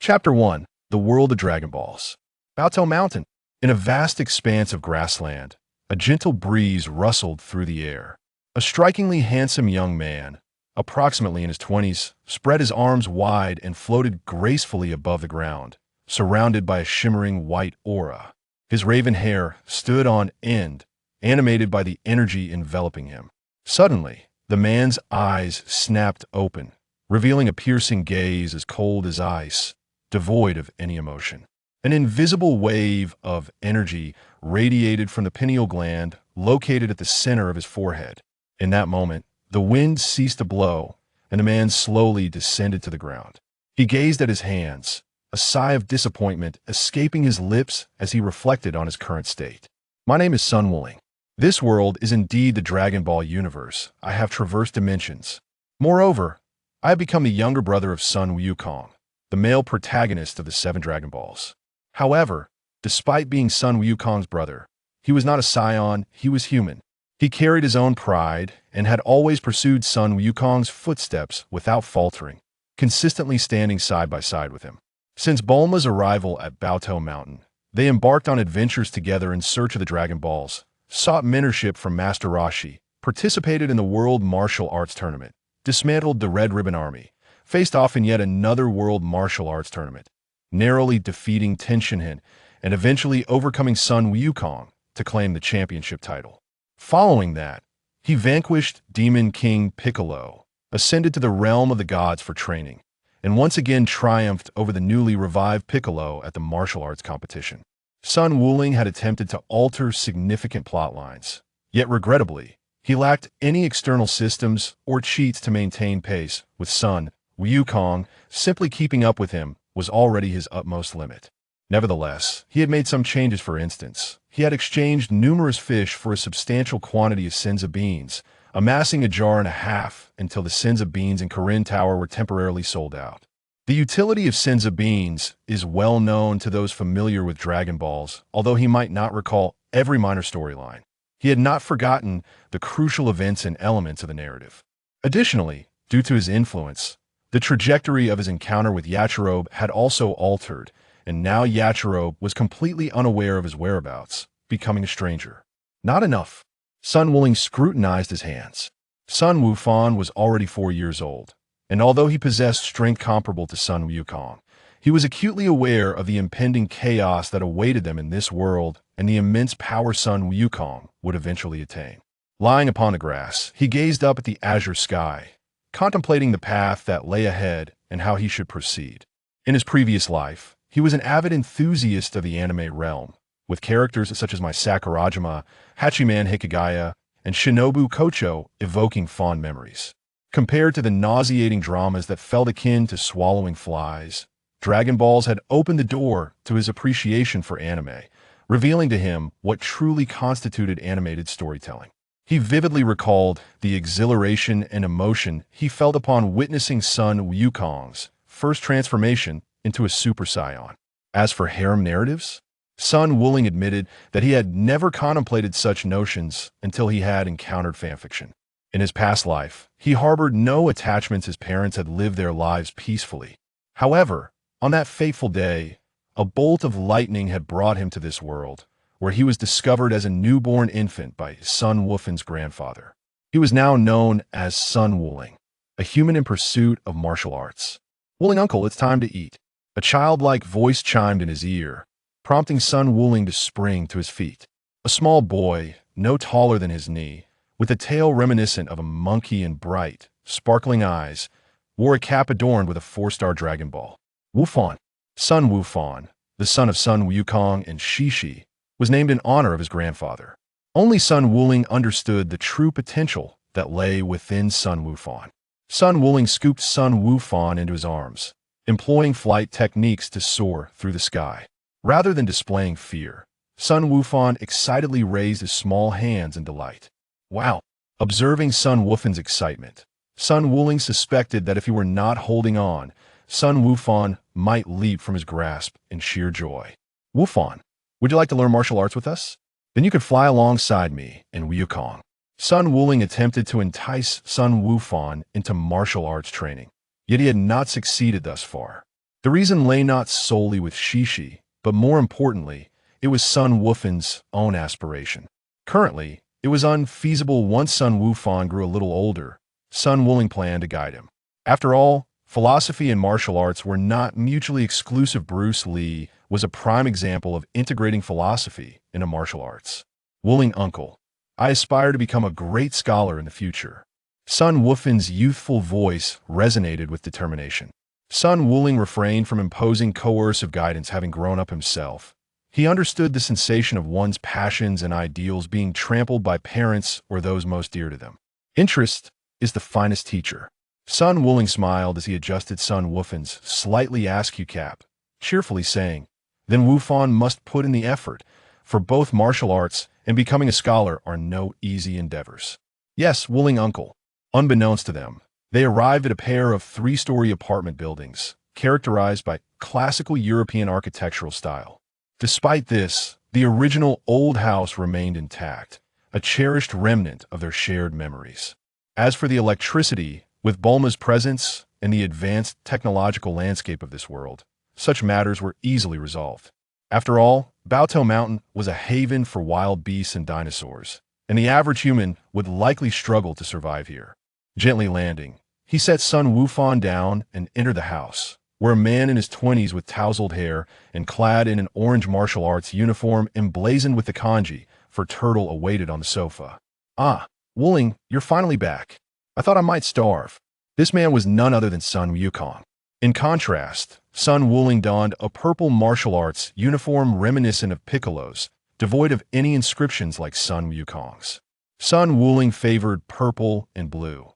Chapter 1. The World of Dragon Balls. Baotou Mountain. In a vast expanse of grassland, a gentle breeze rustled through the air. A strikingly handsome young man, approximately in his 20s, spread his arms wide and floated gracefully above the ground, surrounded by a shimmering white aura. His raven hair stood on end, animated by the energy enveloping him. Suddenly, the man's eyes snapped open, revealing a piercing gaze as cold as ice, devoid of any emotion. An invisible wave of energy radiated from the pineal gland located at the center of his forehead. In that moment, the wind ceased to blow, and the man slowly descended to the ground. He gazed at his hands, a sigh of disappointment escaping his lips as he reflected on his current state. My name is Sun Wuling. This world is indeed the Dragon Ball universe. I have traversed dimensions. Moreover, I have become the younger brother of Sun Wukong, the male protagonist of the 7 Dragon Balls. However, despite being Sun Wukong's brother, he was not a scion, he was human. He carried his own pride and had always pursued Sun Wukong's footsteps without faltering, consistently standing side by side with him. Since Bulma's arrival at Baotou Mountain, they embarked on adventures together in search of the Dragon Balls, sought mentorship from Master Roshi, participated in the World Martial Arts Tournament, dismantled the Red Ribbon Army, faced off in yet another World Martial Arts Tournament, narrowly defeating Tenshinhan and eventually overcoming Sun Wukong to claim the championship title. Following that, he vanquished Demon King Piccolo, ascended to the realm of the gods for training, and once again triumphed over the newly revived Piccolo at the martial arts competition. Sun Wuling had attempted to alter significant plot lines, yet regrettably, he lacked any external systems or cheats to maintain pace with Sun Wukong. Simply keeping up with him was already his utmost limit. Nevertheless, he had made some changes. For instance, he had exchanged numerous fish for a substantial quantity of Senza beans, amassing a jar and a half until the Senza beans in Korin Tower were temporarily sold out. The utility of Senza beans is well known to those familiar with Dragon Balls, although he might not recall every minor storyline. He had not forgotten the crucial events and elements of the narrative. Additionally, due to his influence, the trajectory of his encounter with Yachirobe had also altered, and now Yachirobe was completely unaware of his whereabouts, becoming a stranger. Not enough. Sun Wuling scrutinized his hands. Sun Wufan was already 4 years old, and although he possessed strength comparable to Sun Wukong, he was acutely aware of the impending chaos that awaited them in this world and the immense power Sun Wukong would eventually attain. Lying upon the grass, he gazed up at the azure sky, contemplating the path that lay ahead and how he should proceed. In his previous life, he was an avid enthusiast of the anime realm, with characters such as my Sakurajima, Hachiman Hikigaya, and Shinobu Kocho evoking fond memories. Compared to the nauseating dramas that felt akin to swallowing flies, Dragon Balls had opened the door to his appreciation for anime, revealing to him what truly constituted animated storytelling. He vividly recalled the exhilaration and emotion he felt upon witnessing Sun Wukong's first transformation into a Super Saiyan. As for harem narratives, Sun Wuling admitted that he had never contemplated such notions until he had encountered fanfiction. In his past life, he harbored no attachments. His parents had lived their lives peacefully. However, on that fateful day, a bolt of lightning had brought him to this world, where he was discovered as a newborn infant by Sun Wufan's grandfather. He was now known as Sun Wuling, a human in pursuit of martial arts. "Wuling uncle, it's time to eat." A childlike voice chimed in his ear, prompting Sun Wuling to spring to his feet. A small boy, no taller than his knee, with a tail reminiscent of a monkey and bright, sparkling eyes, wore a cap adorned with a 4-star Dragon Ball. Wufan. Sun Wufan, the son of Sun Wukong and Shishi, was named in honor of his grandfather. Only Sun Wuling understood the true potential that lay within Sun Wufan. Sun Wuling scooped Sun Wufan into his arms, employing flight techniques to soar through the sky. Rather than displaying fear, Sun Wufan excitedly raised his small hands in delight. Wow! Observing Sun Wufan's excitement, Sun Wuling suspected that if he were not holding on, Sun Wufan might leap from his grasp in sheer joy. "Wufan, would you like to learn martial arts with us? Then you could fly alongside me in Wukong." Sun Wuling attempted to entice Sun Wufan into martial arts training, yet he had not succeeded thus far. The reason lay not solely with Shishi, but more importantly, it was Sun Wufan's own aspiration. Currently, it was unfeasible once Sun Wufan grew a little older. Sun Wuling planned to guide him. After all, philosophy and martial arts were not mutually exclusive. Bruce Lee was a prime example of integrating philosophy into martial arts. Wuling uncle, I aspire to become a great scholar in the future. Sun Wufan's youthful voice resonated with determination. Sun Wuling refrained from imposing coercive guidance, having grown up himself. He understood the sensation of one's passions and ideals being trampled by parents or those most dear to them. Interest is the finest teacher. Sun Wuling smiled as he adjusted Sun Wufan's slightly askew cap, cheerfully saying, "Then Wufan must put in the effort, for both martial arts and becoming a scholar are no easy endeavors." Yes, Wuling uncle. Unbeknownst to them, they arrived at a pair of three-story apartment buildings, characterized by classical European architectural style. Despite this, the original old house remained intact, a cherished remnant of their shared memories. As for the electricity, with Bulma's presence and the advanced technological landscape of this world, such matters were easily resolved. After all, Baotou Mountain was a haven for wild beasts and dinosaurs, and the average human would likely struggle to survive here. Gently landing, he set Sun Wufan down and entered the house, where a man in his 20s with tousled hair and clad in an orange martial arts uniform emblazoned with the kanji for turtle awaited on the sofa. "Ah, Wuling, you're finally back. I thought I might starve." This man was none other than Sun Wukong. In contrast, Sun Wuling donned a purple martial arts uniform reminiscent of Piccolo's, devoid of any inscriptions like Sun Wukong's. Sun Wuling favored purple and blue,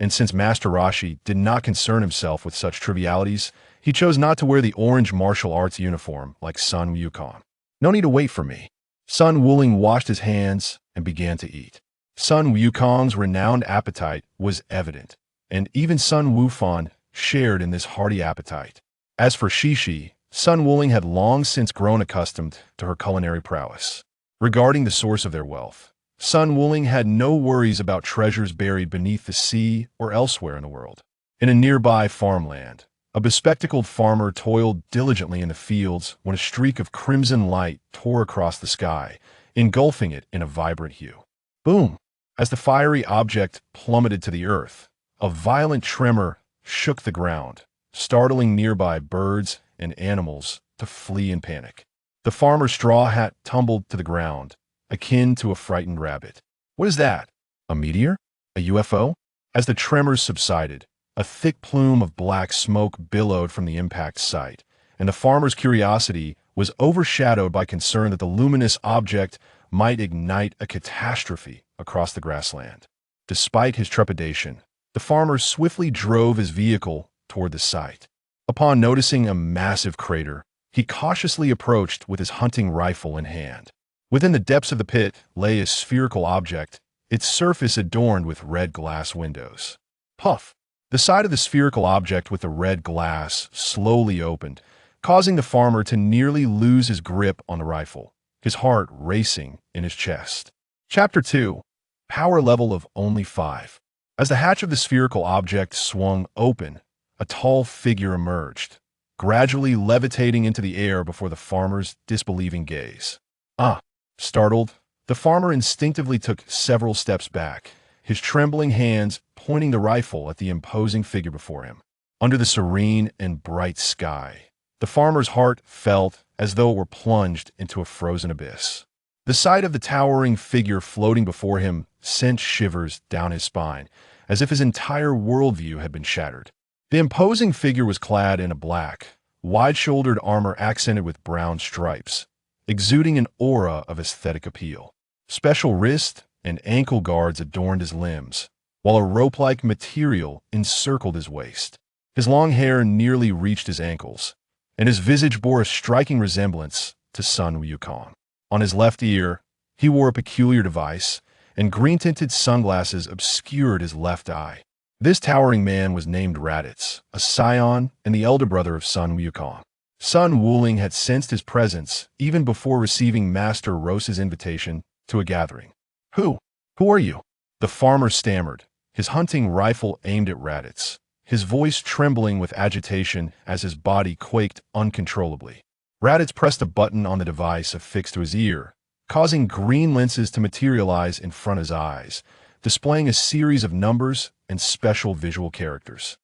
and since Master Roshi did not concern himself with such trivialities, he chose not to wear the orange martial arts uniform like Sun Wukong. "No need to wait for me." Sun Wuling washed his hands and began to eat. Sun Wukong's renowned appetite was evident, and even Sun Wufan shared in this hearty appetite. As for Shishi, Sun Wuling had long since grown accustomed to her culinary prowess. Regarding the source of their wealth, Sun Wuling had no worries about treasures buried beneath the sea or elsewhere in the world. In a nearby farmland, a bespectacled farmer toiled diligently in the fields when a streak of crimson light tore across the sky, engulfing it in a vibrant hue. Boom! As the fiery object plummeted to the earth, a violent tremor shook the ground, startling nearby birds and animals to flee in panic. The farmer's straw hat tumbled to the ground, akin to a frightened rabbit. What is that? A meteor? A UFO? As the tremors subsided, a thick plume of black smoke billowed from the impact site, and the farmer's curiosity was overshadowed by concern that the luminous object might ignite a catastrophe across the grassland. Despite his trepidation, the farmer swiftly drove his vehicle toward the site. Upon noticing a massive crater, he cautiously approached with his hunting rifle in hand. Within the depths of the pit lay a spherical object, its surface adorned with red glass windows. Puff! The side of the spherical object with the red glass slowly opened, causing the farmer to nearly lose his grip on the rifle, his heart racing in his chest. Chapter 2. Power level of only 5. As the hatch of the spherical object swung open, a tall figure emerged, gradually levitating into the air before the farmer's disbelieving gaze. "Ah!" Startled, the farmer instinctively took several steps back, his trembling hands pointing the rifle at the imposing figure before him. Under the serene and bright sky, the farmer's heart felt as though it were plunged into a frozen abyss. The sight of the towering figure floating before him sent shivers down his spine, as if his entire worldview had been shattered. The imposing figure was clad in a black, wide-shouldered armor accented with brown stripes, exuding an aura of aesthetic appeal. Special wrist and ankle guards adorned his limbs, while a rope-like material encircled his waist. His long hair nearly reached his ankles, and his visage bore a striking resemblance to Sun Wukong. On his left ear, he wore a peculiar device, and green-tinted sunglasses obscured his left eye. This towering man was named Raditz, a scion and the elder brother of Sun Wukong. Sun Wuling had sensed his presence even before receiving Master Rose's invitation to a gathering. Who are you?" The farmer stammered, his hunting rifle aimed at Raditz, his voice trembling with agitation as his body quaked uncontrollably. Raditz pressed a button on the device affixed to his ear, causing green lenses to materialize in front of his eyes, displaying a series of numbers and special visual characters.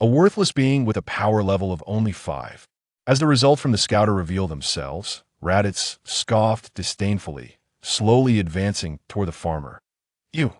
A worthless being with a power level of only 5. As the result from the scouter revealed themselves, Raditz scoffed disdainfully, slowly advancing toward the farmer. "You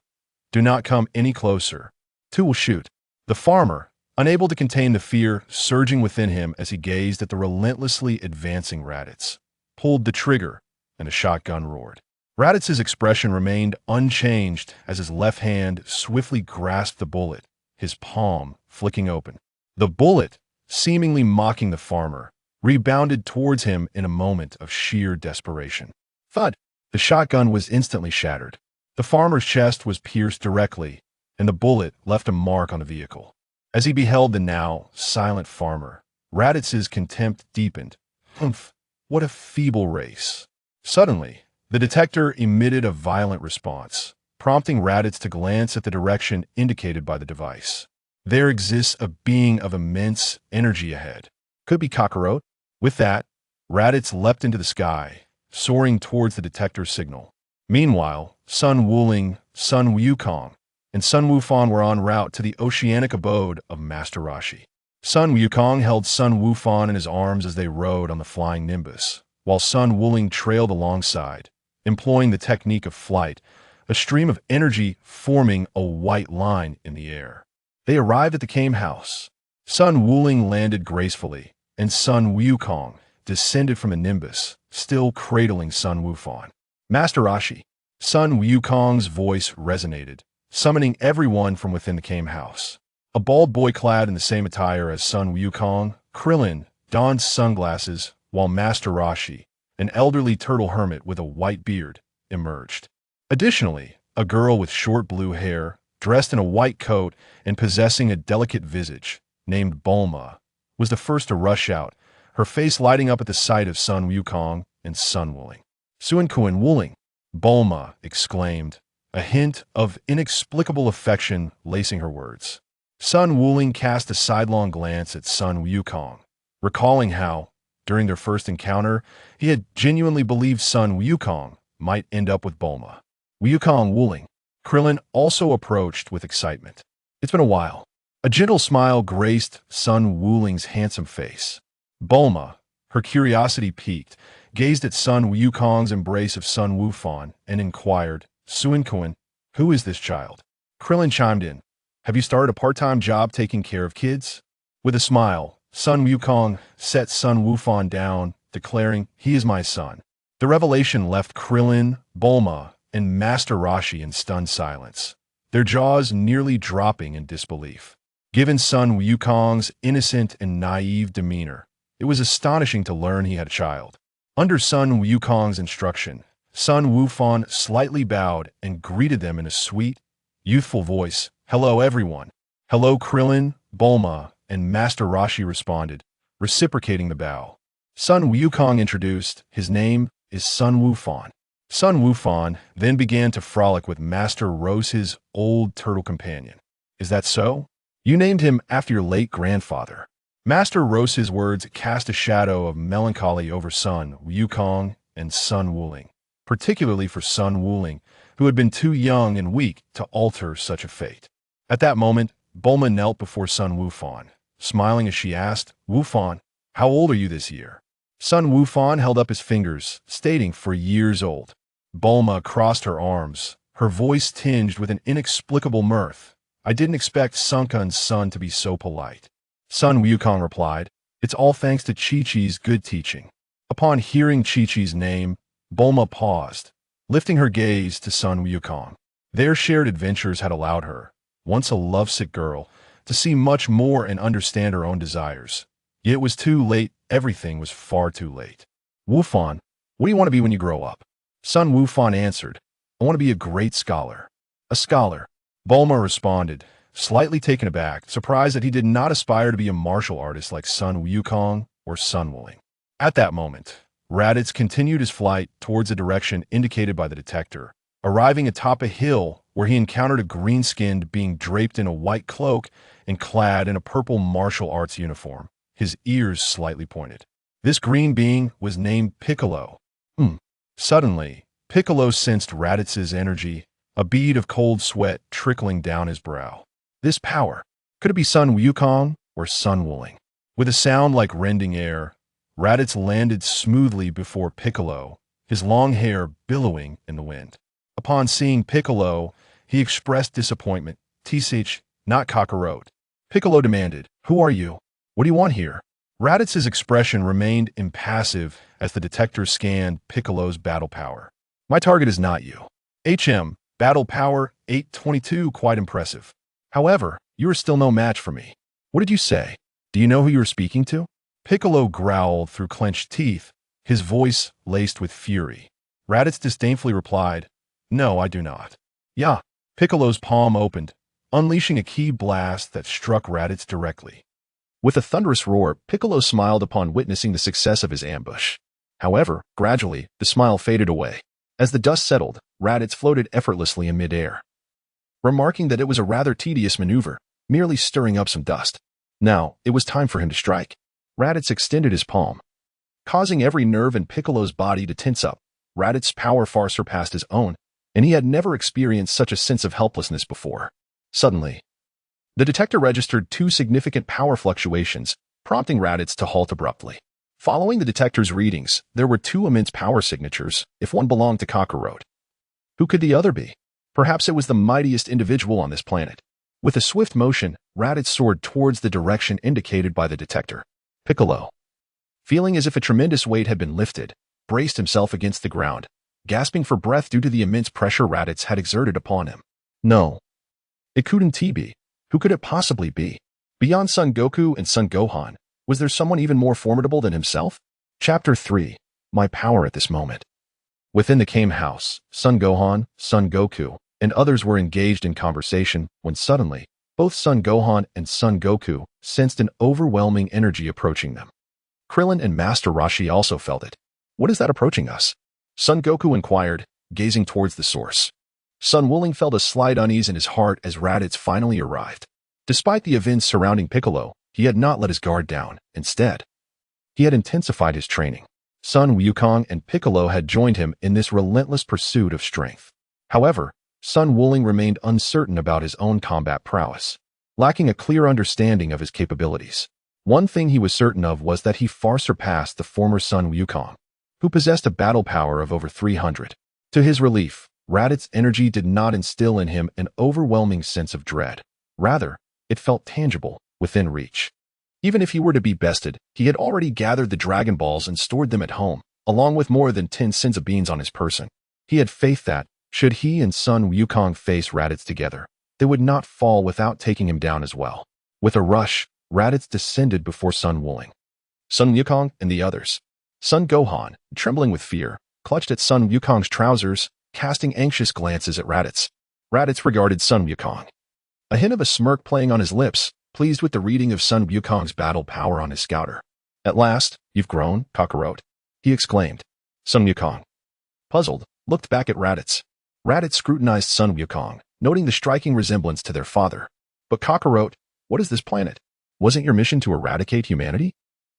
do not come any closer. 2 will shoot." The farmer, unable to contain the fear surging within him as he gazed at the relentlessly advancing Raditz, pulled the trigger, and a shotgun roared. Raditz's expression remained unchanged as his left hand swiftly grasped the bullet, his palm flicking open. The bullet, seemingly mocking the farmer, rebounded towards him in a moment of sheer desperation. Thud! The shotgun was instantly shattered. The farmer's chest was pierced directly, and the bullet left a mark on the vehicle. As he beheld the now silent farmer, Raditz's contempt deepened. Humph! What a feeble race! Suddenly, the detector emitted a violent response, prompting Raditz to glance at the direction indicated by the device. There exists a being of immense energy ahead. Could be Kakarot. With that, Raditz leapt into the sky, soaring towards the detector's signal. Meanwhile, Sun Wuling, Sun Wukong, and Sun Wufan were en route to the oceanic abode of Master Roshi. Sun Wukong held Sun Wufan in his arms as they rode on the flying Nimbus, while Sun Wuling trailed alongside, employing the technique of flight, a stream of energy forming a white line in the air. They arrived at the Kame house. Sun Wuling landed gracefully, and Sun Wukong descended from the Nimbus, still cradling Sun Wufan. Master Roshi. Sun Wukong's voice resonated, summoning everyone from within the Kame house. A bald boy clad in the same attire as Sun Wukong, Krillin, donned sunglasses, while Master Roshi, an elderly turtle hermit with a white beard, emerged. Additionally, a girl with short blue hair, dressed in a white coat and possessing a delicate visage, named Bulma, was the first to rush out, her face lighting up at the sight of Sun Wukong and Sun Wuling. "Suinkuan Wuling," Bulma exclaimed, a hint of inexplicable affection lacing her words. Sun Wuling cast a sidelong glance at Sun Wukong, recalling how, during their first encounter, he had genuinely believed Sun Wukong might end up with Bulma. "Wukong Wuling." Krillin also approached with excitement. "It's been a while." A gentle smile graced Sun Wuling's handsome face. Bulma, her curiosity piqued, gazed at Sun Wukong's embrace of Sun Wufan and inquired, "Suinkuan, who is this child?" Krillin chimed in, "Have you started a part-time job taking care of kids?" With a smile, Sun Wukong set Sun Wufan down, declaring, "He is my son." The revelation left Krillin, Bulma, and Master Roshi in stunned silence, their jaws nearly dropping in disbelief. Given Sun Wukong's innocent and naive demeanor, it was astonishing to learn he had a child. Under Sun Wukong's instruction, Sun Wufan slightly bowed and greeted them in a sweet, youthful voice. "Hello, everyone." "Hello, Krillin, Bulma, and Master Roshi," responded, reciprocating the bow. Sun Wukong introduced, "His name is Sun Wufan." Sun Wufan then began to frolic with Master Roshi's old turtle companion. "Is that so? You named him after your late grandfather." Master Roshi's words cast a shadow of melancholy over Sun Wukong and Sun Wuling, particularly for Sun Wuling, who had been too young and weak to alter such a fate. At that moment, Bulma knelt before Sun Wufan, smiling as she asked, "Wufan, how old are you this year?" Sun Wufan held up his fingers, stating 4 years old. Bulma crossed her arms, her voice tinged with an inexplicable mirth. "I didn't expect Sunkun's son to be so polite." Sun Wukong replied, "It's all thanks to Chi-Chi's good teaching." Upon hearing Chi-Chi's name, Bulma paused, lifting her gaze to Sun Wukong. Their shared adventures had allowed her, once a lovesick girl, to see much more and understand her own desires. Yet it was too late. Everything was far too late. "Wufan, what do you want to be when you grow up?" Sun Wufan answered, "I want to be a great scholar." "A scholar?" Bulma responded, slightly taken aback, surprised that he did not aspire to be a martial artist like Sun Wukong or Sun Wuling. At that moment, Raditz continued his flight towards the direction indicated by the detector, arriving atop a hill where he encountered a green-skinned being draped in a white cloak and clad in a purple martial arts uniform, his ears slightly pointed. This green being was named Piccolo. Suddenly, Piccolo sensed Raditz's energy, a bead of cold sweat trickling down his brow. This power, could it be Sun Wukong or Sun Wuling? With a sound like rending air, Raditz landed smoothly before Piccolo, his long hair billowing in the wind. Upon seeing Piccolo, he expressed disappointment. "Tisich, not Kakarot." Piccolo demanded, "Who are you? What do you want here?" Raditz's expression remained impassive as the detector scanned Piccolo's battle power. "My target is not you. Battle power 822, quite impressive. However, you are still no match for me." "What did you say? Do you know who you are speaking to?" Piccolo growled through clenched teeth, his voice laced with fury. Raditz disdainfully replied, "No, I do not." "Yeah." Piccolo's palm opened, unleashing a key blast that struck Raditz directly. With a thunderous roar, Piccolo smiled upon witnessing the success of his ambush. However, gradually, the smile faded away. As the dust settled, Raditz floated effortlessly in midair, remarking that it was a rather tedious maneuver, merely stirring up some dust. Now, it was time for him to strike. Raditz extended his palm, causing every nerve in Piccolo's body to tense up. Raditz's power far surpassed his own, and he had never experienced such a sense of helplessness before. Suddenly, the detector registered two significant power fluctuations, prompting Raditz to halt abruptly. Following the detector's readings, there were two immense power signatures. If one belonged to Kakarot, who could the other be? Perhaps it was the mightiest individual on this planet. With a swift motion, Raditz soared towards the direction indicated by the detector. Piccolo, feeling as if a tremendous weight had been lifted, braced himself against the ground, gasping for breath due to the immense pressure Raditz had exerted upon him. No, it couldn't be. Who could it possibly be? Beyond Son Goku and Son Gohan, was there someone even more formidable than himself? Chapter 3. My power at this moment. Within the Kame house, Son Gohan, Son Goku, and others were engaged in conversation when suddenly, both Son Gohan and Son Goku sensed an overwhelming energy approaching them. Krillin and Master Roshi also felt it. "What is that approaching us?" Son Goku inquired, gazing towards the source. Sun Wuling felt a slight unease in his heart as Raditz finally arrived. Despite the events surrounding Piccolo, he had not let his guard down. Instead, he had intensified his training. Sun Wukong and Piccolo had joined him in this relentless pursuit of strength. However, Sun Wuling remained uncertain about his own combat prowess, lacking a clear understanding of his capabilities. One thing he was certain of was that he far surpassed the former Sun Wukong, who possessed a battle power of over 300. To his relief, Raditz's energy did not instill in him an overwhelming sense of dread. Rather, it felt tangible, within reach. Even if he were to be bested, he had already gathered the Dragon Balls and stored them at home, along with more than 10 cents of beans on his person. He had faith that, should he and Sun Wukong face Raditz together, they would not fall without taking him down as well. With a rush, Raditz descended before Sun Wuling, Sun Wukong, and the others. Sun Gohan, trembling with fear, clutched at Sun Wukong's trousers, casting anxious glances at Raditz. Raditz regarded Sun Wukong, a hint of a smirk playing on his lips, pleased with the reading of Sun Wukong's battle power on his scouter. "At last, you've grown, Kakarot," he exclaimed. Sun Wukong, puzzled, looked back at Raditz. Raditz scrutinized Sun Wukong, noting the striking resemblance to their father. "But Kakarot, what is this planet? Wasn't your mission to eradicate humanity?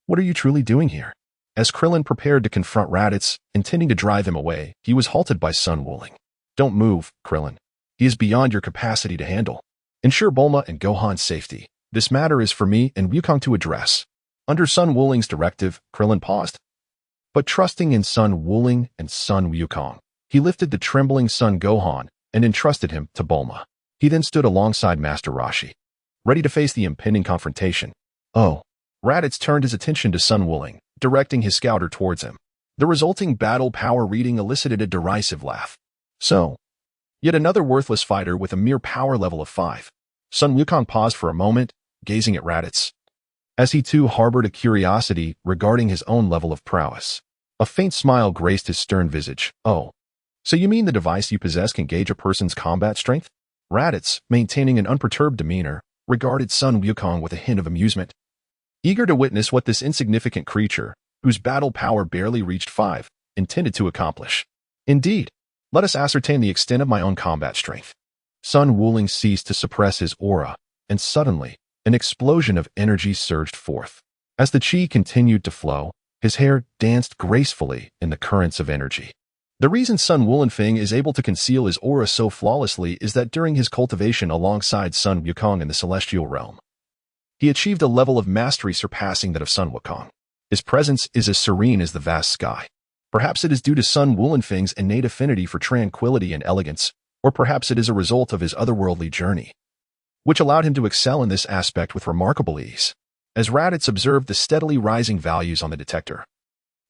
What are you truly doing here?" As Krillin prepared to confront Raditz, intending to drive him away, he was halted by Sun Wuling. "Don't move, Krillin. He is beyond your capacity to handle. Ensure Bulma and Gohan's safety. This matter is for me and Wukong to address." Under Sun Wuling's directive, Krillin paused. But trusting in Sun Wuling and Sun Wukong, he lifted the trembling Sun Gohan and entrusted him to Bulma. He then stood alongside Master Roshi, ready to face the impending confrontation. "Oh." Raditz turned his attention to Sun Wuling, directing his scouter towards him. The resulting battle power reading elicited a derisive laugh. "So, yet another worthless fighter with a mere power level of 5. Sun Wukong paused for a moment, gazing at Raditz, as he too harbored a curiosity regarding his own level of prowess. A faint smile graced his stern visage. "Oh, so you mean the device you possess can gauge a person's combat strength?" Raditz, maintaining an unperturbed demeanor, regarded Sun Wukong with a hint of amusement, eager to witness what this insignificant creature, whose battle power barely reached 5, intended to accomplish. "Indeed, let us ascertain the extent of my own combat strength." Sun Wuling ceased to suppress his aura, and suddenly, an explosion of energy surged forth. As the qi continued to flow, his hair danced gracefully in the currents of energy. The reason Sun Wulenfeng is able to conceal his aura so flawlessly is that during his cultivation alongside Sun Wukong in the celestial realm, he achieved a level of mastery surpassing that of Sun Wukong. His presence is as serene as the vast sky. Perhaps it is due to Sun Wulenfeng's innate affinity for tranquility and elegance, or perhaps it is a result of his otherworldly journey, which allowed him to excel in this aspect with remarkable ease. As Raditz observed the steadily rising values on the detector,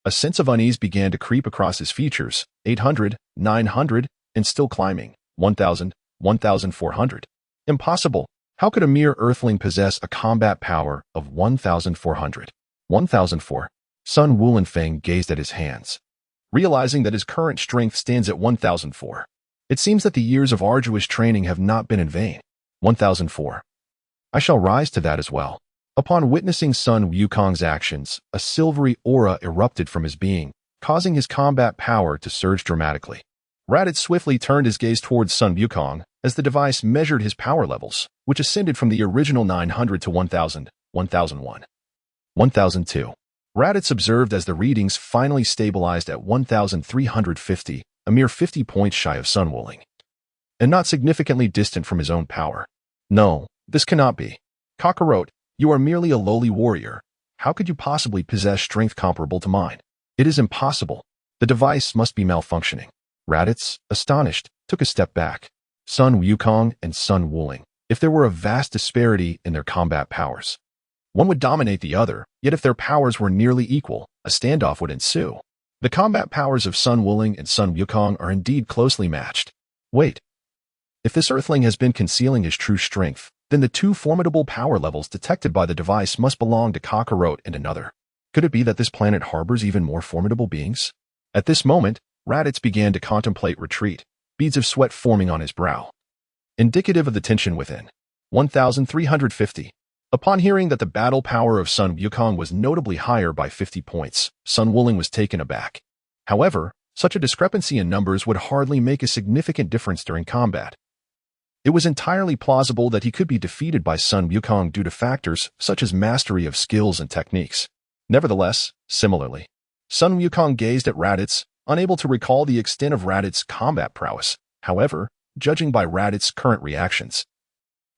a sense of unease began to creep across his features. 800, 900, and still climbing. 1,000, 1,400. Impossible. How could a mere earthling possess a combat power of 1,400? 1,004. Sun Wulenfeng gazed at his hands, realizing that his current strength stands at 1,004. It seems that the years of arduous training have not been in vain. 1,004. I shall rise to that as well. Upon witnessing Sun Wukong's actions, a silvery aura erupted from his being, causing his combat power to surge dramatically. Raditz swiftly turned his gaze towards Sun Wukong as the device measured his power levels, which ascended from the original 900 to 1,000, 1,001. 1,002. Raditz observed as the readings finally stabilized at 1,350, a mere 50 points shy of Sun Wuling, and not significantly distant from his own power. No, this cannot be. Kakarot, you are merely a lowly warrior. How could you possibly possess strength comparable to mine? It is impossible. The device must be malfunctioning. Raditz, astonished, took a step back. Sun Wukong and Sun Wuling. If there were a vast disparity in their combat powers, one would dominate the other, yet if their powers were nearly equal, a standoff would ensue. The combat powers of Sun Wuling and Sun Wukong are indeed closely matched. Wait. If this earthling has been concealing his true strength, then the two formidable power levels detected by the device must belong to Kakarot and another. Could it be that this planet harbors even more formidable beings? At this moment, Raditz began to contemplate retreat, beads of sweat forming on his brow, indicative of the tension within. 1,350. Upon hearing that the battle power of Sun Wukong was notably higher by 50 points, Sun Wuling was taken aback. However, such a discrepancy in numbers would hardly make a significant difference during combat. It was entirely plausible that he could be defeated by Sun Wukong due to factors such as mastery of skills and techniques. Nevertheless, similarly, Sun Wukong gazed at Raditz, unable to recall the extent of Raditz's combat prowess. However, judging by Raditz's current reactions,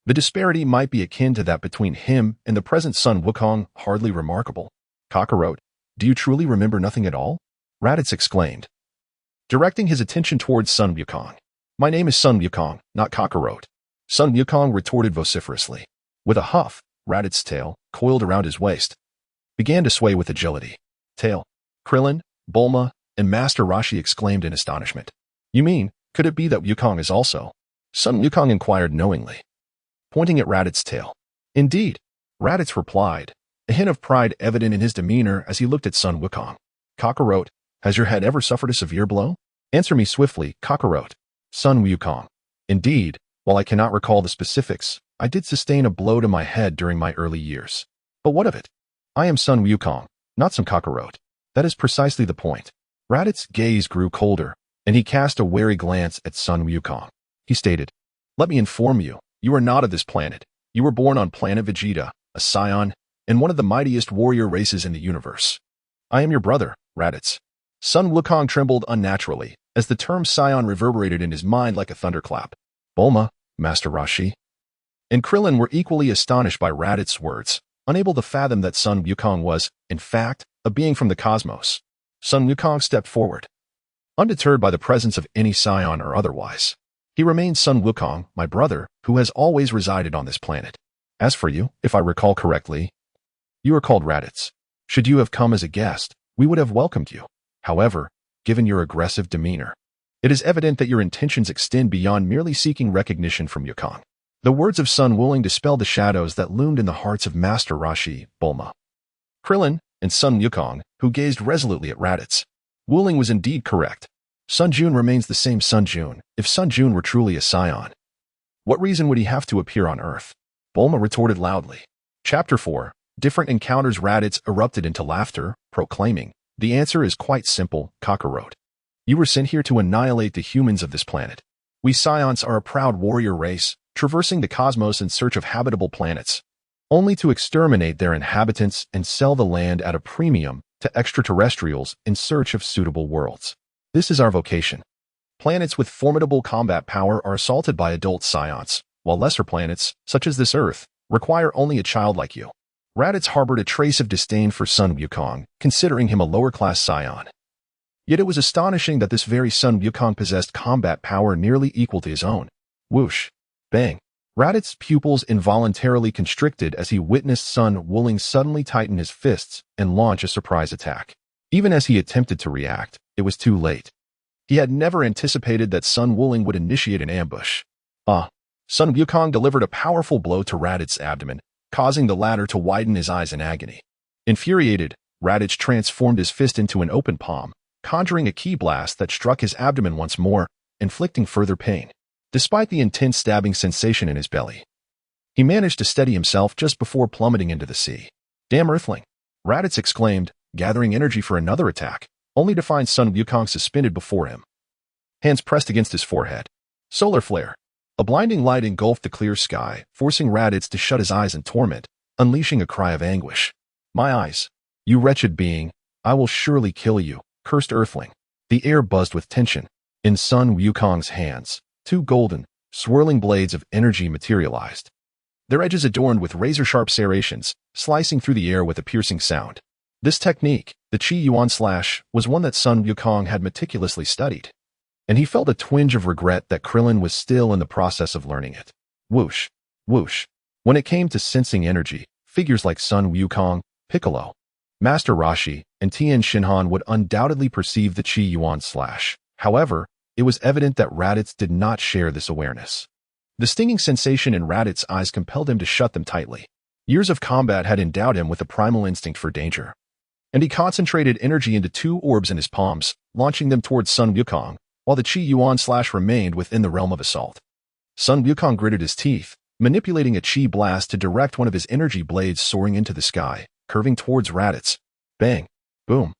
the disparity might be akin to that between him and the present Sun Wukong, hardly remarkable. Kakarot, do you truly remember nothing at all? Raditz exclaimed, directing his attention towards Sun Wukong. My name is Sun Wukong, not Kakarot. Sun Wukong retorted vociferously. With a huff, Raditz's tail, coiled around his waist, began to sway with agility. Tail. Krillin, Bulma, and Master Roshi exclaimed in astonishment. You mean, could it be that Wukong is also? Sun Wukong inquired knowingly, pointing at Raditz's tail. Indeed, Raditz replied, a hint of pride evident in his demeanor as he looked at Sun Wukong. Kakarot, has your head ever suffered a severe blow? Answer me swiftly, Kakarot. Sun Wukong. Indeed, while I cannot recall the specifics, I did sustain a blow to my head during my early years. But what of it? I am Sun Wukong, not some Kakarot. That is precisely the point. Raditz's gaze grew colder, and he cast a wary glance at Sun Wukong. He stated, let me inform you, you are not of this planet. You were born on planet Vegeta, a scion, and one of the mightiest warrior races in the universe. I am your brother, Raditz. Sun Wukong trembled unnaturally, as the term scion reverberated in his mind like a thunderclap. Bulma, Master Roshi, and Krillin were equally astonished by Raditz's words, unable to fathom that Sun Wukong was, in fact, a being from the cosmos. Sun Wukong stepped forward, undeterred by the presence of any scion or otherwise. He remained Sun Wukong, my brother, who has always resided on this planet. As for you, if I recall correctly, you are called Raditz. Should you have come as a guest, we would have welcomed you. However, given your aggressive demeanor, it is evident that your intentions extend beyond merely seeking recognition from Wukong. The words of Sun Wuling dispelled the shadows that loomed in the hearts of Master Roshi, Bulma, Krillin, and Sun Wukong, who gazed resolutely at Raditz. Wuling was indeed correct. Sun Jun remains the same Sun Jun. If Sun Jun were truly a scion, what reason would he have to appear on Earth? Bulma retorted loudly. Chapter 4. Different encounters. Raditz erupted into laughter, proclaiming, the answer is quite simple, Kakarot. You were sent here to annihilate the humans of this planet. We Scions are a proud warrior race, traversing the cosmos in search of habitable planets, only to exterminate their inhabitants and sell the land at a premium to extraterrestrials in search of suitable worlds. This is our vocation. Planets with formidable combat power are assaulted by adult Scions, while lesser planets, such as this Earth, require only a child like you. Raditz harbored a trace of disdain for Sun Wukong, considering him a lower-class Scion. Yet it was astonishing that this very Sun Wukong possessed combat power nearly equal to his own. Whoosh! Bang! Raditz's pupils involuntarily constricted as he witnessed Sun Wuling suddenly tighten his fists and launch a surprise attack. Even as he attempted to react, it was too late. He had never anticipated that Sun Wuling would initiate an ambush. Sun Wukong delivered a powerful blow to Raditz's abdomen, causing the latter to widen his eyes in agony. Infuriated, Raditz transformed his fist into an open palm, conjuring a ki blast that struck his abdomen once more, inflicting further pain. Despite the intense stabbing sensation in his belly, he managed to steady himself just before plummeting into the sea. Damn Earthling! Raditz exclaimed, gathering energy for another attack, only to find Sun Wukong suspended before him. Hands pressed against his forehead. Solar flare. A blinding light engulfed the clear sky, forcing Raditz to shut his eyes in torment, unleashing a cry of anguish. My eyes! You wretched being! I will surely kill you, cursed Earthling. The air buzzed with tension. In Sun Wukong's hands, two golden, swirling blades of energy materialized. Their edges adorned with razor-sharp serrations, slicing through the air with a piercing sound. This technique, the Qi Yuan Slash, was one that Sun Wukong had meticulously studied, and he felt a twinge of regret that Krillin was still in the process of learning it. Whoosh! Whoosh! When it came to sensing energy, figures like Sun Wukong, Piccolo, Master Roshi, and Tien Shinhan would undoubtedly perceive the Qi Yuan Slash. However, it was evident that Raditz did not share this awareness. The stinging sensation in Raditz's eyes compelled him to shut them tightly. Years of combat had endowed him with a primal instinct for danger, and he concentrated energy into two orbs in his palms, launching them towards Sun Wukong, while the Qi Yuan Slash remained within the realm of assault. Sun Wukong gritted his teeth, manipulating a Qi blast to direct one of his energy blades soaring into the sky, curving towards Raditz. Bang! Boom!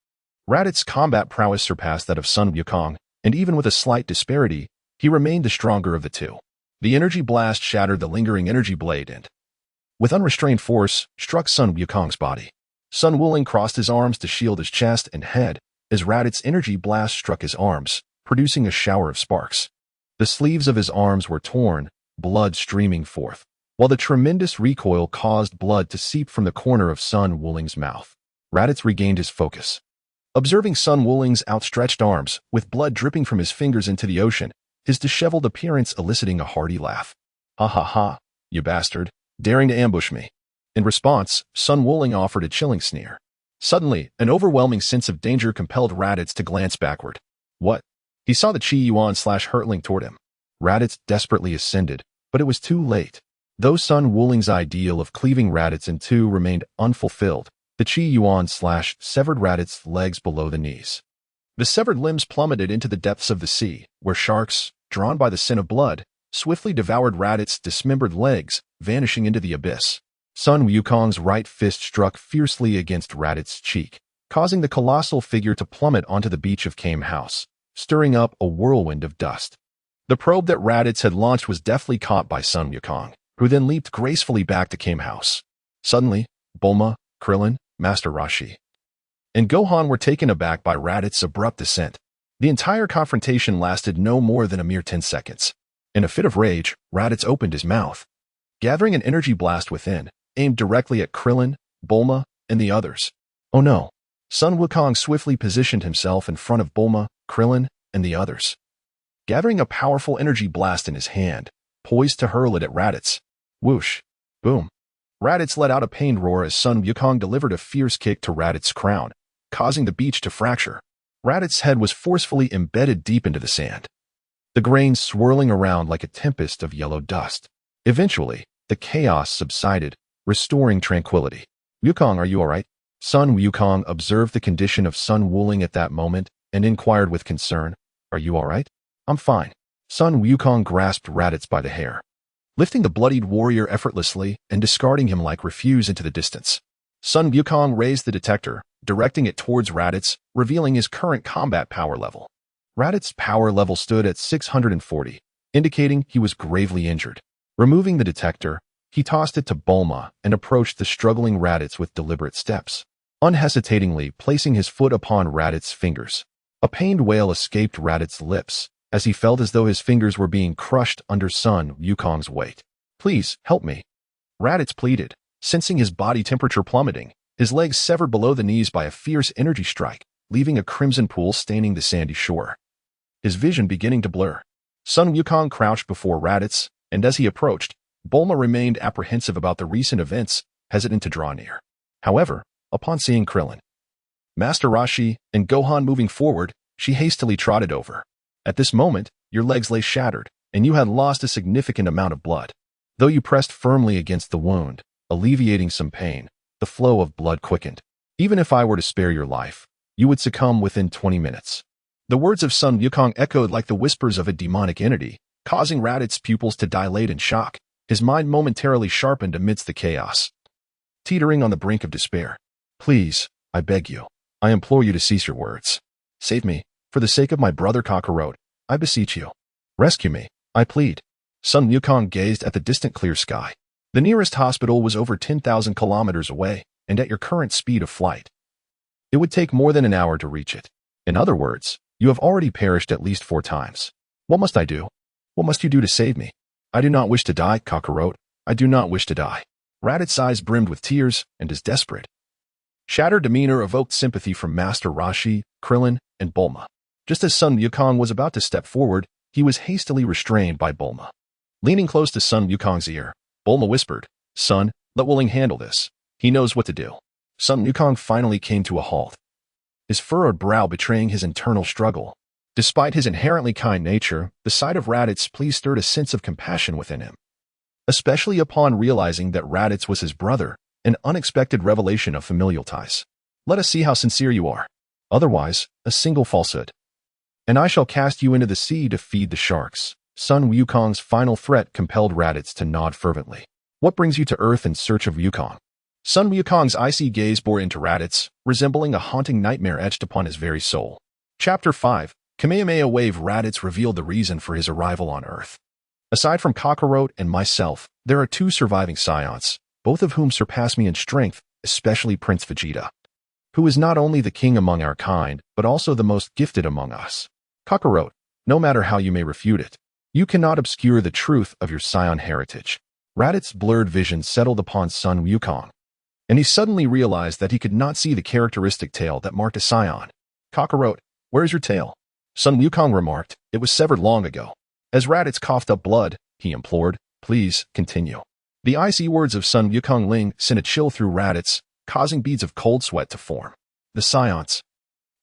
Raditz's combat prowess surpassed that of Sun Wukong, and even with a slight disparity, he remained the stronger of the two. The energy blast shattered the lingering energy blade and, with unrestrained force, struck Sun Wukong's body. Sun Wuling crossed his arms to shield his chest and head as Raditz's energy blast struck his arms, producing a shower of sparks. The sleeves of his arms were torn, blood streaming forth, while the tremendous recoil caused blood to seep from the corner of Sun Wuling's mouth. Raditz regained his focus. Observing Sun Wuling's outstretched arms, with blood dripping from his fingers into the ocean, his disheveled appearance eliciting a hearty laugh. Ha ha ha, you bastard, daring to ambush me. In response, Sun Wuling offered a chilling sneer. Suddenly, an overwhelming sense of danger compelled Raditz to glance backward. What? He saw the Qi Yuan Slash hurtling toward him. Raditz desperately ascended, but it was too late. Though Sun Wuling's ideal of cleaving Raditz in two remained unfulfilled, the Qi Yuan Slash severed Raditz's legs below the knees. The severed limbs plummeted into the depths of the sea, where sharks, drawn by the scent of blood, swiftly devoured Raditz's dismembered legs, vanishing into the abyss. Sun Wukong's right fist struck fiercely against Raditz's cheek, causing the colossal figure to plummet onto the beach of Kame House, stirring up a whirlwind of dust. The probe that Raditz had launched was deftly caught by Sun Wukong, who then leaped gracefully back to Kame House. Suddenly, Bulma, Krillin, Master Roshi, and Gohan were taken aback by Raditz's abrupt descent. The entire confrontation lasted no more than a mere 10 seconds. In a fit of rage, Raditz opened his mouth, gathering an energy blast within, aimed directly at Krillin, Bulma, and the others. Oh no! Sun Wukong swiftly positioned himself in front of Bulma, Krillin, and the others, gathering a powerful energy blast in his hand, poised to hurl it at Raditz. Whoosh! Boom! Raditz let out a pained roar as Sun Wukong delivered a fierce kick to Raditz's crown, causing the beach to fracture. Raditz's head was forcefully embedded deep into the sand, the grains swirling around like a tempest of yellow dust. Eventually, the chaos subsided, restoring tranquility. Wukong, are you all right? Sun Wukong observed the condition of Sun Wuling at that moment and inquired with concern. Are you all right? I'm fine. Sun Wukong grasped Raditz by the hair, lifting the bloodied warrior effortlessly and discarding him like refuse into the distance. Sun Wukong raised the detector, directing it towards Raditz, revealing his current combat power level. Raditz's power level stood at 640, indicating he was gravely injured. Removing the detector, he tossed it to Bulma and approached the struggling Raditz with deliberate steps, unhesitatingly placing his foot upon Raditz's fingers. A pained wail escaped Raditz's lips as he felt as though his fingers were being crushed under Sun Wukong's weight. "Please, help me," Raditz pleaded, sensing his body temperature plummeting, his legs severed below the knees by a fierce energy strike, leaving a crimson pool staining the sandy shore. His vision beginning to blur. Sun Wukong crouched before Raditz, and as he approached, Bulma remained apprehensive about the recent events, hesitant to draw near. However, upon seeing Krillin, Master Roshi, and Gohan moving forward, she hastily trotted over. At this moment, your legs lay shattered, and you had lost a significant amount of blood. Though you pressed firmly against the wound, alleviating some pain, the flow of blood quickened. Even if I were to spare your life, you would succumb within 20 minutes. The words of Sun Wukong echoed like the whispers of a demonic entity, causing Raditz's pupils to dilate in shock, his mind momentarily sharpened amidst the chaos. Teetering on the brink of despair. "Please, I beg you. I implore you to cease your words. Save me, for the sake of my brother Kakarot. I beseech you. Rescue me, I plead." Sun Wukong gazed at the distant clear sky. The nearest hospital was over 10,000 kilometers away, and at your current speed of flight, it would take more than an hour to reach it. In other words, you have already perished at least 4 times. What must I do? What must you do to save me? I do not wish to die, Kakarot. I do not wish to die. Raditz's eyes brimmed with tears and his desperate, shattered demeanor evoked sympathy from Master Roshi, Krillin, and Bulma. Just as Sun Wukong was about to step forward, he was hastily restrained by Bulma. Leaning close to Sun Wukong's ear, Bulma whispered, "Son, let Wuling handle this. He knows what to do." Sun Wukong finally came to a halt, his furrowed brow betraying his internal struggle. Despite his inherently kind nature, the sight of Raditz's plea stirred a sense of compassion within him, especially upon realizing that Raditz was his brother, an unexpected revelation of familial ties. "Let us see how sincere you are. Otherwise, a single falsehood, and I shall cast you into the sea to feed the sharks." Sun Wukong's final threat compelled Raditz to nod fervently. "What brings you to Earth in search of Wukong?" Sun Wukong's icy gaze bore into Raditz, resembling a haunting nightmare etched upon his very soul. Chapter 5, Kamehameha Wave. Raditz revealed the reason for his arrival on Earth. "Aside from Kakarot and myself, there are 2 surviving scions, both of whom surpass me in strength, especially Prince Vegeta, who is not only the king among our kind, but also the most gifted among us. Kakarot, no matter how you may refute it, you cannot obscure the truth of your scion heritage." Raditz's blurred vision settled upon Sun Wukong, and he suddenly realized that he could not see the characteristic tail that marked a scion. "Kakarot, where is your tail?" Sun Wukong remarked, "It was severed long ago." As Raditz coughed up blood, he implored, "Please, continue." The icy words of Sun Wukong Ling sent a chill through Raditz, causing beads of cold sweat to form. The Scions,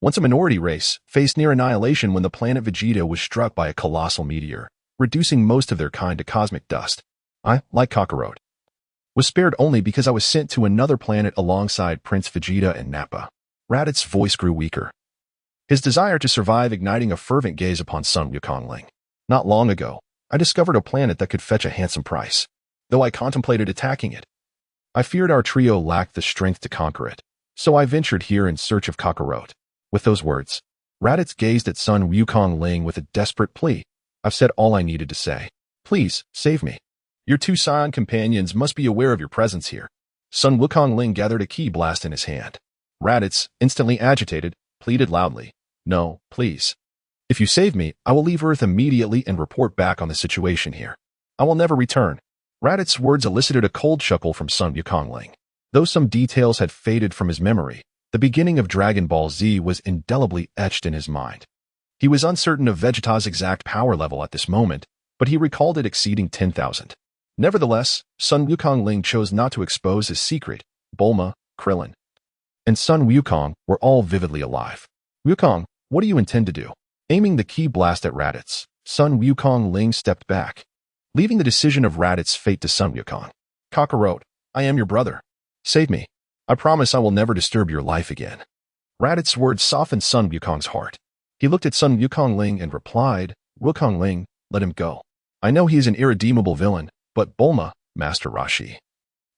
once a minority race, faced near annihilation when the planet Vegeta was struck by a colossal meteor, reducing most of their kind to cosmic dust. I, like Kakarot, was spared only because I was sent to another planet alongside Prince Vegeta and Nappa. Raditz's voice grew weaker, his desire to survive igniting a fervent gaze upon Sun Wukong Ling. "Not long ago, I discovered a planet that could fetch a handsome price. Though I contemplated attacking it, I feared our trio lacked the strength to conquer it, so I ventured here in search of Kakarot." With those words, Raditz gazed at Sun Wukong Ling with a desperate plea. "I've said all I needed to say. Please, save me. Your 2 scion companions must be aware of your presence here." Sun Wukong Ling gathered a ki blast in his hand. Raditz, instantly agitated, pleaded loudly, "No, please. If you save me, I will leave Earth immediately and report back on the situation here. I will never return." Raditz's words elicited a cold chuckle from Sun Wukong Ling. Though some details had faded from his memory, the beginning of Dragon Ball Z was indelibly etched in his mind. He was uncertain of Vegeta's exact power level at this moment, but he recalled it exceeding 10,000. Nevertheless, Sun Wukong Ling chose not to expose his secret. Bulma, Krillin, and Sun Wukong were all vividly alive. "Wukong, what do you intend to do?" Aiming the ki blast at Raditz, Sun Wukong Ling stepped back, leaving the decision of Raditz's fate to Sun Wukong. "Kakarot, I am your brother. Save me. I promise I will never disturb your life again." Raditz's words softened Sun Wukong's heart. He looked at Sun Wukong Ling and replied, "Wukong Ling, let him go. I know he is an irredeemable villain, but Bulma, Master Roshi,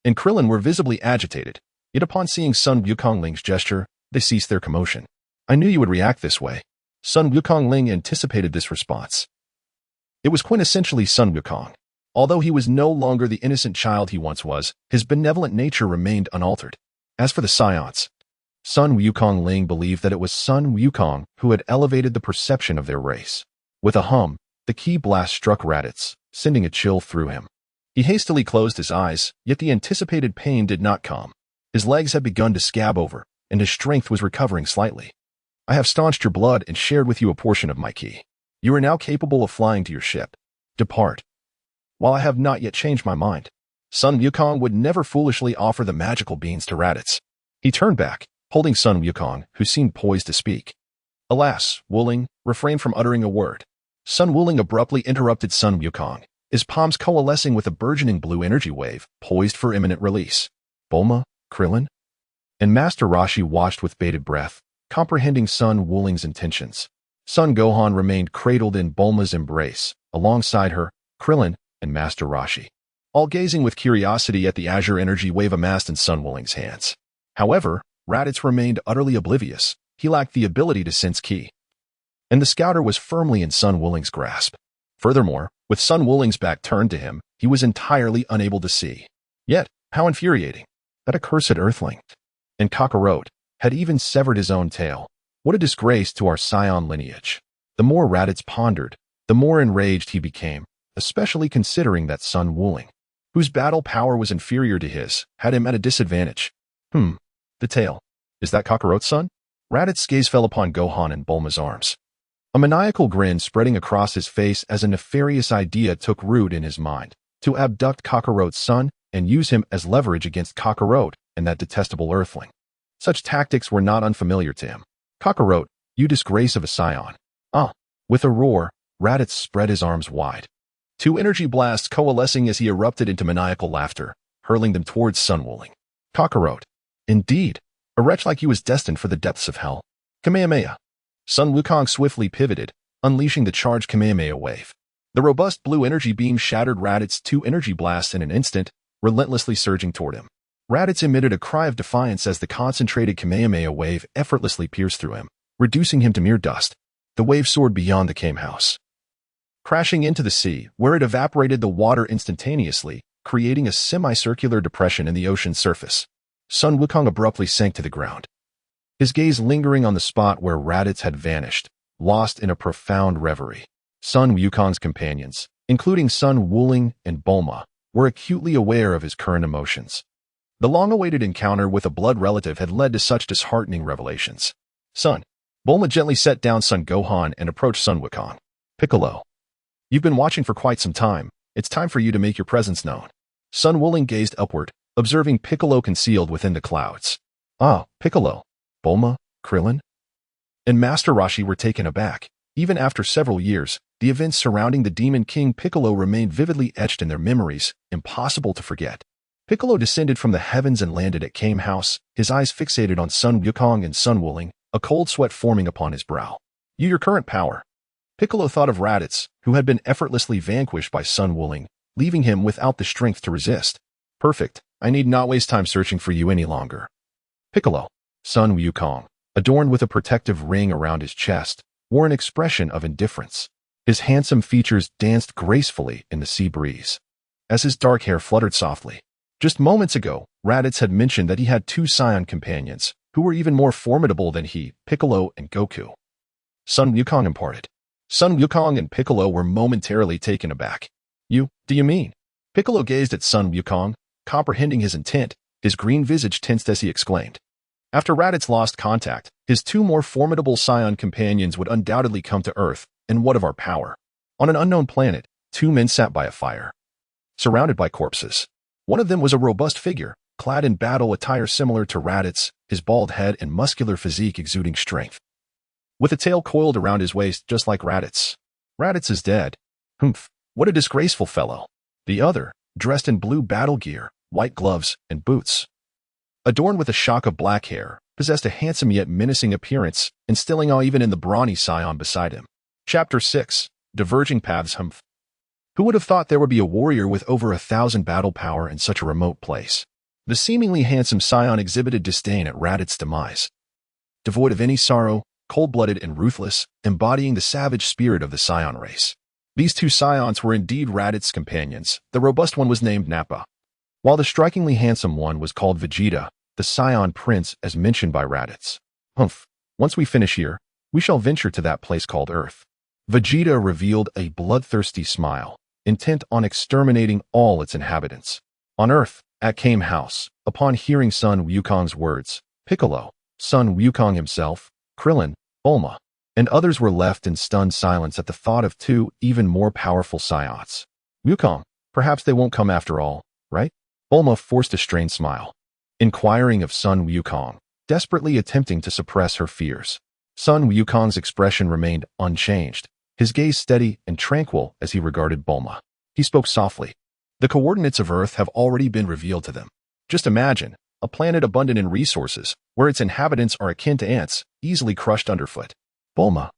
and Krillin were visibly agitated, yet upon seeing Sun Wukong Ling's gesture, they ceased their commotion. "I knew you would react this way." Sun Wukong Ling anticipated this response. It was quintessentially Sun Wukong. Although he was no longer the innocent child he once was, his benevolent nature remained unaltered. As for the scions, Sun Wukong Ling believed that it was Sun Wukong who had elevated the perception of their race. With a hum, the ki blast struck Raditz, sending a chill through him. He hastily closed his eyes, yet the anticipated pain did not come. His legs had begun to scab over, and his strength was recovering slightly. I have staunched your blood and shared with you a portion of my ki. You are now capable of flying to your ship. Depart. While I have not yet changed my mind, Sun Wukong would never foolishly offer the magical beans to Raditz. He turned back, holding Sun Wukong, who seemed poised to speak. Alas, Wuling refrained from uttering a word. Sun Wuling abruptly interrupted Sun Wukong, his palms coalescing with a burgeoning blue energy wave, poised for imminent release. Bulma, Krillin, and Master Roshi watched with bated breath, comprehending Sun Wuling's intentions. Sun Gohan remained cradled in Bulma's embrace, alongside her, Krillin, and Master Roshi, all gazing with curiosity at the azure energy wave amassed in Sun Wuling's hands. However, Raditz remained utterly oblivious. He lacked the ability to sense ki, and the scouter was firmly in Sun Wuling's grasp. Furthermore, with Sun Wuling's back turned to him, he was entirely unable to see. Yet, how infuriating! That accursed earthling, and Kakarot, had even severed his own tail. What a disgrace to our scion lineage. The more Raditz pondered, the more enraged he became, especially considering that Sun Wuling, whose battle power was inferior to his, had him at a disadvantage. The tail. Is that Kakarot's son? Raditz's gaze fell upon Gohan and Bulma's arms. A maniacal grin spreading across his face as a nefarious idea took root in his mind, to abduct Kakarot's son and use him as leverage against Kakarot and that detestable earthling. Such tactics were not unfamiliar to him. Kakarot, you disgrace of a scion. With a roar, Raditz spread his arms wide. Two energy blasts coalescing as he erupted into maniacal laughter, hurling them towards Sun Wuling. Kakarot. Indeed, a wretch like you is destined for the depths of hell. Kamehameha. Sun Wukong swiftly pivoted, unleashing the charged Kamehameha wave. The robust blue energy beam shattered Raditz's two energy blasts in an instant, relentlessly surging toward him. Raditz emitted a cry of defiance as the concentrated Kamehameha wave effortlessly pierced through him, reducing him to mere dust. The wave soared beyond the Kame house, crashing into the sea, where it evaporated the water instantaneously, creating a semicircular depression in the ocean's surface. Sun Wukong abruptly sank to the ground, his gaze lingering on the spot where Raditz had vanished, lost in a profound reverie. Sun Wukong's companions, including Sun Wuling and Bulma, were acutely aware of his current emotions. The long-awaited encounter with a blood relative had led to such disheartening revelations. Son. Bulma gently set down Sun Gohan and approached Sun Wukong. Piccolo. You've been watching for quite some time. It's time for you to make your presence known. Sun Wuling gazed upward, observing Piccolo concealed within the clouds. Piccolo. Bulma, Krillin, and Master Roshi were taken aback. Even after several years, the events surrounding the Demon King Piccolo remained vividly etched in their memories, impossible to forget. Piccolo descended from the heavens and landed at Kame House, his eyes fixated on Sun Wukong and Sun Wuling, a cold sweat forming upon his brow. Your current power. Piccolo thought of Raditz, who had been effortlessly vanquished by Sun Wuling, leaving him without the strength to resist. Perfect. I need not waste time searching for you any longer. Piccolo. Sun Wukong, adorned with a protective ring around his chest, wore an expression of indifference. His handsome features danced gracefully in the sea breeze, as his dark hair fluttered softly. Just moments ago, Raditz had mentioned that he had two scion companions, who were even more formidable than he, Piccolo and Goku. Sun Wukong imparted. Sun Wukong and Piccolo were momentarily taken aback. Do you mean? Piccolo gazed at Sun Wukong, comprehending his intent, his green visage tensed as he exclaimed. After Raditz lost contact, his two more formidable scion companions would undoubtedly come to Earth, and what of our power? On an unknown planet, two men sat by a fire, surrounded by corpses. One of them was a robust figure, clad in battle attire similar to Raditz, his bald head and muscular physique exuding strength, with a tail coiled around his waist just like Raditz. Raditz is dead. Humph, what a disgraceful fellow. The other, dressed in blue battle gear, white gloves, and boots, adorned with a shock of black hair, possessed a handsome yet menacing appearance, instilling awe even in the brawny scion beside him. Chapter 6. Diverging Paths. Humph. Who would have thought there would be a warrior with over 1,000 battle power in such a remote place? The seemingly handsome scion exhibited disdain at Raditz's demise. Devoid of any sorrow, cold-blooded and ruthless, embodying the savage spirit of the scion race. These two scions were indeed Raditz' companions. The robust one was named Nappa, while the strikingly handsome one was called Vegeta, the scion prince as mentioned by Raditz. Humph, once we finish here, we shall venture to that place called Earth. Vegeta revealed a bloodthirsty smile, intent on exterminating all its inhabitants. On Earth, at Kame House, upon hearing Sun Wukong's words, Piccolo, Sun Wukong himself, Krillin, Bulma, and others were left in stunned silence at the thought of two even more powerful scions. Wukong, perhaps they won't come after all, right? Bulma forced a strained smile, inquiring of Sun Wukong, desperately attempting to suppress her fears. Sun Wukong's expression remained unchanged, his gaze steady and tranquil as he regarded Bulma. He spoke softly. The coordinates of Earth have already been revealed to them. Just imagine, a planet abundant in resources, where its inhabitants are akin to ants, easily crushed underfoot. Bulma,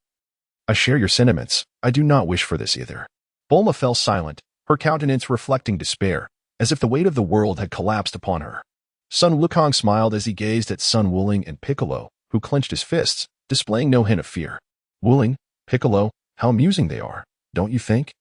I share your sentiments. I do not wish for this either. Bulma fell silent, her countenance reflecting despair, as if the weight of the world had collapsed upon her. Sun Wukong smiled as he gazed at Sun Wuling and Piccolo, who clenched his fists, displaying no hint of fear. Wuling, Piccolo, how amusing they are, don't you think?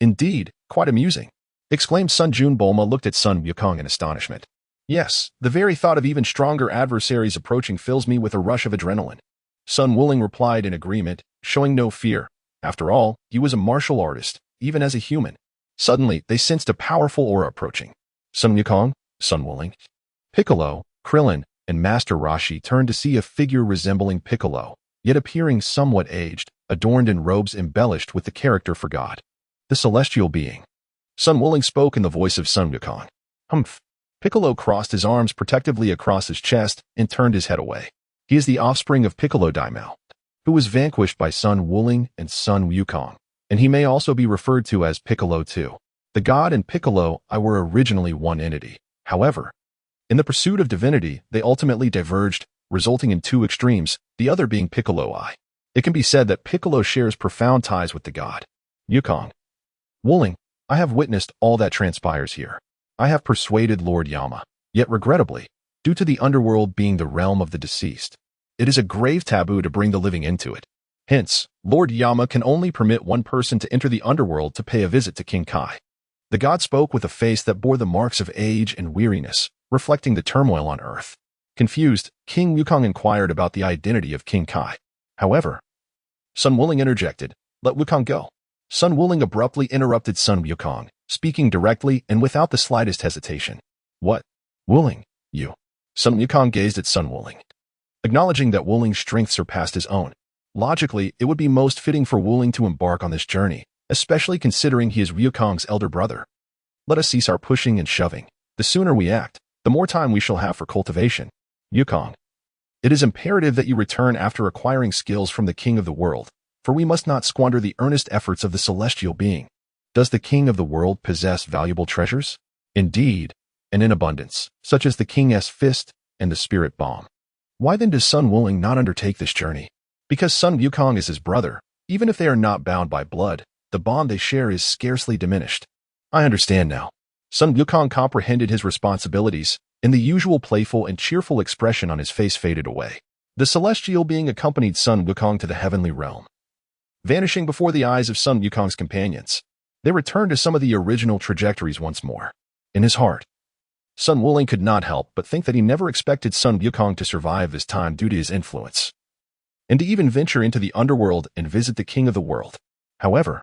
Indeed, quite amusing, exclaimed Sun Jun. Bulma looked at Sun Wukong in astonishment. Yes, the very thought of even stronger adversaries approaching fills me with a rush of adrenaline. Sun Wuling replied in agreement, showing no fear. After all, he was a martial artist, even as a human. Suddenly, they sensed a powerful aura approaching. Sun Wukong, Sun Wuling, Piccolo, Krillin, and Master Roshi turned to see a figure resembling Piccolo, yet appearing somewhat aged, adorned in robes embellished with the character for God. The celestial being. Sun Wuling spoke in the voice of Sun Wukong. Humph. Piccolo crossed his arms protectively across his chest and turned his head away. He is the offspring of Piccolo Daimao, who was vanquished by Sun Wuling and Sun Wukong, and he may also be referred to as Piccolo too. The God and Piccolo I were originally one entity. However, in the pursuit of divinity, they ultimately diverged, resulting in two extremes, the other being Piccolo I. It can be said that Piccolo shares profound ties with the God. Wukong. Wuling, I have witnessed all that transpires here. I have persuaded Lord Yama, yet regrettably, due to the underworld being the realm of the deceased, it is a grave taboo to bring the living into it. Hence, Lord Yama can only permit one person to enter the underworld to pay a visit to King Kai. The god spoke with a face that bore the marks of age and weariness, reflecting the turmoil on Earth. Confused, King Wukong inquired about the identity of King Kai. However, Sun Wuling interjected, "Let Wukong go." Sun Wuling abruptly interrupted Sun Wukong, speaking directly and without the slightest hesitation. What? Wuling, you. Sun Wukong gazed at Sun Wuling, acknowledging that Wuling's strength surpassed his own. Logically, it would be most fitting for Wuling to embark on this journey, especially considering he is Wukong's elder brother. Let us cease our pushing and shoving. The sooner we act, the more time we shall have for cultivation. Wukong, it is imperative that you return after acquiring skills from the King of the World, for we must not squander the earnest efforts of the celestial being. Does the King of the World possess valuable treasures? Indeed, and in abundance, such as the King's Fist and the Spirit Bomb. Why then does Sun Wuling not undertake this journey? Because Sun Wukong is his brother, even if they are not bound by blood, the bond they share is scarcely diminished. I understand now. Sun Wukong comprehended his responsibilities, and the usual playful and cheerful expression on his face faded away. The celestial being accompanied Sun Wukong to the heavenly realm, vanishing before the eyes of Sun Wukong's companions. They returned to some of the original trajectories once more. In his heart, Sun Wuling could not help but think that he never expected Sun Wukong to survive this time due to his influence, and to even venture into the underworld and visit the King of the World. However,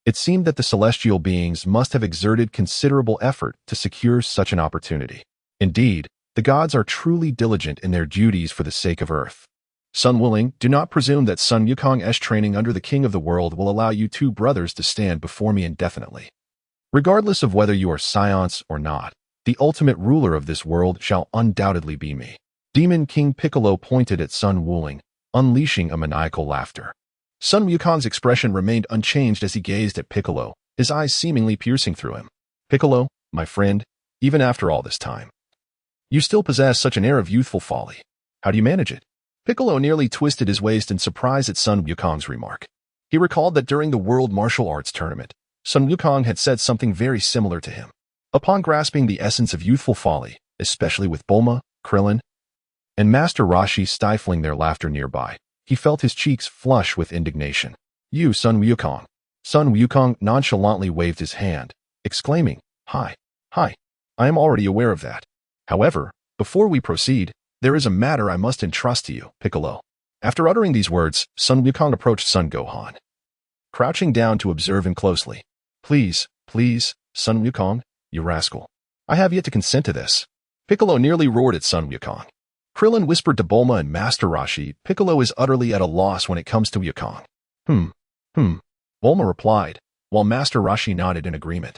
it seemed that the celestial beings must have exerted considerable effort to secure such an opportunity. Indeed, the gods are truly diligent in their duties for the sake of Earth. Sun Wuling, do not presume that Sun Wukong's training under the King of the World will allow you two brothers to stand before me indefinitely. Regardless of whether you are scions or not, the ultimate ruler of this world shall undoubtedly be me. Demon King Piccolo pointed at Sun Wuling, unleashing a maniacal laughter. Sun Wukong's expression remained unchanged as he gazed at Piccolo, his eyes seemingly piercing through him. Piccolo, my friend, even after all this time, you still possess such an air of youthful folly. How do you manage it? Piccolo nearly twisted his waist in surprise at Sun Wukong's remark. He recalled that during the World Martial Arts Tournament, Sun Wukong had said something very similar to him. Upon grasping the essence of youthful folly, especially with Bulma, Krillin, and Master Roshi stifling their laughter nearby, he felt his cheeks flush with indignation. You, Sun Wukong. Sun Wukong nonchalantly waved his hand, exclaiming, Hi, hi, I am already aware of that. However, before we proceed, there is a matter I must entrust to you, Piccolo. After uttering these words, Sun Wukong approached Sun Gohan, crouching down to observe him closely. Please, Sun Wukong, you rascal. I have yet to consent to this. Piccolo nearly roared at Sun Wukong. Krillin whispered to Bulma and Master Roshi, Piccolo is utterly at a loss when it comes to Wukong. Bulma replied, while Master Roshi nodded in agreement.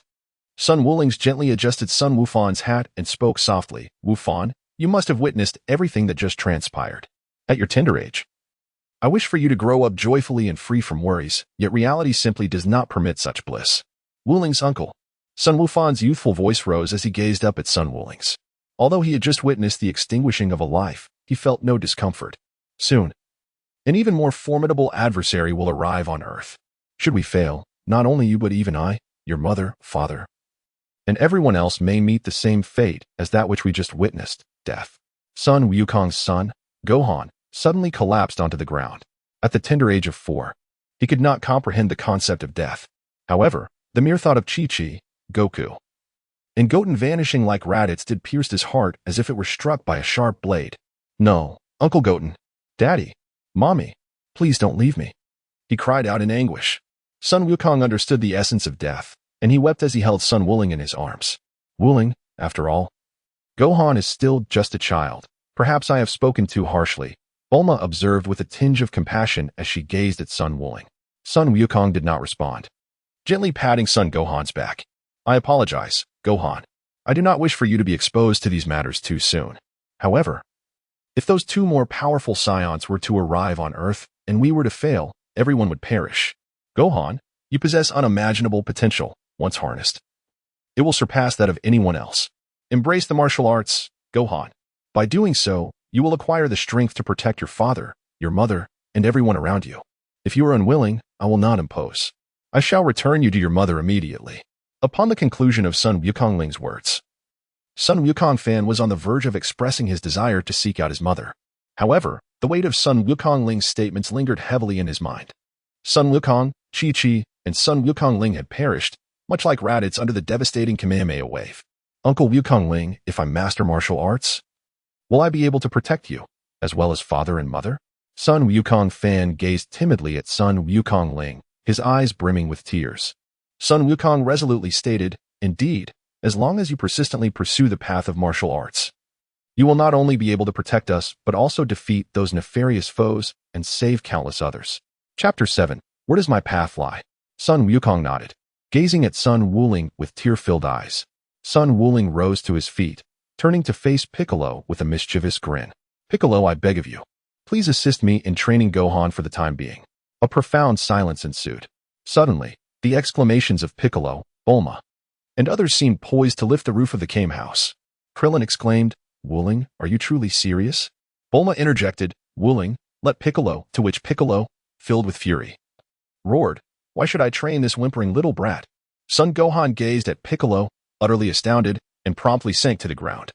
Sun Wulings gently adjusted Sun Wufan's hat and spoke softly, Wufan, you must have witnessed everything that just transpired. At your tender age, I wish for you to grow up joyfully and free from worries, yet reality simply does not permit such bliss. Wuling's uncle. Sun Wufan's youthful voice rose as he gazed up at Sun Wulings. Although he had just witnessed the extinguishing of a life, he felt no discomfort. Soon, an even more formidable adversary will arrive on Earth. Should we fail, not only you but even I, your mother, father, and everyone else may meet the same fate as that which we just witnessed, death. Sun Wukong's son, Gohan, suddenly collapsed onto the ground. At the tender age of 4, he could not comprehend the concept of death. However, the mere thought of Chi-Chi, Goku, and Goten vanishing like Raditz did pierced his heart as if it were struck by a sharp blade. No, Uncle Goten, Daddy, Mommy, please don't leave me. He cried out in anguish. Sun Wukong understood the essence of death, and he wept as he held Sun Wuling in his arms. Wuling, after all, Gohan is still just a child. Perhaps I have spoken too harshly, Bulma observed with a tinge of compassion as she gazed at Sun Wuling. Sun Wukong did not respond, gently patting Sun Gohan's back. I apologize, Gohan. I do not wish for you to be exposed to these matters too soon. However, if those two more powerful scions were to arrive on Earth and we were to fail, everyone would perish. Gohan, you possess unimaginable potential, once harnessed. It will surpass that of anyone else. Embrace the martial arts, Gohan. By doing so, you will acquire the strength to protect your father, your mother, and everyone around you. If you are unwilling, I will not impose. I shall return you to your mother immediately. Upon the conclusion of Sun Wukongling's words, Sun Wukong Fan was on the verge of expressing his desire to seek out his mother. However, the weight of Sun Wukongling's statements lingered heavily in his mind. Sun Wukong, Chi-Chi, and Sun Wukongling had perished, much like Raditz under the devastating Kamehameha wave. Uncle Wukongling, if I master martial arts, will I be able to protect you, as well as father and mother? Sun Wukong Fan gazed timidly at Sun Wukongling, his eyes brimming with tears. Sun Wukong resolutely stated, indeed, as long as you persistently pursue the path of martial arts, you will not only be able to protect us, but also defeat those nefarious foes and save countless others. Chapter 7. Where does my path lie? Sun Wukong nodded, gazing at Sun Wuling with tear-filled eyes. Sun Wuling rose to his feet, turning to face Piccolo with a mischievous grin. Piccolo, I beg of you, please assist me in training Gohan for the time being. A profound silence ensued. Suddenly, the exclamations of Piccolo, Bulma, and others seemed poised to lift the roof of the Kame house. Krillin exclaimed, Wuling, are you truly serious? Bulma interjected, Wuling, let Piccolo, to which Piccolo, filled with fury, roared, why should I train this whimpering little brat? Son Gohan gazed at Piccolo, utterly astounded, and promptly sank to the ground,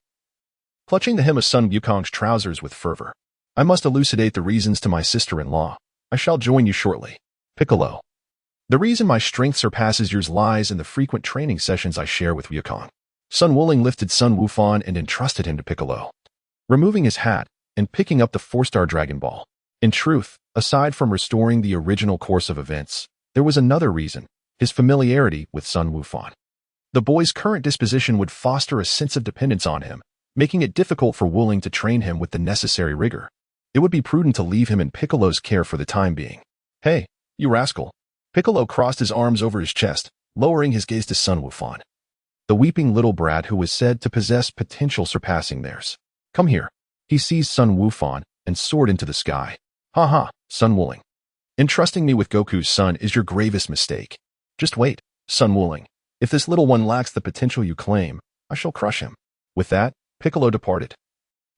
clutching the hem of Sun Wukong's trousers with fervor. I must elucidate the reasons to my sister-in-law. I shall join you shortly. Piccolo. The reason my strength surpasses yours lies in the frequent training sessions I share with Wukong. Sun Wuling lifted Sun Wufan and entrusted him to Piccolo, removing his hat and picking up the 4-star Dragon Ball. In truth, aside from restoring the original course of events, there was another reason, his familiarity with Sun Wufan. The boy's current disposition would foster a sense of dependence on him, making it difficult for Wuling to train him with the necessary rigor. It would be prudent to leave him in Piccolo's care for the time being. Hey, you rascal. Piccolo crossed his arms over his chest, lowering his gaze to Sun Wufan, the weeping little brat who was said to possess potential surpassing theirs. Come here. He seized Sun Wufan and soared into the sky. Ha ha, Sun Wuling. Entrusting me with Goku's son is your gravest mistake. Just wait, Sun Wuling. If this little one lacks the potential you claim, I shall crush him. With that, Piccolo departed,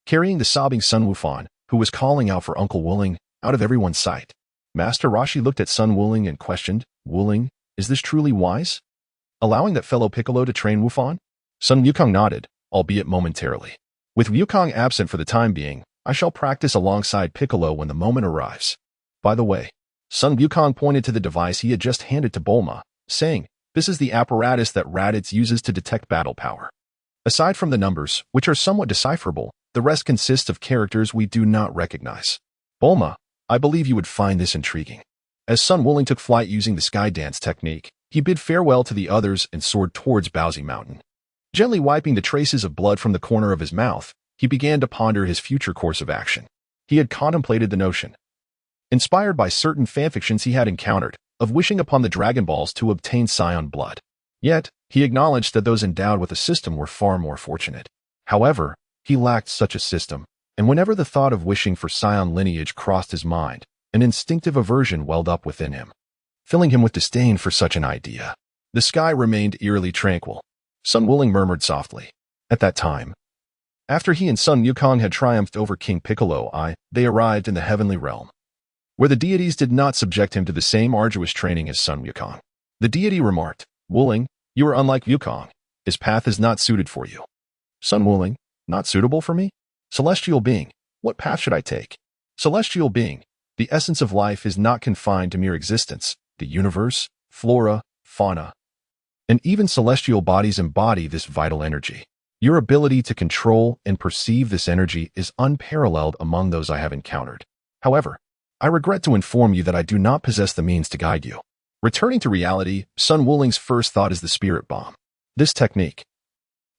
carrying the sobbing Sun Wufan, who was calling out for Uncle Wuling, out of everyone's sight. Master Roshi looked at Sun Wuling and questioned, Wuling, is this truly wise? Allowing that fellow Piccolo to train Wufan? Sun Wukong nodded, albeit momentarily. With Wukong absent for the time being, I shall practice alongside Piccolo when the moment arrives. By the way, Sun Wukong pointed to the device he had just handed to Bulma, saying, "This is the apparatus that Raditz uses to detect battle power. Aside from the numbers, which are somewhat decipherable, the rest consists of characters we do not recognize. Bulma, I believe you would find this intriguing." As Sun Wuling took flight using the sky dance technique, he bid farewell to the others and soared towards Baozi Mountain. Gently wiping the traces of blood from the corner of his mouth, he began to ponder his future course of action. He had contemplated the notion, inspired by certain fanfictions he had encountered, of wishing upon the Dragon Balls to obtain Scion blood. Yet, he acknowledged that those endowed with a system were far more fortunate. However, he lacked such a system, and whenever the thought of wishing for Scion lineage crossed his mind, an instinctive aversion welled up within him, filling him with disdain for such an idea. The sky remained eerily tranquil. Sun Wuling murmured softly. At that time, after he and Sun Wukong had triumphed over King Piccolo they arrived in the heavenly realm, where the deities did not subject him to the same arduous training as Sun Wukong. The deity remarked, "Wuling, you are unlike Wukong. His path is not suited for you." Sun Wuling, not suitable for me? Celestial being, what path should I take? Celestial being, the essence of life is not confined to mere existence. The universe, flora, fauna, and even celestial bodies embody this vital energy. Your ability to control and perceive this energy is unparalleled among those I have encountered. However, I regret to inform you that I do not possess the means to guide you. Returning to reality, Sun Wuling's first thought is the spirit bomb. This technique,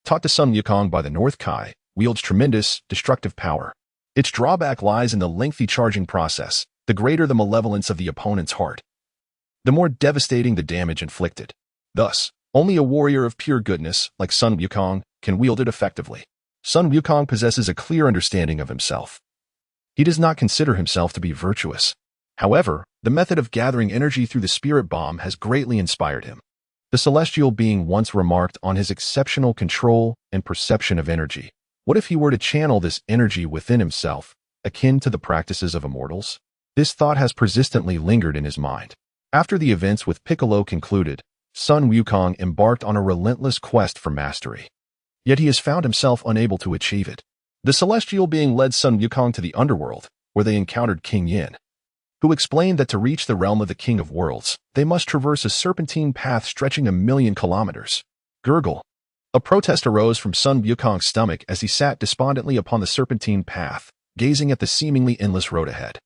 taught to Sun Wukong by the North Kai, wields tremendous, destructive power. Its drawback lies in the lengthy charging process. The greater the malevolence of the opponent's heart, the more devastating the damage inflicted. Thus, only a warrior of pure goodness, like Sun Wukong, can wield it effectively. Sun Wukong possesses a clear understanding of himself. He does not consider himself to be virtuous. However, the method of gathering energy through the spirit bomb has greatly inspired him. The celestial being once remarked on his exceptional control and perception of energy. What if he were to channel this energy within himself, akin to the practices of immortals? This thought has persistently lingered in his mind. After the events with Piccolo concluded, Sun Wukong embarked on a relentless quest for mastery. Yet he has found himself unable to achieve it. The celestial being led Sun Wukong to the underworld, where they encountered King Yin, who explained that to reach the realm of the King of Worlds, they must traverse a serpentine path stretching 1,000,000 kilometers. Gurgle. A protest arose from Sun Wukong's stomach as he sat despondently upon the serpentine path, gazing at the seemingly endless road ahead.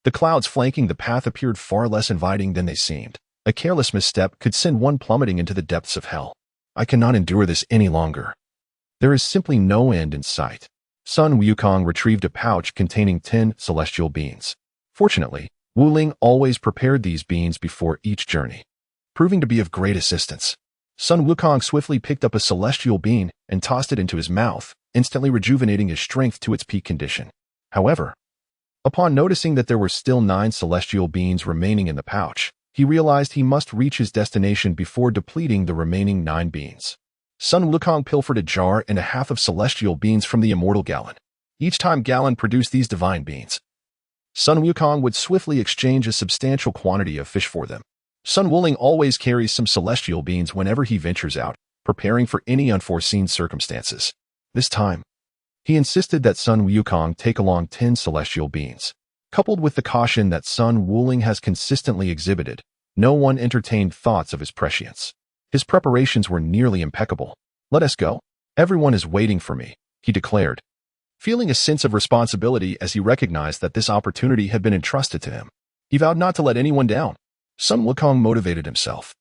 The clouds flanking the path appeared far less inviting than they seemed. A careless misstep could send one plummeting into the depths of hell. I cannot endure this any longer. There is simply no end in sight. Sun Wukong retrieved a pouch containing 10 celestial beans. Fortunately, Wuling always prepared these beans before each journey, proving to be of great assistance. Sun Wukong swiftly picked up a celestial bean and tossed it into his mouth, instantly rejuvenating his strength to its peak condition. However, upon noticing that there were still 9 celestial beans remaining in the pouch, he realized he must reach his destination before depleting the remaining 9 beans. Sun Wukong pilfered a jar and a half of celestial beans from the immortal Gallon. Each time Gallon produced these divine beans, Sun Wukong would swiftly exchange a substantial quantity of fish for them. Sun Wuling always carries some celestial beans whenever he ventures out, preparing for any unforeseen circumstances. This time, he insisted that Sun Wukong take along 10 celestial beans. Coupled with the caution that Sun Wuling has consistently exhibited, no one entertained thoughts of his prescience. His preparations were nearly impeccable. "Let us go. Everyone is waiting for me," he declared, feeling a sense of responsibility as he recognized that this opportunity had been entrusted to him. He vowed not to let anyone down. Sun Wukong motivated himself,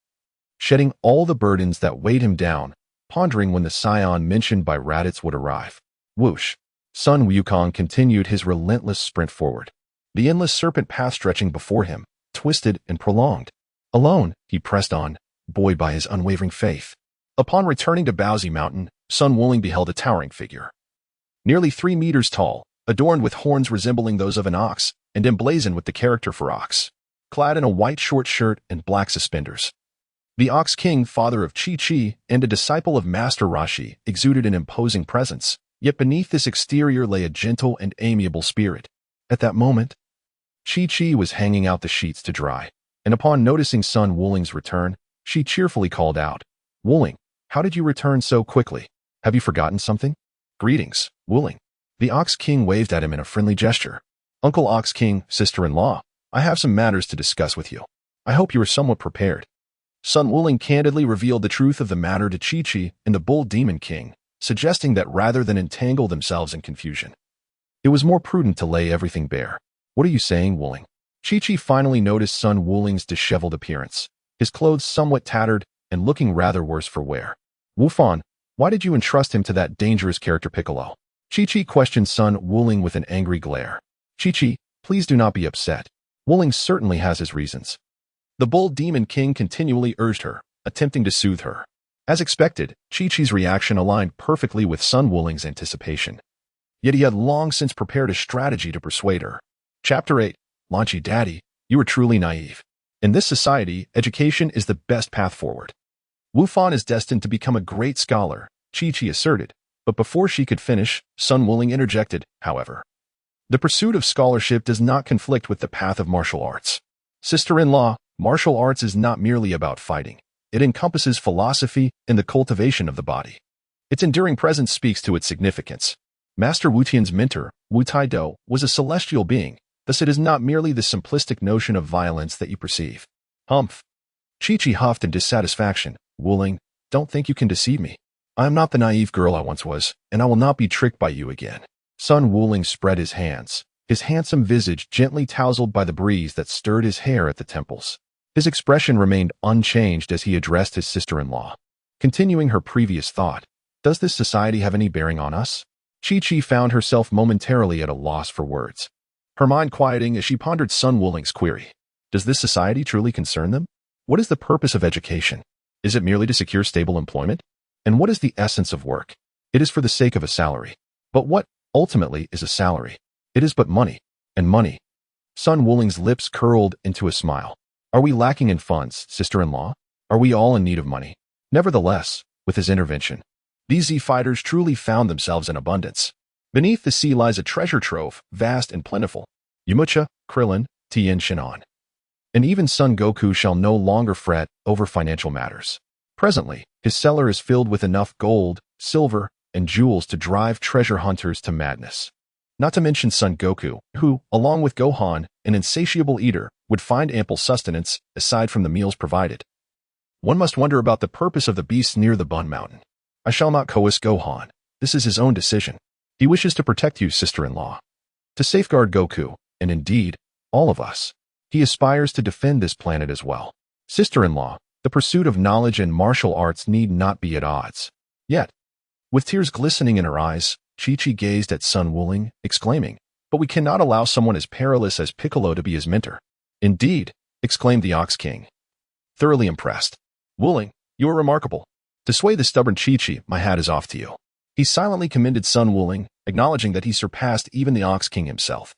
shedding all the burdens that weighed him down, pondering when the Scion mentioned by Raditz would arrive. Whoosh! Sun Wukong continued his relentless sprint forward, the endless serpent path stretching before him, twisted and prolonged. Alone, he pressed on, buoyed by his unwavering faith. Upon returning to Baozi Mountain, Sun Wuling beheld a towering figure, nearly 3 meters tall, adorned with horns resembling those of an ox, and emblazoned with the character for ox, clad in a white short shirt and black suspenders. The Ox King, father of Chi-Chi and a disciple of Master Rashi, exuded an imposing presence, yet beneath this exterior lay a gentle and amiable spirit. At that moment, Chi-Chi was hanging out the sheets to dry, and upon noticing Sun Wuling's return, she cheerfully called out, "Wuling, how did you return so quickly? Have you forgotten something?" "Greetings, Wuling." The Ox King waved at him in a friendly gesture. "Uncle Ox King, sister-in-law, I have some matters to discuss with you. I hope you are somewhat prepared. Sun Wuling candidly revealed the truth of the matter to Chi-Chi and the Bull Demon King, suggesting that rather than entangle themselves in confusion, it was more prudent to lay everything bare. What are you saying, Wuling? Chi-Chi finally noticed Sun Wuling's disheveled appearance, his clothes somewhat tattered and looking rather worse for wear. Wu Fan, why did you entrust him to that dangerous character Piccolo? Chi-Chi questioned Sun Wuling with an angry glare. Chi-Chi, please do not be upset. Wuling certainly has his reasons. The Bull Demon King continually urged her, attempting to soothe her. As expected, Chi-Chi's reaction aligned perfectly with Sun Wuling's anticipation. Yet he had long since prepared a strategy to persuade her. Chapter 8. Launchy Daddy, you are truly naive. In this society, education is the best path forward. Wu Fan is destined to become a great scholar, Chi-Chi asserted, but before she could finish, Sun Wuling interjected, however. The pursuit of scholarship does not conflict with the path of martial arts. Sister-in-law, martial arts is not merely about fighting. It encompasses philosophy and the cultivation of the body. Its enduring presence speaks to its significance. Master Wu Tian's mentor, Wu Tai-Do, was a celestial being, thus it is not merely the simplistic notion of violence that you perceive. Humph. Chi-Chi huffed in dissatisfaction. Wuling, don't think you can deceive me. I am not the naive girl I once was, and I will not be tricked by you again. Sun Wuling spread his hands, his handsome visage gently tousled by the breeze that stirred his hair at the temples. His expression remained unchanged as he addressed his sister-in-law. Continuing her previous thought, does this society have any bearing on us? Chi-Chi found herself momentarily at a loss for words. Her mind quieting as she pondered Sun Wuling's query. Does this society truly concern them? What is the purpose of education? Is it merely to secure stable employment? And what is the essence of work? It is for the sake of a salary. But what, ultimately, is a salary? It is but money. And money. Sun Wuling's lips curled into a smile. Are we lacking in funds, sister-in-law? Are we all in need of money? Nevertheless, with his intervention, these Z-fighters truly found themselves in abundance. Beneath the sea lies a treasure trove, vast and plentiful. Yamcha, Krillin, Tien Shinhan. And even Son Goku shall no longer fret over financial matters. Presently, his cellar is filled with enough gold, silver, and jewels to drive treasure hunters to madness. Not to mention Son Goku, who, along with Gohan, an insatiable eater, would find ample sustenance aside from the meals provided. One must wonder about the purpose of the beast near the Bun Mountain. I shall not coerce Gohan. This is his own decision. He wishes to protect you, sister-in-law. To safeguard Goku, and indeed, all of us. He aspires to defend this planet as well. Sister-in-law, the pursuit of knowledge and martial arts need not be at odds. Yet, with tears glistening in her eyes, Chi-Chi gazed at Sun Wuling, exclaiming, but we cannot allow someone as perilous as Piccolo to be his mentor. Indeed, exclaimed the Ox King. Thoroughly impressed. Wuling, you are remarkable. To sway the stubborn Chi-Chi, my hat is off to you. He silently commended Sun Wuling, acknowledging that he surpassed even the Ox King himself.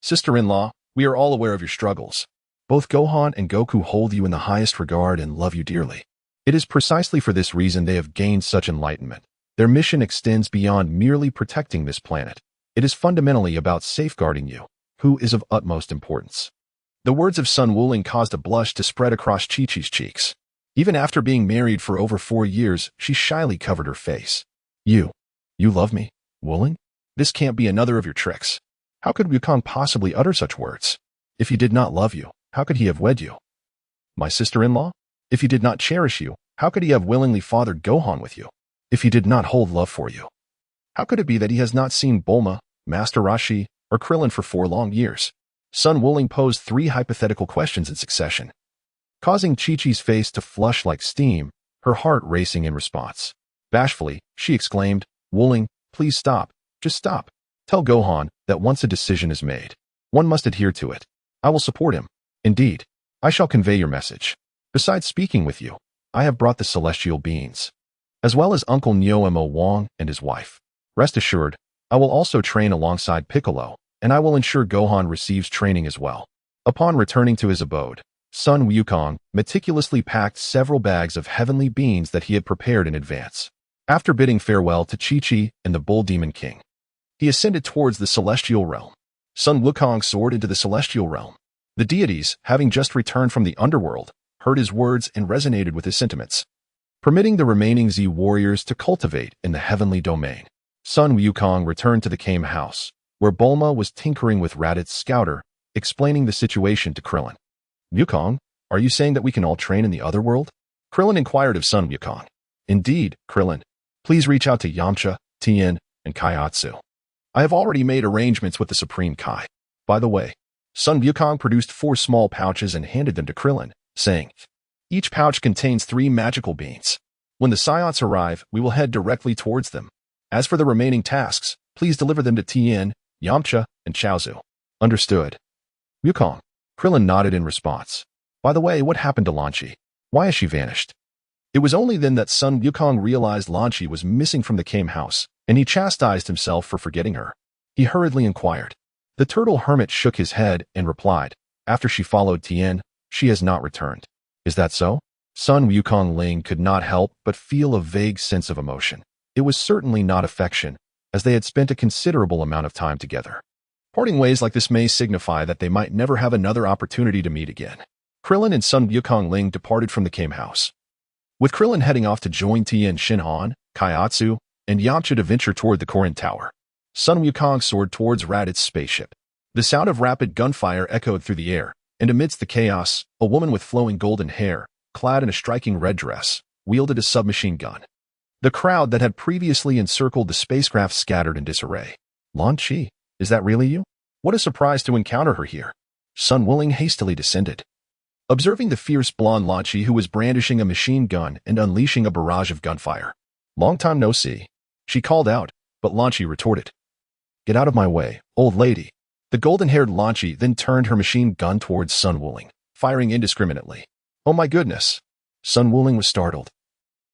Sister-in-law, we are all aware of your struggles. Both Gohan and Goku hold you in the highest regard and love you dearly. It is precisely for this reason they have gained such enlightenment. Their mission extends beyond merely protecting this planet. It is fundamentally about safeguarding you, who is of utmost importance. The words of Sun Wuling caused a blush to spread across Chi-Chi's cheeks. Even after being married for over 4 years, she shyly covered her face. You love me, Wuling? This can't be another of your tricks. How could Wukong possibly utter such words? If he did not love you, how could he have wed you? My sister-in-law? If he did not cherish you, how could he have willingly fathered Gohan with you? If he did not hold love for you, how could it be that he has not seen Bulma, Master Roshi, or Krillin for 4 long years? Sun Wuling posed 3 hypothetical questions in succession, causing Chi-Chi's face to flush like steam, her heart racing in response. Bashfully, she exclaimed, Wuling, please stop. Just stop. Tell Gohan that once a decision is made, one must adhere to it. I will support him. Indeed, I shall convey your message. Besides speaking with you, I have brought the celestial beings, as well as Uncle Neo Wang and his wife. Rest assured, I will also train alongside Piccolo, and I will ensure Gohan receives training as well. Upon returning to his abode, Sun Wukong meticulously packed several bags of heavenly beans that he had prepared in advance. After bidding farewell to Chi-Chi and the Bull Demon King, he ascended towards the celestial realm. Sun Wukong soared into the celestial realm. The deities, having just returned from the underworld, heard his words and resonated with his sentiments, permitting the remaining Z warriors to cultivate in the heavenly domain. Sun Wukong returned to the Kame house, where Bulma was tinkering with Raditz Scouter, explaining the situation to Krillin. Wukong, are you saying that we can all train in the other world? Krillin inquired of Sun Wukong. Indeed, Krillin. Please reach out to Yamcha, Tien, and Kaiatsu. I have already made arrangements with the Supreme Kai. By the way, Sun Wukong produced 4 small pouches and handed them to Krillin, saying, each pouch contains 3 magical beans. When the Scions arrive, we will head directly towards them. As for the remaining tasks, please deliver them to Tien, Yamcha, and Chaozu. Understood. Wukong. Krillin nodded in response. By the way, what happened to Lan Chi? Why has she vanished? It was only then that Sun Wukong realized Lan Chi was missing from the Kame house, and he chastised himself for forgetting her. He hurriedly inquired. The turtle hermit shook his head and replied, after she followed Tien, she has not returned. Is that so? Sun Wukong Ling could not help but feel a vague sense of emotion. It was certainly not affection, as they had spent a considerable amount of time together. Parting ways like this may signify that they might never have another opportunity to meet again. Krillin and Sun Wukong Ling departed from the Kame house. With Krillin heading off to join Tien Shinhan, Kaiatsu, and Yamcha to venture toward the Korin Tower, Sun Wukong soared towards Raditz' spaceship. The sound of rapid gunfire echoed through the air, and amidst the chaos, a woman with flowing golden hair, clad in a striking red dress, wielded a submachine gun. The crowd that had previously encircled the spacecraft scattered in disarray. Lan Chi, is that really you? What a surprise to encounter her here. Sun Wuling hastily descended. Observing the fierce blonde Lan Chi who was brandishing a machine gun and unleashing a barrage of gunfire. Long time no see. She called out, but Lan Chi retorted. Get out of my way, old lady. The golden-haired Lan Chi then turned her machine gun towards Sun Wuling, firing indiscriminately. Oh my goodness. Sun Wuling was startled.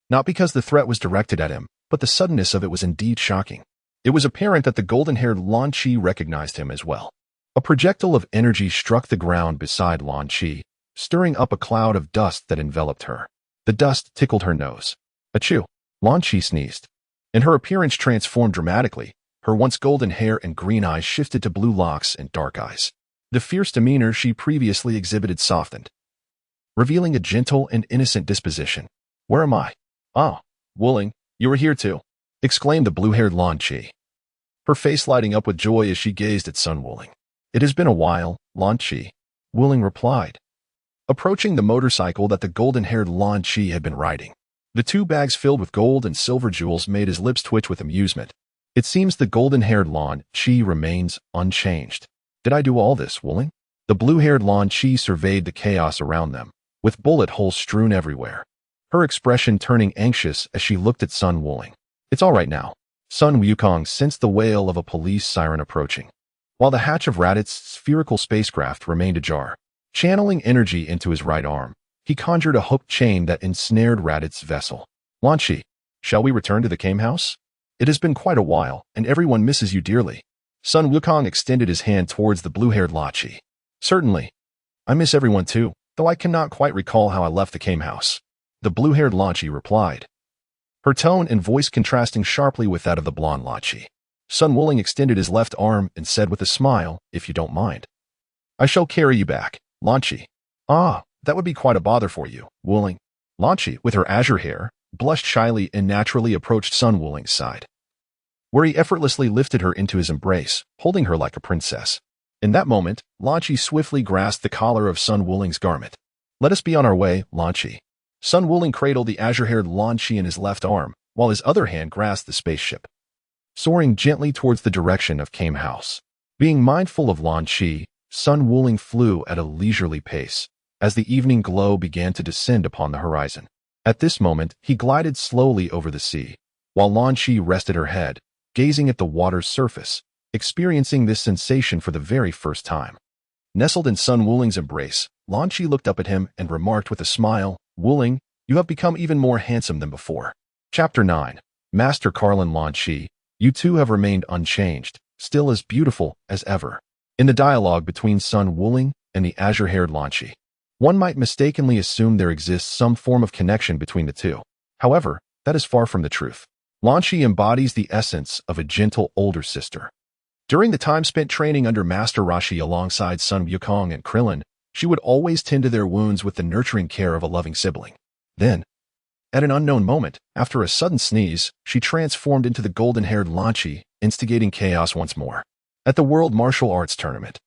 Not because the threat was directed at him, but the suddenness of it was indeed shocking. It was apparent that the golden-haired Lan Chi recognized him as well. A projectile of energy struck the ground beside Lan Chi, stirring up a cloud of dust that enveloped her. The dust tickled her nose. Achoo! Lan Chi sneezed. And her appearance transformed dramatically. Her once golden hair and green eyes shifted to blue locks and dark eyes. The fierce demeanor she previously exhibited softened, revealing a gentle and innocent disposition. Where am I? Ah, Wuling, you are here too, exclaimed the blue-haired Lan Chi, her face lighting up with joy as she gazed at Sun Wuling. It has been a while, Lan Chi, Wuling replied, approaching the motorcycle that the golden-haired Lan Chi had been riding. The 2 bags filled with gold and silver jewels made his lips twitch with amusement. It seems the golden-haired Lan Chi remains unchanged. Did I do all this, Wuling? The blue-haired Lan Chi surveyed the chaos around them, with bullet holes strewn everywhere, her expression turning anxious as she looked at Sun Wuling. It's all right now. Sun Wukong sensed the wail of a police siren approaching, while the hatch of Raditz's spherical spacecraft remained ajar. Channeling energy into his right arm, he conjured a hooked chain that ensnared Raditz's vessel. Lan Chi, shall we return to the Kame house? It has been quite a while, and everyone misses you dearly. Sun Wukong extended his hand towards the blue-haired Lan Chi. Certainly. I miss everyone too, though I cannot quite recall how I left the Kame house. The blue-haired Lan Chi replied, her tone and voice contrasting sharply with that of the blonde Lan Chi. Sun Wuling extended his left arm and said with a smile, if you don't mind. I shall carry you back, Lan Chi. Ah, that would be quite a bother for you, Wuling. Lan Chi, with her azure hair, blushed shyly and naturally approached Sun Wuling's side, where he effortlessly lifted her into his embrace, holding her like a princess. In that moment, Lan Chi swiftly grasped the collar of Sun Wuling's garment. Let us be on our way, Lan Chi. Sun Wuling cradled the azure-haired Lan Chi in his left arm, while his other hand grasped the spaceship, soaring gently towards the direction of Kame house. Being mindful of Lan Chi, Sun Wuling flew at a leisurely pace, as the evening glow began to descend upon the horizon. At this moment, he glided slowly over the sea, while Lan Chi rested her head, gazing at the water's surface, experiencing this sensation for the very first time. Nestled in Sun Wuling's embrace, Lan Chi looked up at him and remarked with a smile, Wuling, you have become even more handsome than before. Chapter 9. Master Carlin Lan Chi, you two have remained unchanged, still as beautiful as ever. In the dialogue between Sun Wuling and the azure-haired Lan Chi, one might mistakenly assume there exists some form of connection between the two. However, that is far from the truth. Lan Chi embodies the essence of a gentle older sister. During the time spent training under Master Roshi alongside Sun Wukong and Krillin, she would always tend to their wounds with the nurturing care of a loving sibling. Then, at an unknown moment, after a sudden sneeze, she transformed into the golden-haired Lan Chi, instigating chaos once more. At the World Martial Arts Tournament,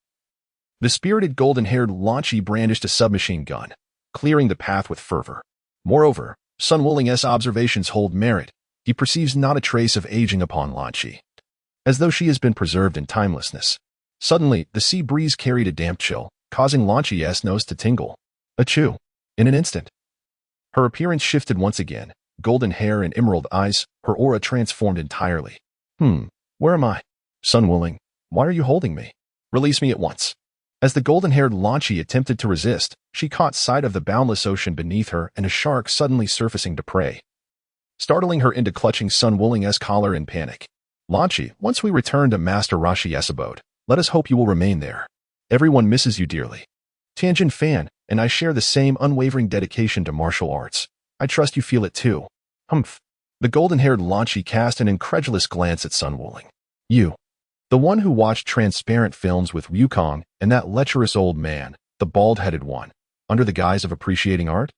The spirited golden-haired Lanchi brandished a submachine gun, clearing the path with fervor. Moreover, Sun Wuling's observations hold merit. He perceives not a trace of aging upon Lanchi, as though she has been preserved in timelessness. Suddenly, the sea breeze carried a damp chill, causing Lanchi's nose to tingle. Achoo! In an instant, her appearance shifted once again. Golden hair and emerald eyes, her aura transformed entirely. Where am I? Sun Wuling, why are you holding me? Release me at once. As the golden-haired Lanchi attempted to resist, she caught sight of the boundless ocean beneath her and a shark suddenly surfacing to prey, startling her into clutching Sun Wuling's collar in panic. Lanchi, once we return to Master Rashi's abode, let us hope you will remain there. Everyone misses you dearly. Tianjin Fan, and I share the same unwavering dedication to martial arts. I trust you feel it too. Humph. The golden-haired Lanchi cast an incredulous glance at Sun Wuling. You. The one who watched transparent films with Wukong and that lecherous old man, the bald-headed one, under the guise of appreciating art?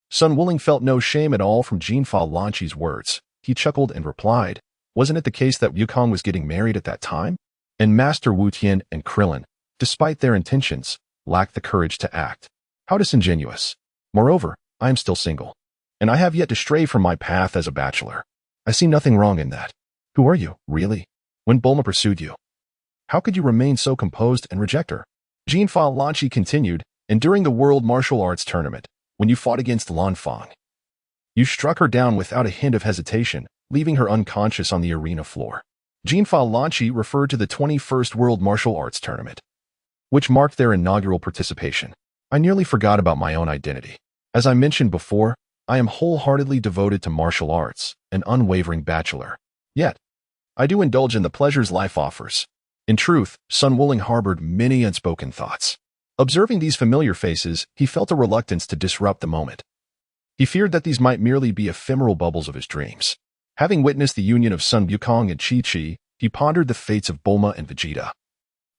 Sun Wuling felt no shame at all from Jinfa Lanchi's words. He chuckled and replied, wasn't it the case that Wukong was getting married at that time? And Master Wu Tian and Krillin, despite their intentions, lacked the courage to act. How disingenuous. Moreover, I am still single, and I have yet to stray from my path as a bachelor. I see nothing wrong in that. Who are you, really? When Bulma pursued you, how could you remain so composed and reject her? Jinfa Lanchi continued, and during the World Martial Arts Tournament, when you fought against Lan Fang, you struck her down without a hint of hesitation, leaving her unconscious on the arena floor. Jinfa Lanchi referred to the 21st World Martial Arts Tournament, which marked their inaugural participation. I nearly forgot about my own identity. As I mentioned before, I am wholeheartedly devoted to martial arts, an unwavering bachelor. Yet, I do indulge in the pleasures life offers. In truth, Sun Wuling harbored many unspoken thoughts. Observing these familiar faces, he felt a reluctance to disrupt the moment. He feared that these might merely be ephemeral bubbles of his dreams. Having witnessed the union of Sun Wukong and Chi-Chi, he pondered the fates of Bulma and Vegeta,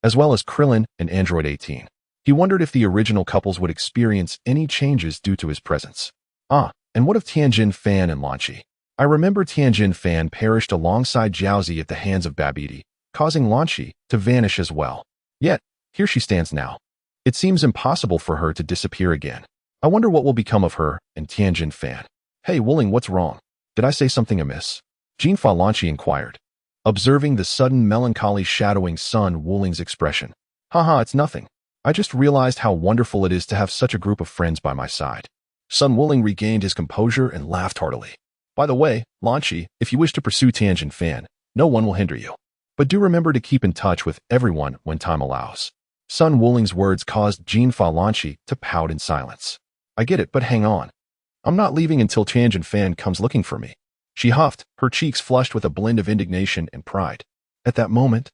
as well as Krillin and Android 18. He wondered if the original couples would experience any changes due to his presence. And what of Tianjin Fan and Lanchi? I remember Tianjin Fan perished alongside Jiaozi at the hands of Babidi, causing Lanchi to vanish as well. Yet, here she stands now. It seems impossible for her to disappear again. I wonder what will become of her and Tianjin Fan. Hey, Wuling, what's wrong? Did I say something amiss? Jinfa Lanchi inquired, observing the sudden melancholy shadowing Sun Wuling's expression. Haha, it's nothing. I just realized how wonderful it is to have such a group of friends by my side. Sun Wuling regained his composure and laughed heartily. By the way, Lanchi, if you wish to pursue Tianjin Fan, no one will hinder you. But do remember to keep in touch with everyone when time allows. Sun Wuling's words caused Jinfa Lanchi to pout in silence. I get it, but hang on. I'm not leaving until Tianjin Fan comes looking for me. She huffed, her cheeks flushed with a blend of indignation and pride. At that moment,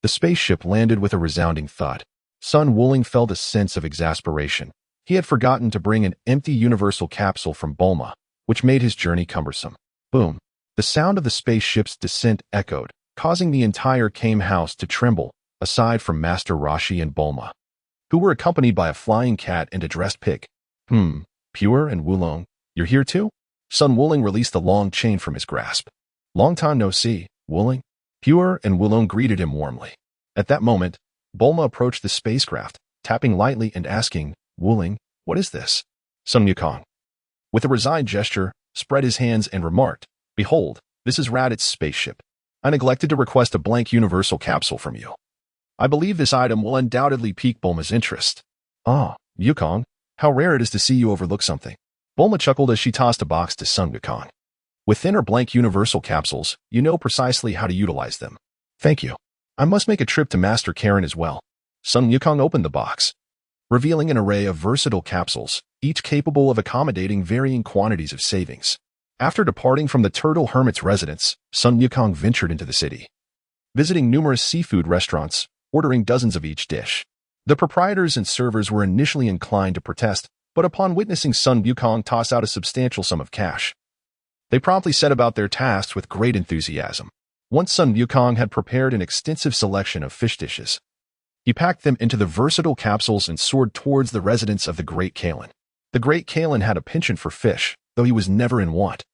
the spaceship landed with a resounding thud. Sun Wuling felt a sense of exasperation. He had forgotten to bring an empty universal capsule from Bulma, which made his journey cumbersome. Boom. The sound of the spaceship's descent echoed, causing the entire Kame house to tremble, aside from Master Rashi and Bulma, who were accompanied by a flying cat and a dressed pig. Pure and Wulong, you're here too? Sun Wuling released the long chain from his grasp. Long time no see, Wuling. Pure and Wulong greeted him warmly. At that moment, Bulma approached the spacecraft, tapping lightly and asking, Wuling, what is this? Sun Wukong, with a resigned gesture, spread his hands and remarked, Behold, this is Raditz' spaceship. I neglected to request a blank universal capsule from you. I believe this item will undoubtedly pique Bulma's interest. Wukong, how rare it is to see you overlook something. Bulma chuckled as she tossed a box to Sun Wukong. Within her blank universal capsules, you know precisely how to utilize them. Thank you. I must make a trip to Master Karen as well. Sun Wukong opened the box, revealing an array of versatile capsules, each capable of accommodating varying quantities of savings. After departing from the Turtle Hermit's residence, Sun Wukong ventured into the city, visiting numerous seafood restaurants, ordering dozens of each dish. The proprietors and servers were initially inclined to protest, but upon witnessing Sun Wukong toss out a substantial sum of cash, they promptly set about their tasks with great enthusiasm. Once Sun Wukong had prepared an extensive selection of fish dishes, he packed them into the versatile capsules and soared towards the residence of the Great Kalen. The Great Kalen had a penchant for fish, though he was never in want,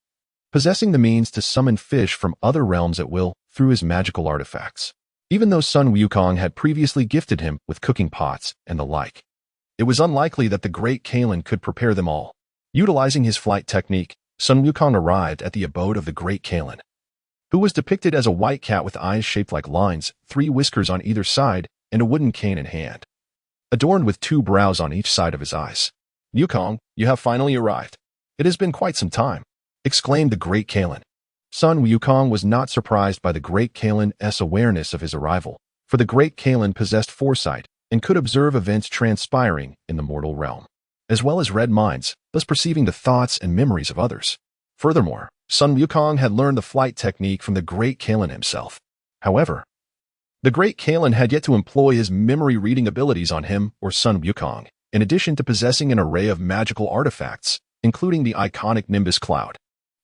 possessing the means to summon fish from other realms at will through his magical artifacts. even though Sun Wukong had previously gifted him with cooking pots and the like. It was unlikely that the great Kalen could prepare them all. Utilizing his flight technique, Sun Wukong arrived at the abode of the great Kalen, who was depicted as a white cat with eyes shaped like lines, 3 whiskers on either side, and a wooden cane in hand, adorned with 2 brows on each side of his eyes. "Wukong, you have finally arrived. It has been quite some time," exclaimed the great Kalen. Sun Wukong was not surprised by the great Kalen's awareness of his arrival, for the great Kalen possessed foresight and could observe events transpiring in the mortal realm, as well as read minds, thus perceiving the thoughts and memories of others. Furthermore, Sun Wukong had learned the flight technique from the great Kalen himself. However, the great Kalen had yet to employ his memory-reading abilities on him or Sun Wukong, in addition to possessing an array of magical artifacts, including the iconic Nimbus Cloud.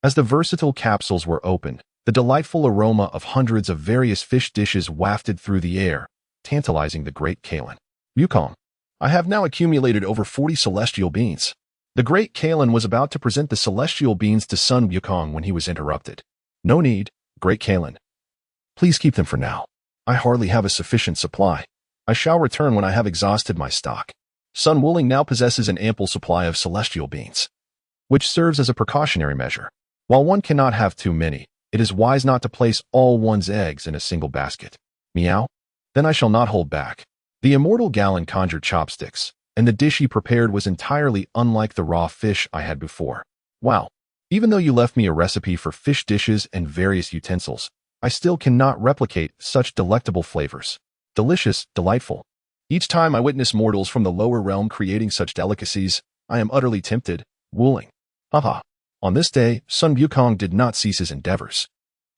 As the versatile capsules were opened, the delightful aroma of hundreds of various fish dishes wafted through the air, tantalizing the great Kalen. "Wukong, I have now accumulated over 40 celestial beans." The great Kalen was about to present the celestial beans to Sun Wukong when he was interrupted. "No need, great Kalen. Please keep them for now. I hardly have a sufficient supply. I shall return when I have exhausted my stock." Sun Wuling now possesses an ample supply of celestial beans, which serves as a precautionary measure. While one cannot have too many, it is wise not to place all one's eggs in a single basket. "Meow? Then I shall not hold back." The immortal Galen conjured chopsticks, and the dish he prepared was entirely unlike the raw fish I had before. "Wow. Even though you left me a recipe for fish dishes and various utensils, I still cannot replicate such delectable flavors. Delicious, delightful. Each time I witness mortals from the lower realm creating such delicacies, I am utterly tempted." Wuling. Haha. On this day, Sun Wukong did not cease his endeavors.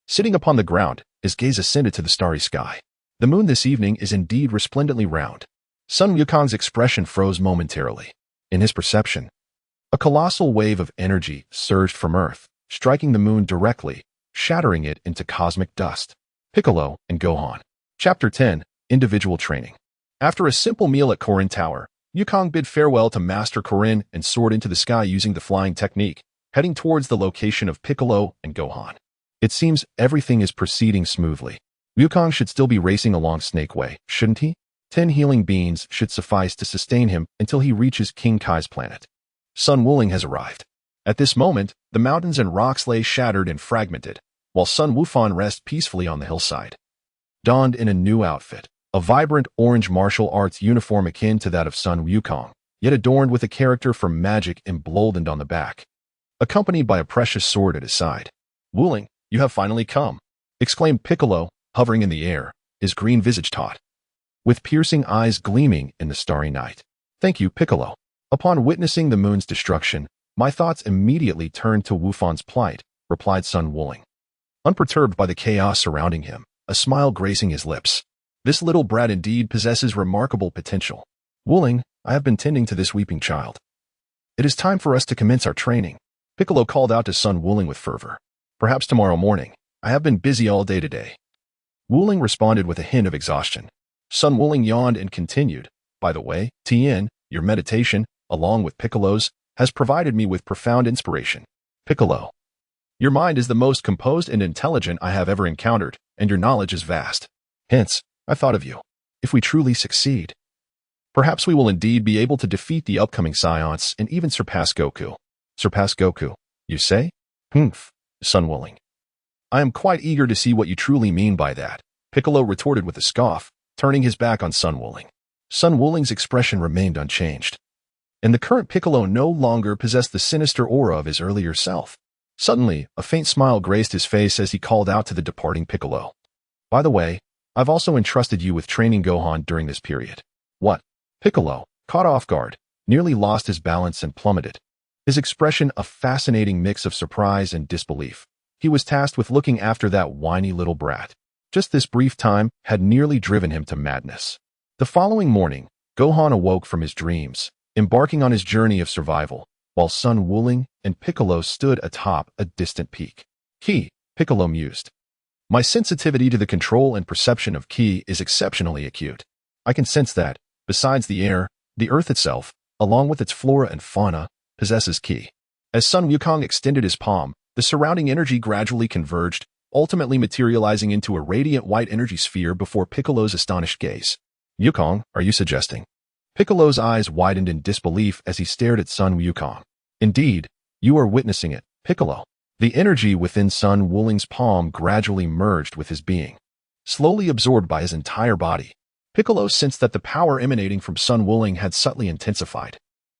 Sitting upon the ground, his gaze ascended to the starry sky. The moon this evening is indeed resplendently round. Sun Wukong's expression froze momentarily. In his perception, a colossal wave of energy surged from Earth, striking the moon directly, shattering it into cosmic dust. Piccolo and Gohan. Chapter 10, Individual Training. After a simple meal at Korin Tower, Wukong bid farewell to Master Korin and soared into the sky using the flying technique, heading towards the location of Piccolo and Gohan. It seems everything is proceeding smoothly. Wukong should still be racing along Snake Way, shouldn't he? 10 healing beans should suffice to sustain him until he reaches King Kai's planet. Sun Wuling has arrived. At this moment, the mountains and rocks lay shattered and fragmented, while Sun Wufan rests peacefully on the hillside. Donned in a new outfit, a vibrant orange martial arts uniform akin to that of Sun Wukong, yet adorned with a character from magic emboldened on the back, accompanied by a precious sword at his side. "Wuling, you have finally come," exclaimed Piccolo, hovering in the air, his green visage taut, with piercing eyes gleaming in the starry night. "Thank you, Piccolo." Upon witnessing the moon's destruction, my thoughts immediately turned to Wufan's plight, replied Sun Wuling, unperturbed by the chaos surrounding him, a smile gracing his lips. "This little brat indeed possesses remarkable potential. Wuling, I have been tending to this weeping child. It is time for us to commence our training." Piccolo called out to Sun Wuling with fervor. "Perhaps tomorrow morning. I have been busy all day today." Wuling responded with a hint of exhaustion. Sun Wuling yawned and continued, "By the way, Tien, your meditation, along with Piccolo's, has provided me with profound inspiration. Piccolo, your mind is the most composed and intelligent I have ever encountered, and your knowledge is vast. Hence, I thought of you. If we truly succeed, perhaps we will indeed be able to defeat the upcoming Science and even surpass Goku." "Surpass Goku, you say?" "Humph, Sun Wuling. I am quite eager to see what you truly mean by that," Piccolo retorted with a scoff, turning his back on Sun Wuling. Sun Wuling's expression remained unchanged, and the current Piccolo no longer possessed the sinister aura of his earlier self. Suddenly, a faint smile graced his face as he called out to the departing Piccolo. "By the way, I've also entrusted you with training Gohan during this period." "What?" Piccolo, caught off guard, nearly lost his balance and plummeted, his expression a fascinating mix of surprise and disbelief. He was tasked with looking after that whiny little brat. Just this brief time had nearly driven him to madness. The following morning, Gohan awoke from his dreams, embarking on his journey of survival, while Sun Wuling and Piccolo stood atop a distant peak. "Ki," Piccolo mused. "My sensitivity to the control and perception of ki is exceptionally acute. I can sense that, besides the air, the earth itself, along with its flora and fauna, possesses ki." As Sun Wukong extended his palm, the surrounding energy gradually converged, ultimately materializing into a radiant white energy sphere before Piccolo's astonished gaze. Wukong, are you suggesting? Piccolo's eyes widened in disbelief as he stared at Sun Wukong. Indeed, you are witnessing it, Piccolo. The energy within Sun Wuling's palm gradually merged with his being. Slowly absorbed by his entire body, Piccolo sensed that the power emanating from Sun Wuling had subtly intensified.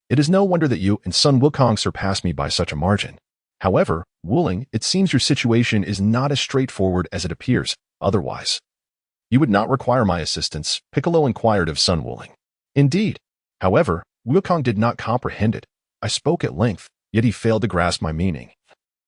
It is no wonder that you and Sun Wukong surpassed me by such a margin. However, Wuling, it seems your situation is not as straightforward as it appears otherwise. You would not require my assistance, Piccolo inquired of Sun Wuling. Indeed. However, Wukong did not comprehend it. I spoke at length, yet he failed to grasp my meaning.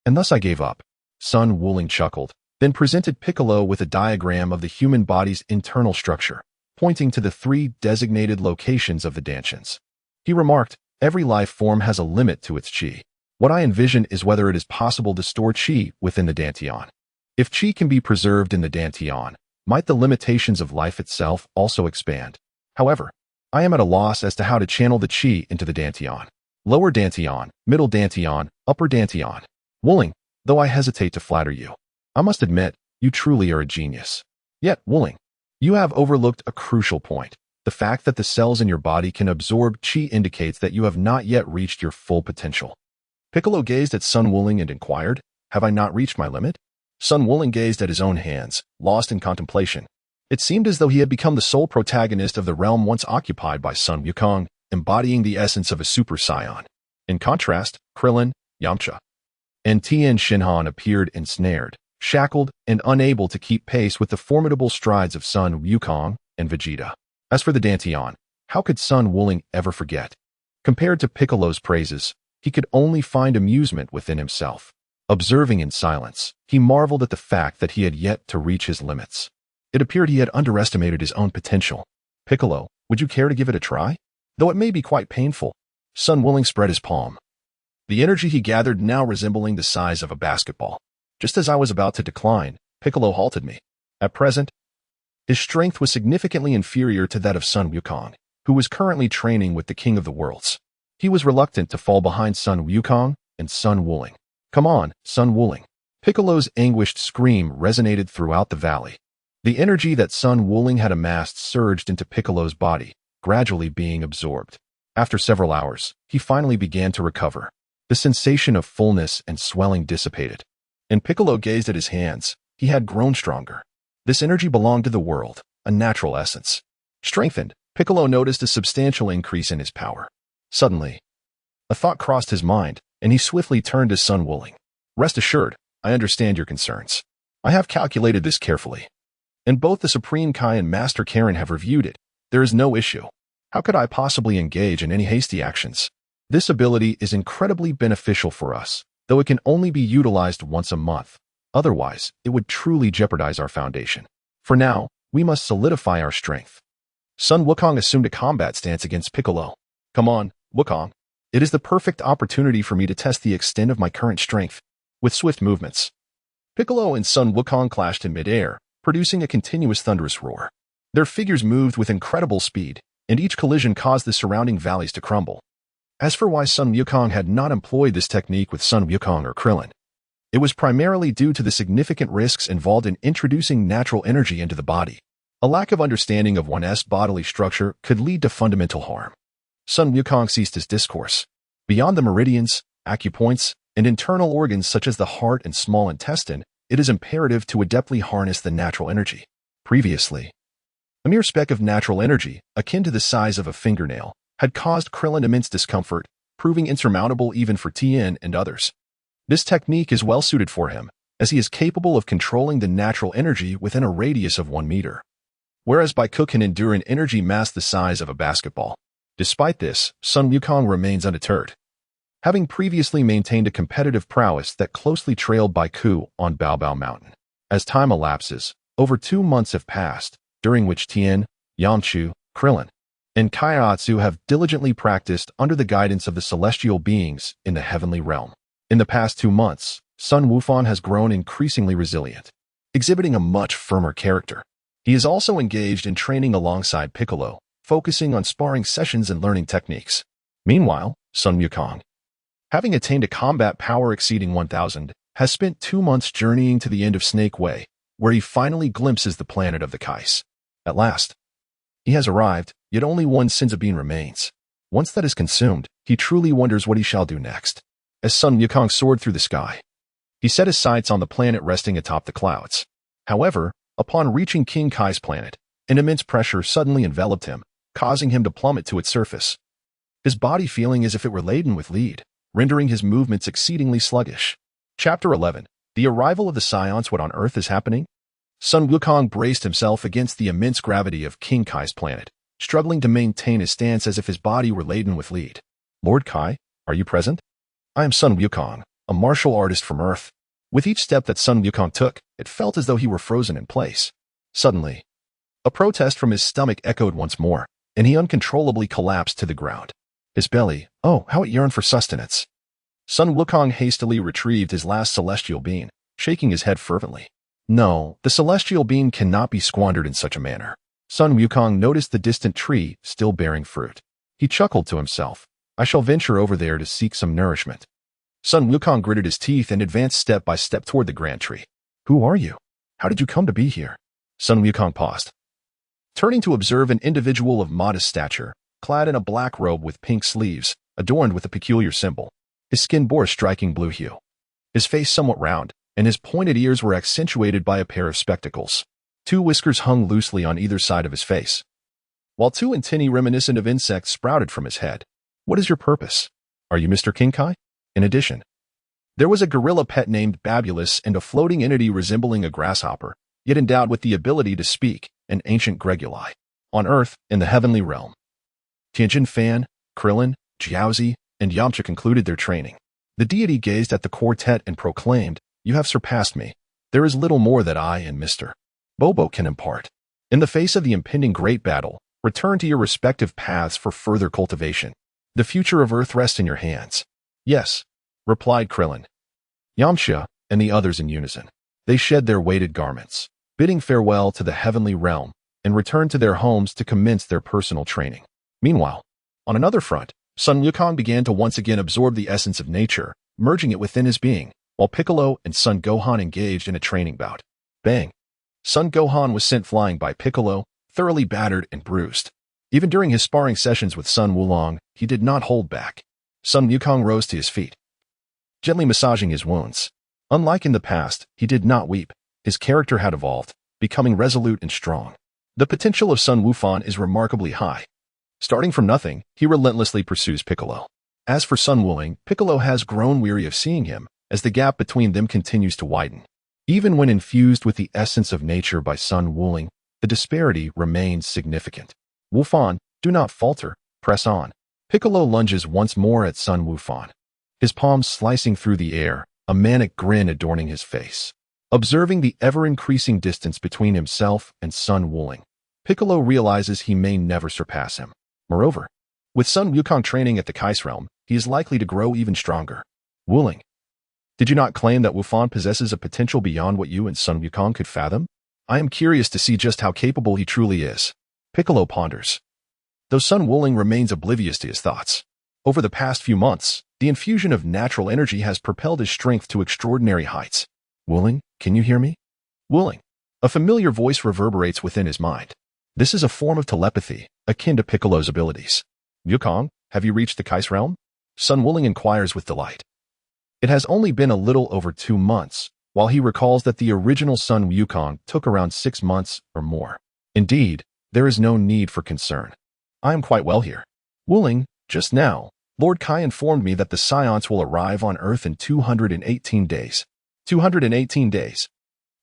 And thus I gave up. Sun Wuling chuckled, then presented Piccolo with a diagram of the human body's internal structure, pointing to the 3 designated locations of the Dantians. He remarked, every life form has a limit to its chi. What I envision is whether it is possible to store chi within the Dantian. If chi can be preserved in the Dantian, might the limitations of life itself also expand? However, I am at a loss as to how to channel the chi into the Dantian. Lower Dantian, middle Dantian, upper Dantian. Wuling, though I hesitate to flatter you, I must admit, you truly are a genius. Yet, Wuling, you have overlooked a crucial point. The fact that the cells in your body can absorb chi indicates that you have not yet reached your full potential. Piccolo gazed at Sun Wuling and inquired, have I not reached my limit? Sun Wuling gazed at his own hands, lost in contemplation. It seemed as though he had become the sole protagonist of the realm once occupied by Sun Wukong, embodying the essence of a super scion. In contrast, Krillin, Yamcha, and Tien Shinhan appeared ensnared, shackled, and unable to keep pace with the formidable strides of Sun Wukong and Vegeta. As for the Dantian, how could Sun Wuling ever forget? Compared to Piccolo's praises, he could only find amusement within himself. Observing in silence, he marveled at the fact that he had yet to reach his limits. It appeared he had underestimated his own potential. Piccolo, would you care to give it a try? Though it may be quite painful. Sun Wuling spread his palm, the energy he gathered now resembling the size of a basketball. Just as I was about to decline, Piccolo halted me. At present, his strength was significantly inferior to that of Sun Wukong, who was currently training with the King of the Worlds. He was reluctant to fall behind Sun Wukong and Sun Wuling. Come on, Sun Wuling. Piccolo's anguished scream resonated throughout the valley. The energy that Sun Wuling had amassed surged into Piccolo's body, gradually being absorbed. After several hours, he finally began to recover. The sensation of fullness and swelling dissipated, and Piccolo gazed at his hands. He had grown stronger. This energy belonged to the world, a natural essence. Strengthened, Piccolo noticed a substantial increase in his power. Suddenly, a thought crossed his mind, and he swiftly turned to Sun Wuling. Rest assured, I understand your concerns. I have calculated this carefully, and both the Supreme Kai and Master Karen have reviewed it. There is no issue. How could I possibly engage in any hasty actions? This ability is incredibly beneficial for us, though it can only be utilized once a month. Otherwise, it would truly jeopardize our foundation. For now, we must solidify our strength. Sun Wukong assumed a combat stance against Piccolo. Come on, Wukong. It is the perfect opportunity for me to test the extent of my current strength. With swift movements, Piccolo and Sun Wukong clashed in midair, producing a continuous thunderous roar. Their figures moved with incredible speed, and each collision caused the surrounding valleys to crumble. As for why Sun Wukong had not employed this technique with Sun Wukong or Krillin, it was primarily due to the significant risks involved in introducing natural energy into the body. A lack of understanding of one's bodily structure could lead to fundamental harm. Sun Wukong ceased his discourse. Beyond the meridians, acupoints, and internal organs such as the heart and small intestine, it is imperative to adeptly harness the natural energy. Previously, a mere speck of natural energy, akin to the size of a fingernail, had caused Krillin immense discomfort, proving insurmountable even for Tien and others. This technique is well suited for him, as he is capable of controlling the natural energy within a radius of 1 meter. Whereas Baiku can endure an energy mass the size of a basketball. Despite this, Sun Wukong remains undeterred, having previously maintained a competitive prowess that closely trailed Baiku on Baobao Mountain. As time elapses, over 2 months have passed, during which Tien, Yamchu, Krillin, and Kaiatsu have diligently practiced under the guidance of the celestial beings in the heavenly realm. In the past 2 months, Sun Wufan has grown increasingly resilient, exhibiting a much firmer character. He is also engaged in training alongside Piccolo, focusing on sparring sessions and learning techniques. Meanwhile, Sun Wukong, having attained a combat power exceeding 1,000, has spent 2 months journeying to the end of Snake Way, where he finally glimpses the planet of the Kais. At last, he has arrived, yet only one Sinzabine remains. Once that is consumed, he truly wonders what he shall do next. As Sun Wukong soared through the sky, he set his sights on the planet resting atop the clouds. However, upon reaching King Kai's planet, an immense pressure suddenly enveloped him, causing him to plummet to its surface. His body feeling as if it were laden with lead, rendering his movements exceedingly sluggish. Chapter 11. The arrival of the Scions. What on earth is happening? Sun Wukong braced himself against the immense gravity of King Kai's planet, struggling to maintain his stance as if his body were laden with lead. Lord Kai, are you present? I am Sun Wukong, a martial artist from Earth. With each step that Sun Wukong took, it felt as though he were frozen in place. Suddenly, a protest from his stomach echoed once more, and he uncontrollably collapsed to the ground. His belly, oh, how it yearned for sustenance. Sun Wukong hastily retrieved his last celestial bean, shaking his head fervently. No, the celestial bean cannot be squandered in such a manner. Sun Wukong noticed the distant tree still bearing fruit. He chuckled to himself. I shall venture over there to seek some nourishment. Sun Wukong gritted his teeth and advanced step by step toward the grand tree. Who are you? How did you come to be here? Sun Wukong paused, turning to observe an individual of modest stature, clad in a black robe with pink sleeves, adorned with a peculiar symbol. His skin bore a striking blue hue. His face somewhat round, and his pointed ears were accentuated by a pair of spectacles. 2 whiskers hung loosely on either side of his face, while 2 antennae reminiscent of insects sprouted from his head. What is your purpose? Are you Mr. King Kai? In addition, there was a gorilla pet named Babulus and a floating entity resembling a grasshopper, yet endowed with the ability to speak, an ancient Greguli. On Earth, in the heavenly realm, Tianjin Fan, Krillin, Jiaozi, and Yamcha concluded their training. The deity gazed at the quartet and proclaimed, You have surpassed me. There is little more that I and Mr. Bobo can impart. In the face of the impending great battle, return to your respective paths for further cultivation. The future of Earth rests in your hands. Yes, replied Krillin, Yamcha, and the others in unison. They shed their weighted garments, bidding farewell to the heavenly realm, and returned to their homes to commence their personal training. Meanwhile, on another front, Sun Wukong began to once again absorb the essence of nature, merging it within his being, while Piccolo and Son Gohan engaged in a training bout. Bang! Son Gohan was sent flying by Piccolo, thoroughly battered and bruised. Even during his sparring sessions with Sun Wulong, he did not hold back. Sun Wukong rose to his feet, gently massaging his wounds. Unlike in the past, he did not weep. His character had evolved, becoming resolute and strong. The potential of Sun Wufan is remarkably high. Starting from nothing, he relentlessly pursues Piccolo. As for Sun Wuling, Piccolo has grown weary of seeing him, as the gap between them continues to widen. Even when infused with the essence of nature by Sun Wuling, the disparity remains significant. Wufan, do not falter, press on. Piccolo lunges once more at Sun Wufan, his palms slicing through the air, a manic grin adorning his face. Observing the ever-increasing distance between himself and Sun Wuling, Piccolo realizes he may never surpass him. Moreover, with Sun Wukong training at the Kais realm, he is likely to grow even stronger. Wuling, did you not claim that Wufan possesses a potential beyond what you and Sun Wukong could fathom? I am curious to see just how capable he truly is. Piccolo ponders, though Sun Wuling remains oblivious to his thoughts. Over the past few months, the infusion of natural energy has propelled his strength to extraordinary heights. Wuling, can you hear me? Wuling, a familiar voice reverberates within his mind. This is a form of telepathy, akin to Piccolo's abilities. Wukong, have you reached the Kais realm? Sun Wuling inquires with delight. It has only been a little over 2 months, while he recalls that the original Sun Wukong took around 6 months or more. Indeed, there is no need for concern. I am quite well here. Wuling, just now, Lord Kai informed me that the Scions will arrive on Earth in 218 days. 218 days.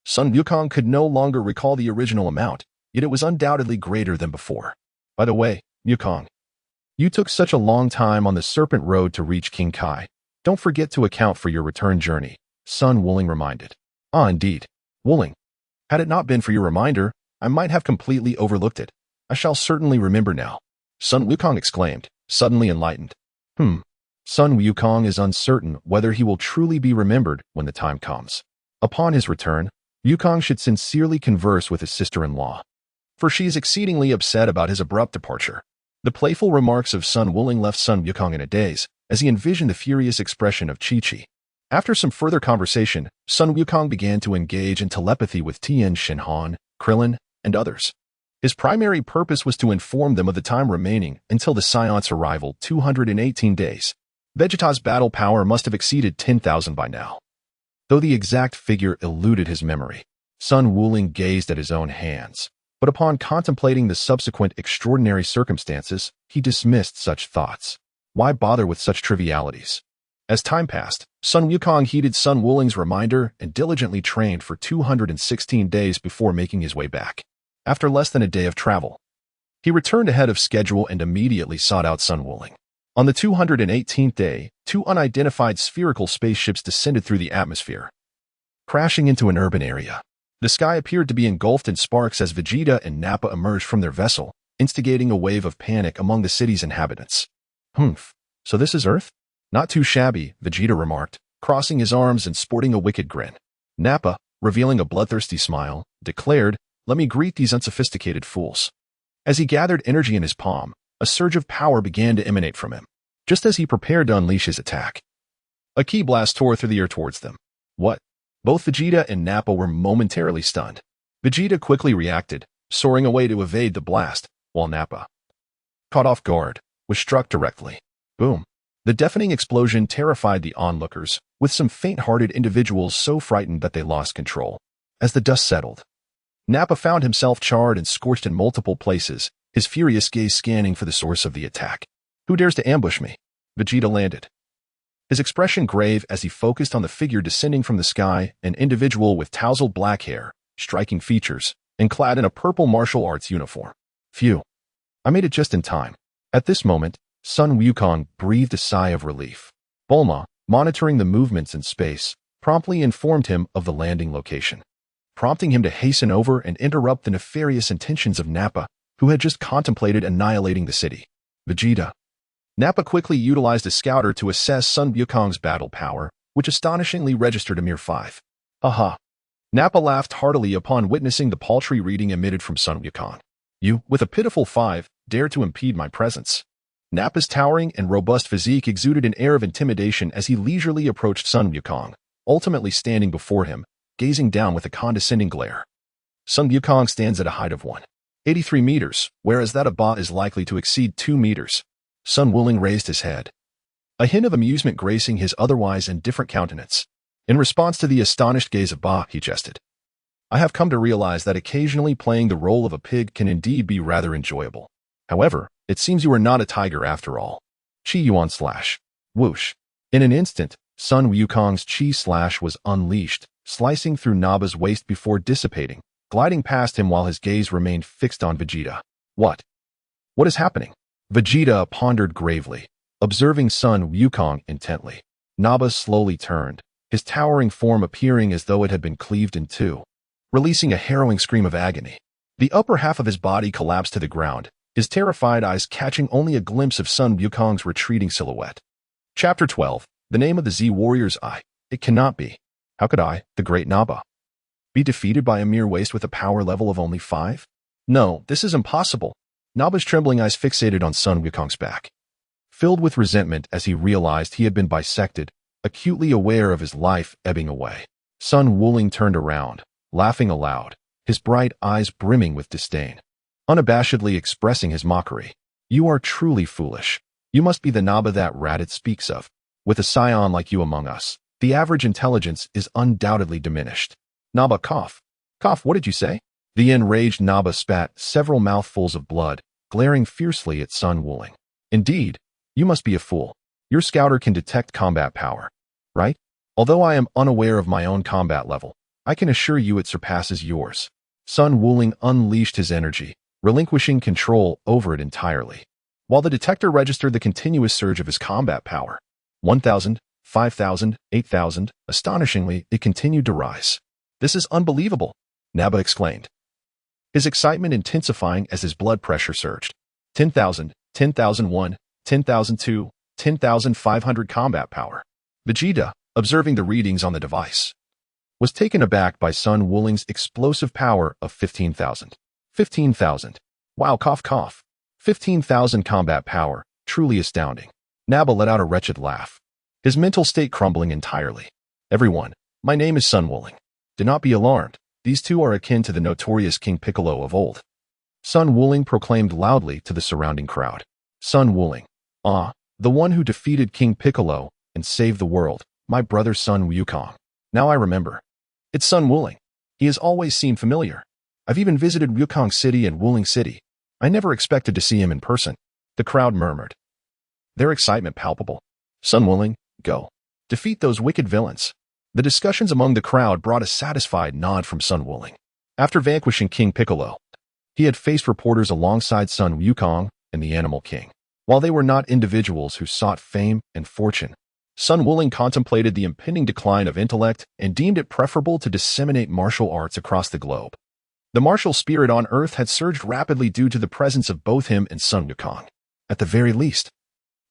Sun Wukong could no longer recall the original amount, yet it was undoubtedly greater than before. By the way, Wukong, you took such a long time on the Serpent Road to reach King Kai. Don't forget to account for your return journey, Sun Wuling reminded. Ah, indeed. Wuling, had it not been for your reminder, I might have completely overlooked it. I shall certainly remember now. Sun Wukong exclaimed, suddenly enlightened. Sun Wukong is uncertain whether he will truly be remembered when the time comes. Upon his return, Wukong should sincerely converse with his sister-in-law, for she is exceedingly upset about his abrupt departure. The playful remarks of Sun Wuling left Sun Wukong in a daze, as he envisioned the furious expression of Chi-Chi. After some further conversation, Sun Wukong began to engage in telepathy with Tien Shinhan, Krillin, and others. His primary purpose was to inform them of the time remaining until the Seance arrival, 218 days. Vegeta's battle power must have exceeded 10,000 by now. Though the exact figure eluded his memory, Sun Wuling gazed at his own hands, but upon contemplating the subsequent extraordinary circumstances, he dismissed such thoughts. Why bother with such trivialities? As time passed, Sun Wukong heeded Sun Wuling's reminder and diligently trained for 216 days before making his way back. After less than a day of travel, he returned ahead of schedule and immediately sought out Sun Wuling. On the 218th day, two unidentified spherical spaceships descended through the atmosphere, crashing into an urban area. The sky appeared to be engulfed in sparks as Vegeta and Nappa emerged from their vessel, instigating a wave of panic among the city's inhabitants. Humph, so this is Earth? Not too shabby, Vegeta remarked, crossing his arms and sporting a wicked grin. Nappa, revealing a bloodthirsty smile, declared, "Let me greet these unsophisticated fools." As he gathered energy in his palm, a surge of power began to emanate from him, just as he prepared to unleash his attack. A ki blast tore through the air towards them. What? Both Vegeta and Nappa were momentarily stunned. Vegeta quickly reacted, soaring away to evade the blast, while Nappa, caught off guard, was struck directly. Boom. The deafening explosion terrified the onlookers, with some faint-hearted individuals so frightened that they lost control. As the dust settled, Nappa found himself charred and scorched in multiple places, his furious gaze scanning for the source of the attack. Who dares to ambush me? Vegeta landed, his expression grave as he focused on the figure descending from the sky, an individual with tousled black hair, striking features, and clad in a purple martial arts uniform. Phew. I made it just in time. At this moment, Sun Wukong breathed a sigh of relief. Bulma, monitoring the movements in space, promptly informed him of the landing location, prompting him to hasten over and interrupt the nefarious intentions of Nappa, who had just contemplated annihilating the city. Vegeta. Nappa quickly utilized a scouter to assess Sun Wukong's battle power, which astonishingly registered a mere 5. Aha. Nappa laughed heartily upon witnessing the paltry reading emitted from Sun Wukong. You, with a pitiful 5, dare to impede my presence. Nappa's towering and robust physique exuded an air of intimidation as he leisurely approached Sun Wukong, ultimately standing before him, gazing down with a condescending glare. Sun Wukong stands at a height of 183 meters, whereas that of Ba is likely to exceed 2 meters. Sun Wuling raised his head, a hint of amusement gracing his otherwise indifferent countenance. In response to the astonished gaze of Ba, he jested. I have come to realize that occasionally playing the role of a pig can indeed be rather enjoyable. However, it seems you are not a tiger after all. Chi Yuan slash. Whoosh. In an instant, Sun Wukong's Chi slash was unleashed, slicing through Nappa's waist before dissipating, gliding past him while his gaze remained fixed on Vegeta. What? What is happening? Vegeta pondered gravely, observing Sun Wukong intently. Nappa slowly turned, his towering form appearing as though it had been cleaved in two, releasing a harrowing scream of agony. The upper half of his body collapsed to the ground, his terrified eyes catching only a glimpse of Sun Wukong's retreating silhouette. Chapter 12. The name of the Z Warrior's Eye. It cannot be. How could I, the great Nappa, be defeated by a mere waste with a power level of only 5? No, this is impossible. Nappa's trembling eyes fixated on Sun Wukong's back, filled with resentment as he realized he had been bisected, acutely aware of his life ebbing away. Sun Wuling turned around, laughing aloud, his bright eyes brimming with disdain, unabashedly expressing his mockery. You are truly foolish. You must be the Nappa that Raditz speaks of. With a scion like you among us, the average intelligence is undoubtedly diminished. Nappa cough. Cough, what did you say? The enraged Nappa spat several mouthfuls of blood, glaring fiercely at Sun Wuling. Indeed, you must be a fool. Your scouter can detect combat power, right? Although I am unaware of my own combat level, I can assure you it surpasses yours. Sun Wuling unleashed his energy, relinquishing control over it entirely, while the detector registered the continuous surge of his combat power. 1,000, 5,000, 8,000, astonishingly, it continued to rise. This is unbelievable, Nappa exclaimed, his excitement intensifying as his blood pressure surged. 10,000, 10,001, 10,002, 10,500 combat power. Vegeta, observing the readings on the device, was taken aback by Sun Wuling's explosive power of 15,000. 15,000. Wow, cough, cough. 15,000 combat power, truly astounding. Nappa let out a wretched laugh, his mental state crumbling entirely. Everyone, my name is Sun Wuling. Do not be alarmed. These two are akin to the notorious King Piccolo of old. Sun Wuling proclaimed loudly to the surrounding crowd. Sun Wuling. Ah, the one who defeated King Piccolo and saved the world, my brother Sun Wukong. Now I remember. It's Sun Wuling. He has always seemed familiar. I've even visited Wukong City and Wuling City. I never expected to see him in person. The crowd murmured, their excitement palpable. Sun Wuling, go. Defeat those wicked villains. The discussions among the crowd brought a satisfied nod from Sun Wuling. After vanquishing King Piccolo, he had faced reporters alongside Sun Wukong and the Animal King. While they were not individuals who sought fame and fortune, Sun Wuling contemplated the impending decline of intellect and deemed it preferable to disseminate martial arts across the globe. The martial spirit on Earth had surged rapidly due to the presence of both him and Sun Wukong. At the very least,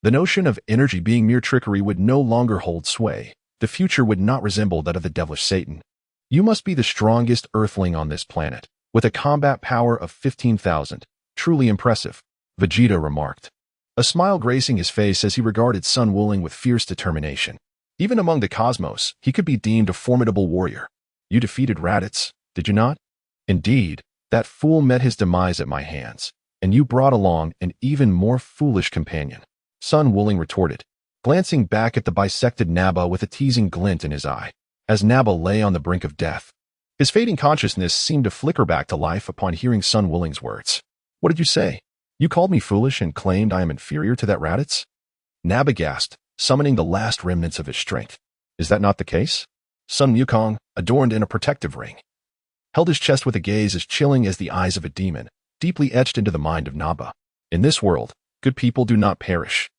the notion of energy being mere trickery would no longer hold sway. The future would not resemble that of the devilish Satan. You must be the strongest earthling on this planet, with a combat power of 15,000. Truly impressive, Vegeta remarked, a smile gracing his face as he regarded Sun Wuling with fierce determination. Even among the cosmos, he could be deemed a formidable warrior. You defeated Raditz, did you not? Indeed, that fool met his demise at my hands, and you brought along an even more foolish companion. Sun Wuling retorted, glancing back at the bisected Naba with a teasing glint in his eye. As Naba lay on the brink of death, his fading consciousness seemed to flicker back to life upon hearing Sun Wuling's words. What did you say? You called me foolish and claimed I am inferior to that Raditz? Naba gasped, summoning the last remnants of his strength. Is that not the case? Sun Wukong, adorned in a protective ring, held his chest with a gaze as chilling as the eyes of a demon, deeply etched into the mind of Naba. In this world, good people do not perish.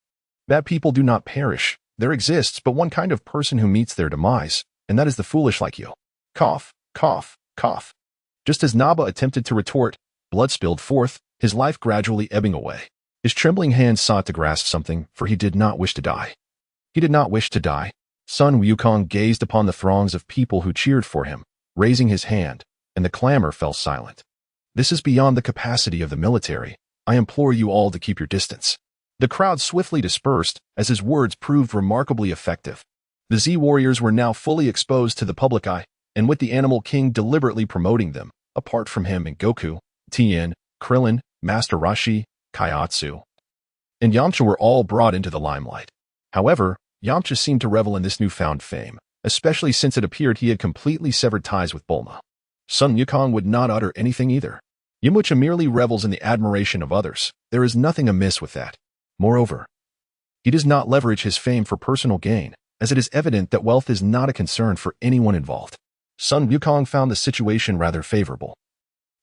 Bad people do not perish. There exists but one kind of person who meets their demise, and that is the foolish like you. Cough, cough, cough. Just as Naba attempted to retort, blood spilled forth, his life gradually ebbing away. His trembling hands sought to grasp something, for he did not wish to die. He did not wish to die. Sun Wukong gazed upon the throngs of people who cheered for him, raising his hand, and the clamor fell silent. This is beyond the capacity of the military. I implore you all to keep your distance. The crowd swiftly dispersed as his words proved remarkably effective. The Z-Warriors were now fully exposed to the public eye, and with the Animal King deliberately promoting them, apart from him and Goku, Tien, Krillin, Master Roshi, Kaiatsu, and Yamcha were all brought into the limelight. However, Yamcha seemed to revel in this newfound fame, especially since it appeared he had completely severed ties with Bulma. Sun Wukong would not utter anything either. Yamcha merely revels in the admiration of others. There is nothing amiss with that. Moreover, he does not leverage his fame for personal gain, as it is evident that wealth is not a concern for anyone involved. Sun Wukong found the situation rather favorable.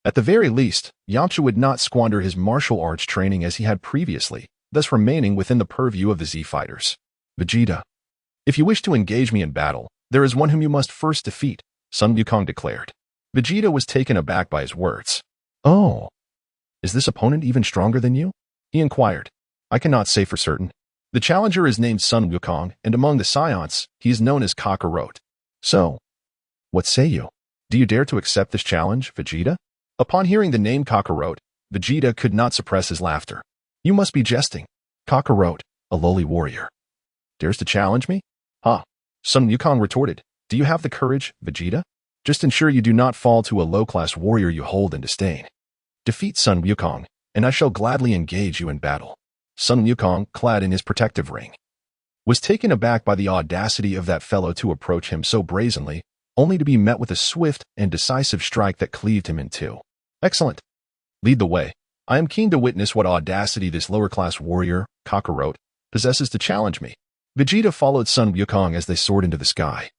At the very least, Yamcha would not squander his martial arts training as he had previously, thus remaining within the purview of the Z-Fighters. Vegeta, if you wish to engage me in battle, there is one whom you must first defeat, Sun Wukong declared. Vegeta was taken aback by his words. Oh, is this opponent even stronger than you? He inquired. I cannot say for certain. The challenger is named Sun Wukong, and among the Scions, he is known as Kakarot. So, what say you? Do you dare to accept this challenge, Vegeta? Upon hearing the name Kakarot, Vegeta could not suppress his laughter. You must be jesting. Kakarot, a lowly warrior, dares to challenge me? Ha! Sun Wukong retorted. Do you have the courage, Vegeta? Just ensure you do not fall to a low-class warrior you hold in disdain. Defeat Sun Wukong, and I shall gladly engage you in battle. Sun Wukong, clad in his protective ring, was taken aback by the audacity of that fellow to approach him so brazenly, only to be met with a swift and decisive strike that cleaved him in two. Excellent. Lead the way. I am keen to witness what audacity this lower-class warrior, Kakarot, possesses to challenge me. Vegeta followed Sun Wukong as they soared into the sky,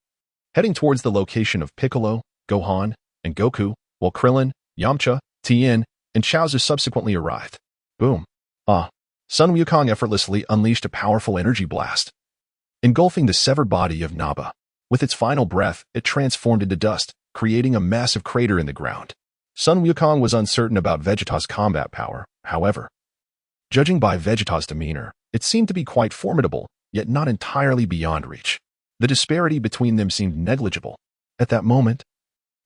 heading towards the location of Piccolo, Gohan, and Goku, while Krillin, Yamcha, Tien, and Chaozu subsequently arrived. Boom. Ah. Sun Wukong effortlessly unleashed a powerful energy blast, engulfing the severed body of Naba. With its final breath, it transformed into dust, creating a massive crater in the ground. Sun Wukong was uncertain about Vegeta's combat power, however. Judging by Vegeta's demeanor, it seemed to be quite formidable, yet not entirely beyond reach. The disparity between them seemed negligible. At that moment,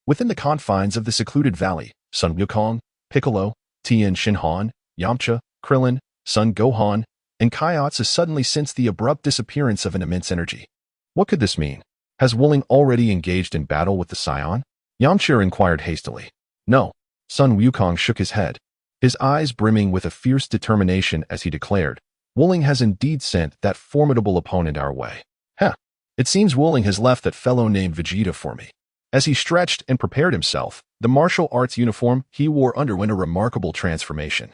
within the confines of the secluded valley, Sun Wukong, Piccolo, Tien Shinhan, Yamcha, Krillin, Son Gohan, and Kaiatsu suddenly sensed the abrupt disappearance of an immense energy. What could this mean? Has Wuling already engaged in battle with the Scion? Yamcha inquired hastily. No. Sun Wukong shook his head, his eyes brimming with a fierce determination as he declared, Wuling has indeed sent that formidable opponent our way. Heh. It seems Wuling has left that fellow named Vegeta for me. As he stretched and prepared himself, the martial arts uniform he wore underwent a remarkable transformation.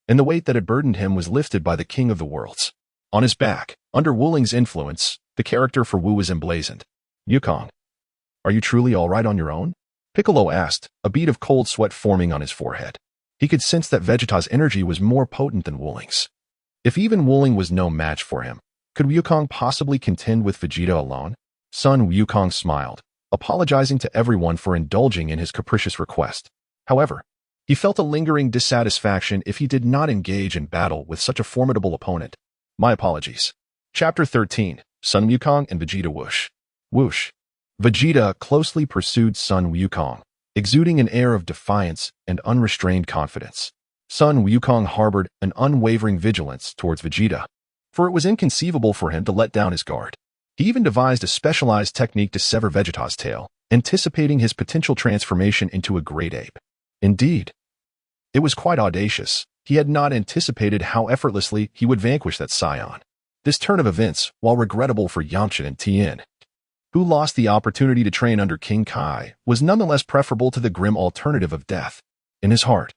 And the weight that had burdened him was lifted by the King of the Worlds. On his back, under Wuling's influence, the character for Wu was emblazoned. Wukong, are you truly all right on your own? Piccolo asked, a bead of cold sweat forming on his forehead. He could sense that Vegeta's energy was more potent than Wuling's. If even Wuling was no match for him, could Wukong possibly contend with Vegeta alone? Sun Wukong smiled, apologizing to everyone for indulging in his capricious request. However, he felt a lingering dissatisfaction if he did not engage in battle with such a formidable opponent. My apologies. Chapter 13, Sun Wukong and Vegeta Whoosh. Whoosh. Vegeta closely pursued Sun Wukong, exuding an air of defiance and unrestrained confidence. Sun Wukong harbored an unwavering vigilance towards Vegeta, for it was inconceivable for him to let down his guard. He even devised a specialized technique to sever Vegeta's tail, anticipating his potential transformation into a great ape. Indeed, it was quite audacious. He had not anticipated how effortlessly he would vanquish that Scion. This turn of events, while regrettable for Yamcha and Tien, who lost the opportunity to train under King Kai, was nonetheless preferable to the grim alternative of death. In his heart,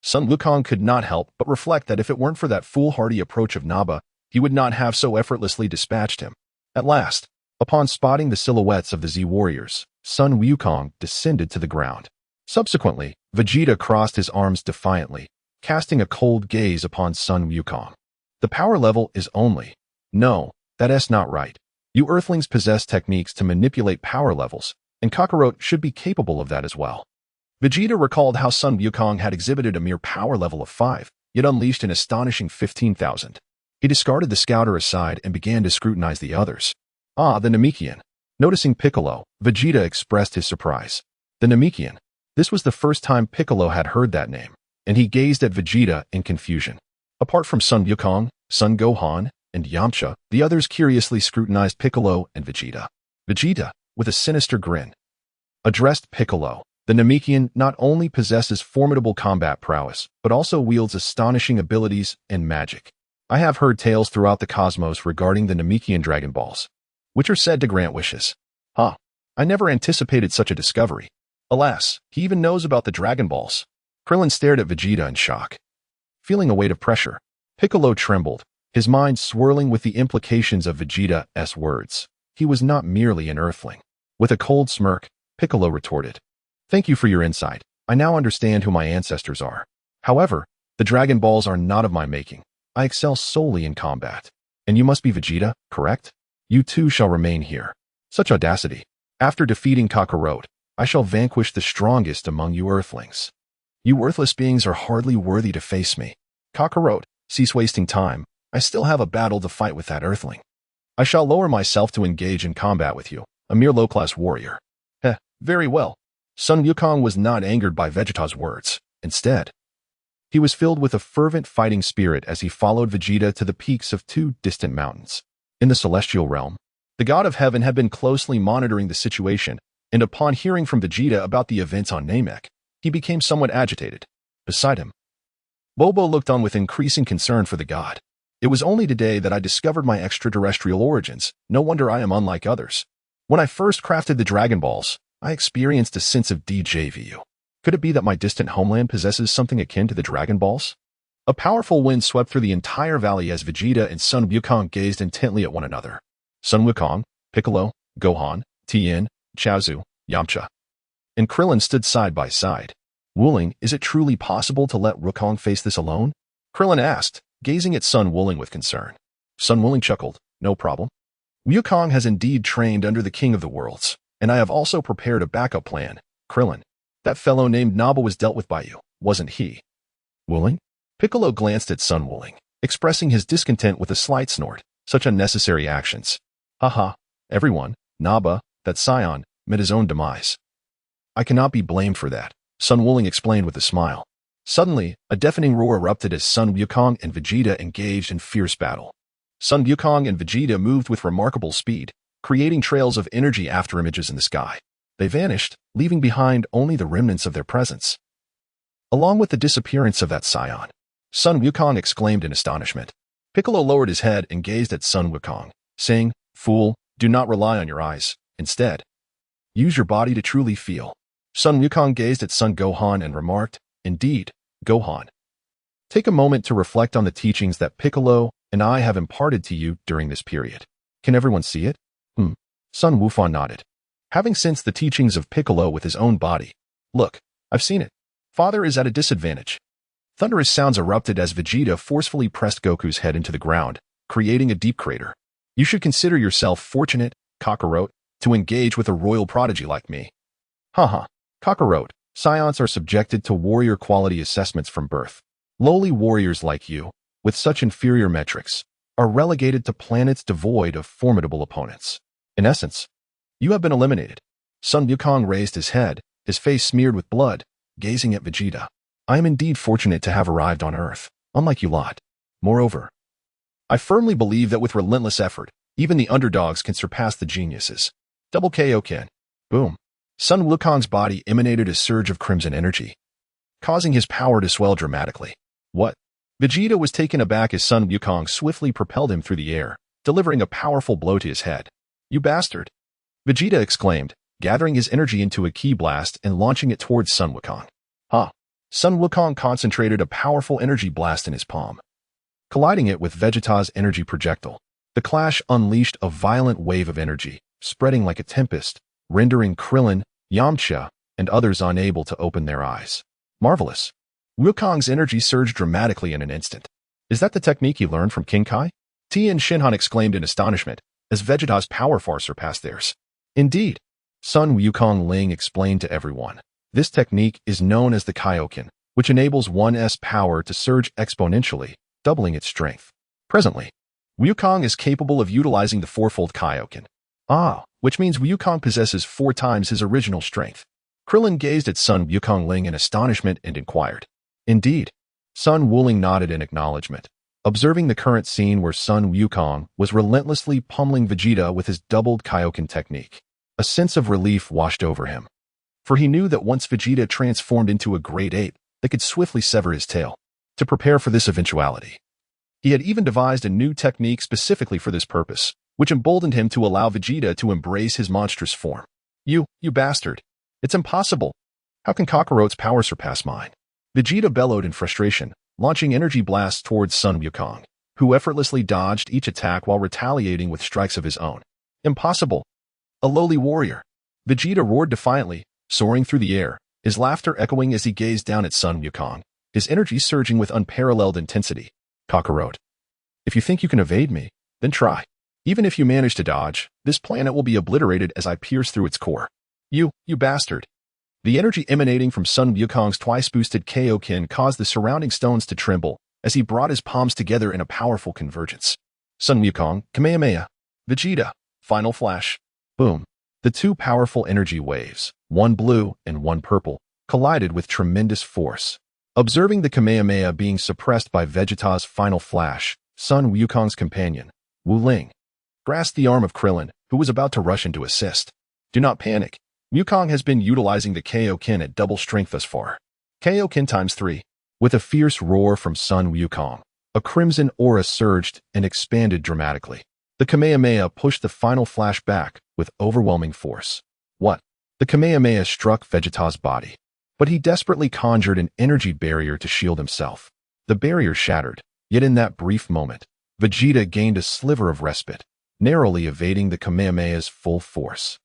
Sun Wukong could not help but reflect that if it weren't for that foolhardy approach of Naba, he would not have so effortlessly dispatched him. At last, upon spotting the silhouettes of the Z-warriors, Sun Wukong descended to the ground. Subsequently, Vegeta crossed his arms defiantly, casting a cold gaze upon Sun Wukong. The power level is only. No, that's not right. You Earthlings possess techniques to manipulate power levels, and Kakarot should be capable of that as well. Vegeta recalled how Sun Wukong had exhibited a mere power level of 5, yet unleashed an astonishing 15,000. He discarded the scouter aside and began to scrutinize the others. Ah, the Namekian. Noticing Piccolo, Vegeta expressed his surprise. The Namekian. This was the first time Piccolo had heard that name, and he gazed at Vegeta in confusion. Apart from Sun Wukong, Sun Gohan, and Yamcha, the others curiously scrutinized Piccolo and Vegeta. Vegeta, with a sinister grin, addressed Piccolo. The Namekian not only possesses formidable combat prowess, but also wields astonishing abilities and magic. I have heard tales throughout the cosmos regarding the Namekian Dragon Balls, which are said to grant wishes. Huh. I never anticipated such a discovery. Alas, he even knows about the Dragon Balls. Krillin stared at Vegeta in shock. Feeling a weight of pressure, Piccolo trembled, his mind swirling with the implications of Vegeta's words. He was not merely an Earthling. With a cold smirk, Piccolo retorted, Thank you for your insight. I now understand who my ancestors are. However, the Dragon Balls are not of my making. I excel solely in combat. And you must be Vegeta, correct? You too shall remain here. Such audacity. After defeating Kakarot, I shall vanquish the strongest among you Earthlings. You worthless beings are hardly worthy to face me. Kakarot, cease wasting time. I still have a battle to fight with that Earthling. I shall lower myself to engage in combat with you, a mere low-class warrior. Very well. Sun Wukong was not angered by Vegeta's words. Instead, he was filled with a fervent fighting spirit as he followed Vegeta to the peaks of 2 distant mountains. In the celestial realm, the god of heaven had been closely monitoring the situation, and upon hearing from Vegeta about the events on Namek, he became somewhat agitated. Beside him, Bobo looked on with increasing concern for the god. It was only today that I discovered my extraterrestrial origins. No wonder I am unlike others. When I first crafted the Dragon Balls, I experienced a sense of déjà vu. Could it be that my distant homeland possesses something akin to the Dragon Balls? A powerful wind swept through the entire valley as Vegeta and Sun Wukong gazed intently at one another. Sun Wukong, Piccolo, Gohan, Tien, Chaozu, Yamcha, and Krillin stood side by side. Wuling, is it truly possible to let Wukong face this alone? Krillin asked, gazing at Sun Wuling with concern. Sun Wuling chuckled, no problem. Wukong has indeed trained under the King of the Worlds, and I have also prepared a backup plan. Krillin, that fellow named Naba was dealt with by you, wasn't he? Wuling? Piccolo glanced at Sun Wuling, expressing his discontent with a slight snort. Such unnecessary actions. Haha, everyone, Naba, that Scion, met his own demise. I cannot be blamed for that, Sun Wuling explained with a smile. Suddenly, a deafening roar erupted as Sun Wukong and Vegeta engaged in fierce battle. Sun Wukong and Vegeta moved with remarkable speed, creating trails of energy after images in the sky. They vanished, leaving behind only the remnants of their presence. Along with the disappearance of that scion, Sun Wukong exclaimed in astonishment. Piccolo lowered his head and gazed at Sun Wukong, saying, "Fool, do not rely on your eyes. Instead, use your body to truly feel." Sun Wukong gazed at Sun Gohan and remarked, "Indeed, Gohan. Take a moment to reflect on the teachings that Piccolo and I have imparted to you during this period. Can everyone see it?" Sun Wufan nodded. Having sensed the teachings of Piccolo with his own body. "Look, I've seen it. Father is at a disadvantage." Thunderous sounds erupted as Vegeta forcefully pressed Goku's head into the ground, creating a deep crater. "You should consider yourself fortunate, Kakarot, to engage with a royal prodigy like me." Haha. Kakarot, scions are subjected to warrior quality assessments from birth. Lowly warriors like you, with such inferior metrics, are relegated to planets devoid of formidable opponents. In essence, you have been eliminated. Sun Wukong raised his head, his face smeared with blood, gazing at Vegeta. "I am indeed fortunate to have arrived on Earth, unlike you lot. Moreover, I firmly believe that with relentless effort, even the underdogs can surpass the geniuses." Double KO can. Boom. Sun Wukong's body emanated a surge of crimson energy, causing his power to swell dramatically. What? Vegeta was taken aback as Sun Wukong swiftly propelled him through the air, delivering a powerful blow to his head. "You bastard!" Vegeta exclaimed, gathering his energy into a ki blast and launching it towards Sun Wukong. Ha! Sun Wukong concentrated a powerful energy blast in his palm, colliding it with Vegeta's energy projectile. The clash unleashed a violent wave of energy, spreading like a tempest, rendering Krillin, Yamcha, and others unable to open their eyes. Marvelous. Wukong's energy surged dramatically in an instant. Is that the technique he learned from King Kai? Tien Shinhan exclaimed in astonishment, as Vegeta's power far surpassed theirs. Indeed. Sun Wukong Ling explained to everyone. This technique is known as the Kaioken, which enables one's power to surge exponentially, doubling its strength. Presently, Wukong is capable of utilizing the fourfold Kaioken. Which means Wukong possesses 4 times his original strength. Krillin gazed at Sun Wukong Ling in astonishment and inquired. Indeed. Sun Wuling nodded in acknowledgement, observing the current scene where Sun Wukong was relentlessly pummeling Vegeta with his doubled Kaioken technique. A sense of relief washed over him, for he knew that once Vegeta transformed into a great ape, they could swiftly sever his tail. To prepare for this eventuality, he had even devised a new technique specifically for this purpose, which emboldened him to allow Vegeta to embrace his monstrous form. You bastard. It's impossible. How can Kakarot's power surpass mine?" Vegeta bellowed in frustration, launching energy blasts towards Sun Wukong, who effortlessly dodged each attack while retaliating with strikes of his own. "Impossible. A lowly warrior." Vegeta roared defiantly, soaring through the air, his laughter echoing as he gazed down at Sun Wukong, his energy surging with unparalleled intensity. "Kakarot, if you think you can evade me, then try. Even if you manage to dodge, this planet will be obliterated as I pierce through its core. You bastard." The energy emanating from Sun Wukong's twice-boosted Kaioken caused the surrounding stones to tremble as he brought his palms together in a powerful convergence. Sun Wukong, Kamehameha. Vegeta, Final Flash. Boom. The 2 powerful energy waves, one blue and one purple, collided with tremendous force. Observing the Kamehameha being suppressed by Vegeta's Final Flash, Sun Wukong's companion, Wu Ling, grasped the arm of Krillin, who was about to rush in to assist. "Do not panic. Wukong has been utilizing the Kaioken at double strength thus far. Kaioken times 3. With a fierce roar from Sun Wukong, a crimson aura surged and expanded dramatically. The Kamehameha pushed the Final Flash back with overwhelming force. What? The Kamehameha struck Vegeta's body, but he desperately conjured an energy barrier to shield himself. The barrier shattered, yet in that brief moment, Vegeta gained a sliver of respite, narrowly evading the Kamehameha's full force.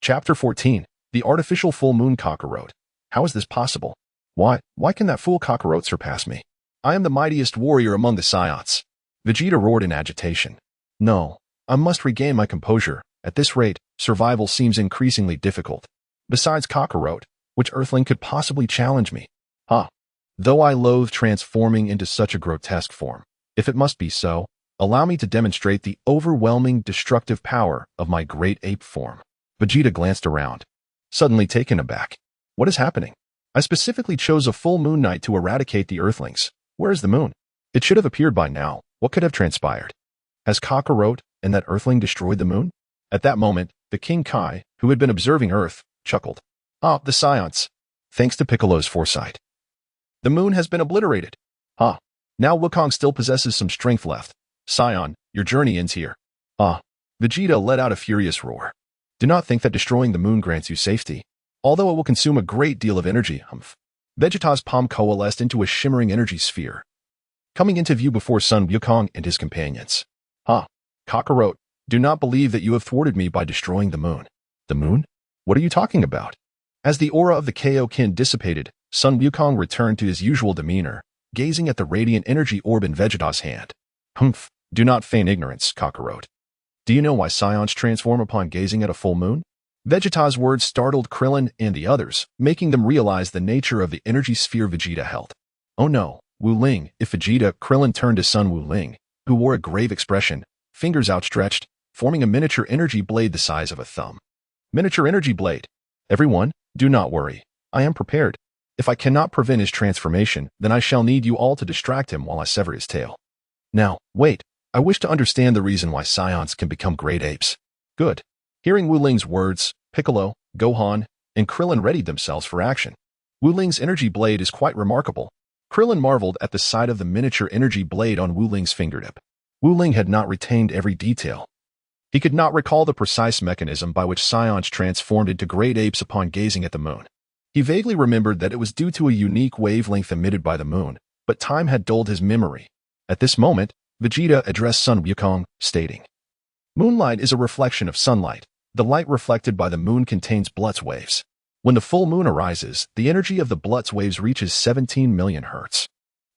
Chapter 14. The Artificial Full Moon Kakarot. How is this possible? Why can that fool Kakarot surpass me? I am the mightiest warrior among the scions. Vegeta roared in agitation. No, I must regain my composure. At this rate, survival seems increasingly difficult. Besides Kakarot, which Earthling could possibly challenge me? Though I loathe transforming into such a grotesque form, if it must be so, allow me to demonstrate the overwhelming destructive power of my great ape form. Vegeta glanced around, suddenly taken aback. What is happening? I specifically chose a full moon night to eradicate the Earthlings. Where is the moon? It should have appeared by now. What could have transpired? Has Kakarot and that Earthling destroyed the moon? At that moment, the King Kai, who had been observing Earth, chuckled. Ah, the science. Thanks to Piccolo's foresight. The moon has been obliterated. Ah, now Wukong still possesses some strength left. Scion, your journey ends here. Ah, Vegeta let out a furious roar. Do not think that destroying the moon grants you safety. Although it will consume a great deal of energy, Vegeta's palm coalesced into a shimmering energy sphere, coming into view before Sun Wukong and his companions. Ah, Kakarot, do not believe that you have thwarted me by destroying the moon. The moon? What are you talking about? As the aura of the Kaioken dissipated, Sun Wukong returned to his usual demeanor, gazing at the radiant energy orb in Vegeta's hand. Humph, do not feign ignorance, Kakarot. Do you know why Scions transform upon gazing at a full moon? Vegeta's words startled Krillin and the others, making them realize the nature of the energy sphere Vegeta held. Oh no, Wu Ling, if Vegeta, Krillin turned to Sun Wu Ling, who wore a grave expression, fingers outstretched, forming a miniature energy blade the size of a thumb. Miniature energy blade. Everyone, do not worry. I am prepared. If I cannot prevent his transformation, then I shall need you all to distract him while I sever his tail. Now, wait. I wish to understand the reason why Scions can become great apes. Good. Hearing Wu Ling's words, Piccolo, Gohan, and Krillin readied themselves for action. Wu Ling's energy blade is quite remarkable. Krillin marveled at the sight of the miniature energy blade on Wu Ling's fingertip. Wu Ling had not retained every detail. He could not recall the precise mechanism by which Scions transformed into great apes upon gazing at the moon. He vaguely remembered that it was due to a unique wavelength emitted by the moon, but time had dulled his memory. At this moment, Vegeta addressed Sun Wukong, stating, Moonlight is a reflection of sunlight. The light reflected by the moon contains Blutz waves. When the full moon arises, the energy of the Blutz waves reaches 17 million Hz.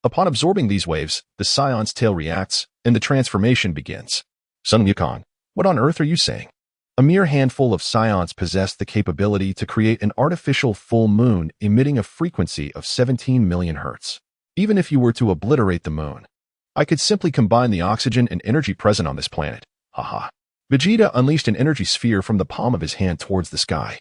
Upon absorbing these waves, the Scion's tail reacts, and the transformation begins. Sun Wukong, what on earth are you saying? A mere handful of Scions possessed the capability to create an artificial full moon emitting a frequency of 17 million Hz. Even if you were to obliterate the moon, I could simply combine the oxygen and energy present on this planet. Haha. Vegeta unleashed an energy sphere from the palm of his hand towards the sky,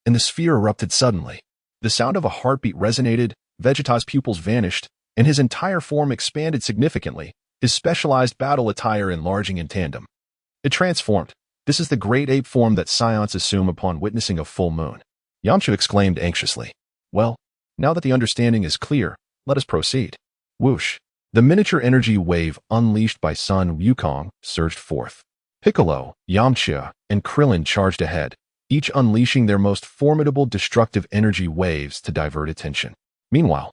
and the sphere erupted suddenly. The sound of a heartbeat resonated, Vegeta's pupils vanished, and his entire form expanded significantly, his specialized battle attire enlarging in tandem. It transformed. This is the great ape form that Scions assume upon witnessing a full moon. Yamcha exclaimed anxiously. Well, now that the understanding is clear, let us proceed. Whoosh. The miniature energy wave unleashed by Sun Wukong surged forth. Piccolo, Yamcha, and Krillin charged ahead, each unleashing their most formidable destructive energy waves to divert attention. Meanwhile,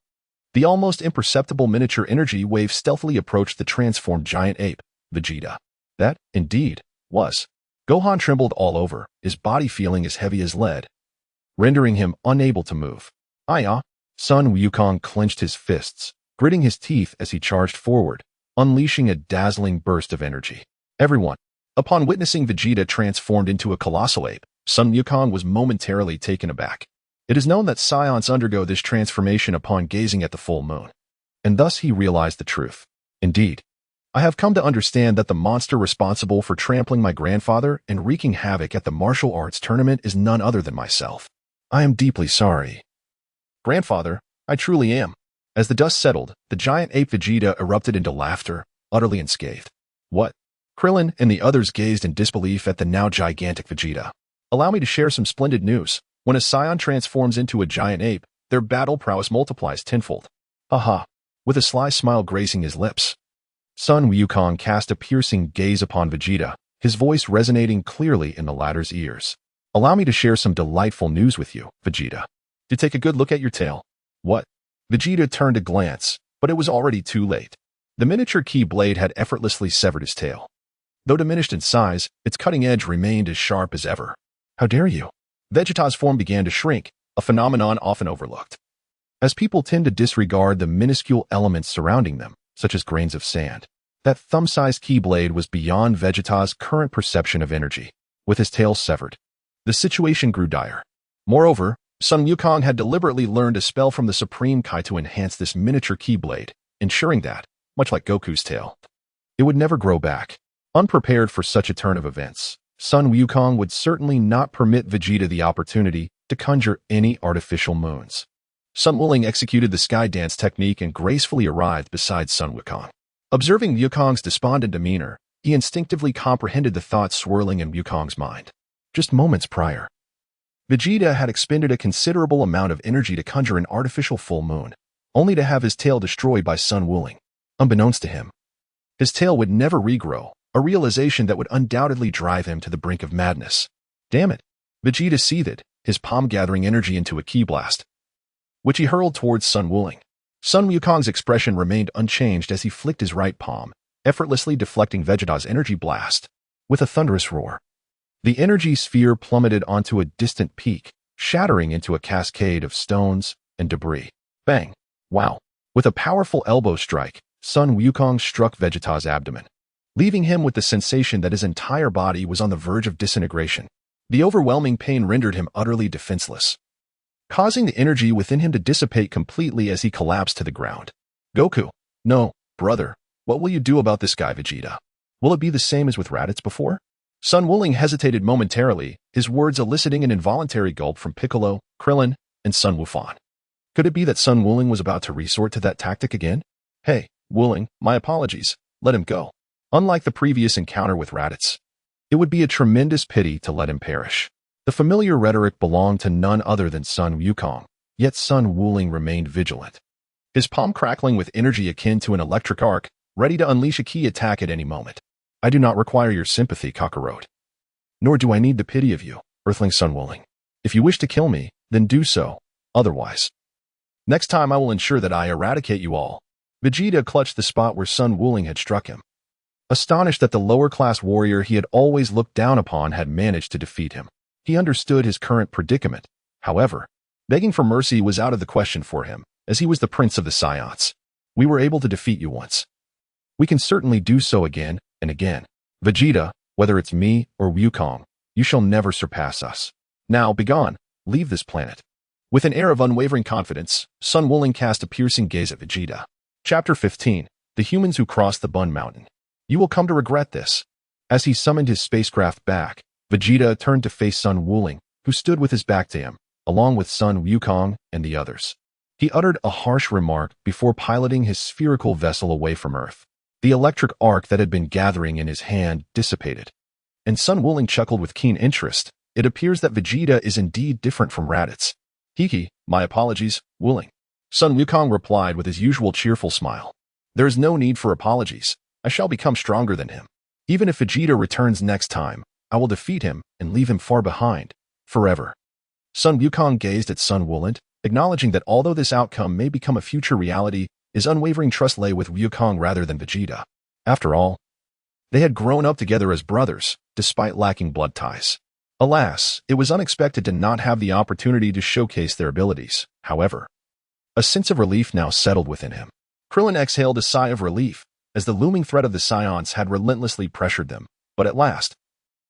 the almost imperceptible miniature energy wave stealthily approached the transformed giant ape, Vegeta. That, indeed, was. Gohan trembled all over, his body feeling as heavy as lead, rendering him unable to move. Aya! Sun Wukong clenched his fists, gritting his teeth as he charged forward, unleashing a dazzling burst of energy. Everyone. Upon witnessing Vegeta transformed into a colossal ape, Sun Wukong was momentarily taken aback. It is known that Scions undergo this transformation upon gazing at the full moon. And thus he realized the truth. Indeed, I have come to understand that the monster responsible for trampling my grandfather and wreaking havoc at the martial arts tournament is none other than myself. I am deeply sorry. Grandfather, I truly am. As the dust settled, the giant ape Vegeta erupted into laughter, utterly unscathed. What? Krillin and the others gazed in disbelief at the now gigantic Vegeta. Allow me to share some splendid news. When a Scion transforms into a giant ape, their battle prowess multiplies tenfold. Aha! With a sly smile gracing his lips, Sun Wukong cast a piercing gaze upon Vegeta, his voice resonating clearly in the latter's ears. Allow me to share some delightful news with you, Vegeta. To take a good look at your tail. What? Vegeta turned to glance, but it was already too late. The miniature key blade had effortlessly severed his tail. Though diminished in size, its cutting edge remained as sharp as ever. How dare you? Vegeta's form began to shrink, a phenomenon often overlooked. As people tend to disregard the minuscule elements surrounding them, such as grains of sand, that thumb-sized keyblade was beyond Vegeta's current perception of energy. With his tail severed, the situation grew dire. Moreover, Sun Wukong had deliberately learned a spell from the Supreme Kai to enhance this miniature keyblade, ensuring that, much like Goku's tail, it would never grow back. Unprepared for such a turn of events, Sun Wukong would certainly not permit Vegeta the opportunity to conjure any artificial moons. Sun Wuling executed the sky dance technique and gracefully arrived beside Sun Wukong. Observing Wukong's despondent demeanor, He instinctively comprehended the thoughts swirling in Wukong's mind. Just moments prior, Vegeta had expended a considerable amount of energy to conjure an artificial full moon, only to have his tail destroyed by Sun Wuling. Unbeknownst to him, his tail would never regrow, a realization that would undoubtedly drive him to the brink of madness. Damn it! Vegeta seethed, his palm gathering energy into a ki blast, which he hurled towards Sun Wuling. Sun Wukong's expression remained unchanged as he flicked his right palm, effortlessly deflecting Vegeta's energy blast. With a thunderous roar, the energy sphere plummeted onto a distant peak, shattering into a cascade of stones and debris. Bang! Wow! With a powerful elbow strike, Sun Wukong struck Vegeta's abdomen, leaving him with the sensation that his entire body was on the verge of disintegration. The overwhelming pain rendered him utterly defenseless, causing the energy within him to dissipate completely as he collapsed to the ground. Goku, no, brother, what will you do about this guy, Vegeta? Will it be the same as with Raditz before? Sun Wuling hesitated momentarily, his words eliciting an involuntary gulp from Piccolo, Krillin, and Sun Wufan. Could it be that Sun Wuling was about to resort to that tactic again? Hey, Wuling, my apologies, let him go. Unlike the previous encounter with Raditz, it would be a tremendous pity to let him perish. The familiar rhetoric belonged to none other than Sun Wukong, yet Sun Wuling remained vigilant, his palm crackling with energy akin to an electric arc, ready to unleash a ki attack at any moment. I do not require your sympathy, Kakarot. Nor do I need the pity of you, Earthling Sun Wuling. If you wish to kill me, then do so. Otherwise, next time I will ensure that I eradicate you all. Vegeta clutched the spot where Sun Wuling had struck him, astonished that the lower-class warrior he had always looked down upon had managed to defeat him. He understood his current predicament. However, begging for mercy was out of the question for him, as he was the prince of the Saiyans. We were able to defeat you once. We can certainly do so again and again. Vegeta, whether it's me or Wukong, you shall never surpass us. Now, begone, leave this planet. With an air of unwavering confidence, Sun Wuling cast a piercing gaze at Vegeta. Chapter 15. The Humans Who Crossed the Bun Mountain. You will come to regret this. As he summoned his spacecraft back, Vegeta turned to face Sun Wuling, who stood with his back to him, along with Sun Wukong and the others. He uttered a harsh remark before piloting his spherical vessel away from Earth. The electric arc that had been gathering in his hand dissipated, and Sun Wuling chuckled with keen interest. It appears that Vegeta is indeed different from Raditz. Hiki, my apologies, Wuling. Sun Wukong replied with his usual cheerful smile. There is no need for apologies. I shall become stronger than him. Even if Vegeta returns next time, I will defeat him and leave him far behind, forever. Sun Wukong gazed at Sun Wuling, acknowledging that although this outcome may become a future reality, his unwavering trust lay with Wukong rather than Vegeta. After all, they had grown up together as brothers, despite lacking blood ties. Alas, it was unexpected to not have the opportunity to showcase their abilities. However, a sense of relief now settled within him. Krillin exhaled a sigh of relief, as the looming threat of the Saiyans had relentlessly pressured them, but at last,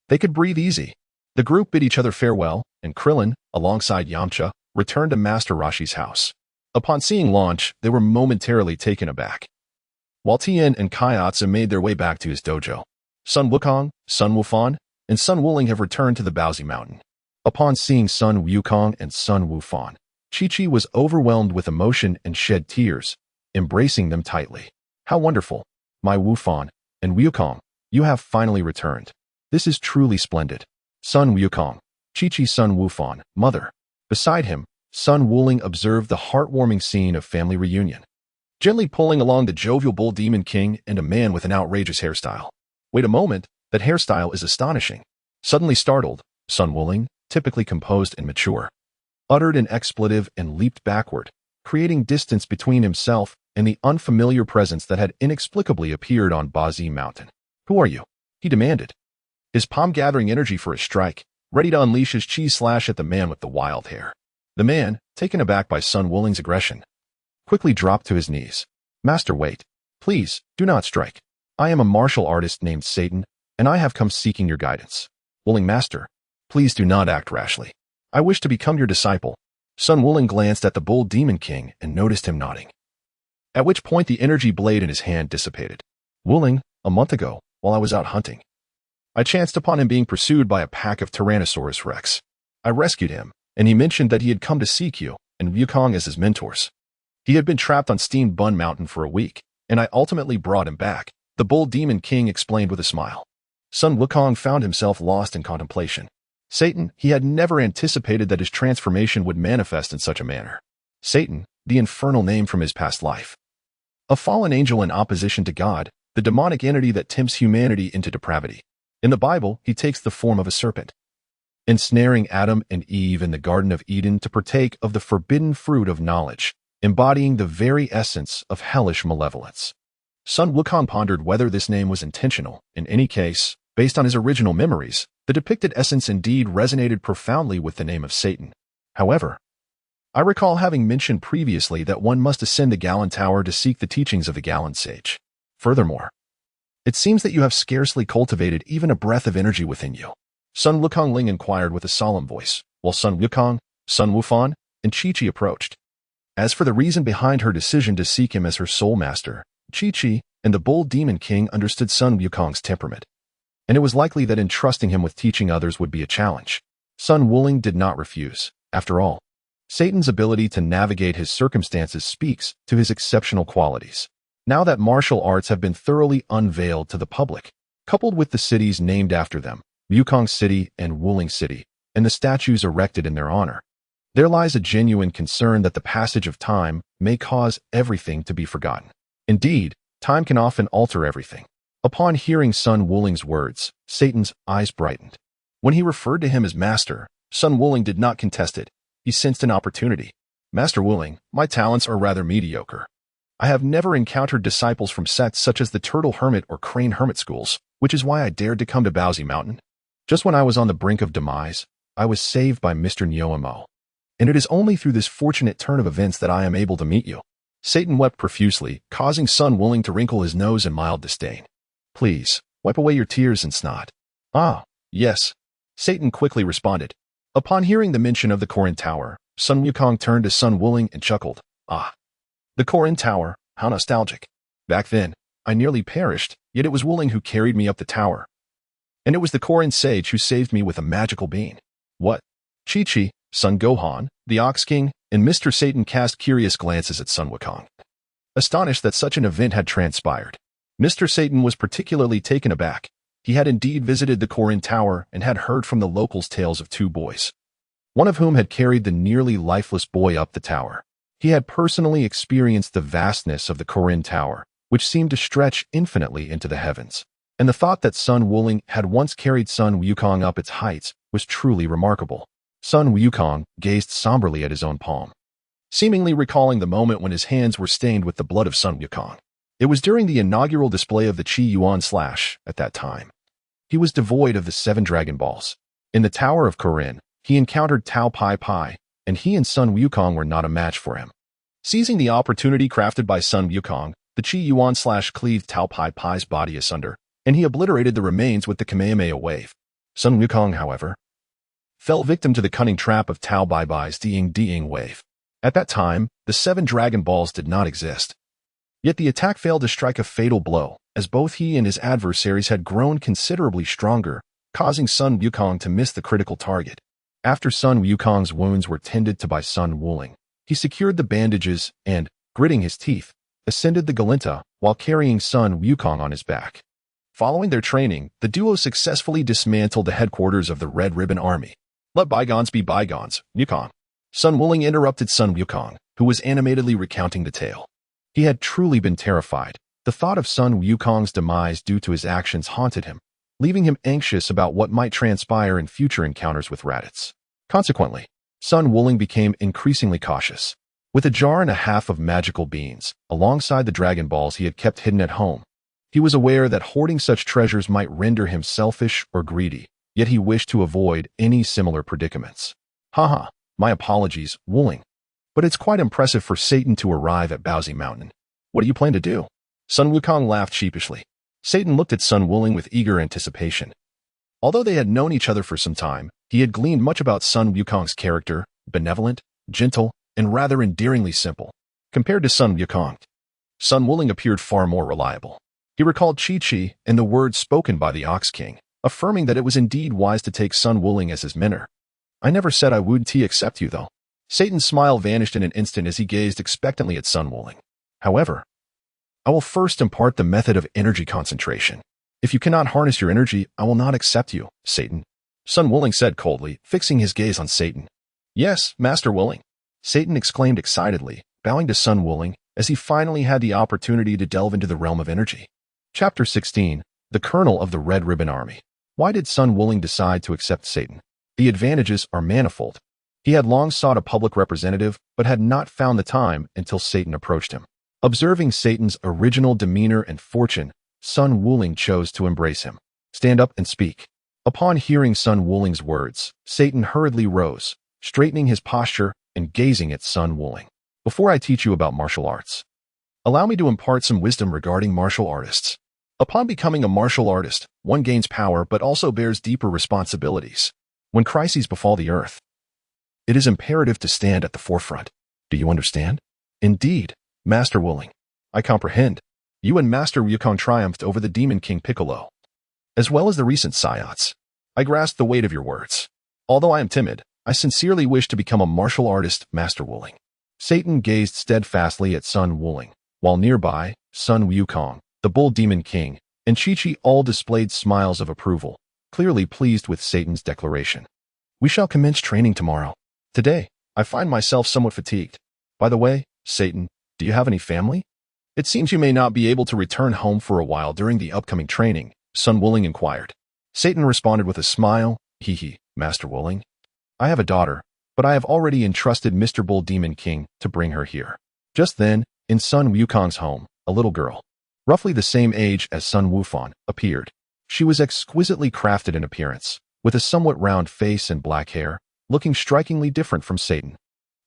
they could breathe easy. The group bid each other farewell, and Krillin, alongside Yamcha, returned to Master Roshi's house. Upon seeing Launch, they were momentarily taken aback, while Tien and Kaiatsu made their way back to his dojo. Sun Wukong, Sun Wufan, and Sun Wuling have returned to the Baozi Mountain. Upon seeing Sun Wukong and Sun Wufan, Chi-Chi was overwhelmed with emotion and shed tears, embracing them tightly. How wonderful, my Wufan and Wukong, you have finally returned. This is truly splendid. Sun Wukong, Chi-Chi Sun Wufan, mother. Beside him, Sun Wuling observed the heartwarming scene of family reunion, gently pulling along the jovial bull demon king and a man with an outrageous hairstyle. Wait a moment, that hairstyle is astonishing. Suddenly startled, Sun Wuling, typically composed and mature, uttered an expletive and leaped backward, creating distance between himself and the unfamiliar presence that had inexplicably appeared on Baozi Mountain. Who are you? He demanded, his palm gathering energy for a strike, ready to unleash his chi slash at the man with the wild hair. The man, taken aback by Sun Wuling's aggression, quickly dropped to his knees. Master, wait. Please, do not strike. I am a martial artist named Satan, and I have come seeking your guidance. Wuling Master, please do not act rashly. I wish to become your disciple. Sun Wuling glanced at the bull demon king and noticed him nodding, at which point the energy blade in his hand dissipated. Wuling, a month ago, while I was out hunting, I chanced upon him being pursued by a pack of Tyrannosaurus Rex. I rescued him, and he mentioned that he had come to seek you and Wukong as his mentors. He had been trapped on Steam Bun Mountain for a week, and I ultimately brought him back, the Bull Demon King explained with a smile. Sun Wukong found himself lost in contemplation. Satan, he had never anticipated that his transformation would manifest in such a manner. Satan, the infernal name from his past life. A fallen angel in opposition to God, the demonic entity that tempts humanity into depravity. In the Bible, he takes the form of a serpent, ensnaring Adam and Eve in the Garden of Eden to partake of the forbidden fruit of knowledge, embodying the very essence of hellish malevolence. Sun Wukong pondered whether this name was intentional. In any case, based on his original memories, the depicted essence indeed resonated profoundly with the name of Satan. However, I recall having mentioned previously that one must ascend the Galan Tower to seek the teachings of the Galan sage. Furthermore, it seems that you have scarcely cultivated even a breath of energy within you. Sun Wukong Ling inquired with a solemn voice, while Sun Wukong, Sun Wufan, and Chi-Chi approached. As for the reason behind her decision to seek him as her soul master, Chi-Chi and the Bull Demon King understood Sun Wukong's temperament, and it was likely that entrusting him with teaching others would be a challenge. Sun Wuling did not refuse. After all, Satan's ability to navigate his circumstances speaks to his exceptional qualities. Now that martial arts have been thoroughly unveiled to the public, coupled with the cities named after them, Wukong City and Wuling City, and the statues erected in their honor, there lies a genuine concern that the passage of time may cause everything to be forgotten. Indeed, time can often alter everything. Upon hearing Sun Wuling's words, Satan's eyes brightened. When he referred to him as master, Sun Wuling did not contest it. He sensed an opportunity. Master Wuling, my talents are rather mediocre. I have never encountered disciples from sects such as the Turtle Hermit or Crane Hermit schools, which is why I dared to come to Baozi Mountain. Just when I was on the brink of demise, I was saved by Mr. Nyoamo. And it is only through this fortunate turn of events that I am able to meet you. Satan wept profusely, causing Sun Wuling to wrinkle his nose in mild disdain. Please, wipe away your tears and snot. Ah, yes. Satan quickly responded. Upon hearing the mention of the Korin Tower, Sun Wukong turned to Sun Wuling and chuckled. Ah, the Korin Tower, how nostalgic. Back then, I nearly perished, yet it was Wuling who carried me up the tower. And it was the Korin sage who saved me with a magical bean. What? Chi-Chi, Sun Gohan, the Ox King, and Mr. Satan cast curious glances at Sun Wukong, astonished that such an event had transpired. Mr. Satan was particularly taken aback. He had indeed visited the Korin Tower and had heard from the locals tales of two boys, one of whom had carried the nearly lifeless boy up the tower. He had personally experienced the vastness of the Korin Tower, which seemed to stretch infinitely into the heavens. And the thought that Sun Wuling had once carried Sun Wukong up its heights was truly remarkable. Sun Wukong gazed somberly at his own palm, seemingly recalling the moment when his hands were stained with the blood of Sun Wukong. It was during the inaugural display of the Qi Yuan Slash at that time. He was devoid of the 7 Dragon Balls. In the Tower of Korin, he encountered Tao Pai Pai, and he and Sun Wukong were not a match for him. Seizing the opportunity crafted by Sun Wukong, the Qi Yuan Slash cleaved Tao Pai Pai's body asunder, and he obliterated the remains with the Kamehameha wave. Sun Wukong, however, fell victim to the cunning trap of Tao Pai Pai's Ding wave. At that time, the 7 Dragon Balls did not exist. Yet the attack failed to strike a fatal blow, as both he and his adversaries had grown considerably stronger, causing Sun Wukong to miss the critical target. After Sun Wukong's wounds were tended to by Sun Wuling, he secured the bandages and, gritting his teeth, ascended the Galinta while carrying Sun Wukong on his back. Following their training, the duo successfully dismantled the headquarters of the Red Ribbon Army. Let bygones be bygones, Wukong. Sun Wuling interrupted Sun Wukong, who was animatedly recounting the tale. He had truly been terrified. The thought of Sun Wukong's demise due to his actions haunted him, leaving him anxious about what might transpire in future encounters with Raditz. Consequently, Sun Wuling became increasingly cautious. With a jar and a half of magical beans, alongside the Dragon Balls he had kept hidden at home, he was aware that hoarding such treasures might render him selfish or greedy, yet he wished to avoid any similar predicaments. Haha, my apologies, Wuling. But it's quite impressive for Satan to arrive at Baozi Mountain. What do you plan to do? Sun Wukong laughed sheepishly. Satan looked at Sun Wuling with eager anticipation. Although they had known each other for some time, he had gleaned much about Sun Wukong's character, benevolent, gentle, and rather endearingly simple. Compared to Sun Wukong, Sun Wuling appeared far more reliable. He recalled Chi-Chi and the words spoken by the Ox King, affirming that it was indeed wise to take Sun Wuling as his mentor. I never said I wouldn't accept you, though. Satan's smile vanished in an instant as he gazed expectantly at Sun Wuling. However, I will first impart the method of energy concentration. If you cannot harness your energy, I will not accept you, Satan. Sun Wuling said coldly, fixing his gaze on Satan. Yes, Master Wuling. Satan exclaimed excitedly, bowing to Sun Wuling as he finally had the opportunity to delve into the realm of energy. Chapter 16. The Colonel of the Red Ribbon Army. Why did Sun Wuling decide to accept Satan? The advantages are manifold. He had long sought a public representative, but had not found the time until Satan approached him. Observing Satan's original demeanor and fortune, Sun Wuling chose to embrace him. Stand up and speak. Upon hearing Sun Wuling's words, Satan hurriedly rose, straightening his posture and gazing at Sun Wuling. Before I teach you about martial arts, allow me to impart some wisdom regarding martial artists. Upon becoming a martial artist, one gains power but also bears deeper responsibilities. When crises befall the earth, it is imperative to stand at the forefront. Do you understand? Indeed, Master Wuling. I comprehend. You and Master Wukong triumphed over the Demon King Piccolo, as well as the recent Saiyats. I grasp the weight of your words. Although I am timid, I sincerely wish to become a martial artist, Master Wuling. Satan gazed steadfastly at Sun Wuling, while nearby, Sun Wukong, the Bull Demon King, and Chi-Chi all displayed smiles of approval, clearly pleased with Satan's declaration. We shall commence training tomorrow. Today, I find myself somewhat fatigued. By the way, Satan, do you have any family? It seems you may not be able to return home for a while during the upcoming training, Sun Wuling inquired. Satan responded with a smile, Master Wuling. I have a daughter, but I have already entrusted Mr. Bull Demon King to bring her here. Just then, in Sun Wukong's home, a little girl, roughly the same age as Sun Wufan, appeared. She was exquisitely crafted in appearance, with a somewhat round face and black hair, looking strikingly different from Satan.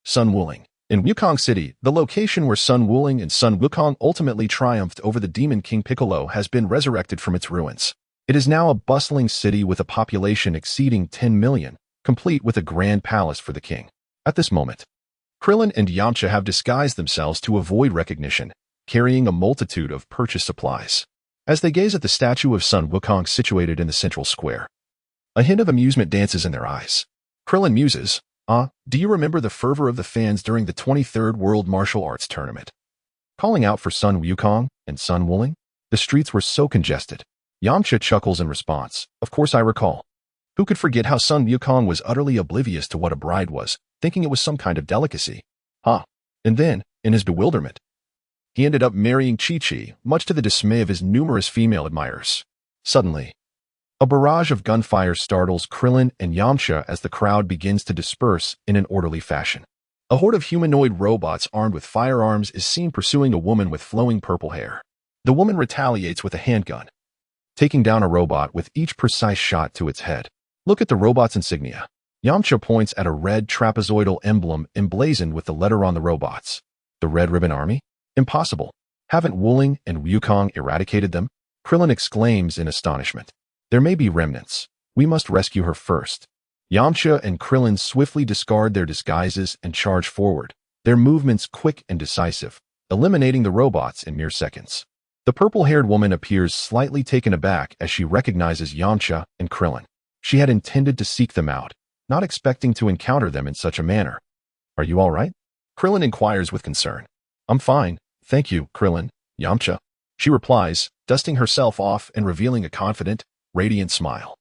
Sun Wuling. In Wukong City, the location where Sun Wuling and Sun Wukong ultimately triumphed over the Demon King Piccolo has been resurrected from its ruins. It is now a bustling city with a population exceeding 10 million, complete with a grand palace for the king. At this moment, Krillin and Yamcha have disguised themselves to avoid recognition, carrying a multitude of purchased supplies. As they gaze at the statue of Sun Wukong situated in the central square, a hint of amusement dances in their eyes. Krillin muses, do you remember the fervor of the fans during the 23rd World Martial Arts Tournament? Calling out for Sun Wukong and Sun Wuling, the streets were so congested. Yamcha chuckles in response. Of course I recall. Who could forget how Sun Wukong was utterly oblivious to what a bride was, thinking it was some kind of delicacy? And then, in his bewilderment, he ended up marrying Chi-Chi, much to the dismay of his numerous female admirers. Suddenly, a barrage of gunfire startles Krillin and Yamcha as the crowd begins to disperse in an orderly fashion. A horde of humanoid robots armed with firearms is seen pursuing a woman with flowing purple hair. The woman retaliates with a handgun, taking down a robot with each precise shot to its head. Look at the robot's insignia. Yamcha points at a red trapezoidal emblem emblazoned with the letter on the robots. The Red Ribbon Army? Impossible. Haven't Wuling and Wukong eradicated them? Krillin exclaims in astonishment. There may be remnants. We must rescue her first. Yamcha and Krillin swiftly discard their disguises and charge forward, their movements quick and decisive, eliminating the robots in mere seconds. The purple-haired woman appears slightly taken aback as she recognizes Yamcha and Krillin. She had intended to seek them out, not expecting to encounter them in such a manner. Are you all right? Krillin inquires with concern. I'm fine, thank you, Krillin, Yamcha. She replies, dusting herself off and revealing a confident, radiant smile.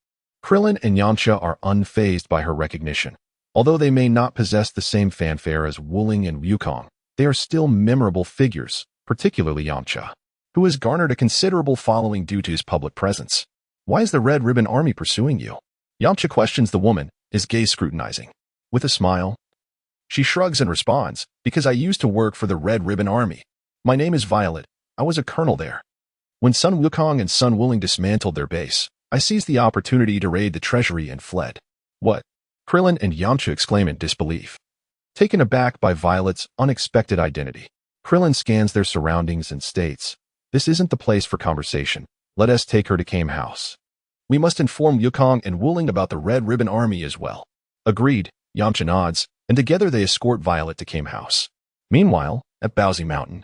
Krillin and Yamcha are unfazed by her recognition. Although they may not possess the same fanfare as Wuling and Wukong, they are still memorable figures, particularly Yamcha, who has garnered a considerable following due to his public presence. Why is the Red Ribbon Army pursuing you? Yamcha questions the woman, his gaze scrutinizing. With a smile, she shrugs and responds, because I used to work for the Red Ribbon Army. My name is Violet. I was a colonel there. When Sun Wukong and Sun Wuling dismantled their base, I seized the opportunity to raid the treasury and fled. What? Krillin and Yamcha exclaim in disbelief. Taken aback by Violet's unexpected identity, Krillin scans their surroundings and states, this isn't the place for conversation. Let us take her to Kame House. We must inform Wukong and Wuling about the Red Ribbon Army as well. Agreed, Yamcha nods, and together they escort Violet to Kame House. Meanwhile, at Bowsy Mountain,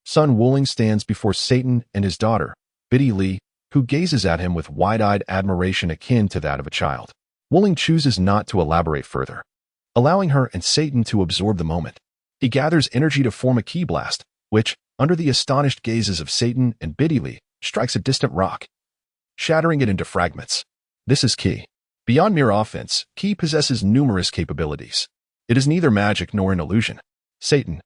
Sun Wuling stands before Satan and his daughter, Biddy Lee, who gazes at him with wide-eyed admiration akin to that of a child. Wuling chooses not to elaborate further, allowing her and Satan to absorb the moment. He gathers energy to form a ki blast, which, under the astonished gazes of Satan and Biddy strikes a distant rock, shattering it into fragments. This is Ki. Beyond mere offense, Ki possesses numerous capabilities. It is neither magic nor an illusion. Satan,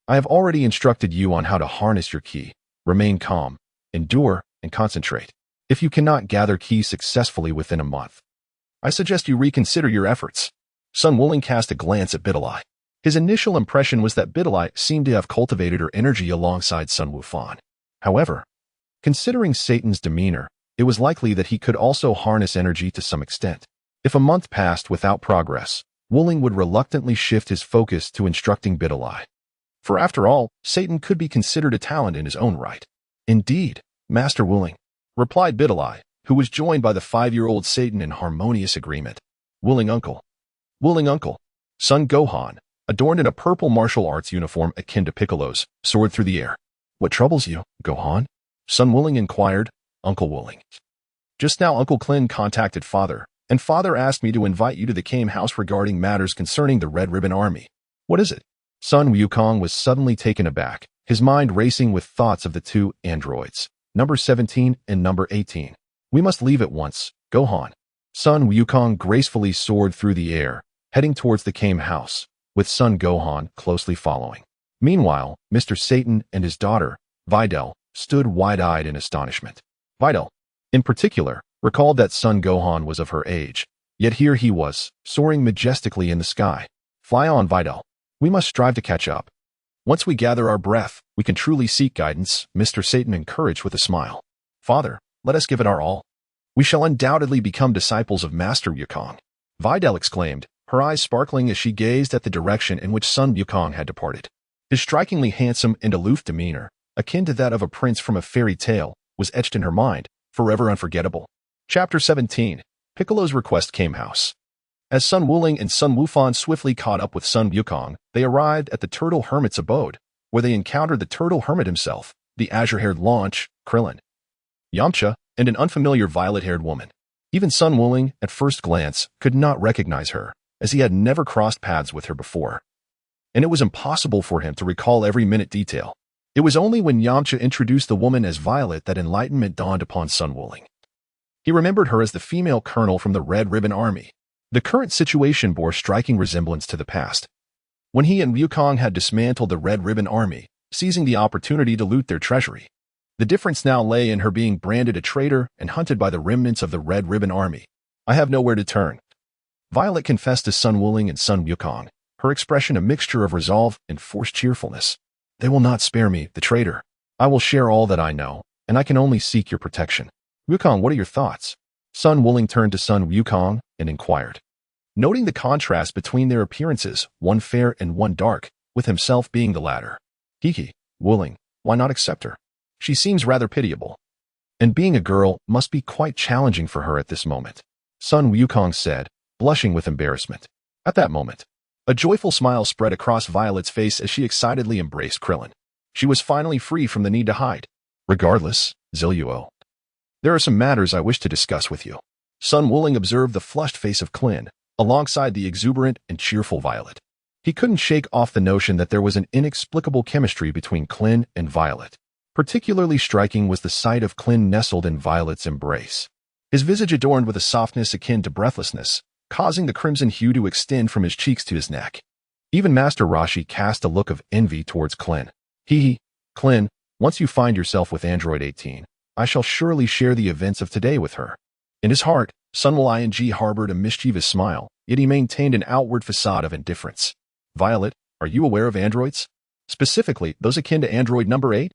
I have already instructed you on how to harness your Ki. Remain calm, endure, and concentrate. If you cannot gather Ki successfully within a month, I suggest you reconsider your efforts. Sun Wuling cast a glance at Biddy. His initial impression was that Biddy seemed to have cultivated her energy alongside Sun Wufan. However, considering Satan's demeanor, it was likely that he could also harness energy to some extent. If a month passed without progress, Wuling would reluctantly shift his focus to instructing Biddy. For after all, Satan could be considered a talent in his own right. Indeed, Master Wuling, replied Biddy, who was joined by the 5-year-old Satan in harmonious agreement. Wuling uncle. Wuling uncle. Son Gohan, adorned in a purple martial arts uniform akin to Piccolo's, soared through the air. What troubles you, Gohan? Sun Wuling inquired. Uncle Wuling. Just now Uncle Klin contacted Father, and Father asked me to invite you to the Kame house regarding matters concerning the Red Ribbon Army. What is it? Sun Wukong was suddenly taken aback, his mind racing with thoughts of the two androids, number 17 and number 18. We must leave at once, Gohan. Sun Wukong gracefully soared through the air, heading towards the Kame house, with Son Gohan closely following. Meanwhile, Mr. Satan and his daughter, Videl, stood wide-eyed in astonishment. Videl, in particular, recalled that Son Gohan was of her age, yet here he was, soaring majestically in the sky. Fly on, Videl. We must strive to catch up. Once we gather our breath, we can truly seek guidance, Mr. Satan encouraged with a smile. Father, let us give it our all. We shall undoubtedly become disciples of Master Wukong. Videl exclaimed, her eyes sparkling as she gazed at the direction in which Sun Wukong had departed. His strikingly handsome and aloof demeanor, akin to that of a prince from a fairy tale, was etched in her mind, forever unforgettable. Chapter 17. Piccolo's Request Kame House. As Sun Wuling and Sun Wufan swiftly caught up with Sun Wukong, they arrived at the Turtle Hermit's abode, where they encountered the Turtle Hermit himself, the azure-haired launch, Krillin, Yamcha, and an unfamiliar violet-haired woman. Even Sun Wuling, at first glance, could not recognize her, as he had never crossed paths with her before. And it was impossible for him to recall every minute detail. It was only when Yamcha introduced the woman as Violet that enlightenment dawned upon Sun Wuling. He remembered her as the female colonel from the Red Ribbon Army. The current situation bore striking resemblance to the past, when he and Wukong had dismantled the Red Ribbon Army, seizing the opportunity to loot their treasury. The difference now lay in her being branded a traitor and hunted by the remnants of the Red Ribbon Army. I have nowhere to turn, Violet confessed to Sun Wuling and Sun Wukong, her expression a mixture of resolve and forced cheerfulness. They will not spare me, the traitor. I will share all that I know, and I can only seek your protection. Wukong, what are your thoughts? Sun Wuling turned to Sun Wukong and inquired. Noting the contrast between their appearances, one fair and one dark, with himself being the latter. Hee, Wuling, why not accept her? She seems rather pitiable. And being a girl must be quite challenging for her at this moment. Sun Wukong said, blushing with embarrassment. At that moment, a joyful smile spread across Violet's face as she excitedly embraced Krillin. She was finally free from the need to hide. Regardless, Zilluo, there are some matters I wish to discuss with you. Sun Wuling observed the flushed face of Klin, alongside the exuberant and cheerful Violet. He couldn't shake off the notion that there was an inexplicable chemistry between Klin and Violet. Particularly striking was the sight of Klin nestled in Violet's embrace. His visage adorned with a softness akin to breathlessness, causing the crimson hue to extend from his cheeks to his neck. Even Master Roshi cast a look of envy towards Klin. Klin, once you find yourself with Android 18, I shall surely share the events of today with her. In his heart, Sun Wuling harbored a mischievous smile, yet he maintained an outward facade of indifference. Violet, are you aware of androids? Specifically, those akin to Android number 8?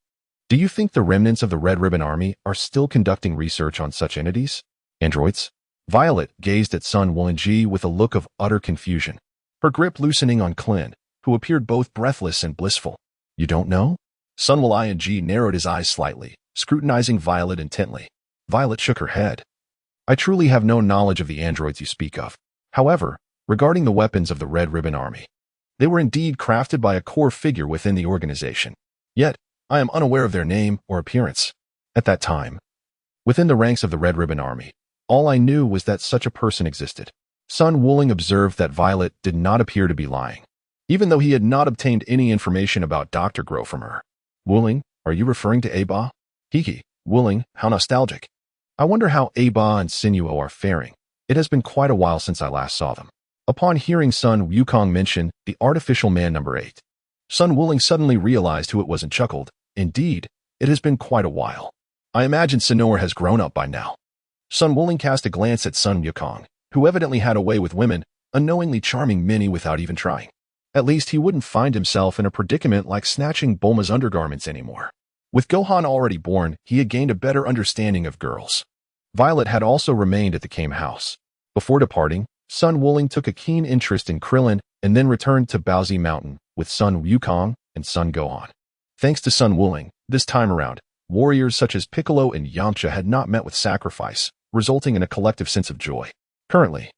Do you think the remnants of the Red Ribbon Army are still conducting research on such entities? Androids? Violet gazed at Sun Wuling with a look of utter confusion, her grip loosening on Klin, who appeared both breathless and blissful. You don't know? Sun Wuling narrowed his eyes slightly, scrutinizing Violet intently. Violet shook her head. I truly have no knowledge of the androids you speak of. However, regarding the weapons of the Red Ribbon Army, they were indeed crafted by a core figure within the organization. Yet, I am unaware of their name or appearance. At that time, within the ranks of the Red Ribbon Army, all I knew was that such a person existed. Sun Wuling observed that Violet did not appear to be lying, even though he had not obtained any information about Dr. Grow from her. Wuling, are you referring to Aba? Hiki, Wuling, how nostalgic. I wonder how Aba and Sinuo are faring. It has been quite a while since I last saw them. Upon hearing Sun Wukong mention the artificial man number 8, Sun Wuling suddenly realized who it was and chuckled. Indeed, it has been quite a while. I imagine Sinor has grown up by now. Sun Wuling cast a glance at Sun Wukong, who evidently had a way with women, unknowingly charming many without even trying. At least he wouldn't find himself in a predicament like snatching Bulma's undergarments anymore. With Gohan already born, he had gained a better understanding of girls. Violet had also remained at the Kame house. Before departing, Sun Wuling took a keen interest in Krillin and then returned to Baozi Mountain with Sun Wukong and Sun Gohan. Thanks to Sun Wuling, this time around, warriors such as Piccolo and Yamcha had not met with sacrifice, resulting in a collective sense of joy. Currently,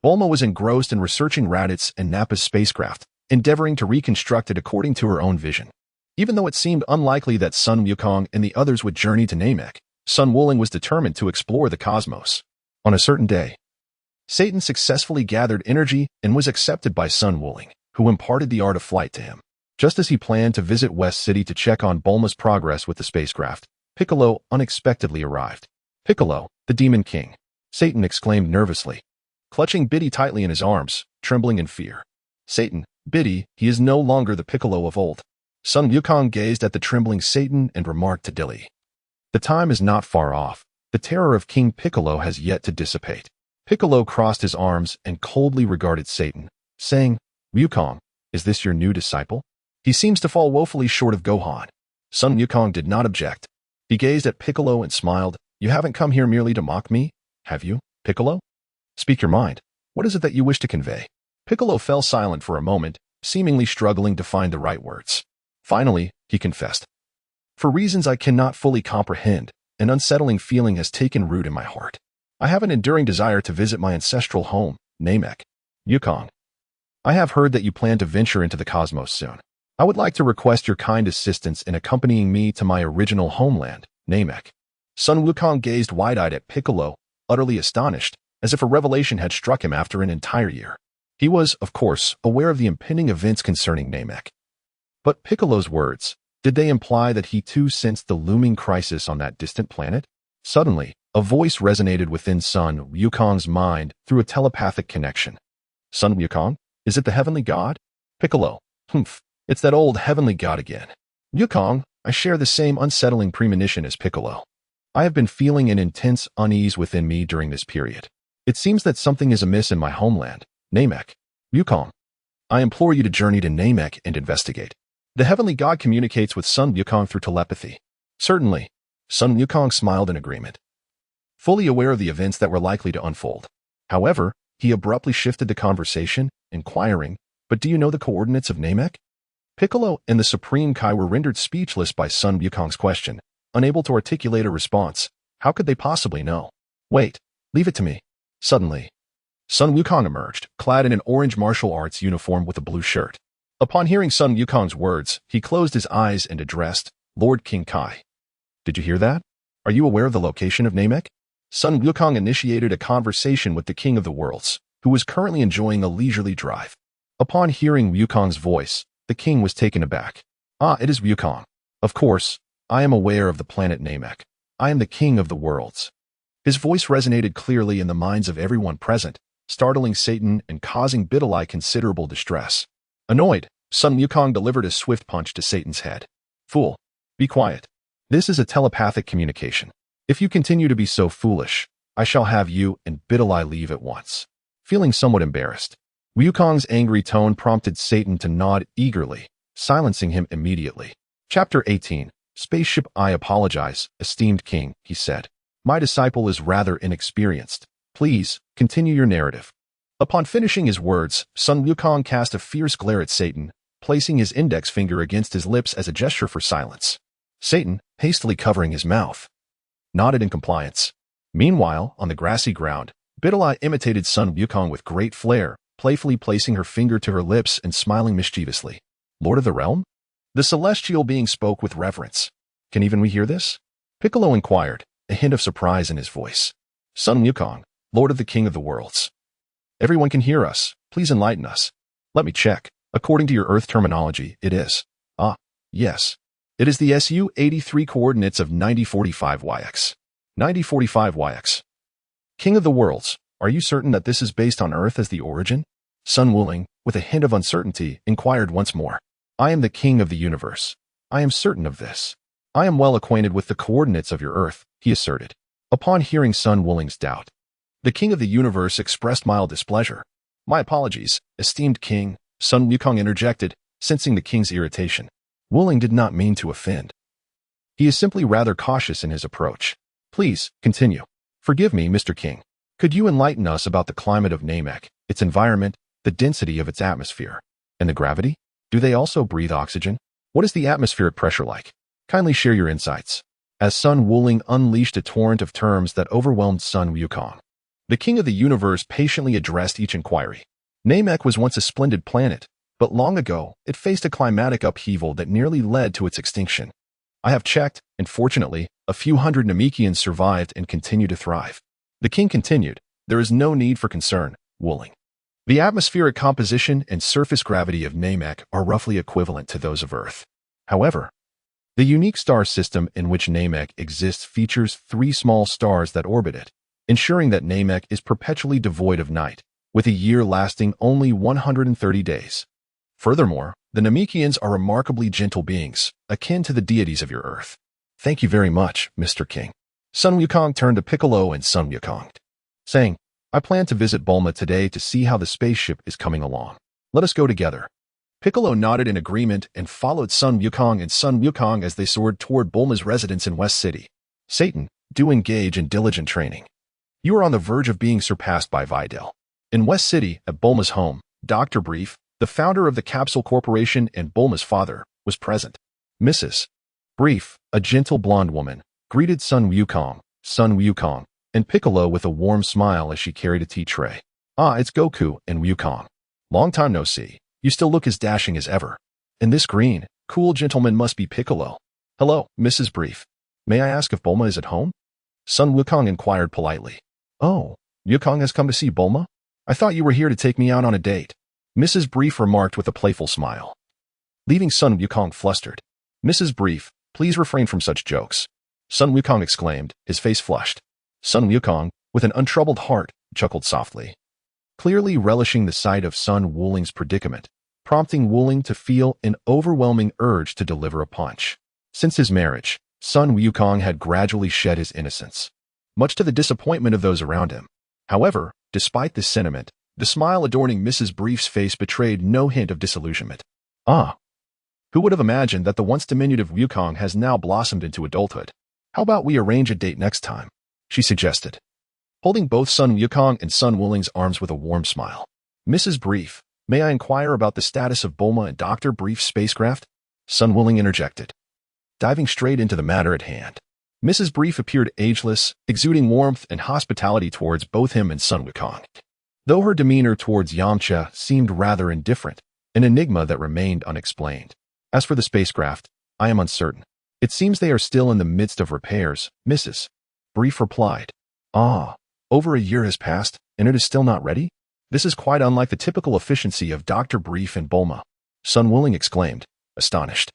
Bulma was engrossed in researching Raditz and Nappa's spacecraft, endeavoring to reconstruct it according to her own vision. Even though it seemed unlikely that Sun Wukong and the others would journey to Namek, Sun Wuling was determined to explore the cosmos. On a certain day, Satan successfully gathered energy and was accepted by Sun Wuling, who imparted the art of flight to him. Just as he planned to visit West City to check on Bulma's progress with the spacecraft, Piccolo unexpectedly arrived. Piccolo, the Demon King, Satan exclaimed nervously, clutching Biddy tightly in his arms, trembling in fear. Satan, Biddy, he is no longer the Piccolo of old. Sun Wukong gazed at the trembling Satan and remarked to Dilly, the time is not far off. The terror of King Piccolo has yet to dissipate. Piccolo crossed his arms and coldly regarded Satan, saying, Wukong, is this your new disciple? He seems to fall woefully short of Gohan. Sun Wukong did not object. He gazed at Piccolo and smiled. You haven't come here merely to mock me, have you, Piccolo? Speak your mind. What is it that you wish to convey? Piccolo fell silent for a moment, seemingly struggling to find the right words. Finally, he confessed. For reasons I cannot fully comprehend, an unsettling feeling has taken root in my heart. I have an enduring desire to visit my ancestral home, Namek. Wukong, I have heard that you plan to venture into the cosmos soon. I would like to request your kind assistance in accompanying me to my original homeland, Namek. Sun Wukong gazed wide-eyed at Piccolo, utterly astonished, as if a revelation had struck him after an entire year. He was, of course, aware of the impending events concerning Namek. But Piccolo's words, did they imply that he too sensed the looming crisis on that distant planet? Suddenly, a voice resonated within Sun Wukong's mind through a telepathic connection. Sun Wukong, is it the heavenly god? Piccolo, humph, it's that old heavenly god again. Wukong, I share the same unsettling premonition as Piccolo. I have been feeling an intense unease within me during this period. It seems that something is amiss in my homeland, Namek. Wukong, I implore you to journey to Namek and investigate. The heavenly god communicates with Sun Wukong through telepathy. Certainly, Sun Wukong smiled in agreement, fully aware of the events that were likely to unfold. However, he abruptly shifted the conversation, inquiring, but do you know the coordinates of Namek? Piccolo and the Supreme Kai were rendered speechless by Sun Wukong's question, unable to articulate a response. How could they possibly know? Wait, leave it to me. Suddenly, Sun Wukong emerged, clad in an orange martial arts uniform with a blue shirt. Upon hearing Sun Wukong's words, he closed his eyes and addressed, Lord King Kai. Did you hear that? Are you aware of the location of Namek? Sun Wukong initiated a conversation with the King of the Worlds, who was currently enjoying a leisurely drive. Upon hearing Wukong's voice, the king was taken aback. Ah, it is Wukong. Of course, I am aware of the planet Namek. I am the King of the Worlds. His voice resonated clearly in the minds of everyone present, startling Satan and causing Bidalai considerable distress. Annoyed, Sun Wukong delivered a swift punch to Satan's head. Fool, be quiet. This is a telepathic communication. If you continue to be so foolish, I shall have you and Bidalai leave at once. Feeling somewhat embarrassed, Wukong's angry tone prompted Satan to nod eagerly, silencing him immediately. Chapter 18, Spaceship. I apologize, esteemed king, he said. My disciple is rather inexperienced. Please, continue your narrative. Upon finishing his words, Sun Wukong cast a fierce glare at Satan, placing his index finger against his lips as a gesture for silence. Satan, hastily covering his mouth, nodded in compliance. Meanwhile, on the grassy ground, Bidalai imitated Sun Wukong with great flair, playfully placing her finger to her lips and smiling mischievously. Lord of the realm? The celestial being spoke with reverence. Can even we hear this? Piccolo inquired, a hint of surprise in his voice. Sun Wukong, Lord of the King of the Worlds. Everyone can hear us. Please enlighten us. Let me check. According to your Earth terminology, it is. Ah, yes. It is the Su-83 coordinates of 9045YX. 9045YX. King of the Worlds, are you certain that this is based on Earth as the origin? Sun Wuling, with a hint of uncertainty, inquired once more. I am the king of the universe. I am certain of this. I am well acquainted with the coordinates of your Earth, he asserted. Upon hearing Sun Wuling's doubt, the king of the universe expressed mild displeasure. My apologies, esteemed king, Sun Wukong interjected, sensing the king's irritation. Wuling did not mean to offend. He is simply rather cautious in his approach. Please, continue. Forgive me, Mr. King. Could you enlighten us about the climate of Namek, its environment, the density of its atmosphere, and the gravity? Do they also breathe oxygen? What is the atmospheric pressure like? Kindly share your insights. As Sun Wuling unleashed a torrent of terms that overwhelmed Sun Wukong, the king of the universe patiently addressed each inquiry. Namek was once a splendid planet, but long ago, it faced a climatic upheaval that nearly led to its extinction. I have checked, and fortunately, a few hundred Namekians survived and continue to thrive. The king continued, there is no need for concern, Wuling. The atmospheric composition and surface gravity of Namek are roughly equivalent to those of Earth. However, the unique star system in which Namek exists features 3 small stars that orbit it, ensuring that Namek is perpetually devoid of night, with a year lasting only 130 days. Furthermore, the Namekians are remarkably gentle beings, akin to the deities of your Earth. Thank you very much, Mr. King. Sun Wukong turned to Piccolo and Sun Wukong, saying, I plan to visit Bulma today to see how the spaceship is coming along. Let us go together. Piccolo nodded in agreement and followed Sun Wukong and Sun Wukong as they soared toward Bulma's residence in West City. Satan, do engage in diligent training. You are on the verge of being surpassed by Videl. In West City, at Bulma's home, Dr. Brief, the founder of the Capsule Corporation and Bulma's father, was present. Mrs. Brief, a gentle blonde woman, greeted Sun Wukong, and Piccolo with a warm smile as she carried a tea tray. Ah, it's Goku and Wukong. Long time no see. You still look as dashing as ever. And this green, cool gentleman must be Piccolo. Hello, Mrs. Brief. May I ask if Bulma is at home? Sun Wukong inquired politely. Oh, Wukong has come to see Bulma? I thought you were here to take me out on a date. Mrs. Brief remarked with a playful smile, leaving Sun Wukong flustered. Mrs. Brief, please refrain from such jokes. Sun Wukong exclaimed, his face flushed. Sun Wukong, with an untroubled heart, chuckled softly, clearly relishing the sight of Sun Wuling's predicament, prompting Wuling to feel an overwhelming urge to deliver a punch. Since his marriage, Sun Wukong had gradually shed his innocence, much to the disappointment of those around him. However, despite this sentiment, the smile adorning Mrs. Brief's face betrayed no hint of disillusionment. Ah! Who would have imagined that the once diminutive Wukong has now blossomed into adulthood? How about we arrange a date next time? She suggested, holding both Sun Wukong and Sun Wuling's arms with a warm smile. Mrs. Brief, may I inquire about the status of Bulma and Dr. Brief's spacecraft? Sun Wuling interjected, diving straight into the matter at hand. Mrs. Brief appeared ageless, exuding warmth and hospitality towards both him and Sun Wukong, though her demeanor towards Yamcha seemed rather indifferent, an enigma that remained unexplained. As for the spacecraft, I am uncertain. It seems they are still in the midst of repairs, Mrs. Brief replied. Ah, over a year has passed, and it is still not ready? This is quite unlike the typical efficiency of Dr. Brief and Bulma. Sun Wuling exclaimed, astonished.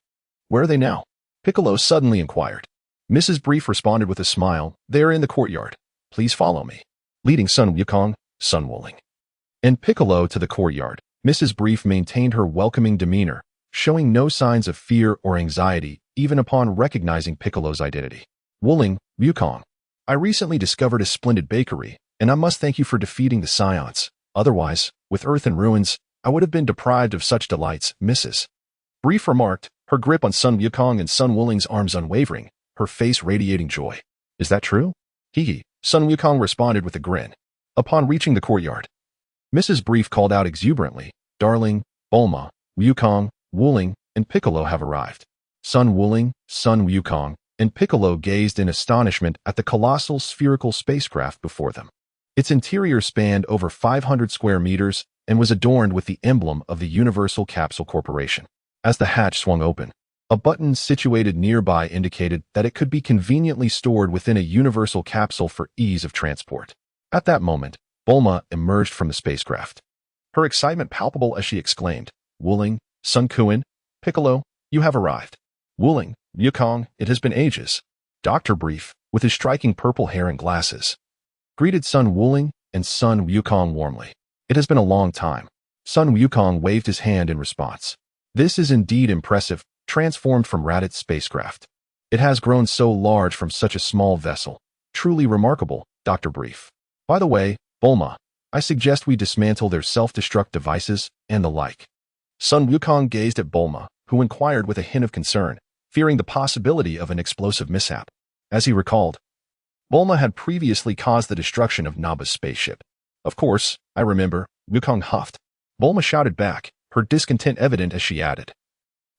Where are they now? Piccolo suddenly inquired. Mrs. Brief responded with a smile, they are in the courtyard. Please follow me. Leading Sun Wukong, Sun Wuling, and Piccolo to the courtyard, Mrs. Brief maintained her welcoming demeanor, showing no signs of fear or anxiety even upon recognizing Piccolo's identity. Wuling, Wukong, I recently discovered a splendid bakery, and I must thank you for defeating the Scions. Otherwise, with Earth in ruins, I would have been deprived of such delights, Mrs. Brief remarked, her grip on Sun Wukong and Sun Wuling's arms unwavering, her face radiating joy. Is that true? Hee. Sun Wukong responded with a grin. Upon reaching the courtyard, Mrs. Brief called out exuberantly, Darling, Bulma, Wukong, Wuling, and Piccolo have arrived. Sun Wuling, Sun Wukong, and Piccolo gazed in astonishment at the colossal spherical spacecraft before them. Its interior spanned over 500 square meters and was adorned with the emblem of the Universal Capsule Corporation. As the hatch swung open, a button situated nearby indicated that it could be conveniently stored within a universal capsule for ease of transport. At that moment, Bulma emerged from the spacecraft, her excitement palpable as she exclaimed, Wuling, Sun Kuan, Piccolo, you have arrived. Wuling, Yukong, it has been ages. Dr. Brief, with his striking purple hair and glasses, greeted Sun Wuling and Sun Wukong warmly. It has been a long time. Sun Wukong waved his hand in response. This is indeed impressive, transformed from Radit's spacecraft. It has grown so large from such a small vessel. Truly remarkable, Dr. Brief. By the way, Bulma, I suggest we dismantle their self-destruct devices and the like. Sun Wukong gazed at Bulma, who inquired with a hint of concern, fearing the possibility of an explosive mishap. As he recalled, Bulma had previously caused the destruction of Naba's spaceship. Of course, I remember, Wukong huffed. Bulma shouted back, her discontent evident as she added,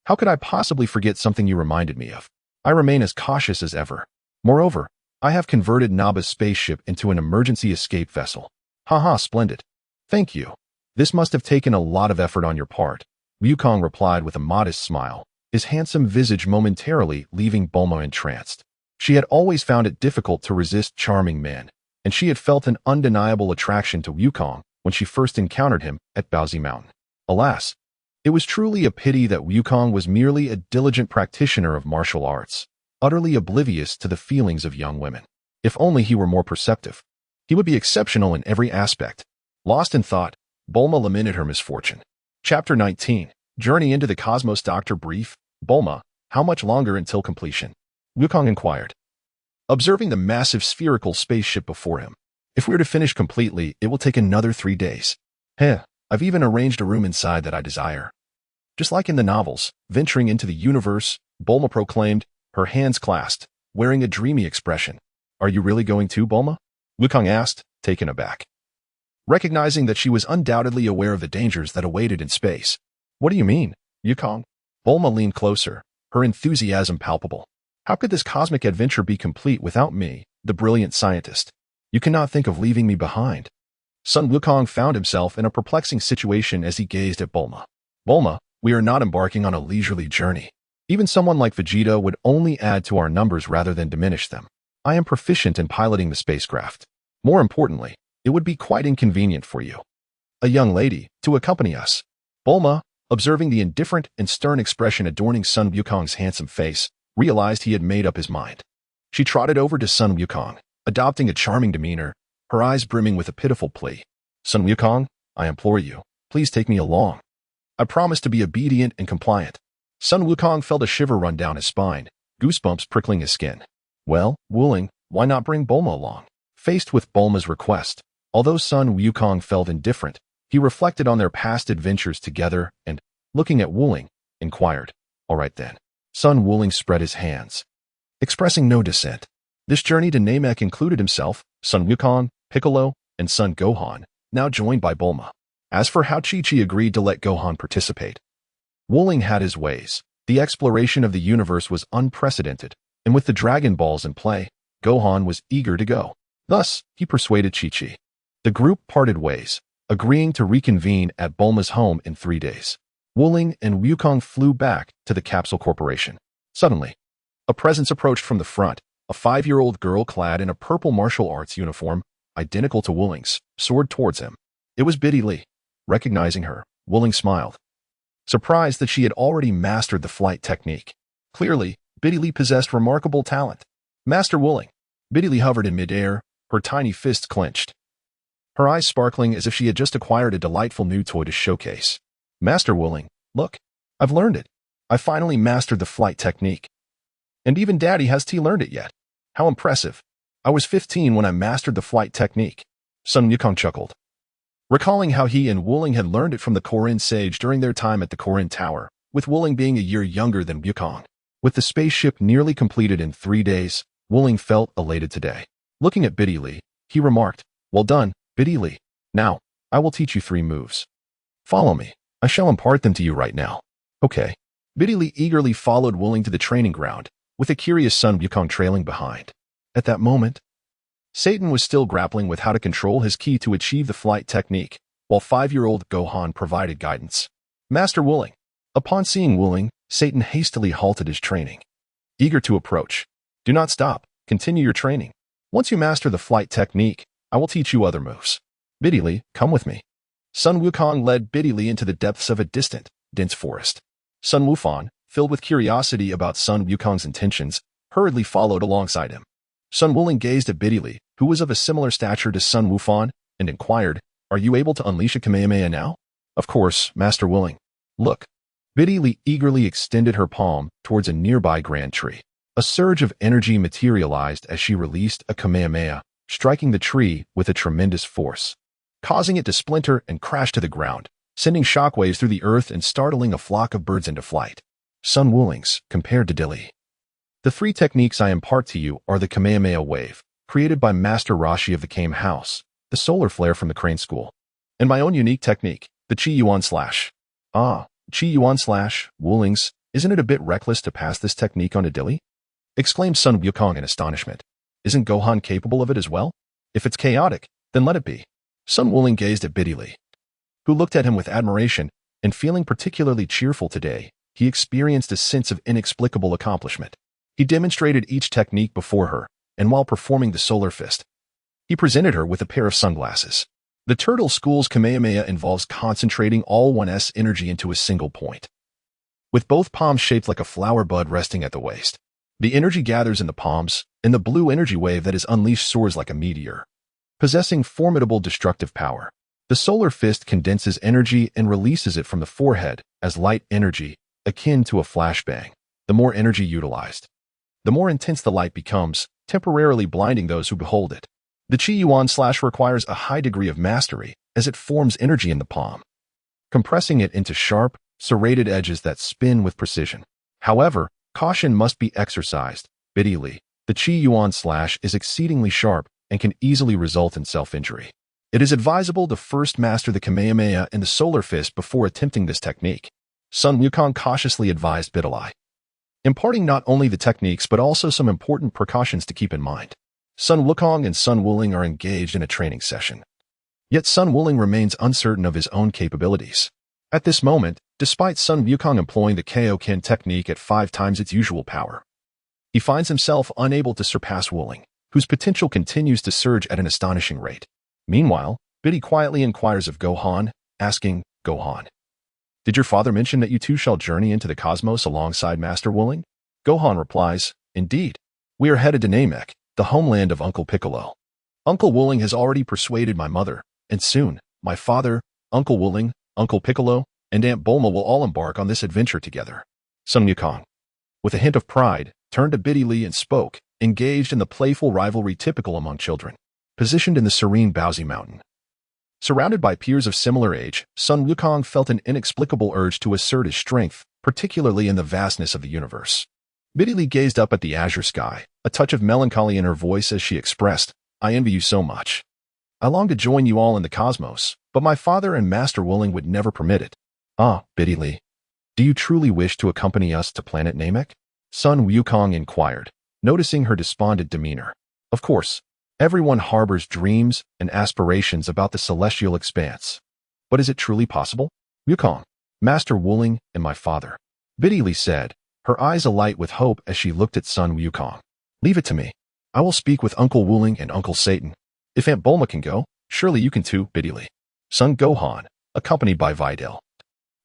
how could I possibly forget something you reminded me of? I remain as cautious as ever. Moreover, I have converted Naba's spaceship into an emergency escape vessel. Haha, splendid. Thank you. This must have taken a lot of effort on your part, Wukong replied with a modest smile, his handsome visage momentarily leaving Bulma entranced. She had always found it difficult to resist charming men, and she had felt an undeniable attraction to Wukong when she first encountered him at Baozi Mountain. Alas, it was truly a pity that Wukong was merely a diligent practitioner of martial arts, utterly oblivious to the feelings of young women. If only he were more perceptive, he would be exceptional in every aspect. Lost in thought, Bulma lamented her misfortune. Chapter 19, Journey into the Cosmos. Dr. Brief, Bulma, how much longer until completion? Wukong inquired, observing the massive spherical spaceship before him. If we're to finish completely, it will take another 3 days. I've even arranged a room inside that I desire. Just like in the novels, venturing into the universe, Bulma proclaimed, her hands clasped, wearing a dreamy expression. Are you really going to, Bulma? Wukong asked, taken aback, recognizing that she was undoubtedly aware of the dangers that awaited in space. What do you mean, Wukong? Bulma leaned closer, her enthusiasm palpable. How could this cosmic adventure be complete without me, the brilliant scientist? You cannot think of leaving me behind. Sun Wukong found himself in a perplexing situation as he gazed at Bulma. Bulma, we are not embarking on a leisurely journey. Even someone like Vegeta would only add to our numbers rather than diminish them. I am proficient in piloting the spacecraft. More importantly, it would be quite inconvenient for you, a young lady, to accompany us. Bulma, observing the indifferent and stern expression adorning Sun Wukong's handsome face, realized he had made up his mind. She trotted over to Sun Wukong, adopting a charming demeanor, her eyes brimming with a pitiful plea. Sun Wukong, I implore you, please take me along. I promise to be obedient and compliant. Sun Wukong felt a shiver run down his spine, goosebumps prickling his skin. Well, Wuling, why not bring Bulma along? Faced with Bulma's request, although Sun Wukong felt indifferent, he reflected on their past adventures together and, looking at Wuling, inquired, all right then. Sun Wuling spread his hands, expressing no dissent. This journey to Namek included himself, Sun Wukong, Piccolo, and Sun Gohan, now joined by Bulma. As for how Chi-Chi agreed to let Gohan participate, Wuling had his ways. The exploration of the universe was unprecedented, and with the Dragon Balls in play, Gohan was eager to go. Thus, he persuaded Chi-Chi. The group parted ways, agreeing to reconvene at Bulma's home in 3 days. Wuling and Wukong flew back to the Capsule Corporation. Suddenly, a presence approached from the front. A 5-year-old girl clad in a purple martial arts uniform, identical to Wuling's, soared towards him. It was Biddy Lee. Recognizing her, Wuling smiled, surprised that she had already mastered the flight technique. Clearly, Biddy Lee possessed remarkable talent. Master Wuling. Biddy Lee hovered in midair, her tiny fists clenched, her eyes sparkling as if she had just acquired a delightful new toy to showcase. Master Wuling, look, I've learned it. I finally mastered the flight technique. And even Daddy hasn't learned it yet. How impressive. I was 15 when I mastered the flight technique. Sun Wukong chuckled, recalling how he and Wuling had learned it from the Korin sage during their time at the Korin Tower, with Wuling being a year younger than Wukong. With the spaceship nearly completed in 3 days, Wuling felt elated today. Looking at Biddy Lee, he remarked, well done, Biddy Lee. Now, I will teach you 3 moves. Follow me. I shall impart them to you right now. Okay. Biddy Lee eagerly followed Wuling to the training ground, with a curious Sun Wukong trailing behind. At that moment, Satan was still grappling with how to control his ki to achieve the flight technique, while 5-year-old Gohan provided guidance. Master Wuling. Upon seeing Wuling, Satan hastily halted his training, eager to approach. Do not stop. Continue your training. Once you master the flight technique, I will teach you other moves. Biddy Lee, come with me. Sun Wukong led Biddy Lee into the depths of a distant, dense forest. Sun Wufan, filled with curiosity about Sun Wukong's intentions, hurriedly followed alongside him. Sun Wuling gazed at Biddy Li, who was of a similar stature to Sun Wufan, and inquired, "Are you able to unleash a Kamehameha now?" "Of course, Master Wuling." "Look." Biddy Li eagerly extended her palm towards a nearby grand tree. A surge of energy materialized as she released a Kamehameha, striking the tree with a tremendous force, causing it to splinter and crash to the ground, sending shockwaves through the earth and startling a flock of birds into flight. Sun Wuling's, compared to Dilly. The three techniques I impart to you are the Kamehameha wave, created by Master Rashi of the Kame House, the solar flare from the Crane School, and my own unique technique, the Chi Yuan Slash. Ah, Chi Yuan Slash, Wuling's, isn't it a bit reckless to pass this technique on to Dilly? Exclaimed Sun Wukong in astonishment. Isn't Gohan capable of it as well? If it's chaotic, then let it be. Sun Wuling gazed at Biddy Li, who looked at him with admiration, and feeling particularly cheerful today, he experienced a sense of inexplicable accomplishment. He demonstrated each technique before her, and while performing the solar fist, he presented her with a pair of sunglasses. The Turtle School's Kamehameha involves concentrating all one's energy into a single point, with both palms shaped like a flower bud resting at the waist. The energy gathers in the palms, and the blue energy wave that is unleashed soars like a meteor, possessing formidable destructive power. The solar fist condenses energy and releases it from the forehead as light energy, akin to a flashbang. The more energy utilized, the more intense the light becomes, temporarily blinding those who behold it. The Chi Yuan Slash requires a high degree of mastery as it forms energy in the palm, compressing it into sharp, serrated edges that spin with precision. However, caution must be exercised. Biddy Li, the Chi Yuan Slash is exceedingly sharp and can easily result in self-injury. It is advisable to first master the Kamehameha and the solar fist before attempting this technique. Sun Wukong cautiously advised Biddy Li, imparting not only the techniques but also some important precautions to keep in mind. Sun Wukong and Sun Wuling are engaged in a training session. Yet Sun Wuling remains uncertain of his own capabilities. At this moment, despite Sun Wukong employing the Kaioken technique at 5 times its usual power, he finds himself unable to surpass Wuling, whose potential continues to surge at an astonishing rate. Meanwhile, Biddy quietly inquires of Gohan, asking, "Gohan, did your father mention that you two shall journey into the cosmos alongside Master Wuling?" Gohan replies, "Indeed. We are headed to Namek, the homeland of Uncle Piccolo. Uncle Wuling has already persuaded my mother, and soon, my father, Uncle Wuling, Uncle Piccolo, and Aunt Bulma will all embark on this adventure together." Sun Wukong, with a hint of pride, turned to Biddy Li and spoke, engaged in the playful rivalry typical among children. Positioned in the serene Baozi Mountain, surrounded by peers of similar age, Sun Wukong felt an inexplicable urge to assert his strength, particularly in the vastness of the universe. Biddy Li gazed up at the azure sky, a touch of melancholy in her voice as she expressed, "I envy you so much. I long to join you all in the cosmos, but my father and Master Wuling would never permit it." "Ah, Biddy Li, do you truly wish to accompany us to planet Namek?" Sun Wukong inquired, noticing her despondent demeanor. Of course, everyone harbors dreams and aspirations about the celestial expanse. But is it truly possible? "Wukong, Master Wuling, and my father," Biddy Li said, her eyes alight with hope as she looked at Sun Wukong. "Leave it to me. I will speak with Uncle Wuling and Uncle Satan. If Aunt Bulma can go, surely you can too, Biddy Li." Son Gohan, accompanied by Videl,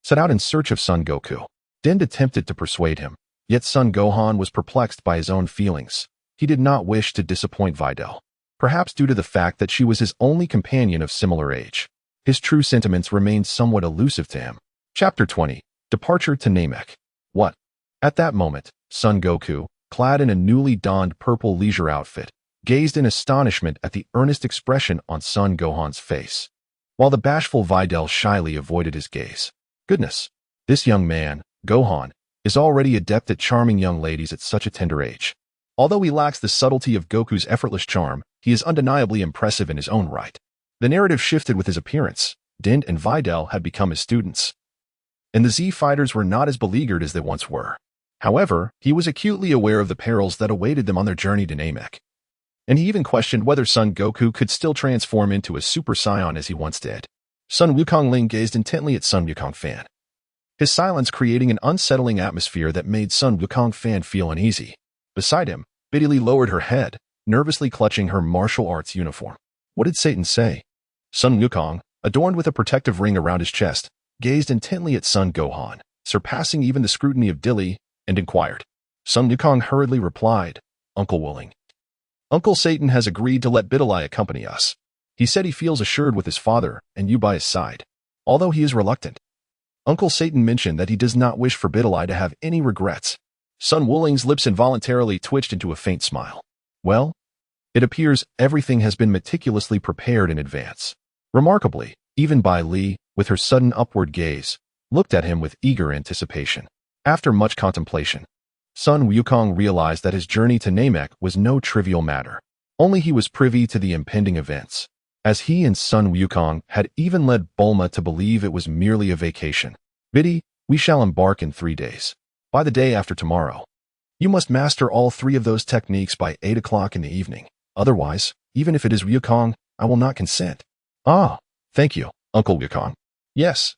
set out in search of Son Goku. Din attempted to persuade him, yet Son Gohan was perplexed by his own feelings. He did not wish to disappoint Videl, perhaps due to the fact that she was his only companion of similar age. His true sentiments remained somewhat elusive to him. Chapter 20. Departure to Namek. What? At that moment, Son Goku, clad in a newly donned purple leisure outfit, gazed in astonishment at the earnest expression on Son Gohan's face, while the bashful Videl shyly avoided his gaze. Goodness, this young man, Gohan, is already adept at charming young ladies at such a tender age. Although he lacks the subtlety of Goku's effortless charm, he is undeniably impressive in his own right. The narrative shifted with his appearance. Din and Videl had become his students, and the Z fighters were not as beleaguered as they once were. However, he was acutely aware of the perils that awaited them on their journey to Namek, and he even questioned whether Son Goku could still transform into a Super Saiyan as he once did. Sun Wukong Ling gazed intently at Sun Wukong Fan, his silence creating an unsettling atmosphere that made Sun Wukong Fan feel uneasy. Beside him, Biddy Li lowered her head, nervously clutching her martial arts uniform. What did Satan say? Sun Wukong, adorned with a protective ring around his chest, gazed intently at Son Gohan. surpassing even the scrutiny of Dilly, and inquired. Sun Wukong hurriedly replied, "Uncle Willing. Uncle Satan has agreed to let Bidalai accompany us. He said he feels assured with his father and you by his side, although he is reluctant. Uncle Satan mentioned that he does not wish for Bidalai to have any regrets." Sun Wuling's lips involuntarily twitched into a faint smile. Well, it appears everything has been meticulously prepared in advance. Remarkably, even Bai Li, with her sudden upward gaze, looked at him with eager anticipation. After much contemplation, Sun Wukong realized that his journey to Namek was no trivial matter. Only he was privy to the impending events, as he and Sun Wukong had even led Bulma to believe it was merely a vacation. "Biddy, we shall embark in 3 days. By the day after tomorrow, you must master all 3 of those techniques by 8 o'clock in the evening. Otherwise, even if it is Wukong, I will not consent." "Ah, thank you, Uncle Wukong." "Yes,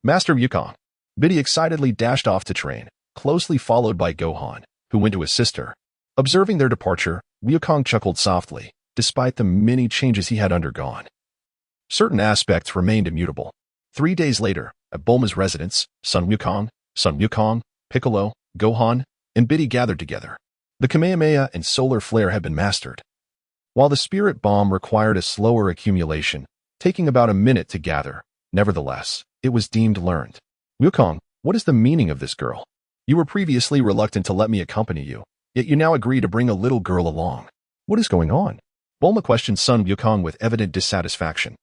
Master Wukong." Biddy excitedly dashed off to train, closely followed by Gohan, who went to assist her. Observing their departure, Wukong chuckled softly, despite the many changes he had undergone. Certain aspects remained immutable. 3 days later, at Bulma's residence, Sun Wukong, Piccolo, Gohan, and Biddy gathered together. The Kamehameha and Solar Flare had been mastered, while the Spirit Bomb required a slower accumulation, taking about a minute to gather. Nevertheless, it was deemed learned. "Wukong, what is the meaning of this girl? You were previously reluctant to let me accompany you, yet you now agree to bring a little girl along. What is going on?" Bulma questioned Sun Wukong with evident dissatisfaction.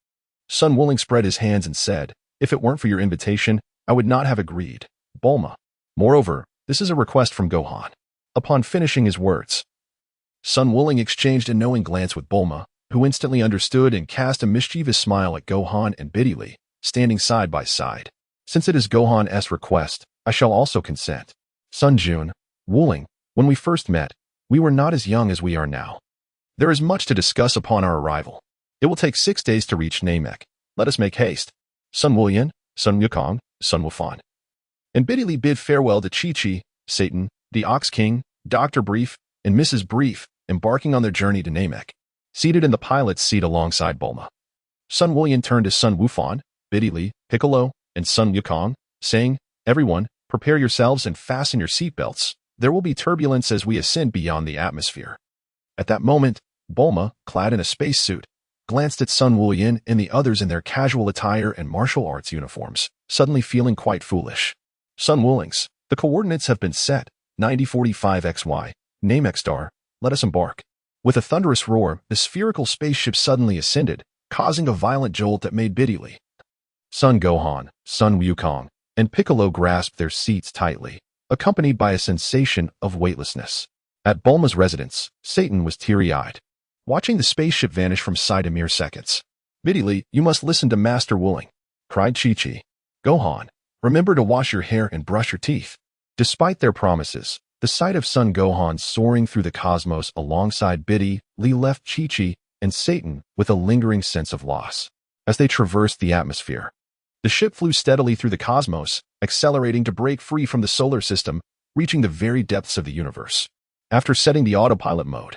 Sun Wuling spread his hands and said, "If it weren't for your invitation, I would not have agreed, Bulma. Moreover, this is a request from Gohan." Upon finishing his words, Sun Wuling exchanged a knowing glance with Bulma, who instantly understood and cast a mischievous smile at Gohan and Biddy Li, standing side by side. "Since it is Gohan's request, I shall also consent. Sun Jun, Wuling, when we first met, we were not as young as we are now. There is much to discuss upon our arrival. It will take 6 days to reach Namek. Let us make haste." Sun Wulian, Sun Wukong, Sun Wufan, and Biddy Li bid farewell to Chi-Chi, Satan, the Ox King, Dr. Brief, and Mrs. Brief, embarking on their journey to Namek. Seated in the pilot's seat alongside Bulma, Sun Wulian turned to Sun Wufan, Biddy Li, Piccolo, and Sun Wukong, saying, "Everyone, prepare yourselves and fasten your seatbelts. There will be turbulence as we ascend beyond the atmosphere." At that moment, Bulma, clad in a spacesuit, glanced at Sun Wulian and the others in their casual attire and martial arts uniforms, suddenly feeling quite foolish. "Sun Wulings, the coordinates have been set, 9045 XY, Namek star, let us embark." With a thunderous roar, the spherical spaceship suddenly ascended, causing a violent jolt that made Biddy Li, Sun Gohan, Sun Wukong, and Piccolo grasped their seats tightly, accompanied by a sensation of weightlessness. At Bulma's residence, Satan was teary-eyed, watching the spaceship vanish from sight in mere seconds. "Biddy Li, you must listen to Master Wuling," cried Chi-Chi. "Gohan, remember to wash your hair and brush your teeth." Despite their promises, the sight of Sun Gohan soaring through the cosmos alongside Biddy Li left Chi-Chi and Satan with a lingering sense of loss. As they traversed the atmosphere, the ship flew steadily through the cosmos, accelerating to break free from the solar system, reaching the very depths of the universe. After setting the autopilot mode,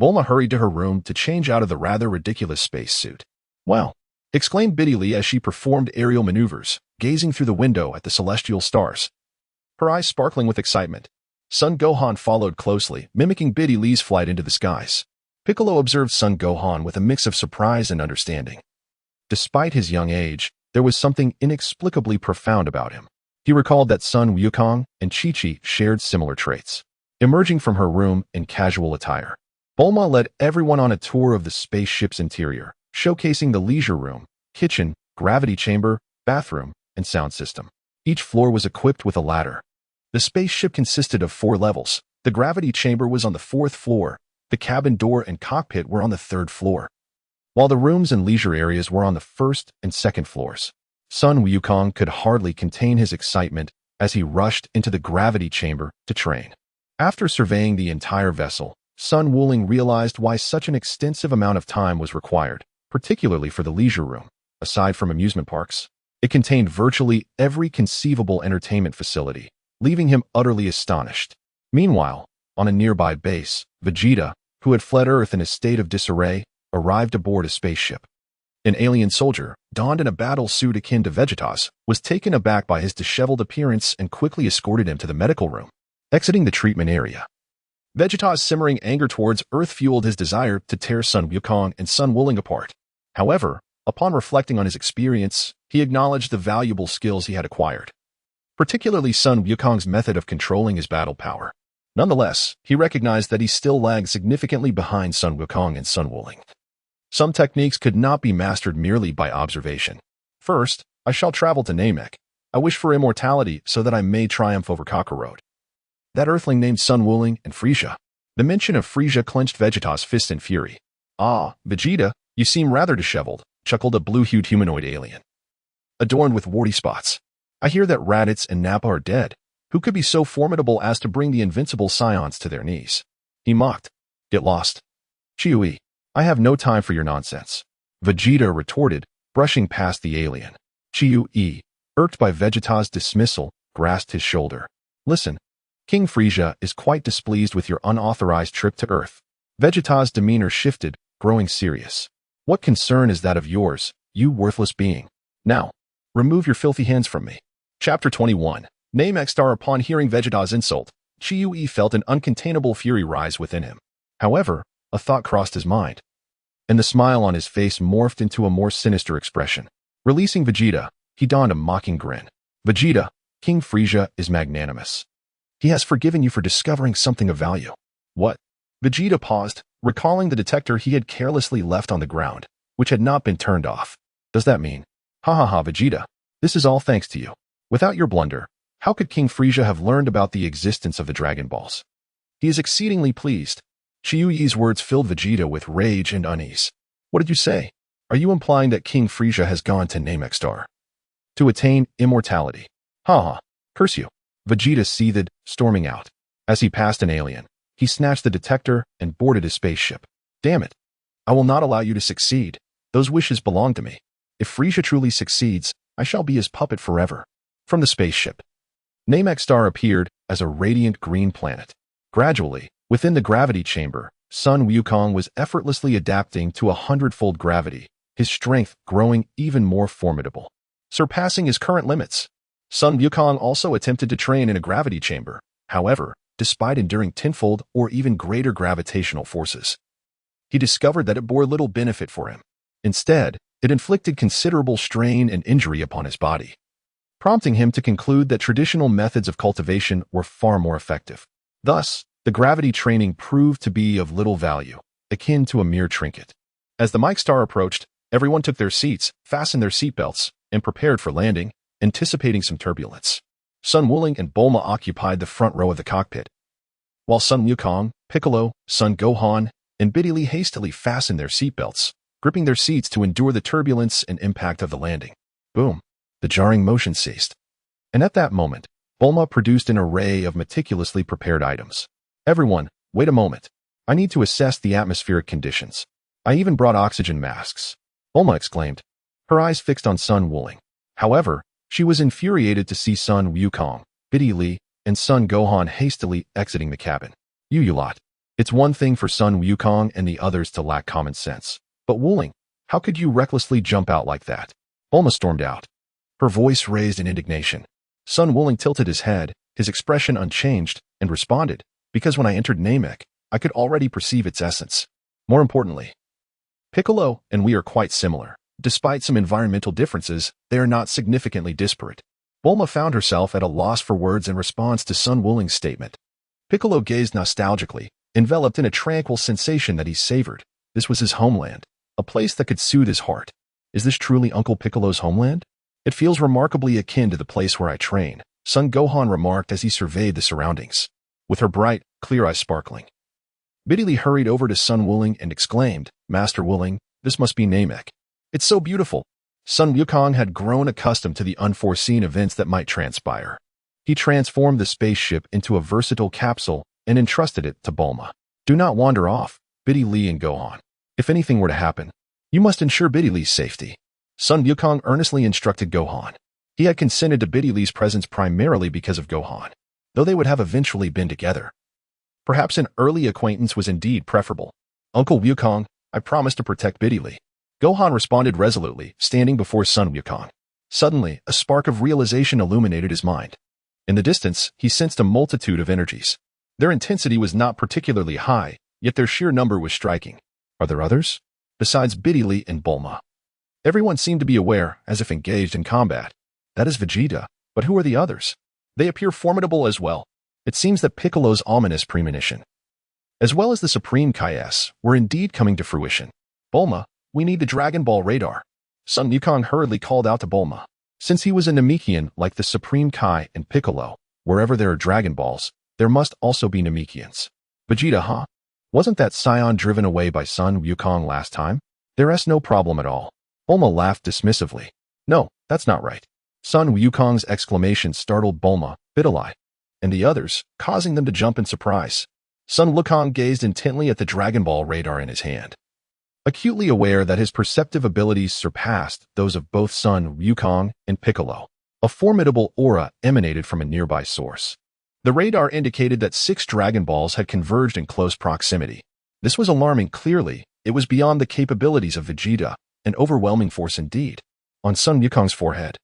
Bulma hurried to her room to change out of the rather ridiculous spacesuit. "Wow!" exclaimed Biddy Li as she performed aerial maneuvers, gazing through the window at the celestial stars, her eyes sparkling with excitement. Sun Gohan followed closely, mimicking Biddy Li's flight into the skies. Piccolo observed Sun Gohan with a mix of surprise and understanding. Despite his young age, there was something inexplicably profound about him. He recalled that Sun Wukong and Chi-Chi shared similar traits. Emerging from her room in casual attire, Bulma led everyone on a tour of the spaceship's interior, showcasing the leisure room, kitchen, gravity chamber, bathroom, and sound system. Each floor was equipped with a ladder. The spaceship consisted of 4 levels. The gravity chamber was on the 4th floor. The cabin door and cockpit were on the 3rd floor, while the rooms and leisure areas were on the 1st and 2nd floors. Sun Wukong could hardly contain his excitement as he rushed into the gravity chamber to train. After surveying the entire vessel, Sun Wuling realized why such an extensive amount of time was required, particularly for the leisure room. Aside from amusement parks, it contained virtually every conceivable entertainment facility, leaving him utterly astonished. Meanwhile, on a nearby base, Vegeta, who had fled Earth in a state of disarray, arrived aboard a spaceship. An alien soldier, donned in a battle suit akin to Vegetas, was taken aback by his disheveled appearance and quickly escorted him to the medical room. Exiting the treatment area, Vegetas' simmering anger towards Earth fueled his desire to tear Sun Wukong and Sun Wuling apart. However, upon reflecting on his experience, he acknowledged the valuable skills he had acquired, particularly Sun Wukong's method of controlling his battle power. Nonetheless, he recognized that he still lagged significantly behind Sun Wukong and Sun Wuling. Some techniques could not be mastered merely by observation. First, I shall travel to Namek. I wish for immortality so that I may triumph over Kakarot. That earthling named Sun Wuling and Frisia. The mention of Frisia clenched Vegetas' fist in fury. Ah, Vegeta, you seem rather disheveled, chuckled a blue-hued humanoid alien, adorned with warty spots. I hear that Raditz and Nappa are dead. Who could be so formidable as to bring the invincible scions to their knees? He mocked. Get lost. Chiui, I have no time for your nonsense. Vegeta retorted, brushing past the alien. Chiui, irked by Vegeta's dismissal, grasped his shoulder. Listen, King Frisia is quite displeased with your unauthorized trip to Earth. Vegeta's demeanor shifted, growing serious. What concern is that of yours, you worthless being? Now, remove your filthy hands from me. Chapter 21. Namek Star. Upon hearing Vegeta's insult, Chiui felt an uncontainable fury rise within him. However, a thought crossed his mind, and the smile on his face morphed into a more sinister expression. Releasing Vegeta, he donned a mocking grin. Vegeta, King Frisia is magnanimous. He has forgiven you for discovering something of value. What? Vegeta paused, recalling the detector he had carelessly left on the ground, which had not been turned off. Does that mean? Ha ha ha, Vegeta. This is all thanks to you. Without your blunder, how could King Frisia have learned about the existence of the Dragon Balls? He is exceedingly pleased. Chiuyi's words filled Vegeta with rage and unease. What did you say? Are you implying that King Frisia has gone to Namek Star to attain immortality? Ha ha, curse you. Vegeta seethed, storming out. As he passed an alien, he snatched the detector and boarded his spaceship. Damn it. I will not allow you to succeed. Those wishes belong to me. If Frisia truly succeeds, I shall be his puppet forever. From the spaceship, Namek Star appeared as a radiant green planet. Gradually, within the gravity chamber, Sun Wukong was effortlessly adapting to 100-fold gravity, his strength growing even more formidable, surpassing his current limits. Sun Wukong also attempted to train in a gravity chamber. However, despite enduring tenfold or even greater gravitational forces, he discovered that it bore little benefit for him. Instead, it inflicted considerable strain and injury upon his body, prompting him to conclude that traditional methods of cultivation were far more effective. Thus, the gravity training proved to be of little value, akin to a mere trinket. As the Mike Star approached, everyone took their seats, fastened their seatbelts, and prepared for landing, anticipating some turbulence. Sun Wuling and Bulma occupied the front row of the cockpit, while Sun Wukong, Piccolo, Sun Gohan, and Biddy hastily fastened their seatbelts, gripping their seats to endure the turbulence and impact of the landing. Boom! The jarring motion ceased. And at that moment, Bulma produced an array of meticulously prepared items. Everyone, wait a moment. I need to assess the atmospheric conditions. I even brought oxygen masks. Bulma exclaimed, her eyes fixed on Sun Wuling. However, she was infuriated to see Sun Wukong, Biddy and Sun Gohan hastily exiting the cabin. You lot. It's one thing for Sun Wukong and the others to lack common sense. But Wuling, how could you recklessly jump out like that? Bulma stormed out, her voice raised in indignation. Sun Wuling tilted his head, his expression unchanged, and responded, because when I entered Namek, I could already perceive its essence. More importantly, Piccolo and we are quite similar. Despite some environmental differences, they are not significantly disparate. Bulma found herself at a loss for words in response to Sun Wuling's statement. Piccolo gazed nostalgically, enveloped in a tranquil sensation that he savored. This was his homeland, a place that could soothe his heart. Is this truly Uncle Piccolo's homeland? It feels remarkably akin to the place where I train, Sun Gohan remarked as he surveyed the surroundings, with her bright, clear eyes sparkling. Biddy hurried over to Sun Wuling and exclaimed, Master Wuling, this must be Namek. It's so beautiful. Sun Wukong had grown accustomed to the unforeseen events that might transpire. He transformed the spaceship into a versatile capsule and entrusted it to Bulma. Do not wander off, Biddy and Gohan. If anything were to happen, you must ensure Biddy's safety. Sun Wukong earnestly instructed Gohan. He had consented to Biddy's presence primarily because of Gohan, though they would have eventually been together. Perhaps an early acquaintance was indeed preferable. Uncle Wukong, I promise to protect Biddy. Gohan responded resolutely, standing before Sun Wukong. Suddenly, a spark of realization illuminated his mind. In the distance, he sensed a multitude of energies. Their intensity was not particularly high, yet their sheer number was striking. Are there others? Besides Biddy and Bulma. Everyone seemed to be aware, as if engaged in combat. That is Vegeta, but who are the others? They appear formidable as well. It seems that Piccolo's ominous premonition, as well as the Supreme Kai's, were indeed coming to fruition. Bulma, we need the Dragon Ball radar. Sun Wukong hurriedly called out to Bulma. Since he was a Namekian like the Supreme Kai and Piccolo, wherever there are Dragon Balls, there must also be Namekians. Vegeta, huh? Wasn't that scion driven away by Sun Wukong last time? There's no problem at all. Bulma laughed dismissively. No, that's not right. Sun Wukong's exclamation startled Bulma, Biddy, and the others, causing them to jump in surprise. Sun Wukong gazed intently at the Dragon Ball radar in his hand. Acutely aware that his perceptive abilities surpassed those of both Sun Wukong and Piccolo, a formidable aura emanated from a nearby source. The radar indicated that 6 Dragon Balls had converged in close proximity. This was alarming. Clearly, it was beyond the capabilities of Vegeta, an overwhelming force indeed. On Sun Wukong's forehead,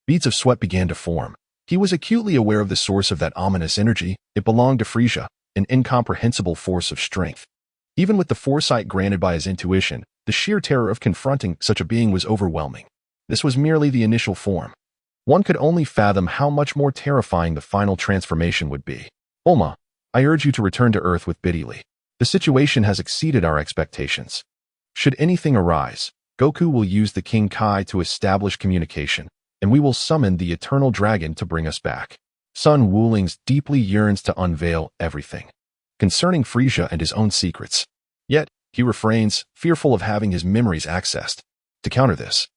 beads of sweat began to form. He was acutely aware of the source of that ominous energy. It belonged to Frieza, an incomprehensible force of strength. Even with the foresight granted by his intuition, the sheer terror of confronting such a being was overwhelming. This was merely the initial form. One could only fathom how much more terrifying the final transformation would be. Bulma, I urge you to return to Earth with Biddy. The situation has exceeded our expectations. Should anything arise, Goku will use the King Kai to establish communication, and we will summon the Eternal Dragon to bring us back. Sun Wulings deeply yearns to unveil everything concerning Frieza and his own secrets. Yet, he refrains, fearful of having his memories accessed. To counter this,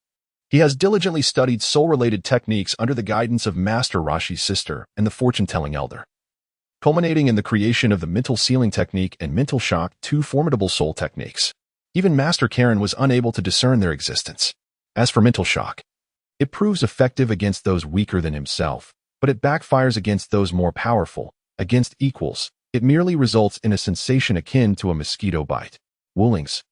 he has diligently studied soul-related techniques under the guidance of Master Roshi's sister and the fortune-telling elder, culminating in the creation of the mental sealing technique and mental shock, 2 formidable soul techniques. Even Master Karen was unable to discern their existence. As for mental shock, it proves effective against those weaker than himself, but it backfires against those more powerful. Against equals, it merely results in a sensation akin to a mosquito bite. Wulings,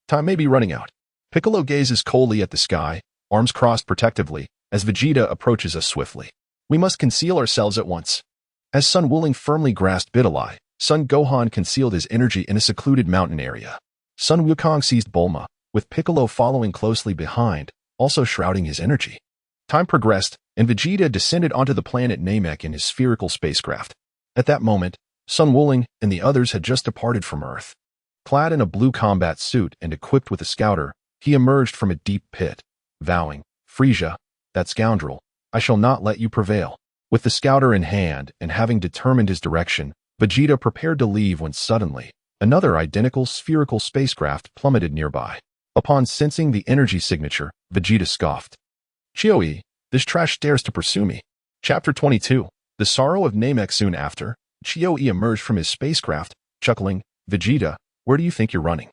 time may be running out. Piccolo gazes coldly at the sky, arms crossed protectively, as Vegeta approaches us swiftly. We must conceal ourselves at once. As Sun Wuling firmly grasped Biddy, Son Gohan concealed his energy in a secluded mountain area. Sun Wukong seized Bulma, with Piccolo following closely behind, also shrouding his energy. Time progressed, and Vegeta descended onto the planet Namek in his spherical spacecraft. At that moment, Sun Wuling and the others had just departed from Earth. Clad in a blue combat suit and equipped with a scouter, he emerged from a deep pit, vowing, Frieza, that scoundrel, I shall not let you prevail. With the scouter in hand and having determined his direction, Vegeta prepared to leave when suddenly, another identical spherical spacecraft plummeted nearby. Upon sensing the energy signature, Vegeta scoffed. Chioe, this trash dares to pursue me. Chapter 22. The Sorrow of Namek. Soon after, Chioe emerged from his spacecraft, chuckling, Vegeta, where do you think you're running?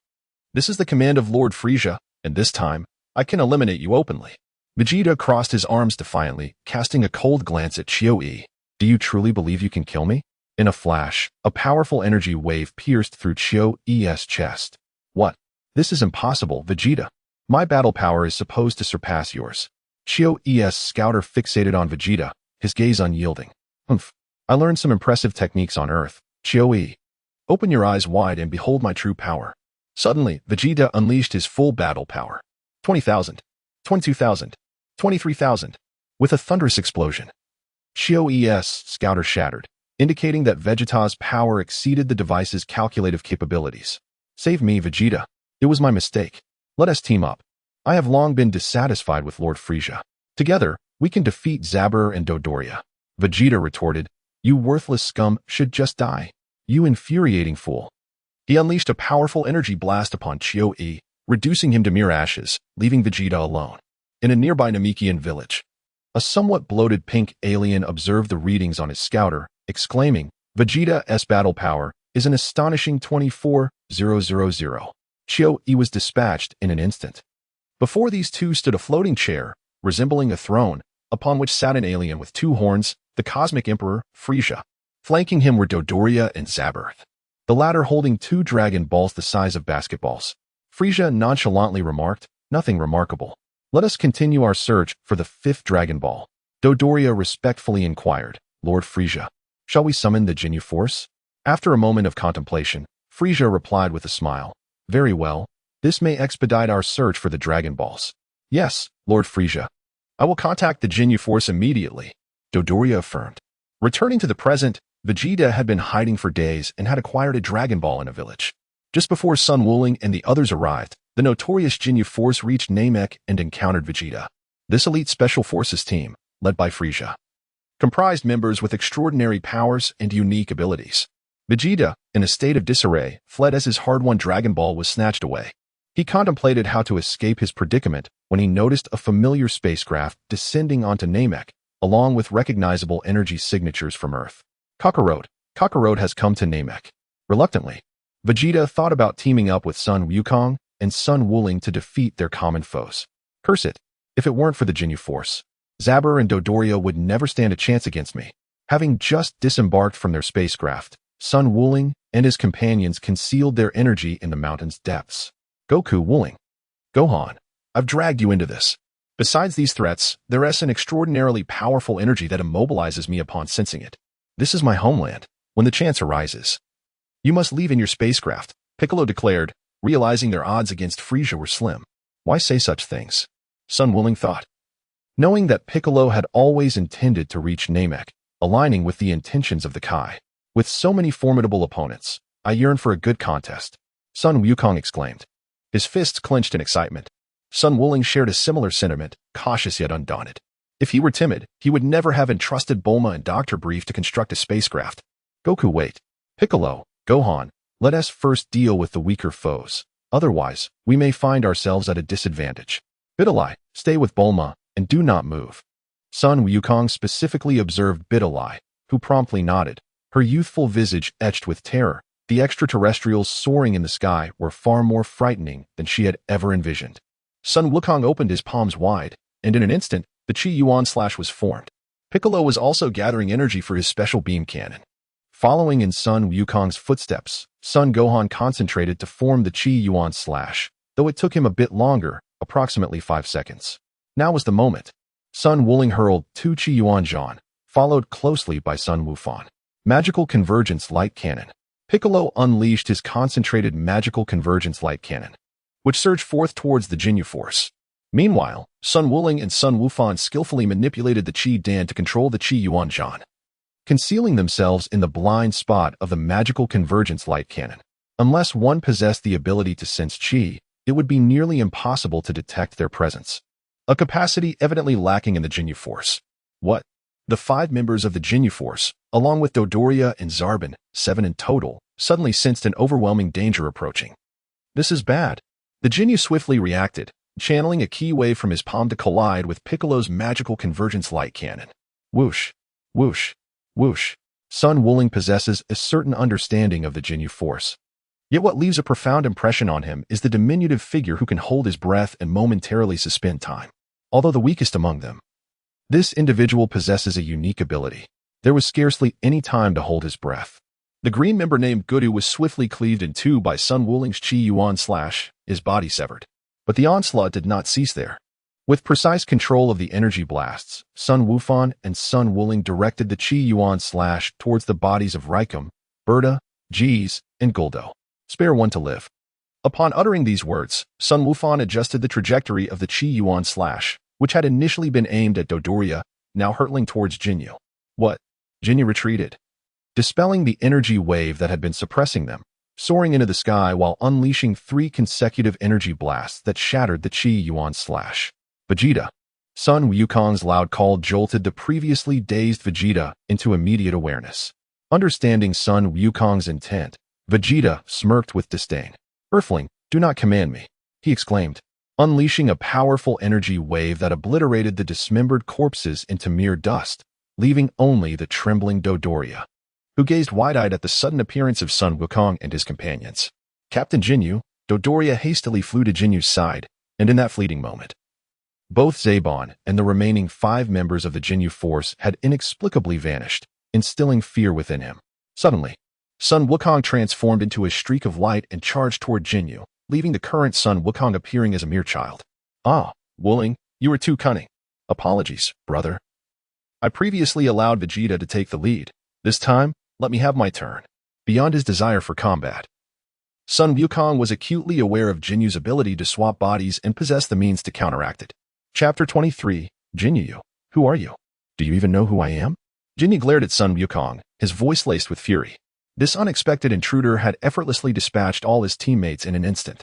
This is the command of Lord Frieza, and this time, I can eliminate you openly. Vegeta crossed his arms defiantly, casting a cold glance at Chioe. Do you truly believe you can kill me? In a flash, a powerful energy wave pierced through Chioe's chest. What? This is impossible, Vegeta. My battle power is supposed to surpass yours. Chioe's scouter fixated on Vegeta, his gaze unyielding. Humph. I learned some impressive techniques on Earth. Chioe, open your eyes wide and behold my true power. Suddenly, Vegeta unleashed his full battle power. 20,000, 22,000, 23,000. With a thunderous explosion, Chioe's scouter shattered, indicating that Vegeta's power exceeded the device's calculative capabilities. Save me, Vegeta. It was my mistake. Let us team up. I have long been dissatisfied with Lord Frieza. Together, we can defeat Zabur and Dodoria. Vegeta retorted, you worthless scum should just die. You infuriating fool. He unleashed a powerful energy blast upon Chioe, reducing him to mere ashes, leaving Vegeta alone. In a nearby Namekian village, a somewhat bloated pink alien observed the readings on his scouter, exclaiming, Vegeta's battle power is an astonishing 24,000. Chioe was dispatched in an instant. Before these two stood a floating chair, resembling a throne, upon which sat an alien with 2 horns, the Cosmic Emperor, Frieza. Flanking him were Dodoria and Zabur, the latter holding 2 Dragon Balls the size of basketballs. Frieza nonchalantly remarked, Nothing remarkable. Let us continue our search for the fifth Dragon Ball. Dodoria respectfully inquired, Lord Frisia, shall we summon the Jinyu force? After a moment of contemplation, Frisia replied with a smile, very well. This may expedite our search for the Dragon Balls. Yes, Lord Frisia. I will contact the Jinyu force immediately, Dodoria affirmed. Returning to the present, Vegeta had been hiding for days and had acquired a Dragon Ball in a village. Just before Sun Wuling and the others arrived, the notorious Jinyu force reached Namek and encountered Vegeta. This elite special forces team, led by Frisia, comprised members with extraordinary powers and unique abilities. Vegeta, in a state of disarray, fled as his hard-won Dragon Ball was snatched away. He contemplated how to escape his predicament when he noticed a familiar spacecraft descending onto Namek, along with recognizable energy signatures from Earth. Kakarot has come to Namek. Reluctantly, Vegeta thought about teaming up with Sun Wukong and Sun Wuling to defeat their common foes. Curse it, if it weren't for the Jinyu force, Zabur and Dodoria would never stand a chance against me. Having just disembarked from their spacecraft, Sun Wuling and his companions concealed their energy in the mountain's depths. Goku Wuling. Gohan, I've dragged you into this. Besides these threats, there is an extraordinarily powerful energy that immobilizes me upon sensing it. This is my homeland. When the chance arises, you must leave in your spacecraft, Piccolo declared, realizing their odds against Frisia were slim. Why say such things? Sun Wuling thought. Knowing that Piccolo had always intended to reach Namek, aligning with the intentions of the Kai. With so many formidable opponents, I yearn for a good contest, Sun Wukong exclaimed. His fists clenched in excitement. Sun Wuling shared a similar sentiment, cautious yet undaunted. If he were timid, he would never have entrusted Bulma and Dr. Brief to construct a spacecraft. Goku, wait. Piccolo, Gohan, let us first deal with the weaker foes. Otherwise, we may find ourselves at a disadvantage. Bidalai, stay with Bulma, and do not move. Sun Wukong specifically observed Bidalai, who promptly nodded, her youthful visage etched with terror. The extraterrestrials soaring in the sky were far more frightening than she had ever envisioned. Sun Wukong opened his palms wide, and in an instant, the Chi Yuan slash was formed. Piccolo was also gathering energy for his special beam cannon. Following in Sun Wukong's footsteps, Sun Gohan concentrated to form the Chi Yuan slash, though it took him a bit longer, approximately 5 seconds. Now was the moment. Sun Wuling hurled 2 Chi Yuan Zhan, followed closely by Sun Wufan. Magical Convergence Light Cannon. Piccolo unleashed his concentrated Magical Convergence Light Cannon, which surged forth towards the Jinyu force. Meanwhile, Sun Wuling and Sun Wufan skillfully manipulated the Chi Dan to control the Chi Yuan Zhan, concealing themselves in the blind spot of the Magical Convergence Light Cannon. Unless one possessed the ability to sense Chi, it would be nearly impossible to detect their presence, a capacity evidently lacking in the Jinyu force. What? The 5 members of the Jinyu force, along with Dodoria and Zarbin, 7 in total, suddenly sensed an overwhelming danger approaching. This is bad. The Jinyu swiftly reacted, channeling a ki wave from his palm to collide with Piccolo's Magical Convergence Light Cannon. Whoosh, whoosh, whoosh. Sun Wuling possesses a certain understanding of the Jinyu force. Yet what leaves a profound impression on him is the diminutive figure who can hold his breath and momentarily suspend time. Although the weakest among them, this individual possesses a unique ability. There was scarcely any time to hold his breath. The green member named Gudu was swiftly cleaved in two by Sun Wuling's Chi Yuan slash, his body severed. But the onslaught did not cease there. With precise control of the energy blasts, Sun Wufan and Sun Wuling directed the Chi Yuan slash towards the bodies of Raikum, Berta, Jeez, and Guldo. Spare one to live. Upon uttering these words, Sun Wufan adjusted the trajectory of the Chi Yuan slash, which had initially been aimed at Dodoria, now hurtling towards Jinyu. What? Jinyu retreated, dispelling the energy wave that had been suppressing them, soaring into the sky while unleashing 3 consecutive energy blasts that shattered the Chi Yuan slash. Vegeta. Sun Wukong's loud call jolted the previously dazed Vegeta into immediate awareness. Understanding Sun Wukong's intent, Vegeta smirked with disdain. Earthling, do not command me, he exclaimed, unleashing a powerful energy wave that obliterated the dismembered corpses into mere dust, leaving only the trembling Dodoria, who gazed wide-eyed at the sudden appearance of Sun Wukong and his companions. Captain Jinyu, Dodoria hastily flew to Jinyu's side, and in that fleeting moment, both Zabon and the remaining 5 members of the Jinyu force had inexplicably vanished, instilling fear within him. Suddenly, Sun Wukong transformed into a streak of light and charged toward Jinyu, leaving the current Sun Wukong appearing as a mere child. Ah, Wuling, you were too cunning. Apologies, brother. I previously allowed Vegeta to take the lead. This time, let me have my turn. Beyond his desire for combat, Sun Wukong was acutely aware of Jinyu's ability to swap bodies and possessed the means to counteract it. Chapter 23, Jinyu, who are you? Do you even know who I am? Jinyu glared at Sun Wukong, his voice laced with fury. This unexpected intruder had effortlessly dispatched all his teammates in an instant.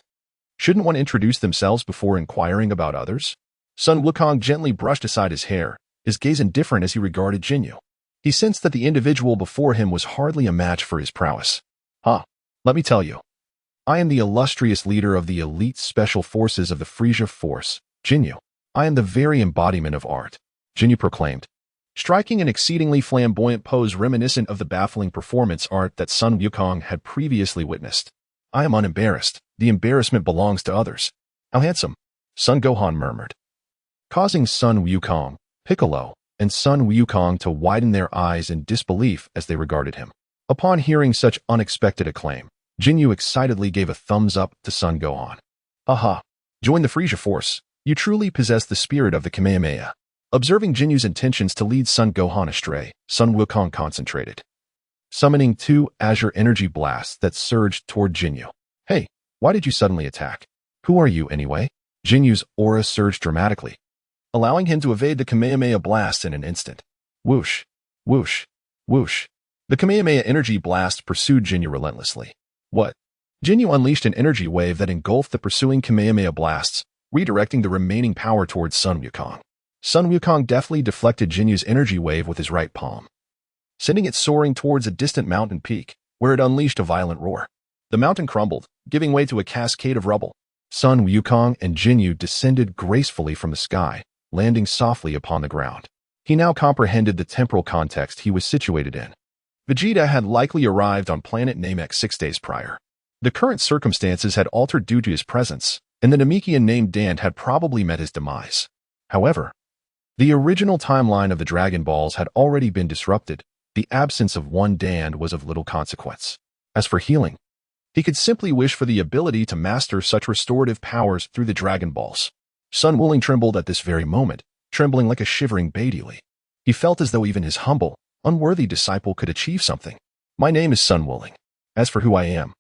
Shouldn't one introduce themselves before inquiring about others? Sun Wukong gently brushed aside his hair, his gaze indifferent as he regarded Jinyu. He sensed that the individual before him was hardly a match for his prowess. Let me tell you. I am the illustrious leader of the elite special forces of the Frisia Force, Jinyu. I am the very embodiment of art, Jinyu proclaimed, striking an exceedingly flamboyant pose reminiscent of the baffling performance art that Sun Wukong had previously witnessed. I am unembarrassed. The embarrassment belongs to others. How handsome, Sun Gohan murmured, causing Sun Wukong, Piccolo, and Sun Wukong to widen their eyes in disbelief as they regarded him. Upon hearing such unexpected acclaim, Jinyu excitedly gave a thumbs up to Sun Gohan. Aha! Join the Frisia Force. You truly possess the spirit of the Kamehameha. Observing Jinyu's intentions to lead Sun Gohan astray, Sun Wukong concentrated, summoning 2 azure energy blasts that surged toward Jinyu. Hey, why did you suddenly attack? Who are you anyway? Jinyu's aura surged dramatically, allowing him to evade the Kamehameha blast in an instant. Whoosh, whoosh, whoosh. The Kamehameha energy blast pursued Jinyu relentlessly. What? Jinyu unleashed an energy wave that engulfed the pursuing Kamehameha blasts, redirecting the remaining power towards Sun Wukong. Sun Wukong deftly deflected Jinyu's energy wave with his right palm, sending it soaring towards a distant mountain peak, where it unleashed a violent roar. The mountain crumbled, giving way to a cascade of rubble. Sun Wukong and Jinyu descended gracefully from the sky, landing softly upon the ground. He now comprehended the temporal context he was situated in. Vegeta had likely arrived on planet Namek 6 days prior. The current circumstances had altered due to his presence, and the Namekian named Dan had probably met his demise. However, the original timeline of the Dragon Balls had already been disrupted. The absence of one Dan was of little consequence. As for healing, he could simply wish for the ability to master such restorative powers through the Dragon Balls. Sun Wuling trembled at this very moment, trembling like a shivering baby. He felt as though even his humble, unworthy disciple could achieve something. My name is Sun Wuling. As for who I am,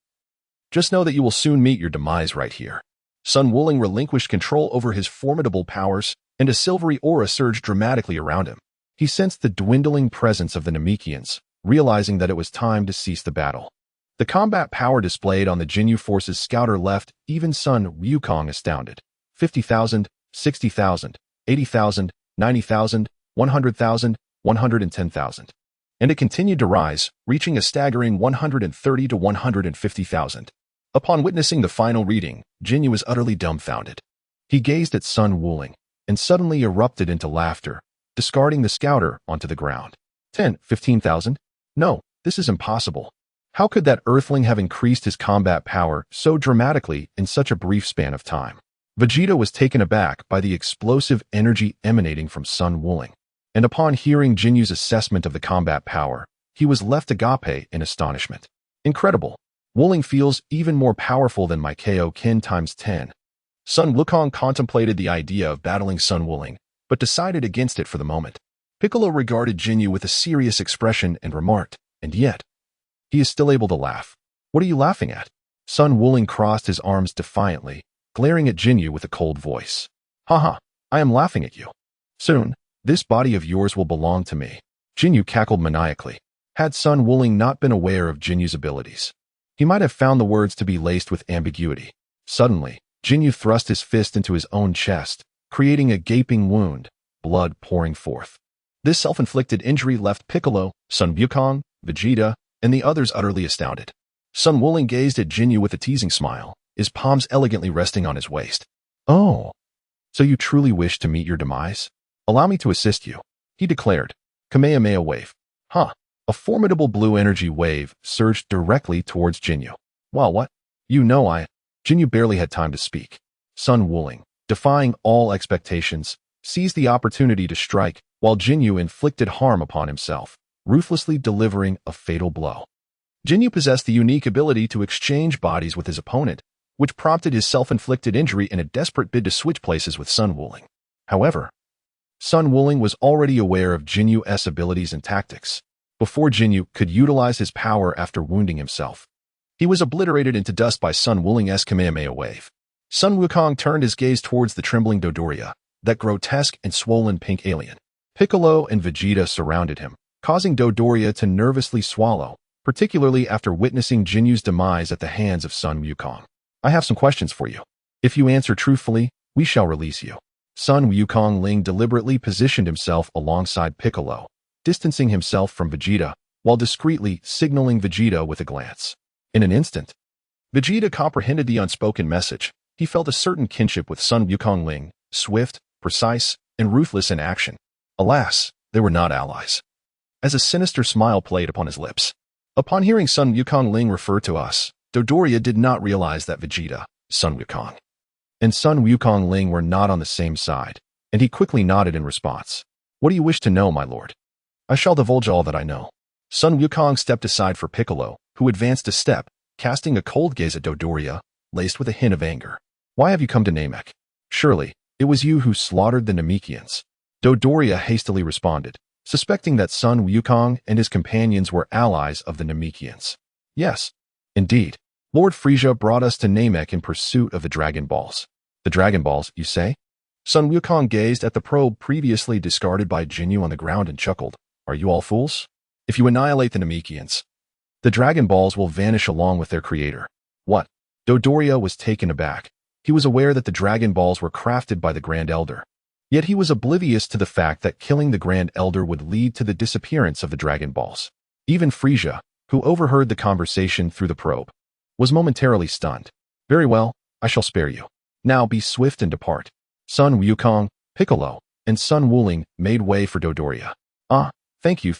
just know that you will soon meet your demise right here. Sun Wuling relinquished control over his formidable powers, and a silvery aura surged dramatically around him. He sensed the dwindling presence of the Namekians, realizing that it was time to cease the battle. The combat power displayed on the Jinyu Force's scouter left even Sun Wukong astounded. 50,000, 60,000, 80,000, 90,000, 100,000, 110,000. And it continued to rise, reaching a staggering 130 to 150,000. Upon witnessing the final reading, Jinyu was utterly dumbfounded. He gazed at Sun Wuling, and suddenly erupted into laughter, discarding the scouter onto the ground. 10, 15,000? No, this is impossible. How could that earthling have increased his combat power so dramatically in such a brief span of time? Vegeta was taken aback by the explosive energy emanating from Sun Wuling, and upon hearing Jinyu's assessment of the combat power, he was left agape in astonishment. Incredible. Wuling feels even more powerful than my Kaioken times 10. Sun Wukong contemplated the idea of battling Sun Wuling, but decided against it for the moment. Piccolo regarded Jinyu with a serious expression and remarked, and yet, he is still able to laugh. What are you laughing at? Sun Wuling crossed his arms defiantly, glaring at Jinyu with a cold voice. Haha, I am laughing at you. Soon, this body of yours will belong to me. Jinyu cackled maniacally. Had Sun Wuling not been aware of Jinyu's abilities, he might have found the words to be laced with ambiguity. Suddenly, Jinyu thrust his fist into his own chest, creating a gaping wound, blood pouring forth. This self-inflicted injury left Piccolo, Sun Wukong, Vegeta, and the others utterly astounded. Sun Wuling gazed at Jinyu with a teasing smile, his palms elegantly resting on his waist. Oh, so you truly wish to meet your demise? Allow me to assist you, he declared. Kamehameha wave. A formidable blue energy wave surged directly towards Jinyu. Wow, what? Jinyu barely had time to speak. Sun Wuling, defying all expectations, seized the opportunity to strike, while Jinyu inflicted harm upon himself, ruthlessly delivering a fatal blow. Jinyu possessed the unique ability to exchange bodies with his opponent, which prompted his self-inflicted injury in a desperate bid to switch places with Sun Wuling. However, Sun Wuling was already aware of Jinyu's abilities and tactics. Before Jinyu could utilize his power after wounding himself, he was obliterated into dust by Sun Wuling's Kamehameha wave. Sun Wukong turned his gaze towards the trembling Dodoria, that grotesque and swollen pink alien. Piccolo and Vegeta surrounded him, causing Dodoria to nervously swallow, particularly after witnessing Jinyu's demise at the hands of Sun Wukong. I have some questions for you. If you answer truthfully, we shall release you. Sun Wukong Ling deliberately positioned himself alongside Piccolo, distancing himself from Vegeta, while discreetly signaling Vegeta with a glance. In an instant, Vegeta comprehended the unspoken message. He felt a certain kinship with Sun Wukong Ling, swift, precise, and ruthless in action. Alas, they were not allies. As a sinister smile played upon his lips. Upon hearing Sun Wukong Ling refer to us, Dodoria did not realize that Vegeta, Sun Wukong, and Sun Wukong Ling were not on the same side, and he quickly nodded in response. What do you wish to know, my lord? I shall divulge all that I know. Sun Wukong stepped aside for Piccolo, who advanced a step, casting a cold gaze at Dodoria, laced with a hint of anger. Why have you come to Namek? Surely, it was you who slaughtered the Namekians. Dodoria hastily responded, suspecting that Sun Wukong and his companions were allies of the Namekians. Yes, indeed. Lord Frieza brought us to Namek in pursuit of the Dragon Balls. The Dragon Balls, you say? Sun Wukong gazed at the probe previously discarded by Jinyu on the ground and chuckled. Are you all fools? If you annihilate the Namekians, the Dragon Balls will vanish along with their creator. What? Dodoria was taken aback. He was aware that the Dragon Balls were crafted by the Grand Elder. Yet he was oblivious to the fact that killing the Grand Elder would lead to the disappearance of the Dragon Balls. Even Frieza, who overheard the conversation through the probe, was momentarily stunned. Very well, I shall spare you. Now be swift and depart. Sun Wukong, Piccolo, and Sun Wuling made way for Dodoria. Ah, thank you.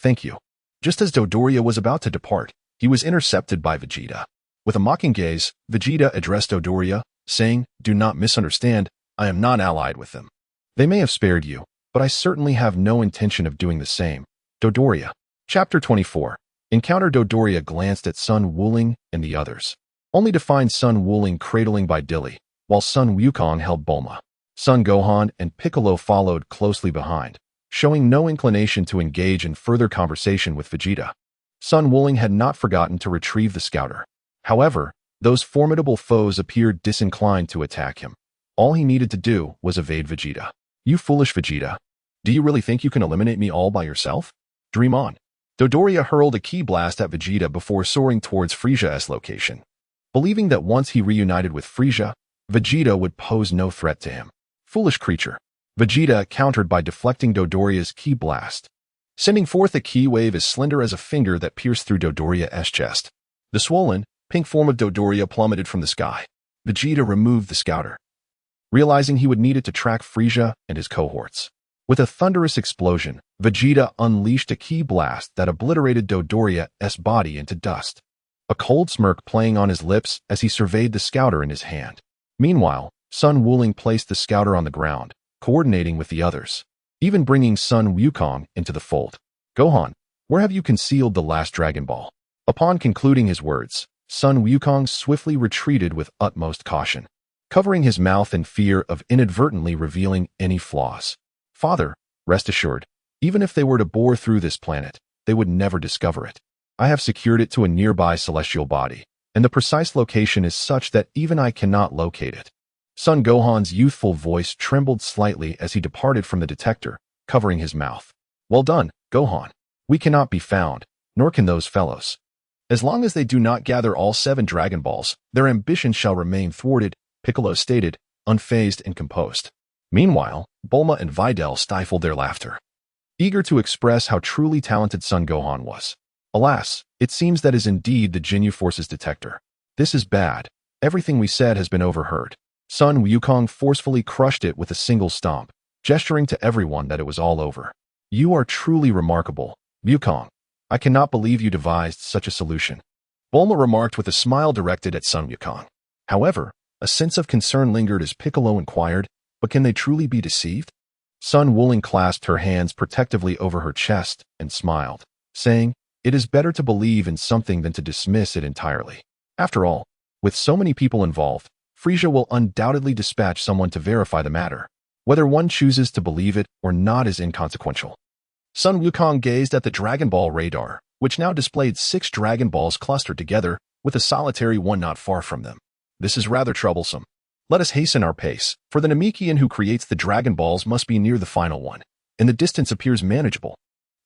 Just as Dodoria was about to depart, he was intercepted by Vegeta. With a mocking gaze, Vegeta addressed Dodoria, saying, do not misunderstand, I am not allied with them. They may have spared you, but I certainly have no intention of doing the same. Dodoria. Chapter 24. Encounter. Dodoria glanced at Sun Wuling and the others, only to find Sun Wuling cradling by Dilly, while Sun Wukong held Bulma. Son Gohan and Piccolo followed closely behind, showing no inclination to engage in further conversation with Vegeta. Sun Wuling had not forgotten to retrieve the scouter. However, those formidable foes appeared disinclined to attack him. All he needed to do was evade Vegeta. You foolish Vegeta. Do you really think you can eliminate me all by yourself? Dream on. Dodoria hurled a ki blast at Vegeta before soaring towards Frieza's location, believing that once he reunited with Frieza, Vegeta would pose no threat to him. Foolish creature. Vegeta countered by deflecting Dodoria's ki blast, sending forth a ki wave as slender as a finger that pierced through Dodoria's chest. The swollen, pink form of Dodoria plummeted from the sky. Vegeta removed the scouter, realizing he would need it to track Frieza and his cohorts. With a thunderous explosion, Vegeta unleashed a ki blast that obliterated Dodoria's body into dust, a cold smirk playing on his lips as he surveyed the scouter in his hand. Meanwhile, Sun Wuling placed the scouter on the ground, coordinating with the others, even bringing Sun Wukong into the fold. Gohan, where have you concealed the last Dragon Ball? Upon concluding his words, Sun Wukong swiftly retreated with utmost caution, covering his mouth in fear of inadvertently revealing any flaws. Father, rest assured, even if they were to bore through this planet, they would never discover it. I have secured it to a nearby celestial body, and the precise location is such that even I cannot locate it. Son Gohan's youthful voice trembled slightly as he departed from the detector, covering his mouth. Well done, Gohan. We cannot be found, nor can those fellows. As long as they do not gather all 7 Dragon Balls, their ambition shall remain thwarted, Piccolo stated, unfazed and composed. Meanwhile, Bulma and Videl stifled their laughter, eager to express how truly talented Son Gohan was. Alas, it seems that is indeed the Ginyu Force's detector. This is bad. Everything we said has been overheard. Sun Wukong forcefully crushed it with a single stomp, gesturing to everyone that it was all over. You are truly remarkable, Wukong. I cannot believe you devised such a solution. Bulma remarked with a smile directed at Sun Wukong. However, a sense of concern lingered as Piccolo inquired, but can they truly be deceived? Sun Wuling clasped her hands protectively over her chest and smiled, saying, it is better to believe in something than to dismiss it entirely. After all, with so many people involved, Frisia will undoubtedly dispatch someone to verify the matter. Whether one chooses to believe it or not is inconsequential. Sun Wukong gazed at the Dragon Ball radar, which now displayed 6 Dragon Balls clustered together, with a solitary one not far from them. This is rather troublesome. Let us hasten our pace, for the Namekian who creates the Dragon Balls must be near the final one, and the distance appears manageable.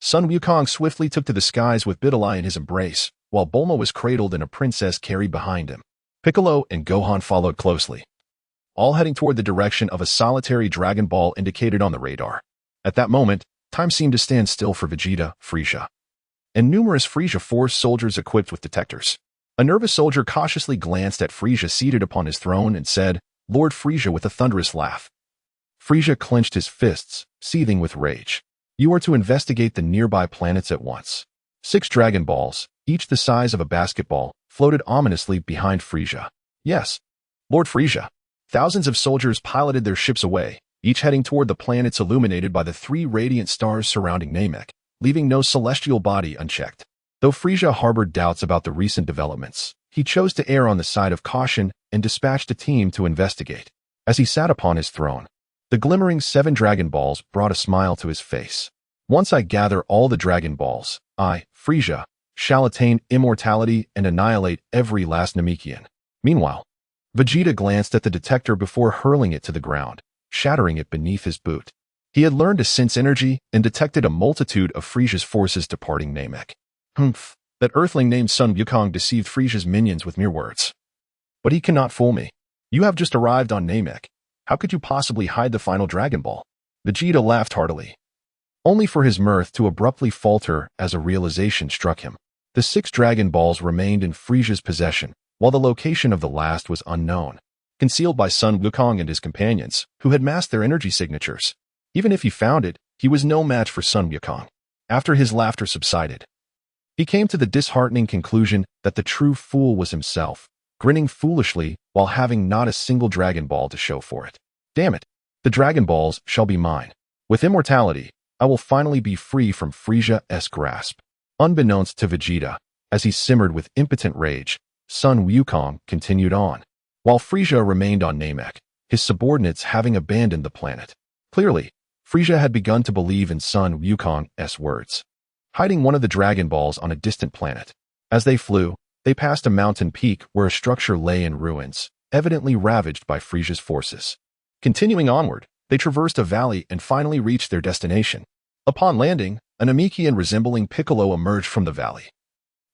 Sun Wukong swiftly took to the skies with Bidalai in his embrace, while Bulma was cradled and a princess carried behind him. Piccolo and Gohan followed closely, all heading toward the direction of a solitary Dragon Ball indicated on the radar. At that moment, time seemed to stand still for Vegeta, Frisia, and numerous Frisia Force soldiers equipped with detectors. A nervous soldier cautiously glanced at Frisia seated upon his throne and said, "Lord Frisia," with a thunderous laugh. Frisia clenched his fists, seething with rage. "You are to investigate the nearby planets at once." 6 Dragon Balls, each the size of a basketball, floated ominously behind Frisia. "Yes, Lord Frisia." Thousands of soldiers piloted their ships away, each heading toward the planets illuminated by the 3 radiant stars surrounding Namek, leaving no celestial body unchecked. Though Frisia harbored doubts about the recent developments, he chose to err on the side of caution and dispatched a team to investigate. As he sat upon his throne, the glimmering 7 Dragon Balls brought a smile to his face. "Once I gather all the Dragon Balls, I, Frisia, shall attain immortality and annihilate every last Namekian." Meanwhile, Vegeta glanced at the detector before hurling it to the ground, shattering it beneath his boot. He had learned to sense energy and detected a multitude of Frisia's forces departing Namek. Humph, that earthling named Sun Wukong deceived Frisia's minions with mere words. But he cannot fool me. You have just arrived on Namek. How could you possibly hide the final Dragon Ball? Vegeta laughed heartily, only for his mirth to abruptly falter as a realization struck him. The 6 Dragon Balls remained in Frisia's possession, while the location of the last was unknown, concealed by Sun Wukong and his companions, who had masked their energy signatures. Even if he found it, he was no match for Sun Wukong. After his laughter subsided, he came to the disheartening conclusion that the true fool was himself, grinning foolishly while having not a single Dragon Ball to show for it. "Damn it, the Dragon Balls shall be mine. With immortality, I will finally be free from Frisia's grasp." Unbeknownst to Vegeta, as he simmered with impotent rage, Sun Wukong continued on, while Frisia remained on Namek, his subordinates having abandoned the planet. Clearly, Frisia had begun to believe in Sun Wukong's words. Hiding one of the Dragon Balls on a distant planet. As they flew, they passed a mountain peak where a structure lay in ruins, evidently ravaged by Frisia's forces. Continuing onward, they traversed a valley and finally reached their destination. Upon landing, a Namekian resembling Piccolo emerged from the valley,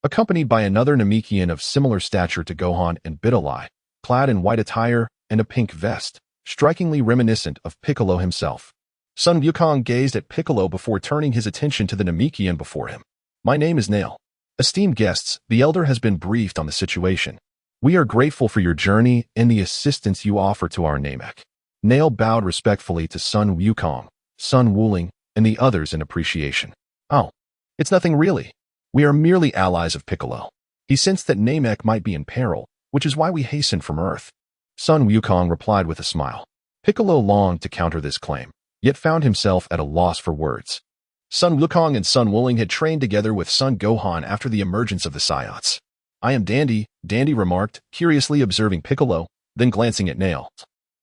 accompanied by another Namekian of similar stature to Gohan and Bidalai, clad in white attire and a pink vest, strikingly reminiscent of Piccolo himself. Sun Wukong gazed at Piccolo before turning his attention to the Namekian before him. "My name is Nail. Esteemed guests, the Elder has been briefed on the situation. We are grateful for your journey and the assistance you offer to our Namek." Nail bowed respectfully to Sun Wukong, Sun Wuling, and the others in appreciation. "Oh, it's nothing really. We are merely allies of Piccolo. He sensed that Namek might be in peril, which is why we hastened from Earth." Sun Wukong replied with a smile. Piccolo longed to counter this claim, yet found himself at a loss for words. Sun Wukong and Sun Wuling had trained together with Sun Gohan after the emergence of the Saiyans. "I am Dandy," Dandy remarked, curiously observing Piccolo, then glancing at Nail,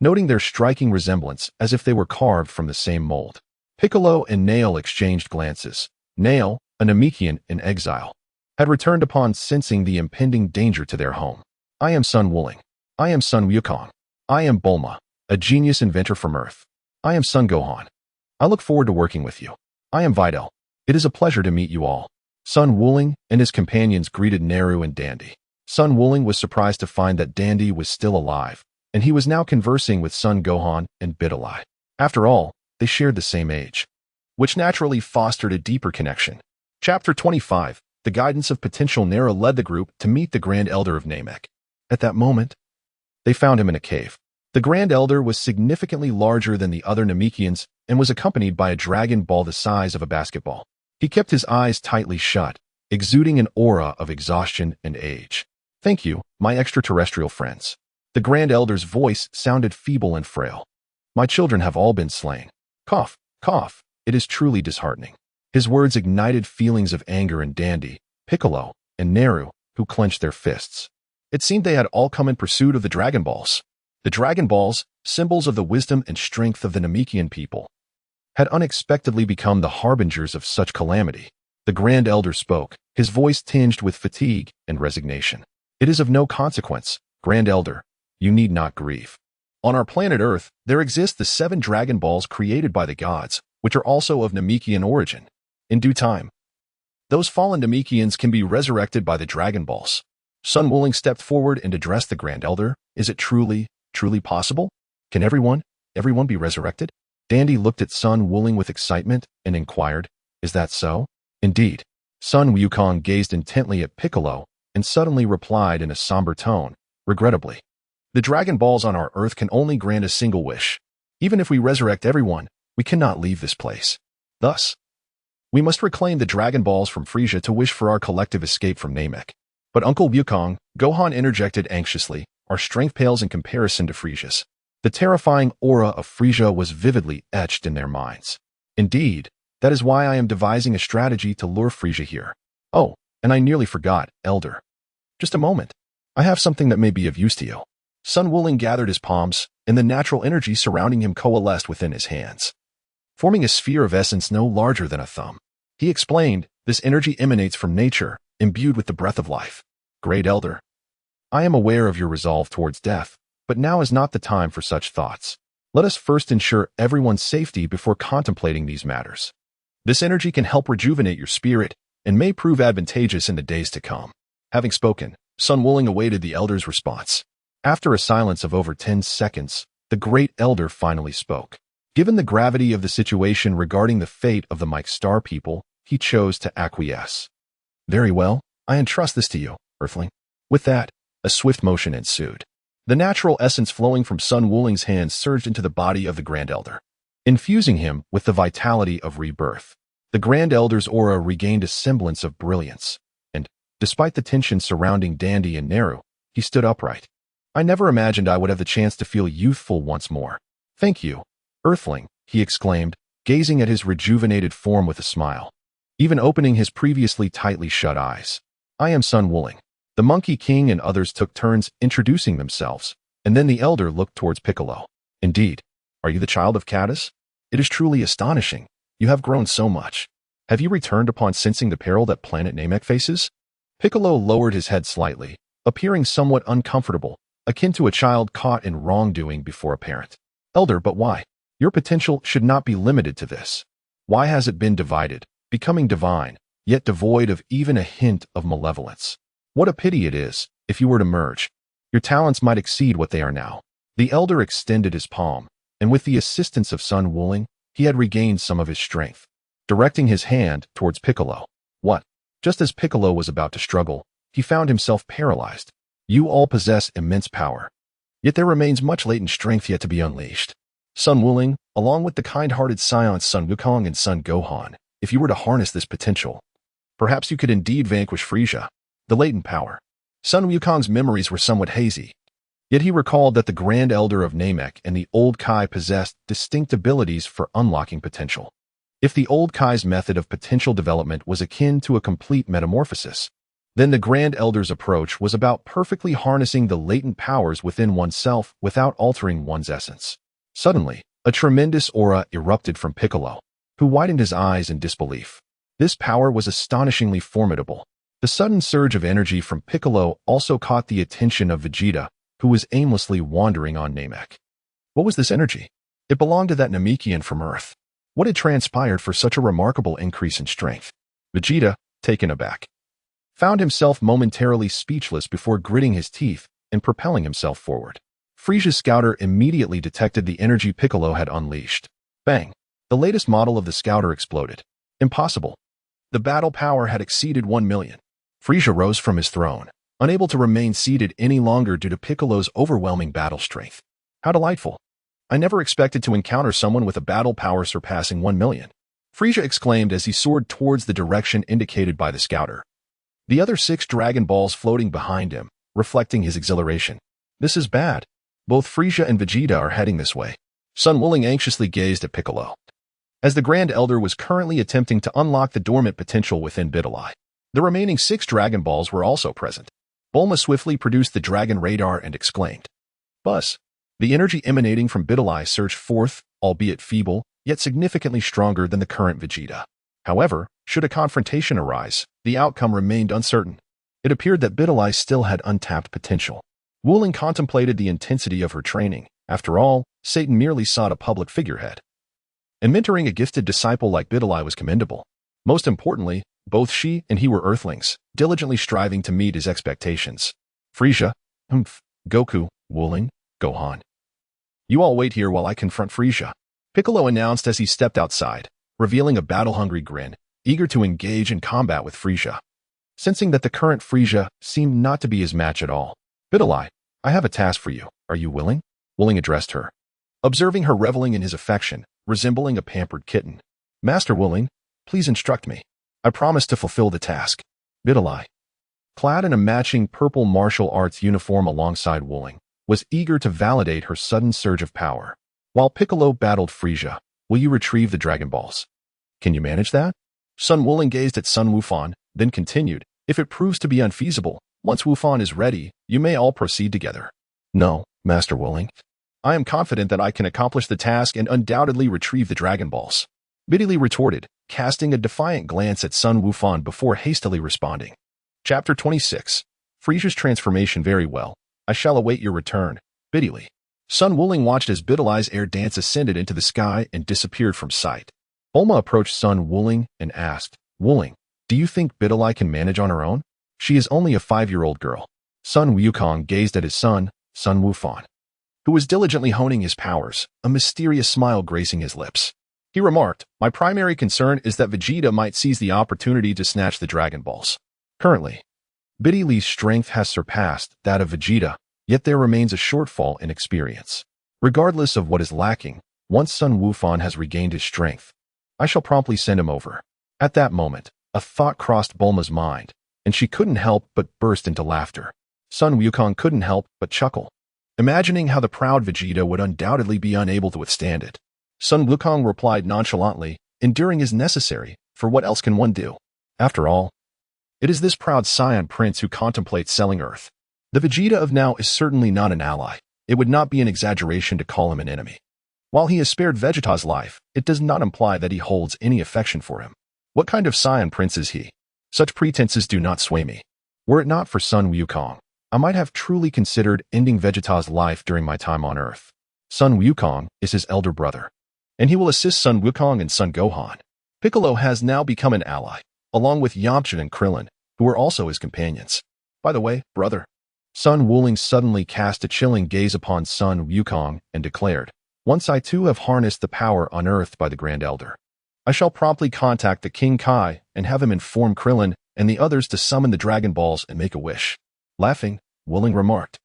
noting their striking resemblance as if they were carved from the same mold. Piccolo and Nail exchanged glances. Nail, a Namekian in exile, had returned upon sensing the impending danger to their home. "I am Sun Wuling. I am Sun Wukong. I am Bulma, a genius inventor from Earth. I am Sun Gohan. I look forward to working with you. I am Videl. It is a pleasure to meet you all." Sun Wuling and his companions greeted Naru and Dandy. Sun Wuling was surprised to find that Dandy was still alive, and he was now conversing with Sun Gohan and Bidalai. After all, they shared the same age, which naturally fostered a deeper connection. Chapter 25, The Guidance of Potential. Naru led the group to meet the Grand Elder of Namek. At that moment, they found him in a cave. The Grand Elder was significantly larger than the other Namekians and was accompanied by a Dragon Ball the size of a basketball. He kept his eyes tightly shut, exuding an aura of exhaustion and age. "Thank you, my extraterrestrial friends." The Grand Elder's voice sounded feeble and frail. "My children have all been slain. Cough, cough. It is truly disheartening." His words ignited feelings of anger in Dandy, Piccolo, and Naru, who clenched their fists. It seemed they had all come in pursuit of the Dragon Balls. The Dragon Balls, symbols of the wisdom and strength of the Namekian people, had unexpectedly become the harbingers of such calamity. The Grand Elder spoke, his voice tinged with fatigue and resignation. It is of no consequence, Grand Elder. You need not grieve. On our planet Earth, there exist the 7 Dragon Balls created by the gods, which are also of Namekian origin. In due time, those fallen Namekians can be resurrected by the Dragon Balls. Sun Wuling stepped forward and addressed the Grand Elder. Is it truly possible? Can everyone be resurrected? Dandy looked at Sun Wuling with excitement and inquired, is that so? Indeed. Sun Wukong gazed intently at Piccolo and suddenly replied in a somber tone, regrettably. The Dragon Balls on our Earth can only grant a single wish. Even if we resurrect everyone, we cannot leave this place. Thus, we must reclaim the Dragon Balls from Frieza to wish for our collective escape from Namek. But Uncle Wukong, Gohan interjected anxiously, our strength pales in comparison to Frieza's. The terrifying aura of Frieza was vividly etched in their minds. Indeed, that is why I am devising a strategy to lure Frieza here. Oh, and I nearly forgot, Elder. Just a moment. I have something that may be of use to you. Sun Wuling gathered his palms, and the natural energy surrounding him coalesced within his hands, forming a sphere of essence no larger than a thumb. He explained, this energy emanates from nature, imbued with the breath of life. Great Elder, I am aware of your resolve towards death, but now is not the time for such thoughts. Let us first ensure everyone's safety before contemplating these matters. This energy can help rejuvenate your spirit and may prove advantageous in the days to come. Having spoken, Sun Wuling awaited the Elder's response. After a silence of over 10 seconds, the Great Elder finally spoke. Given the gravity of the situation regarding the fate of the Mike Star people, he chose to acquiesce. Very well, I entrust this to you, Earthling. With that, a swift motion ensued. The natural essence flowing from Sun Wuling's hands surged into the body of the Grand Elder, infusing him with the vitality of rebirth. The Grand Elder's aura regained a semblance of brilliance, and, despite the tension surrounding Dandy and Neru, he stood upright. I never imagined I would have the chance to feel youthful once more. Thank you, Earthling, he exclaimed, gazing at his rejuvenated form with a smile, even opening his previously tightly shut eyes. I am Sun Wuling. The Monkey King and others took turns introducing themselves, and then the Elder looked towards Piccolo. Indeed, are you the child of Caddis? It is truly astonishing. You have grown so much. Have you returned upon sensing the peril that planet Namek faces? Piccolo lowered his head slightly, appearing somewhat uncomfortable, akin to a child caught in wrongdoing before a parent. Elder, but why? Your potential should not be limited to this. Why has it been divided, becoming divine, yet devoid of even a hint of malevolence? What a pity it is, if you were to merge. Your talents might exceed what they are now. The Elder extended his palm, and with the assistance of Sun Wuling, he had regained some of his strength, directing his hand towards Piccolo. What? Just as Piccolo was about to struggle, he found himself paralyzed. You all possess immense power, yet there remains much latent strength yet to be unleashed. Sun Wuling, along with the kind-hearted scions Sun Wukong and Sun Gohan, if you were to harness this potential, perhaps you could indeed vanquish Frieza. The latent power. Sun Wukong's memories were somewhat hazy, yet he recalled that the Grand Elder of Namek and the Old Kai possessed distinct abilities for unlocking potential. If the Old Kai's method of potential development was akin to a complete metamorphosis, then the Grand Elder's approach was about perfectly harnessing the latent powers within oneself without altering one's essence. Suddenly, a tremendous aura erupted from Piccolo, who widened his eyes in disbelief. This power was astonishingly formidable. The sudden surge of energy from Piccolo also caught the attention of Vegeta, who was aimlessly wandering on Namek. What was this energy? It belonged to that Namekian from Earth. What had transpired for such a remarkable increase in strength? Vegeta, taken aback, found himself momentarily speechless before gritting his teeth and propelling himself forward. Frieza's scouter immediately detected the energy Piccolo had unleashed. Bang! The latest model of the scouter exploded. Impossible. The battle power had exceeded 1 million. Frieza rose from his throne, unable to remain seated any longer due to Piccolo's overwhelming battle strength. How delightful. I never expected to encounter someone with a battle power surpassing 1 million. Frieza exclaimed as he soared towards the direction indicated by the scouter. The other 6 Dragon Balls floating behind him, reflecting his exhilaration. This is bad. Both Frieza and Vegeta are heading this way. Sun Wuling anxiously gazed at Piccolo, as the Grand Elder was currently attempting to unlock the dormant potential within Bidalai. The remaining 6 Dragon Balls were also present. Bulma swiftly produced the Dragon Radar and exclaimed, Buzz, The energy emanating from Bidalai surged forth, albeit feeble, yet significantly stronger than the current Vegeta. However, should a confrontation arise, the outcome remained uncertain. It appeared that Bidalai still had untapped potential. Wuling contemplated the intensity of her training. After all, Satan merely sought a public figurehead. And mentoring a gifted disciple like Bidalai was commendable. Most importantly, both she and he were Earthlings, diligently striving to meet his expectations. Frieza, Goku, Wuling, Gohan. You all wait here while I confront Frieza, Piccolo announced as he stepped outside, revealing a battle-hungry grin, eager to engage in combat with Frieza. Sensing that the current Frieza seemed not to be his match at all. Bidalai, I have a task for you. Are you willing? Wuling addressed her. Observing her reveling in his affection, resembling a pampered kitten. Master Wuling, please instruct me. I promise to fulfill the task. Bidalai, clad in a matching purple martial arts uniform alongside Wuling, was eager to validate her sudden surge of power. While Piccolo battled Frieza, will you retrieve the Dragon Balls? Can you manage that? Sun Wuling gazed at Sun Wufan, then continued, if it proves to be unfeasible, once Wufan is ready, you may all proceed together. No, Master Wuling. I am confident that I can accomplish the task and undoubtedly retrieve the Dragon Balls. Bidalai retorted, casting a defiant glance at Sun Wufan before hastily responding. Chapter 26. Frieza's transformation very well. I shall await your return, Bidalai. Sun Wuling watched as Bidalai's air dance ascended into the sky and disappeared from sight. Bulma approached Sun Wuling and asked, Wuling, do you think Bidalai can manage on her own? She is only a 5-year-old girl. Sun Wukong gazed at his son, Sun Wufan, who was diligently honing his powers, a mysterious smile gracing his lips. He remarked, my primary concern is that Vegeta might seize the opportunity to snatch the Dragon Balls. Currently, Bidalai's strength has surpassed that of Vegeta, yet there remains a shortfall in experience. Regardless of what is lacking, once Sun Wufan has regained his strength, I shall promptly send him over. At that moment, a thought crossed Bulma's mind, and she couldn't help but burst into laughter. Sun Wukong couldn't help but chuckle, imagining how the proud Vegeta would undoubtedly be unable to withstand it. Sun Wukong replied nonchalantly, enduring is necessary, for what else can one do? After all, it is this proud Saiyan prince who contemplates selling Earth. The Vegeta of now is certainly not an ally. It would not be an exaggeration to call him an enemy. While he has spared Vegeta's life, it does not imply that he holds any affection for him. What kind of Saiyan prince is he? Such pretenses do not sway me. Were it not for Sun Wukong, I might have truly considered ending Vegeta's life during my time on Earth. Sun Wukong is his elder brother, and he will assist Sun Wukong and Sun Gohan. Piccolo has now become an ally, along with Yamcha and Krillin, who are also his companions. By the way, brother. Sun Wuling suddenly cast a chilling gaze upon Sun Wukong and declared, once I too have harnessed the power unearthed by the Grand Elder, I shall promptly contact the King Kai and have him inform Krillin and the others to summon the Dragon Balls and make a wish. Laughing, Wuling remarked,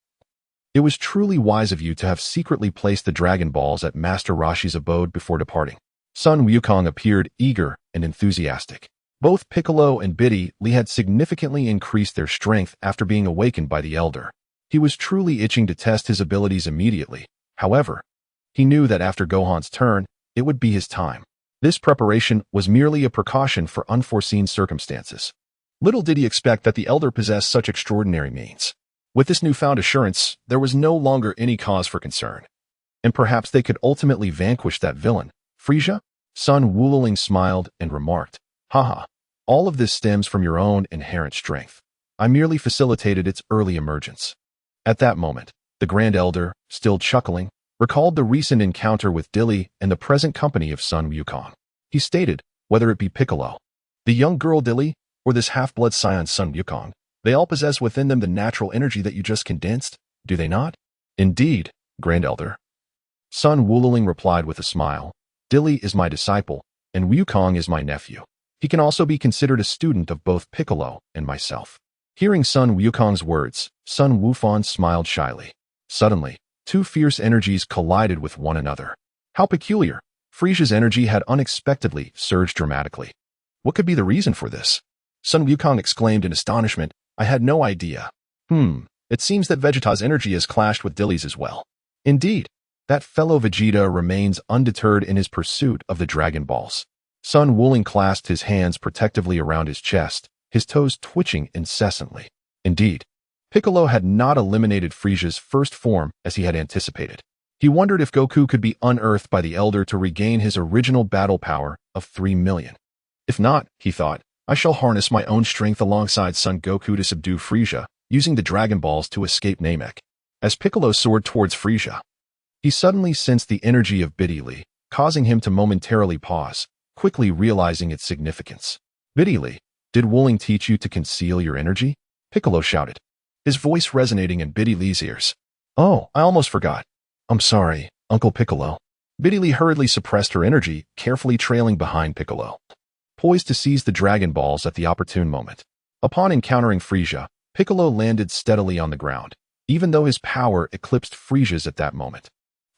it was truly wise of you to have secretly placed the Dragon Balls at Master Roshi's abode before departing. Sun Wukong appeared eager and enthusiastic. Both Piccolo and Bidalai had significantly increased their strength after being awakened by the Elder. He was truly itching to test his abilities immediately. However, he knew that after Gohan's turn, it would be his time. This preparation was merely a precaution for unforeseen circumstances. Little did he expect that the Elder possessed such extraordinary means. With this newfound assurance, there was no longer any cause for concern. And perhaps they could ultimately vanquish that villain, Frieza? Sun Wuling smiled and remarked, haha, all of this stems from your own inherent strength. I merely facilitated its early emergence. At that moment, the Grand Elder, still chuckling, recalled the recent encounter with Bidalai and the present company of Sun Wukong. He stated, whether it be Piccolo, the young girl Bidalai, or this half-blood scion Sun Wukong, they all possess within them the natural energy that you just condensed, do they not? Indeed, Grand Elder. Sun Wuling replied with a smile, Bidalai is my disciple, and Wukong is my nephew. He can also be considered a student of both Piccolo and myself. Hearing Sun Wukong's words, Sun Wufan smiled shyly. Suddenly, two fierce energies collided with one another. How peculiar! Frieza's energy had unexpectedly surged dramatically. What could be the reason for this? Sun Wukong exclaimed in astonishment, I had no idea. It seems that Vegeta's energy has clashed with Bidalai's as well. Indeed, that fellow Vegeta remains undeterred in his pursuit of the Dragon Balls. Sun Wuling clasped his hands protectively around his chest, his toes twitching incessantly. Indeed, Piccolo had not eliminated Frieza's first form as he had anticipated. He wondered if Goku could be unearthed by the Elder to regain his original battle power of 3 million. If not, he thought, I shall harness my own strength alongside Son Goku to subdue Frieza, using the Dragon Balls to escape Namek. As Piccolo soared towards Frieza, he suddenly sensed the energy of Biddy, causing him to momentarily pause, quickly realizing its significance. Biddy, did Wooling teach you to conceal your energy? Piccolo shouted, his voice resonating in Biddy's ears. Oh, I almost forgot. I'm sorry, Uncle Piccolo. Biddy hurriedly suppressed her energy, carefully trailing behind Piccolo, poised to seize the Dragon Balls at the opportune moment. Upon encountering Frieza, Piccolo landed steadily on the ground, even though his power eclipsed Frieza's at that moment.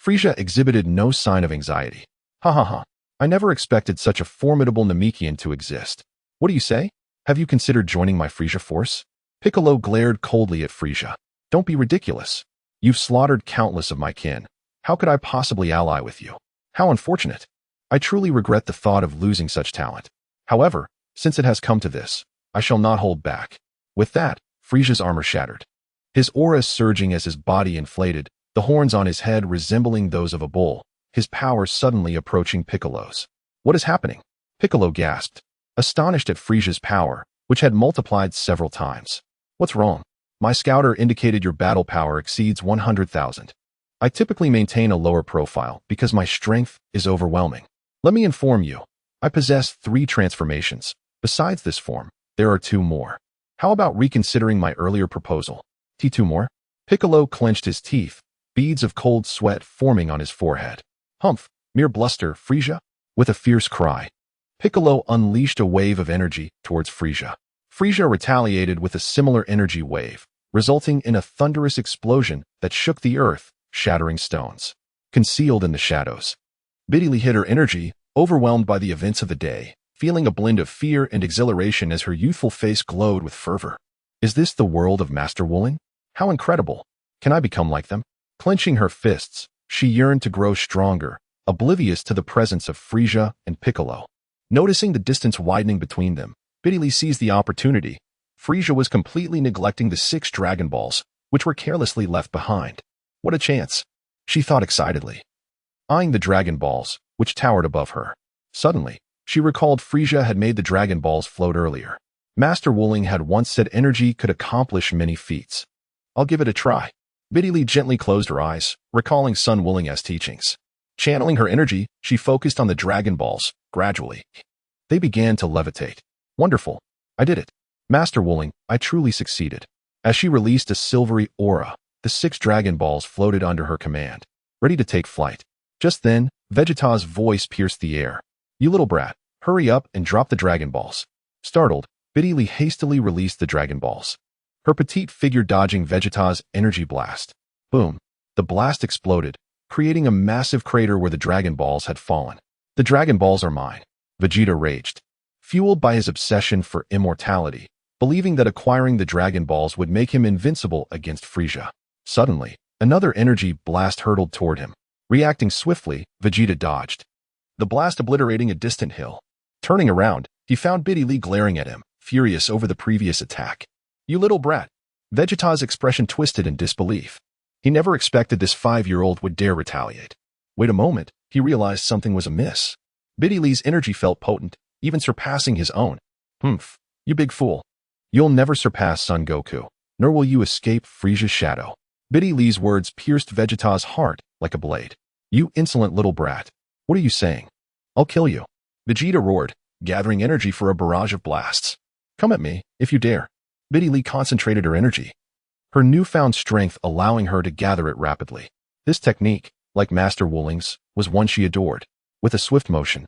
Frieza exhibited no sign of anxiety. Ha ha ha. I never expected such a formidable Namekian to exist. What do you say? Have you considered joining my Frieza force? Piccolo glared coldly at Frieza. Don't be ridiculous. You've slaughtered countless of my kin. How could I possibly ally with you? How unfortunate. I truly regret the thought of losing such talent. However, since it has come to this, I shall not hold back. With that, Frieza's armor shattered, his aura surging as his body inflated, the horns on his head resembling those of a bull, his power suddenly approaching Piccolo's. What is happening? Piccolo gasped, astonished at Frieza's power, which had multiplied several times. What's wrong? My scouter indicated your battle power exceeds 100,000. I typically maintain a lower profile because my strength is overwhelming. Let me inform you, I possess 3 transformations. Besides this form, there are 2 more. How about reconsidering my earlier proposal? T2 more? Piccolo clenched his teeth, beads of cold sweat forming on his forehead. Humph, mere bluster, Frieza? With a fierce cry, Piccolo unleashed a wave of energy towards Frieza. Frieza retaliated with a similar energy wave, resulting in a thunderous explosion that shook the earth, shattering stones. Concealed in the shadows, Biddy hid her energy, overwhelmed by the events of the day, feeling a blend of fear and exhilaration as her youthful face glowed with fervor. Is this the world of Master Wooling? How incredible! Can I become like them? Clenching her fists, she yearned to grow stronger, oblivious to the presence of Frieza and Piccolo. Noticing the distance widening between them, Biddy seized the opportunity. Frieza was completely neglecting the 6 Dragon Balls, which were carelessly left behind. What a chance! She thought excitedly, eyeing the Dragon Balls, which towered above her. Suddenly, she recalled Frieza had made the Dragon Balls float earlier. Master Wooling had once said energy could accomplish many feats. I'll give it a try. Biddy gently closed her eyes, recalling Son Wooling's teachings. Channeling her energy, she focused on the Dragon Balls. Gradually, they began to levitate. Wonderful. I did it. Master Wooling, I truly succeeded. As she released a silvery aura, the 6 Dragon Balls floated under her command, ready to take flight. Just then, Vegeta's voice pierced the air. You little brat, hurry up and drop the Dragon Balls. Startled, Biddy hastily released the Dragon Balls, her petite figure dodging Vegeta's energy blast. Boom. The blast exploded, creating a massive crater where the Dragon Balls had fallen. The Dragon Balls are mine, Vegeta raged, fueled by his obsession for immortality, believing that acquiring the Dragon Balls would make him invincible against Frieza. Suddenly, another energy blast hurtled toward him. Reacting swiftly, Vegeta dodged, the blast obliterating a distant hill. Turning around, he found Biddy glaring at him, furious over the previous attack. You little brat. Vegeta's expression twisted in disbelief. He never expected this 5-year-old would dare retaliate. Wait a moment, he realized something was amiss. Biddy's energy felt potent, even surpassing his own. Humph, you big fool. You'll never surpass Son Goku, nor will you escape Frieza's shadow. Biddy's words pierced Vegeta's heart like a blade. You insolent little brat. What are you saying? I'll kill you. Vegeta roared, gathering energy for a barrage of blasts. Come at me, if you dare. Biddy concentrated her energy, her newfound strength allowing her to gather it rapidly. This technique, like Master Wooling's, was one she adored. With a swift motion,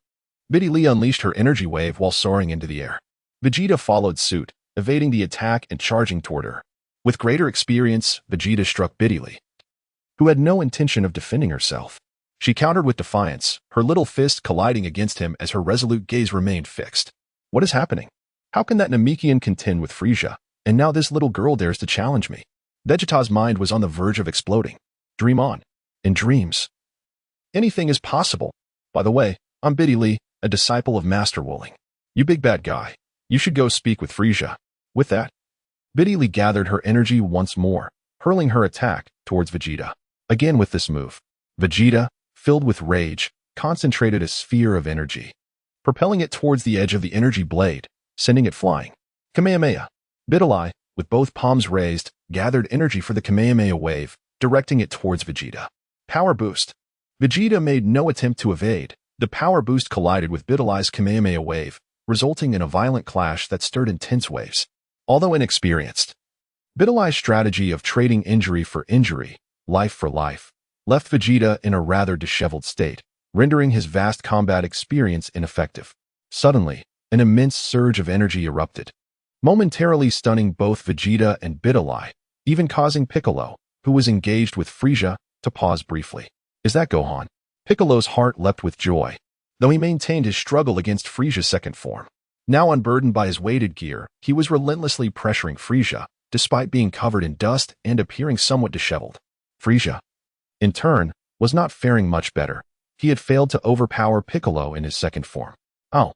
Biddy unleashed her energy wave while soaring into the air. Vegeta followed suit, evading the attack and charging toward her. With greater experience, Vegeta struck Biddy, who had no intention of defending herself. She countered with defiance, her little fist colliding against him as her resolute gaze remained fixed. What is happening? How can that Namekian contend with Frieza? And now this little girl dares to challenge me. Vegeta's mind was on the verge of exploding. Dream on. In dreams, anything is possible. By the way, I'm Biddy, a disciple of Master Wooling. You big bad guy. You should go speak with Frieza. With that, Biddy gathered her energy once more, hurling her attack towards Vegeta. Again with this move, Vegeta, filled with rage, concentrated a sphere of energy, propelling it towards the edge of the energy blade, sending it flying. Kamehameha. Bidalai, with both palms raised, gathered energy for the Kamehameha wave, directing it towards Vegeta. Power boost. Vegeta made no attempt to evade. The power boost collided with Bidalai's Kamehameha wave, resulting in a violent clash that stirred intense waves. Although inexperienced, Bidalai's strategy of trading injury for injury, life for life, left Vegeta in a rather disheveled state, rendering his vast combat experience ineffective. Suddenly, an immense surge of energy erupted, momentarily stunning both Vegeta and Bidalai, even causing Piccolo, who was engaged with Frieza, to pause briefly. Is that Gohan? Piccolo's heart leapt with joy, though he maintained his struggle against Frieza's second form. Now unburdened by his weighted gear, he was relentlessly pressuring Frieza, despite being covered in dust and appearing somewhat disheveled. Frieza, in turn, was not faring much better. He had failed to overpower Piccolo in his second form. Oh,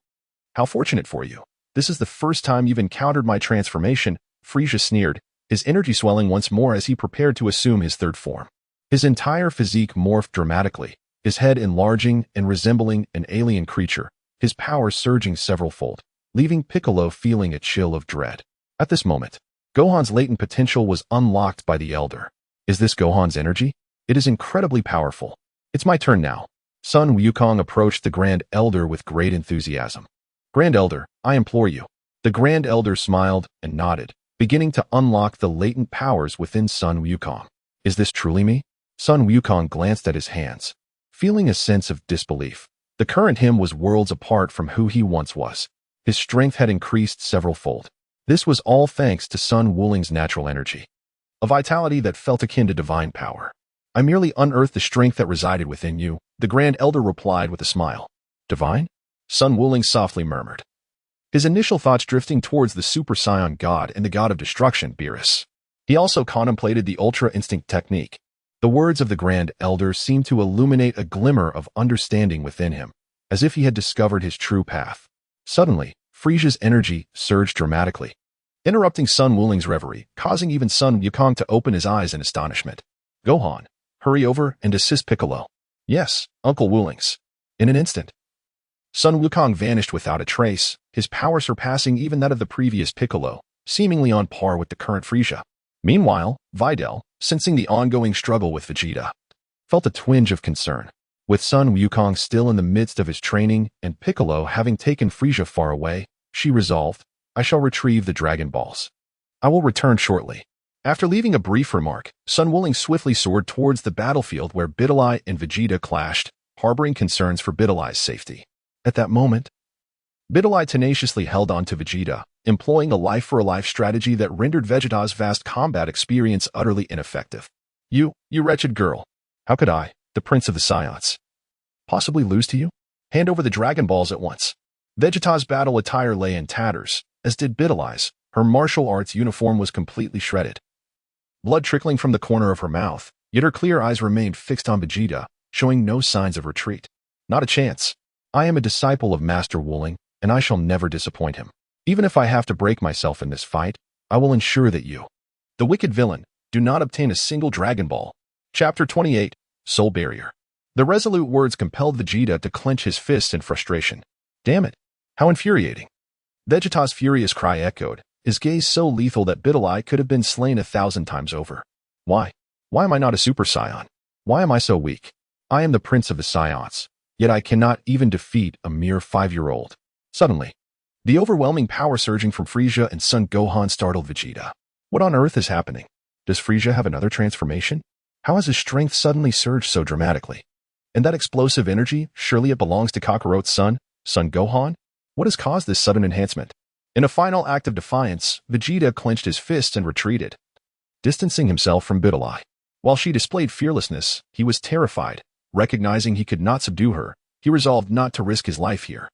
how fortunate for you. This is the first time you've encountered my transformation, Frieza sneered, his energy swelling once more as he prepared to assume his third form. His entire physique morphed dramatically, his head enlarging and resembling an alien creature, his power surging several-fold, leaving Piccolo feeling a chill of dread. At this moment, Gohan's latent potential was unlocked by the Elder. Is this Gohan's energy? It is incredibly powerful. It's my turn now. Sun Wukong approached the Grand Elder with great enthusiasm. Grand Elder, I implore you. The Grand Elder smiled and nodded, beginning to unlock the latent powers within Sun Wukong. Is this truly me? Sun Wukong glanced at his hands, feeling a sense of disbelief. The current him was worlds apart from who he once was. His strength had increased several-fold. This was all thanks to Sun Wuling's natural energy, a vitality that felt akin to divine power. I merely unearthed the strength that resided within you, the Grand Elder replied with a smile. Divine? Sun Wuling softly murmured, his initial thoughts drifting towards the Super Saiyan God and the God of Destruction, Beerus. He also contemplated the Ultra Instinct technique. The words of the Grand Elder seemed to illuminate a glimmer of understanding within him, as if he had discovered his true path. Suddenly, Frieza's energy surged dramatically, interrupting Sun Wuling's reverie, causing even Sun Wukong to open his eyes in astonishment. Gohan, hurry over and assist Piccolo. Yes, Uncle Wulings. In an instant, Sun Wukong vanished without a trace, his power surpassing even that of the previous Piccolo, seemingly on par with the current Frieza. Meanwhile, Videl, sensing the ongoing struggle with Vegeta, felt a twinge of concern. With Sun Wukong still in the midst of his training and Piccolo having taken Frieza far away, she resolved, I shall retrieve the Dragon Balls. I will return shortly. After leaving a brief remark, Sun Wuling swiftly soared towards the battlefield where Bidalai and Vegeta clashed, harboring concerns for Bidalai's safety. At that moment, Bidalai tenaciously held on to Vegeta, employing a life-for-a-life strategy that rendered Vegeta's vast combat experience utterly ineffective. You wretched girl. How could I, the Prince of the Saiyans, possibly lose to you? Hand over the Dragon Balls at once. Vegeta's battle attire lay in tatters, as did Bidalai's. Her martial arts uniform was completely shredded, blood trickling from the corner of her mouth, yet her clear eyes remained fixed on Vegeta, showing no signs of retreat. Not a chance. I am a disciple of Master Wuling, and I shall never disappoint him. Even if I have to break myself in this fight, I will ensure that you, the wicked villain, do not obtain a single Dragon Ball. Chapter 28, Soul Barrier. The resolute words compelled Vegeta to clench his fists in frustration. Damn it! How infuriating! Vegeta's furious cry echoed, his gaze so lethal that Bidalai could have been slain 1,000 times over. Why? Why am I not a Super Saiyan? Why am I so weak? I am the Prince of the Saiyans, yet I cannot even defeat a mere 5-year-old. Suddenly, the overwhelming power surging from Frieza and Son Gohan startled Vegeta. What on earth is happening? Does Frieza have another transformation? How has his strength suddenly surged so dramatically? And that explosive energy, surely it belongs to Kakarot's son, Son Gohan? What has caused this sudden enhancement? In a final act of defiance, Vegeta clenched his fists and retreated, distancing himself from Bidalai. While she displayed fearlessness, he was terrified. Recognizing he could not subdue her, he resolved not to risk his life here.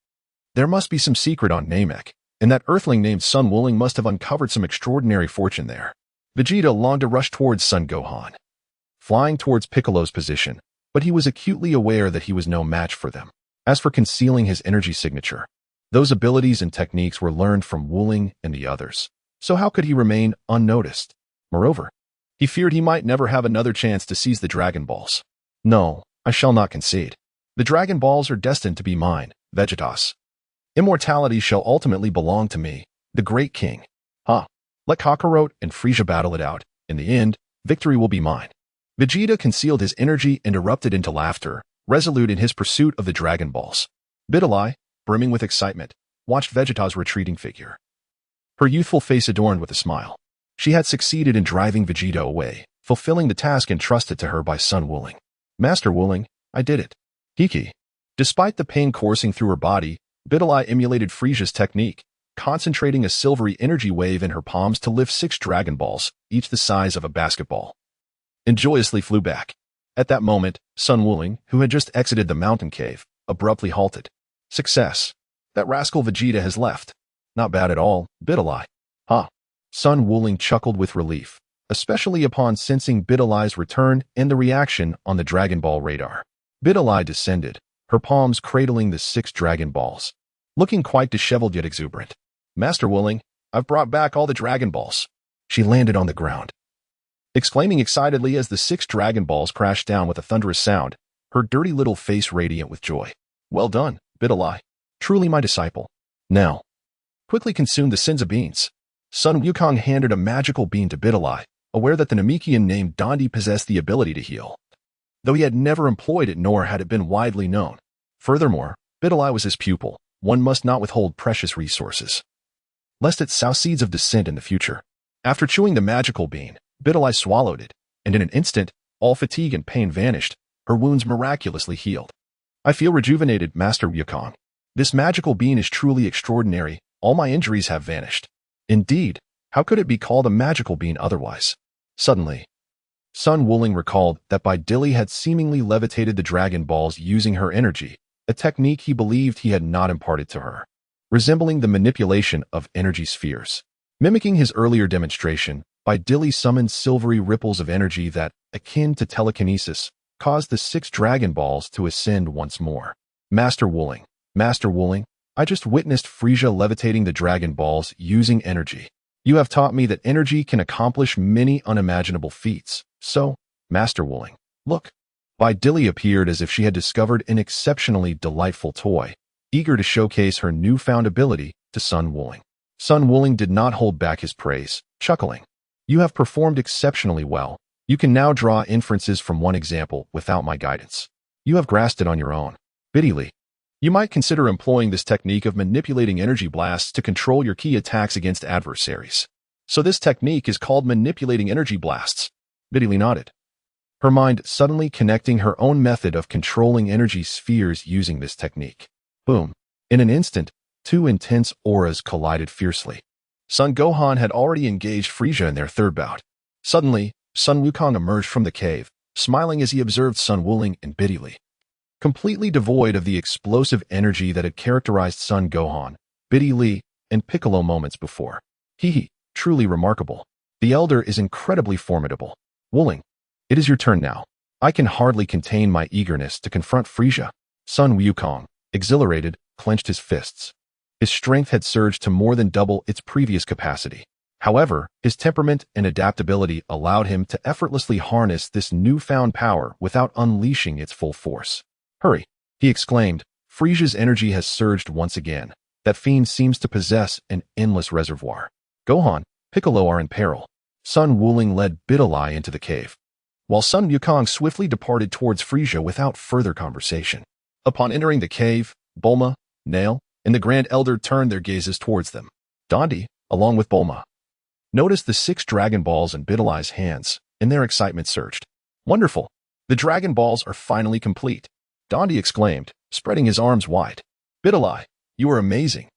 There must be some secret on Namek, and that earthling named Sun Wuling must have uncovered some extraordinary fortune there. Vegeta longed to rush towards Son Gohan, flying towards Piccolo's position, but he was acutely aware that he was no match for them. As for concealing his energy signature, those abilities and techniques were learned from Wuling and the others, so how could he remain unnoticed? Moreover, he feared he might never have another chance to seize the Dragon Balls. No, I shall not concede. The Dragon Balls are destined to be mine, Vegetas. Immortality shall ultimately belong to me, the great king. Let Kakarot and Frieza battle it out. In the end, victory will be mine. Vegeta concealed his energy and erupted into laughter, resolute in his pursuit of the Dragon Balls. Bidalai, brimming with excitement, watched Vegeta's retreating figure. Her youthful face adorned with a smile. She had succeeded in driving Vegeta away, fulfilling the task entrusted to her by Sun Wuling. Master Wuling, I did it. Kiki. Despite the pain coursing through her body, Bidalai emulated Frieza's technique, concentrating a silvery energy wave in her palms to lift 6 Dragon Balls, each the size of a basketball, and joyously flew back. At that moment, Sun Wuling, who had just exited the mountain cave, abruptly halted. Success. That rascal Vegeta has left. Not bad at all, Bidalai. Sun Wuling chuckled with relief, especially upon sensing Bidalai's return and the reaction on the Dragon Ball radar. Bidalai descended, her palms cradling the 6 Dragon Balls, looking quite disheveled yet exuberant. Master Wuling, I've brought back all the Dragon Balls. She landed on the ground, exclaiming excitedly as the 6 Dragon Balls crashed down with a thunderous sound, her dirty little face radiant with joy. Well done, Bidalai. Truly my disciple. Now, quickly consume the Senza beans. Sun Wukong handed a magical bean to Bidalai, aware that the Namekian named Dondi possessed the ability to heal, though he had never employed it nor had it been widely known. Furthermore, Bidalai was his pupil. One must not withhold precious resources, lest it sow seeds of dissent in the future. After chewing the magical bean, Bidalai swallowed it, and in an instant, all fatigue and pain vanished, her wounds miraculously healed. I feel rejuvenated, Master Wukong. This magical bean is truly extraordinary. All my injuries have vanished. Indeed, how could it be called a magical bean otherwise? Suddenly, Sun Wuling recalled that Bai Dili had seemingly levitated the Dragon Balls using her energy, a technique he believed he had not imparted to her, resembling the manipulation of energy spheres. Mimicking his earlier demonstration, Bai Dili summoned silvery ripples of energy that, akin to telekinesis, caused the 6 Dragon Balls to ascend once more. Master Wuling, I just witnessed Frieza levitating the Dragon Balls using energy. You have taught me that energy can accomplish many unimaginable feats. So, Master Wuling, look. Bai Dili appeared as if she had discovered an exceptionally delightful toy, eager to showcase her newfound ability to Sun Wuling. Sun Wuling did not hold back his praise, chuckling. You have performed exceptionally well. You can now draw inferences from one example without my guidance. You have grasped it on your own. Bidili, you might consider employing this technique of manipulating energy blasts to control your key attacks against adversaries. So this technique is called manipulating energy blasts. Bidili nodded, her mind suddenly connecting her own method of controlling energy spheres using this technique. Boom. In an instant, 2 intense auras collided fiercely. Son Gohan had already engaged Frieza in their third bout. Suddenly, Sun Wukong emerged from the cave, smiling as he observed Sun Wuling and Bidili. Completely devoid of the explosive energy that had characterized Son Gohan, Bidili, and Piccolo moments before. Truly remarkable. The Elder is incredibly formidable. Wuling, it is your turn now. I can hardly contain my eagerness to confront Frieza. Sun Wukong, exhilarated, clenched his fists. His strength had surged to more than double its previous capacity. However, his temperament and adaptability allowed him to effortlessly harness this newfound power without unleashing its full force. Hurry, he exclaimed. Frieza's energy has surged once again. That fiend seems to possess an endless reservoir. Gohan, Piccolo are in peril. Sun Wuling led Bidalai into the cave, while Sun Wukong swiftly departed towards Frieza without further conversation. Upon entering the cave, Bulma, Nail, and the Grand Elder turned their gazes towards them. Dondi, along with Bulma, noticed the 6 Dragon Balls in Bidalai's hands, and their excitement surged. Wonderful! The Dragon Balls are finally complete. Dondi exclaimed, spreading his arms wide. Bidalai, you are amazing.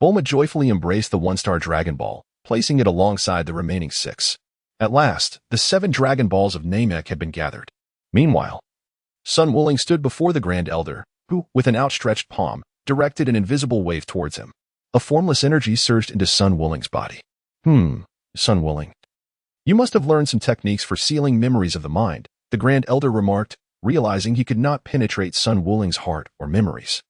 Bulma joyfully embraced the 1-star Dragon Ball, placing it alongside the remaining 6. At last, the 7 Dragon Balls of Namek had been gathered. Meanwhile, Sun Wuling stood before the Grand Elder, who, with an outstretched palm, directed an invisible wave towards him. A formless energy surged into Sun Wuling's body. Sun Wuling, you must have learned some techniques for sealing memories of the mind, the Grand Elder remarked, realizing he could not penetrate Sun Wuling's heart or memories.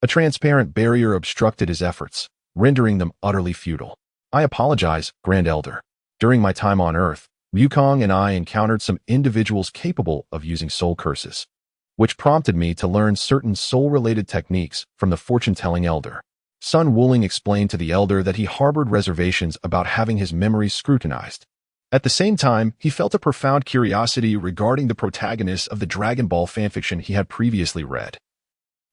A transparent barrier obstructed his efforts, rendering them utterly futile. I apologize, Grand Elder. During my time on Earth, Wukong and I encountered some individuals capable of using soul curses. which prompted me to learn certain soul-related techniques from the fortune-telling elder. Sun Wuling explained to the elder that he harbored reservations about having his memories scrutinized. At the same time, he felt a profound curiosity regarding the protagonists of the Dragon Ball fanfiction he had previously read,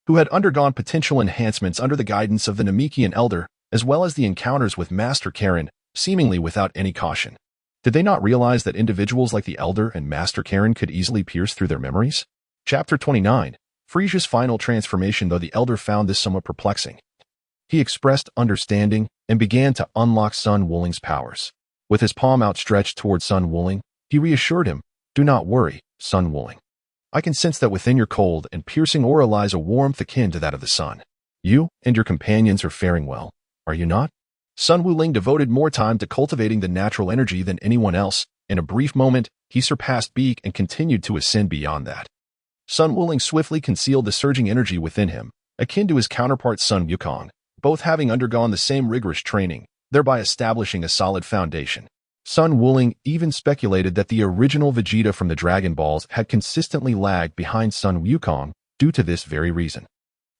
who had undergone potential enhancements under the guidance of the Namekian elder, as well as the encounters with Master Karen, seemingly without any caution. Did they not realize that individuals like the elder and Master Karen could easily pierce through their memories? Chapter 29. Frisia's final transformation. Though the elder found this somewhat perplexing, he expressed understanding and began to unlock Sun Wuling's powers. With his palm outstretched toward Sun Wuling, he reassured him, "Do not worry, Sun Wuling. I can sense that within your cold and piercing aura lies a warmth akin to that of the sun. You and your companions are faring well, are you not?" Sun Wuling devoted more time to cultivating the natural energy than anyone else. In a brief moment, he surpassed Beak and continued to ascend beyond that. Sun Wuling swiftly concealed the surging energy within him, akin to his counterpart Sun Wukong, both having undergone the same rigorous training, thereby establishing a solid foundation. Sun Wuling even speculated that the original Vegeta from the Dragon Balls had consistently lagged behind Sun Wukong due to this very reason.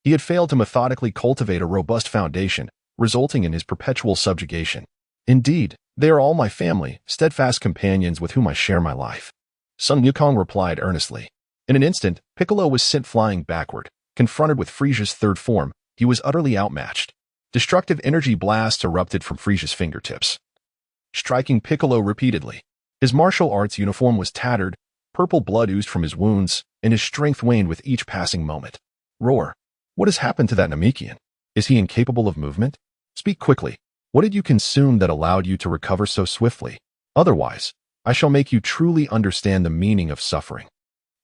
He had failed to methodically cultivate a robust foundation, resulting in his perpetual subjugation. "Indeed, they are all my family, steadfast companions with whom I share my life," Sun Wukong replied earnestly. In an instant, Piccolo was sent flying backward. Confronted with Frisia's third form, he was utterly outmatched. Destructive energy blasts erupted from Frisia's fingertips, striking Piccolo repeatedly. His martial arts uniform was tattered, purple blood oozed from his wounds, and his strength waned with each passing moment. "Roar! What has happened to that Namekian? Is he incapable of movement? Speak quickly. What did you consume that allowed you to recover so swiftly? Otherwise, I shall make you truly understand the meaning of suffering."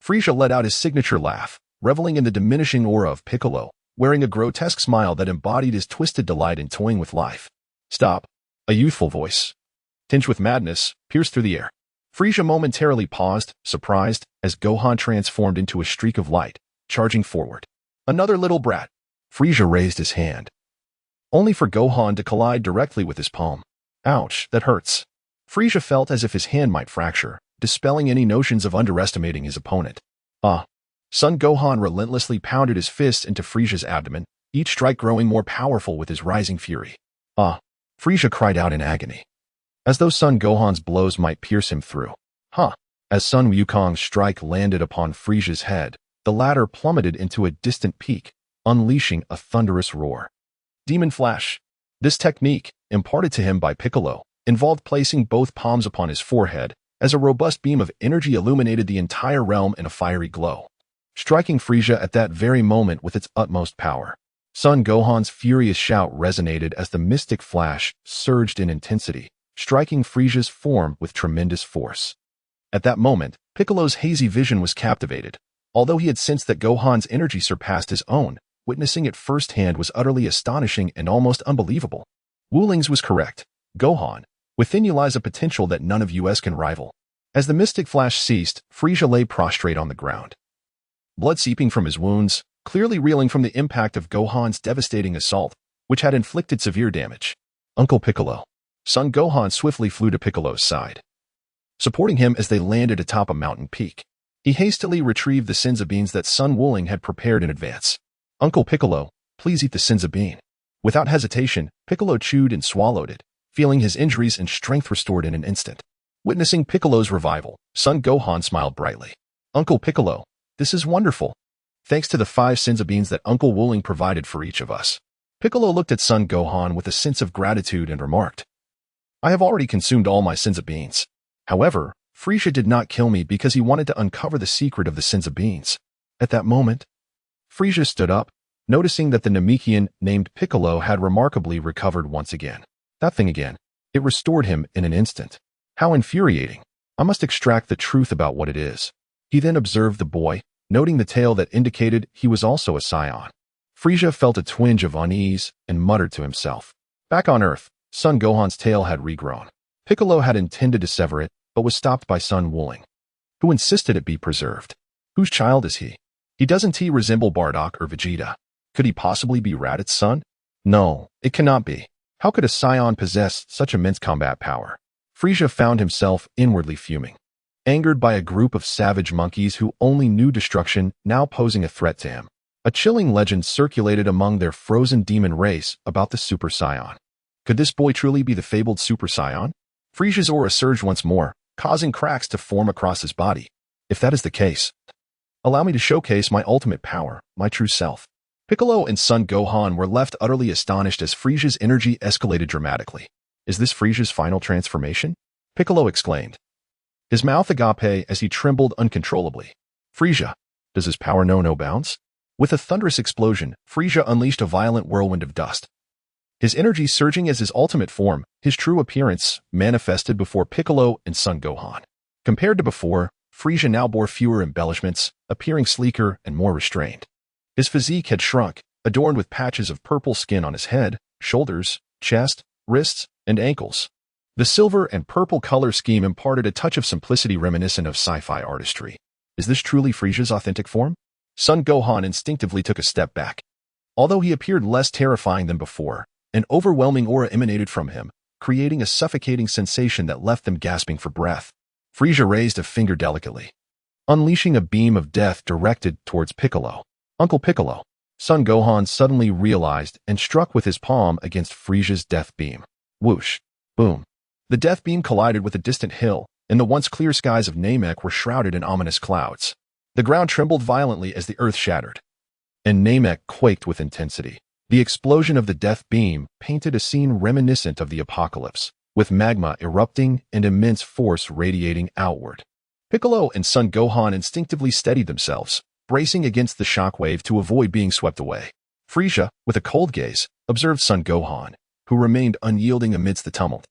Frisia let out his signature laugh, reveling in the diminishing aura of Piccolo, wearing a grotesque smile that embodied his twisted delight in toying with life. "Stop!" A youthful voice, tinged with madness, pierced through the air. Frisia momentarily paused, surprised, as Gohan transformed into a streak of light, charging forward. "Another little brat!" Frisia raised his hand, only for Gohan to collide directly with his palm. "Ouch, that hurts." Frisia felt as if his hand might fracture, dispelling any notions of underestimating his opponent. Son Gohan relentlessly pounded his fists into Frisia's abdomen, each strike growing more powerful with his rising fury. Frisia cried out in agony, as though Son Gohan's blows might pierce him through. As Sun Wukong's strike landed upon Frisia's head, the latter plummeted into a distant peak, unleashing a thunderous roar. Demon Flash. This technique, imparted to him by Piccolo, involved placing both palms upon his forehead, as a robust beam of energy illuminated the entire realm in a fiery glow, striking Frisia at that very moment with its utmost power. Son Gohan's furious shout resonated as the mystic flash surged in intensity, striking Frisia's form with tremendous force. At that moment, Piccolo's hazy vision was captivated. Although he had sensed that Gohan's energy surpassed his own, witnessing it firsthand was utterly astonishing and almost unbelievable. Wuling's was correct. Gohan, within you lies a potential that none of us can rival. As the mystic flash ceased, Frisia lay prostrate on the ground, blood seeping from his wounds, clearly reeling from the impact of Gohan's devastating assault, which had inflicted severe damage. "Uncle Piccolo." Son Gohan swiftly flew to Piccolo's side, supporting him as they landed atop a mountain peak. He hastily retrieved the senza beans that Sun Wuling had prepared in advance. "Uncle Piccolo, please eat the senza bean." Without hesitation, Piccolo chewed and swallowed it, feeling his injuries and strength restored in an instant. Witnessing Piccolo's revival, Son Gohan smiled brightly. "Uncle Piccolo, this is wonderful. Thanks to the 5 senza beans that Uncle Wuling provided for each of us." Piccolo looked at Son Gohan with a sense of gratitude and remarked, "I have already consumed all my senza beans." However, Frisia did not kill me because he wanted to uncover the secret of the senza beans. At that moment, Frisia stood up, noticing that the Namekian named Piccolo had remarkably recovered once again. That thing again. It restored him in an instant. How infuriating. I must extract the truth about what it is. He then observed the boy, noting the tail that indicated he was also a scion. Frisia felt a twinge of unease and muttered to himself. Back on Earth, Son Gohan's tail had regrown. Piccolo had intended to sever it, but was stopped by Sun Wuling, who insisted it be preserved. Whose child is he? Doesn't he resemble Bardock or Vegeta? Could he possibly be Raditz' son? No, it cannot be. How could a scion possess such immense combat power? Frisia found himself inwardly fuming. angered by a group of savage monkeys who only knew destruction now posing a threat to him. A chilling legend circulated among their frozen demon race about the Super Saiyan. Could this boy truly be the fabled Super Saiyan? Frisia's aura surged once more, causing cracks to form across his body. If that is the case, allow me to showcase my ultimate power, my true self. Piccolo and Son Gohan were left utterly astonished as Frisia's energy escalated dramatically. Is this Frisia's final transformation? Piccolo exclaimed, his mouth agape as he trembled uncontrollably. Frisia, does his power know no bounds? With a thunderous explosion, Frisia unleashed a violent whirlwind of dust. His energy surging as his ultimate form, his true appearance, manifested before Piccolo and Son Gohan. Compared to before, Frisia now bore fewer embellishments, appearing sleeker and more restrained. His physique had shrunk, adorned with patches of purple skin on his head, shoulders, chest, wrists, and ankles. The silver and purple color scheme imparted a touch of simplicity reminiscent of sci-fi artistry. Is this truly Frisia's authentic form? Son Gohan instinctively took a step back. Although he appeared less terrifying than before, an overwhelming aura emanated from him, creating a suffocating sensation that left them gasping for breath. Frisia raised a finger delicately, unleashing a beam of death directed towards Piccolo. Uncle Piccolo. Son Gohan suddenly realized and struck with his palm against Frisia's death beam. Whoosh. Boom. The death beam collided with a distant hill, and the once clear skies of Namek were shrouded in ominous clouds. The ground trembled violently as the earth shattered, and Namek quaked with intensity. The explosion of the death beam painted a scene reminiscent of the apocalypse, with magma erupting and immense force radiating outward. Piccolo and Son Gohan instinctively steadied themselves, bracing against the shockwave to avoid being swept away. Frisia, with a cold gaze, observed Son Gohan, who remained unyielding amidst the tumult,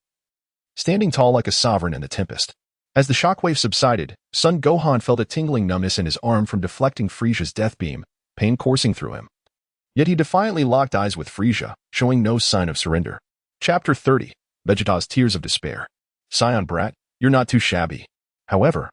standing tall like a sovereign in the tempest. As the shockwave subsided, Son Gohan felt a tingling numbness in his arm from deflecting Frisia's death beam, pain coursing through him. Yet he defiantly locked eyes with Frisia, showing no sign of surrender. Chapter 30. Vegeta's Tears of Despair. Scion brat, you're not too shabby. However,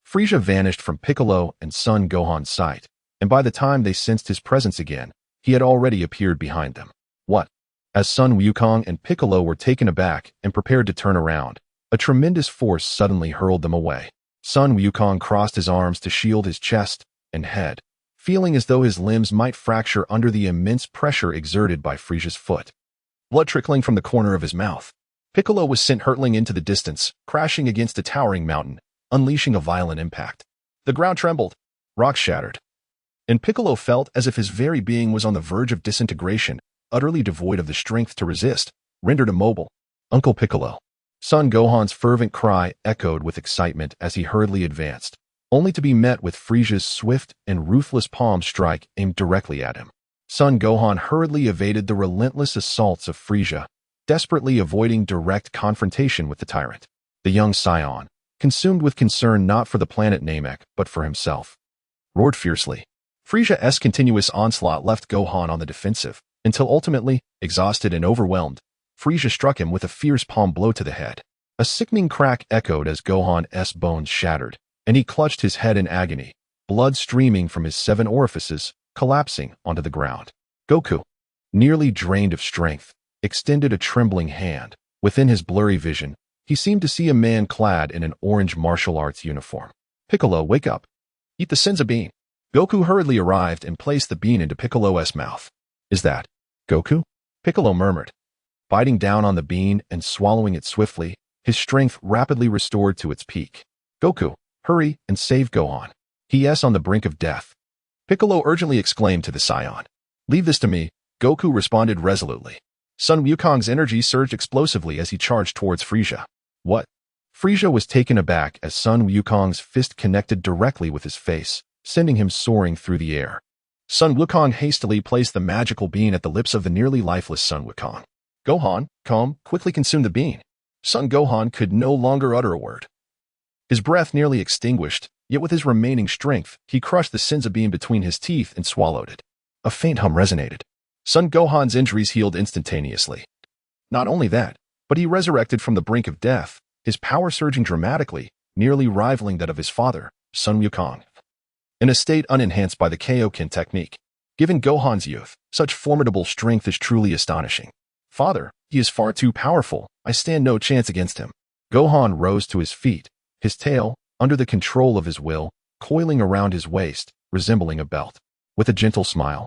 Frisia vanished from Piccolo and Son Gohan's sight, and by the time they sensed his presence again, he had already appeared behind them. What? As Sun Wukong and Piccolo were taken aback and prepared to turn around, a tremendous force suddenly hurled them away. Sun Wukong crossed his arms to shield his chest and head, feeling as though his limbs might fracture under the immense pressure exerted by Frisia's foot. Blood trickling from the corner of his mouth, Piccolo was sent hurtling into the distance, crashing against a towering mountain, unleashing a violent impact. The ground trembled, rocks shattered, and Piccolo felt as if his very being was on the verge of disintegration, utterly devoid of the strength to resist, rendered immobile. Uncle Piccolo. Son Gohan's fervent cry echoed with excitement as he hurriedly advanced, only to be met with Frisia's swift and ruthless palm strike aimed directly at him. Son Gohan hurriedly evaded the relentless assaults of Frisia, desperately avoiding direct confrontation with the tyrant. The young Scion, consumed with concern not for the planet Namek but for himself, roared fiercely. Frisia's continuous onslaught left Gohan on the defensive, until ultimately, exhausted and overwhelmed, Frisia struck him with a fierce palm blow to the head. A sickening crack echoed as Gohan's bones shattered, and he clutched his head in agony, blood streaming from his 7 orifices, collapsing onto the ground. Goku, nearly drained of strength, extended a trembling hand. Within his blurry vision, he seemed to see a man clad in an orange martial arts uniform. Piccolo, wake up. Eat the Senzu bean. Goku hurriedly arrived and placed the bean into Piccolo's mouth. Is that Goku? Piccolo murmured, biting down on the bean and swallowing it swiftly, his strength rapidly restored to its peak. Goku, hurry and save Gohan. He is on the brink of death. Piccolo urgently exclaimed to the Scion. Leave this to me, Goku responded resolutely. Sun Wukong's energy surged explosively as he charged towards Frisia. What? Frisia was taken aback as Sun Wukong's fist connected directly with his face, sending him soaring through the air. Sun Wukong hastily placed the magical bean at the lips of the nearly lifeless Sun Wukong. Gohan, come, quickly consume the bean. Son Gohan could no longer utter a word. His breath nearly extinguished, yet with his remaining strength, he crushed the Senzu bean between his teeth and swallowed it. A faint hum resonated. Son Gohan's injuries healed instantaneously. Not only that, but he resurrected from the brink of death, his power surging dramatically, nearly rivaling that of his father, Sun Wukong. In a state unenhanced by the Kaioken technique. Given Gohan's youth, such formidable strength is truly astonishing. Father, he is far too powerful. I stand no chance against him. Gohan rose to his feet, his tail, under the control of his will, coiling around his waist, resembling a belt. With a gentle smile,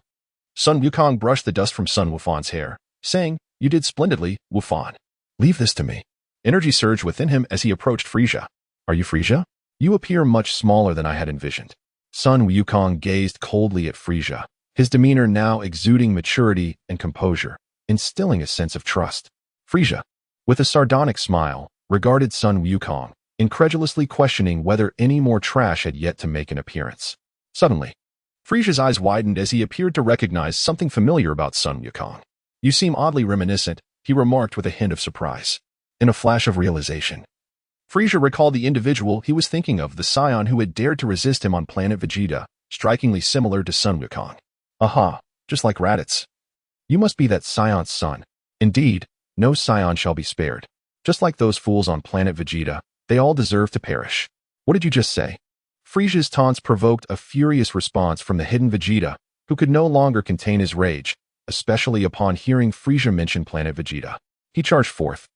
Sun Wukong brushed the dust from Sun Wufan's hair, saying, "You did splendidly, Wufan. Leave this to me." Energy surged within him as he approached Frisia. "Are you Frisia? You appear much smaller than I had envisioned." Sun Wukong gazed coldly at Frisia, his demeanor now exuding maturity and composure, instilling a sense of trust. Frisia, with a sardonic smile, regarded Sun Wukong, incredulously questioning whether any more trash had yet to make an appearance. Suddenly, Frisia's eyes widened as he appeared to recognize something familiar about Sun Wukong. "You seem oddly reminiscent," he remarked with a hint of surprise. In a flash of realization, Frisia recalled the individual he was thinking of, the scion who had dared to resist him on planet Vegeta, strikingly similar to Sun Wukong. "Aha, just like Raditz. You must be that scion's son. Indeed, no scion shall be spared. Just like those fools on planet Vegeta, they all deserve to perish." "What did you just say?" Frisia's taunts provoked a furious response from the hidden Vegeta, who could no longer contain his rage, especially upon hearing Frisia mention planet Vegeta. He charged forth,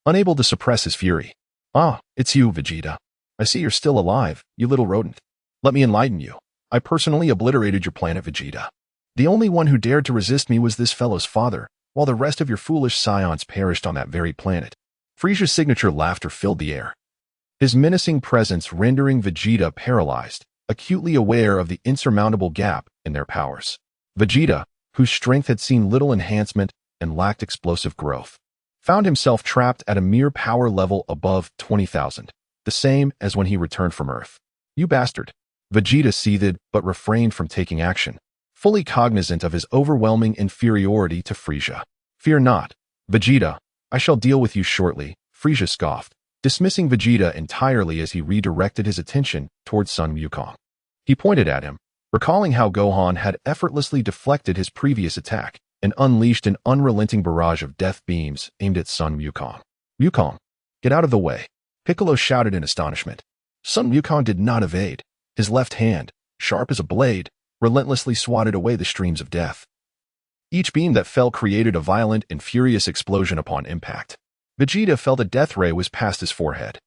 unable to suppress his fury. "Ah, it's you, Vegeta. I see you're still alive, you little rodent. Let me enlighten you. I personally obliterated your planet Vegeta. The only one who dared to resist me was this fellow's father, while the rest of your foolish scions perished on that very planet." Frisia's signature laughter filled the air, his menacing presence rendering Vegeta paralyzed, acutely aware of the insurmountable gap in their powers. Vegeta, whose strength had seen little enhancement and lacked explosive growth, found himself trapped at a mere power level above 20,000, the same as when he returned from Earth. "You bastard." Vegeta seethed but refrained from taking action, fully cognizant of his overwhelming inferiority to Frisia. "Fear not, Vegeta. I shall deal with you shortly," Frisia scoffed, dismissing Vegeta entirely as he redirected his attention towards Sun Wukong. He pointed at him, recalling how Gohan had effortlessly deflected his previous attack and unleashed an unrelenting barrage of death beams aimed at Sun Wukong. "Wukong, get out of the way," Piccolo shouted in astonishment. Sun Wukong did not evade. His left hand, sharp as a blade, relentlessly swatted away the streams of death. Each beam that fell created a violent and furious explosion upon impact. Vegeta felt a death ray was past his forehead,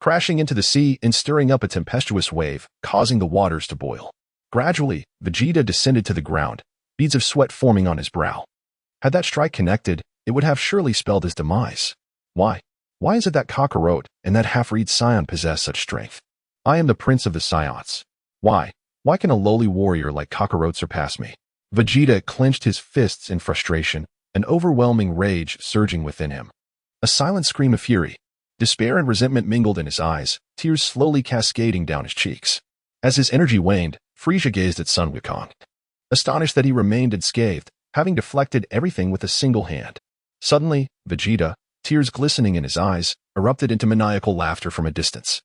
crashing into the sea and stirring up a tempestuous wave, causing the waters to boil. Gradually, Vegeta descended to the ground, beads of sweat forming on his brow. Had that strike connected, it would have surely spelled his demise. Why? Why is it that Kakarot and that half-breed scion possess such strength? I am the prince of the scions. Why? Why can a lowly warrior like Kakarot surpass me? Vegeta clenched his fists in frustration, an overwhelming rage surging within him. A silent scream of fury. Despair and resentment mingled in his eyes, tears slowly cascading down his cheeks. As his energy waned, Frisia gazed at Sun Wukong, astonished that he remained unscathed, having deflected everything with a single hand. Suddenly, Vegeta, tears glistening in his eyes, erupted into maniacal laughter from a distance,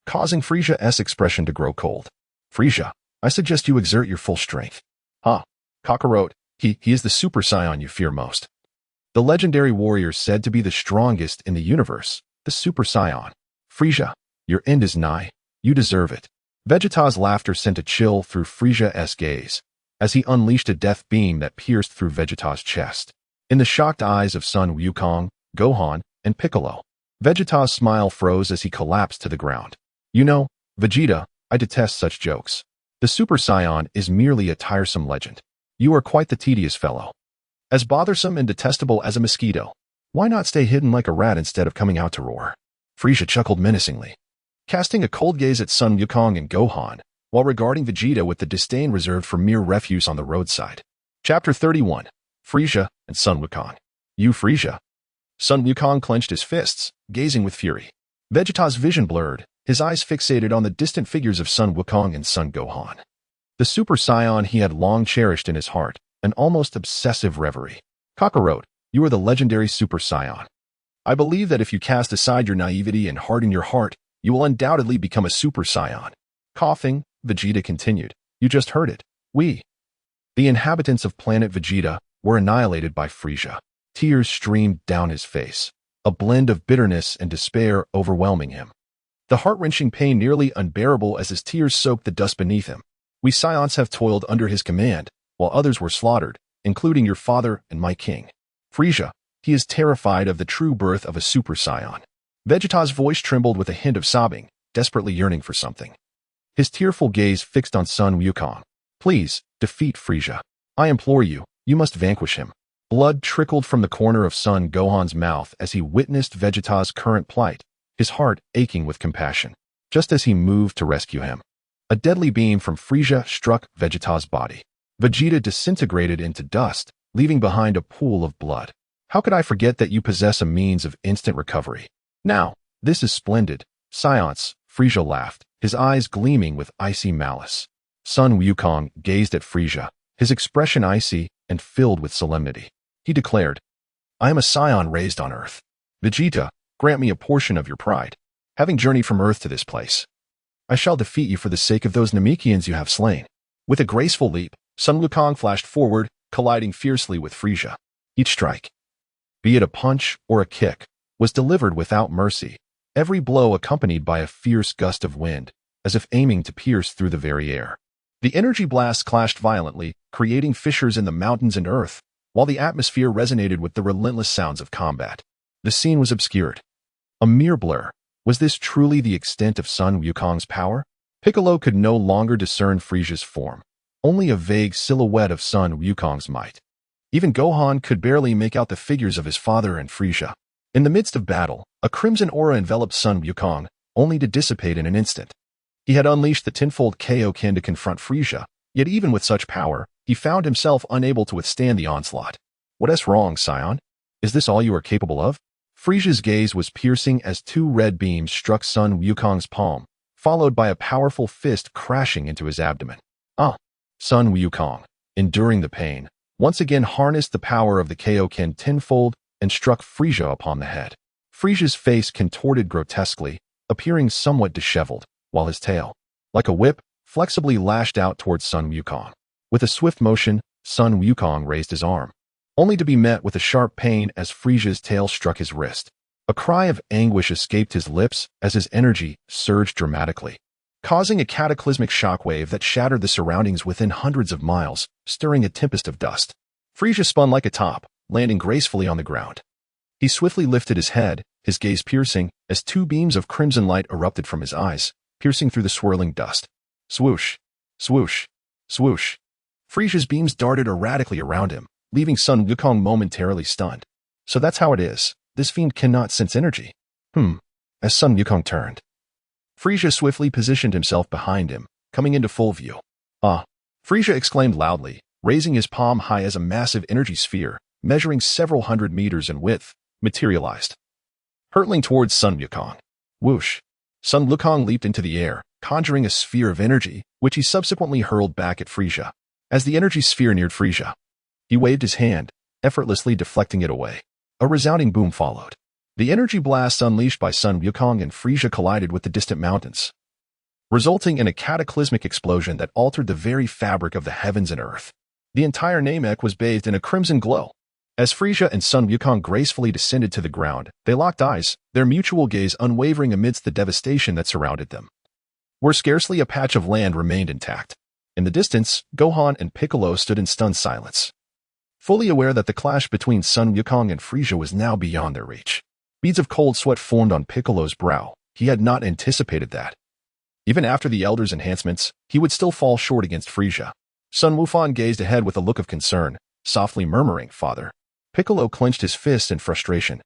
causing Frisia's expression to grow cold. "Frisia, I suggest you exert your full strength." "Ha, Kakarot, he is the super scion you fear most. The legendary warrior said to be the strongest in the universe, the Super Saiyan. Frisia, your end is nigh. You deserve it." Vegeta's laughter sent a chill through Frisia's gaze, as he unleashed a death beam that pierced through Vegeta's chest. In the shocked eyes of Sun Wukong, Gohan, and Piccolo, Vegeta's smile froze as he collapsed to the ground. "You know, Vegeta, I detest such jokes. The Super Saiyan is merely a tiresome legend. You are quite the tedious fellow. As bothersome and detestable as a mosquito. Why not stay hidden like a rat instead of coming out to roar?" Frisia chuckled menacingly, casting a cold gaze at Sun Wukong and Gohan, while regarding Vegeta with the disdain reserved for mere refuse on the roadside. Chapter 31. Frisia and Sun Wukong. "You Frisia." Sun Wukong clenched his fists, gazing with fury. Vegeta's vision blurred, his eyes fixated on the distant figures of Sun Wukong and Sun Gohan. The Super Saiyan he had long cherished in his heart, an almost obsessive reverie. "Kakarot, you are the legendary Super Saiyan. I believe that if you cast aside your naivety and harden your heart, you will undoubtedly become a Super Saiyan." Coughing, Vegeta continued, "You just heard it. We, the inhabitants of planet Vegeta, were annihilated by Frisia." Tears streamed down his face, a blend of bitterness and despair overwhelming him. The heart-wrenching pain nearly unbearable as his tears soaked the dust beneath him. "We Scions have toiled under his command, while others were slaughtered, including your father and my king. Frisia, he is terrified of the true birth of a Super Saiyan." Vegeta's voice trembled with a hint of sobbing, desperately yearning for something. His tearful gaze fixed on Sun Wukong. Please, defeat Frisia. I implore you, you must vanquish him. Blood trickled from the corner of Sun Gohan's mouth as he witnessed Vegeta's current plight, his heart aching with compassion. Just as he moved to rescue him, a deadly beam from Frisia struck Vegeta's body. Vegeta disintegrated into dust, leaving behind a pool of blood. How could I forget that you possess a means of instant recovery? Now, this is splendid. Science, Frisia laughed, his eyes gleaming with icy malice. Sun Wukong gazed at Frisia, his expression icy and filled with solemnity. He declared, I am a scion raised on Earth. Vegeta, grant me a portion of your pride. Having journeyed from Earth to this place, I shall defeat you for the sake of those Namekians you have slain. With a graceful leap, Sun Wukong flashed forward, colliding fiercely with Frisia. Each strike, be it a punch or a kick, was delivered without mercy, every blow accompanied by a fierce gust of wind, as if aiming to pierce through the very air. The energy blasts clashed violently, creating fissures in the mountains and earth, while the atmosphere resonated with the relentless sounds of combat. The scene was obscured. A mere blur. Was this truly the extent of Sun Wukong's power? Piccolo could no longer discern Frisia's form, only a vague silhouette of Sun Wukong's might. Even Gohan could barely make out the figures of his father and Frisia. In the midst of battle, a crimson aura enveloped Sun Wukong, only to dissipate in an instant. He had unleashed the tenfold Kaioken to confront Frisia, yet even with such power, he found himself unable to withstand the onslaught. What is wrong, Scion? Is this all you are capable of? Frisia's gaze was piercing as two red beams struck Sun Wukong's palm, followed by a powerful fist crashing into his abdomen. Sun Wukong, enduring the pain, once again harnessed the power of the Kaioken tenfold and struck Frisia upon the head. Frisia's face contorted grotesquely, appearing somewhat disheveled, while his tail, like a whip, flexibly lashed out towards Sun Wukong. With a swift motion, Sun Wukong raised his arm, only to be met with a sharp pain as Frisia's tail struck his wrist. A cry of anguish escaped his lips as his energy surged dramatically, causing a cataclysmic shockwave that shattered the surroundings within hundreds of miles, stirring a tempest of dust. Frisia spun like a top, landing gracefully on the ground. He swiftly lifted his head, his gaze piercing, as two beams of crimson light erupted from his eyes, piercing through the swirling dust. Swoosh, swoosh, swoosh. Frisia's beams darted erratically around him, leaving Sun Wukong momentarily stunned. So that's how it is. This fiend cannot sense energy. As Sun Wukong turned, Frisia swiftly positioned himself behind him, coming into full view. Frisia exclaimed loudly, raising his palm high as a massive energy sphere, measuring several hundred meters in width, materialized, hurtling towards Sun Wukong. Whoosh! Sun Wukong leaped into the air, conjuring a sphere of energy, which he subsequently hurled back at Frisia. As the energy sphere neared Frisia, he waved his hand, effortlessly deflecting it away. A resounding boom followed. The energy blasts unleashed by Sun Wukong and Frisia collided with the distant mountains, resulting in a cataclysmic explosion that altered the very fabric of the heavens and earth. The entire Namek was bathed in a crimson glow. As Frisia and Sun Wukong gracefully descended to the ground, they locked eyes, their mutual gaze unwavering amidst the devastation that surrounded them. Where scarcely a patch of land remained intact. In the distance, Gohan and Piccolo stood in stunned silence, fully aware that the clash between Sun Wukong and Frisia was now beyond their reach. Beads of cold sweat formed on Piccolo's brow. He had not anticipated that. Even after the Elder's enhancements, he would still fall short against Frisia. Sun Wukong gazed ahead with a look of concern, softly murmuring, "Father." Piccolo clenched his fists in frustration.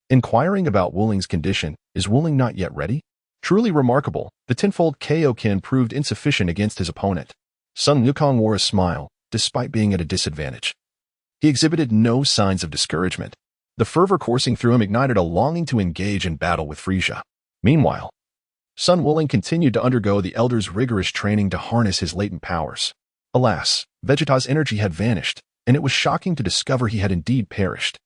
Inquiring about Wooling's condition, is Wooling not yet ready? Truly remarkable, the tenfold Kaioken proved insufficient against his opponent. Sun Wukong wore a smile, despite being at a disadvantage. He exhibited no signs of discouragement. The fervor coursing through him ignited a longing to engage in battle with Frisia. Meanwhile, Sun Wooling continued to undergo the Elder's rigorous training to harness his latent powers. Alas, Vegeta's energy had vanished, and it was shocking to discover he had indeed perished.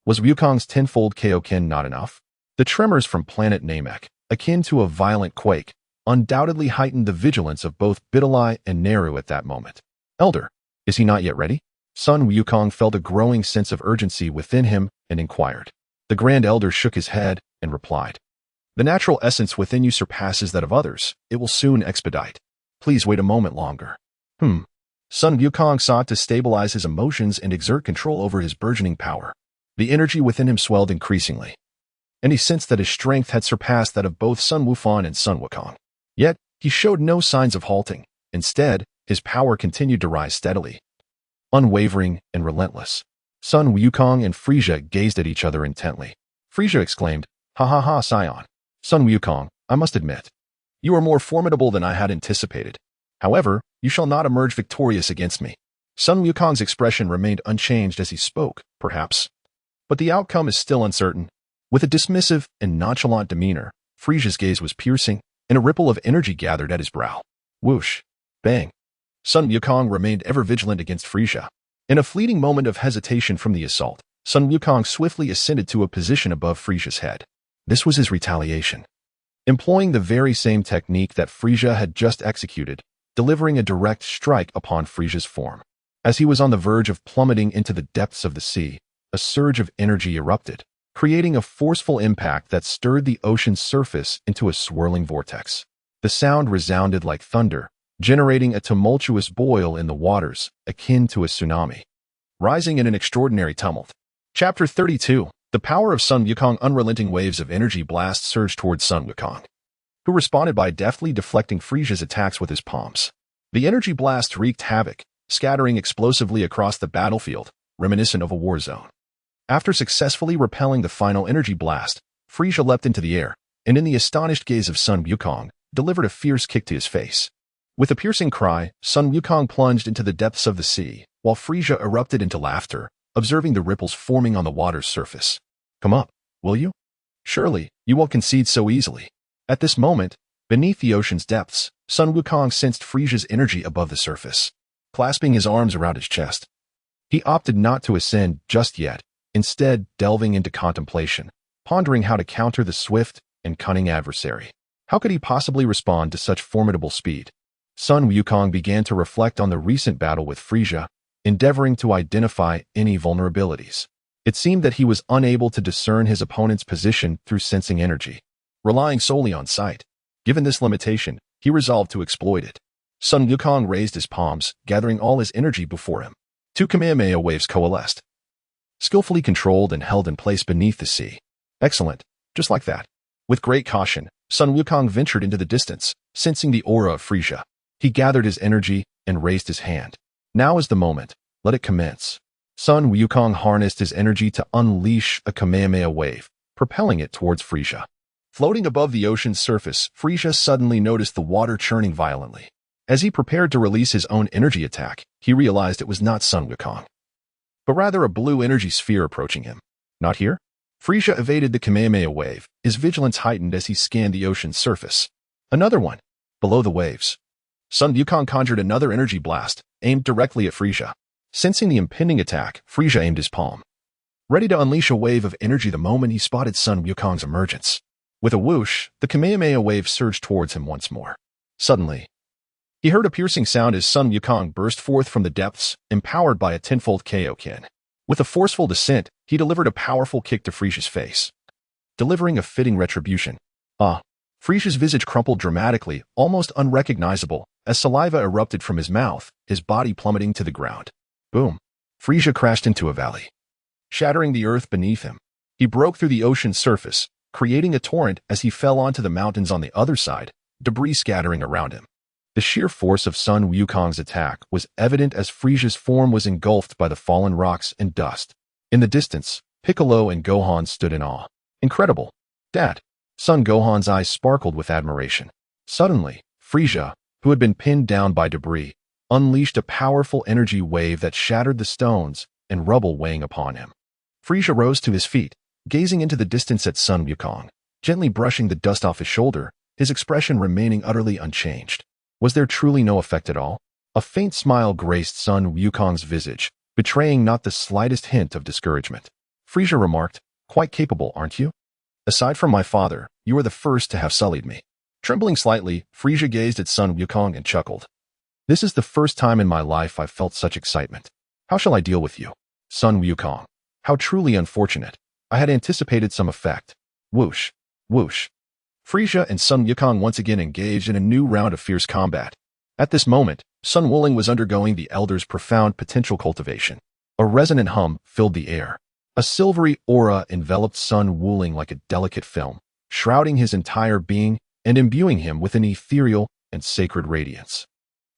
Was Wukong's tenfold Kaioken not enough? The tremors from planet Namek, akin to a violent quake, undoubtedly heightened the vigilance of both Bidalai and Neru at that moment. Elder, is he not yet ready? Sun Wukong felt a growing sense of urgency within him and inquired. The Grand Elder shook his head and replied, "The natural essence within you surpasses that of others. It will soon expedite. Please wait a moment longer." Sun Wukong sought to stabilize his emotions and exert control over his burgeoning power. The energy within him swelled increasingly. and he sensed that his strength had surpassed that of both Sun Wukong and Sun Wukong. Yet, he showed no signs of halting. Instead, his power continued to rise steadily, unwavering and relentless. Sun Wukong and Frisia gazed at each other intently. Frisia exclaimed, "Ha ha ha, Scion. Sun Wukong, I must admit, you are more formidable than I had anticipated. However, you shall not emerge victorious against me." Sun Wukong's expression remained unchanged as he spoke, perhaps. But the outcome is still uncertain. With a dismissive and nonchalant demeanor, Frisia's gaze was piercing, and a ripple of energy gathered at his brow. Whoosh! Bang! Sun Wukong remained ever vigilant against Frisia. In a fleeting moment of hesitation from the assault, Sun Wukong swiftly ascended to a position above Frisia's head. This was his retaliation. Employing the very same technique that Frisia had just executed, delivering a direct strike upon Frisia's form. As he was on the verge of plummeting into the depths of the sea, a surge of energy erupted, creating a forceful impact that stirred the ocean's surface into a swirling vortex. The sound resounded like thunder, generating a tumultuous boil in the waters, akin to a tsunami. Rising in an extraordinary tumult. Chapter 32. The power of Sun Wukong. Unrelenting waves of energy blast surged towards Sun Wukong, who responded by deftly deflecting Frisia's attacks with his palms. The energy blast wreaked havoc, scattering explosively across the battlefield, reminiscent of a war zone. After successfully repelling the final energy blast, Frisia leapt into the air, and in the astonished gaze of Sun Wukong, delivered a fierce kick to his face. With a piercing cry, Sun Wukong plunged into the depths of the sea, while Frisia erupted into laughter, observing the ripples forming on the water's surface. "Come up, will you? Surely, you won't concede so easily." At this moment, beneath the ocean's depths, Sun Wukong sensed Frisia's energy above the surface. Clasping his arms around his chest, he opted not to ascend just yet, instead delving into contemplation, pondering how to counter the swift and cunning adversary. How could he possibly respond to such formidable speed? Sun Wukong began to reflect on the recent battle with Frisia, endeavoring to identify any vulnerabilities. It seemed that he was unable to discern his opponent's position through sensing energy, relying solely on sight. Given this limitation, he resolved to exploit it. Sun Wukong raised his palms, gathering all his energy before him. Two Kamehameha waves coalesced, skillfully controlled and held in place beneath the sea. Excellent, just like that. With great caution, Sun Wukong ventured into the distance, sensing the aura of Frisia. He gathered his energy and raised his hand. Now is the moment. Let it commence. Sun Wukong harnessed his energy to unleash a Kamehameha wave, propelling it towards Frisia. Floating above the ocean's surface, Frisia suddenly noticed the water churning violently. As he prepared to release his own energy attack, he realized it was not Sun Wukong, but rather a blue energy sphere approaching him. Not here? Frisia evaded the Kamehameha wave, his vigilance heightened as he scanned the ocean's surface. Another one, below the waves. Sun Wukong conjured another energy blast, aimed directly at Frisia. Sensing the impending attack, Frisia aimed his palm, ready to unleash a wave of energy the moment he spotted Sun Wukong's emergence. With a whoosh, the Kamehameha wave surged towards him once more. Suddenly, he heard a piercing sound as Sun Wukong burst forth from the depths, empowered by a tenfold Kaioken. With a forceful descent, he delivered a powerful kick to Frisia's face, delivering a fitting retribution. Frisia's visage crumpled dramatically, almost unrecognizable, as saliva erupted from his mouth, his body plummeting to the ground. Boom! Frisia crashed into a valley, shattering the earth beneath him. He broke through the ocean's surface, creating a torrent as he fell onto the mountains on the other side, debris scattering around him. The sheer force of Sun Wukong's attack was evident as Frisia's form was engulfed by the fallen rocks and dust. In the distance, Piccolo and Gohan stood in awe. Incredible! Dad! Son Gohan's eyes sparkled with admiration. Suddenly, Frisia, who had been pinned down by debris, unleashed a powerful energy wave that shattered the stones and rubble weighing upon him. Frisia rose to his feet, gazing into the distance at Sun Wukong, gently brushing the dust off his shoulder, his expression remaining utterly unchanged. Was there truly no effect at all? A faint smile graced Sun Wukong's visage, betraying not the slightest hint of discouragement. Frisia remarked, "Quite capable, aren't you? Aside from my father, you are the first to have sullied me." Trembling slightly, Frisia gazed at Sun Wukong and chuckled. "This is the first time in my life I've felt such excitement. How shall I deal with you, Sun Wukong? How truly unfortunate. I had anticipated some effect." Whoosh, whoosh. Frisia and Sun Wukong once again engaged in a new round of fierce combat. At this moment, Sun Wuling was undergoing the Elder's profound potential cultivation. A resonant hum filled the air. A silvery aura enveloped Sun Wuling like a delicate film, shrouding his entire being and imbuing him with an ethereal and sacred radiance.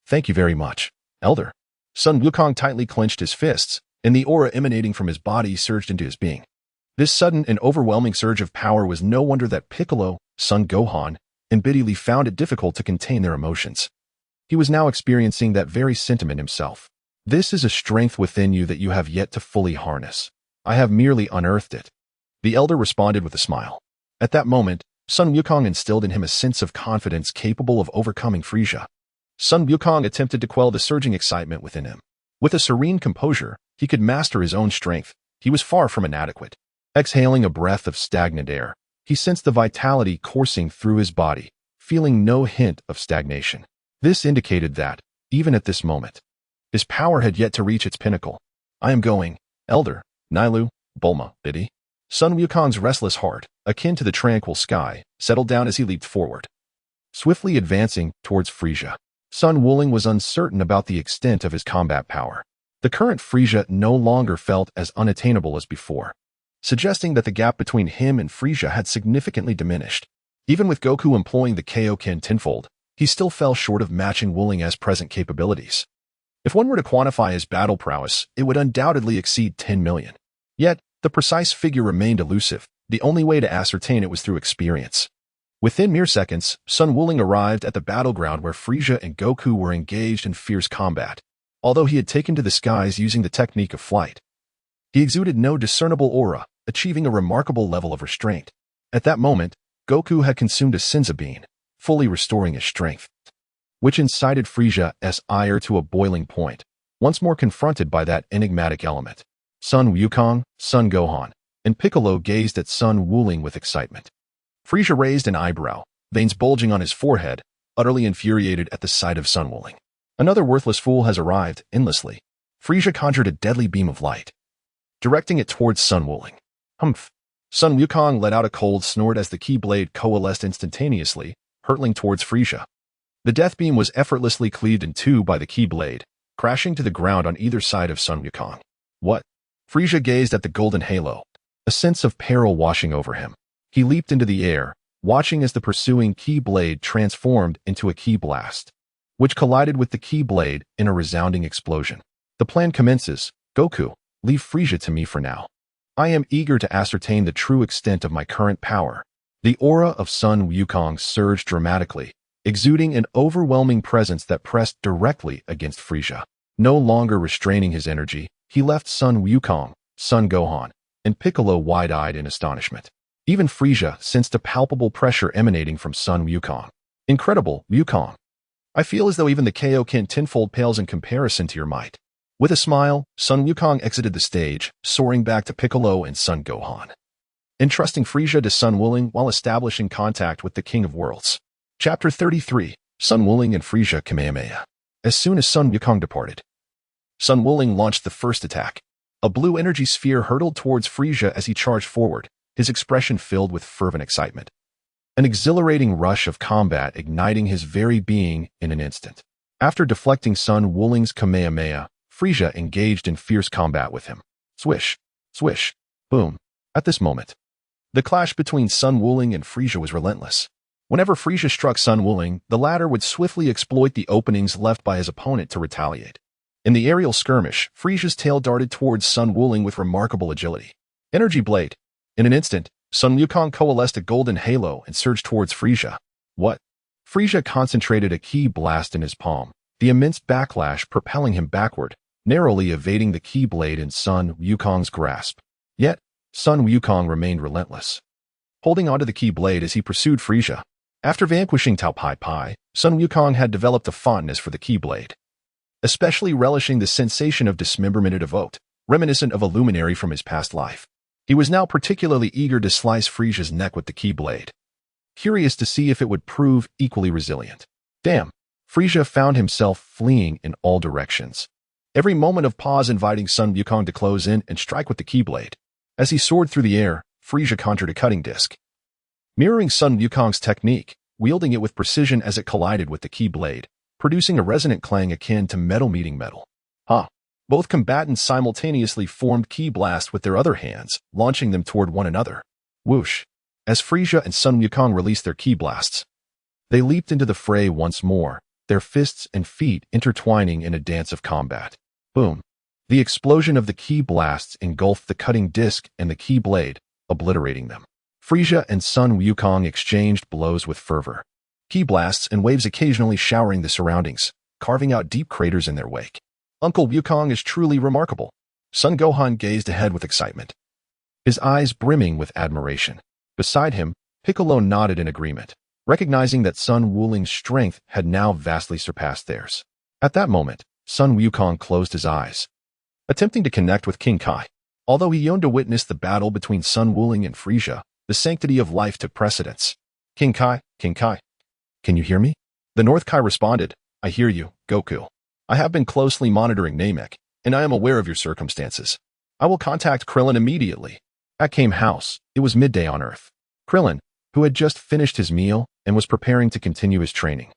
Thank you very much, Elder. Sun Wukong tightly clenched his fists, and the aura emanating from his body surged into his being. This sudden and overwhelming surge of power was no wonder that Piccolo, Sun Gohan, and Biddy Li found it difficult to contain their emotions. He was now experiencing that very sentiment himself. This is a strength within you that you have yet to fully harness. I have merely unearthed it. The elder responded with a smile. At that moment, Sun Wukong instilled in him a sense of confidence capable of overcoming Frieza. Sun Wukong attempted to quell the surging excitement within him. With a serene composure, he could master his own strength. He was far from inadequate. Exhaling a breath of stagnant air, he sensed the vitality coursing through his body, feeling no hint of stagnation. This indicated that, even at this moment, his power had yet to reach its pinnacle. I am going, Elder, Nailu, Bulma, Biddy. Sun Wukong's restless heart, akin to the tranquil sky, settled down as he leaped forward. Swiftly advancing towards Frieza, Sun Wuling was uncertain about the extent of his combat power. The current Frieza no longer felt as unattainable as before, suggesting that the gap between him and Frieza had significantly diminished. Even with Goku employing the Kaioken tenfold, he still fell short of matching Wuling-E's present capabilities. If one were to quantify his battle prowess, it would undoubtedly exceed 10 million. Yet, the precise figure remained elusive. The only way to ascertain it was through experience. Within mere seconds, Sun Wuling arrived at the battleground where Frieza and Goku were engaged in fierce combat. Although he had taken to the skies using the technique of flight, he exuded no discernible aura, achieving a remarkable level of restraint. At that moment, Goku had consumed a Senzu bean, fully restoring his strength, which incited Frieza's ire to a boiling point, once more confronted by that enigmatic element. Sun Wukong, Sun Gohan, and Piccolo gazed at Sun Wuling with excitement. Frieza raised an eyebrow, veins bulging on his forehead, utterly infuriated at the sight of Sun Wuling. Another worthless fool has arrived, endlessly. Frieza conjured a deadly beam of light, directing it towards Sun Wuling. Humph! Sun Wukong let out a cold snort as the Keyblade coalesced instantaneously, hurtling towards Frieza. The death beam was effortlessly cleaved in two by the Keyblade, crashing to the ground on either side of Sun Wukong. What? Frieza gazed at the golden halo, a sense of peril washing over him. He leaped into the air, watching as the pursuing Keyblade transformed into a Ki Blast, which collided with the Keyblade in a resounding explosion. The plan commences. Goku, leave Frieza to me for now. I am eager to ascertain the true extent of my current power. The aura of Sun Wukong surged dramatically, exuding an overwhelming presence that pressed directly against Frieza. No longer restraining his energy, he left Sun Wukong, Sun Gohan, and Piccolo wide-eyed in astonishment. Even Frieza sensed a palpable pressure emanating from Sun Wukong. Incredible, Wukong. I feel as though even the Kaioken tenfold pales in comparison to your might. With a smile, Sun Wukong exited the stage, soaring back to Piccolo and Sun Gohan, entrusting Frieza to Sun Wuling while establishing contact with the King of Worlds. Chapter 33, Sun Wuling and Frieza Kamehameha. As soon as Sun Wukong departed, Sun Wuling launched the first attack. A blue energy sphere hurtled towards Frieza as he charged forward, his expression filled with fervent excitement. An exhilarating rush of combat igniting his very being in an instant. After deflecting Sun Wuling's Kamehameha, Frieza engaged in fierce combat with him. Swish, swish, boom. At this moment, the clash between Sun Wuling and Frieza was relentless. Whenever Frieza struck Sun Wuling, the latter would swiftly exploit the openings left by his opponent to retaliate. In the aerial skirmish, Frieza's tail darted towards Sun Wuling with remarkable agility. Energy Blade. In an instant, Sun Wukong coalesced a golden halo and surged towards Frieza. What? Frieza concentrated a Ki Blast in his palm, the immense backlash propelling him backward, narrowly evading the Keyblade in Sun Wukong's grasp. Yet, Sun Wukong remained relentless, holding onto the Keyblade as he pursued Frieza. After vanquishing Tao Pai Pai, Sun Wukong had developed a fondness for the Keyblade, especially relishing the sensation of dismemberment it evoked, reminiscent of a luminary from his past life. He was now particularly eager to slice Frieza's neck with the Keyblade, curious to see if it would prove equally resilient. Damn! Frieza found himself fleeing in all directions, every moment of pause inviting Sun Wukong to close in and strike with the Keyblade. As he soared through the air, Frieza conjured a cutting disc, mirroring Sun Wukong's technique, wielding it with precision as it collided with the Keyblade, producing a resonant clang akin to metal meeting metal. Ha! Both combatants simultaneously formed ki blasts with their other hands, launching them toward one another. Whoosh! As Frisia and Sun Wukong released their ki blasts, they leaped into the fray once more, their fists and feet intertwining in a dance of combat. Boom! The explosion of the ki blasts engulfed the cutting disc and the ki blade, obliterating them. Frisia and Sun Wukong exchanged blows with fervor, ki blasts and waves occasionally showering the surroundings, carving out deep craters in their wake. Uncle Wukong is truly remarkable. Sun Gohan gazed ahead with excitement, his eyes brimming with admiration. Beside him, Piccolo nodded in agreement, recognizing that Sun Wuling's strength had now vastly surpassed theirs. At that moment, Sun Wukong closed his eyes, attempting to connect with King Kai. Although he yearned to witness the battle between Sun Wuling and Frisia, the sanctity of life took precedence. King Kai, can you hear me? The North Kai responded, I hear you, Goku. I have been closely monitoring Namek, and I am aware of your circumstances. I will contact Krillin immediately. At Kame House, it was midday on Earth. Krillin, who had just finished his meal and was preparing to continue his training,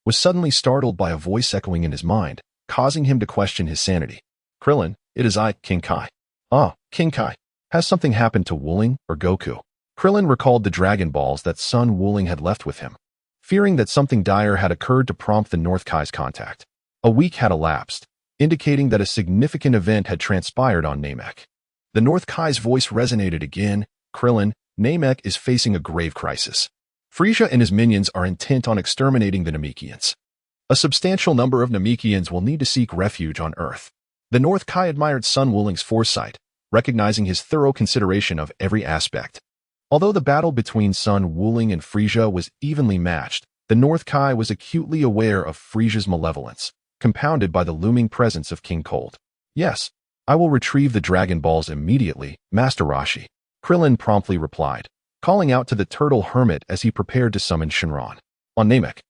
was suddenly startled by a voice echoing in his mind, causing him to question his sanity. Krillin, it is I, King Kai. Ah, King Kai. Has something happened to Wuling or Goku? Krillin recalled the Dragon Balls that Sun Wuling had left with him, fearing that something dire had occurred to prompt the North Kai's contact. A week had elapsed, indicating that a significant event had transpired on Namek. The North Kai's voice resonated again. Krillin, Namek is facing a grave crisis. Frisia and his minions are intent on exterminating the Namekians. A substantial number of Namekians will need to seek refuge on Earth. The North Kai admired Sun Wuling's foresight, recognizing his thorough consideration of every aspect. Although the battle between Sun Wuling and Frisia was evenly matched, the North Kai was acutely aware of Frisia's malevolence, compounded by the looming presence of King Cold. Yes, I will retrieve the Dragon Balls immediately, Master Roshi. Krillin promptly replied, calling out to the Turtle Hermit as he prepared to summon Shenron. On Namek,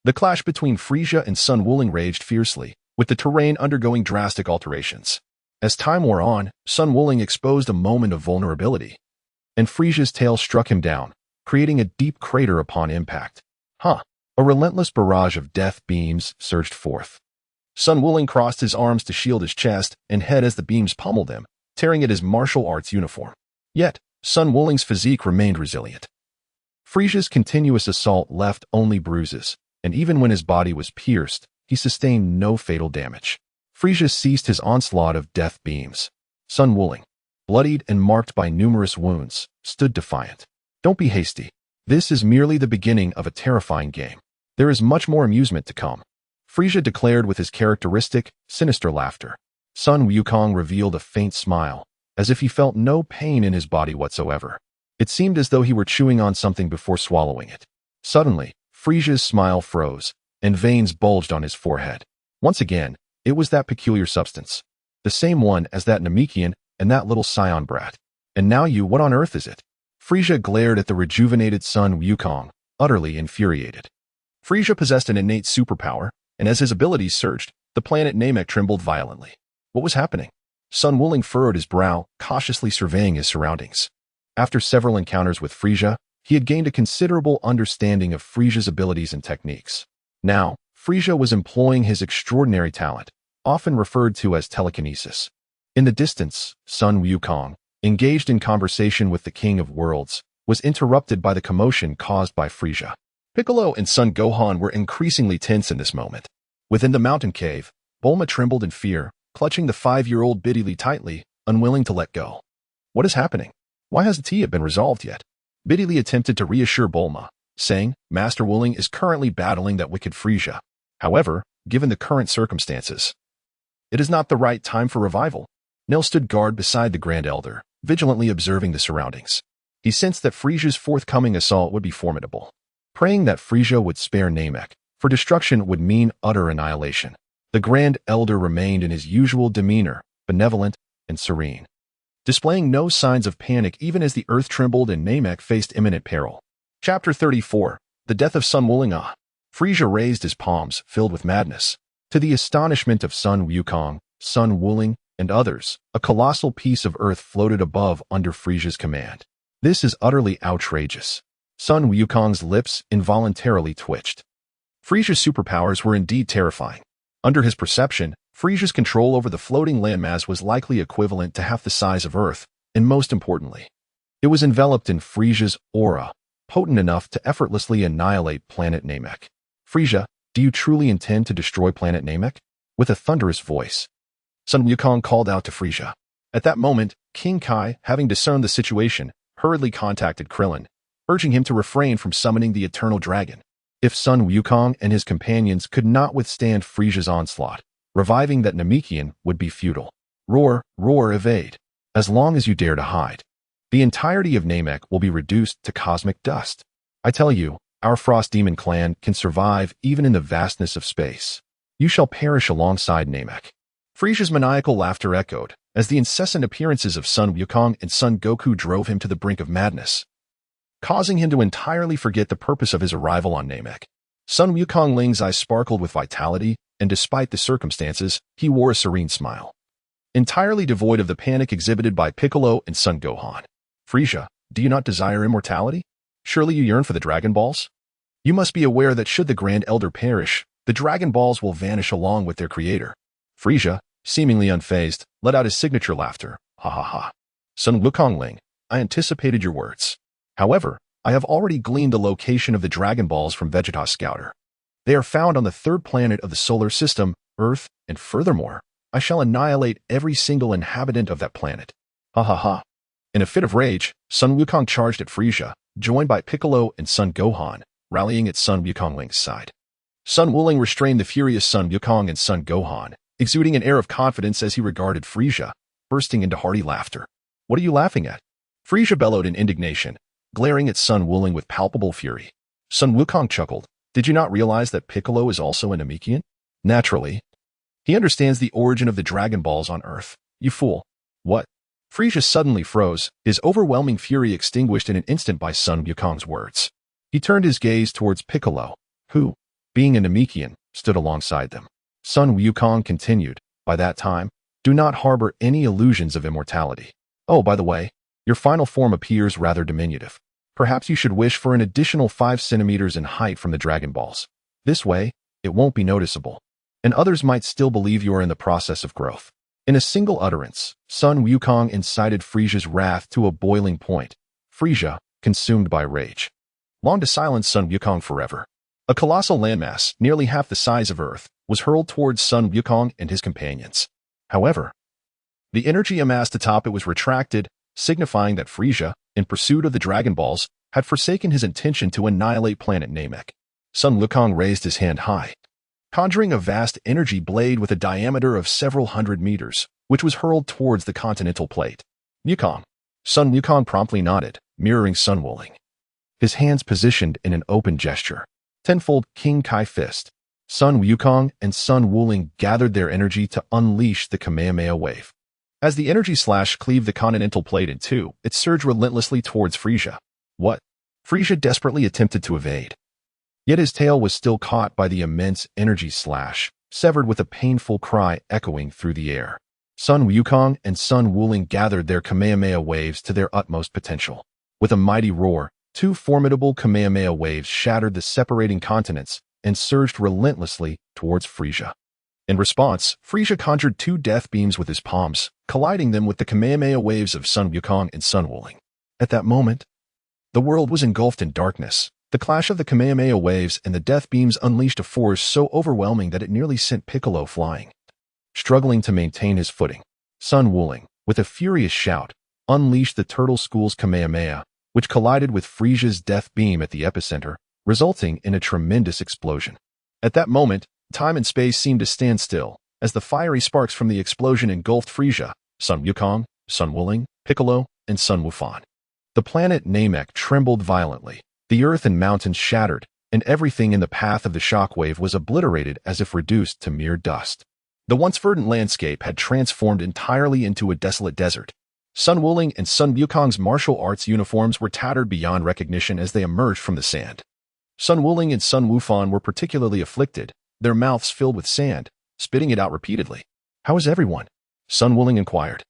the clash between Frisia and Sun Wuling raged fiercely, with the terrain undergoing drastic alterations. As time wore on, Sun Wuling exposed a moment of vulnerability, and Frisia's tail struck him down, creating a deep crater upon impact. A relentless barrage of death beams surged forth. Sun Wuling crossed his arms to shield his chest and head as the beams pummeled him, tearing at his martial arts uniform. Yet, Sun Wuling's physique remained resilient. Frisia's continuous assault left only bruises, and even when his body was pierced, he sustained no fatal damage. Frisia ceased his onslaught of death beams. Sun Wuling, bloodied and marked by numerous wounds, stood defiant. Don't be hasty. This is merely the beginning of a terrifying game. There is much more amusement to come. Frisia declared with his characteristic, sinister laughter. Sun Wukong revealed a faint smile, as if he felt no pain in his body whatsoever. It seemed as though he were chewing on something before swallowing it. Suddenly, Frisia's smile froze, and veins bulged on his forehead. Once again, it was that peculiar substance, the same one as that Namekian and that little scion brat. And now what on earth is it? Frisia glared at the rejuvenated Sun Wukong, utterly infuriated. Frisia possessed an innate superpower, and as his abilities surged, the planet Namek trembled violently. What was happening? Sun Wuling furrowed his brow, cautiously surveying his surroundings. After several encounters with Frisia, he had gained a considerable understanding of Frisia's abilities and techniques. Now, Frisia was employing his extraordinary talent, often referred to as telekinesis. In the distance, Sun Wukong, engaged in conversation with the King of Worlds, was interrupted by the commotion caused by Frisia. Piccolo and Son Gohan were increasingly tense in this moment. Within the mountain cave, Bulma trembled in fear, clutching the 5-year-old Bidily tightly, unwilling to let go. What is happening? Why hasn't it been resolved yet? Bidily attempted to reassure Bulma, saying, Master Wuling is currently battling that wicked Frisia. However, given the current circumstances, it is not the right time for revival. Nil stood guard beside the Grand Elder, vigilantly observing the surroundings. He sensed that Frisia's forthcoming assault would be formidable. Praying that Frisia would spare Namek, for destruction would mean utter annihilation. The Grand Elder remained in his usual demeanor, benevolent and serene, displaying no signs of panic even as the earth trembled and Namek faced imminent peril. Chapter 34. The Death of Sun Wuling. Frisia raised his palms, filled with madness. To the astonishment of Sun Wukong, Sun Wuling, and others, a colossal piece of earth floated above under Frisia's command. This is utterly outrageous. Sun Wukong's lips involuntarily twitched. Frisia's superpowers were indeed terrifying. Under his perception, Frisia's control over the floating landmass was likely equivalent to half the size of Earth, and most importantly, it was enveloped in Frisia's aura, potent enough to effortlessly annihilate planet Namek. Frisia, do you truly intend to destroy planet Namek? With a thunderous voice, Sun Wukong called out to Frisia. At that moment, King Kai, having discerned the situation, hurriedly contacted Krillin, urging him to refrain from summoning the Eternal Dragon. If Sun Wukong and his companions could not withstand Frisia's onslaught, reviving that Namekian would be futile. Roar, roar, evade. As long as you dare to hide, the entirety of Namek will be reduced to cosmic dust. I tell you, our Frost Demon clan can survive even in the vastness of space. You shall perish alongside Namek. Frisia's maniacal laughter echoed, as the incessant appearances of Sun Wukong and Son Goku drove him to the brink of madness, causing him to entirely forget the purpose of his arrival on Namek. Sun Wukong Ling's eyes sparkled with vitality, and despite the circumstances, he wore a serene smile, entirely devoid of the panic exhibited by Piccolo and Son Gohan. Frisia, do you not desire immortality? Surely you yearn for the Dragon Balls? You must be aware that should the Grand Elder perish, the Dragon Balls will vanish along with their creator. Frisia, seemingly unfazed, let out his signature laughter. Ha ha ha. Sun Wukong Ling, I anticipated your words. However, I have already gleaned the location of the Dragon Balls from Vegeta Scouter. They are found on the third planet of the solar system, Earth, and furthermore, I shall annihilate every single inhabitant of that planet. Ha ha ha. In a fit of rage, Sun Wukong charged at Frisia, joined by Piccolo and Son Gohan, rallying at Sun Wukong Ling's side. Sun Wuling restrained the furious Sun Wukong and Son Gohan, exuding an air of confidence as he regarded Frisia, bursting into hearty laughter. What are you laughing at? Frisia bellowed in indignation, glaring at Sun Wuling with palpable fury. Sun Wukong chuckled. Did you not realize that Piccolo is also a Namekian? Naturally. He understands the origin of the Dragon Balls on Earth. You fool. What? Frisia suddenly froze, his overwhelming fury extinguished in an instant by Sun Wukong's words. He turned his gaze towards Piccolo, who, being a Namekian, stood alongside them. Sun Wukong continued, by that time, do not harbor any illusions of immortality. Oh, by the way, your final form appears rather diminutive. Perhaps you should wish for an additional 5 centimeters in height from the Dragon Balls. This way, it won't be noticeable, and others might still believe you are in the process of growth. In a single utterance, Sun Wukong incited Frisia's wrath to a boiling point. Frisia, consumed by rage, longed to silence Sun Wukong forever. A colossal landmass, nearly half the size of Earth, was hurled towards Sun Wukong and his companions. However, the energy amassed atop it was retracted, signifying that Frisia, in pursuit of the Dragon Balls, had forsaken his intention to annihilate planet Namek. Sun Wukong raised his hand high, conjuring a vast energy blade with a diameter of several hundred meters, which was hurled towards the continental plate. Wukong. Sun Wukong promptly nodded, mirroring Sun Wuling, his hands positioned in an open gesture. Tenfold King Kai fist. Sun Wukong and Sun Wuling gathered their energy to unleash the Kamehameha wave. As the energy slash cleaved the continental plate in two, it surged relentlessly towards Frisia. What? Frisia desperately attempted to evade. Yet his tail was still caught by the immense energy slash, severed with a painful cry echoing through the air. Sun Wukong and Sun Wuling gathered their Kamehameha waves to their utmost potential. With a mighty roar, 2 formidable Kamehameha waves shattered the separating continents and surged relentlessly towards Frisia. In response, Frisia conjured 2 death beams with his palms, colliding them with the Kamehameha waves of Sun Wukong and Sun Wuling. At that moment, the world was engulfed in darkness. The clash of the Kamehameha waves and the death beams unleashed a force so overwhelming that it nearly sent Piccolo flying. Struggling to maintain his footing, Sun Wuling, with a furious shout, unleashed the Turtle School's Kamehameha, which collided with Frisia's death beam at the epicenter, resulting in a tremendous explosion. At that moment, time and space seemed to stand still, as the fiery sparks from the explosion engulfed Frisia, Sun Wukong, Sun Wuling, Piccolo, and Sun Wufan. The planet Namek trembled violently, the earth and mountains shattered, and everything in the path of the shockwave was obliterated as if reduced to mere dust. The once verdant landscape had transformed entirely into a desolate desert. Sun Wuling and Sun Wukong's martial arts uniforms were tattered beyond recognition as they emerged from the sand. Sun Wuling and Sun Wufan were particularly afflicted, their mouths filled with sand, spitting it out repeatedly. How is everyone? Sun Wuling inquired.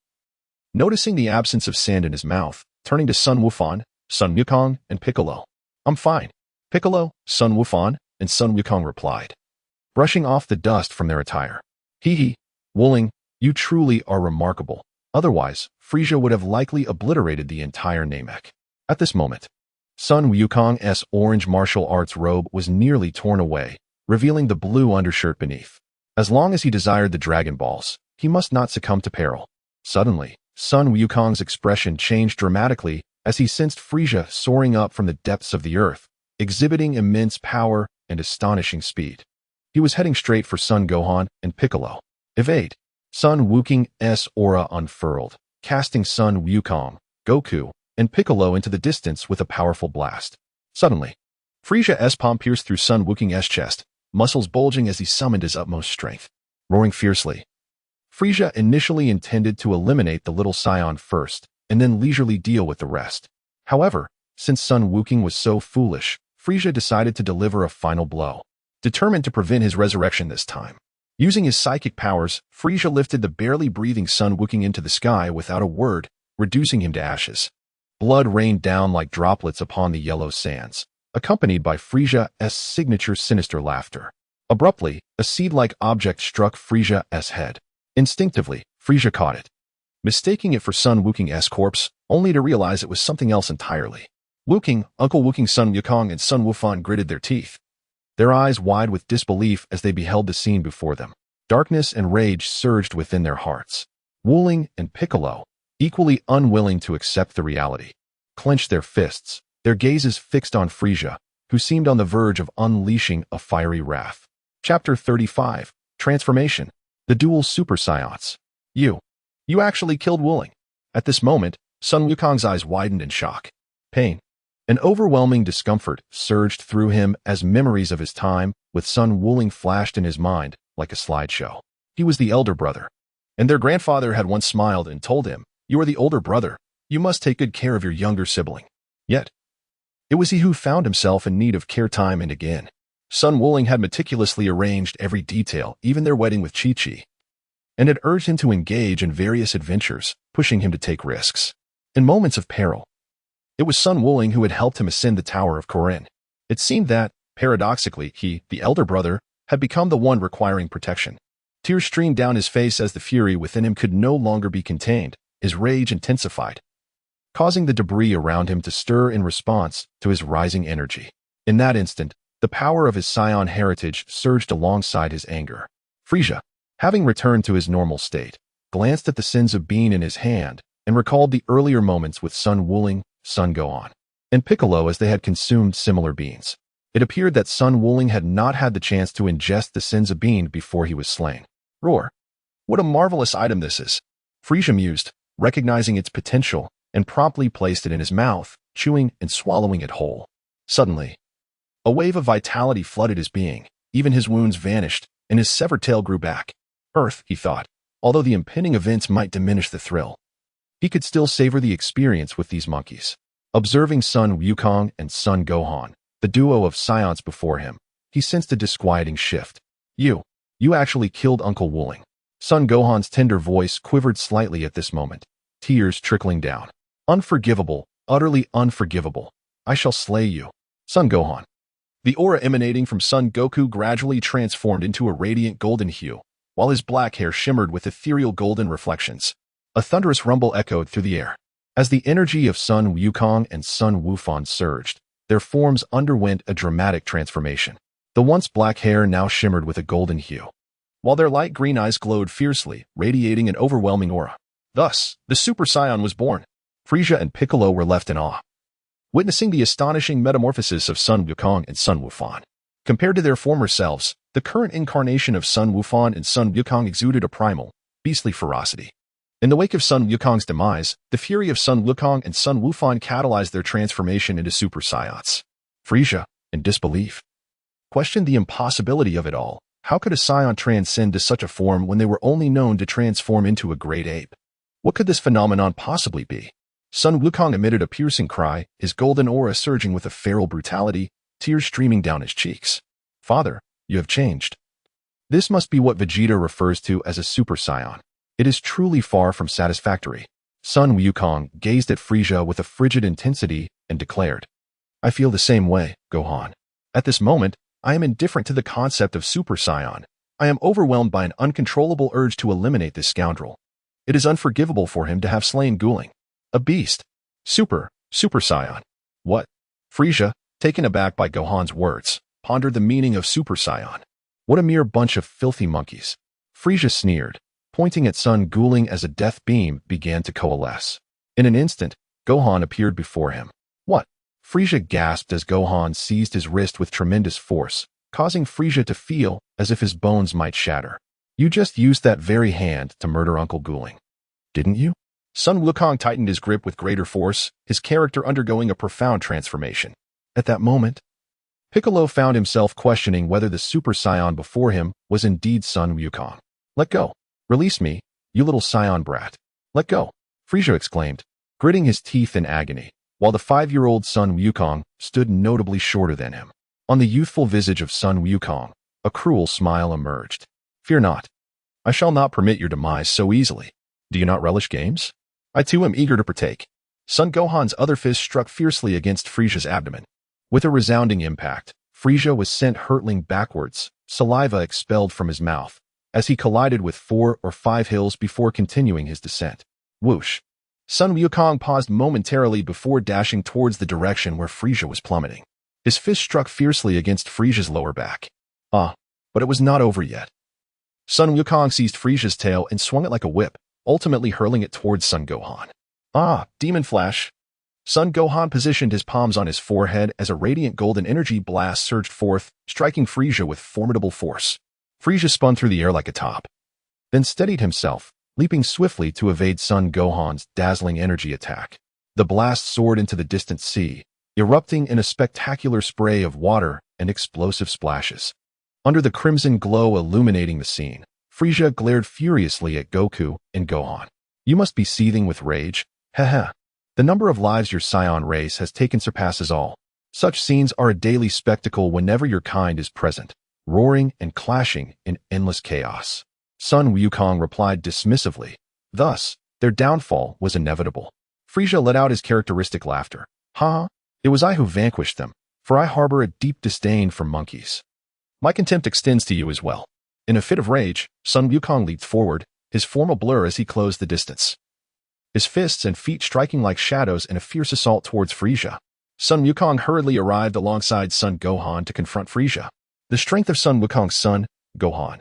Noticing the absence of sand in his mouth, turning to Sun Wufan, Sun Wukong, and Piccolo. I'm fine. Piccolo, Sun Wufan, and Sun Wukong replied, brushing off the dust from their attire. Hee hee, Wuling, you truly are remarkable. Otherwise, Frieza would have likely obliterated the entire Namek. At this moment, Sun Wukong's orange martial arts robe was nearly torn away, revealing the blue undershirt beneath. As long as he desired the Dragon Balls, he must not succumb to peril. Suddenly, Sun Wukong's expression changed dramatically as he sensed Frieza soaring up from the depths of the earth, exhibiting immense power and astonishing speed. He was heading straight for Son Gohan and Piccolo. Evade! Sun Wukong's aura unfurled, casting Sun Wukong, Goku, and Piccolo into the distance with a powerful blast. Suddenly, Frieza's palm pierced through Sun Wukong's chest, muscles bulging as he summoned his utmost strength. Roaring fiercely, Frieza initially intended to eliminate the little scion first, and then leisurely deal with the rest. However, since Sun Wukong was so foolish, Frieza decided to deliver a final blow. Determined to prevent his resurrection this time, using his psychic powers, Frieza lifted the barely breathing Sun Wukong into the sky without a word, reducing him to ashes. Blood rained down like droplets upon the yellow sands, accompanied by Frieza's signature sinister laughter. Abruptly, a seed-like object struck Frieza's head. Instinctively, Frieza caught it, mistaking it for Sun Wukong's corpse, only to realize it was something else entirely. Wukong, Uncle Wukong, Sun Wukong, and Sun Wufan gritted their teeth, their eyes wide with disbelief as they beheld the scene before them. Darkness and rage surged within their hearts. Wuling and Piccolo, equally unwilling to accept the reality, clenched their fists, their gazes fixed on Frieza, who seemed on the verge of unleashing a fiery wrath. Chapter 35, Transformation. The Dual Super Saiyans. You actually killed Wuling. At this moment, Sun Wukong's eyes widened in shock. Pain. An overwhelming discomfort surged through him as memories of his time with Sun Wuling flashed in his mind like a slideshow. He was the elder brother, and their grandfather had once smiled and told him, "You are the older brother. You must take good care of your younger sibling." Yet, it was he who found himself in need of care time and again. Sun Wuling had meticulously arranged every detail, even their wedding with Chi-Chi, and had urged him to engage in various adventures, pushing him to take risks. In moments of peril, it was Sun Wuling who had helped him ascend the Tower of Korin. It seemed that, paradoxically, he, the elder brother, had become the one requiring protection. Tears streamed down his face as the fury within him could no longer be contained. His rage intensified, causing the debris around him to stir in response to his rising energy. In that instant, the power of his scion heritage surged alongside his anger. Frieza, having returned to his normal state, glanced at the Senzu bean in his hand and recalled the earlier moments with Sun Wuling, Sun Gohan, and Piccolo as they had consumed similar beans. It appeared that Sun Wuling had not had the chance to ingest the Senzu bean before he was slain. Roar! What a marvelous item this is! Frieza mused, recognizing its potential, and promptly placed it in his mouth, chewing and swallowing it whole. Suddenly, a wave of vitality flooded his being. Even his wounds vanished, and his severed tail grew back. Earth, he thought, although the impending events might diminish the thrill, he could still savor the experience with these monkeys. Observing Sun Wukong and Sun Gohan, the duo of scions before him, he sensed a disquieting shift. You actually killed Uncle Wuling. Sun Gohan's tender voice quivered slightly at this moment, tears trickling down. Unforgivable, utterly unforgivable. I shall slay you. Sun Gohan. The aura emanating from Son Goku gradually transformed into a radiant golden hue, while his black hair shimmered with ethereal golden reflections. A thunderous rumble echoed through the air. As the energy of Sun Wukong and Sun Wufan surged, their forms underwent a dramatic transformation. The once black hair now shimmered with a golden hue, while their light green eyes glowed fiercely, radiating an overwhelming aura. Thus, the Super Saiyan was born. Frieza and Piccolo were left in awe, witnessing the astonishing metamorphosis of Sun Wukong and Sun Wufan. Compared to their former selves, the current incarnation of Sun Wufan and Sun Wukong exuded a primal, beastly ferocity. In the wake of Sun Wukong's demise, the fury of Sun Wukong and Sun Wufan catalyzed their transformation into Super Saiyans. Frieza, in disbelief, questioned the impossibility of it all. How could a Saiyan transcend to such a form when they were only known to transform into a great ape? What could this phenomenon possibly be? Sun Wukong emitted a piercing cry, his golden aura surging with a feral brutality, tears streaming down his cheeks. Father, you have changed. This must be what Vegeta refers to as a Super Saiyan. It is truly far from satisfactory. Sun Wukong gazed at Frieza with a frigid intensity and declared, I feel the same way, Gohan. At this moment, I am indifferent to the concept of Super Saiyan. I am overwhelmed by an uncontrollable urge to eliminate this scoundrel. It is unforgivable for him to have slain Guling. A beast. Super Saiyan. What? Frisia, taken aback by Gohan's words, pondered the meaning of Super Saiyan. What a mere bunch of filthy monkeys. Frisia sneered, pointing at Sun Guling as a death beam began to coalesce. In an instant, Gohan appeared before him. What? Frisia gasped as Gohan seized his wrist with tremendous force, causing Frisia to feel as if his bones might shatter. You just used that very hand to murder Uncle Guling, didn't you? Sun Wukong tightened his grip with greater force, his character undergoing a profound transformation. At that moment, Piccolo found himself questioning whether the Super Saiyan before him was indeed Sun Wukong. Let go. Release me, you little Saiyan brat. Let go. Frisia exclaimed, gritting his teeth in agony, while the 5-year-old Sun Wukong stood notably shorter than him. On the youthful visage of Sun Wukong, a cruel smile emerged. Fear not. I shall not permit your demise so easily. Do you not relish games? I too am eager to partake. Son Gohan's other fist struck fiercely against Frisia's abdomen. With a resounding impact, Frisia was sent hurtling backwards, saliva expelled from his mouth, as he collided with 4 or 5 hills before continuing his descent. Whoosh! Sun Wukong paused momentarily before dashing towards the direction where Frisia was plummeting. His fist struck fiercely against Frisia's lower back. But it was not over yet. Sun Wukong seized Frisia's tail and swung it like a whip, ultimately hurling it towards Son Gohan. Demon Flash! Son Gohan positioned his palms on his forehead as a radiant golden energy blast surged forth, striking Frisia with formidable force. Frisia spun through the air like a top, then steadied himself, leaping swiftly to evade Son Gohan's dazzling energy attack. The blast soared into the distant sea, erupting in a spectacular spray of water and explosive splashes. Under the crimson glow illuminating the scene, Frisia glared furiously at Goku and Gohan. You must be seething with rage. Haha. The number of lives your Saiyan race has taken surpasses all. Such scenes are a daily spectacle whenever your kind is present, roaring and clashing in endless chaos. Sun Wukong replied dismissively. Thus, their downfall was inevitable. Frisia let out his characteristic laughter. It was I who vanquished them, for I harbor a deep disdain for monkeys. My contempt extends to you as well. In a fit of rage, Sun Wukong leaped forward, his form a blur as he closed the distance, his fists and feet striking like shadows in a fierce assault towards Frisia. Sun Wukong hurriedly arrived alongside Son Gohan to confront Frisia. The strength of Sun Wukong's son, Gohan,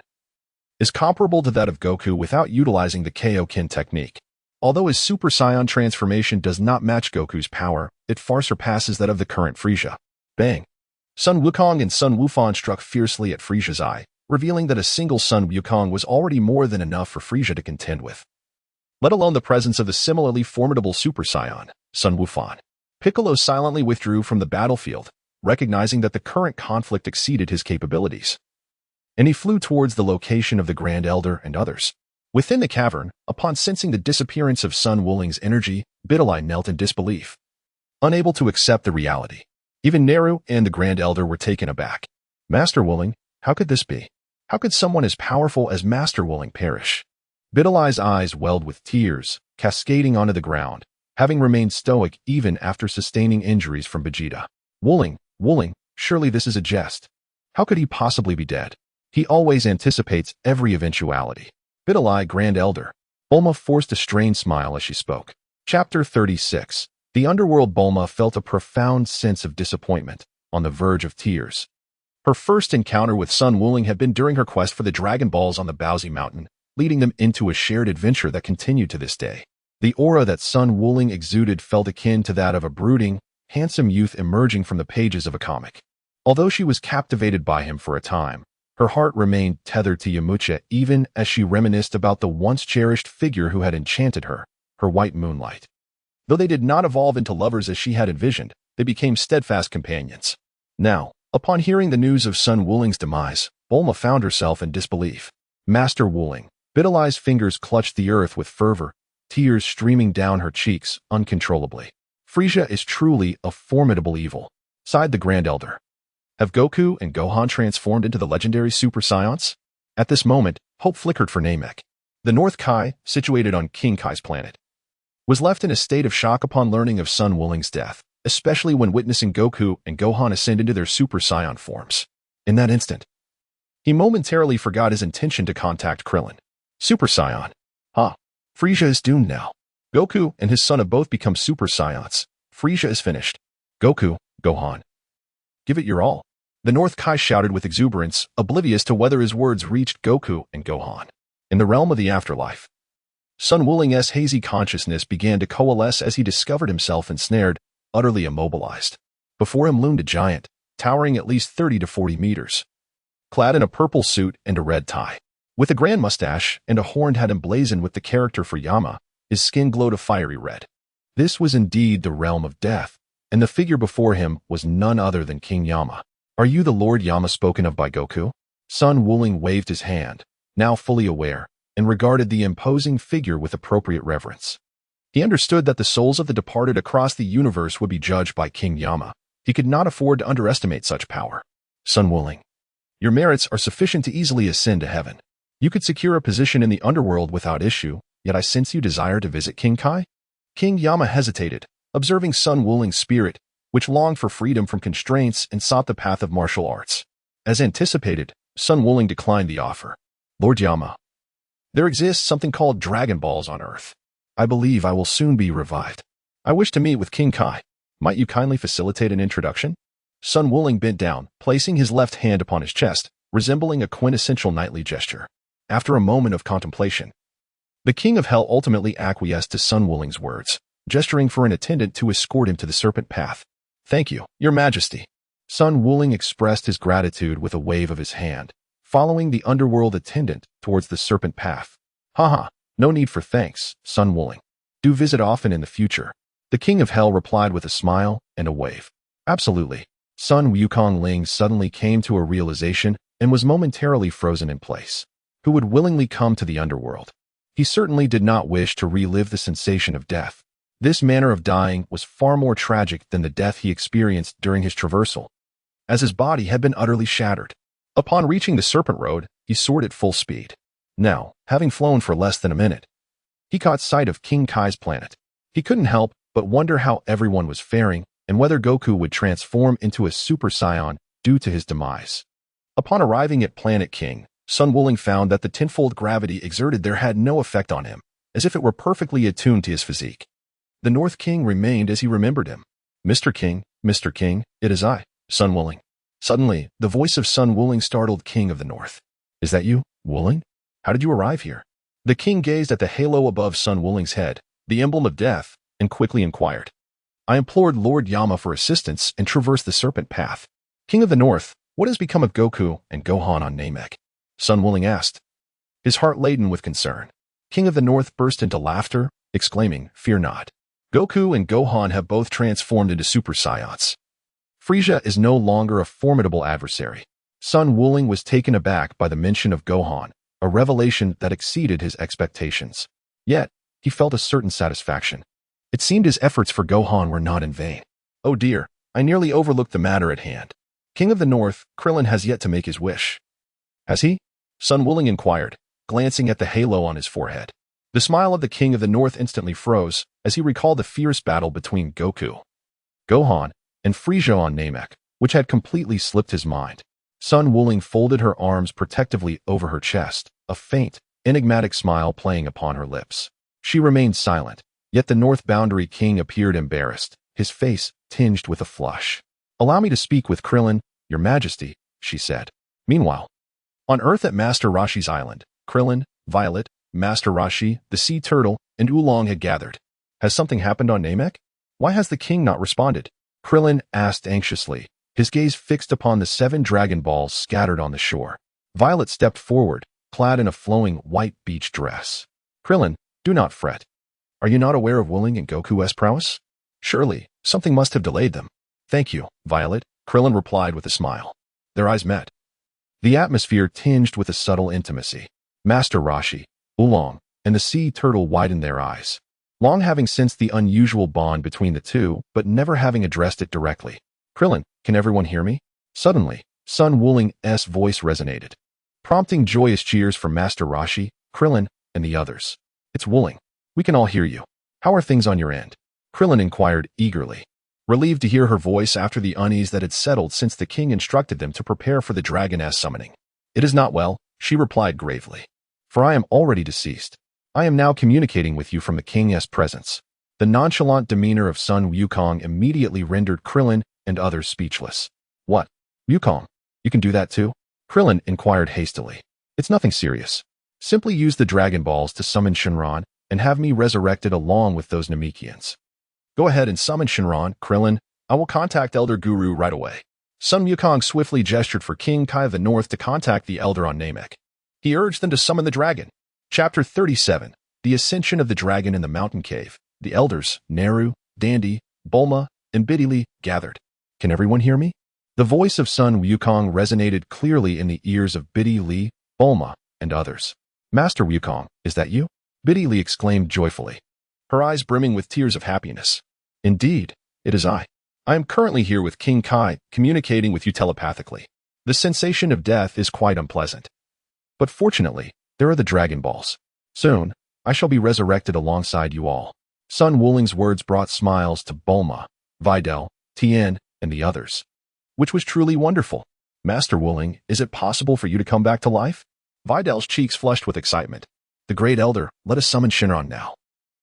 is comparable to that of Goku without utilizing the Kaioken technique. Although his Super Saiyan transformation does not match Goku's power, it far surpasses that of the current Frisia. Bang! Sun Wukong and Sun Wufan struck fiercely at Frisia's eye, revealing that a single Sun Wukong was already more than enough for Frisia to contend with, let alone the presence of the similarly formidable Super Saiyan, Sun Wufan. Piccolo silently withdrew from the battlefield, recognizing that the current conflict exceeded his capabilities, and he flew towards the location of the Grand Elder and others. Within the cavern, upon sensing the disappearance of Sun Wuling's energy, Bidalai knelt in disbelief, unable to accept the reality. Even Neru and the Grand Elder were taken aback. Master Wuling, how could this be? How could someone as powerful as Master Wuling perish? Bidalai's eyes welled with tears, cascading onto the ground, having remained stoic even after sustaining injuries from Vegeta. Wuling, surely this is a jest. How could he possibly be dead? He always anticipates every eventuality. Bidalai, Grand Elder. Bulma forced a strained smile as she spoke. Chapter 36. The underworld. Bulma felt a profound sense of disappointment, on the verge of tears. Her first encounter with Sun Wuling had been during her quest for the Dragon Balls on the Baozi Mountain, leading them into a shared adventure that continued to this day. The aura that Sun Wuling exuded felt akin to that of a brooding, handsome youth emerging from the pages of a comic. Although she was captivated by him for a time, her heart remained tethered to Yamcha even as she reminisced about the once-cherished figure who had enchanted her, her white moonlight. Though they did not evolve into lovers as she had envisioned, they became steadfast companions. Now, upon hearing the news of Sun Wuling's demise, Bulma found herself in disbelief. Master Wuling. Bidalai's fingers clutched the earth with fervor, tears streaming down her cheeks uncontrollably. Frisia is truly a formidable evil, sighed the Grand Elder. Have Goku and Gohan transformed into the legendary Super Saiyans? At this moment, hope flickered for Namek. The North Kai, situated on King Kai's planet, was left in a state of shock upon learning of Sun Wuling's death, especially when witnessing Goku and Gohan ascend into their Super Saiyan forms. In that instant, He momentarily forgot his intention to contact Krillin. Super Saiyan. Huh. Frieza is doomed now. Goku and his son have both become Super Saiyans. Frieza is finished. Goku, Gohan. Give it your all. The North Kai shouted with exuberance, oblivious to whether his words reached Goku and Gohan. In the realm of the afterlife, Sun Wuling's hazy consciousness began to coalesce as he discovered himself ensnared, utterly immobilized. Before him loomed a giant, towering at least 30 to 40 meters. Clad in a purple suit and a red tie, with a grand mustache and a horned head emblazoned with the character for Yama, his skin glowed a fiery red. This was indeed the realm of death, and the figure before him was none other than King Yama. Are you the Lord Yama spoken of by Goku? Sun Wuling waved his hand, now fully aware, and regarded the imposing figure with appropriate reverence. He understood that the souls of the departed across the universe would be judged by King Yama. He could not afford to underestimate such power. Sun Wuling, your merits are sufficient to easily ascend to heaven. You could secure a position in the underworld without issue, yet I sense you desire to visit King Kai? King Yama hesitated, observing Sun Wuling's spirit, which longed for freedom from constraints and sought the path of martial arts. As anticipated, Sun Wuling declined the offer. Lord Yama, there exists something called Dragon Balls on Earth. I believe I will soon be revived. I wish to meet with King Kai. Might you kindly facilitate an introduction? Sun Wuling bent down, placing his left hand upon his chest, resembling a quintessential knightly gesture. After a moment of contemplation, the King of Hell ultimately acquiesced to Sun Wuling's words, gesturing for an attendant to escort him to the Serpent Path. Thank you, Your Majesty. Sun Wuling expressed his gratitude with a wave of his hand, following the underworld attendant towards the Serpent Path. Haha, no need for thanks, Sun Wuling. Do visit often in the future. The King of Hell replied with a smile and a wave. Absolutely. Sun Wukong Ling suddenly came to a realization and was momentarily frozen in place. Who would willingly come to the underworld? He certainly did not wish to relive the sensation of death. This manner of dying was far more tragic than the death he experienced during his traversal, as his body had been utterly shattered. Upon reaching the Serpent Road, he soared at full speed. Now, having flown for less than a minute, he caught sight of King Kai's planet. He couldn't help but wonder how everyone was faring and whether Goku would transform into a Super Saiyan due to his demise. Upon arriving at Planet King, Sun Wuling found that the tenfold gravity exerted there had no effect on him, as if it were perfectly attuned to his physique. The North King remained as he remembered him. Mr. King, it is I, Sun Wuling. Suddenly, the voice of Sun Wuling startled King of the North. Is that you, Wuling? How did you arrive here? The king gazed at the halo above Sun Wuling's head, the emblem of death, and quickly inquired. I implored Lord Yama for assistance and traversed the Serpent Path. King of the North, what has become of Goku and Gohan on Namek? Sun Wuling asked, his heart laden with concern. King of the North burst into laughter, exclaiming, Fear not. Goku and Gohan have both transformed into Super Saiyans. Frieza is no longer a formidable adversary. Sun Wuling was taken aback by the mention of Gohan, a revelation that exceeded his expectations. Yet, he felt a certain satisfaction. It seemed his efforts for Gohan were not in vain. Oh dear, I nearly overlooked the matter at hand. King of the North, Krillin has yet to make his wish. Has he? Sun Wuling inquired, glancing at the halo on his forehead. The smile of the King of the North instantly froze as he recalled the fierce battle between Goku, Gohan, and Frieza on Namek, which had completely slipped his mind. Sun Wuling folded her arms protectively over her chest, a faint, enigmatic smile playing upon her lips. She remained silent, yet the North Boundary King appeared embarrassed, his face tinged with a flush. Allow me to speak with Krillin, Your Majesty, she said. Meanwhile, on Earth at Master Roshi's island, Krillin, Violet, Master Roshi, the Sea Turtle, and Oolong had gathered. Has something happened on Namek? Why has the king not responded? Krillin asked anxiously, his gaze fixed upon the 7 Dragon Balls scattered on the shore. Violet stepped forward, clad in a flowing white beach dress. Krillin, do not fret. Are you not aware of Wuling and Goku's prowess? Surely, something must have delayed them. Thank you, Violet, Krillin replied with a smile. Their eyes met. The atmosphere tinged with a subtle intimacy. Master Roshi, Oolong, and the Sea Turtle widened their eyes, long having sensed the unusual bond between the two, but never having addressed it directly. Krillin, can everyone hear me? Suddenly, Sun Wuling's voice resonated, prompting joyous cheers from Master Roshi, Krillin, and the others. It's Wuling. We can all hear you. How are things on your end? Krillin inquired eagerly, relieved to hear her voice after the unease that had settled since the king instructed them to prepare for the Dragon-S summoning. It is not well, she replied gravely. For I am already deceased. I am now communicating with you from the king's presence. The nonchalant demeanor of Sun Wukong immediately rendered Krillin and others speechless. What? Wukong, you can do that too? Krillin inquired hastily. It's nothing serious. Simply use the Dragon Balls to summon Shenron and have me resurrected along with those Namekians. Go ahead and summon Shenron, Krillin. I will contact Elder Guru right away. Sun Wukong swiftly gestured for King Kai of the North to contact the Elder on Namek. He urged them to summon the dragon. Chapter 37. The Ascension of the Dragon in the Mountain Cave. The Elders, Neru, Dandy, Bulma, and Biddy gathered. Can everyone hear me? The voice of Sun Wukong resonated clearly in the ears of Biddy, Bulma, and others. Master Wukong, is that you? Biddy exclaimed joyfully, her eyes brimming with tears of happiness. Indeed, it is I. I am currently here with King Kai, communicating with you telepathically. The sensation of death is quite unpleasant. But fortunately, there are the Dragon Balls. Soon, I shall be resurrected alongside you all. Sun Wuling's words brought smiles to Bulma, Videl, Tien, and the others. Which was truly wonderful. Master Wuling, is it possible for you to come back to life? Videl's cheeks flushed with excitement. The Great Elder, let us summon Shenron now.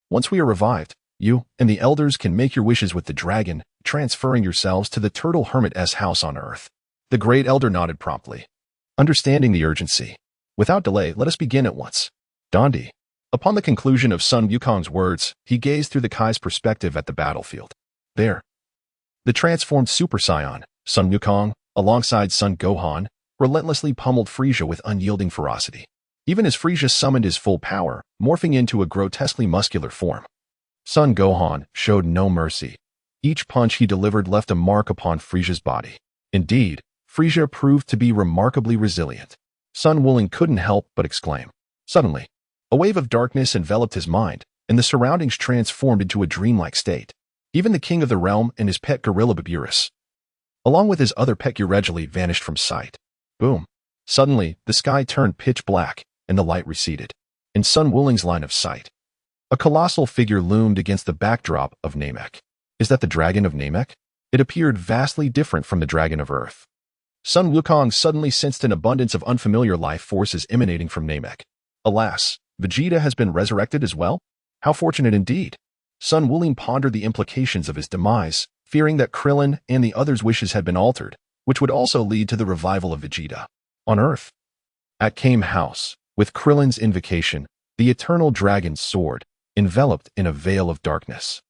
Once we are revived, you and the Elders can make your wishes with the dragon, transferring yourselves to the Turtle Hermit's house on Earth. The Great Elder nodded promptly, understanding the urgency. Without delay, let us begin at once. Dandy. Upon the conclusion of Sun Wukong's words, he gazed through the Kai's perspective at the battlefield. There. The transformed Super Saiyan, Sun Wukong, alongside Sun Gohan, relentlessly pummeled Frieza with unyielding ferocity. Even as Frieza summoned his full power, morphing into a grotesquely muscular form. Sun Gohan showed no mercy. Each punch he delivered left a mark upon Frieza's body. Indeed, Frieza proved to be remarkably resilient. Sun Wuling couldn't help but exclaim. Suddenly, a wave of darkness enveloped his mind, and the surroundings transformed into a dreamlike state. Even the king of the realm and his pet gorilla Baburus, along with his other pet Eureguli, vanished from sight. Boom. Suddenly, the sky turned pitch black, and the light receded. In Sun Wuling's line of sight, a colossal figure loomed against the backdrop of Namek. Is that the dragon of Namek? It appeared vastly different from the dragon of Earth. Sun Wukong suddenly sensed an abundance of unfamiliar life forces emanating from Namek. Alas, Vegeta has been resurrected as well? How fortunate indeed. Sun Wuling pondered the implications of his demise, fearing that Krillin and the others' wishes had been altered, which would also lead to the revival of Vegeta. On Earth. At Kame House, with Krillin's invocation, the eternal dragon soared, enveloped in a veil of darkness.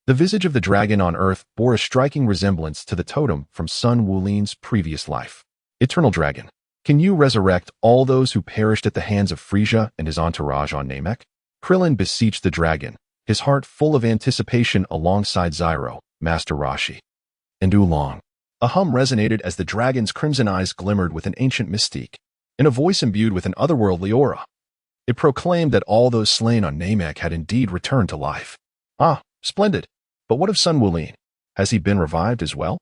The visage of the dragon on Earth bore a striking resemblance to the totem from Sun Wuling's previous life. Eternal Dragon, can you resurrect all those who perished at the hands of Frieza and his entourage on Namek? Krillin beseeched the dragon, his heart full of anticipation alongside Zyro, Master Roshi, and Oolong. A hum resonated as the dragon's crimson eyes glimmered with an ancient mystique, and a voice imbued with an otherworldly aura. It proclaimed that all those slain on Namek had indeed returned to life. Ah, splendid. But what of Sun Wuling? Has he been revived as well?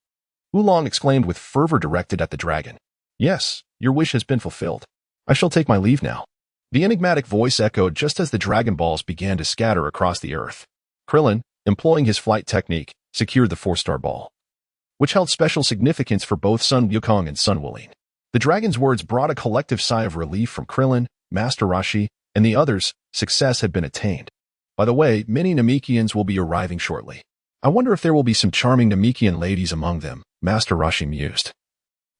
Oolong exclaimed with fervor directed at the dragon. Yes, your wish has been fulfilled. I shall take my leave now. The enigmatic voice echoed just as the Dragon Balls began to scatter across the earth. Krillin, employing his flight technique, secured the 4-star ball, which held special significance for both Sun Wukong and Sun Wuling. The dragon's words brought a collective sigh of relief from Krillin, Master Roshi, and the others. Success had been attained. By the way, many Namekians will be arriving shortly. I wonder if there will be some charming Namekian ladies among them, Master Roshi mused,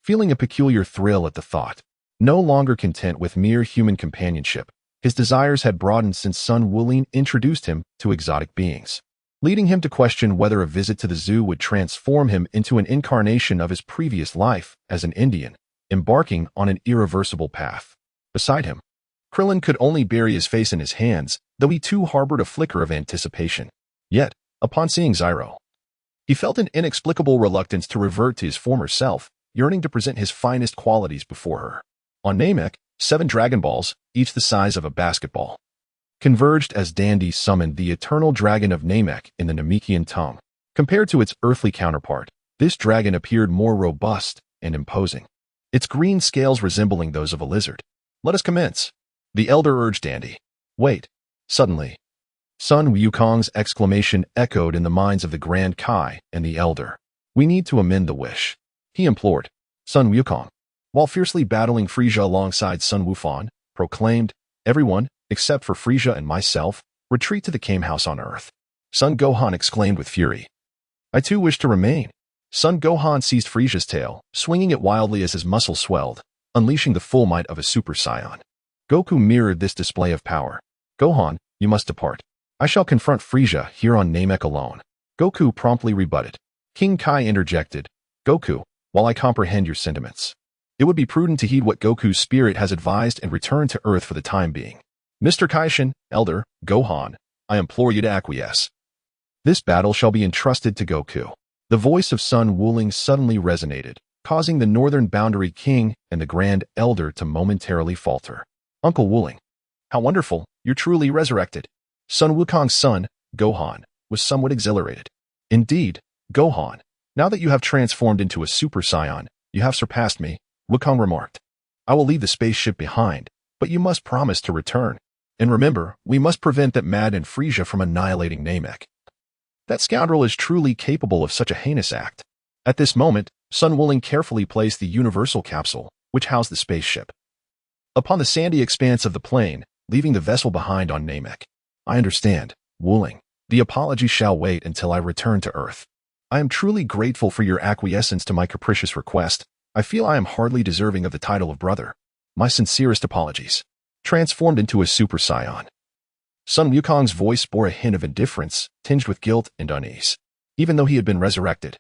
feeling a peculiar thrill at the thought. No longer content with mere human companionship, his desires had broadened since Sun Wuling introduced him to exotic beings, leading him to question whether a visit to the zoo would transform him into an incarnation of his previous life as an Indian, embarking on an irreversible path. Beside him, Krillin could only bury his face in his hands, though he too harbored a flicker of anticipation. Yet, upon seeing Zyro, he felt an inexplicable reluctance to revert to his former self, yearning to present his finest qualities before her. On Namek, 7 Dragon Balls, each the size of a basketball, converged as Dandy summoned the eternal dragon of Namek in the Namekian tongue. Compared to its earthly counterpart, this dragon appeared more robust and imposing, its green scales resembling those of a lizard. Let us commence. The elder urged Dandy. Wait. Suddenly, Sun Wukong's exclamation echoed in the minds of the Grand Kai and the elder. We need to amend the wish, he implored. Sun Wukong, while fiercely battling Frisia alongside Sun Wukong, proclaimed, "Everyone, except for Frisia and myself, retreat to the Kame House on Earth." Sun Gohan exclaimed with fury. "I too wish to remain." Sun Gohan seized Frisia's tail, swinging it wildly as his muscles swelled, unleashing the full might of a Super Saiyan. Goku mirrored this display of power. "Gohan, you must depart. I shall confront Frisia here on Namek alone." Goku promptly rebutted. King Kai interjected, "Goku, while I comprehend your sentiments, it would be prudent to heed what Goku's spirit has advised and return to Earth for the time being. Mr. Kaishin, Elder, Gohan, I implore you to acquiesce. This battle shall be entrusted to Goku." The voice of Sun Wuling suddenly resonated, causing the Northern Boundary King and the Grand Elder to momentarily falter. "Uncle Wuling, how wonderful, you're truly resurrected." Sun Wukong's son, Gohan, was somewhat exhilarated. "Indeed, Gohan, now that you have transformed into a Super Saiyan, you have surpassed me," Wukong remarked. "I will leave the spaceship behind, but you must promise to return. And remember, we must prevent that Mad and Frisia from annihilating Namek. That scoundrel is truly capable of such a heinous act." At this moment, Sun Wuling carefully placed the Universal Capsule, which housed the spaceship, upon the sandy expanse of the plain, leaving the vessel behind on Namek. "I understand, Wuling. The apology shall wait until I return to Earth. I am truly grateful for your acquiescence to my capricious request. I feel I am hardly deserving of the title of brother. My sincerest apologies." Transformed into a Super Saiyan, Sun Wukong's voice bore a hint of indifference, tinged with guilt and unease. Even though he had been resurrected,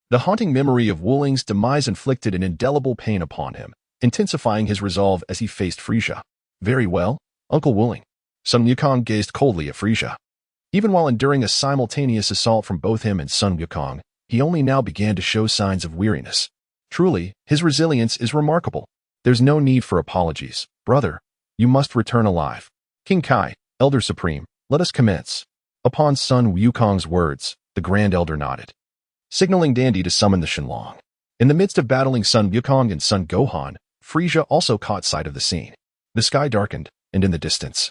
the haunting memory of Wuling's demise inflicted an indelible pain upon him, intensifying his resolve as he faced Frisia. "Very well, Uncle Wuling." Sun Wukong gazed coldly at Frisia. Even while enduring a simultaneous assault from both him and Sun Wukong, he only now began to show signs of weariness. Truly, his resilience is remarkable. "There's no need for apologies, brother. You must return alive. King Kai, Elder Supreme, let us commence." Upon Sun Wukong's words, the Grand Elder nodded, signaling Dandy to summon the Shenlong. In the midst of battling Sun Wukong and Sun Gohan, Frisia also caught sight of the scene. The sky darkened, and in the distance,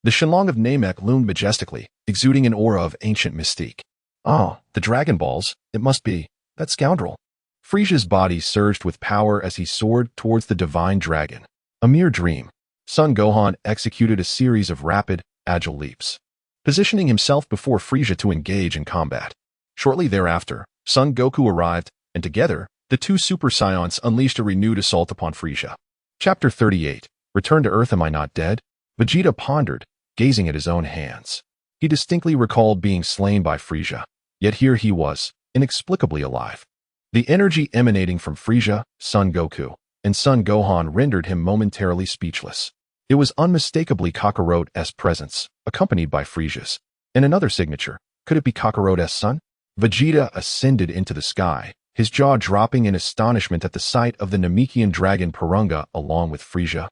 the Shenlong of Namek loomed majestically, exuding an aura of ancient mystique. "Ah, the Dragon Balls, it must be, that scoundrel." Frisia's body surged with power as he soared towards the divine dragon. A mere dream. Sun Gohan executed a series of rapid, agile leaps, positioning himself before Frisia to engage in combat. Shortly thereafter, Son Goku arrived, and together, the two Super Saiyans unleashed a renewed assault upon Frisia. Chapter 38. Return to Earth, am I not dead? Vegeta pondered, gazing at his own hands. He distinctly recalled being slain by Frisia, yet here he was, inexplicably alive. The energy emanating from Frisia, Son Goku, and Son Gohan rendered him momentarily speechless. It was unmistakably Kakarot's presence, accompanied by Frisia's. And another signature. Could it be Kakarot's son? Vegeta ascended into the sky, his jaw dropping in astonishment at the sight of the Namekian dragon Porunga along with Frisia.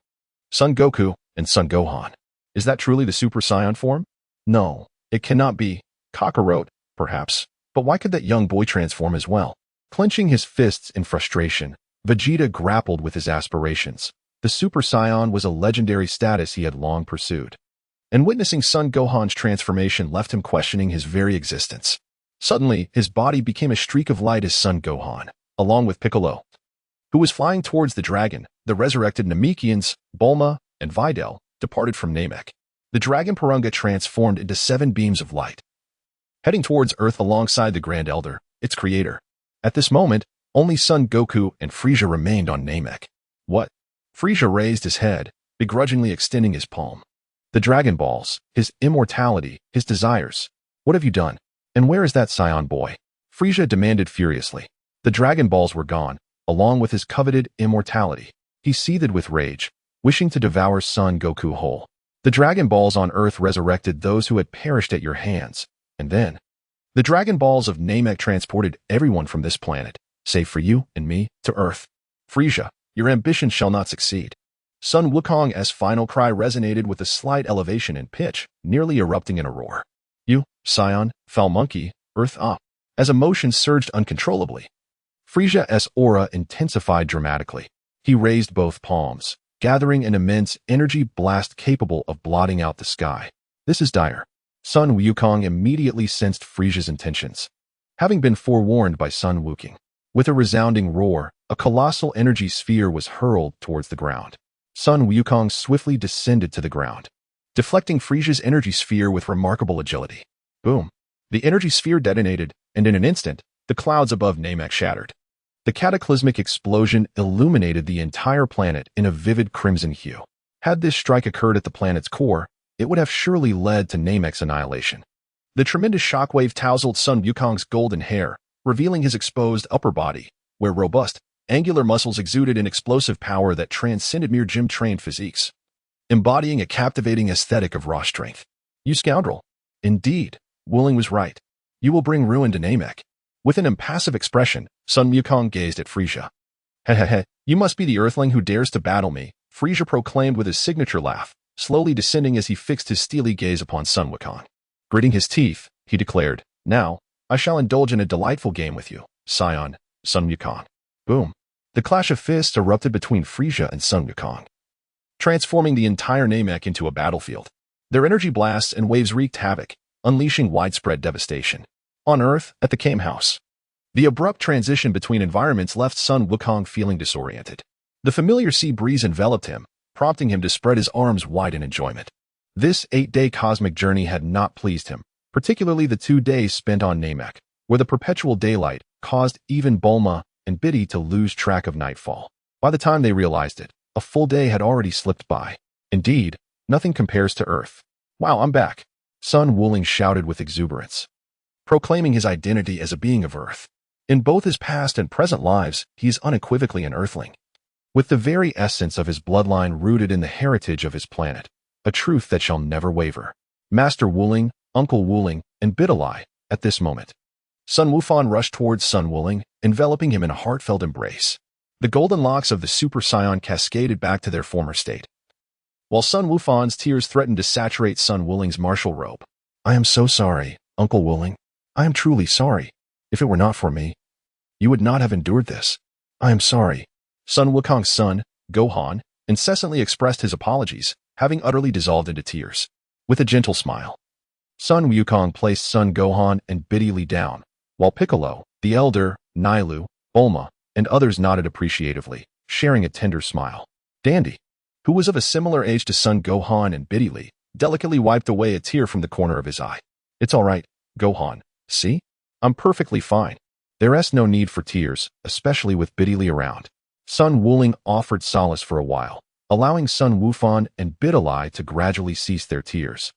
Son Goku and Son Gohan. Is that truly the Super Saiyan form? No, it cannot be. Kakarot, perhaps. But why could that young boy transform as well? Clenching his fists in frustration, Vegeta grappled with his aspirations. The Super Saiyan was a legendary status he had long pursued. And witnessing Son Gohan's transformation left him questioning his very existence. Suddenly, his body became a streak of light as Son Gohan, along with Piccolo, who was flying towards the dragon. The resurrected Namekians, Bulma, and Videl, departed from Namek. The dragon Porunga transformed into 7 beams of light, heading towards Earth alongside the Grand Elder, its creator. At this moment, only Son Goku and Frisia remained on Namek. What? Frisia raised his head, begrudgingly extending his palm. The Dragon Balls, his immortality, his desires. What have you done? And where is that Saiyan boy? Frisia demanded furiously. The Dragon Balls were gone, along with his coveted immortality. He seethed with rage, wishing to devour Son Goku whole. The Dragon Balls on Earth resurrected those who had perished at your hands, and then the Dragon Balls of Namek transported everyone from this planet, save for you and me, to Earth. Frisia, your ambition shall not succeed. Son Wukong's final cry resonated with a slight elevation in pitch, nearly erupting in a roar. You, Saiyan, foul monkey, Earth up. As emotions surged uncontrollably, Frisia's aura intensified dramatically. He raised both palms, gathering an immense energy blast capable of blotting out the sky. This is dire. Son Wukong immediately sensed Frisia's intentions, having been forewarned by Son Wukong. With a resounding roar, a colossal energy sphere was hurled towards the ground. Sun Wukong swiftly descended to the ground, deflecting Frisia's energy sphere with remarkable agility. Boom! The energy sphere detonated, and in an instant, the clouds above Namek shattered. The cataclysmic explosion illuminated the entire planet in a vivid crimson hue. Had this strike occurred at the planet's core, it would have surely led to Namek's annihilation. The tremendous shockwave tousled Sun Wukong's golden hair, revealing his exposed upper body, where robust, angular muscles exuded an explosive power that transcended mere gym-trained physiques, embodying a captivating aesthetic of raw strength. You scoundrel! Indeed, Wuling was right. You will bring ruin to Namek. With an impassive expression, Sun Wukong gazed at Frisia. Hehehe, you must be the earthling who dares to battle me, Frisia proclaimed with his signature laugh, slowly descending as he fixed his steely gaze upon Sun Wukong. Gritting his teeth, he declared, "Now, I shall indulge in a delightful game with you, Scion, Sun Wukong." Boom! The clash of fists erupted between Frisia and Sun Wukong, transforming the entire Namek into a battlefield. Their energy blasts and waves wreaked havoc, unleashing widespread devastation. On Earth, at the Kame House, the abrupt transition between environments left Sun Wukong feeling disoriented. The familiar sea breeze enveloped him, prompting him to spread his arms wide in enjoyment. This 8-day cosmic journey had not pleased him, particularly the 2 days spent on Namek, where the perpetual daylight caused even Bulma and Biddy to lose track of nightfall. By the time they realized it, a full day had already slipped by. Indeed, nothing compares to Earth. "Wow, I'm back," Sun Wuling shouted with exuberance, proclaiming his identity as a being of Earth. In both his past and present lives, he is unequivocally an Earthling, with the very essence of his bloodline rooted in the heritage of his planet, a truth that shall never waver. Master Wuling, Uncle Wuling, and Bidalai, at this moment, Sun Wufan rushed towards Sun Wuling, enveloping him in a heartfelt embrace. The golden locks of the Super Scion cascaded back to their former state, while Sun Wufan's tears threatened to saturate Sun Wuling's martial robe. "I am so sorry, Uncle Wuling. I am truly sorry. If it were not for me, you would not have endured this. I am sorry." Sun Wukong's son, Gohan, incessantly expressed his apologies, having utterly dissolved into tears. With a gentle smile, Sun Wukong placed Sun Gohan and Biddy Li down, while Piccolo, the elder, Nailu, Bulma, and others nodded appreciatively, sharing a tender smile. Dandy, who was of a similar age to Sun Gohan and Biddy Li, delicately wiped away a tear from the corner of his eye. "It's all right, Gohan. See? I'm perfectly fine. There's no need for tears, especially with Biddy Li around." Sun Wuling offered solace for a while, allowing Sun Wufan and Bidalai to gradually cease their tears,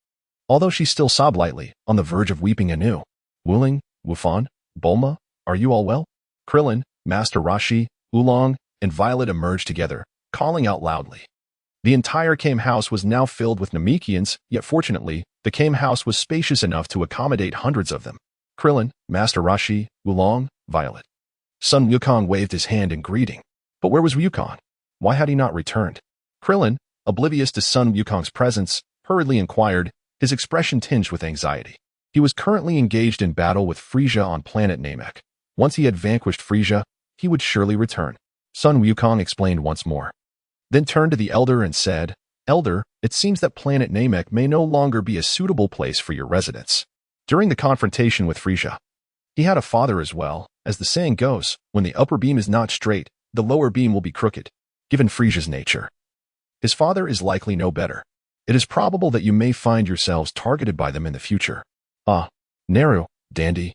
although she still sobbed lightly, on the verge of weeping anew. "Wuling, Wufan, Bulma, are you all well?" Krillin, Master Roshi, Oolong, and Violet emerged together, calling out loudly. The entire Kame House was now filled with Namekians, yet fortunately, the Kame House was spacious enough to accommodate hundreds of them. Krillin, Master Roshi, Oolong, Violet. Sun Wukong waved his hand in greeting. But where was Wukong? Why had he not returned? Krillin, oblivious to Sun Wukong's presence, hurriedly inquired, his expression tinged with anxiety. He was currently engaged in battle with Frisia on planet Namek. Once he had vanquished Frisia, he would surely return. Sun Wukong explained once more, then turned to the elder and said, "Elder, it seems that planet Namek may no longer be a suitable place for your residence." During the confrontation with Frisia, he had a father as well. As the saying goes, when the upper beam is not straight, the lower beam will be crooked. Given Frisia's nature, his father is likely no better. It is probable that you may find yourselves targeted by them in the future. "Ah, Naru, Dandy."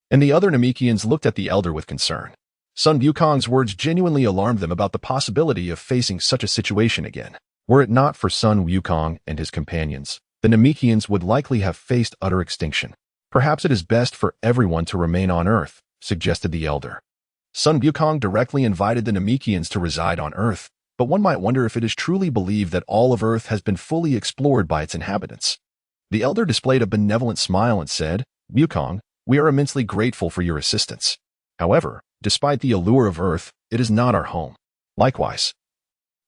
And the other Namekians looked at the elder with concern. Sun Wukong's words genuinely alarmed them about the possibility of facing such a situation again. Were it not for Sun Wukong and his companions, the Namekians would likely have faced utter extinction. "Perhaps it is best for everyone to remain on Earth," suggested the elder. Sun Wukong directly invited the Namekians to reside on Earth, but one might wonder if it is truly believed that all of Earth has been fully explored by its inhabitants. The elder displayed a benevolent smile and said, "Wukong, we are immensely grateful for your assistance. However, despite the allure of Earth, it is not our home. Likewise,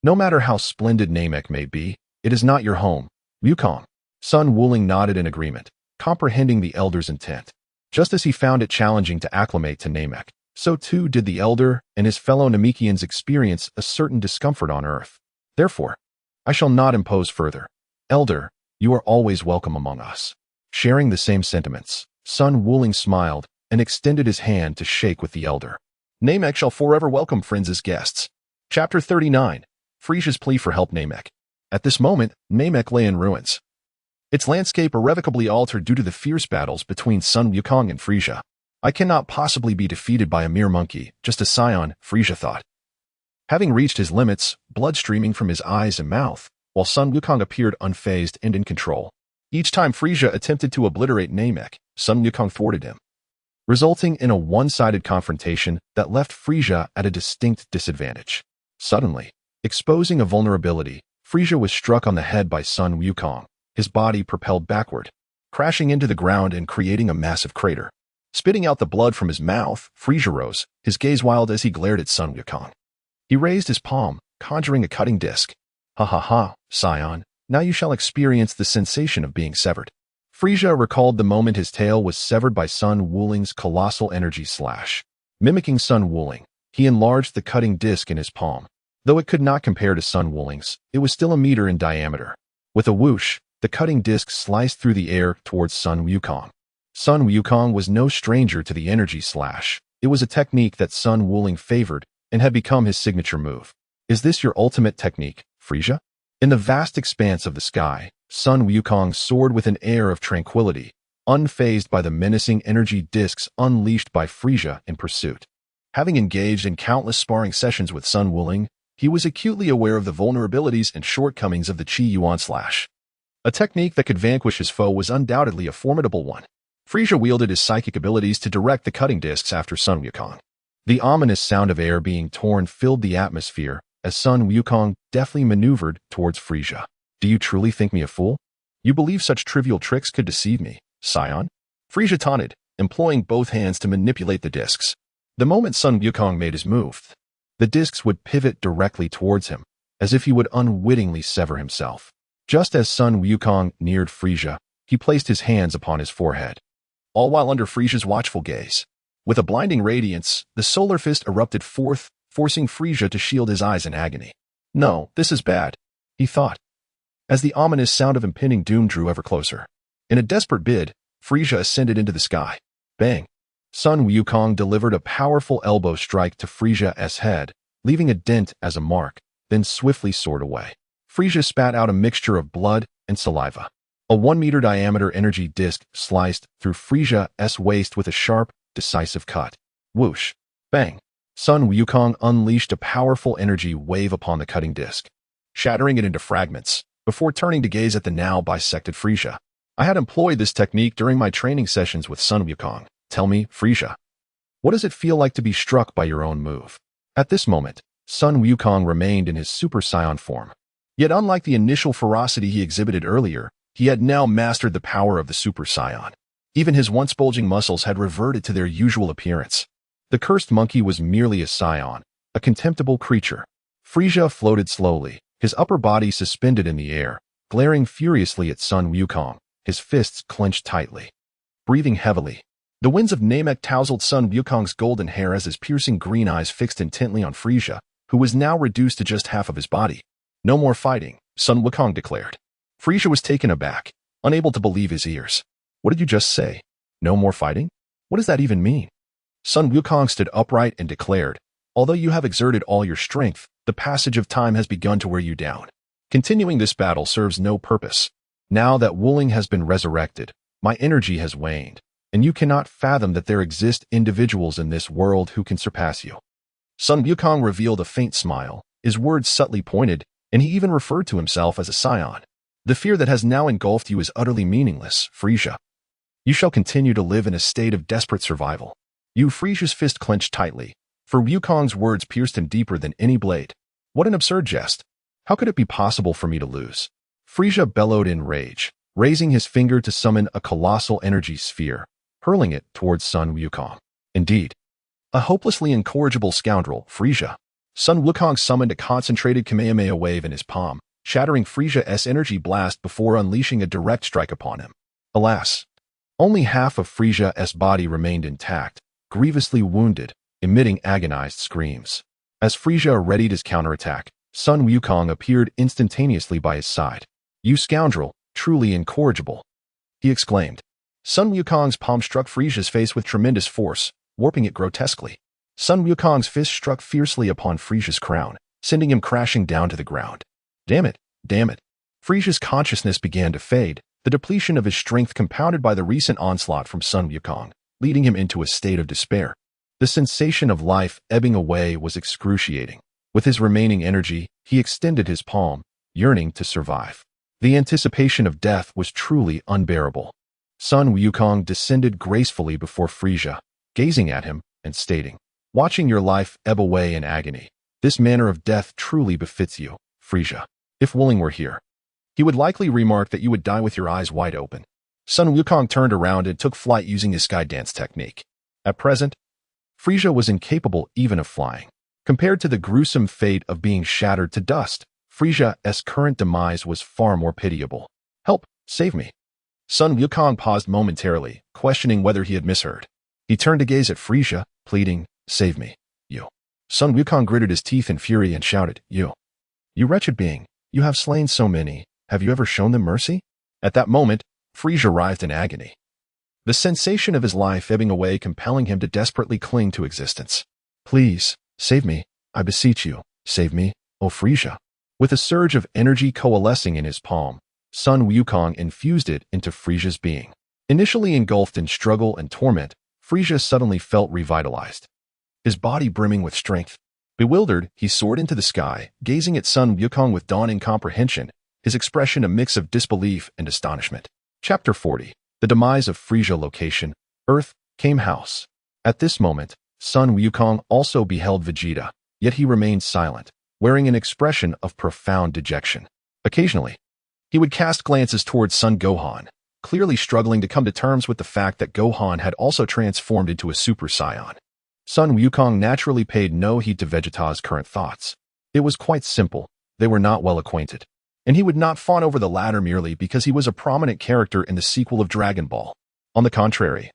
no matter how splendid Namek may be, it is not your home, Wukong." Sun Wuling nodded in agreement, comprehending the elder's intent. Just as he found it challenging to acclimate to Namek, so too did the elder and his fellow Namekians experience a certain discomfort on Earth. "Therefore, I shall not impose further. Elder, you are always welcome among us." Sharing the same sentiments, Sun Wuling smiled and extended his hand to shake with the elder. Namek shall forever welcome friends as guests. Chapter 39. Frisia's plea for help. Namek. At this moment, Namek lay in ruins. Its landscape irrevocably altered due to the fierce battles between Sun Wukong and Frisia. I cannot possibly be defeated by a mere monkey, just a scion, Frisia thought. Having reached his limits, blood streaming from his eyes and mouth, while Sun Wukong appeared unfazed and in control. Each time Frisia attempted to obliterate Namek, Sun Wukong thwarted him, resulting in a one-sided confrontation that left Frisia at a distinct disadvantage. Suddenly, exposing a vulnerability, Frisia was struck on the head by Sun Wukong, his body propelled backward, crashing into the ground and creating a massive crater. Spitting out the blood from his mouth, Frisia rose, his gaze wild as he glared at Sun Wukong. He raised his palm, conjuring a cutting disc. Ha ha ha, scion, now you shall experience the sensation of being severed. Frisia recalled the moment his tail was severed by Sun Wuling's colossal energy slash. Mimicking Sun Wuling, he enlarged the cutting disc in his palm. Though it could not compare to Sun Wuling's, it was still a meter in diameter. With a whoosh, the cutting disc sliced through the air towards Sun Wukong. Sun Wukong was no stranger to the energy slash. It was a technique that Sun Wuling favored and had become his signature move. Is this your ultimate technique, Frisia? In the vast expanse of the sky, Sun Wukong soared with an air of tranquility, unfazed by the menacing energy discs unleashed by Frisia in pursuit. Having engaged in countless sparring sessions with Sun Wuling, he was acutely aware of the vulnerabilities and shortcomings of the Qi Yuan slash. A technique that could vanquish his foe was undoubtedly a formidable one. Frisia wielded his psychic abilities to direct the cutting discs after Sun Wukong. The ominous sound of air being torn filled the atmosphere as Sun Wukong deftly maneuvered towards Frisia. Do you truly think me a fool? You believe such trivial tricks could deceive me, scion? Frisia taunted, employing both hands to manipulate the discs. The moment Sun Wukong made his move, the discs would pivot directly towards him, as if he would unwittingly sever himself. Just as Sun Wukong neared Frisia, he placed his hands upon his forehead, all while under Frisia's watchful gaze. With a blinding radiance, the solar fist erupted forth, forcing Frisia to shield his eyes in agony. No, this is bad, he thought, as the ominous sound of impending doom drew ever closer. In a desperate bid, Frisia ascended into the sky. Bang! Sun Wukong delivered a powerful elbow strike to Frisia's head, leaving a dent as a mark, then swiftly soared away. Frisia spat out a mixture of blood and saliva. A 1-meter diameter energy disc sliced through Frisia's waist with a sharp, decisive cut. Whoosh! Bang! Sun Wukong unleashed a powerful energy wave upon the cutting disc, shattering it into fragments, before turning to gaze at the now bisected Frisia. I had employed this technique during my training sessions with Sun Wukong. Tell me, Frisia, what does it feel like to be struck by your own move? At this moment, Sun Wukong remained in his Super Saiyan form. Yet unlike the initial ferocity he exhibited earlier, he had now mastered the power of the Super Saiyan. Even his once bulging muscles had reverted to their usual appearance. The cursed monkey was merely a scion, a contemptible creature. Frisia floated slowly, his upper body suspended in the air, glaring furiously at Sun Wukong, his fists clenched tightly. Breathing heavily, the winds of Namek tousled Sun Wukong's golden hair as his piercing green eyes fixed intently on Frisia, who was now reduced to just half of his body. No more fighting, Sun Wukong declared. Frisia was taken aback, unable to believe his ears. What did you just say? No more fighting? What does that even mean? Sun Wukong stood upright and declared, although you have exerted all your strength, the passage of time has begun to wear you down. Continuing this battle serves no purpose. Now that Wuling has been resurrected, my energy has waned, and you cannot fathom that there exist individuals in this world who can surpass you. Sun Wukong revealed a faint smile, his words subtly pointed, and he even referred to himself as a scion. The fear that has now engulfed you is utterly meaningless, Frisia. You shall continue to live in a state of desperate survival. Frisia's fist clenched tightly, for Wukong's words pierced him deeper than any blade. What an absurd jest. How could it be possible for me to lose? Frisia bellowed in rage, raising his finger to summon a colossal energy sphere, hurling it towards Sun Wukong. Indeed, a hopelessly incorrigible scoundrel, Frisia. Sun Wukong summoned a concentrated Kamehameha wave in his palm, shattering Frisia's energy blast before unleashing a direct strike upon him. Alas, only half of Frisia's body remained intact, grievously wounded, emitting agonized screams. As Frisia readied his counterattack, Sun Wukong appeared instantaneously by his side. You scoundrel, truly incorrigible, he exclaimed. Sun Wukong's palm struck Frisia's face with tremendous force, warping it grotesquely. Sun Wukong's fist struck fiercely upon Frisia's crown, sending him crashing down to the ground. Damn it, damn it. Frisia's consciousness began to fade, the depletion of his strength compounded by the recent onslaught from Sun Wukong, leading him into a state of despair. The sensation of life ebbing away was excruciating. With his remaining energy, he extended his palm, yearning to survive. The anticipation of death was truly unbearable. Sun Wukong descended gracefully before Frisia, gazing at him and stating, "Watching your life ebb away in agony. This manner of death truly befits you, Frisia. If Wuling were here, he would likely remark that you would die with your eyes wide open." Sun Wukong turned around and took flight using his sky dance technique. At present, Frisia was incapable even of flying. Compared to the gruesome fate of being shattered to dust, Frisia's current demise was far more pitiable. "Help, save me." Sun Wukong paused momentarily, questioning whether he had misheard. He turned to gaze at Frisia, pleading, "Save me, you." Sun Wukong gritted his teeth in fury and shouted, You wretched being, you have slain so many, have you ever shown them mercy?" At that moment, Frisia writhed in agony, the sensation of his life ebbing away compelling him to desperately cling to existence. "Please, save me, I beseech you, save me, O Frisia." With a surge of energy coalescing in his palm, Sun Wukong infused it into Frisia's being. Initially engulfed in struggle and torment, Frisia suddenly felt revitalized, his body brimming with strength. Bewildered, he soared into the sky, gazing at Sun Wukong with dawning comprehension, his expression a mix of disbelief and astonishment. Chapter 40. The Demise of Frisia. Location: Earth, Kame House. At this moment, Sun Wukong also beheld Vegeta, yet he remained silent, wearing an expression of profound dejection. Occasionally, he would cast glances towards Son Gohan, clearly struggling to come to terms with the fact that Gohan had also transformed into a Super Saiyan. Sun Wukong naturally paid no heed to Vegeta's current thoughts. It was quite simple, they were not well acquainted, and he would not fawn over the latter merely because he was a prominent character in the sequel of Dragon Ball. On the contrary,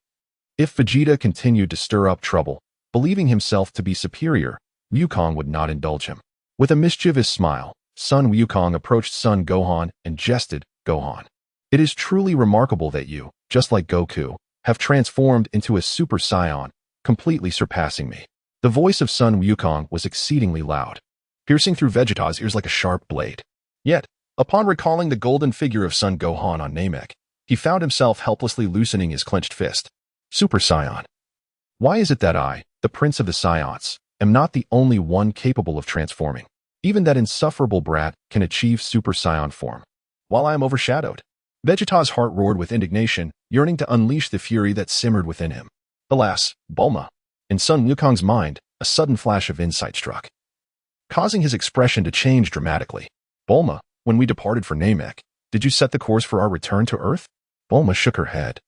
if Vegeta continued to stir up trouble, believing himself to be superior, Wukong would not indulge him. With a mischievous smile, Sun Wukong approached Son Gohan and jested, "Gohan, it is truly remarkable that you, just like Goku, have transformed into a Super Saiyan, completely surpassing me." The voice of Sun Wukong was exceedingly loud, piercing through Vegeta's ears like a sharp blade. Yet, upon recalling the golden figure of Son Gohan on Namek, he found himself helplessly loosening his clenched fist. "Super Saiyan. Why is it that I, the Prince of the Saiyans, am not the only one capable of transforming? Even that insufferable brat can achieve Super Saiyan form, while I am overshadowed." Vegeta's heart roared with indignation, yearning to unleash the fury that simmered within him. Alas, Bulma. In Sun Wukong's mind, a sudden flash of insight struck, causing his expression to change dramatically. "Bulma, when we departed for Namek, did you set the course for our return to Earth?" Bulma shook her head.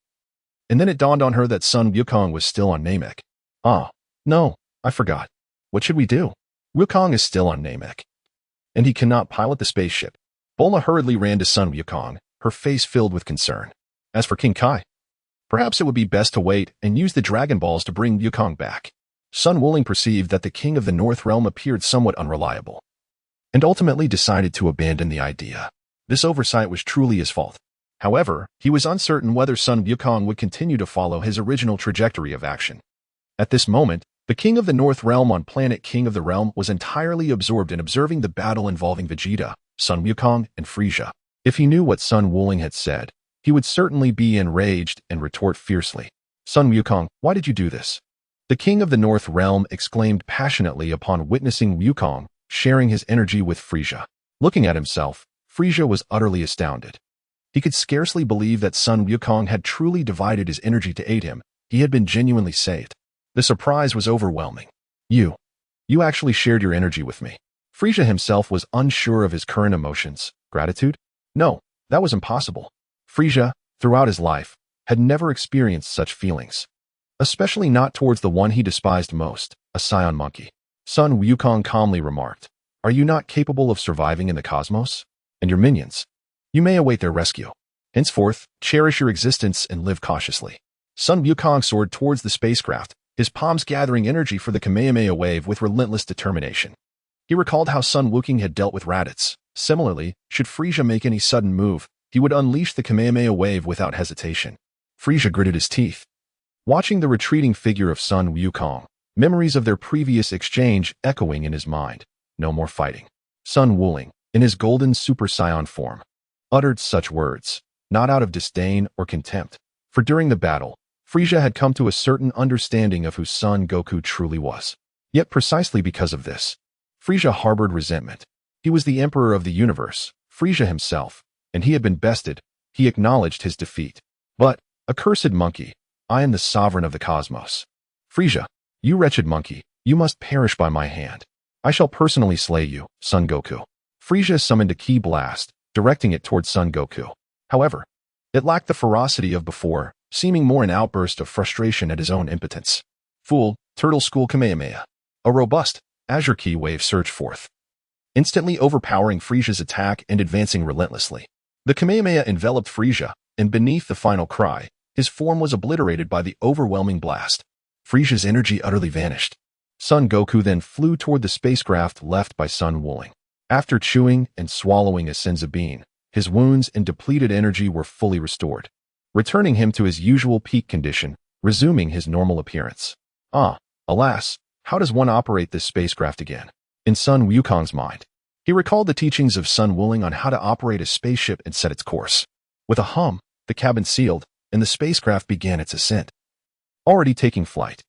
And then it dawned on her that Sun Wukong was still on Namek. "Ah, no, I forgot. What should we do? Wukong is still on Namek, and he cannot pilot the spaceship." Bulma hurriedly ran to Sun Wukong, her face filled with concern. As for King Kai, perhaps it would be best to wait and use the Dragon Balls to bring Wukong back. Sun Wuling perceived that the King of the North Realm appeared somewhat unreliable, and ultimately decided to abandon the idea. This oversight was truly his fault. However, he was uncertain whether Sun Wukong would continue to follow his original trajectory of action. At this moment, the King of the North Realm on planet King of the Realm was entirely absorbed in observing the battle involving Vegeta, Sun Wukong, and Frisia. If he knew what Sun Wuling had said, he would certainly be enraged and retort fiercely. "Sun Wukong, why did you do this?" The King of the North Realm exclaimed passionately upon witnessing Wukong sharing his energy with Frisia. Looking at himself, Frisia was utterly astounded. He could scarcely believe that Sun Wukong had truly divided his energy to aid him. He had been genuinely saved. The surprise was overwhelming. You actually shared your energy with me." Frisia himself was unsure of his current emotions. Gratitude? No, that was impossible. Frisia, throughout his life, had never experienced such feelings, especially not towards the one he despised most, a Saiyan monkey. Sun Wukong calmly remarked, "Are you not capable of surviving in the cosmos? And your minions? You may await their rescue. Henceforth, cherish your existence and live cautiously." Sun Wukong soared towards the spacecraft, his palms gathering energy for the Kamehameha wave with relentless determination. He recalled how Sun Wukong had dealt with Raditz. Similarly, should Frisia make any sudden move, he would unleash the Kamehameha wave without hesitation. Frisia gritted his teeth. Watching the retreating figure of Sun Wukong, memories of their previous exchange echoing in his mind. No more fighting. Sun Wuling, in his golden Super Saiyan form, uttered such words, not out of disdain or contempt, for during the battle, Frieza had come to a certain understanding of who Son Goku truly was. Yet precisely because of this, Frieza harbored resentment. He was the emperor of the universe, Frieza himself, and he had been bested. He acknowledged his defeat. But, accursed monkey, I am the sovereign of the cosmos. Frieza, you wretched monkey, you must perish by my hand. I shall personally slay you, Son Goku. Frieza summoned a ki blast, directing it towards Son Goku. However, it lacked the ferocity of before, seeming more an outburst of frustration at his own impotence. Fool, Turtle School Kamehameha. A robust, azure ki wave surged forth, instantly overpowering Frieza's attack and advancing relentlessly. The Kamehameha enveloped Frieza, and beneath the final cry, his form was obliterated by the overwhelming blast. Frieza's energy utterly vanished. Son Goku then flew toward the spacecraft left by Sun Wuling. After chewing and swallowing a senzu bean, his wounds and depleted energy were fully restored, returning him to his usual peak condition, resuming his normal appearance. Alas, how does one operate this spacecraft again? In Sun Wukong's mind, he recalled the teachings of Sun Wuling on how to operate a spaceship and set its course. With a hum, the cabin sealed, and the spacecraft began its ascent. Already taking flight.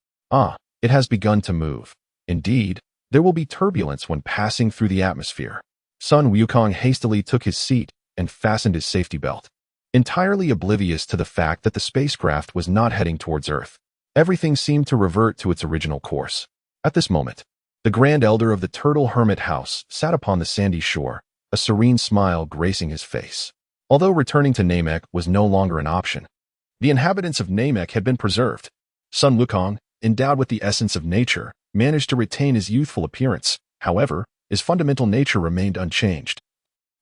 It has begun to move. Indeed, there will be turbulence when passing through the atmosphere. Sun Wukong hastily took his seat and fastened his safety belt, entirely oblivious to the fact that the spacecraft was not heading towards Earth. Everything seemed to revert to its original course. At this moment, the Grand Elder of the Turtle Hermit House sat upon the sandy shore, a serene smile gracing his face. Although returning to Namek was no longer an option, the inhabitants of Namek had been preserved. Sun Wukong, endowed with the essence of nature, managed to retain his youthful appearance. However, his fundamental nature remained unchanged,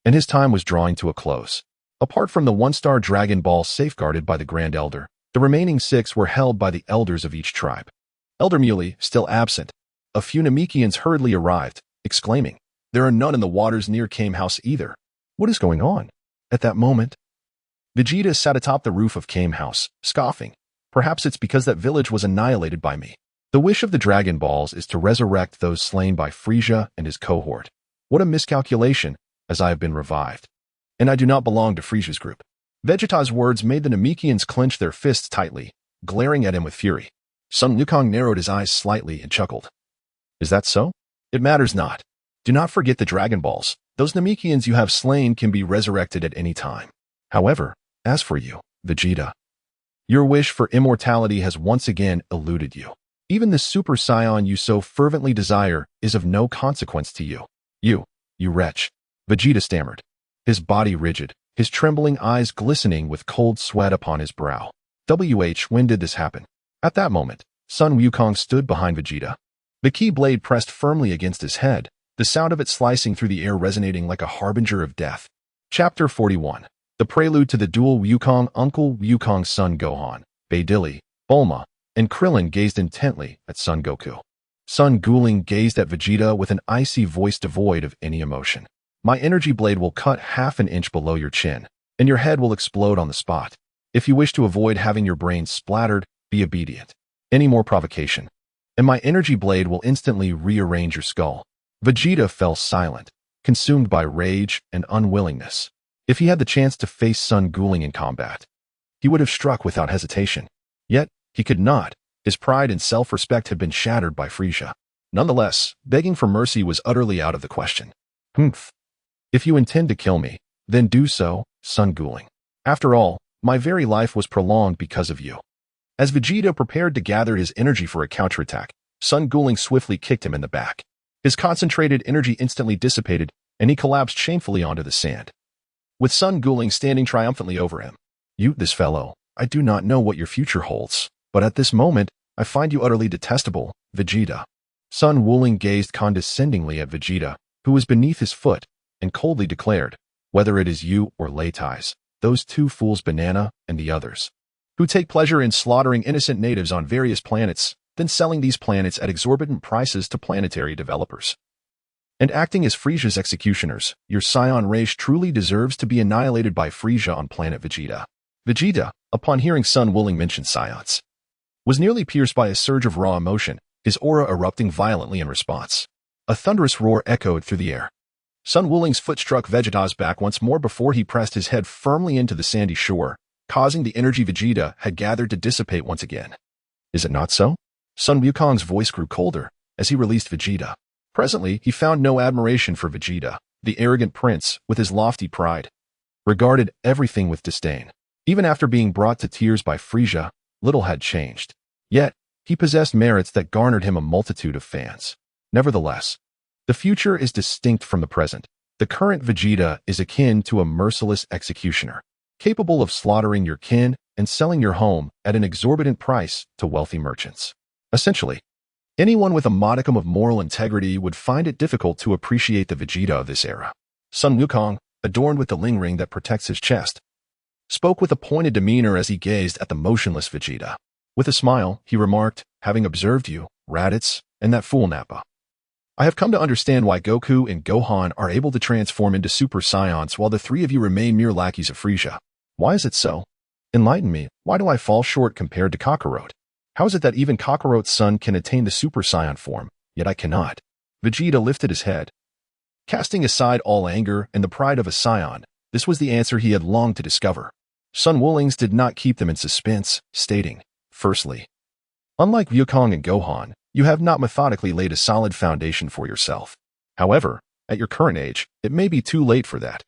and his time was drawing to a close. Apart from the one-star Dragon Ball safeguarded by the Grand Elder, the remaining 6 were held by the elders of each tribe. Elder Muley, still absent, a few Namekians hurriedly arrived, exclaiming, "There are none in the waters near Kame House either. What is going on?" At that moment, Vegeta sat atop the roof of Kame House, scoffing. Perhaps it's because that village was annihilated by me. The wish of the Dragon Balls is to resurrect those slain by Frieza and his cohort. What a miscalculation, as I have been revived. And I do not belong to Frieza's group. Vegeta's words made the Namekians clench their fists tightly, glaring at him with fury. Sun Wukong narrowed his eyes slightly and chuckled. Is that so? It matters not. Do not forget the Dragon Balls. Those Namekians you have slain can be resurrected at any time. However, as for you, Vegeta, your wish for immortality has once again eluded you. Even the Super Saiyan you so fervently desire is of no consequence to you. You wretch, Vegeta stammered, his body rigid, his trembling eyes glistening with cold sweat upon his brow. When did this happen? At that moment, Sun Wukong stood behind Vegeta. The ki blade pressed firmly against his head, the sound of it slicing through the air resonating like a harbinger of death. Chapter 41. The prelude to the duel. Wukong, Uncle Wukong's son Gohan, Baidili, Bulma, and Krillin gazed intently at Son Goku. Sun Guling gazed at Vegeta with an icy voice devoid of any emotion. My energy blade will cut half an inch below your chin, and your head will explode on the spot. If you wish to avoid having your brain splattered, be obedient. Any more provocation, and my energy blade will instantly rearrange your skull. Vegeta fell silent, consumed by rage and unwillingness. If he had the chance to face Sun Guling in combat, he would have struck without hesitation. Yet, he could not. His pride and self-respect had been shattered by Frieza. Nonetheless, begging for mercy was utterly out of the question. If you intend to kill me, then do so, Sun Guling. After all, my very life was prolonged because of you. As Vegeta prepared to gather his energy for a counterattack, Sun Guling swiftly kicked him in the back. His concentrated energy instantly dissipated, and he collapsed shamefully onto the sand, with Sun Guling standing triumphantly over him. This fellow, I do not know what your future holds, but at this moment, I find you utterly detestable, Vegeta. Sun Wuling gazed condescendingly at Vegeta, who was beneath his foot, and coldly declared, whether it is you or Leitais, those 2 fools Banana and the others, who take pleasure in slaughtering innocent natives on various planets, then selling these planets at exorbitant prices to planetary developers, and acting as Frieza's executioners, your Saiyan race truly deserves to be annihilated by Frieza on planet Vegeta. Vegeta, upon hearing Sun Wuling mention Saiyans, was nearly pierced by a surge of raw emotion. his aura erupting violently in response. A thunderous roar echoed through the air. Sun Wuling's foot struck Vegeta's back once more before he pressed his head firmly into the sandy shore, causing the energy Vegeta had gathered to dissipate once again. Is it not so? Sun Wukong's voice grew colder as he released Vegeta. Presently, he found no admiration for Vegeta. The arrogant prince, with his lofty pride, regarded everything with disdain. Even after being brought to tears by Frieza, little had changed. Yet, he possessed merits that garnered him a multitude of fans. Nevertheless, the future is distinct from the present. The current Vegeta is akin to a merciless executioner, capable of slaughtering your kin and selling your home at an exorbitant price to wealthy merchants. Essentially, anyone with a modicum of moral integrity would find it difficult to appreciate the Vegeta of this era. Sun Wukong, adorned with the Ling Ring that protects his chest, spoke with a pointed demeanor as he gazed at the motionless Vegeta. With a smile, he remarked, "Having observed you, Raditz, and that fool Nappa, I have come to understand why Goku and Gohan are able to transform into Super Saiyans while the three of you remain mere lackeys of Frieza. Why is it so? Enlighten me, why do I fall short compared to Kakarot? How is it that even Kakarot's son can attain the Super Saiyan form, yet I cannot?" Vegeta lifted his head. Casting aside all anger and the pride of a Saiyan, this was the answer he had longed to discover. Sun Wuling's did not keep them in suspense, stating, "Firstly, unlike Wukong and Gohan, you have not methodically laid a solid foundation for yourself. However, at your current age, it may be too late for that.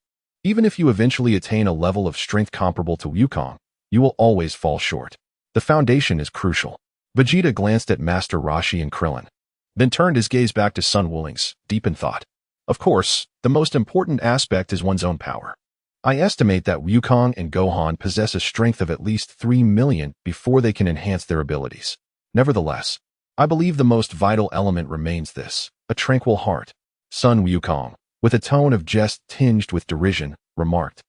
Even if you eventually attain a level of strength comparable to Wukong, you will always fall short. The foundation is crucial." Vegeta glanced at Master Roshi and Krillin, then turned his gaze back to Sun Wuling's, deep in thought. "Of course, the most important aspect is one's own power. I estimate that Wukong and Gohan possess a strength of at least 3 million before they can enhance their abilities. Nevertheless, I believe the most vital element remains this, a tranquil heart." Sun Wukong, with a tone of jest tinged with derision, remarked,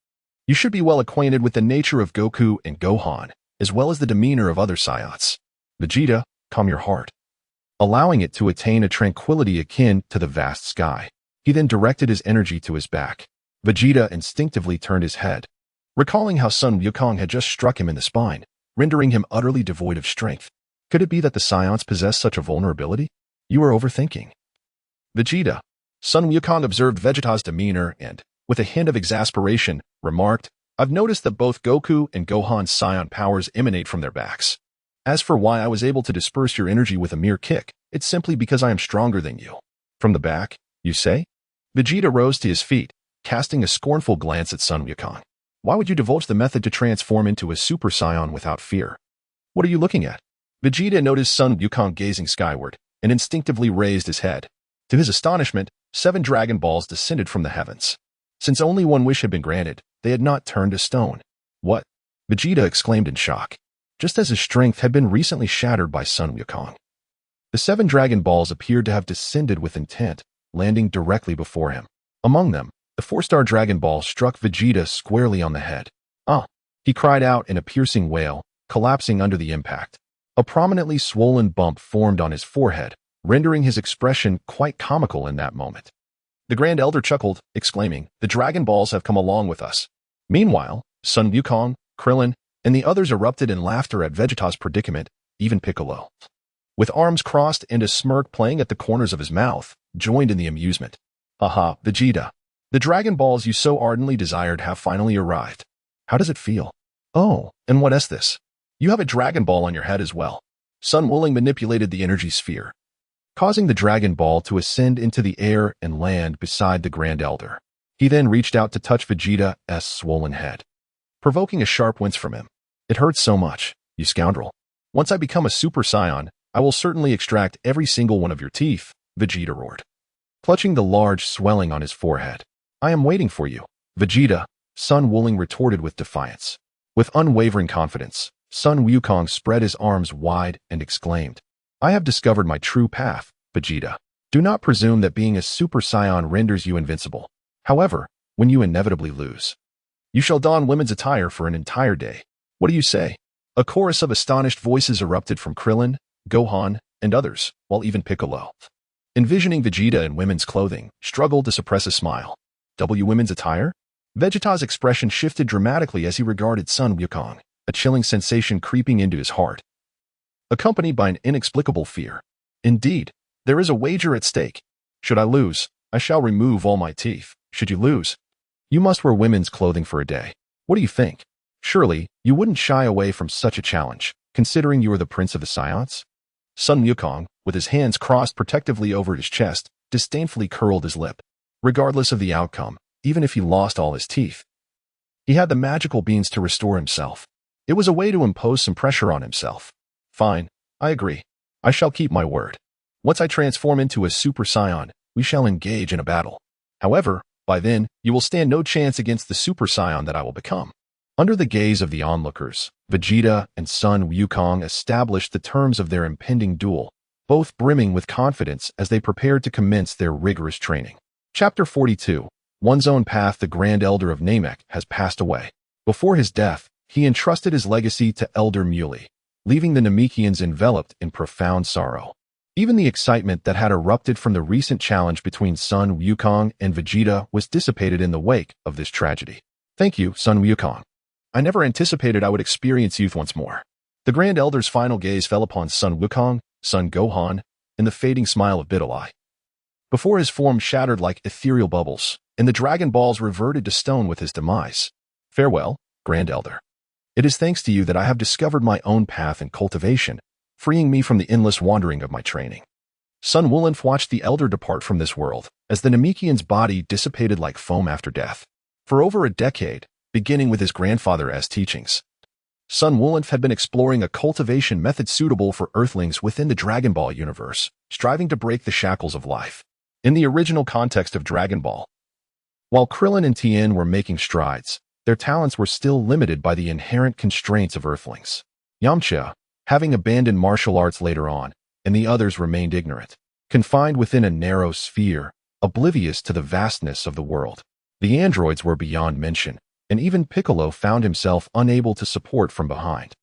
"You should be well acquainted with the nature of Goku and Gohan, as well as the demeanor of other Saiyans. Vegeta, calm your heart, allowing it to attain a tranquility akin to the vast sky." He then directed his energy to his back. Vegeta instinctively turned his head, recalling how Sun Wukong had just struck him in the spine, rendering him utterly devoid of strength. Could it be that the Saiyans possess such a vulnerability? You are overthinking. Vegeta. Sun Wukong observed Vegeta's demeanor and, with a hint of exasperation, remarked, "I've noticed that both Goku and Gohan's Saiyan powers emanate from their backs. As for why I was able to disperse your energy with a mere kick, it's simply because I am stronger than you." "From the back, you say?" Vegeta rose to his feet, casting a scornful glance at Sun Wukong. "Why would you divulge the method to transform into a Super Saiyan without fear? What are you looking at?" Vegeta noticed Sun Wukong gazing skyward, and instinctively raised his head. To his astonishment, 7 Dragon Balls descended from the heavens. Since only one wish had been granted, they had not turned to stone. "What?" Vegeta exclaimed in shock, just as his strength had been recently shattered by Sun Wukong. The 7 Dragon Balls appeared to have descended with intent, landing directly before him. Among them, the 4-star Dragon Ball struck Vegeta squarely on the head. "Ah!" he cried out in a piercing wail, collapsing under the impact. A prominently swollen bump formed on his forehead, rendering his expression quite comical in that moment. The Grand Elder chuckled, exclaiming, "The Dragon Balls have come along with us." Meanwhile, Sun Wukong, Krillin, and the others erupted in laughter at Vegeta's predicament, even Piccolo, with arms crossed and a smirk playing at the corners of his mouth, joined in the amusement. "Haha, Vegeta. The Dragon Balls you so ardently desired have finally arrived. How does it feel? Oh, and what is this? You have a Dragon Ball on your head as well." Sun Wuling manipulated the energy sphere, causing the Dragon Ball to ascend into the air and land beside the Grand Elder. He then reached out to touch Vegeta's swollen head, provoking a sharp wince from him. "It hurts so much, you scoundrel. Once I become a Super Saiyan, I will certainly extract every single one of your teeth," Vegeta roared, clutching the large swelling on his forehead. "I am waiting for you, Vegeta," Sun Wuling retorted with defiance. With unwavering confidence, Sun Wukong spread his arms wide and exclaimed, "I have discovered my true path, Vegeta. Do not presume that being a Super Saiyan renders you invincible. However, when you inevitably lose, you shall don women's attire for an entire day. What do you say?" A chorus of astonished voices erupted from Krillin, Gohan, and others, while even Piccolo, envisioning Vegeta in women's clothing, struggled to suppress a smile. Women's attire? Vegeta's expression shifted dramatically as he regarded Sun Wukong, a chilling sensation creeping into his heart, accompanied by an inexplicable fear. Indeed, there is a wager at stake. Should I lose, I shall remove all my teeth. Should you lose, you must wear women's clothing for a day. What do you think? Surely, you wouldn't shy away from such a challenge, considering you are the prince of the Scions? Sun Wukong, with his hands crossed protectively over his chest, disdainfully curled his lip. Regardless of the outcome, even if he lost all his teeth, he had the magical beans to restore himself. It was a way to impose some pressure on himself. Fine, I agree. I shall keep my word. Once I transform into a Super Saiyan, we shall engage in a battle. However, by then, you will stand no chance against the Super Saiyan that I will become. Under the gaze of the onlookers, Vegeta and Sun Wukong established the terms of their impending duel, both brimming with confidence as they prepared to commence their rigorous training. Chapter 42. One's own path. The Grand Elder of Namek has passed away. Before his death, he entrusted his legacy to Elder Muley, leaving the Namekians enveloped in profound sorrow. Even the excitement that had erupted from the recent challenge between Sun Wukong and Vegeta was dissipated in the wake of this tragedy. Thank you, Sun Wukong. I never anticipated I would experience youth once more. The Grand Elder's final gaze fell upon Sun Wukong, Sun Gohan, and the fading smile of Bidalai. Before his form shattered like ethereal bubbles, and the Dragon Balls reverted to stone with his demise. Farewell, Grand Elder. It is thanks to you that I have discovered my own path and cultivation, freeing me from the endless wandering of my training. Sun Wukong watched the Elder depart from this world, as the Namekian's body dissipated like foam after death. For over a decade, beginning with his grandfather's teachings, Sun Wukong had been exploring a cultivation method suitable for Earthlings within the Dragon Ball universe, striving to break the shackles of life. In the original context of Dragon Ball, while Krillin and Tien were making strides, their talents were still limited by the inherent constraints of Earthlings. Yamcha, having abandoned martial arts later on, and the others remained ignorant, confined within a narrow sphere, oblivious to the vastness of the world. The androids were beyond mention, and even Piccolo found himself unable to support from behind.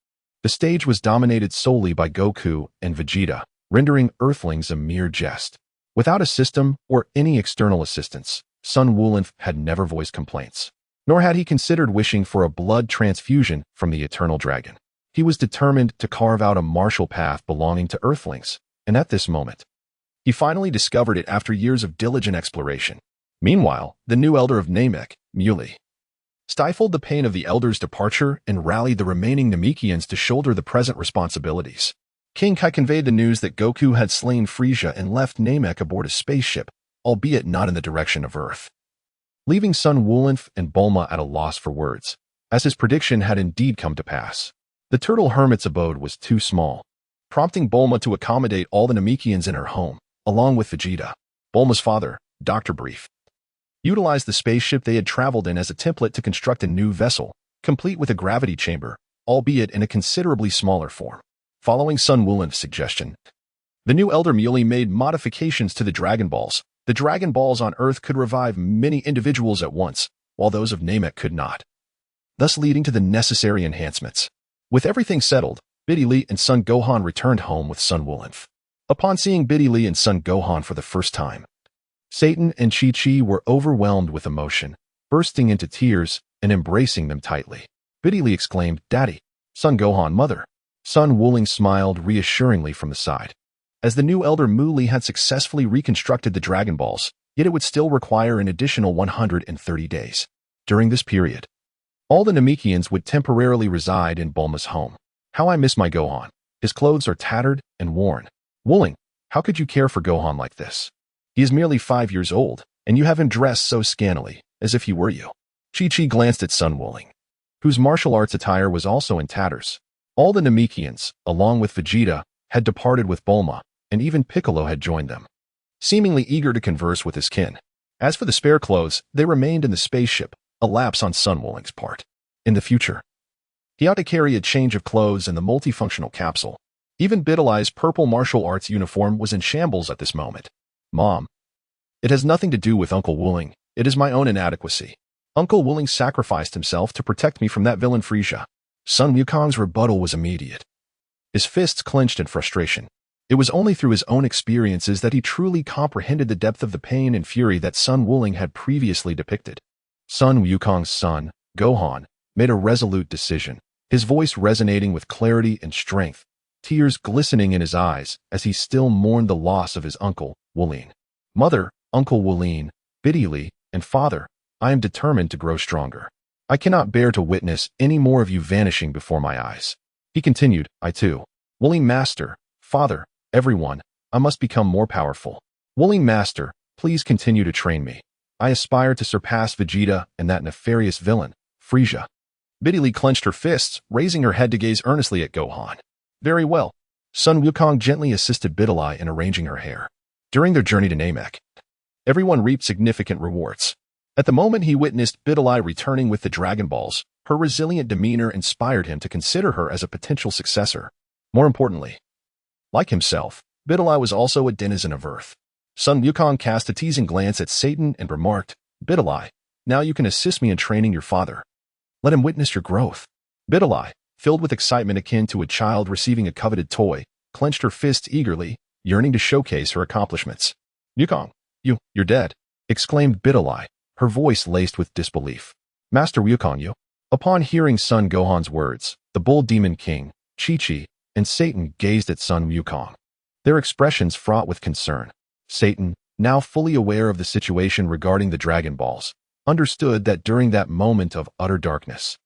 The stage was dominated solely by Goku and Vegeta, rendering Earthlings a mere jest. Without a system or any external assistance, Sun Wukong had never voiced complaints, nor had he considered wishing for a blood transfusion from the Eternal Dragon. He was determined to carve out a martial path belonging to Earthlings, and at this moment, he finally discovered it after years of diligent exploration. Meanwhile, the new Elder of Namek, Muley, stifled the pain of the Elder's departure and rallied the remaining Namekians to shoulder the present responsibilities. King Kai conveyed the news that Goku had slain Frieza and left Namek aboard a spaceship, albeit not in the direction of Earth, leaving Sun Wukong and Bulma at a loss for words, as his prediction had indeed come to pass. The Turtle Hermit's abode was too small, prompting Bulma to accommodate all the Namekians in her home, along with Vegeta. Bulma's father, Dr. Brief, utilized the spaceship they had traveled in as a template to construct a new vessel, complete with a gravity chamber, albeit in a considerably smaller form. Following Sun Wukong's suggestion, the new Elder Muley made modifications to the Dragon Balls. The Dragon Balls on Earth could revive many individuals at once, while those of Namek could not, thus leading to the necessary enhancements. With everything settled, Biddy and Son Gohan returned home with Sun Wukong. Upon seeing Biddy and Son Gohan for the first time, Satan and Chi-Chi were overwhelmed with emotion, bursting into tears and embracing them tightly. Biddy exclaimed, "Daddy!" Son Gohan, "Mother!" Sun Wukong smiled reassuringly from the side. As the new Elder Muley had successfully reconstructed the Dragon Balls, yet it would still require an additional 130 days. During this period, all the Namekians would temporarily reside in Bulma's home. "How I miss my Gohan. His clothes are tattered and worn." "Wukong, how could you care for Gohan like this? He is merely 5 years old, and you have him dressed so scantily, as if he were you." Chi-Chi glanced at Sun Wukong, whose martial arts attire was also in tatters. All the Namekians, along with Vegeta, had departed with Bulma, and even Piccolo had joined them, seemingly eager to converse with his kin. As for the spare clothes, they remained in the spaceship, a lapse on Sun Wukong's part. In the future, he ought to carry a change of clothes in the multifunctional capsule. Even Bidalai's purple martial arts uniform was in shambles at this moment. "Mom, it has nothing to do with Uncle Wukong. It is my own inadequacy. Uncle Wukong sacrificed himself to protect me from that villain Frieza." Sun Wukong's rebuttal was immediate. His fists clenched in frustration. It was only through his own experiences that he truly comprehended the depth of the pain and fury that Sun Wukong had previously depicted. Sun Wukong's son, Gohan, made a resolute decision, his voice resonating with clarity and strength. tears glistening in his eyes as he still mourned the loss of his uncle, Wulin. Mother, Uncle Wulin, Biddy, and father, I am determined to grow stronger. I cannot bear to witness any more of you vanishing before my eyes. He continued, I too. Wulin Master, father, everyone, I must become more powerful. Wulin Master, please continue to train me. I aspire to surpass Vegeta and that nefarious villain, Frieza. Biddy clenched her fists, raising her head to gaze earnestly at Gohan. Very well. Sun Wukong gently assisted Biddy in arranging her hair. During their journey to Namek, everyone reaped significant rewards. At the moment he witnessed Biddy returning with the Dragon Balls, her resilient demeanor inspired him to consider her as a potential successor. More importantly, like himself, Biddy was also a denizen of Earth. Sun Wukong cast a teasing glance at Satan and remarked, Biddy, now you can assist me in training your father. Let him witness your growth. Biddy, filled with excitement akin to a child receiving a coveted toy, clenched her fists eagerly, yearning to showcase her accomplishments. Wukong, you're dead, exclaimed Biddy, her voice laced with disbelief. Master Wukong, you. Upon hearing Son Gohan's words, the Bull Demon King, Chi-Chi, and Satan gazed at Son Wukong, their expressions fraught with concern. Satan, now fully aware of the situation regarding the Dragon Balls, understood that during that moment of utter darkness,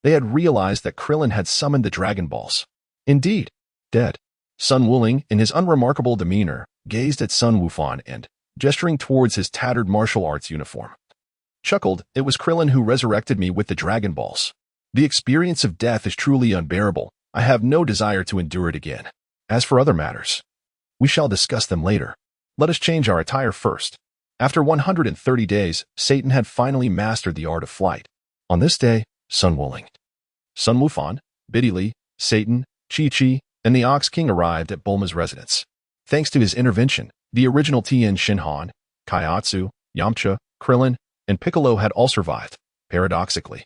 they had realized that Krillin had summoned the Dragon Balls. Indeed, dead. Sun Wulin, in his unremarkable demeanor, gazed at Sun Wufan and, gesturing towards his tattered martial arts uniform, chuckled, it was Krillin who resurrected me with the Dragon Balls. The experience of death is truly unbearable. I have no desire to endure it again. As for other matters, we shall discuss them later. Let us change our attire first. After 130 days, Satan had finally mastered the art of flight. On this day, Sun Wulin, Sun Wufan, Biddy, Satan, Chi-Chi, and the Ox King arrived at Bulma's residence. Thanks to his intervention, the original Tien Shinhan, Kaiatsu, Yamcha, Krillin, and Piccolo had all survived. Paradoxically,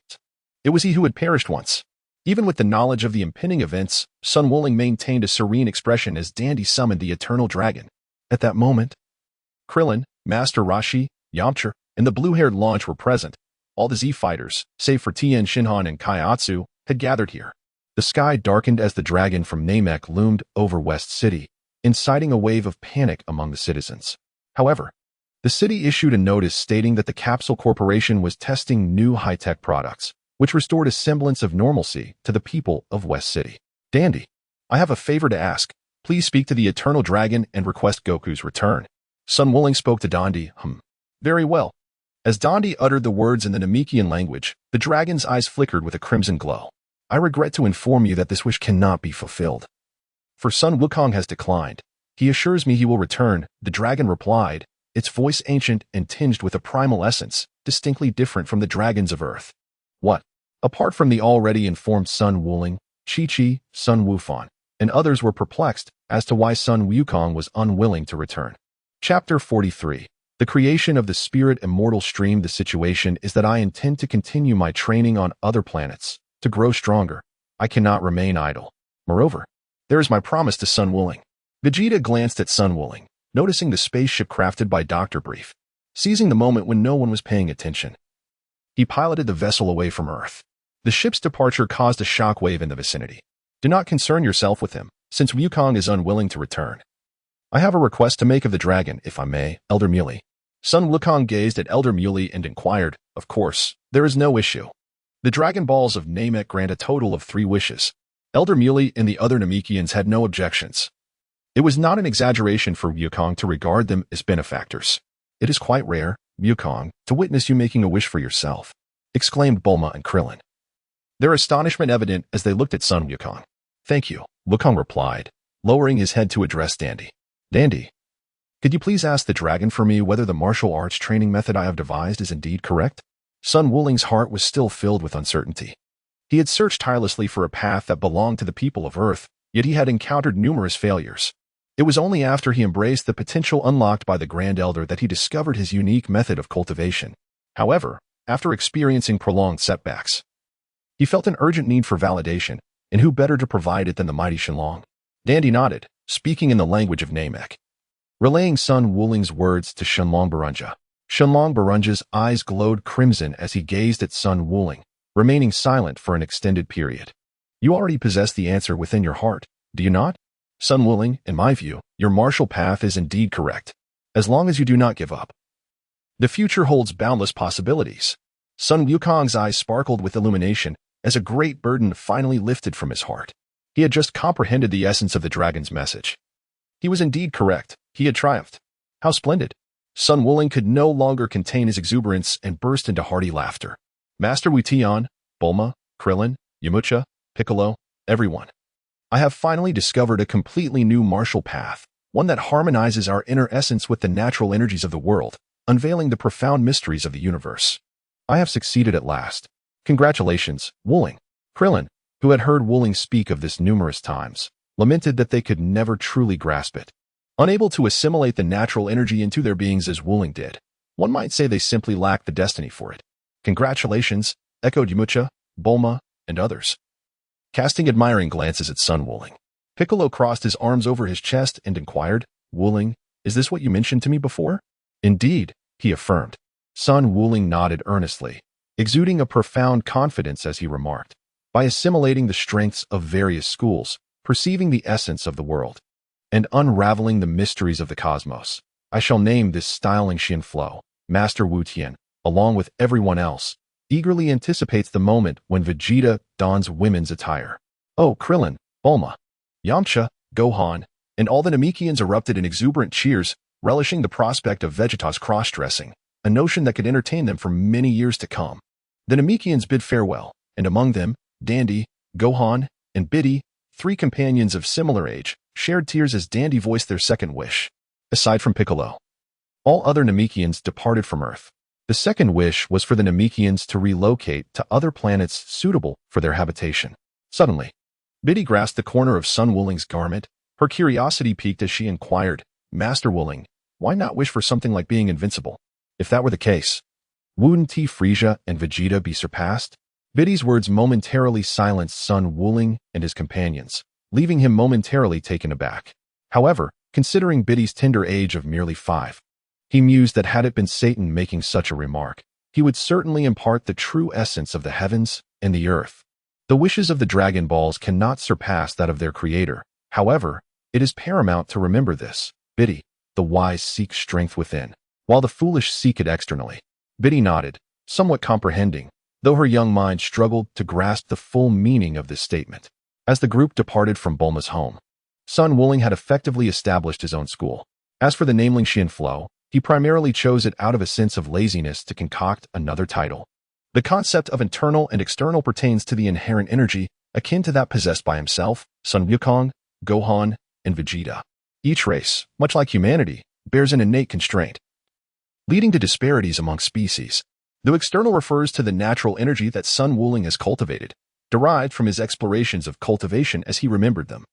it was he who had perished once. Even with the knowledge of the impending events, Sun Wulin maintained a serene expression as Dandy summoned the Eternal Dragon. At that moment, Krillin, Master Roshi, Yamcha, and the blue-haired Launch were present. All the Z-fighters, save for Tien Shinhan and Kaiatsu, had gathered here. The sky darkened as the dragon from Namek loomed over West City, inciting a wave of panic among the citizens. However, the city issued a notice stating that the Capsule Corporation was testing new high-tech products, which restored a semblance of normalcy to the people of West City. Dandy, I have a favor to ask. Please speak to the Eternal Dragon and request Goku's return. Sun Wulin spoke to Dandy. Very well. As Dandy uttered the words in the Namekian language, the dragon's eyes flickered with a crimson glow. I regret to inform you that this wish cannot be fulfilled. For Sun Wukong has declined. He assures me he will return, the dragon replied, its voice ancient and tinged with a primal essence, distinctly different from the dragons of Earth. What? Apart from the already informed Sun Wulin, Chi-Chi, Sun Wufan, and others were perplexed as to why Sun Wukong was unwilling to return. Chapter 43. The creation of the spirit immortal stream. The situation is that I intend to continue my training on other planets. To grow stronger, I cannot remain idle. Moreover, there is my promise to Sun Wulin. Vegeta glanced at Sun Wulin, noticing the spaceship crafted by Dr. Brief. Seizing the moment when no one was paying attention, he piloted the vessel away from Earth. The ship's departure caused a shockwave in the vicinity. Do not concern yourself with him, since Wukong is unwilling to return. I have a request to make of the dragon, if I may, Elder Muley. Sun Wukong gazed at Elder Muley and inquired, of course, there is no issue. The Dragon Balls of Namek grant a total of 3 wishes. Elder Muley and the other Namekians had no objections. It was not an exaggeration for Wukong to regard them as benefactors. It is quite rare, Wukong, to witness you making a wish for yourself, exclaimed Bulma and Krillin, their astonishment evident as they looked at Sun Wukong. Thank you, Wukong replied, lowering his head to address Dandy. Dandy, could you please ask the dragon for me whether the martial arts training method I have devised is indeed correct? Sun Wulin's heart was still filled with uncertainty. He had searched tirelessly for a path that belonged to the people of Earth, yet he had encountered numerous failures. It was only after he embraced the potential unlocked by the Grand Elder that he discovered his unique method of cultivation. However, after experiencing prolonged setbacks, he felt an urgent need for validation, and who better to provide it than the mighty Shenlong? Dandy nodded, speaking in the language of Namek, relaying Sun Wulin's words to Shenlong Barunja. Shenlong Barunja's eyes glowed crimson as he gazed at Sun Wulin, remaining silent for an extended period. You already possess the answer within your heart, do you not? Sun Wuling, in my view, your martial path is indeed correct, as long as you do not give up. The future holds boundless possibilities. Sun Wukong's eyes sparkled with illumination as a great burden finally lifted from his heart. He had just comprehended the essence of the dragon's message. He was indeed correct. He had triumphed. How splendid! Sun Wuling could no longer contain his exuberance and burst into hearty laughter. Master Wu Tian, Bulma, Krillin, Yamcha, Piccolo, everyone. I have finally discovered a completely new martial path, one that harmonizes our inner essence with the natural energies of the world, unveiling the profound mysteries of the universe. I have succeeded at last. Congratulations, Wuling. Krillin, who had heard Wuling speak of this numerous times, lamented that they could never truly grasp it. Unable to assimilate the natural energy into their beings as Wuling did, one might say they simply lacked the destiny for it. Congratulations, echoed Yamcha, Bulma, and others. Casting admiring glances at Sun Wuling, Piccolo crossed his arms over his chest and inquired, Wuling, is this what you mentioned to me before? Indeed, he affirmed. Sun Wuling nodded earnestly, exuding a profound confidence as he remarked, by assimilating the strengths of various schools, perceiving the essence of the world, and unraveling the mysteries of the cosmos, I shall name this styling Xian Flow. Master Wu Tian, along with everyone else, eagerly anticipates the moment when Vegeta dons women's attire. Oh, Krillin, Bulma, Yamcha, Gohan, and all the Namekians erupted in exuberant cheers, relishing the prospect of Vegeta's cross-dressing, a notion that could entertain them for many years to come. The Namekians bid farewell, and among them, Dandy, Gohan, and Biddy, three companions of similar age, shared tears as Dandy voiced their second wish. Aside from Piccolo, all other Namekians departed from Earth. The second wish was for the Namekians to relocate to other planets suitable for their habitation. Suddenly, Biddy grasped the corner of Sun Wuling's garment. Her curiosity piqued as she inquired, Master Wuling, why not wish for something like being invincible? If that were the case, wouldn't T. Frieza and Vegeta be surpassed? Biddy's words momentarily silenced Sun Wuling and his companions, leaving him momentarily taken aback. However, considering Biddy's tender age of merely 5, he mused that had it been Satan making such a remark, he would certainly impart the true essence of the heavens and the earth. The wishes of the Dragon Balls cannot surpass that of their creator. However, it is paramount to remember this. Biddy, the wise seek strength within, while the foolish seek it externally. Biddy nodded, somewhat comprehending, though her young mind struggled to grasp the full meaning of this statement. As the group departed from Bulma's home, Sun Wuling had effectively established his own school. As for the nameling Xian Flow, he primarily chose it out of a sense of laziness to concoct another title. The concept of internal and external pertains to the inherent energy akin to that possessed by himself, Sun Wukong, Gohan, and Vegeta. Each race, much like humanity, bears an innate constraint, leading to disparities among species. The external refers to the natural energy that Sun Wuling has cultivated, derived from his explorations of cultivation as he remembered them.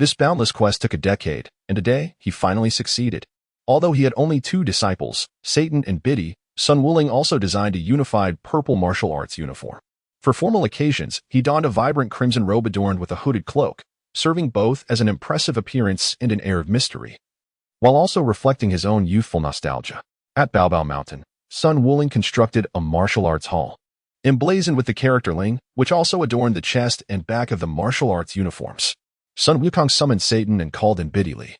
This boundless quest took a decade, and today he finally succeeded. Although he had only 2 disciples, Satan and Biddy, Sun Wuling also designed a unified purple martial arts uniform. For formal occasions, he donned a vibrant crimson robe adorned with a hooded cloak, serving both as an impressive appearance and an air of mystery, while also reflecting his own youthful nostalgia. At Baobao Mountain, Sun Wuling constructed a martial arts hall, emblazoned with the character Ling, which also adorned the chest and back of the martial arts uniforms. Sun Wukong summoned Satan and called in Biddy Li.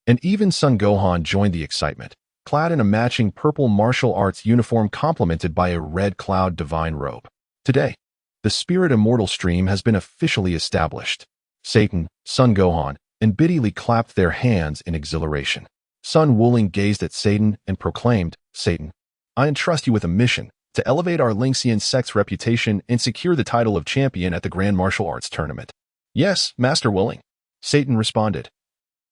And even Sun Gohan joined the excitement, clad in a matching purple martial arts uniform complemented by a red cloud divine robe. Today, the Spirit Immortal stream has been officially established. Satan, Sun Gohan, and Biddy Li clapped their hands in exhilaration. Sun Wuling gazed at Satan and proclaimed, Satan, I entrust you with a mission to elevate our Lingxian sect's reputation and secure the title of champion at the Grand Martial Arts Tournament. Yes, Master Wuling, Satan responded.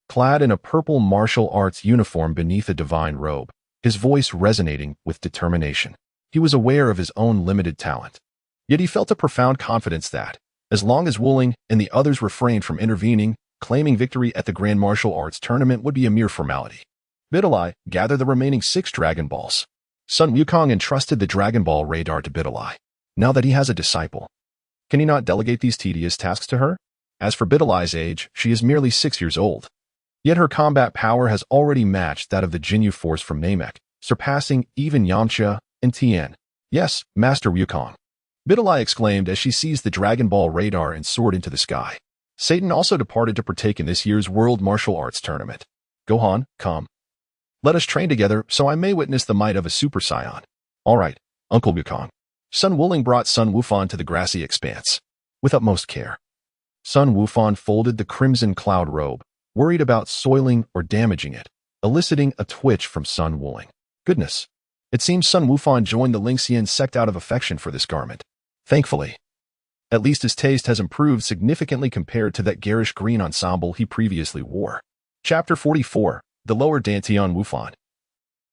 Clad in a purple martial arts uniform beneath a divine robe, his voice resonating with determination. He was aware of his own limited talent. Yet he felt a profound confidence that, as long as Wuling and the others refrained from intervening, claiming victory at the Grand Martial Arts Tournament would be a mere formality. Biddy, gather the remaining 6 Dragon Balls. Sun Wukong entrusted the Dragon Ball radar to Biddy. Now that he has a disciple, can he not delegate these tedious tasks to her? As for Biddy's age, she is merely 6 years old. Yet her combat power has already matched that of the Jinyu force from Namek, surpassing even Yamcha and Tien. Yes, Master Wukong, Biddy exclaimed as she seized the Dragon Ball radar and soared into the sky. Satan also departed to partake in this year's World Martial Arts Tournament. Gohan, come. Let us train together so I may witness the might of a Super Saiyan. All right, Uncle Wukong. Sun Wuling brought Sun Wufan to the grassy expanse. With utmost care. Sun Wufan folded the crimson cloud robe, worried about soiling or damaging it, eliciting a twitch from Sun Wuling. Goodness. It seems Sun Wufan joined the Lingxian sect out of affection for this garment. Thankfully. At least his taste has improved significantly compared to that garish green ensemble he previously wore. Chapter 44. The Lower Dantian Wufan.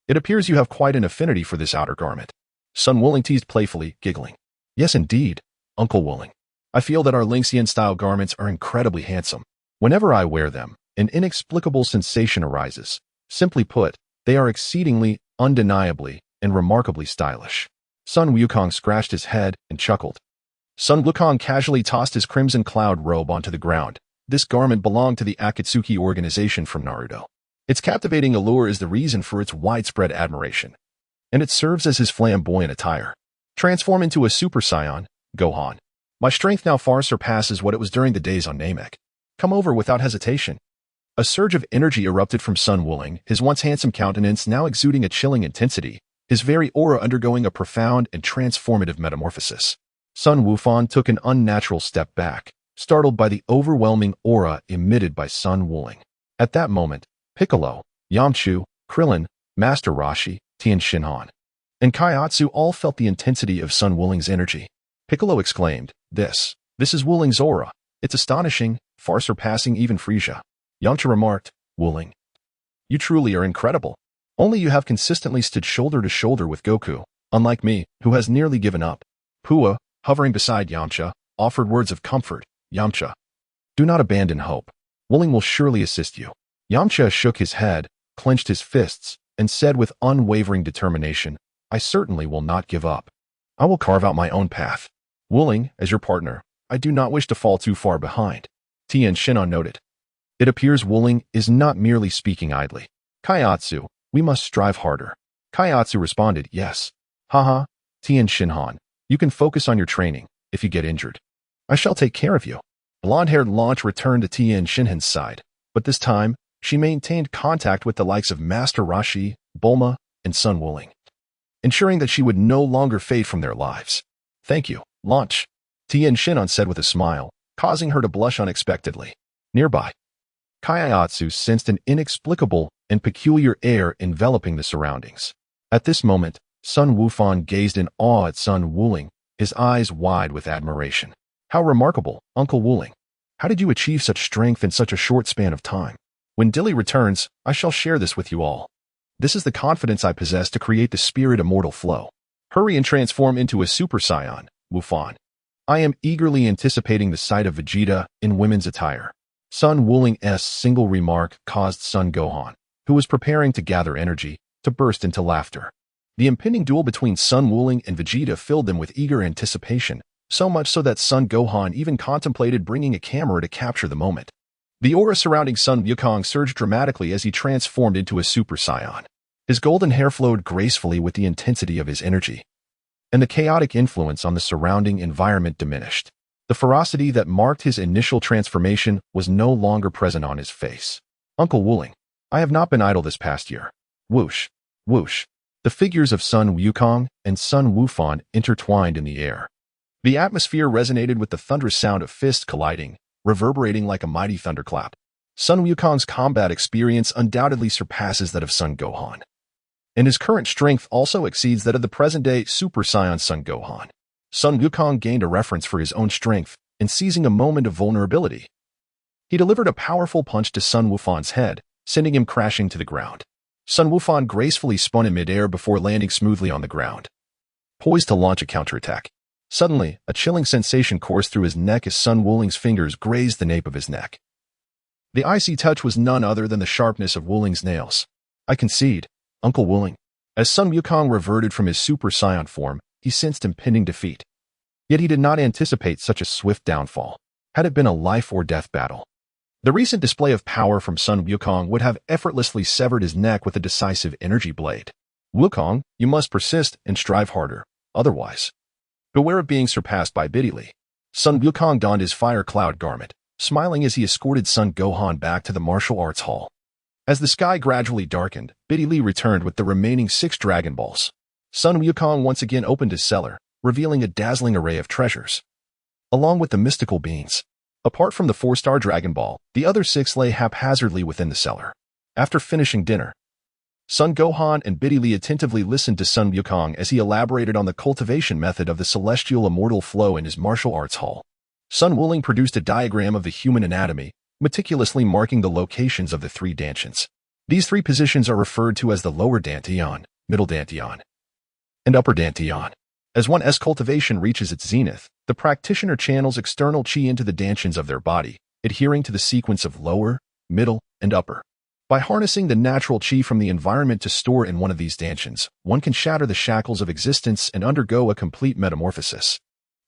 It appears you have quite an affinity for this outer garment. Sun Wuling teased playfully, giggling. Yes, indeed, Uncle Wuling. I feel that our Lingxian-style garments are incredibly handsome. Whenever I wear them, an inexplicable sensation arises. Simply put, they are exceedingly, undeniably, and remarkably stylish. Sun Wukong scratched his head and chuckled. Sun Wukong casually tossed his crimson cloud robe onto the ground. This garment belonged to the Akatsuki organization from Naruto. Its captivating allure is the reason for its widespread admiration. And it serves as his flamboyant attire. Transform into a Super Saiyan, Gohan. My strength now far surpasses what it was during the days on Namek. Come over without hesitation. A surge of energy erupted from Sun Wuling, his once handsome countenance now exuding a chilling intensity, his very aura undergoing a profound and transformative metamorphosis. Sun Wufan took an unnatural step back, startled by the overwhelming aura emitted by Sun Wuling. At that moment, Piccolo, Yamchu, Krillin, Master Roshi, Tien Shinhan, and Kaiatsu all felt the intensity of Sun Wuling's energy. Piccolo exclaimed, This is Wuling's aura. It's astonishing, far surpassing even Frieza. Yamcha remarked, Wuling, you truly are incredible. Only you have consistently stood shoulder to shoulder with Goku, unlike me, who has nearly given up. Pua, hovering beside Yamcha, offered words of comfort. Yamcha, do not abandon hope. Wuling will surely assist you. Yamcha shook his head, clenched his fists, and said with unwavering determination, I certainly will not give up. I will carve out my own path. Wuling, as your partner, I do not wish to fall too far behind. Tien Shinhan noted. It appears Wuling is not merely speaking idly. Kaiatsu, we must strive harder. Kaiatsu responded, yes. Haha, Tien Shinhan, you can focus on your training. If you get injured, I shall take care of you. Blonde-haired Launch returned to Tien Shinhan's side, but this time, she maintained contact with the likes of Master Roshi, Bulma, and Sun Wuling, ensuring that she would no longer fade from their lives. Thank you, Launch, Tien Shinhan said with a smile, causing her to blush unexpectedly. Nearby, Kaiatsu sensed an inexplicable and peculiar air enveloping the surroundings. At this moment, Sun Wufan gazed in awe at Sun Wuling, his eyes wide with admiration. How remarkable, Uncle Wuling. How did you achieve such strength in such a short span of time? When Dilly returns, I shall share this with you all. This is the confidence I possess to create the spirit immortal flow. Hurry and transform into a Super Saiyan, Wufan. I am eagerly anticipating the sight of Vegeta in women's attire. Sun Wuling's single remark caused Sun Gohan, who was preparing to gather energy, to burst into laughter. The impending duel between Sun Wuling and Vegeta filled them with eager anticipation, so much so that Sun Gohan even contemplated bringing a camera to capture the moment. The aura surrounding Sun Wukong surged dramatically as he transformed into a Super Saiyan. His golden hair flowed gracefully with the intensity of his energy, and the chaotic influence on the surrounding environment diminished. The ferocity that marked his initial transformation was no longer present on his face. Uncle Wuling, I have not been idle this past year. Whoosh, whoosh. The figures of Sun Wukong and Sun Wufan intertwined in the air. The atmosphere resonated with the thunderous sound of fists colliding, reverberating like a mighty thunderclap. Sun Wukong's combat experience undoubtedly surpasses that of Sun Gohan, and his current strength also exceeds that of the present-day Super Saiyan Sun Gohan. Sun Wukong gained a reference for his own strength in seizing a moment of vulnerability. He delivered a powerful punch to Sun Wufan's head, sending him crashing to the ground. Sun Wufan gracefully spun in midair before landing smoothly on the ground, poised to launch a counterattack. Suddenly, a chilling sensation coursed through his neck as Sun Wuling's fingers grazed the nape of his neck. The icy touch was none other than the sharpness of Wuling's nails. I concede, Uncle Wuling. As Sun Wukong reverted from his Super Saiyan form, he sensed impending defeat. Yet he did not anticipate such a swift downfall. Had it been a life-or-death battle, the recent display of power from Sun Wukong would have effortlessly severed his neck with a decisive energy blade. Wukong, you must persist and strive harder. Otherwise, beware of being surpassed by Biddy. Sun Wukong donned his fire cloud garment, smiling as he escorted Son Gohan back to the martial arts hall. As the sky gradually darkened, Biddy Lee returned with the remaining 6 Dragon Balls. Sun Wukong once again opened his cellar, revealing a dazzling array of treasures, along with the mystical beans. Apart from the 4-star Dragon Ball, the other 6 lay haphazardly within the cellar. After finishing dinner, Son Gohan and Biddy Lee attentively listened to Sun Wukong as he elaborated on the cultivation method of the celestial immortal flow in his martial arts hall. Sun Wuling produced a diagram of the human anatomy, meticulously marking the locations of the 3 dantians. These 3 positions are referred to as the lower dantian, middle dantian, and upper dantian. As one's cultivation reaches its zenith, the practitioner channels external chi into the dantians of their body, adhering to the sequence of lower, middle, and upper. By harnessing the natural chi from the environment to store in one of these dantians, one can shatter the shackles of existence and undergo a complete metamorphosis.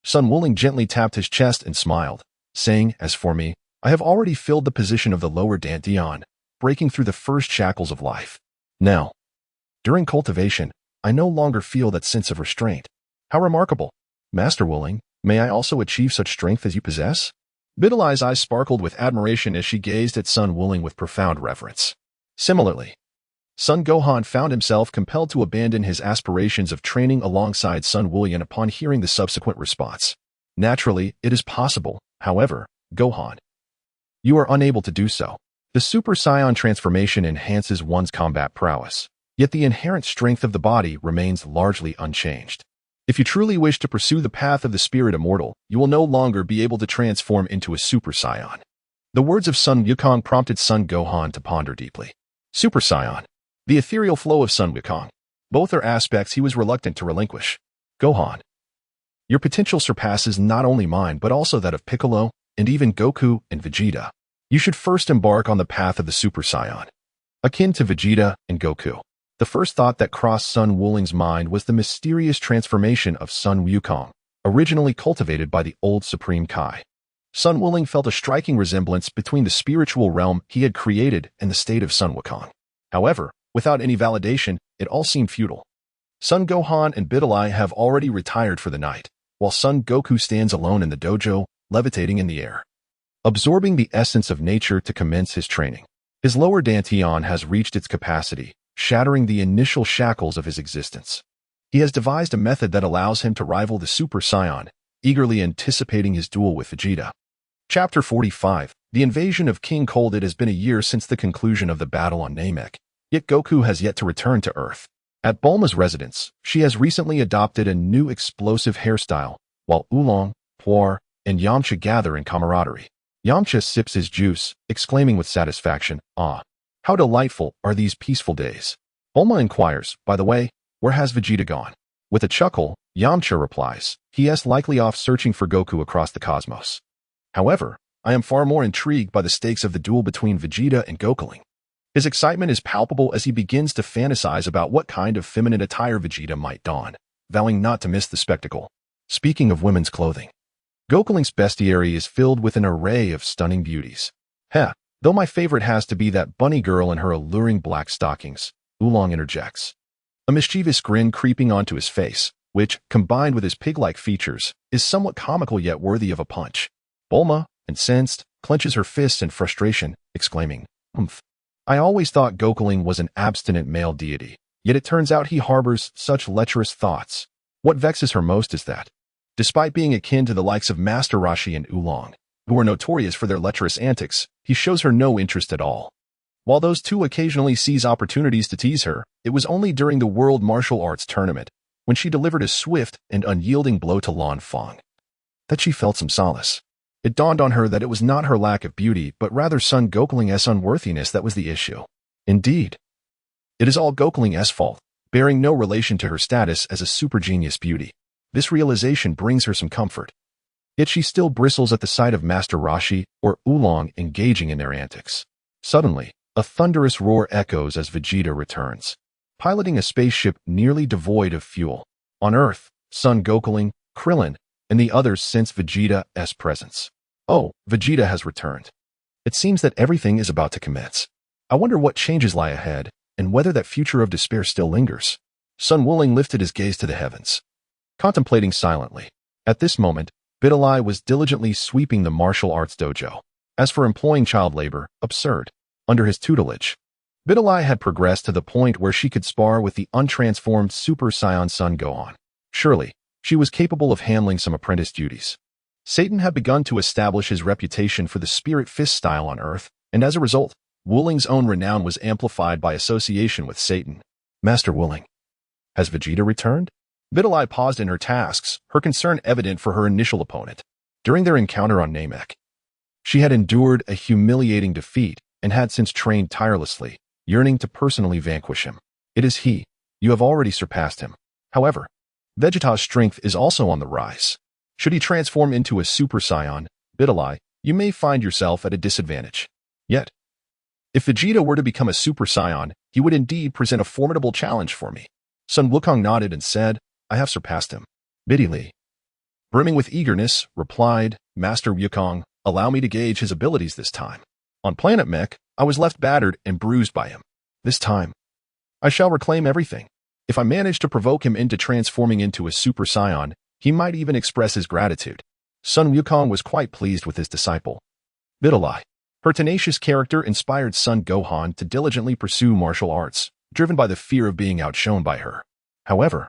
Sun Wuling gently tapped his chest and smiled, saying, "As for me, I have already filled the position of the lower dantian, breaking through the first shackles of life. Now, during cultivation, I no longer feel that sense of restraint. How remarkable! Master Wuling, may I also achieve such strength as you possess?" Bidylai's eyes sparkled with admiration as she gazed at Sun Wuling with profound reverence. Similarly, Sun Gohan found himself compelled to abandon his aspirations of training alongside Sun Wulian upon hearing the subsequent response. Naturally, it is possible, however, Gohan, you are unable to do so. The Super Saiyan transformation enhances one's combat prowess, yet the inherent strength of the body remains largely unchanged. If you truly wish to pursue the path of the spirit immortal, you will no longer be able to transform into a Super Saiyan. The words of Sun Wukong prompted Sun Gohan to ponder deeply. Super Saiyan, the ethereal flow of Sun Wukong. Both are aspects he was reluctant to relinquish. Gohan, your potential surpasses not only mine but also that of Piccolo, and even Goku and Vegeta. You should first embark on the path of the Super Saiyan. Akin to Vegeta and Goku, the first thought that crossed Sun Wuling's mind was the mysterious transformation of Sun Wukong, originally cultivated by the old Supreme Kai. Sun Wuling felt a striking resemblance between the spiritual realm he had created and the state of Sun Wukong. However, without any validation, it all seemed futile. Sun Gohan and Bidylai have already retired for the night, while Son Goku stands alone in the dojo, levitating in the air, absorbing the essence of nature to commence his training. His lower dantian has reached its capacity, shattering the initial shackles of his existence. He has devised a method that allows him to rival the Super Saiyan, eagerly anticipating his duel with Vegeta. Chapter 45. The invasion of King Cold. It has been a year since the conclusion of the battle on Namek, yet Goku has yet to return to Earth. At Bulma's residence, she has recently adopted a new explosive hairstyle, while Oolong, Puar, and Yamcha gather in camaraderie. Yamcha sips his juice, exclaiming with satisfaction, "Ah, how delightful are these peaceful days." Bulma inquires, "By the way, where has Vegeta gone?" With a chuckle, Yamcha replies, "He is likely off searching for Goku across the cosmos. However, I am far more intrigued by the stakes of the duel between Vegeta and Gokuling." His excitement is palpable as he begins to fantasize about what kind of feminine attire Vegeta might don, vowing not to miss the spectacle. Speaking of women's clothing, Gokuling's bestiary is filled with an array of stunning beauties. Heh, though my favorite has to be that bunny girl in her alluring black stockings, Oolong interjects, a mischievous grin creeping onto his face, which, combined with his pig-like features, is somewhat comical yet worthy of a punch. Bulma, incensed, clenches her fists in frustration, exclaiming, "Humph. I always thought Gokuling was an abstinent male deity, yet it turns out he harbors such lecherous thoughts. What vexes her most is that, despite being akin to the likes of Master Roshi and Oolong, who are notorious for their lecherous antics, he shows her no interest at all. While those two occasionally seize opportunities to tease her, it was only during the World Martial Arts Tournament, when she delivered a swift and unyielding blow to Lan Fang, that she felt some solace. It dawned on her that it was not her lack of beauty, but rather Son Gokuling's unworthiness that was the issue. Indeed, it is all Gokuling's fault, bearing no relation to her status as a super genius beauty. This realization brings her some comfort. Yet she still bristles at the sight of Master Roshi or Oolong engaging in their antics. Suddenly, a thunderous roar echoes as Vegeta returns, piloting a spaceship nearly devoid of fuel. On Earth, Son Gokuling, Krillin, and the others sense Vegeta's presence. Oh, Vegeta has returned. It seems that everything is about to commence. I wonder what changes lie ahead, and whether that future of despair still lingers. Sun Wuling lifted his gaze to the heavens, contemplating silently. At this moment, Bidylai was diligently sweeping the martial arts dojo. As for employing child labor, absurd. Under his tutelage, Vitalai had progressed to the point where she could spar with the untransformed Super Saiyan Son Gohan. Surely, she was capable of handling some apprentice duties. Satan had begun to establish his reputation for the spirit fist style on Earth, and as a result, Wooling's own renown was amplified by association with Satan. Master Wooling. Has Vegeta returned? Vitalai paused in her tasks, her concern evident for her initial opponent. During their encounter on Namek, she had endured a humiliating defeat and had since trained tirelessly, yearning to personally vanquish him. It is he. You have already surpassed him. However, Vegeta's strength is also on the rise. Should he transform into a Super Saiyan, Vitalai, you may find yourself at a disadvantage. Yet, if Vegeta were to become a Super Saiyan, he would indeed present a formidable challenge for me. Sun Wukong nodded and said, I have surpassed him. Biddy, brimming with eagerness, replied, Master Wukong, allow me to gauge his abilities this time. On Planet Mech, I was left battered and bruised by him. This time, I shall reclaim everything. If I manage to provoke him into transforming into a Super Saiyan, he might even express his gratitude. Sun Wukong was quite pleased with his disciple. Vitalai. Her tenacious character inspired Son Gohan to diligently pursue martial arts, driven by the fear of being outshone by her. However,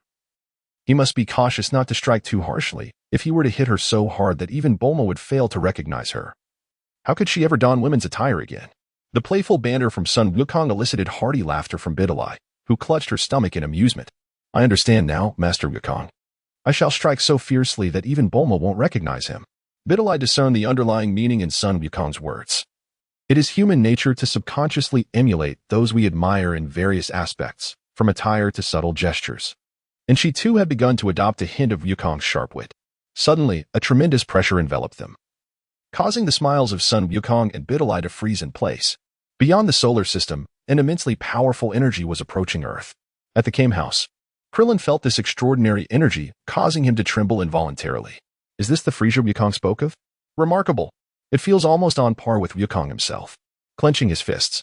he must be cautious not to strike too harshly if he were to hit her so hard that even Bulma would fail to recognize her. How could she ever don women's attire again? The playful banter from Sun Wukong elicited hearty laughter from Vitalai, who clutched her stomach in amusement. I understand now, Master Wukong. I shall strike so fiercely that even Bulma won't recognize him. Vitalai discerned the underlying meaning in Sun Wukong's words. It is human nature to subconsciously emulate those we admire in various aspects, from attire to subtle gestures. And she too had begun to adopt a hint of Wukong's sharp wit. Suddenly, a tremendous pressure enveloped them, causing the smiles of Sun Wukong and Vitalai to freeze in place. Beyond the solar system, an immensely powerful energy was approaching Earth. At the Kame House, Krillin felt this extraordinary energy, causing him to tremble involuntarily. Is this the Frieza Wukong spoke of? Remarkable. It feels almost on par with Wukong himself. Clenching his fists,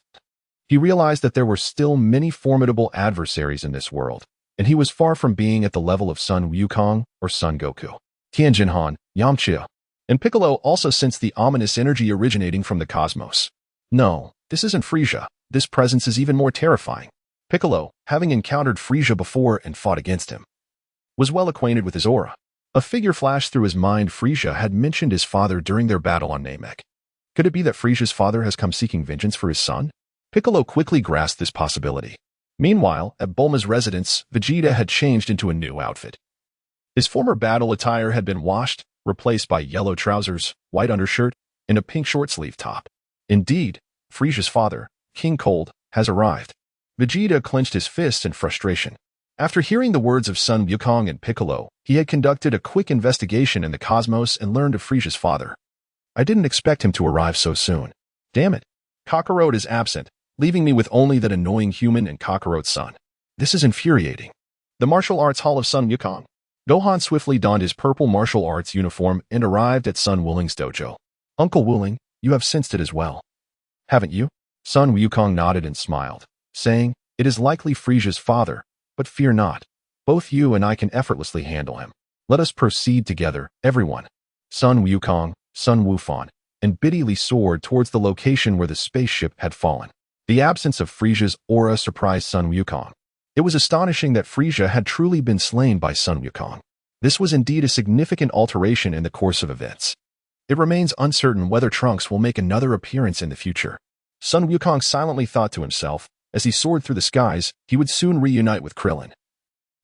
he realized that there were still many formidable adversaries in this world, and he was far from being at the level of Sun Wukong or Son Goku. Tianjinhan, Yamcha, and Piccolo also sensed the ominous energy originating from the cosmos. No, this isn't Frieza. This presence is even more terrifying. Piccolo, having encountered Frieza before and fought against him, was well acquainted with his aura. A figure flashed through his mind. Frieza had mentioned his father during their battle on Namek. Could it be that Frieza's father has come seeking vengeance for his son? Piccolo quickly grasped this possibility. Meanwhile, at Bulma's residence, Vegeta had changed into a new outfit. His former battle attire had been washed, replaced by yellow trousers, white undershirt, and a pink short-sleeve top. Indeed, Frieza's father, King Cold, has arrived. Vegeta clenched his fists in frustration. After hearing the words of Sun Wukong and Piccolo, he had conducted a quick investigation in the cosmos and learned of Frieza's father. I didn't expect him to arrive so soon. Damn it. Kakarot is absent, leaving me with only that annoying human and Kakarot's son. This is infuriating. The martial arts hall of Sun Wukong. Gohan swiftly donned his purple martial arts uniform and arrived at Sun Wooling's dojo. Uncle Wooling, you have sensed it as well, haven't you? Sun Wukong nodded and smiled, saying, It is likely Frieza's father, but fear not. Both you and I can effortlessly handle him. Let us proceed together, everyone. Sun Wukong, Sun Wufan, and Biddy soared towards the location where the spaceship had fallen. The absence of Frieza's aura surprised Sun Wukong. It was astonishing that Frieza had truly been slain by Sun Wukong. This was indeed a significant alteration in the course of events. It remains uncertain whether Trunks will make another appearance in the future. Sun Wukong silently thought to himself, as he soared through the skies, he would soon reunite with Krillin,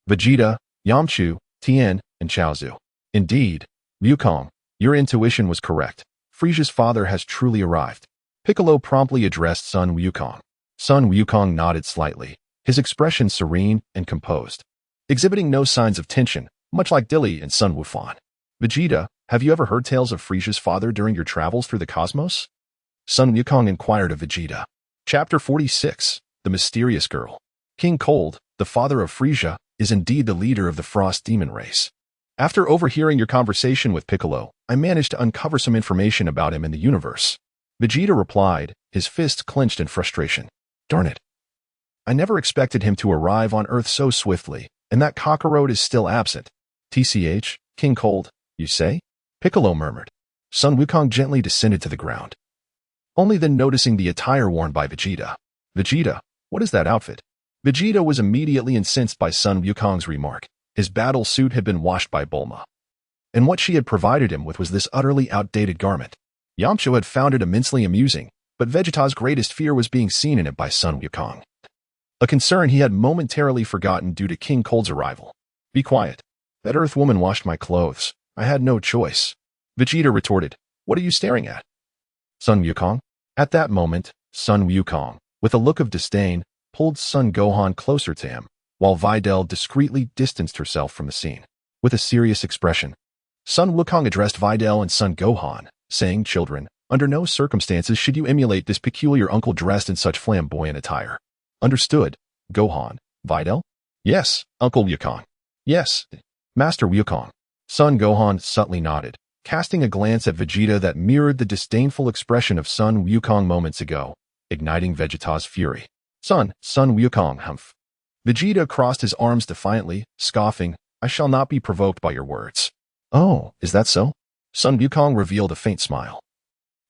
Vegeta, Yamcha, Tien, and Chaozu. Indeed, Wukong, your intuition was correct. Frieza's father has truly arrived. Piccolo promptly addressed Sun Wukong. Sun Wukong nodded slightly, his expression serene and composed, exhibiting no signs of tension, much like Dilly and Sun Wufan. Vegeta, have you ever heard tales of Frieza's father during your travels through the cosmos? Sun Wukong inquired of Vegeta. Chapter 46. The Mysterious Girl. King Cold, the father of Frieza, is indeed the leader of the Frost Demon race. After overhearing your conversation with Piccolo, I managed to uncover some information about him in the universe. Vegeta replied, his fists clenched in frustration. Darn it. I never expected him to arrive on Earth so swiftly, and that Kakarot is still absent. TCH, King Cold, you say? Piccolo murmured. Sun Wukong gently descended to the ground. only then noticing the attire worn by Vegeta. Vegeta, what is that outfit? Vegeta was immediately incensed by Sun Wukong's remark. His battle suit had been washed by Bulma, and what she had provided him with was this utterly outdated garment. Yamcha had found it immensely amusing, but Vegeta's greatest fear was being seen in it by Sun Wukong, a concern he had momentarily forgotten due to King Cold's arrival. Be quiet. That Earth woman washed my clothes. I had no choice. Vegeta retorted, what are you staring at? Sun Wukong? At that moment, Sun Wukong, with a look of disdain, pulled Son Gohan closer to him, while Videl discreetly distanced herself from the scene. With a serious expression, Sun Wukong addressed Videl and Son Gohan, saying, children, under no circumstances should you emulate this peculiar uncle dressed in such flamboyant attire. Understood, Gohan. Videl? Yes, Uncle Wukong. Yes, Master Wukong. Son Gohan subtly nodded, casting a glance at Vegeta that mirrored the disdainful expression of Son Wukong moments ago, igniting Vegeta's fury. Son Wukong, humph. Vegeta crossed his arms defiantly, scoffing, I shall not be provoked by your words. Oh, is that so? Son Wukong revealed a faint smile,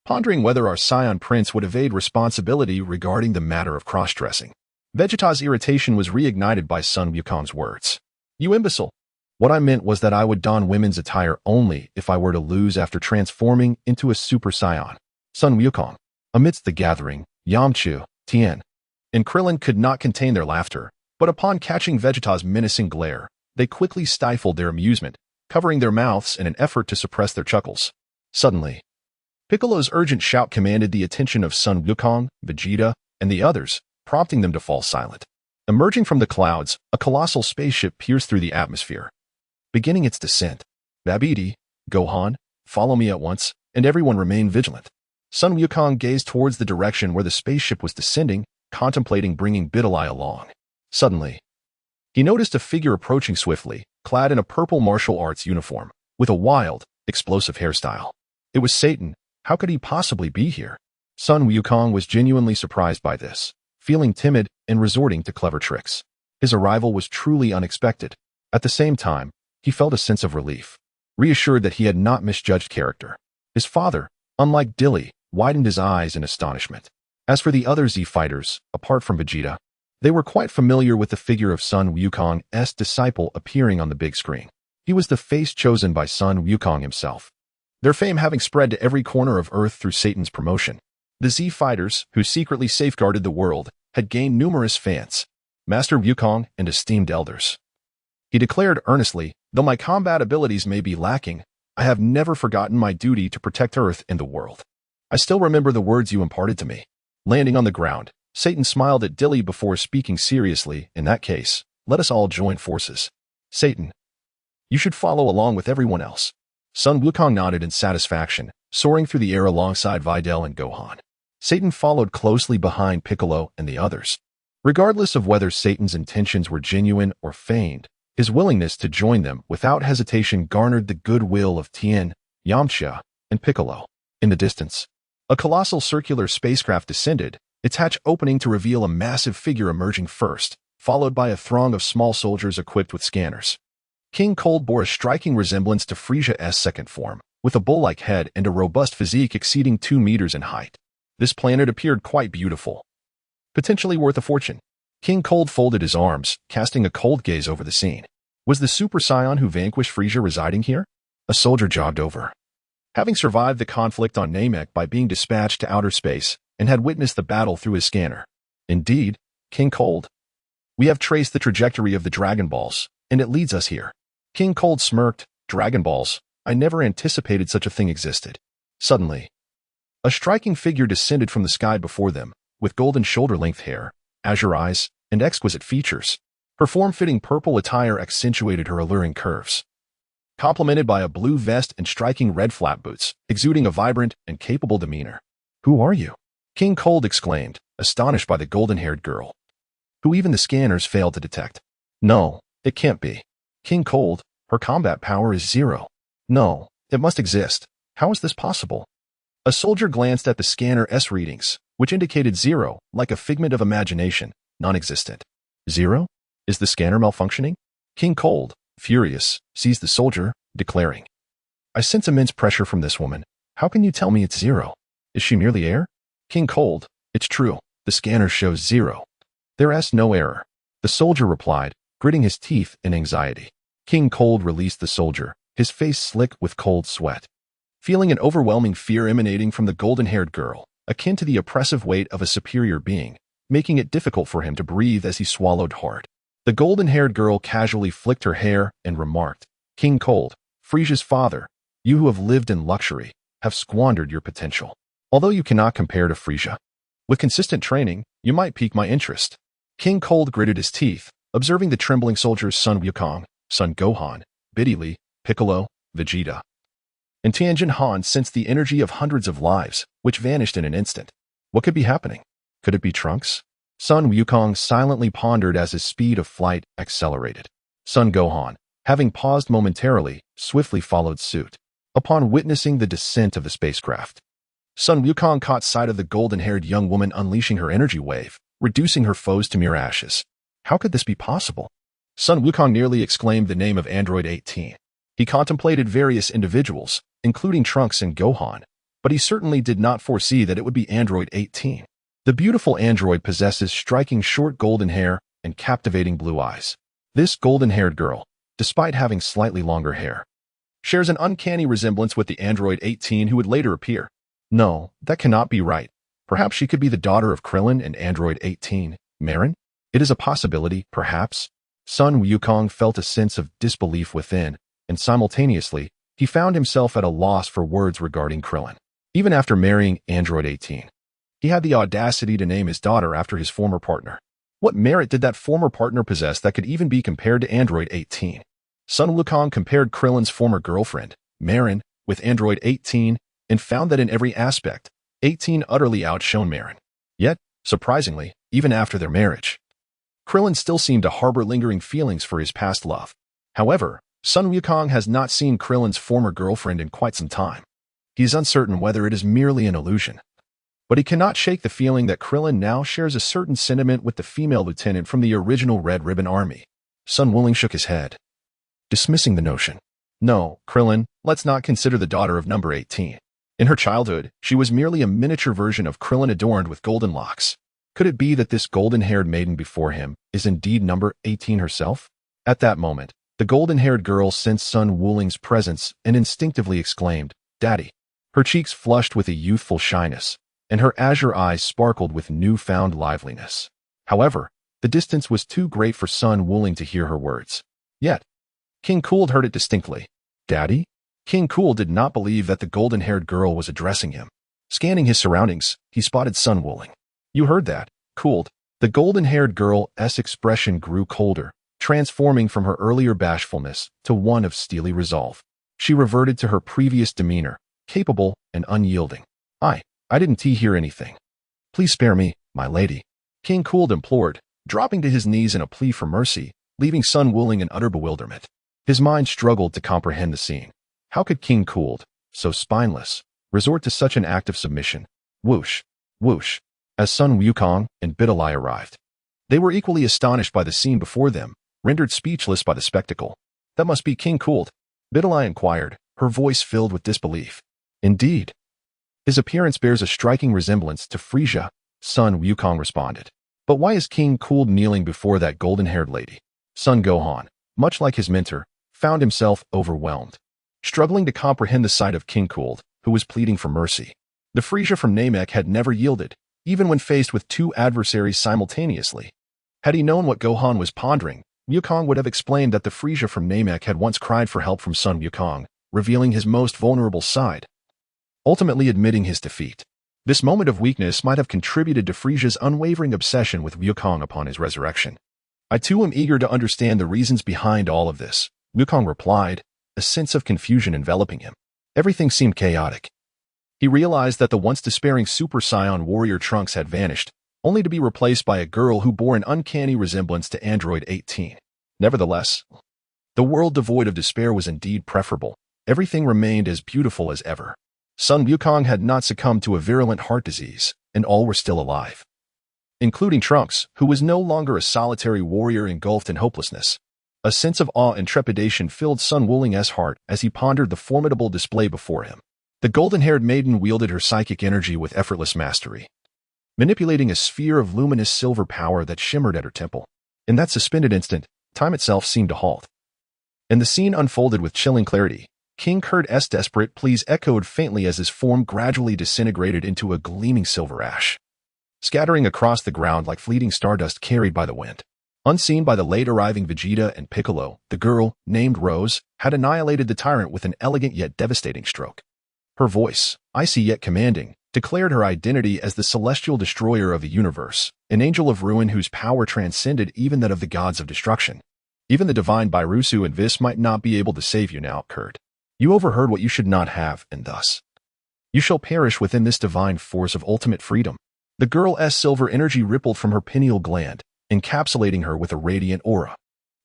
pondering whether our scion prince would evade responsibility regarding the matter of cross-dressing. Vegeta's irritation was reignited by Son Wukong's words. You imbecile! What I meant was that I would don women's attire only if I were to lose after transforming into a Super Saiyan. Son Wukong. Amidst the gathering, Yamcha, Tien, and Krillin could not contain their laughter, but upon catching Vegeta's menacing glare, they quickly stifled their amusement, covering their mouths in an effort to suppress their chuckles. Suddenly, Piccolo's urgent shout commanded the attention of Son Wukong, Vegeta, and the others, prompting them to fall silent. Emerging from the clouds, a colossal spaceship pierced through the atmosphere, beginning its descent. Babidi, Gohan, follow me at once, and everyone remain vigilant. Son Wukong gazed towards the direction where the spaceship was descending, contemplating bringing Bidalai along. Suddenly, he noticed a figure approaching swiftly, clad in a purple martial arts uniform, with a wild, explosive hairstyle. It was Satan. How could he possibly be here? Son Wukong was genuinely surprised by this, feeling timid and resorting to clever tricks. His arrival was truly unexpected. At the same time, he felt a sense of relief, reassured that he had not misjudged character. His father, unlike Dilly, widened his eyes in astonishment. As for the other Z fighters, apart from Vegeta, they were quite familiar with the figure of Son Wukong's disciple appearing on the big screen. He was the face chosen by Son Wukong himself, their fame having spread to every corner of Earth through Satan's promotion. The Z fighters, who secretly safeguarded the world, had gained numerous fans, Master Wukong and esteemed elders. He declared earnestly, though my combat abilities may be lacking, I have never forgotten my duty to protect Earth and the world. I still remember the words you imparted to me. Landing on the ground, Satan smiled at Dilly before speaking seriously. In that case, let us all join forces. Satan, you should follow along with everyone else. Son Wukong nodded in satisfaction, soaring through the air alongside Videl and Gohan. Satan followed closely behind Piccolo and the others. Regardless of whether Satan's intentions were genuine or feigned, his willingness to join them without hesitation garnered the goodwill of Tien, Yamcha, and Piccolo. In the distance, a colossal circular spacecraft descended, its hatch opening to reveal a massive figure emerging first, followed by a throng of small soldiers equipped with scanners. King Cold bore a striking resemblance to Frisia's second form, with a bull-like head and a robust physique exceeding 2 meters in height. This planet appeared quite beautiful, potentially worth a fortune. King Cold folded his arms, casting a cold gaze over the scene. Was the Super Saiyan who vanquished Frisia residing here? A soldier jogged over, having survived the conflict on Namek by being dispatched to outer space, and had witnessed the battle through his scanner. Indeed, King Cold. We have traced the trajectory of the Dragon Balls, and it leads us here. King Cold smirked. Dragon Balls? I never anticipated such a thing existed. Suddenly, a striking figure descended from the sky before them, with golden shoulder-length hair, azure eyes, and exquisite features. Her form-fitting purple attire accentuated her alluring curves, complemented by a blue vest and striking red flat boots, exuding a vibrant and capable demeanor. Who are you? King Cold exclaimed, astonished by the golden-haired girl, who even the scanners failed to detect. No, it can't be. King Cold, her combat power is 0. No, it must exist. How is this possible? A soldier glanced at the scanner's readings, which indicated 0, like a figment of imagination, non-existent. 0? Is the scanner malfunctioning? King Cold, furious, seized the soldier, declaring, I sense immense pressure from this woman. How can you tell me it's 0? Is she merely air? King Cold, it's true. The scanner shows 0. There's no error. The soldier replied, gritting his teeth in anxiety. King Cold released the soldier, his face slick with cold sweat. Feeling an overwhelming fear emanating from the golden-haired girl, akin to the oppressive weight of a superior being, making it difficult for him to breathe as he swallowed hard. The golden-haired girl casually flicked her hair and remarked, King Cold, Frisia's father, you who have lived in luxury, have squandered your potential. Although you cannot compare to Frisia, with consistent training, you might pique my interest. King Cold gritted his teeth, observing the trembling soldiers Sun Wukong, Son Gohan, Biddy, Piccolo, Vegeta, and Tianjin Han sensed the energy of hundreds of lives, which vanished in an instant. What could be happening? Could it be Trunks? Sun Wukong silently pondered as his speed of flight accelerated. Son Gohan, having paused momentarily, swiftly followed suit. Upon witnessing the descent of the spacecraft, Sun Wukong caught sight of the golden-haired young woman unleashing her energy wave, reducing her foes to mere ashes. How could this be possible? Sun Wukong nearly exclaimed the name of Android 18. He contemplated various individuals, including Trunks and Gohan, but he certainly did not foresee that it would be Android 18. The beautiful android possesses striking short golden hair and captivating blue eyes. This golden-haired girl, despite having slightly longer hair, shares an uncanny resemblance with the Android 18 who would later appear. No, that cannot be right. Perhaps she could be the daughter of Krillin and Android 18, Marin? It is a possibility, perhaps. Sun Wukong felt a sense of disbelief within, and simultaneously, he found himself at a loss for words regarding Krillin. Even after marrying Android 18, he had the audacity to name his daughter after his former partner. What merit did that former partner possess that could even be compared to Android 18? Sun Wukong compared Krillin's former girlfriend, Marin, with Android 18 and found that in every aspect, 18 utterly outshone Marin. Yet, surprisingly, even after their marriage, Krillin still seemed to harbor lingering feelings for his past love. However, Sun Wukong has not seen Krillin's former girlfriend in quite some time. He is uncertain whether it is merely an illusion. But he cannot shake the feeling that Krillin now shares a certain sentiment with the female lieutenant from the original Red Ribbon Army. Sun Wuling shook his head, dismissing the notion. No, Krillin, let's not consider the daughter of number 18. In her childhood, she was merely a miniature version of Krillin adorned with golden locks. Could it be that this golden-haired maiden before him is indeed number 18 herself? At that moment, the golden-haired girl sensed Sun Wuling's presence and instinctively exclaimed, Daddy. Her cheeks flushed with a youthful shyness, and her azure eyes sparkled with newfound liveliness. However, the distance was too great for Sun Wuling to hear her words. Yet, King Cool heard it distinctly. Daddy? King Cool did not believe that the golden-haired girl was addressing him. Scanning his surroundings, he spotted Sun Wuling. You heard that, Cooled. The golden-haired girl's expression grew colder, transforming from her earlier bashfulness to one of steely resolve. She reverted to her previous demeanor, capable and unyielding. I didn't hear anything. Please spare me, my lady. King Cooled implored, dropping to his knees in a plea for mercy, leaving Sun Wuling in utter bewilderment. His mind struggled to comprehend the scene. How could King Cooled, so spineless, resort to such an act of submission? Whoosh, whoosh, as Sun Wukong and Biddy arrived. They were equally astonished by the scene before them, rendered speechless by the spectacle. That must be King Cooled, Biddy inquired, her voice filled with disbelief. Indeed. His appearance bears a striking resemblance to Frisia, Sun Wukong responded. But why is King Cooled kneeling before that golden-haired lady? Son Gohan, much like his mentor, found himself overwhelmed, struggling to comprehend the sight of King Cooled, who was pleading for mercy. The Frisia from Namek had never yielded, even when faced with two adversaries simultaneously. Had he known what Gohan was pondering, Wukong would have explained that the Frisia from Namek had once cried for help from Sun Wukong, revealing his most vulnerable side, ultimately admitting his defeat. This moment of weakness might have contributed to Frisia's unwavering obsession with Wukong upon his resurrection. I too am eager to understand the reasons behind all of this, Wukong replied, a sense of confusion enveloping him. Everything seemed chaotic. He realized that the once despairing Super Saiyan warrior Trunks had vanished, only to be replaced by a girl who bore an uncanny resemblance to Android 18. Nevertheless, the world devoid of despair was indeed preferable. Everything remained as beautiful as ever. Sun Wukong had not succumbed to a virulent heart disease, and all were still alive, including Trunks, who was no longer a solitary warrior engulfed in hopelessness. A sense of awe and trepidation filled Sun Wuling's heart as he pondered the formidable display before him. The golden-haired maiden wielded her psychic energy with effortless mastery, manipulating a sphere of luminous silver power that shimmered at her temple. In that suspended instant, time itself seemed to halt. And the scene unfolded with chilling clarity. King Kurt's desperate pleas echoed faintly as his form gradually disintegrated into a gleaming silver ash, scattering across the ground like fleeting stardust carried by the wind. Unseen by the late-arriving Vegeta and Piccolo, the girl, named Rose, had annihilated the tyrant with an elegant yet devastating stroke. Her voice, icy yet commanding, declared her identity as the celestial destroyer of the universe, an angel of ruin whose power transcended even that of the gods of destruction. Even the divine Bairusu and Vis might not be able to save you now, Kurt. You overheard what you should not have, and thus you shall perish within this divine force of ultimate freedom. The girl's silver energy rippled from her pineal gland, encapsulating her with a radiant aura.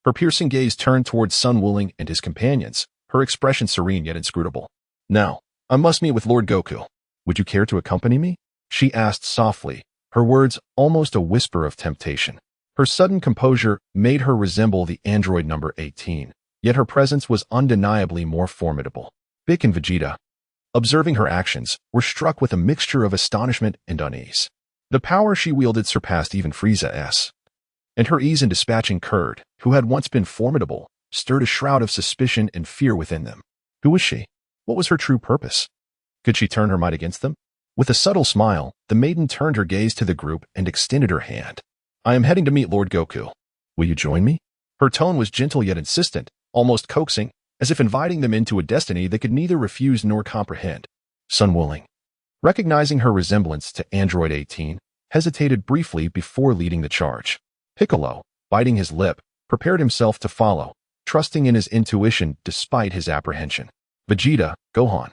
Her piercing gaze turned towards Sun Wuling and his companions, her expression serene yet inscrutable. Now, I must meet with Lord Goku. Would you care to accompany me? She asked softly, her words almost a whisper of temptation. Her sudden composure made her resemble the android number 18, yet her presence was undeniably more formidable. Bick and Vegeta, observing her actions, were struck with a mixture of astonishment and unease. The power she wielded surpassed even Frieza's, and her ease in dispatching Kurt, who had once been formidable, stirred a shroud of suspicion and fear within them. Who was she? What was her true purpose? Could she turn her might against them? With a subtle smile, the maiden turned her gaze to the group and extended her hand. I am heading to meet Lord Goku. Will you join me? Her tone was gentle yet insistent, almost coaxing, as if inviting them into a destiny they could neither refuse nor comprehend. Sun Wuling, recognizing her resemblance to Android 18, hesitated briefly before leading the charge. Piccolo, biting his lip, prepared himself to follow, trusting in his intuition despite his apprehension. Vegeta, Gohan,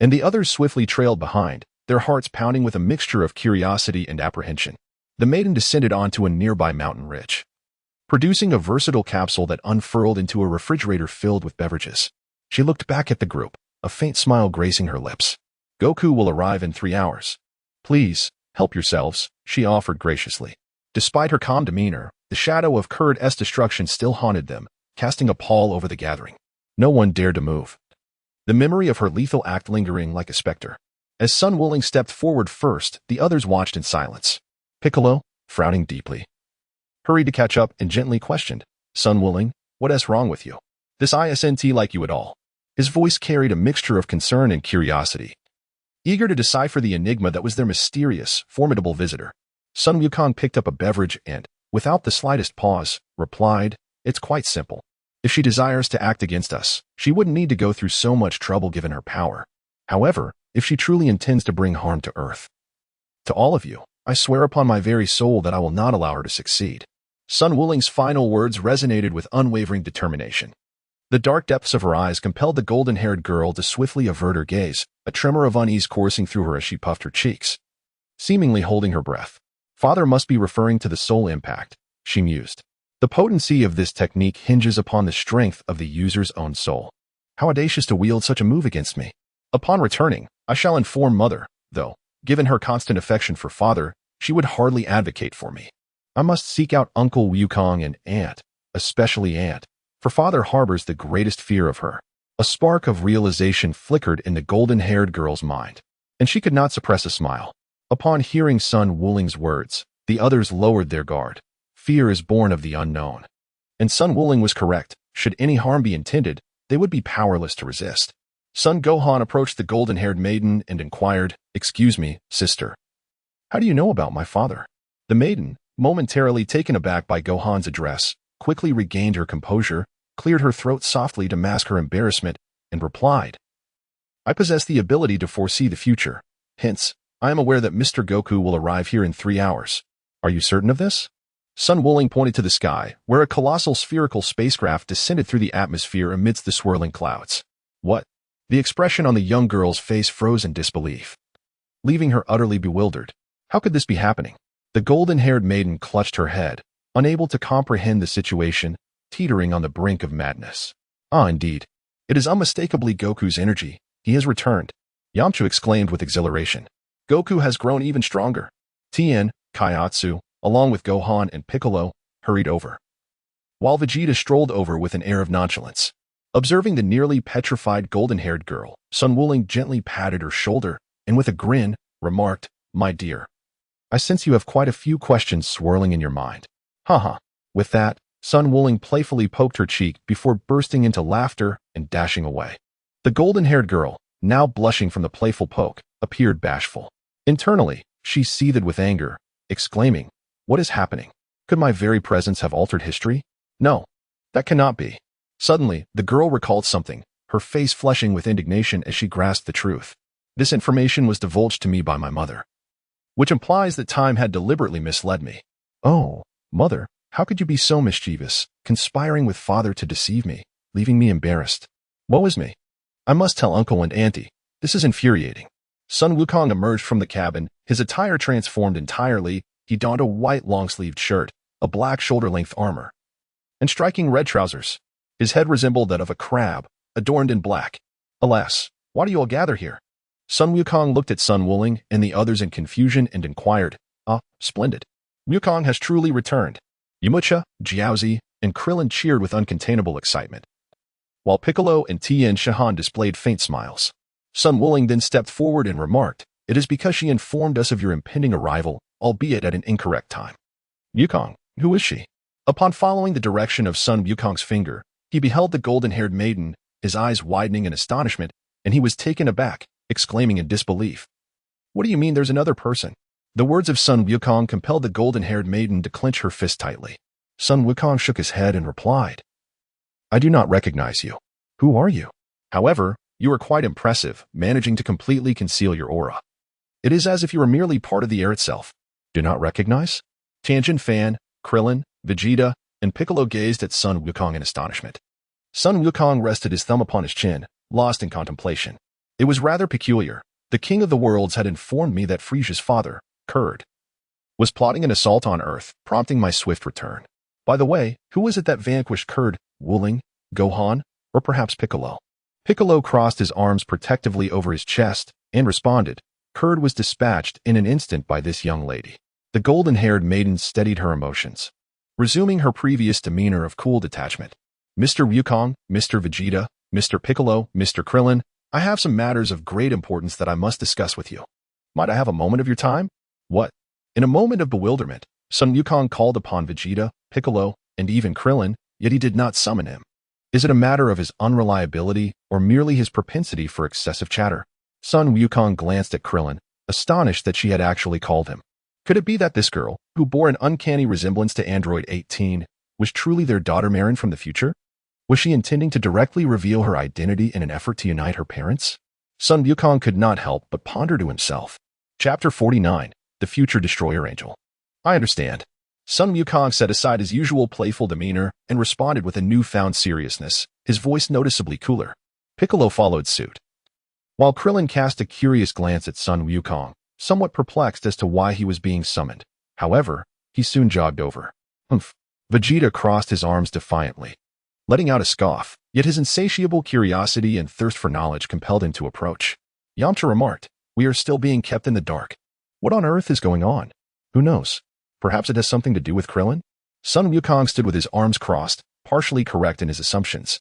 and the others swiftly trailed behind, their hearts pounding with a mixture of curiosity and apprehension. The maiden descended onto a nearby mountain ridge, producing a versatile capsule that unfurled into a refrigerator filled with beverages. She looked back at the group, a faint smile gracing her lips. Goku will arrive in 3 hours. Please, help yourselves, she offered graciously. Despite her calm demeanor, the shadow of Kurt's destruction still haunted them, casting a pall over the gathering. No one dared to move, the memory of her lethal act lingering like a specter. As Sun Wuling stepped forward first, the others watched in silence. Piccolo, frowning deeply, hurried to catch up and gently questioned, Sun Wuling, what's wrong with you? This isn't like you at all. His voice carried a mixture of concern and curiosity, eager to decipher the enigma that was their mysterious, formidable visitor. Sun Wukong picked up a beverage and, without the slightest pause, replied, It's quite simple. If she desires to act against us, she wouldn't need to go through so much trouble given her power. However, if she truly intends to bring harm to Earth, to all of you, I swear upon my very soul that I will not allow her to succeed. Sun Wuling's final words resonated with unwavering determination. The dark depths of her eyes compelled the golden-haired girl to swiftly avert her gaze, a tremor of unease coursing through her as she puffed her cheeks, seemingly holding her breath. Father must be referring to the soul impact, she mused. The potency of this technique hinges upon the strength of the user's own soul. How audacious to wield such a move against me. Upon returning, I shall inform Mother, though, given her constant affection for Father, she would hardly advocate for me. I must seek out Uncle Wukong and Aunt, especially Aunt, for Father harbors the greatest fear of her. A spark of realization flickered in the golden-haired girl's mind, and she could not suppress a smile. Upon hearing Sun Wuling's words, the others lowered their guard. Fear is born of the unknown. And Sun Wuling was correct. Should any harm be intended, they would be powerless to resist. Son Gohan approached the golden-haired maiden and inquired, Excuse me, sister. How do you know about my father? The maiden, momentarily taken aback by Gohan's address, quickly regained her composure, cleared her throat softly to mask her embarrassment, and replied, I possess the ability to foresee the future. Hence, I am aware that Mr. Goku will arrive here in 3 hours. Are you certain of this? Sun Wuling pointed to the sky, where a colossal spherical spacecraft descended through the atmosphere amidst the swirling clouds. What? The expression on the young girl's face froze in disbelief, leaving her utterly bewildered. How could this be happening? The golden-haired maiden clutched her head, unable to comprehend the situation, teetering on the brink of madness. Ah, indeed. It is unmistakably Goku's energy. He has returned. Yamcha exclaimed with exhilaration. Goku has grown even stronger. Tien, Kaiatsu, along with Gohan and Piccolo, hurried over, while Vegeta strolled over with an air of nonchalance. Observing the nearly petrified golden-haired girl, Sun Wuling gently patted her shoulder and with a grin, remarked, My dear, I sense you have quite a few questions swirling in your mind. Haha. With that, Sun Wuling playfully poked her cheek before bursting into laughter and dashing away. The golden-haired girl, now blushing from the playful poke, appeared bashful. Internally, she seethed with anger, exclaiming, "What is happening? Could my very presence have altered history? No, that cannot be." Suddenly, the girl recalled something, her face flushing with indignation as she grasped the truth. This information was divulged to me by my mother, which implies that time had deliberately misled me. Oh, mother, how could you be so mischievous, conspiring with father to deceive me, leaving me embarrassed? Woe is me. I must tell uncle and auntie. This is infuriating. Sun Wukong emerged from the cabin, his attire transformed entirely. He donned a white long-sleeved shirt, a black shoulder-length armor, and striking red trousers. His head resembled that of a crab, adorned in black. Alas, why do you all gather here? Sun Wukong looked at Sun Wuling and the others in confusion and inquired, "Ah, splendid. Wukong has truly returned." Yamcha, Jiaozi, and Krillin cheered with uncontainable excitement, while Piccolo and Tien Shahan displayed faint smiles. Sun Wuling then stepped forward and remarked, "It is because she informed us of your impending arrival, albeit at an incorrect time." Wukong, who is she? Upon following the direction of Sun Wukong's finger, he beheld the golden-haired maiden, his eyes widening in astonishment, and he was taken aback, exclaiming in disbelief, "What do you mean there's another person?" The words of Sun Wukong compelled the golden-haired maiden to clench her fist tightly. Sun Wukong shook his head and replied, "I do not recognize you. Who are you? However, you are quite impressive, managing to completely conceal your aura. It is as if you were merely part of the air itself." Do not recognize? Tianjin Fan, Krillin, Vegeta, and Piccolo gazed at Sun Wukong in astonishment. Sun Wukong rested his thumb upon his chin, lost in contemplation. It was rather peculiar. The King of the Worlds had informed me that Friesia's father, Kurd, was plotting an assault on Earth, prompting my swift return. By the way, who was it that vanquished Kurd? Wuling, Gohan, or perhaps Piccolo? Piccolo crossed his arms protectively over his chest and responded, "Kurd was dispatched in an instant by this young lady." The golden-haired maiden steadied her emotions, resuming her previous demeanor of cool detachment. "Mr. Wukong, Mr. Vegeta, Mr. Piccolo, Mr. Krillin, I have some matters of great importance that I must discuss with you. Might I have a moment of your time?" What? In a moment of bewilderment, Sun Wukong called upon Vegeta, Piccolo, and even Krillin, yet he did not summon him. Is it a matter of his unreliability or merely his propensity for excessive chatter? Sun Wukong glanced at Krillin, astonished that she had actually called him. Could it be that this girl, who bore an uncanny resemblance to Android 18, was truly their daughter Marin from the future? Was she intending to directly reveal her identity in an effort to unite her parents? Sun Wukong could not help but ponder to himself. Chapter 49, The Future Destroyer Angel. I understand. Sun Wukong set aside his usual playful demeanor and responded with a newfound seriousness, his voice noticeably cooler. Piccolo followed suit, while Krillin cast a curious glance at Sun Wukong, somewhat perplexed as to why he was being summoned. However, he soon jogged over. Humph. Vegeta crossed his arms defiantly, letting out a scoff, yet his insatiable curiosity and thirst for knowledge compelled him to approach. Yamcha remarked, "We are still being kept in the dark. What on earth is going on? Who knows? Perhaps it has something to do with Krillin?" Sun Wukong stood with his arms crossed, partially correct in his assumptions,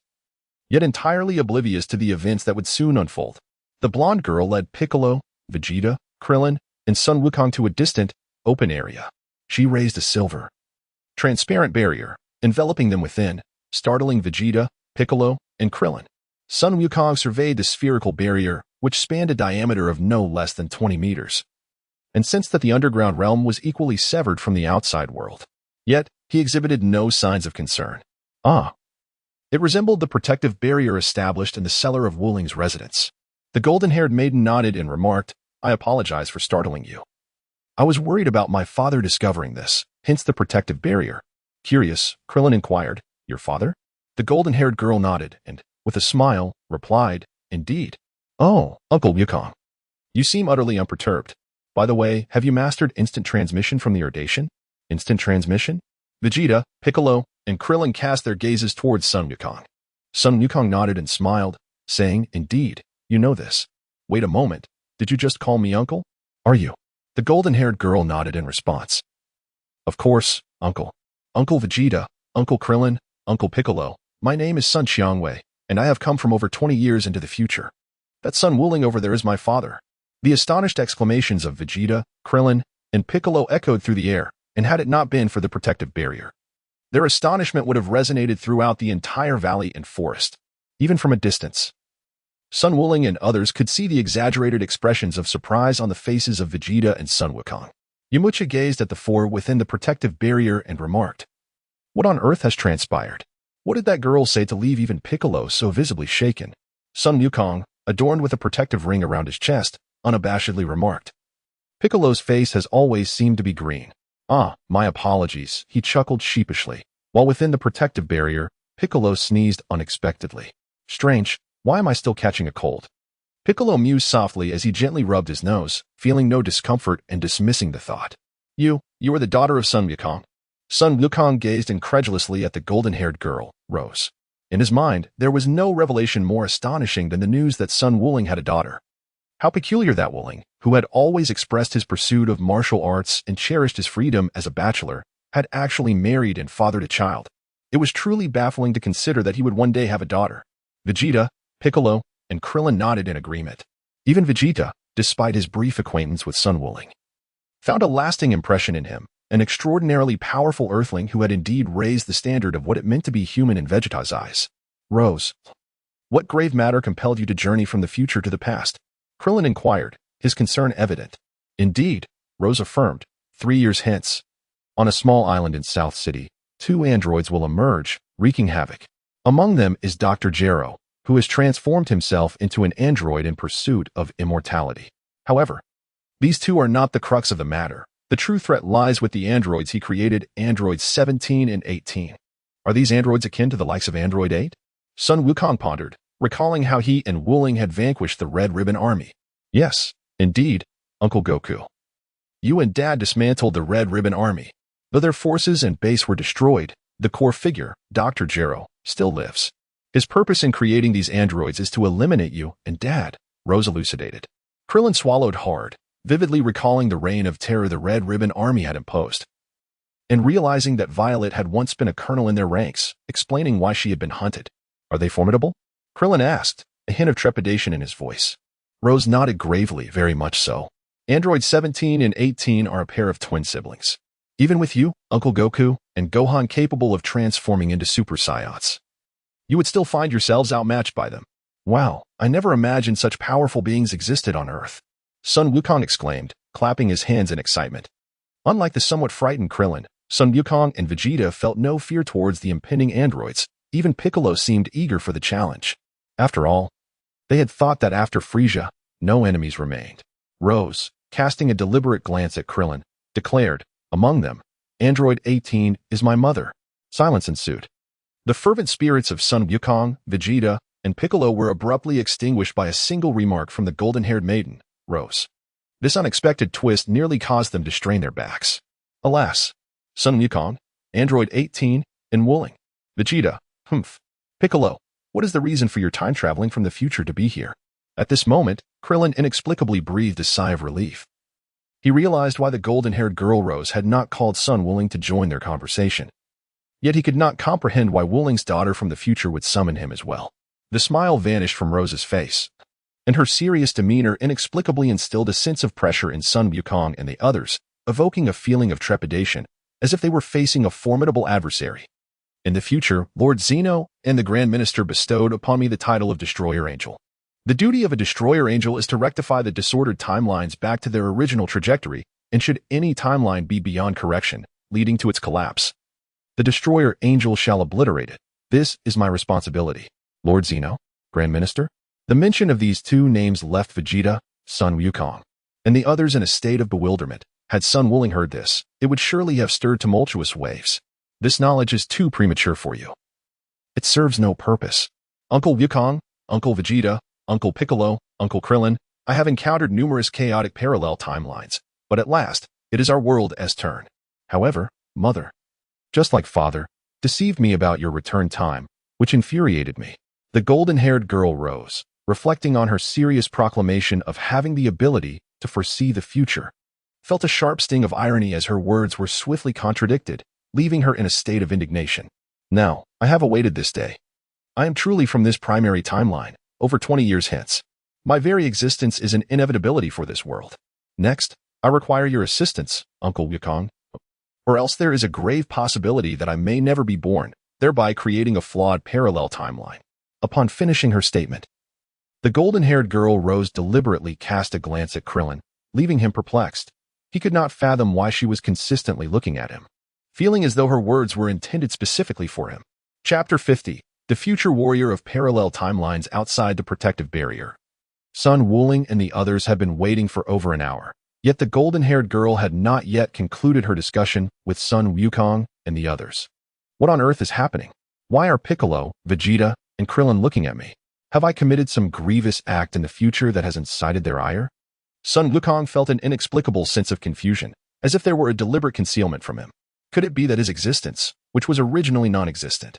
yet entirely oblivious to the events that would soon unfold. The blonde girl led Piccolo, Vegeta, Krillin, and Sun Wukong to a distant, open area. She raised a silver, transparent barrier, enveloping them within, startling Vegeta, Piccolo, and Krillin. Sun Wukong surveyed the spherical barrier, which spanned a diameter of no less than 20 meters, and sensed that the underground realm was equally severed from the outside world. Yet, he exhibited no signs of concern. Ah. It resembled the protective barrier established in the cellar of Wuling's residence. The golden-haired maiden nodded and remarked, "I apologize for startling you. I was worried about my father discovering this, hence the protective barrier." Curious, Krillin inquired, "Your father?" The golden-haired girl nodded and, with a smile, replied, "Indeed." "Oh, Uncle Wukong. You seem utterly unperturbed. By the way, have you mastered instant transmission from the Erdation?" Instant transmission? Vegeta, Piccolo, and Krillin cast their gazes towards Sun Wukong. Sun Wukong nodded and smiled, saying, "Indeed, you know this. Wait a moment. Did you just call me uncle? Are you?" The golden-haired girl nodded in response. "Of course, uncle. Uncle Vegeta, Uncle Krillin, Uncle Piccolo. My name is Sun Xiangwei, and I have come from over 20 years into the future. That Sun Wuling over there is my father." The astonished exclamations of Vegeta, Krillin, and Piccolo echoed through the air, and had it not been for the protective barrier, their astonishment would have resonated throughout the entire valley and forest, even from a distance. Sun Wuling and others could see the exaggerated expressions of surprise on the faces of Vegeta and Sun Wukong. Yamcha gazed at the four within the protective barrier and remarked, "What on earth has transpired? What did that girl say to leave even Piccolo so visibly shaken?" Sun Wukong, adorned with a protective ring around his chest, unabashedly remarked, "Piccolo's face has always seemed to be green." "Ah, my apologies," he chuckled sheepishly. While within the protective barrier, Piccolo sneezed unexpectedly. "Strange, why am I still catching a cold?" Piccolo mused softly as he gently rubbed his nose, feeling no discomfort and dismissing the thought. You are the daughter of Sun Wukong." Sun Wukong gazed incredulously at the golden-haired girl, Rose. In his mind, there was no revelation more astonishing than the news that Sun Wuling had a daughter. How peculiar that Wuling, who had always expressed his pursuit of martial arts and cherished his freedom as a bachelor, had actually married and fathered a child. It was truly baffling to consider that he would one day have a daughter. Vegeta, Piccolo, and Krillin nodded in agreement. Even Vegeta, despite his brief acquaintance with Sun Wuling, found a lasting impression in him, an extraordinarily powerful earthling who had indeed raised the standard of what it meant to be human in Vegeta's eyes. "Rose, what grave matter compelled you to journey from the future to the past?" Krillin inquired, his concern evident. "Indeed," Rose affirmed, 3 years hence, on a small island in South City, 2 androids will emerge, wreaking havoc. Among them is Dr. Gero, who has transformed himself into an android in pursuit of immortality. However, these 2 are not the crux of the matter. The true threat lies with the androids he created, androids 17 and 18. Are these androids akin to the likes of Android 8? Sun Wukong pondered, recalling how he and Wuling had vanquished the Red Ribbon Army. "Yes, indeed, Uncle Goku. You and Dad dismantled the Red Ribbon Army. Though their forces and base were destroyed, the core figure, Dr. Gero, still lives. His purpose in creating these androids is to eliminate you and Dad," Rose elucidated. Krillin swallowed hard, vividly recalling the reign of terror the Red Ribbon Army had imposed, and realizing that Violet had once been a colonel in their ranks, explaining why she had been hunted. "Are they formidable?" Krillin asked, a hint of trepidation in his voice. Rose nodded gravely, "Very much so. Androids 17 and 18 are a pair of twin siblings. Even with you, Uncle Goku, and Gohan capable of transforming into Super Saiyans, you would still find yourselves outmatched by them." "Wow, I never imagined such powerful beings existed on Earth," Sun Wukong exclaimed, clapping his hands in excitement. Unlike the somewhat frightened Krillin, Sun Wukong and Vegeta felt no fear towards the impending androids. Even Piccolo seemed eager for the challenge. After all, they had thought that after Frieza, no enemies remained. Rose, casting a deliberate glance at Krillin, declared, "Among them, Android 18 is my mother." Silence ensued. The fervent spirits of Sun Wukong, Vegeta, and Piccolo were abruptly extinguished by a single remark from the golden-haired maiden, Rose. This unexpected twist nearly caused them to strain their backs. Alas, Sun Wukong, Android 18, and Wuling. Vegeta, Piccolo, what is the reason for your time traveling from the future to be here? At this moment, Krillin inexplicably breathed a sigh of relief. He realized why the golden-haired girl Rose had not called Sun Wuling to join their conversation. Yet he could not comprehend why Wuling's daughter from the future would summon him as well. The smile vanished from Rose's face, and her serious demeanor inexplicably instilled a sense of pressure in Sun Wukong and the others, evoking a feeling of trepidation, as if they were facing a formidable adversary. "In the future, Lord Zeno and the Grand Minister bestowed upon me the title of Destroyer Angel. The duty of a Destroyer Angel is to rectify the disordered timelines back to their original trajectory, and should any timeline be beyond correction, leading to its collapse, the Destroyer Angel shall obliterate it. This is my responsibility." Lord Zeno, Grand Minister? The mention of these 2 names left Vegeta, Sun Wukong, and the others in a state of bewilderment. Had Sun Wuling heard this, it would surely have stirred tumultuous waves. "This knowledge is too premature for you. It serves no purpose. Uncle Wukong, Uncle Vegeta, Uncle Piccolo, Uncle Krillin, I have encountered numerous chaotic parallel timelines, but at last, it is our world's turn. However, Mother, just like Father, deceived me about your return time, which infuriated me." The golden-haired girl rose, reflecting on her serious proclamation of having the ability to foresee the future, felt a sharp sting of irony as her words were swiftly contradicted, leaving her in a state of indignation. "Now, I have awaited this day. I am truly from this primary timeline, over 20 years hence. My very existence is an inevitability for this world. Next, I require your assistance, Uncle Wukong, or else there is a grave possibility that I may never be born, thereby creating a flawed parallel timeline. Upon finishing her statement, the golden-haired girl Rose deliberately cast a glance at Krillin, leaving him perplexed. He could not fathom why she was consistently looking at him, feeling as though her words were intended specifically for him. Chapter 50. The Future Warrior of Parallel Timelines Outside the Protective Barrier. Sun Wuling and the others had been waiting for over an hour, yet the golden-haired girl had not yet concluded her discussion with Sun Wukong and the others. What on earth is happening? Why are Piccolo, Vegeta, and Krillin looking at me? Have I committed some grievous act in the future that has incited their ire? Sun Wukong felt an inexplicable sense of confusion, as if there were a deliberate concealment from him. Could it be that his existence, which was originally non-existent,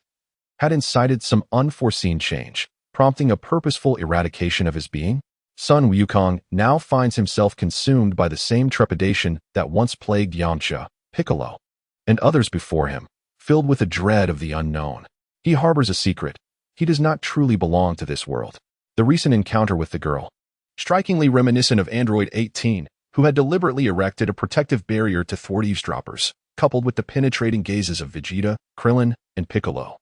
had incited some unforeseen change, prompting a purposeful eradication of his being? Sun Wukong now finds himself consumed by the same trepidation that once plagued Yamcha, Piccolo, and others before him, filled with a dread of the unknown. He harbors a secret. He does not truly belong to this world. The recent encounter with the girl, strikingly reminiscent of Android 18, who had deliberately erected a protective barrier to thwart eavesdroppers, coupled with the penetrating gazes of Vegeta, Krillin, and Piccolo,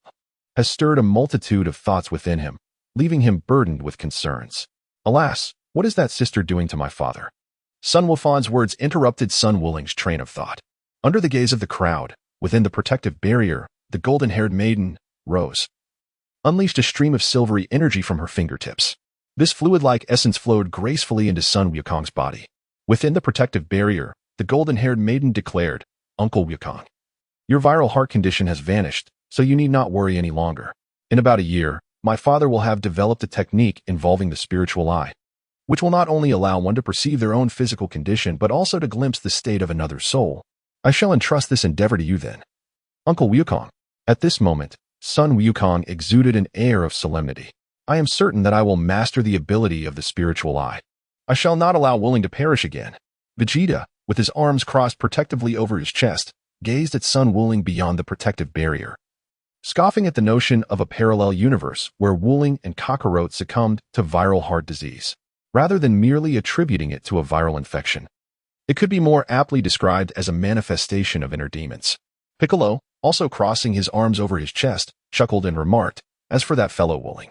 has stirred a multitude of thoughts within him, leaving him burdened with concerns. Alas, what is that sister doing to my father? Sun Wufan's words interrupted Sun Wuling's train of thought. Under the gaze of the crowd, within the protective barrier, the golden-haired maiden, Rose, unleashed a stream of silvery energy from her fingertips. This fluid-like essence flowed gracefully into Sun Wukong's body. Within the protective barrier, the golden-haired maiden declared, Uncle Wukong, your viral heart condition has vanished, so you need not worry any longer. In about a year, my father will have developed a technique involving the spiritual eye, which will not only allow one to perceive their own physical condition but also to glimpse the state of another soul. I shall entrust this endeavor to you then, Uncle Wukong. At this moment, Sun Wukong exuded an air of solemnity. I am certain that I will master the ability of the spiritual eye. I shall not allow Wuling to perish again. Vegeta, with his arms crossed protectively over his chest, gazed at Sun Wuling beyond the protective barrier, scoffing at the notion of a parallel universe where Wuling and Kakarot succumbed to viral heart disease, rather than merely attributing it to a viral infection. It could be more aptly described as a manifestation of inner demons. Piccolo, also crossing his arms over his chest, chuckled and remarked, as for that fellow Wuling,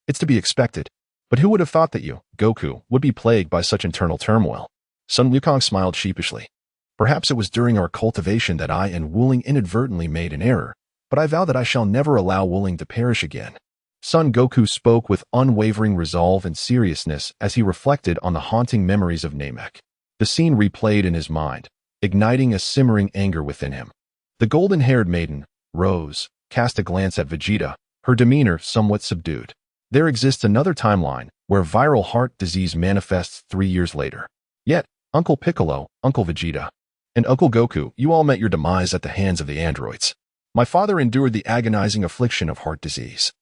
it's to be expected. But who would have thought that you, Goku, would be plagued by such internal turmoil? Sun Wukong smiled sheepishly. Perhaps it was during our cultivation that I and Wuling inadvertently made an error, but I vow that I shall never allow Wuling to perish again. Son Goku spoke with unwavering resolve and seriousness as he reflected on the haunting memories of Namek. The scene replayed in his mind, igniting a simmering anger within him. The golden-haired maiden, Rose, cast a glance at Vegeta, her demeanor somewhat subdued. There exists another timeline where viral heart disease manifests 3 years later. Yet, Uncle Piccolo, Uncle Vegeta, and Uncle Goku, you all met your demise at the hands of the androids. My father endured the agonizing affliction of heart disease,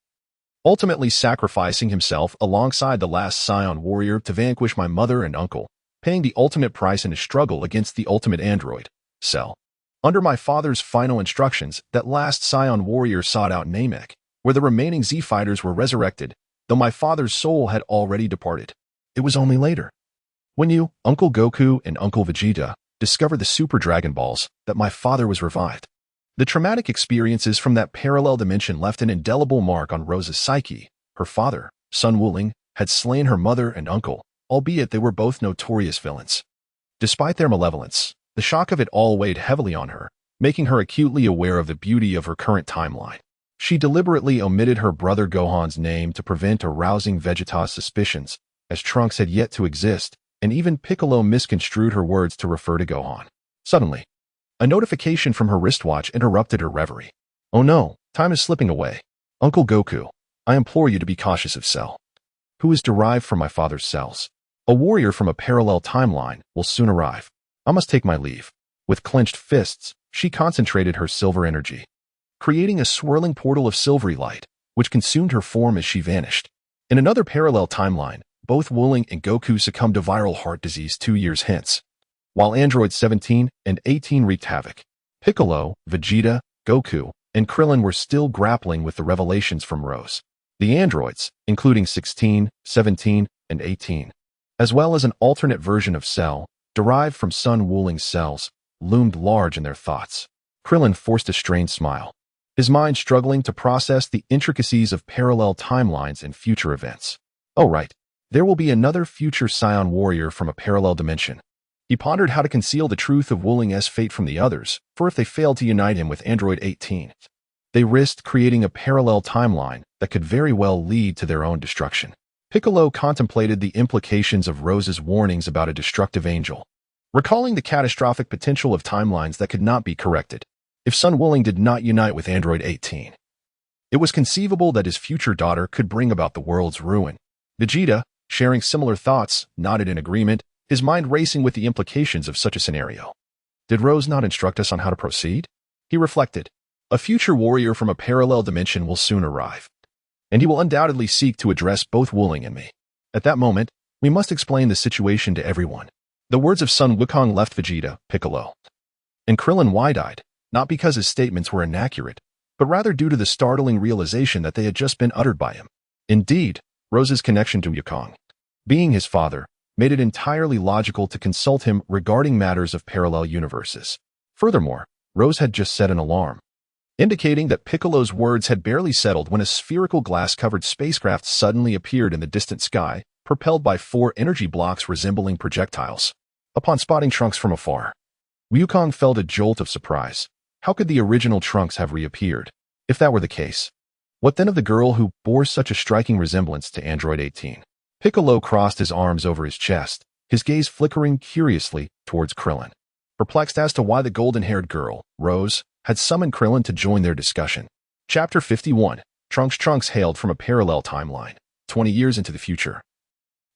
ultimately sacrificing himself alongside the last Scion warrior to vanquish my mother and uncle, paying the ultimate price in his struggle against the ultimate android, Cell. Under my father's final instructions, that last Scion warrior sought out Namek, where the remaining Z-fighters were resurrected, though my father's soul had already departed. It was only later, when you, Uncle Goku and Uncle Vegeta, discovered the Super Dragon Balls, that my father was revived. The traumatic experiences from that parallel dimension left an indelible mark on Rose's psyche. Her father, Sun Wuling, had slain her mother and uncle, albeit they were both notorious villains. Despite their malevolence, the shock of it all weighed heavily on her, making her acutely aware of the beauty of her current timeline. She deliberately omitted her brother Gohan's name to prevent arousing Vegeta's suspicions, as Trunks had yet to exist, and even Piccolo misconstrued her words to refer to Gohan. Suddenly, a notification from her wristwatch interrupted her reverie. Oh no, time is slipping away. Uncle Goku, I implore you to be cautious of Cell, who is derived from my father's cells. A warrior from a parallel timeline will soon arrive. I must take my leave. With clenched fists, she concentrated her silver energy, creating a swirling portal of silvery light, which consumed her form as she vanished. In another parallel timeline, both Wuling and Goku succumbed to viral heart disease 2 years hence, while androids 17 and 18 wreaked havoc. Piccolo, Vegeta, Goku, and Krillin were still grappling with the revelations from Rose. The androids, including 16, 17, and 18, as well as an alternate version of Cell, derived from Sun Wuling's cells, loomed large in their thoughts. Krillin forced a strained smile, his mind struggling to process the intricacies of parallel timelines and future events. Oh right, there will be another future Scion warrior from a parallel dimension. He pondered how to conceal the truth of Wuling's fate from the others, for if they failed to unite him with Android 18, they risked creating a parallel timeline that could very well lead to their own destruction. Piccolo contemplated the implications of Rose's warnings about a destructive angel, recalling the catastrophic potential of timelines that could not be corrected if Sun Wuling did not unite with Android 18. It was conceivable that his future daughter could bring about the world's ruin. Vegeta, sharing similar thoughts, nodded in agreement, his mind racing with the implications of such a scenario. Did Rose not instruct us on how to proceed? He reflected. A future warrior from a parallel dimension will soon arrive, and he will undoubtedly seek to address both Wuling and me. At that moment, we must explain the situation to everyone. The words of Sun Wukong left Vegeta, Piccolo, and Krillin wide-eyed, not because his statements were inaccurate, but rather due to the startling realization that they had just been uttered by him. Indeed, Rose's connection to Wukong, being his father, made it entirely logical to consult him regarding matters of parallel universes. Furthermore, Rose had just set an alarm, indicating that Piccolo's words had barely settled when a spherical glass-covered spacecraft suddenly appeared in the distant sky, propelled by 4 energy blocks resembling projectiles. Upon spotting Trunks from afar, Wukong felt a jolt of surprise. How could the original Trunks have reappeared? If that were the case, what then of the girl who bore such a striking resemblance to Android 18? Piccolo crossed his arms over his chest, his gaze flickering curiously towards Krillin, perplexed as to why the golden-haired girl, Rose, had summoned Krillin to join their discussion. Chapter 51. Trunks hailed from a parallel timeline, 20 years into the future.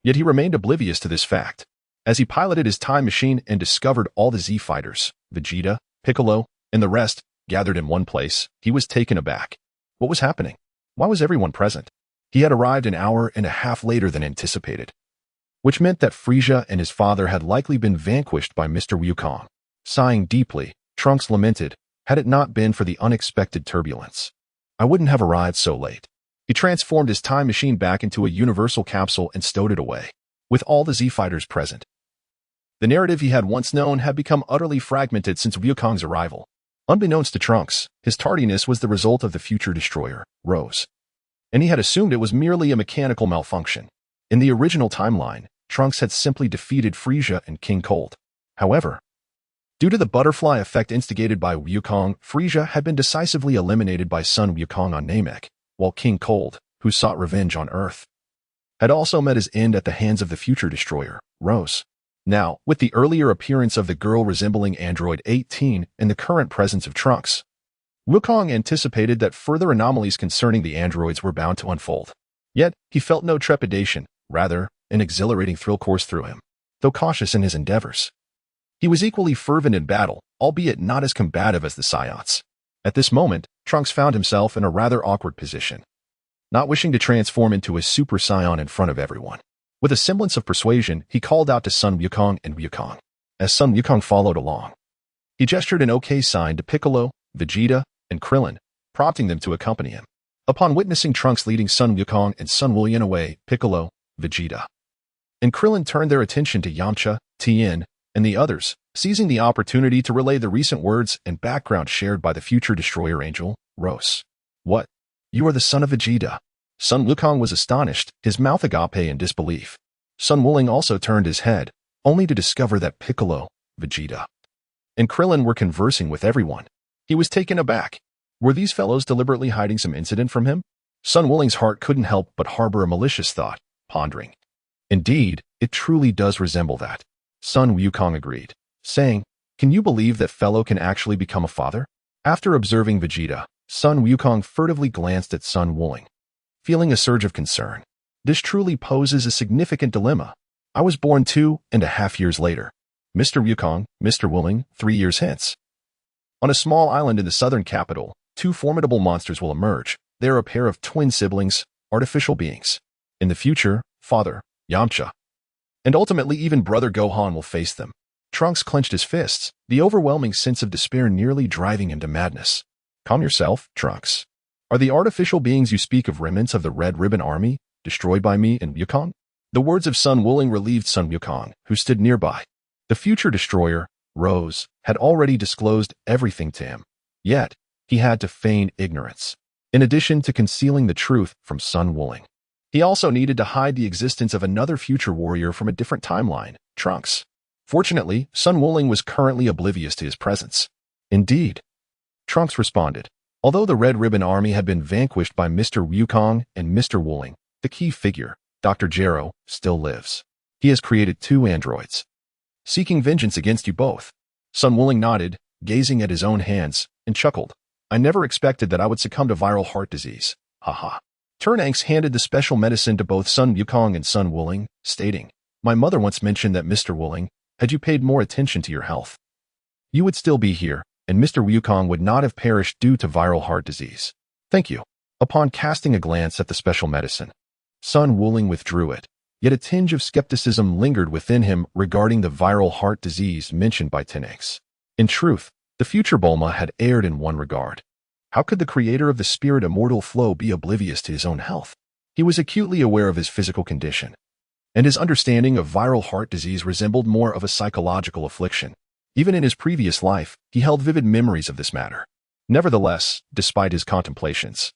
Yet he remained oblivious to this fact. As he piloted his time machine and discovered all the Z-Fighters, Vegeta, Piccolo, and the rest gathered in one place, he was taken aback. What was happening? Why was everyone present? He had arrived an hour and a half later than anticipated, which meant that Frieza and his father had likely been vanquished by Mr. Wukong. Sighing deeply, Trunks lamented, had it not been for the unexpected turbulence, I wouldn't have arrived so late. He transformed his time machine back into a universal capsule and stowed it away, with all the Z-Fighters present. The narrative he had once known had become utterly fragmented since Wukong's arrival. Unbeknownst to Trunks, his tardiness was the result of the future destroyer, Rose, and he had assumed it was merely a mechanical malfunction. In the original timeline, Trunks had simply defeated Frieza and King Cold. However, due to the butterfly effect instigated by Wukong, Frieza had been decisively eliminated by Sun Wukong on Namek, while King Cold, who sought revenge on Earth, had also met his end at the hands of the future destroyer, Rose. Now, with the earlier appearance of the girl resembling Android 18 and the current presence of Trunks, Wukong anticipated that further anomalies concerning the androids were bound to unfold. Yet, he felt no trepidation, rather, an exhilarating thrill coursed through him, though cautious in his endeavors. He was equally fervent in battle, albeit not as combative as the Scions. At this moment, Trunks found himself in a rather awkward position, not wishing to transform into a Super Saiyan in front of everyone. With a semblance of persuasion, he called out to Sun Wukong and Wukong. As Sun Wukong followed along, he gestured an OK sign to Piccolo, Vegeta, and Krillin, prompting them to accompany him. Upon witnessing Trunks leading Sun Wukong and Sun Wulong away, Piccolo, Vegeta, and Krillin turned their attention to Yamcha, Tien, and the others, seizing the opportunity to relay the recent words and background shared by the future destroyer angel, Rose. What? You are the son of Vegeta? Sun Wukong was astonished, his mouth agape in disbelief. Sun Wulong also turned his head, only to discover that Piccolo, Vegeta, and Krillin were conversing with everyone. He was taken aback. Were these fellows deliberately hiding some incident from him? Sun Wulong's heart couldn't help but harbor a malicious thought, pondering. Indeed, it truly does resemble that. Sun Wukong agreed, saying, Can you believe that fellow can actually become a father? After observing Vegeta, Sun Wukong furtively glanced at Sun Wulong, feeling a surge of concern. This truly poses a significant dilemma. I was born 2.5 years later. Mr. Wukong, Mr. Wulong, 3 years hence. On a small island in the southern capital, 2 formidable monsters will emerge. They are a pair of twin siblings, artificial beings. In the future, Father, Yamcha, and ultimately even Brother Gohan will face them. Trunks clenched his fists, the overwhelming sense of despair nearly driving him to madness. Calm yourself, Trunks. Are the artificial beings you speak of remnants of the Red Ribbon Army, destroyed by me and Wukong? The words of Sun Wulong relieved Sun Wukong, who stood nearby. The future destroyer, Rose, had already disclosed everything to him. Yet, he had to feign ignorance, in addition to concealing the truth from Sun Wuling. He also needed to hide the existence of another future warrior from a different timeline, Trunks. Fortunately, Sun Wuling was currently oblivious to his presence. Indeed, Trunks responded. Although the Red Ribbon Army had been vanquished by Mr. Wukong and Mr. Wuling, the key figure, Dr. Jero, still lives. He has created 2 androids, seeking vengeance against you both. Sun Wuling nodded, gazing at his own hands, and chuckled. I never expected that I would succumb to viral heart disease. Haha. Turnanks handed the special medicine to both Sun Wukong and Sun Wuling, stating, My mother once mentioned that Mr. Wuling, had you paid more attention to your health, you would still be here, and Mr. Wukong would not have perished due to viral heart disease. Thank you. Upon casting a glance at the special medicine, Sun Wuling withdrew it, yet a tinge of skepticism lingered within him regarding the viral heart disease mentioned by Turnanks. In truth, the future Bulma had erred in one regard. How could the creator of the spirit immortal flow be oblivious to his own health? He was acutely aware of his physical condition, and his understanding of viral heart disease resembled more of a psychological affliction. Even in his previous life, he held vivid memories of this matter. Nevertheless, despite his contemplations,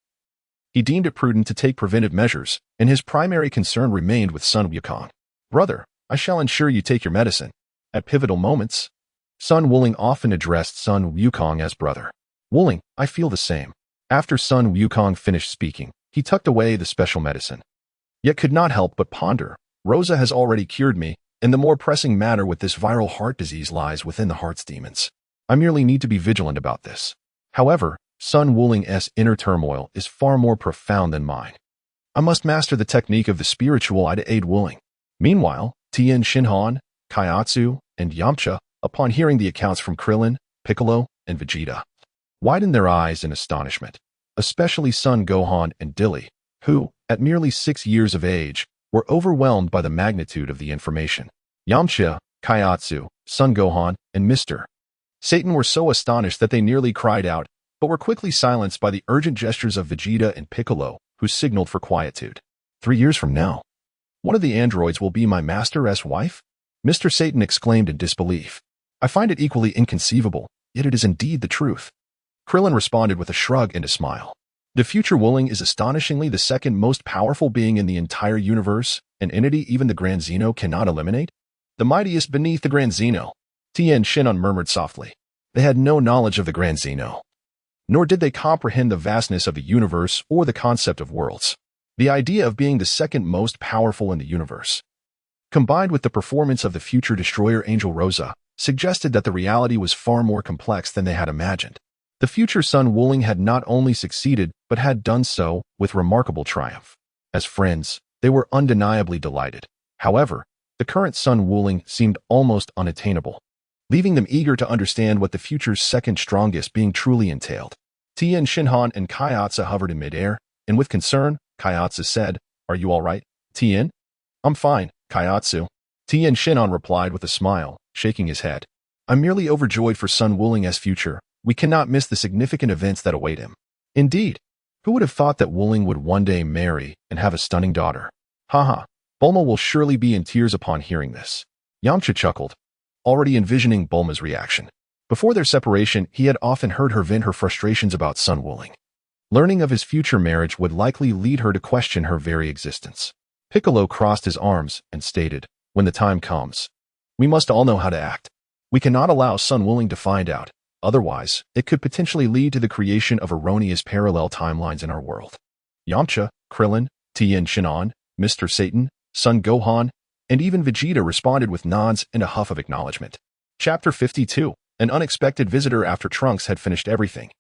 he deemed it prudent to take preventive measures, and his primary concern remained with Sun Wukong. Brother, I shall ensure you take your medicine. At pivotal moments, Sun Wuling often addressed Sun Wukong as brother. Wuling, I feel the same. After Sun Wukong finished speaking, he tucked away the special medicine, yet could not help but ponder. Rosa has already cured me, and the more pressing matter with this viral heart disease lies within the heart's demons. I merely need to be vigilant about this. However, Sun Wuling's inner turmoil is far more profound than mine. I must master the technique of the spiritual eye to aid Wuling. Meanwhile, Tien Shinhan, Kaiatsu, and Yamcha, upon hearing the accounts from Krillin, Piccolo, and Vegeta, widened their eyes in astonishment, especially Son Gohan and Dilly, who, at merely 6 years of age, were overwhelmed by the magnitude of the information. Yamcha, Kaiatsu, Son Gohan, and Mr. Satan were so astonished that they nearly cried out, but were quickly silenced by the urgent gestures of Vegeta and Piccolo, who signaled for quietude. 3 years from now, one of the androids will be my master's wife? Mr. Satan exclaimed in disbelief. I find it equally inconceivable, yet it is indeed the truth. Krillin responded with a shrug and a smile. The future Wuling is astonishingly the second most powerful being in the entire universe, an entity even the Grand Zeno cannot eliminate. The mightiest beneath the Grand Zeno. Tien Shinhan murmured softly. They had no knowledge of the Grand Zeno, nor did they comprehend the vastness of the universe or the concept of worlds. The idea of being the second most powerful in the universe, combined with the performance of the future destroyer Angel Rosa, suggested that the reality was far more complex than they had imagined. The future Sun Wuling had not only succeeded, but had done so with remarkable triumph. As friends, they were undeniably delighted. However, the current Sun Wuling seemed almost unattainable, leaving them eager to understand what the future's second strongest being truly entailed. Tien Shinhan and Kaiatsu hovered in midair, and with concern, Kaiatsu said, Are you all right, Tien? I'm fine, Kaiatsu. Tien Shinhan replied with a smile, shaking his head. I'm merely overjoyed for Sun Wuling's future. We cannot miss the significant events that await him. Indeed, who would have thought that Wuling would one day marry and have a stunning daughter? Haha, Bulma will surely be in tears upon hearing this. Yamcha chuckled, already envisioning Bulma's reaction. Before their separation, he had often heard her vent her frustrations about Sun Wuling. Learning of his future marriage would likely lead her to question her very existence. Piccolo crossed his arms and stated, When the time comes, we must all know how to act. We cannot allow Sun Wuling to find out. Otherwise, it could potentially lead to the creation of erroneous parallel timelines in our world. Yamcha, Krillin, Tien Shinhan, Mr. Satan, Son Gohan, and even Vegeta responded with nods and a huff of acknowledgement. Chapter 52. An unexpected visitor after Trunks had finished everything.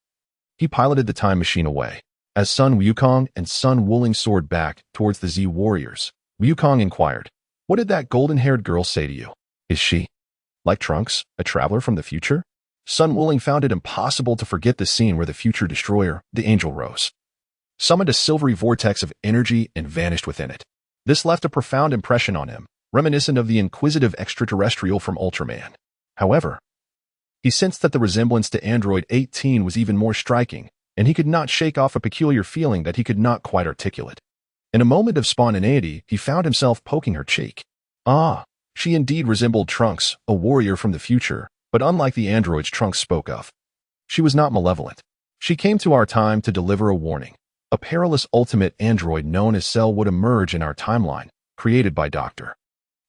He piloted the time machine away. As Sun Wukong and Sun Wuling soared back towards the Z warriors, Wukong inquired, What did that golden-haired girl say to you? Is she, like Trunks, a traveler from the future? Sun Wuling found it impossible to forget the scene where the future destroyer, the Angel Rose, summoned a silvery vortex of energy and vanished within it. This left a profound impression on him, reminiscent of the inquisitive extraterrestrial from Ultraman. However, he sensed that the resemblance to Android 18 was even more striking, and he could not shake off a peculiar feeling that he could not quite articulate. In a moment of spontaneity, he found himself poking her cheek. Ah, She indeed resembled Trunks, a warrior from the future, but unlike the androids Trunks spoke of. She was not malevolent. She came to our time to deliver a warning. A perilous ultimate android known as Cell would emerge in our timeline, created by Dr.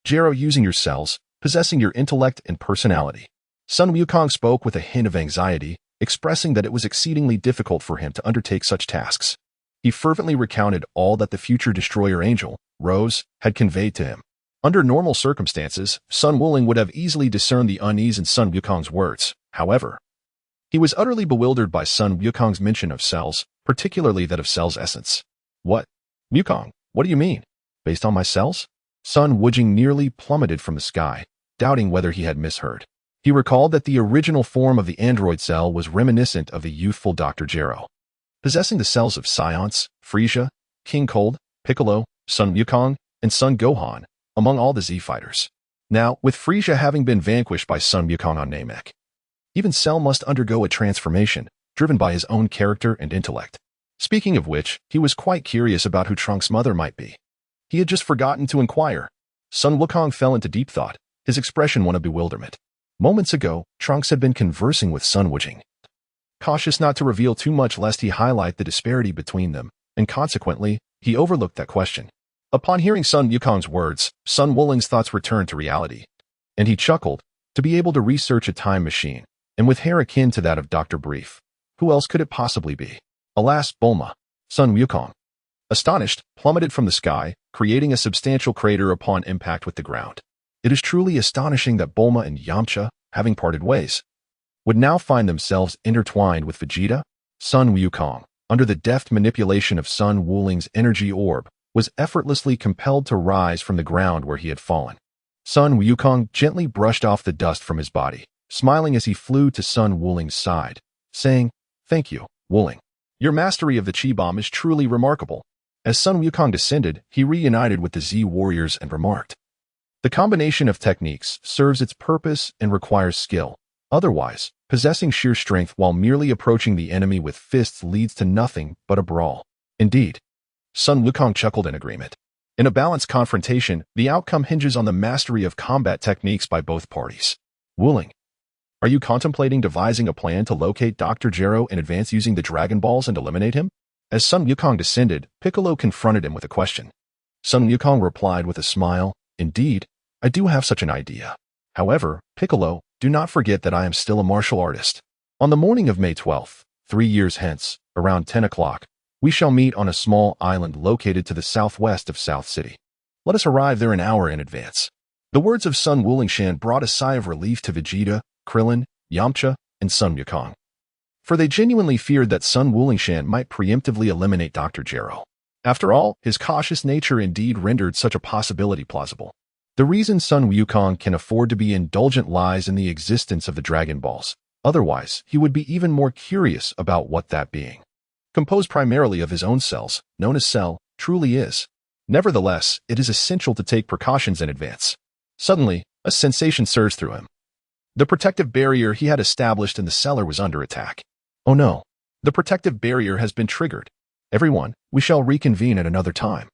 Gero using your cells, possessing your intellect and personality. Sun Wukong spoke with a hint of anxiety, expressing that it was exceedingly difficult for him to undertake such tasks. He fervently recounted all that the future destroyer angel, Rose, had conveyed to him. Under normal circumstances, Sun Wuling would have easily discerned the unease in Sun Wukong's words. However, he was utterly bewildered by Sun Wukong's mention of cells, particularly that of Cell's essence. What? Wukong, what do you mean? Based on my cells? Sun Wujing nearly plummeted from the sky, doubting whether he had misheard. He recalled that the original form of the android Cell was reminiscent of the youthful Dr. Gero, possessing the cells of Science, Frieza, King Cold, Piccolo, Sun Wukong, and Sun Gohan, among all the Z-fighters. Now, with Frieza having been vanquished by Sun Wukong on Namek, even Cell must undergo a transformation, driven by his own character and intellect. Speaking of which, he was quite curious about who Trunks' mother might be. He had just forgotten to inquire. Sun Wukong fell into deep thought, his expression one of bewilderment. Moments ago, Trunks had been conversing with Sun Wujing, cautious not to reveal too much lest he highlight the disparity between them, and consequently, he overlooked that question. Upon hearing Sun Wukong's words, Sun Wuling's thoughts returned to reality, and he chuckled, to be able to research a time machine, and with hair akin to that of Dr. Brief. Who else could it possibly be? Alas, Bulma. Sun Wukong, astonished, plummeted from the sky, creating a substantial crater upon impact with the ground. It is truly astonishing that Bulma and Yamcha, having parted ways, would now find themselves intertwined with Vegeta. Sun Wukong, under the deft manipulation of Sun Wuling's energy orb, was effortlessly compelled to rise from the ground where he had fallen. Sun Wukong gently brushed off the dust from his body, smiling as he flew to Sun Wuling's side, saying, "Thank you, Wuling. Your mastery of the Chi Bomb is truly remarkable." As Sun Wukong descended, he reunited with the Z-warriors and remarked, "The combination of techniques serves its purpose and requires skill. Otherwise, possessing sheer strength while merely approaching the enemy with fists leads to nothing but a brawl." Indeed. Sun Wukong chuckled in agreement. In a balanced confrontation, the outcome hinges on the mastery of combat techniques by both parties. Wuling, are you contemplating devising a plan to locate Dr. Gero in advance using the Dragon Balls and eliminate him? As Sun Wukong descended, Piccolo confronted him with a question. Sun Wukong replied with a smile, "Indeed, I do have such an idea. However, Piccolo, do not forget that I am still a martial artist. On the morning of May 12th, 3 years hence, around 10 o'clock, we shall meet on a small island located to the southwest of South City. Let us arrive there an hour in advance." The words of Sun Wulingshan brought a sigh of relief to Vegeta, Krillin, Yamcha, and Sun Wukong, for they genuinely feared that Sun Wulingshan might preemptively eliminate Dr. Gero. After all, his cautious nature indeed rendered such a possibility plausible. The reason Sun Wukong can afford to be indulgent lies in the existence of the Dragon Balls. Otherwise, he would be even more curious about what that being, composed primarily of his own cells, known as Cell, truly is. Nevertheless, it is essential to take precautions in advance. Suddenly, a sensation surged through him. The protective barrier he had established in the cellar was under attack. Oh no, the protective barrier has been triggered. Everyone, we shall reconvene at another time.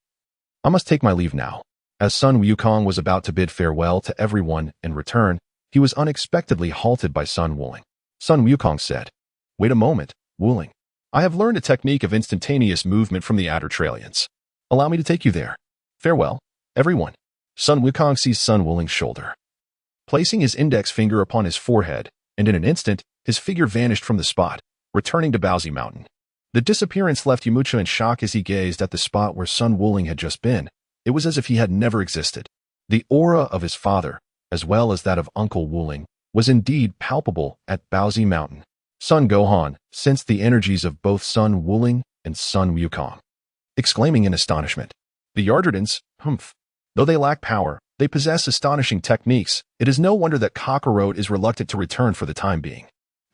I must take my leave now. As Sun Wukong was about to bid farewell to everyone and return, he was unexpectedly halted by Sun Wuling. Sun Wukong said, "Wait a moment, Wuling. I have learned a technique of instantaneous movement from the Attertralians. Allow me to take you there. Farewell, everyone." Sun Wukong seized Sun Wuling's shoulder, placing his index finger upon his forehead, and in an instant, his figure vanished from the spot, returning to Baozi Mountain. The disappearance left Yamcha in shock as he gazed at the spot where Sun Wuling had just been. It was as if he had never existed. The aura of his father, as well as that of Uncle Wuling, was indeed palpable at Baozi Mountain. Sun Gohan sensed the energies of both Sun Wuling and Sun Wukong, exclaiming in astonishment, "The Yardardans, humph. Though they lack power, they possess astonishing techniques. It is no wonder that Kakarot is reluctant to return for the time being."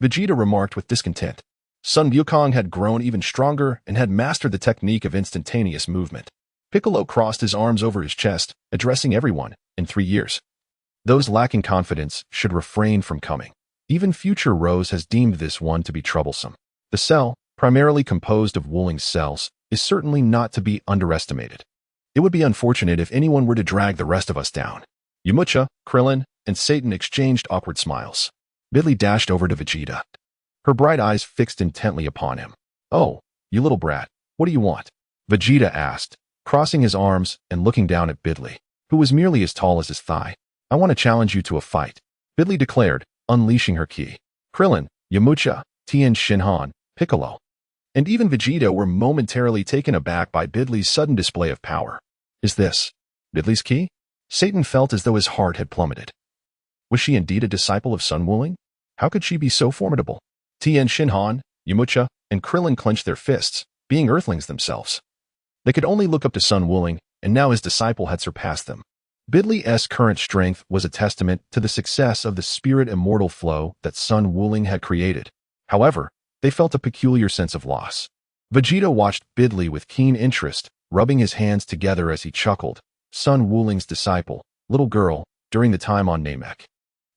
Vegeta remarked with discontent. Sun Wukong had grown even stronger and had mastered the technique of instantaneous movement. Piccolo crossed his arms over his chest, addressing everyone. In 3 years, those lacking confidence should refrain from coming. Even future Rose has deemed this one to be troublesome. The cell, primarily composed of Wuling's cells, is certainly not to be underestimated. It would be unfortunate if anyone were to drag the rest of us down. Yamcha, Krillin, and Satan exchanged awkward smiles. Bidley dashed over to Vegeta, her bright eyes fixed intently upon him. "Oh, you little brat, what do you want?" Vegeta asked, crossing his arms and looking down at Bidley, who was merely as tall as his thigh. "I want to challenge you to a fight," Bidley declared, unleashing her ki. Krillin, Yamcha, Tien Shinhan, Piccolo, and even Vegeta were momentarily taken aback by Bidley's sudden display of power. Is this Bidley's ki? Satan felt as though his heart had plummeted. Was she indeed a disciple of Sun Wuling? How could she be so formidable? Tien Shinhan, Yamcha, and Krillin clenched their fists, being Earthlings themselves. They could only look up to Sun Wuling, and now his disciple had surpassed them. Bidley's current strength was a testament to the success of the spirit immortal flow that Sun Wuling had created. However, they felt a peculiar sense of loss. Vegeta watched Bidley with keen interest, rubbing his hands together as he chuckled. Sun Wuling's disciple, little girl, during the time on Namek.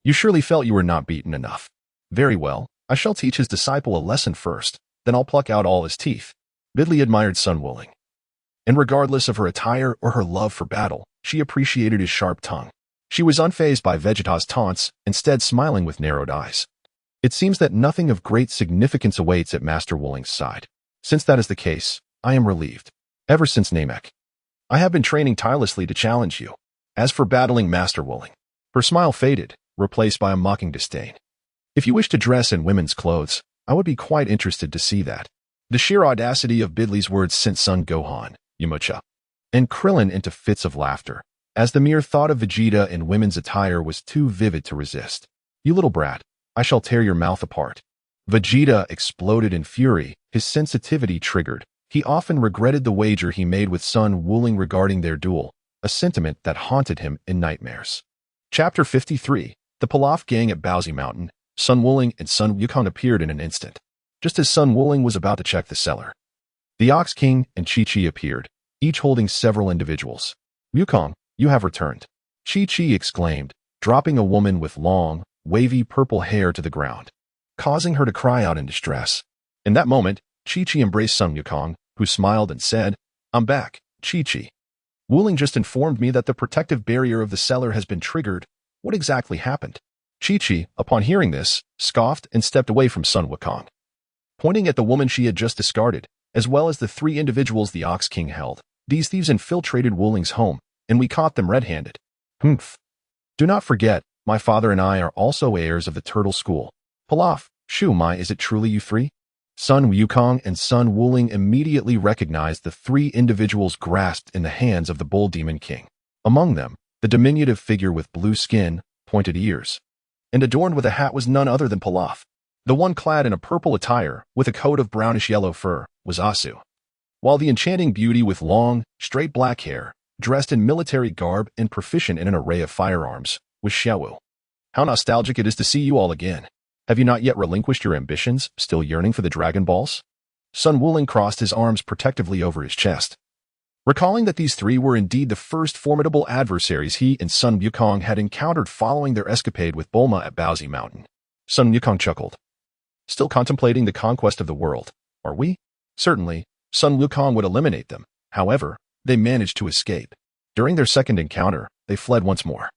You surely felt you were not beaten enough. Very well, I shall teach his disciple a lesson first, then I'll pluck out all his teeth. Bidley admired Sun Wuling. And regardless of her attire or her love for battle, she appreciated his sharp tongue. She was unfazed by Vegeta's taunts, instead smiling with narrowed eyes. It seems that nothing of great significance awaits at Master Wuling's side. Since that is the case, I am relieved. Ever since Namek, I have been training tirelessly to challenge you. As for battling Master Wuling, her smile faded, replaced by a mocking disdain. If you wish to dress in women's clothes, I would be quite interested to see that. The sheer audacity of Bidley's words sent Son Gohan, Yamcha, and Krillin into fits of laughter, as the mere thought of Vegeta in women's attire was too vivid to resist. You little brat, I shall tear your mouth apart. Vegeta exploded in fury, his sensitivity triggered. He often regretted the wager he made with Sun Wuling regarding their duel, a sentiment that haunted him in nightmares. Chapter 53. The Pilaf Gang at Bowsy Mountain. Sun Wuling and Sun Wukong appeared in an instant. Just as Sun Wuling was about to check the cellar, the Ox King and Chi-Chi appeared, each holding several individuals. Wukong, you have returned, Chi-Chi exclaimed, dropping a woman with long, wavy purple hair to the ground, causing her to cry out in distress. In that moment, Chi-Chi embraced Sun Wukong, who smiled and said, I'm back, Chi-Chi. Wuling just informed me that the protective barrier of the cellar has been triggered. What exactly happened? Chi-Chi, upon hearing this, scoffed and stepped away from Sun Wukong, pointing at the woman she had just discarded, as well as the three individuals the Ox King held. These thieves infiltrated Wuling's home, and we caught them red-handed. Humph. Do not forget, my father and I are also heirs of the Turtle School. Pilaf, Shu Mai, is it truly you three? Sun Wukong and Sun Wuling immediately recognized the three individuals grasped in the hands of the Bull Demon King. Among them, the diminutive figure with blue skin, pointed ears, and adorned with a hat was none other than Pilaf. The one clad in a purple attire, with a coat of brownish-yellow fur, was Asu, while the enchanting beauty with long, straight black hair, dressed in military garb and proficient in an array of firearms, was Xiaowu. How nostalgic it is to see you all again. Have you not yet relinquished your ambitions, still yearning for the Dragon Balls? Sun Wuling crossed his arms protectively over his chest, recalling that these three were indeed the first formidable adversaries he and Sun Wukong had encountered following their escapade with Bulma at Bowsy Mountain. Sun Wukong chuckled. Still contemplating the conquest of the world, are we? Certainly, Sun Wukong would eliminate them. However, they managed to escape. During their second encounter, they fled once more.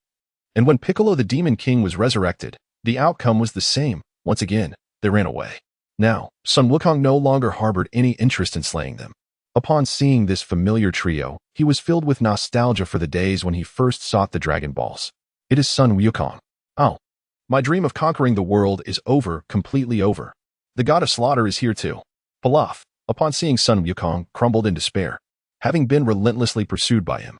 And when Piccolo the Demon King was resurrected, the outcome was the same. Once again, they ran away. Now, Sun Wukong no longer harbored any interest in slaying them. Upon seeing this familiar trio, he was filled with nostalgia for the days when he first sought the Dragon Balls. It is Sun Wukong. Oh, my dream of conquering the world is over, completely over. The god of slaughter is here too. Pilaf, upon seeing Sun Wukong, crumbled in despair, having been relentlessly pursued by him.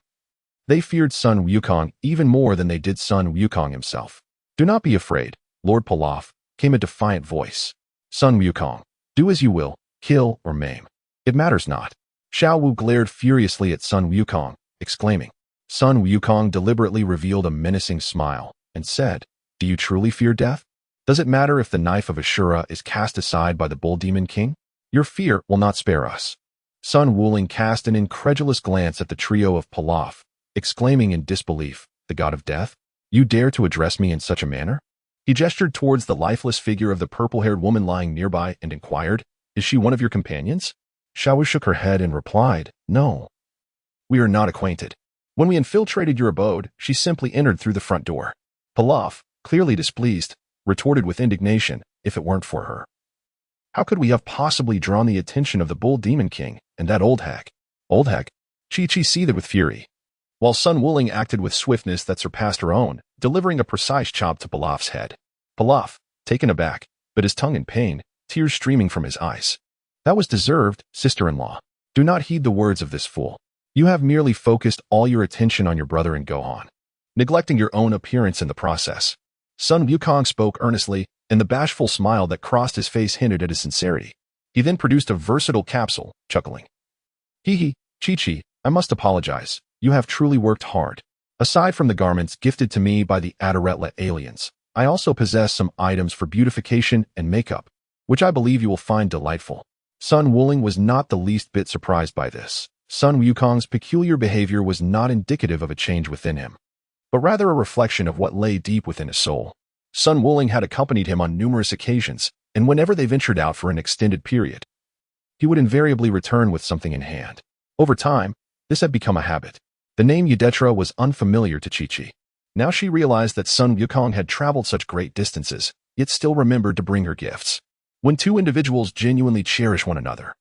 They feared Sun Wukong even more than they did Sun Wukong himself. Do not be afraid, Lord Pilaf, came a defiant voice. Sun Wukong, do as you will, kill or maim. It matters not. Xiao Wu glared furiously at Sun Wukong, exclaiming. Sun Wukong deliberately revealed a menacing smile, and said, Do you truly fear death? Does it matter if the knife of Ashura is cast aside by the Bull Demon King? Your fear will not spare us. Sun Wuling cast an incredulous glance at the trio of Pilaf, exclaiming in disbelief, The god of death? You dare to address me in such a manner? He gestured towards the lifeless figure of the purple-haired woman lying nearby and inquired, Is she one of your companions? Xiao Wu shook her head and replied, No. We are not acquainted. When we infiltrated your abode, she simply entered through the front door. Pilaf, clearly displeased, retorted with indignation, if it weren't for her. How could we have possibly drawn the attention of the Bull Demon King and that old hag? Old hag? Chi-Chi seethed with fury, while Sun Wuling acted with swiftness that surpassed her own, delivering a precise chop to Pilaf's head. Pilaf, taken aback, bit his tongue in pain, tears streaming from his eyes. That was deserved, sister-in-law. Do not heed the words of this fool. You have merely focused all your attention on your brother and Gohan, neglecting your own appearance in the process. Sun Wukong spoke earnestly, and the bashful smile that crossed his face hinted at his sincerity. He then produced a versatile capsule, chuckling. Hee, Chi-Chi, I must apologize. You have truly worked hard. Aside from the garments gifted to me by the Adaretla aliens, I also possess some items for beautification and makeup, which I believe you will find delightful. Sun Wuling was not the least bit surprised by this. Sun Wukong's peculiar behavior was not indicative of a change within him, but rather a reflection of what lay deep within his soul. Sun Wuling had accompanied him on numerous occasions, and whenever they ventured out for an extended period, he would invariably return with something in hand. Over time, this had become a habit. The name Yudetra was unfamiliar to Chi-Chi. Now she realized that Sun Wukong had traveled such great distances, yet still remembered to bring her gifts. When two individuals genuinely cherish one another,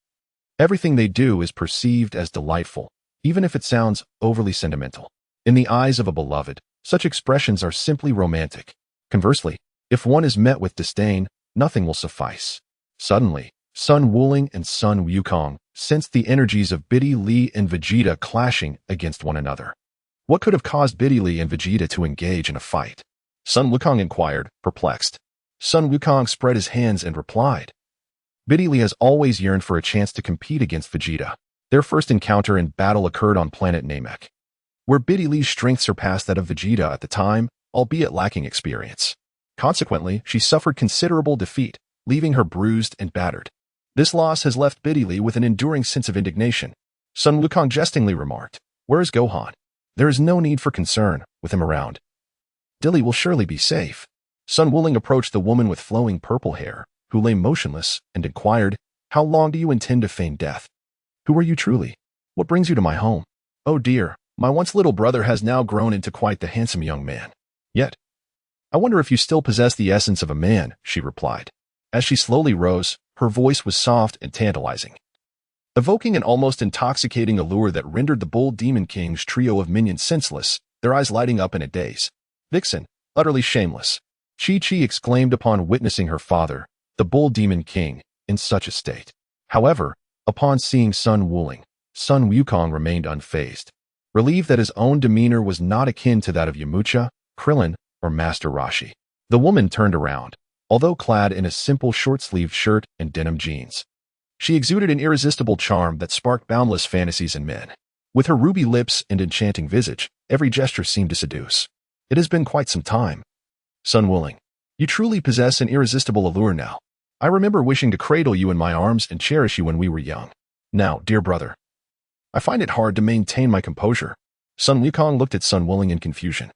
everything they do is perceived as delightful, even if it sounds overly sentimental. In the eyes of a beloved, such expressions are simply romantic. Conversely, if one is met with disdain, nothing will suffice. Suddenly, Sun Wuling and Sun Wukong sensed the energies of Biddy Lee and Vegeta clashing against one another. What could have caused Biddy Lee and Vegeta to engage in a fight? Sun Wukong inquired, perplexed. Sun Wukong spread his hands and replied. Biddy Lee has always yearned for a chance to compete against Vegeta. Their first encounter in battle occurred on planet Namek, where Biddy Lee's strength surpassed that of Vegeta at the time, albeit lacking experience. Consequently, she suffered considerable defeat, leaving her bruised and battered. This loss has left Biddy Lee with an enduring sense of indignation. Sun Wukong jestingly remarked, "Where is Gohan? There is no need for concern, with him around. Dilly will surely be safe." Sun Wuling approached the woman with flowing purple hair, who lay motionless, and inquired, "How long do you intend to feign death? Who are you truly? What brings you to my home?" "Oh dear, my once little brother has now grown into quite the handsome young man. Yet, I wonder if you still possess the essence of a man," she replied. As she slowly rose, her voice was soft and tantalizing, evoking an almost intoxicating allure that rendered the Bull Demon King's trio of minions senseless, their eyes lighting up in a daze. "Vixen, utterly shameless," Chi-Chi exclaimed upon witnessing her father, the Bull Demon King, in such a state. However, upon seeing Sun Wuling, Sun Wukong remained unfazed, relieved that his own demeanor was not akin to that of Yamcha, Krillin, or Master Roshi. The woman turned around, although clad in a simple short-sleeved shirt and denim jeans. She exuded an irresistible charm that sparked boundless fantasies in men. With her ruby lips and enchanting visage, every gesture seemed to seduce. "It has been quite some time. Sun Wuling, you truly possess an irresistible allure now. I remember wishing to cradle you in my arms and cherish you when we were young. Now, dear brother, I find it hard to maintain my composure." Sun Wukong looked at Sun Wuling in confusion.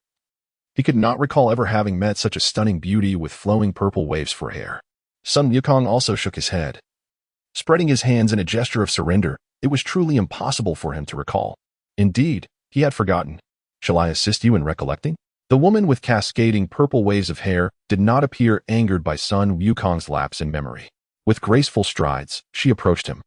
He could not recall ever having met such a stunning beauty with flowing purple waves for hair. Sun Wukong also shook his head, spreading his hands in a gesture of surrender. It was truly impossible for him to recall. Indeed, he had forgotten. "Shall I assist you in recollecting?" The woman with cascading purple waves of hair did not appear angered by Sun Wukong's lapse in memory. With graceful strides, she approached him,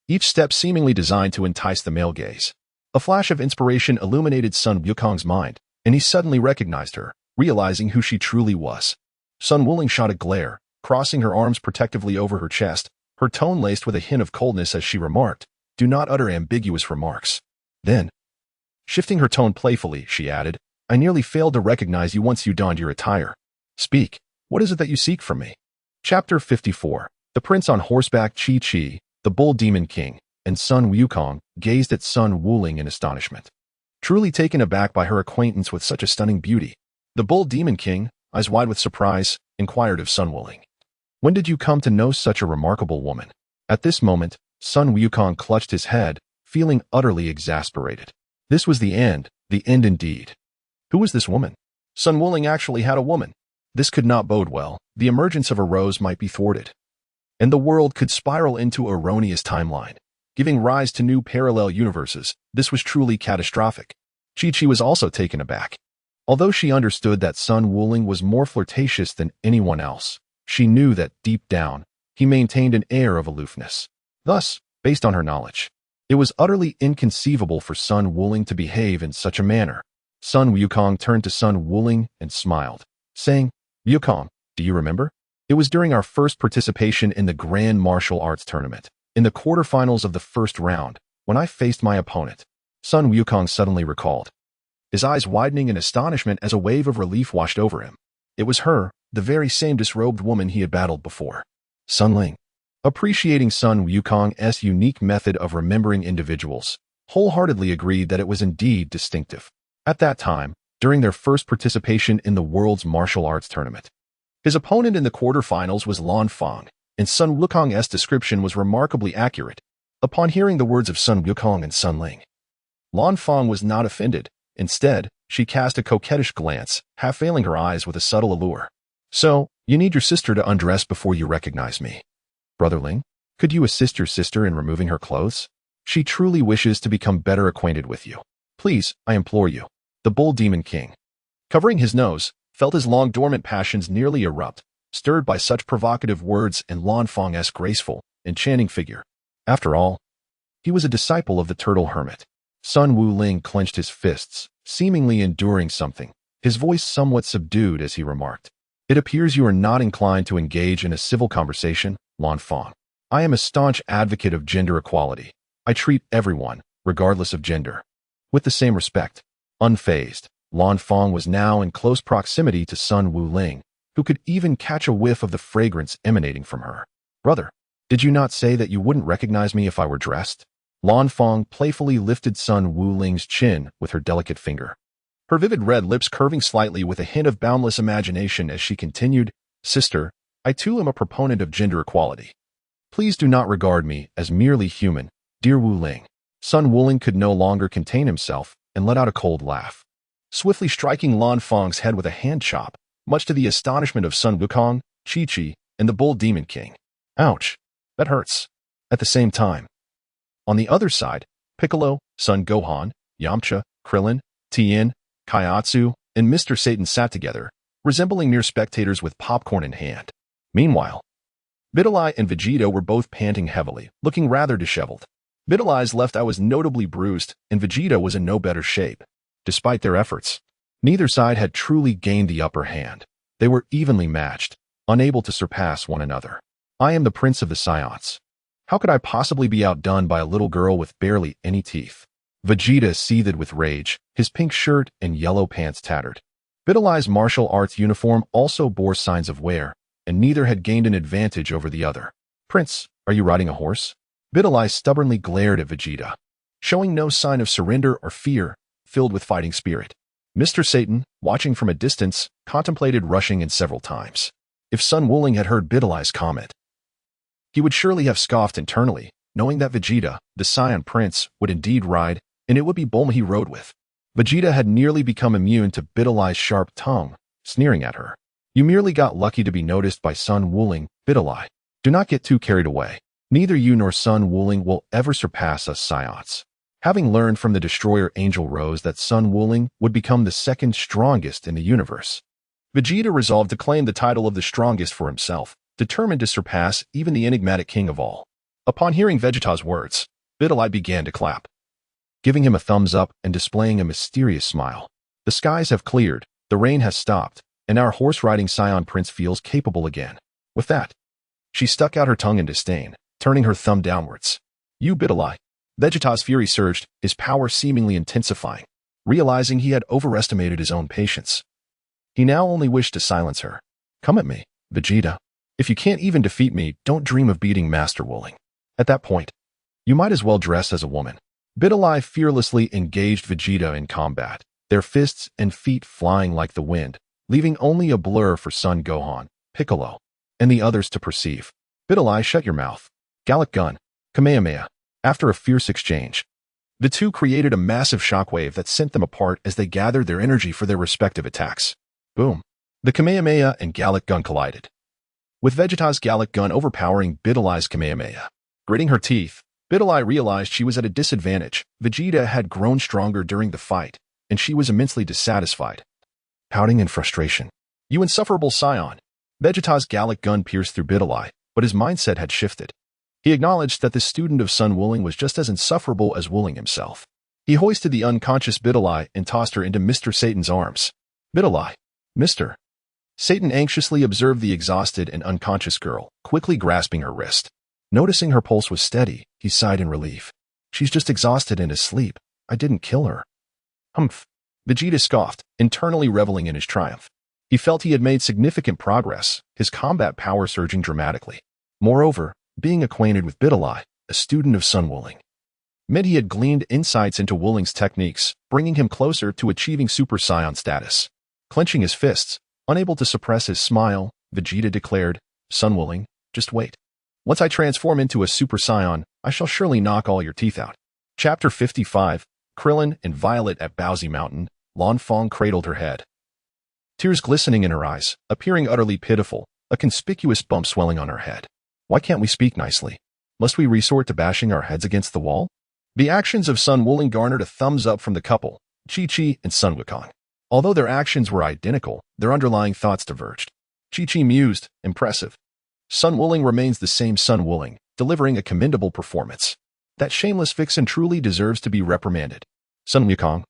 each step seemingly designed to entice the male gaze. A flash of inspiration illuminated Sun Wukong's mind, and he suddenly recognized her, realizing who she truly was. Sun Wuling shot a glare, crossing her arms protectively over her chest, her tone laced with a hint of coldness as she remarked, "Do not utter ambiguous remarks." Then, shifting her tone playfully, she added, "I nearly failed to recognize you once you donned your attire. Speak, what is it that you seek from me?" Chapter 54. The Prince on Horseback. Chi-Chi, the Bull Demon King, and Sun Wukong gazed at Sun Wuling in astonishment, truly taken aback by her acquaintance with such a stunning beauty. The Bull Demon King, eyes wide with surprise, inquired of Sun Wuling, "When did you come to know such a remarkable woman?" At this moment, Sun Wukong clutched his head, feeling utterly exasperated. This was the end indeed. Who was this woman? Sun Wuling actually had a woman. This could not bode well. The emergence of a rose might be thwarted, and the world could spiral into an erroneous timeline, giving rise to new parallel universes. This was truly catastrophic. Chi-Chi was also taken aback. Although she understood that Sun Wuling was more flirtatious than anyone else, she knew that deep down, he maintained an air of aloofness. Thus, based on her knowledge, it was utterly inconceivable for Sun Wuling to behave in such a manner. Sun Wukong turned to Sun Wuling and smiled, saying, "Wukong, do you remember? It was during our first participation in the Grand Martial Arts Tournament, in the quarterfinals of the first round, when I faced my opponent." Sun Wukong suddenly recalled, his eyes widening in astonishment as a wave of relief washed over him. It was her, the very same disrobed woman he had battled before. Sun Ling, appreciating Sun Wukong's unique method of remembering individuals, wholeheartedly agreed that it was indeed distinctive. At that time, during their first participation in the world's martial arts tournament, his opponent in the quarterfinals was Lan Fang, and Sun Wukong's description was remarkably accurate. Upon hearing the words of Sun Wukong and Sun Ling, Lan Fang was not offended. Instead, she cast a coquettish glance, half veiling her eyes with a subtle allure. "So, you need your sister to undress before you recognize me. Brother Ling, could you assist your sister in removing her clothes? She truly wishes to become better acquainted with you. Please, I implore you." The Bull Demon King, covering his nose, felt his long dormant passions nearly erupt, stirred by such provocative words and Lan Fang's graceful, enchanting figure. After all, he was a disciple of the Turtle Hermit. Sun Wuling clenched his fists, seemingly enduring something, his voice somewhat subdued as he remarked, "It appears you are not inclined to engage in a civil conversation, Lan Fang. I am a staunch advocate of gender equality. I treat everyone, regardless of gender, with the same respect." Unfazed, Lan Fang was now in close proximity to Sun Wuling, who could even catch a whiff of the fragrance emanating from her. "Brother, did you not say that you wouldn't recognize me if I were dressed?" Lan Fang playfully lifted Sun Wuling's chin with her delicate finger, her vivid red lips curving slightly with a hint of boundless imagination as she continued, "Sister, I too am a proponent of gender equality. Please do not regard me as merely human, dear Wuling." Sun Wuling could no longer contain himself and let out a cold laugh, swiftly striking Lan Fang's head with a hand chop, much to the astonishment of Sun Wukong, Chi-Chi, and the Bull Demon King. "Ouch, that hurts." At the same time, on the other side, Piccolo, Sun Gohan, Yamcha, Krillin, Tien, Kaiatsu, and Mr. Satan sat together, resembling mere spectators with popcorn in hand. Meanwhile, Vidalai and Vegeta were both panting heavily, looking rather disheveled. Vidalai's left eye was notably bruised, and Vegeta was in no better shape. Despite their efforts, neither side had truly gained the upper hand. They were evenly matched, unable to surpass one another. "I am the Prince of the Saiyans. How could I possibly be outdone by a little girl with barely any teeth?" Vegeta seethed with rage, his pink shirt and yellow pants tattered. Vidalai's martial arts uniform also bore signs of wear, and neither had gained an advantage over the other. "Prince, are you riding a horse?" Vidalai stubbornly glared at Vegeta, showing no sign of surrender or fear, filled with fighting spirit. Mr. Satan, watching from a distance, contemplated rushing in several times. If Sun Wuling had heard Vidalai's comment, he would surely have scoffed internally, knowing that Vegeta, the Saiyan Prince, would indeed ride, and it would be Bulma he rode with. Vegeta had nearly become immune to Vidalai's sharp tongue, sneering at her. "You merely got lucky to be noticed by Sun Wuling, Vidalai. Do not get too carried away. Neither you nor Sun Wuling will ever surpass us Saiyans." Having learned from the destroyer Angel Rose that Sun Wuling would become the second strongest in the universe, Vegeta resolved to claim the title of the strongest for himself, determined to surpass even the enigmatic king of all. Upon hearing Vegeta's words, Vidalai began to clap, giving him a thumbs up and displaying a mysterious smile. "The skies have cleared, the rain has stopped, and our horse-riding Saiyan Prince feels capable again." With that, she stuck out her tongue in disdain, turning her thumb downwards. "You Vidalai." Vegeta's fury surged, his power seemingly intensifying. Realizing he had overestimated his own patience, he now only wished to silence her. "Come at me, Vegeta. If you can't even defeat me, don't dream of beating Master Wuling. At that point, you might as well dress as a woman." Vidalai fearlessly engaged Vegeta in combat, their fists and feet flying like the wind, leaving only a blur for Son Gohan, Piccolo, and the others to perceive. "Vidalai, shut your mouth." Gallic Gun, Kamehameha. After a fierce exchange, the two created a massive shockwave that sent them apart as they gathered their energy for their respective attacks. Boom. The Kamehameha and Gallic Gun collided, with Vegeta's Gallic Gun overpowering Vidalai's Kamehameha. Gritting her teeth, Vidalai realized she was at a disadvantage. Vegeta had grown stronger during the fight, and she was immensely dissatisfied. Pouting in frustration. "You insufferable scion!" Vegeta's Gallic gun pierced through Bidalai, but his mindset had shifted. He acknowledged that the student of Sun Wuling was just as insufferable as Wuling himself. He hoisted the unconscious Bidalai and tossed her into Mr. Satan's arms. "Bidalai, Mr." Satan anxiously observed the exhausted and unconscious girl, quickly grasping her wrist. Noticing her pulse was steady, he sighed in relief. "She's just exhausted and asleep. I didn't kill her." "Humph." Vegeta scoffed, internally reveling in his triumph. He felt he had made significant progress, his combat power surging dramatically. Moreover, being acquainted with Bidalai, a student of Sun Wuling, meant he had gleaned insights into Wuling's techniques, bringing him closer to achieving Super Saiyan status. Clenching his fists, unable to suppress his smile, Vegeta declared, "Sun Wuling, just wait. Once I transform into a Super Saiyan, I shall surely knock all your teeth out." Chapter 55, Krillin and Violet at Bowsy Mountain. Lan Fong cradled her head, tears glistening in her eyes, appearing utterly pitiful, a conspicuous bump swelling on her head. "Why can't we speak nicely? Must we resort to bashing our heads against the wall?" The actions of Sun Wuling garnered a thumbs up from the couple, Chi-Chi and Sun Wukong. Although their actions were identical, their underlying thoughts diverged. Chi-Chi mused, "Impressive. Sun Wuling remains the same Sun Wuling, delivering a commendable performance. That shameless vixen truly deserves to be reprimanded." Sun Wukong,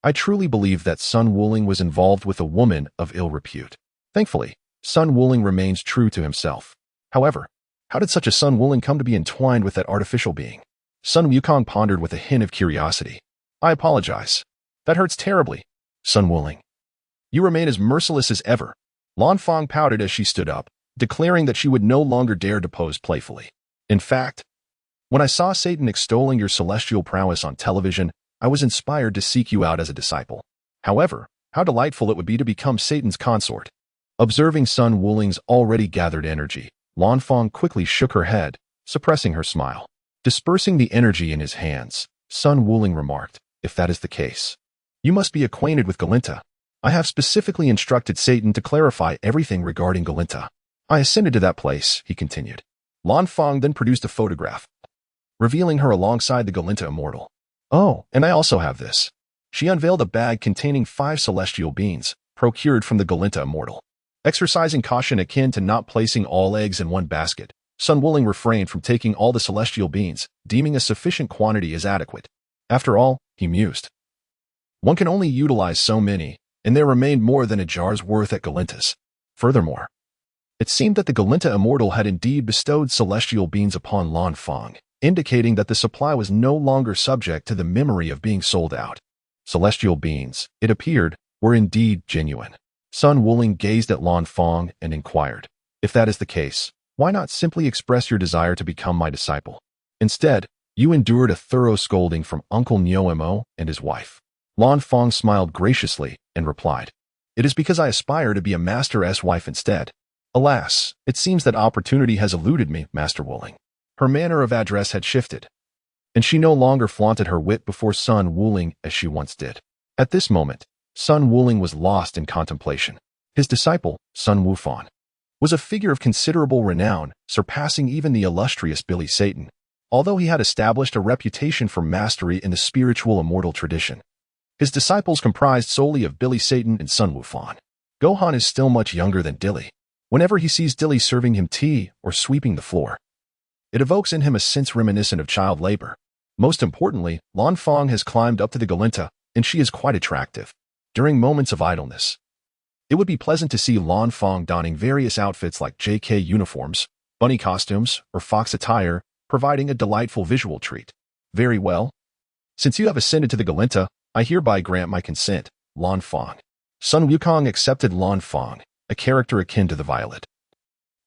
I truly believe that Sun Wuling was involved with a woman of ill repute. Thankfully, Sun Wuling remains true to himself. However, how did such a Sun Wuling come to be entwined with that artificial being? Sun Wukong pondered with a hint of curiosity. "I apologize. That hurts terribly. Sun Wuling, you remain as merciless as ever." Lan Fong pouted as she stood up, declaring that she would no longer dare to pose playfully. "In fact, when I saw Satan extolling your celestial prowess on television, I was inspired to seek you out as a disciple. However, how delightful it would be to become Satan's consort." Observing Sun Wuling's already gathered energy, Lan Fong quickly shook her head, suppressing her smile. Dispersing the energy in his hands, Sun Wuling remarked, "If that is the case, you must be acquainted with Galinta. I have specifically instructed Satan to clarify everything regarding Galinta." "I ascended to that place," he continued. Lan Fong then produced a photograph, revealing her alongside the Galinta immortal. "Oh, and I also have this." She unveiled a bag containing 5 celestial beans, procured from the Galinta immortal. Exercising caution akin to not placing all eggs in one basket, Sun Wuling refrained from taking all the celestial beans, deeming a sufficient quantity as adequate. After all, he mused, one can only utilize so many, and there remained more than a jar's worth at Galinta's. Furthermore, it seemed that the Galinta immortal had indeed bestowed celestial beans upon Lan Fong, indicating that the supply was no longer subject to the memory of being sold out. Celestial beans, it appeared, were indeed genuine. Sun Wuling gazed at Lan Fong and inquired, "If that is the case, why not simply express your desire to become my disciple? Instead, you endured a thorough scolding from Uncle Nyomo and his wife." Lan Fong smiled graciously and replied, "It is because I aspire to be a Master's wife instead. Alas, it seems that opportunity has eluded me, Master Wuling." Her manner of address had shifted, and she no longer flaunted her wit before Sun Wuling as she once did. At this moment, Sun Wuling was lost in contemplation. His disciple, Sun Wufan, was a figure of considerable renown, surpassing even the illustrious Billy Satan, although he had established a reputation for mastery in the spiritual immortal tradition. His disciples comprised solely of Billy Satan and Sun Wufan. Gohan is still much younger than Dilly. Whenever he sees Dilly serving him tea or sweeping the floor, it evokes in him a sense reminiscent of child labor. Most importantly, Lan Fong has climbed up to the Galinta, and she is quite attractive. During moments of idleness, it would be pleasant to see Lan Fong donning various outfits like JK uniforms, bunny costumes, or fox attire, providing a delightful visual treat. "Very well. Since you have ascended to the Galinta, I hereby grant my consent, Lan Fong." Sun Wukong accepted Lan Fong, a character akin to the Violet,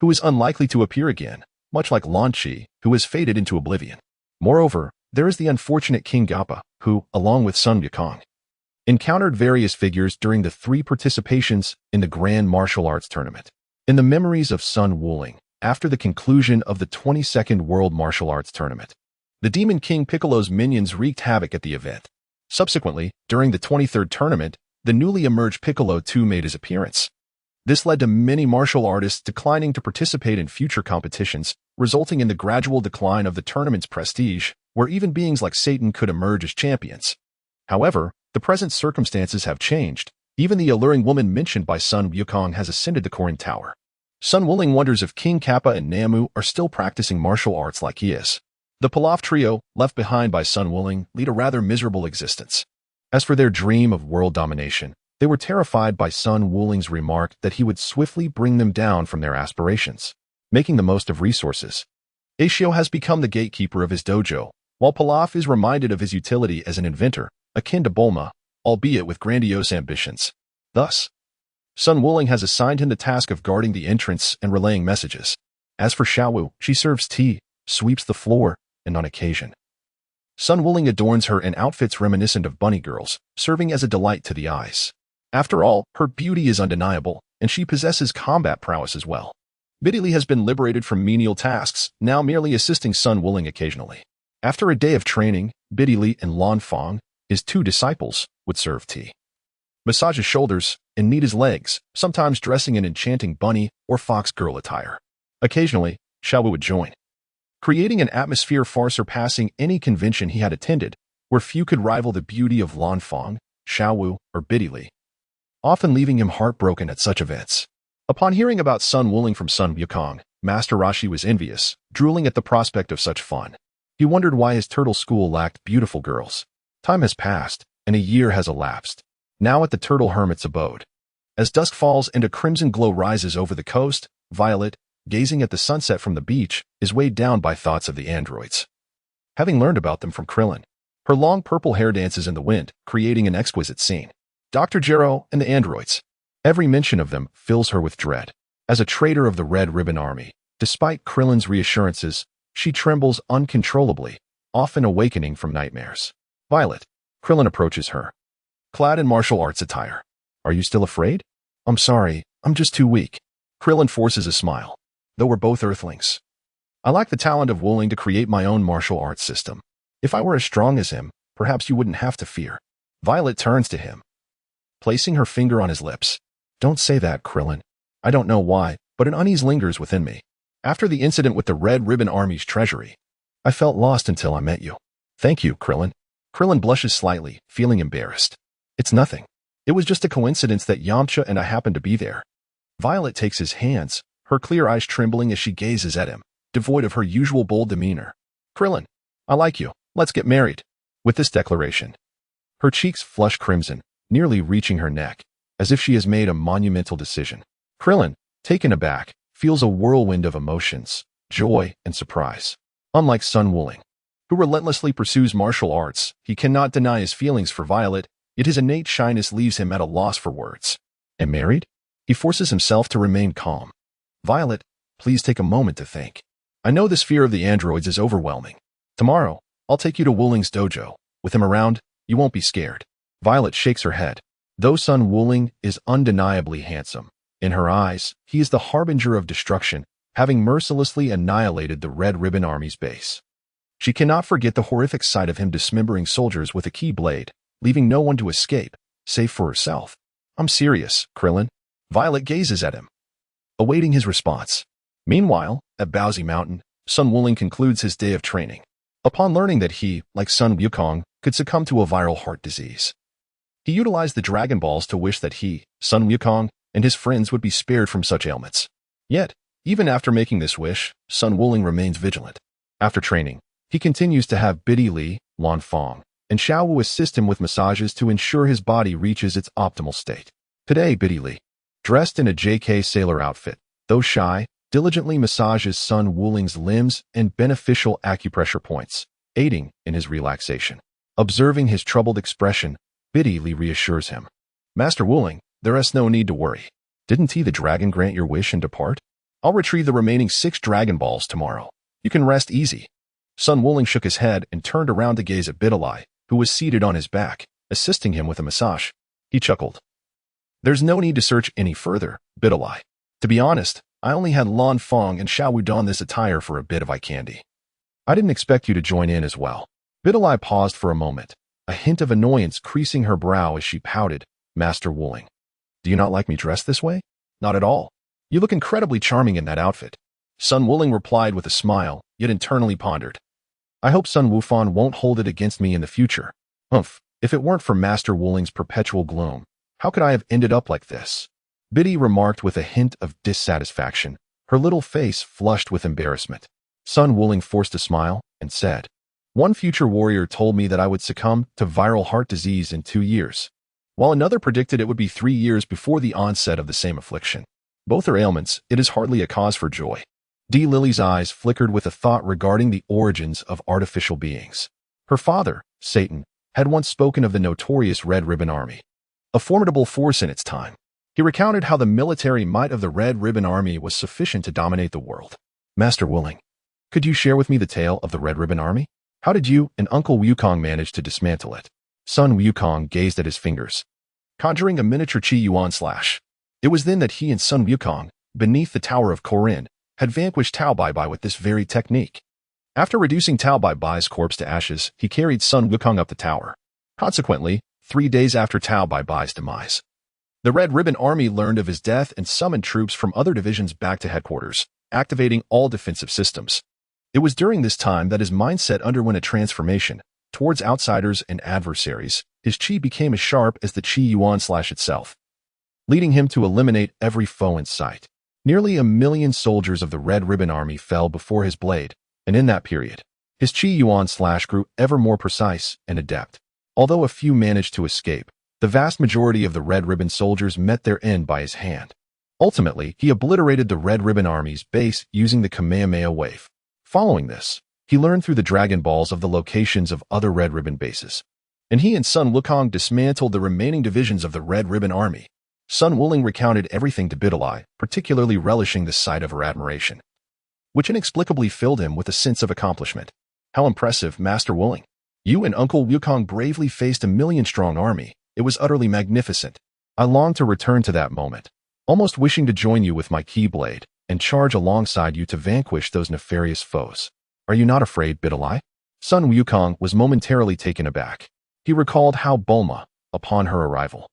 who is unlikely to appear again, much like Lan Chi, who has faded into oblivion. Moreover, there is the unfortunate King Gappa, who, along with Sun Wukong, encountered various figures during the 3 participations in the Grand Martial Arts Tournament. In the memories of Sun Wuling, after the conclusion of the 22nd World Martial Arts Tournament, the Demon King Piccolo's minions wreaked havoc at the event. Subsequently, during the 23rd tournament, the newly emerged Piccolo too made his appearance. This led to many martial artists declining to participate in future competitions, resulting in the gradual decline of the tournament's prestige, where even beings like Satan could emerge as champions. However, The present circumstances have changed. Even the alluring woman mentioned by Sun Wukong has ascended the Korin Tower. Sun Wuling wonders if King Kappa and Namu are still practicing martial arts like he is. The Pilaf trio, left behind by Sun Wuling, lead a rather miserable existence. As for their dream of world domination, they were terrified by Sun Wuling's remark that he would swiftly bring them down from their aspirations. Making the most of resources, Ashio has become the gatekeeper of his dojo, while Pilaf is reminded of his utility as an inventor, akin to Bulma, albeit with grandiose ambitions. Thus, Sun Wuling has assigned him the task of guarding the entrance and relaying messages. As for Xiaowu, she serves tea, sweeps the floor, and on occasion, Sun Wuling adorns her in outfits reminiscent of bunny girls, serving as a delight to the eyes. After all, her beauty is undeniable, and she possesses combat prowess as well. Biddy Li has been liberated from menial tasks, now merely assisting Sun Wuling occasionally. After a day of training, Biddy Li and Lan Fong, his two disciples, would serve tea, massage his shoulders, and knead his legs, sometimes dressing in enchanting bunny or fox girl attire. Occasionally, Xiaowu would join, creating an atmosphere far surpassing any convention he had attended, where few could rival the beauty of Lan Fong, Xiaowu, or Biddy Li, often leaving him heartbroken at such events. Upon hearing about Sun Wuling from Sun Wukong, Master Rashi was envious, drooling at the prospect of such fun. He wondered why his turtle school lacked beautiful girls. Time has passed, and a year has elapsed. Now at the turtle hermit's abode. As dusk falls and a crimson glow rises over the coast, Violet, gazing at the sunset from the beach, is weighed down by thoughts of the androids. Having learned about them from Krillin, her long purple hair dances in the wind, creating an exquisite scene. Dr. Gero and the androids. Every mention of them fills her with dread. As a traitor of the Red Ribbon Army, despite Krillin's reassurances, she trembles uncontrollably, often awakening from nightmares. Violet. Krillin approaches her, clad in martial arts attire. Are you still afraid? I'm sorry, I'm just too weak. Krillin forces a smile. Though we're both Earthlings, I lack the talent of Wuling to create my own martial arts system. If I were as strong as him, perhaps you wouldn't have to fear. Violet turns to him, placing her finger on his lips. Don't say that, Krillin. I don't know why, but an unease lingers within me. After the incident with the Red Ribbon Army's treasury, I felt lost until I met you. Thank you, Krillin. Krillin blushes slightly, feeling embarrassed. It's nothing. It was just a coincidence that Yamcha and I happened to be there. Violet takes his hands, her clear eyes trembling as she gazes at him, devoid of her usual bold demeanor. Krillin, I like you. Let's get married. With this declaration, her cheeks flush crimson, nearly reaching her neck, as if she has made a monumental decision. Krillin, taken aback, feels a whirlwind of emotions, joy, and surprise. Unlike Sun Wuling, who relentlessly pursues martial arts, he cannot deny his feelings for Violet, yet his innate shyness leaves him at a loss for words. And married? He forces himself to remain calm. Violet, please take a moment to think. I know this fear of the androids is overwhelming. Tomorrow, I'll take you to Wuling's dojo. With him around, you won't be scared. Violet shakes her head. Though Sun Wuling is undeniably handsome, in her eyes, he is the harbinger of destruction, having mercilessly annihilated the Red Ribbon Army's base. She cannot forget the horrific sight of him dismembering soldiers with a key blade, leaving no one to escape, save for herself. I'm serious, Krillin. Violet gazes at him, awaiting his response. Meanwhile, at Baozi Mountain, Sun Wuling concludes his day of training. Upon learning that he, like Sun Wukong, could succumb to a viral heart disease, he utilized the Dragon Balls to wish that he, Sun Wukong, and his friends would be spared from such ailments. Yet, even after making this wish, Sun Wuling remains vigilant. After training, he continues to have Biddy Li, Lan Fong, and Xiaowu assist him with massages to ensure his body reaches its optimal state. Today, Biddy Li, dressed in a JK sailor outfit, though shy, diligently massages Sun Wuling's limbs and beneficial acupressure points, aiding in his relaxation. Observing his troubled expression, Biddy Li reassures him. Master Wuling, there is no need to worry. Didn't he the dragon grant your wish and depart? I'll retrieve the remaining 6 Dragon Balls tomorrow. You can rest easy. Sun Wuling shook his head and turned around to gaze at Biddy Li, who was seated on his back, assisting him with a massage. He chuckled. There's no need to search any further, Biddy Li. To be honest, I only had Lan Fong and Xiaowu don this attire for a bit of eye candy. I didn't expect you to join in as well. Biddy Li paused for a moment, a hint of annoyance creasing her brow as she pouted. Master Wuling, do you not like me dressed this way? Not at all. You look incredibly charming in that outfit. Sun Wuling replied with a smile, yet internally pondered. I hope Sun Wufan won't hold it against me in the future. Humph, If it weren't for Master Wooling's perpetual gloom, how could I have ended up like this? Biddy remarked with a hint of dissatisfaction, her little face flushed with embarrassment. Sun Wooling forced a smile and said, "One future warrior told me that I would succumb to viral heart disease in 2 years, while another predicted it would be 3 years before the onset of the same affliction. Both are ailments. It is hardly a cause for joy." D. Lily's eyes flickered with a thought regarding the origins of artificial beings. Her father, Satan, had once spoken of the notorious Red Ribbon Army, a formidable force in its time. He recounted how the military might of the Red Ribbon Army was sufficient to dominate the world. "Master Wooling, could you share with me the tale of the Red Ribbon Army? How did you and Uncle Wukong manage to dismantle it?" Sun Wukong gazed at his fingers, conjuring a miniature Qi Yuan slash. It was then that he and Sun Wukong, beneath the Tower of Korin, had vanquished Tao Bai Bai with this very technique. After reducing Tao Bai Bai's corpse to ashes, he carried Sun Wukong up the tower. Consequently, 3 days after Tao Bai Bai's demise, the Red Ribbon Army learned of his death and summoned troops from other divisions back to headquarters, activating all defensive systems. It was during this time that his mindset underwent a transformation. Towards outsiders and adversaries, his Qi became as sharp as the Qi Yuan slash itself, leading him to eliminate every foe in sight. Nearly 1 million soldiers of the Red Ribbon Army fell before his blade, and in that period, his Qi Yuan slash grew ever more precise and adept. Although a few managed to escape, the vast majority of the Red Ribbon soldiers met their end by his hand. Ultimately, he obliterated the Red Ribbon Army's base using the Kamehameha Wave. Following this, he learned through the Dragon Balls of the locations of other Red Ribbon bases, and he and Sun Wukong dismantled the remaining divisions of the Red Ribbon Army. Sun Wooling recounted everything to Bidalai, particularly relishing the sight of her admiration, which inexplicably filled him with a sense of accomplishment. "How impressive, Master Wooling. You and Uncle Wukong bravely faced 1 million-strong army. It was utterly magnificent. I longed to return to that moment, almost wishing to join you with my Keyblade and charge alongside you to vanquish those nefarious foes. Are you not afraid, Bidalai?" Sun Wukong was momentarily taken aback. He recalled how Bulma, upon her arrival,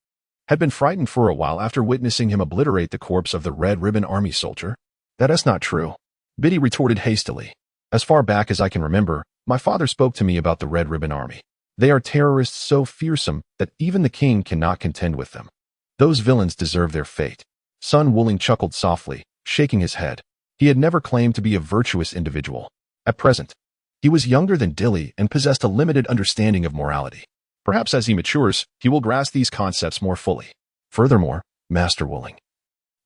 had been frightened for a while after witnessing him obliterate the corpse of the Red Ribbon Army soldier. "That is not true," Biddy retorted hastily. "As far back as I can remember, my father spoke to me about the Red Ribbon Army. They are terrorists so fearsome that even the king cannot contend with them. Those villains deserve their fate." Sun Wooling chuckled softly, shaking his head. He had never claimed to be a virtuous individual. At present, he was younger than Dilly and possessed a limited understanding of morality. Perhaps as he matures, he will grasp these concepts more fully. "Furthermore, Master Wooling,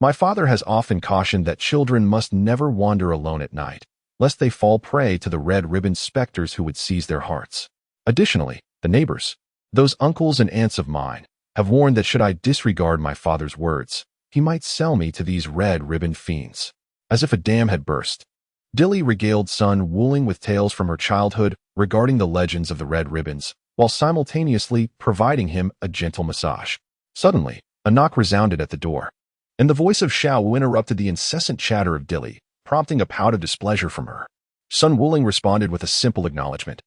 my father has often cautioned that children must never wander alone at night, lest they fall prey to the Red Ribbon specters who would seize their hearts. Additionally, the neighbors, those uncles and aunts of mine, have warned that should I disregard my father's words, he might sell me to these Red Ribbon fiends." As if a dam had burst, Dilly regaled Sun Wooling with tales from her childhood regarding the legends of the Red Ribbons, while simultaneously providing him a gentle massage. Suddenly, a knock resounded at the door, and the voice of Xiao Wu interrupted the incessant chatter of Dilly, prompting a pout of displeasure from her. Sun Wooling responded with a simple acknowledgement,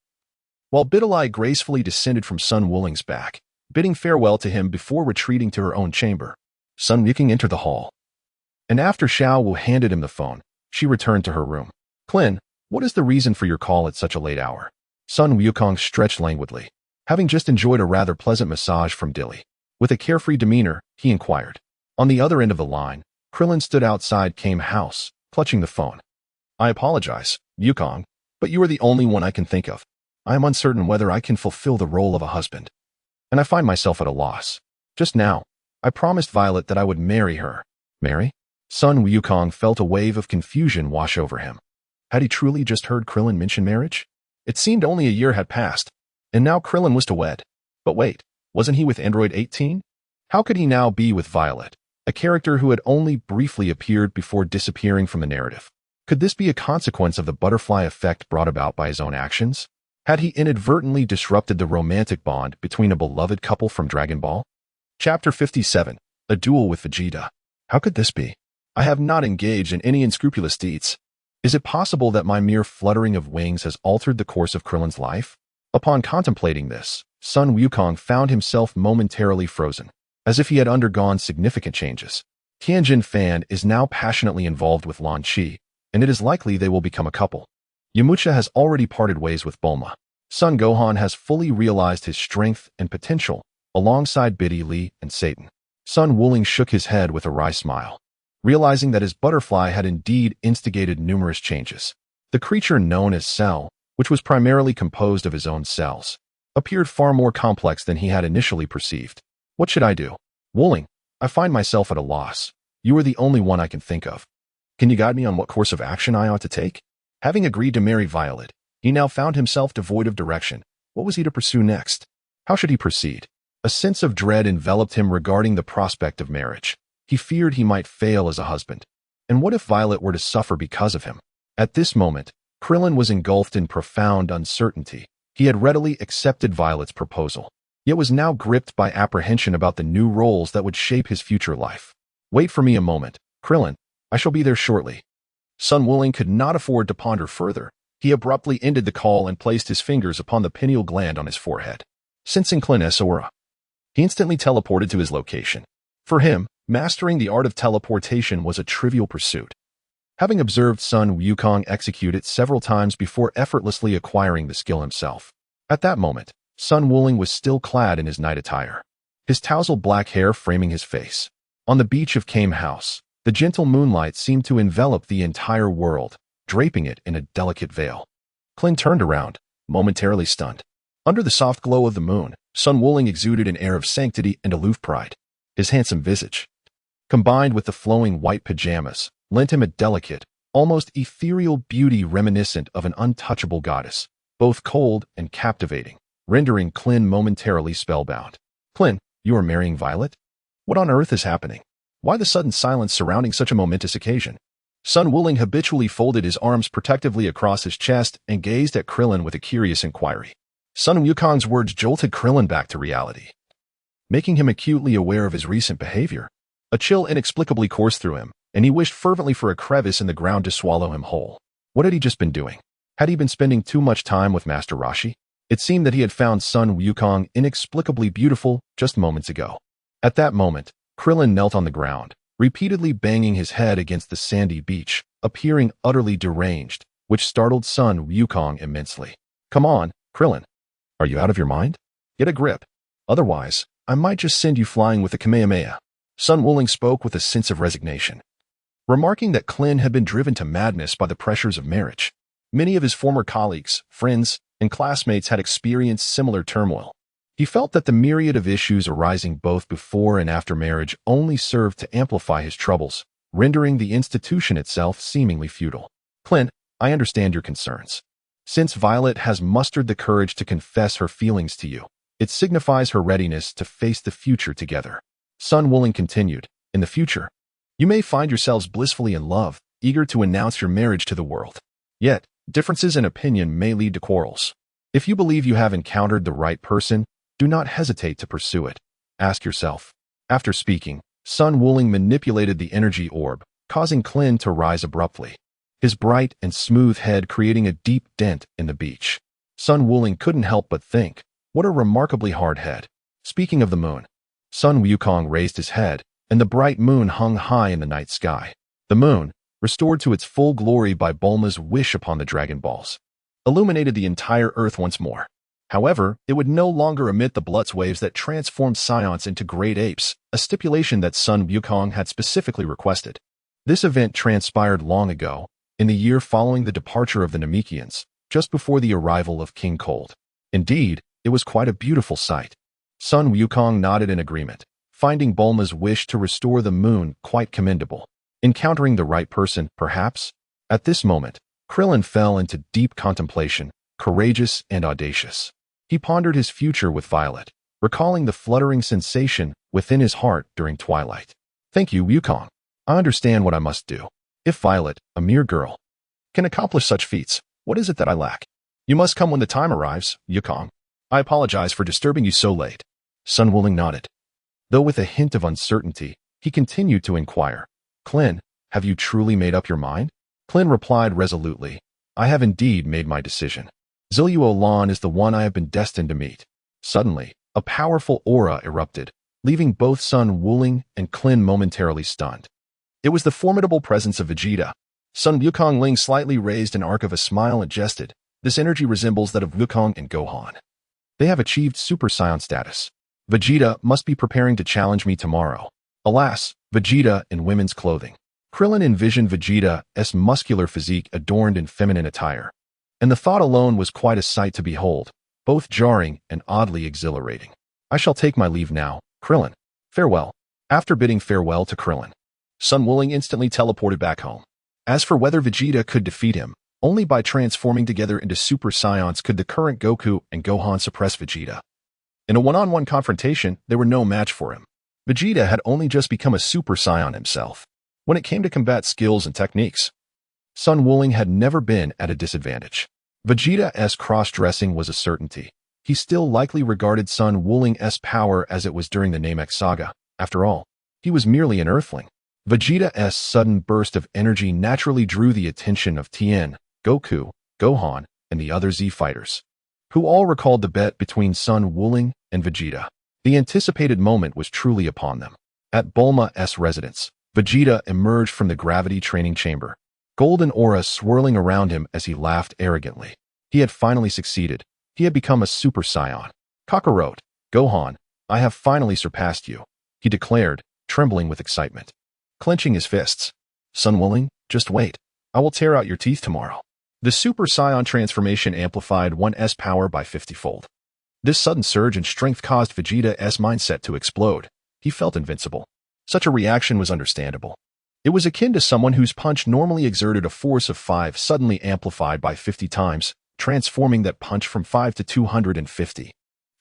while Bidalai gracefully descended from Sun Wooling's back, bidding farewell to him before retreating to her own chamber. Sun Wukong entered the hall, and after Xiao Wu handed him the phone, she returned to her room. "Clin, what is the reason for your call at such a late hour?" Sun Wukong stretched languidly, having just enjoyed a rather pleasant massage from Dilly. With a carefree demeanor, he inquired. On the other end of the line, Krillin stood outside Kame House, clutching the phone. "I apologize, Wukong, but you are the only one I can think of. I am uncertain whether I can fulfill the role of a husband, and I find myself at a loss. Just now, I promised Violet that I would marry her." "Marry?" Sun Wukong felt a wave of confusion wash over him. Had he truly just heard Krillin mention marriage? It seemed only a year had passed, and now Krillin was to wed. But wait, wasn't he with Android 18? How could he now be with Violet, a character who had only briefly appeared before disappearing from the narrative? Could this be a consequence of the butterfly effect brought about by his own actions? Had he inadvertently disrupted the romantic bond between a beloved couple from Dragon Ball? Chapter 57, A Duel with Vegeta. How could this be? I have not engaged in any unscrupulous deeds. Is it possible that my mere fluttering of wings has altered the course of Krillin's life? Upon contemplating this, Sun Wukong found himself momentarily frozen, as if he had undergone significant changes. Tianjin Fan is now passionately involved with Lan Qi, and it is likely they will become a couple. Yamcha has already parted ways with Bulma. Son Gohan has fully realized his strength and potential, alongside Biddy Lee and Satan. Sun Wuling shook his head with a wry smile, realizing that his butterfly had indeed instigated numerous changes. The creature known as Cell, which was primarily composed of his own cells, appeared far more complex than he had initially perceived. What should I do? Wuling, I find myself at a loss. You are the only one I can think of. Can you guide me on what course of action I ought to take? Having agreed to marry Violet, he now found himself devoid of direction. What was he to pursue next? How should he proceed? A sense of dread enveloped him regarding the prospect of marriage. He feared he might fail as a husband. And what if Violet were to suffer because of him? At this moment, Krillin was engulfed in profound uncertainty. He had readily accepted Violet's proposal, yet was now gripped by apprehension about the new roles that would shape his future life. Wait for me a moment, Krillin. I shall be there shortly. Sun Wuling could not afford to ponder further. He abruptly ended the call and placed his fingers upon the pineal gland on his forehead. Sensing Klin's aura, he instantly teleported to his location. For him, mastering the art of teleportation was a trivial pursuit. Having observed Sun Wukong execute it several times before effortlessly acquiring the skill himself. At that moment, Sun Wuling was still clad in his night attire, his tousled black hair framing his face. On the beach of Kame House, the gentle moonlight seemed to envelop the entire world, draping it in a delicate veil. Klin turned around, momentarily stunned. Under the soft glow of the moon, Sun Wuling exuded an air of sanctity and aloof pride. His handsome visage, combined with the flowing white pajamas, lent him a delicate, almost ethereal beauty reminiscent of an untouchable goddess, both cold and captivating, rendering Klin momentarily spellbound. Klin, you are marrying Violet? What on earth is happening? Why the sudden silence surrounding such a momentous occasion? Sun Wuling habitually folded his arms protectively across his chest and gazed at Krillin with a curious inquiry. Sun Wukong's words jolted Krillin back to reality, making him acutely aware of his recent behavior. A chill inexplicably coursed through him, and he wished fervently for a crevice in the ground to swallow him whole. What had he just been doing? Had he been spending too much time with Master Roshi? It seemed that he had found Sun Wukong inexplicably beautiful just moments ago. At that moment, Krillin knelt on the ground, repeatedly banging his head against the sandy beach, appearing utterly deranged, which startled Sun Wukong immensely. Come on, Krillin. Are you out of your mind? Get a grip. Otherwise, I might just send you flying with a Kamehameha. Sun Wuling spoke with a sense of resignation, remarking that Klin had been driven to madness by the pressures of marriage. Many of his former colleagues, friends, and classmates had experienced similar turmoil. He felt that the myriad of issues arising both before and after marriage only served to amplify his troubles, rendering the institution itself seemingly futile. Klin, I understand your concerns. Since Violet has mustered the courage to confess her feelings to you, it signifies her readiness to face the future together. Sun Wuling continued, in the future, you may find yourselves blissfully in love, eager to announce your marriage to the world. Yet, differences in opinion may lead to quarrels. If you believe you have encountered the right person, do not hesitate to pursue it. Ask yourself. After speaking, Sun Wuling manipulated the energy orb, causing Klin to rise abruptly, his bright and smooth head creating a deep dent in the beach. Sun Wuling couldn't help but think, what a remarkably hard head. Speaking of the moon, Sun Wukong raised his head, and the bright moon hung high in the night sky. The moon, restored to its full glory by Bulma's wish upon the Dragon Balls, illuminated the entire earth once more. However, it would no longer emit the Blutz waves that transformed Scions into great apes, a stipulation that Sun Wukong had specifically requested. This event transpired long ago, in the year following the departure of the Namekians, just before the arrival of King Cold. Indeed, it was quite a beautiful sight. Sun Wukong nodded in agreement, finding Bulma's wish to restore the moon quite commendable. Encountering the right person, perhaps? At this moment, Krillin fell into deep contemplation, courageous and audacious. He pondered his future with Violet, recalling the fluttering sensation within his heart during twilight. Thank you, Wukong. I understand what I must do. If Violet, a mere girl, can accomplish such feats, what is it that I lack? You must come when the time arrives, Wukong. I apologize for disturbing you so late. Sun Wuling nodded. Though with a hint of uncertainty, he continued to inquire, Klin, have you truly made up your mind? Klin replied resolutely, I have indeed made my decision. Zilluo Lan is the one I have been destined to meet. Suddenly, a powerful aura erupted, leaving both Sun Wuling and Klin momentarily stunned. It was the formidable presence of Vegeta. Sun Wukong Ling slightly raised an arc of a smile and jested, This energy resembles that of Wukong and Gohan. They have achieved Super Saiyan status. Vegeta must be preparing to challenge me tomorrow. Alas, Vegeta in women's clothing. Krillin envisioned Vegeta's muscular physique adorned in feminine attire. And the thought alone was quite a sight to behold, both jarring and oddly exhilarating. I shall take my leave now, Krillin. Farewell. After bidding farewell to Krillin, Sun Wuling instantly teleported back home. As for whether Vegeta could defeat him, only by transforming together into Super Saiyans could the current Goku and Gohan suppress Vegeta. In a one-on-one confrontation, they were no match for him. Vegeta had only just become a Super Saiyan himself. When it came to combat skills and techniques, Sun Wuling had never been at a disadvantage. Vegeta's cross-dressing was a certainty. He still likely regarded Sun Wuling's power as it was during the Namek saga. After all, he was merely an earthling. Vegeta's sudden burst of energy naturally drew the attention of Tien, Goku, Gohan, and the other Z fighters, who all recalled the bet between Sun Wuling and Vegeta. The anticipated moment was truly upon them. At Bulma's residence, Vegeta emerged from the gravity training chamber, golden aura swirling around him as he laughed arrogantly. He had finally succeeded. He had become a Super Saiyan. Kakarot, Gohan, I have finally surpassed you, he declared, trembling with excitement. Clenching his fists. Sun Wuling, just wait. I will tear out your teeth tomorrow. The Super Saiyan transformation amplified one's power by 50-fold. This sudden surge in strength caused Vegeta's mindset to explode. He felt invincible. Such a reaction was understandable. It was akin to someone whose punch normally exerted a force of 5 suddenly amplified by 50 times, transforming that punch from 5 to 250.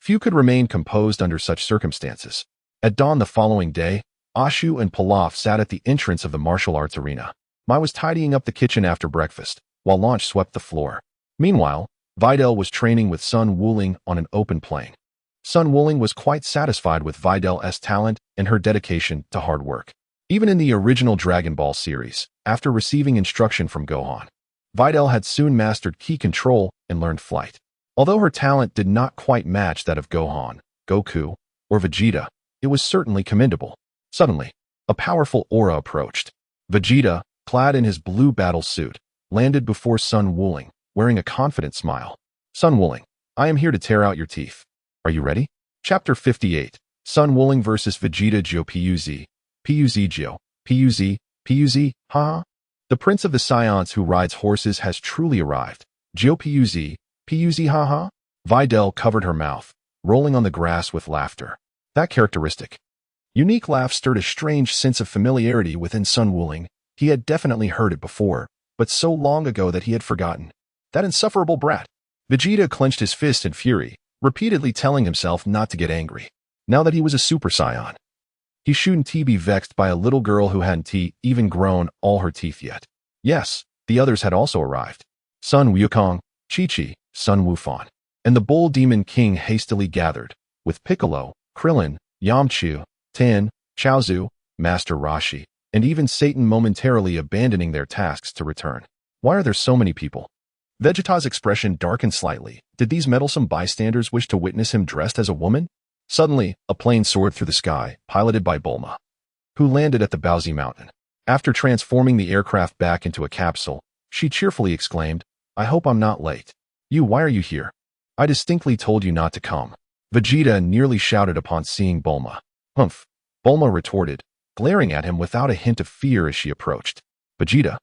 Few could remain composed under such circumstances. At dawn the following day, Ashu and Pilaf sat at the entrance of the martial arts arena. Mai was tidying up the kitchen after breakfast, while Launch swept the floor. Meanwhile, Videl was training with Sun Wuling on an open plain. Sun Wuling was quite satisfied with Videl's talent and her dedication to hard work. Even in the original Dragon Ball series, after receiving instruction from Gohan, Videl had soon mastered ki control and learned flight. Although her talent did not quite match that of Gohan, Goku, or Vegeta, it was certainly commendable. Suddenly, a powerful aura approached. Vegeta, clad in his blue battle suit, landed before Sun Wuling, wearing a confident smile. Sun Wuling, I am here to tear out your teeth. Are you ready? Chapter 58, Sun Wuling vs. Vegeta Gyo Puz. Puz Gyo. Puz, haha. The Prince of the Saiyans who rides horses has truly arrived. Gyo Puz, haha. Videl covered her mouth, rolling on the grass with laughter. That characteristic, unique laugh stirred a strange sense of familiarity within Sun Wuling. He had definitely heard it before, but so long ago that he had forgotten. That insufferable brat. Vegeta clenched his fist in fury, repeatedly telling himself not to get angry. Now that he was a Super Saiyan, he shouldn't be vexed by a little girl who hadn't even grown all her teeth yet. Yes, the others had also arrived. Sun Wukong, Chi-Chi, Sun Wufan, and the Bull Demon King hastily gathered, with Piccolo, Krillin, Yamchu, Tien, Chaozu, Master Roshi, and even Satan momentarily abandoning their tasks to return. Why are there so many people? Vegeta's expression darkened slightly. Did these meddlesome bystanders wish to witness him dressed as a woman? Suddenly, a plane soared through the sky, piloted by Bulma, who landed at the Baozi Mountain. After transforming the aircraft back into a capsule, she cheerfully exclaimed, I hope I'm not late. Why are you here? I distinctly told you not to come. Vegeta nearly shouted upon seeing Bulma. Humph, Bulma retorted, glaring at him without a hint of fear as she approached. Vegeta,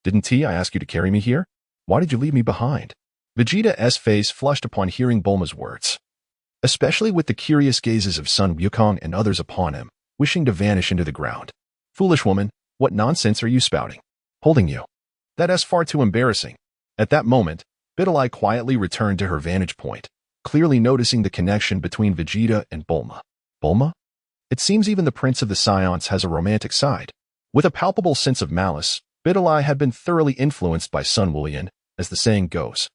didn't I ask you to carry me here? Why did you leave me behind? Vegeta's face flushed upon hearing Bulma's words, especially with the curious gazes of Sun Wukong and others upon him, wishing to vanish into the ground. Foolish woman, what nonsense are you spouting? Holding you. That's far too embarrassing. At that moment, Bidalai quietly returned to her vantage point, clearly noticing the connection between Vegeta and Bulma. Bulma? It seems even the Prince of the Saiyans has a romantic side. With a palpable sense of malice, Bidalai had been thoroughly influenced by Sun Wulian, as the saying goes.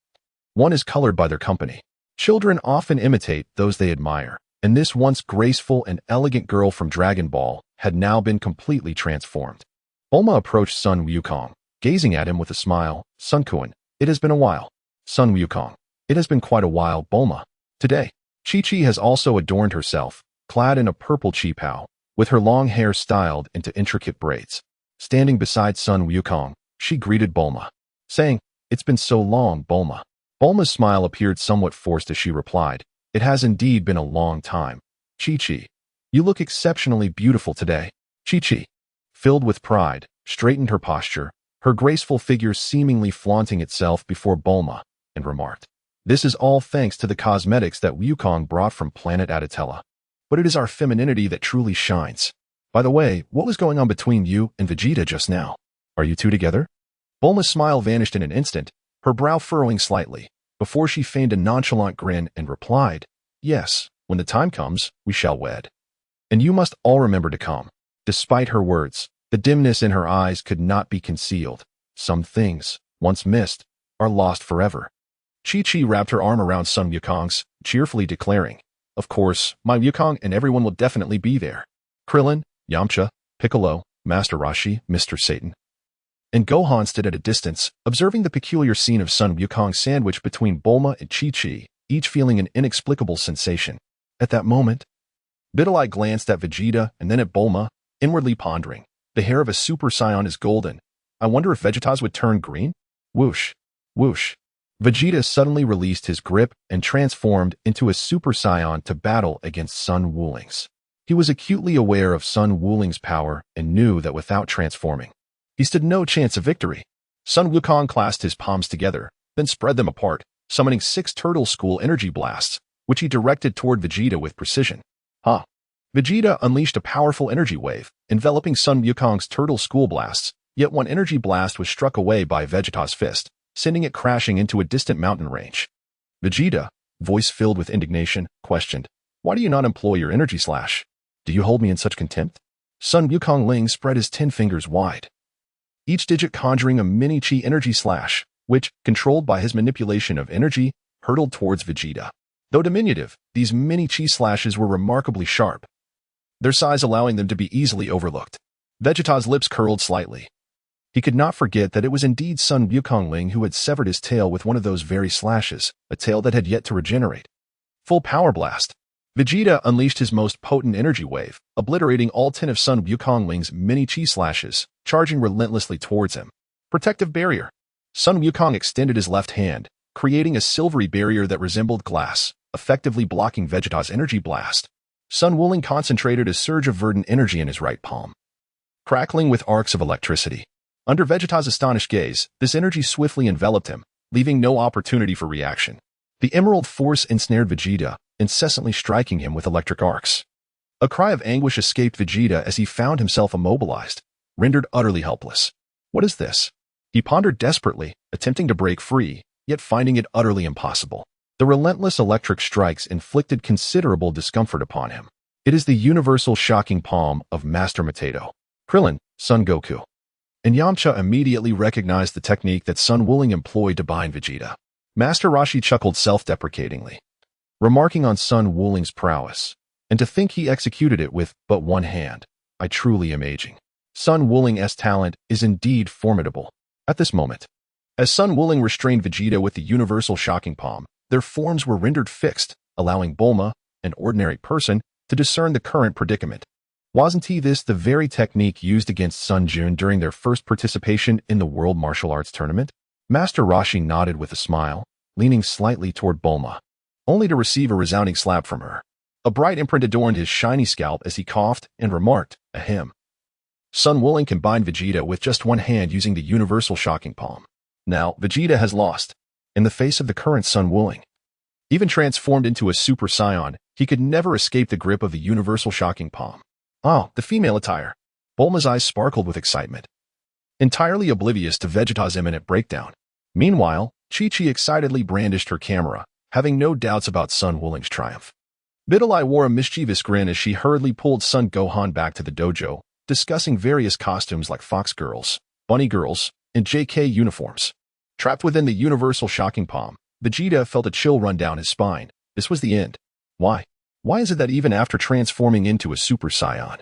One is colored by their company. Children often imitate those they admire, and this once graceful and elegant girl from Dragon Ball had now been completely transformed. Bulma approached Sun Wukong, gazing at him with a smile. Sun-kun, it has been a while. Sun Wukong, it has been quite a while, Bulma. Today, Chi-Chi has also adorned herself, clad in a purple chi-pao, with her long hair styled into intricate braids. Standing beside Sun Wukong, she greeted Bulma, saying, It's been so long, Bulma. Bulma's smile appeared somewhat forced as she replied, "It has indeed been a long time. Chi-Chi, you look exceptionally beautiful today." Chi-Chi, filled with pride, straightened her posture, her graceful figure seemingly flaunting itself before Bulma, and remarked, "This is all thanks to the cosmetics that Wukong brought from planet Adatella. But it is our femininity that truly shines. By the way, what was going on between you and Vegeta just now? Are you two together?" Bulma's smile vanished in an instant, her brow furrowing slightly, before she feigned a nonchalant grin and replied, "Yes, when the time comes, we shall wed. And you must all remember to come." Despite her words, the dimness in her eyes could not be concealed. Some things, once missed, are lost forever. Chi-Chi wrapped her arm around Sun Wukong's, cheerfully declaring, "Of course, my Wukong and everyone will definitely be there. Krillin, Yamcha, Piccolo, Master Roshi, Mr. Satan." And Gohan stood at a distance, observing the peculiar scene of Sun Wukong sandwiched between Bulma and Chi-Chi, each feeling an inexplicable sensation. At that moment, Vidalai glanced at Vegeta and then at Bulma, inwardly pondering. The hair of a Super Saiyan is golden. I wonder if Vegeta's would turn green? Whoosh, whoosh. Vegeta suddenly released his grip and transformed into a Super Saiyan to battle against Sun Wuling's. He was acutely aware of Sun Wuling's power and knew that without transforming, he stood no chance of victory. Sun Wukong clasped his palms together, then spread them apart, summoning 6 Turtle School energy blasts, which he directed toward Vegeta with precision. Vegeta unleashed a powerful energy wave, enveloping Sun Wukong's Turtle School blasts, yet one energy blast was struck away by Vegeta's fist, sending it crashing into a distant mountain range. Vegeta, voice filled with indignation, questioned, "Why do you not employ your energy slash? Do you hold me in such contempt?" Sun Wukong Ling spread his 10 fingers wide, each digit conjuring a mini chi energy slash, which, controlled by his manipulation of energy, hurtled towards Vegeta. Though diminutive, these mini chi slashes were remarkably sharp, their size allowing them to be easily overlooked. Vegeta's lips curled slightly. He could not forget that it was indeed Sun Wukong Ling who had severed his tail with one of those very slashes, a tail that had yet to regenerate. Full power blast. Vegeta unleashed his most potent energy wave, obliterating all 10 of Sun Wukong Ling's mini chi slashes, charging relentlessly towards him. Protective barrier. Sun Wukong extended his left hand, creating a silvery barrier that resembled glass, effectively blocking Vegeta's energy blast. Sun Wuling concentrated a surge of verdant energy in his right palm, crackling with arcs of electricity. Under Vegeta's astonished gaze, this energy swiftly enveloped him, leaving no opportunity for reaction. The emerald force ensnared Vegeta, incessantly striking him with electric arcs. A cry of anguish escaped Vegeta as he found himself immobilized, rendered utterly helpless. What is this? He pondered desperately, attempting to break free, yet finding it utterly impossible. The relentless electric strikes inflicted considerable discomfort upon him. It is the universal shocking palm of Master Mateto. Krillin, Son Goku, and Yamcha immediately recognized the technique that Sun Wuling employed to bind Vegeta. Master Roshi chuckled self-deprecatingly, remarking on Sun Wuling's prowess, and to think he executed it with but one hand. I truly am aging. Sun Wuling's talent is indeed formidable. At this moment, as Sun Wuling restrained Vegeta with the universal shocking palm, their forms were rendered fixed, allowing Bulma, an ordinary person, to discern the current predicament. Wasn't this the very technique used against Sun Jun during their first participation in the World Martial Arts Tournament? Master Roshi nodded with a smile, leaning slightly toward Bulma, only to receive a resounding slap from her. A bright imprint adorned his shiny scalp as he coughed and remarked, "Ahem." Sun Wuling can bind Vegeta with just one hand using the universal shocking palm. Now, Vegeta has lost. In the face of the current Sun Wuling, even transformed into a Super Saiyan, he could never escape the grip of the universal shocking palm. Oh, the female attire. Bulma's eyes sparkled with excitement, entirely oblivious to Vegeta's imminent breakdown. Meanwhile, Chi-Chi excitedly brandished her camera, having no doubts about Sun Wuling's triumph. Vidalai wore a mischievous grin as she hurriedly pulled Son Gohan back to the dojo, discussing various costumes like Fox Girls, Bunny Girls, and JK uniforms. Trapped within the universal shocking palm, Vegeta felt a chill run down his spine. This was the end. Why? Why is it that even after transforming into a Super Saiyan,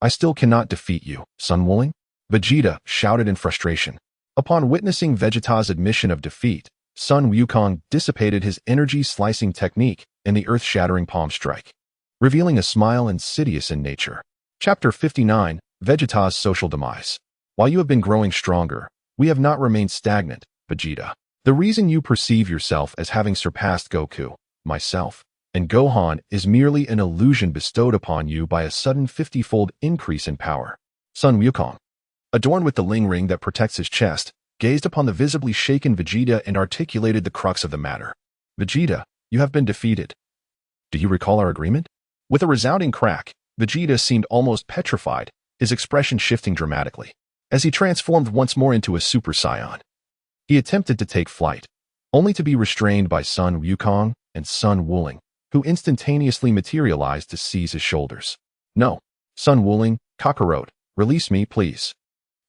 I still cannot defeat you, Sun Wuling? Vegeta shouted in frustration. Upon witnessing Vegeta's admission of defeat, Sun Wukong dissipated his energy-slicing technique in the earth-shattering palm strike, revealing a smile insidious in nature. Chapter 59, Vegeta's Social Demise. While you have been growing stronger, we have not remained stagnant, Vegeta. The reason you perceive yourself as having surpassed Goku, myself, and Gohan is merely an illusion bestowed upon you by a sudden 50-fold increase in power. Sun Wukong, adorned with the Ling ring that protects his chest, gazed upon the visibly shaken Vegeta and articulated the crux of the matter. Vegeta, you have been defeated. Do you recall our agreement? With a resounding crack, Vegeta seemed almost petrified, his expression shifting dramatically, as he transformed once more into a Super Saiyan. He attempted to take flight, only to be restrained by Sun Wukong and Sun Wuling, who instantaneously materialized to seize his shoulders. No, Sun Wuling, Kakarot, release me, please.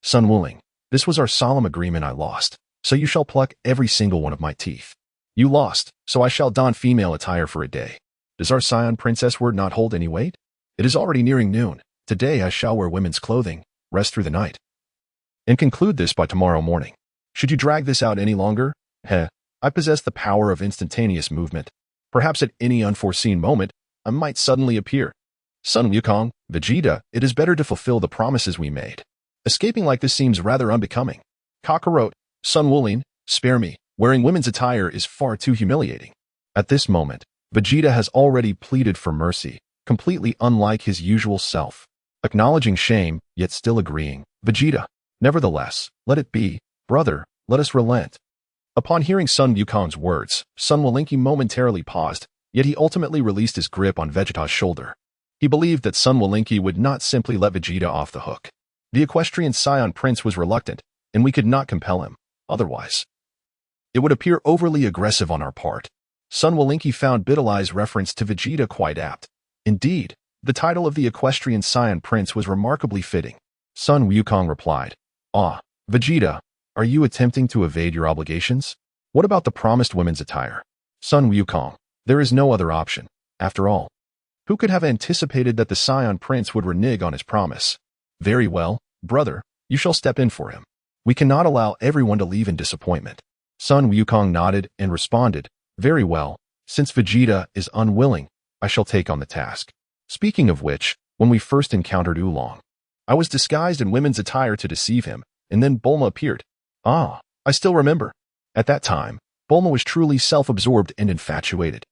Sun Wuling, this was our solemn agreement. I lost, so you shall pluck every single one of my teeth. You lost, so I shall don female attire for a day. Does our Saiyan princess word not hold any weight? It is already nearing noon. Today I shall wear women's clothing, rest through the night, and conclude this by tomorrow morning. Should you drag this out any longer? I possess the power of instantaneous movement. Perhaps at any unforeseen moment, I might suddenly appear. Sun Wukong, Vegeta, it is better to fulfill the promises we made. Escaping like this seems rather unbecoming. Kakarot, Sun Wuling, spare me. Wearing women's attire is far too humiliating. At this moment, Vegeta has already pleaded for mercy, completely unlike his usual self. Acknowledging shame, yet still agreeing. Vegeta, nevertheless, let it be. Brother, let us relent. Upon hearing Sun Wukong's words, Sun Wuling momentarily paused, yet he ultimately released his grip on Vegeta's shoulder. He believed that Sun Wuling would not simply let Vegeta off the hook. The equestrian Saiyan Prince was reluctant, and we could not compel him. Otherwise, it would appear overly aggressive on our part. Sun Wuling found Bidali's reference to Vegeta quite apt. Indeed, the title of the equestrian Saiyan Prince was remarkably fitting. Sun Wukong replied, Vegeta, are you attempting to evade your obligations? What about the promised women's attire? Sun Wukong, there is no other option. After all, who could have anticipated that the Saiyan Prince would renege on his promise? Very well, brother, you shall step in for him. We cannot allow everyone to leave in disappointment. Sun Wukong nodded and responded, very well, since Vegeta is unwilling, I shall take on the task. Speaking of which, when we first encountered Oolong, I was disguised in women's attire to deceive him, and then Bulma appeared. I still remember. At that time, Bulma was truly self-absorbed and infatuated.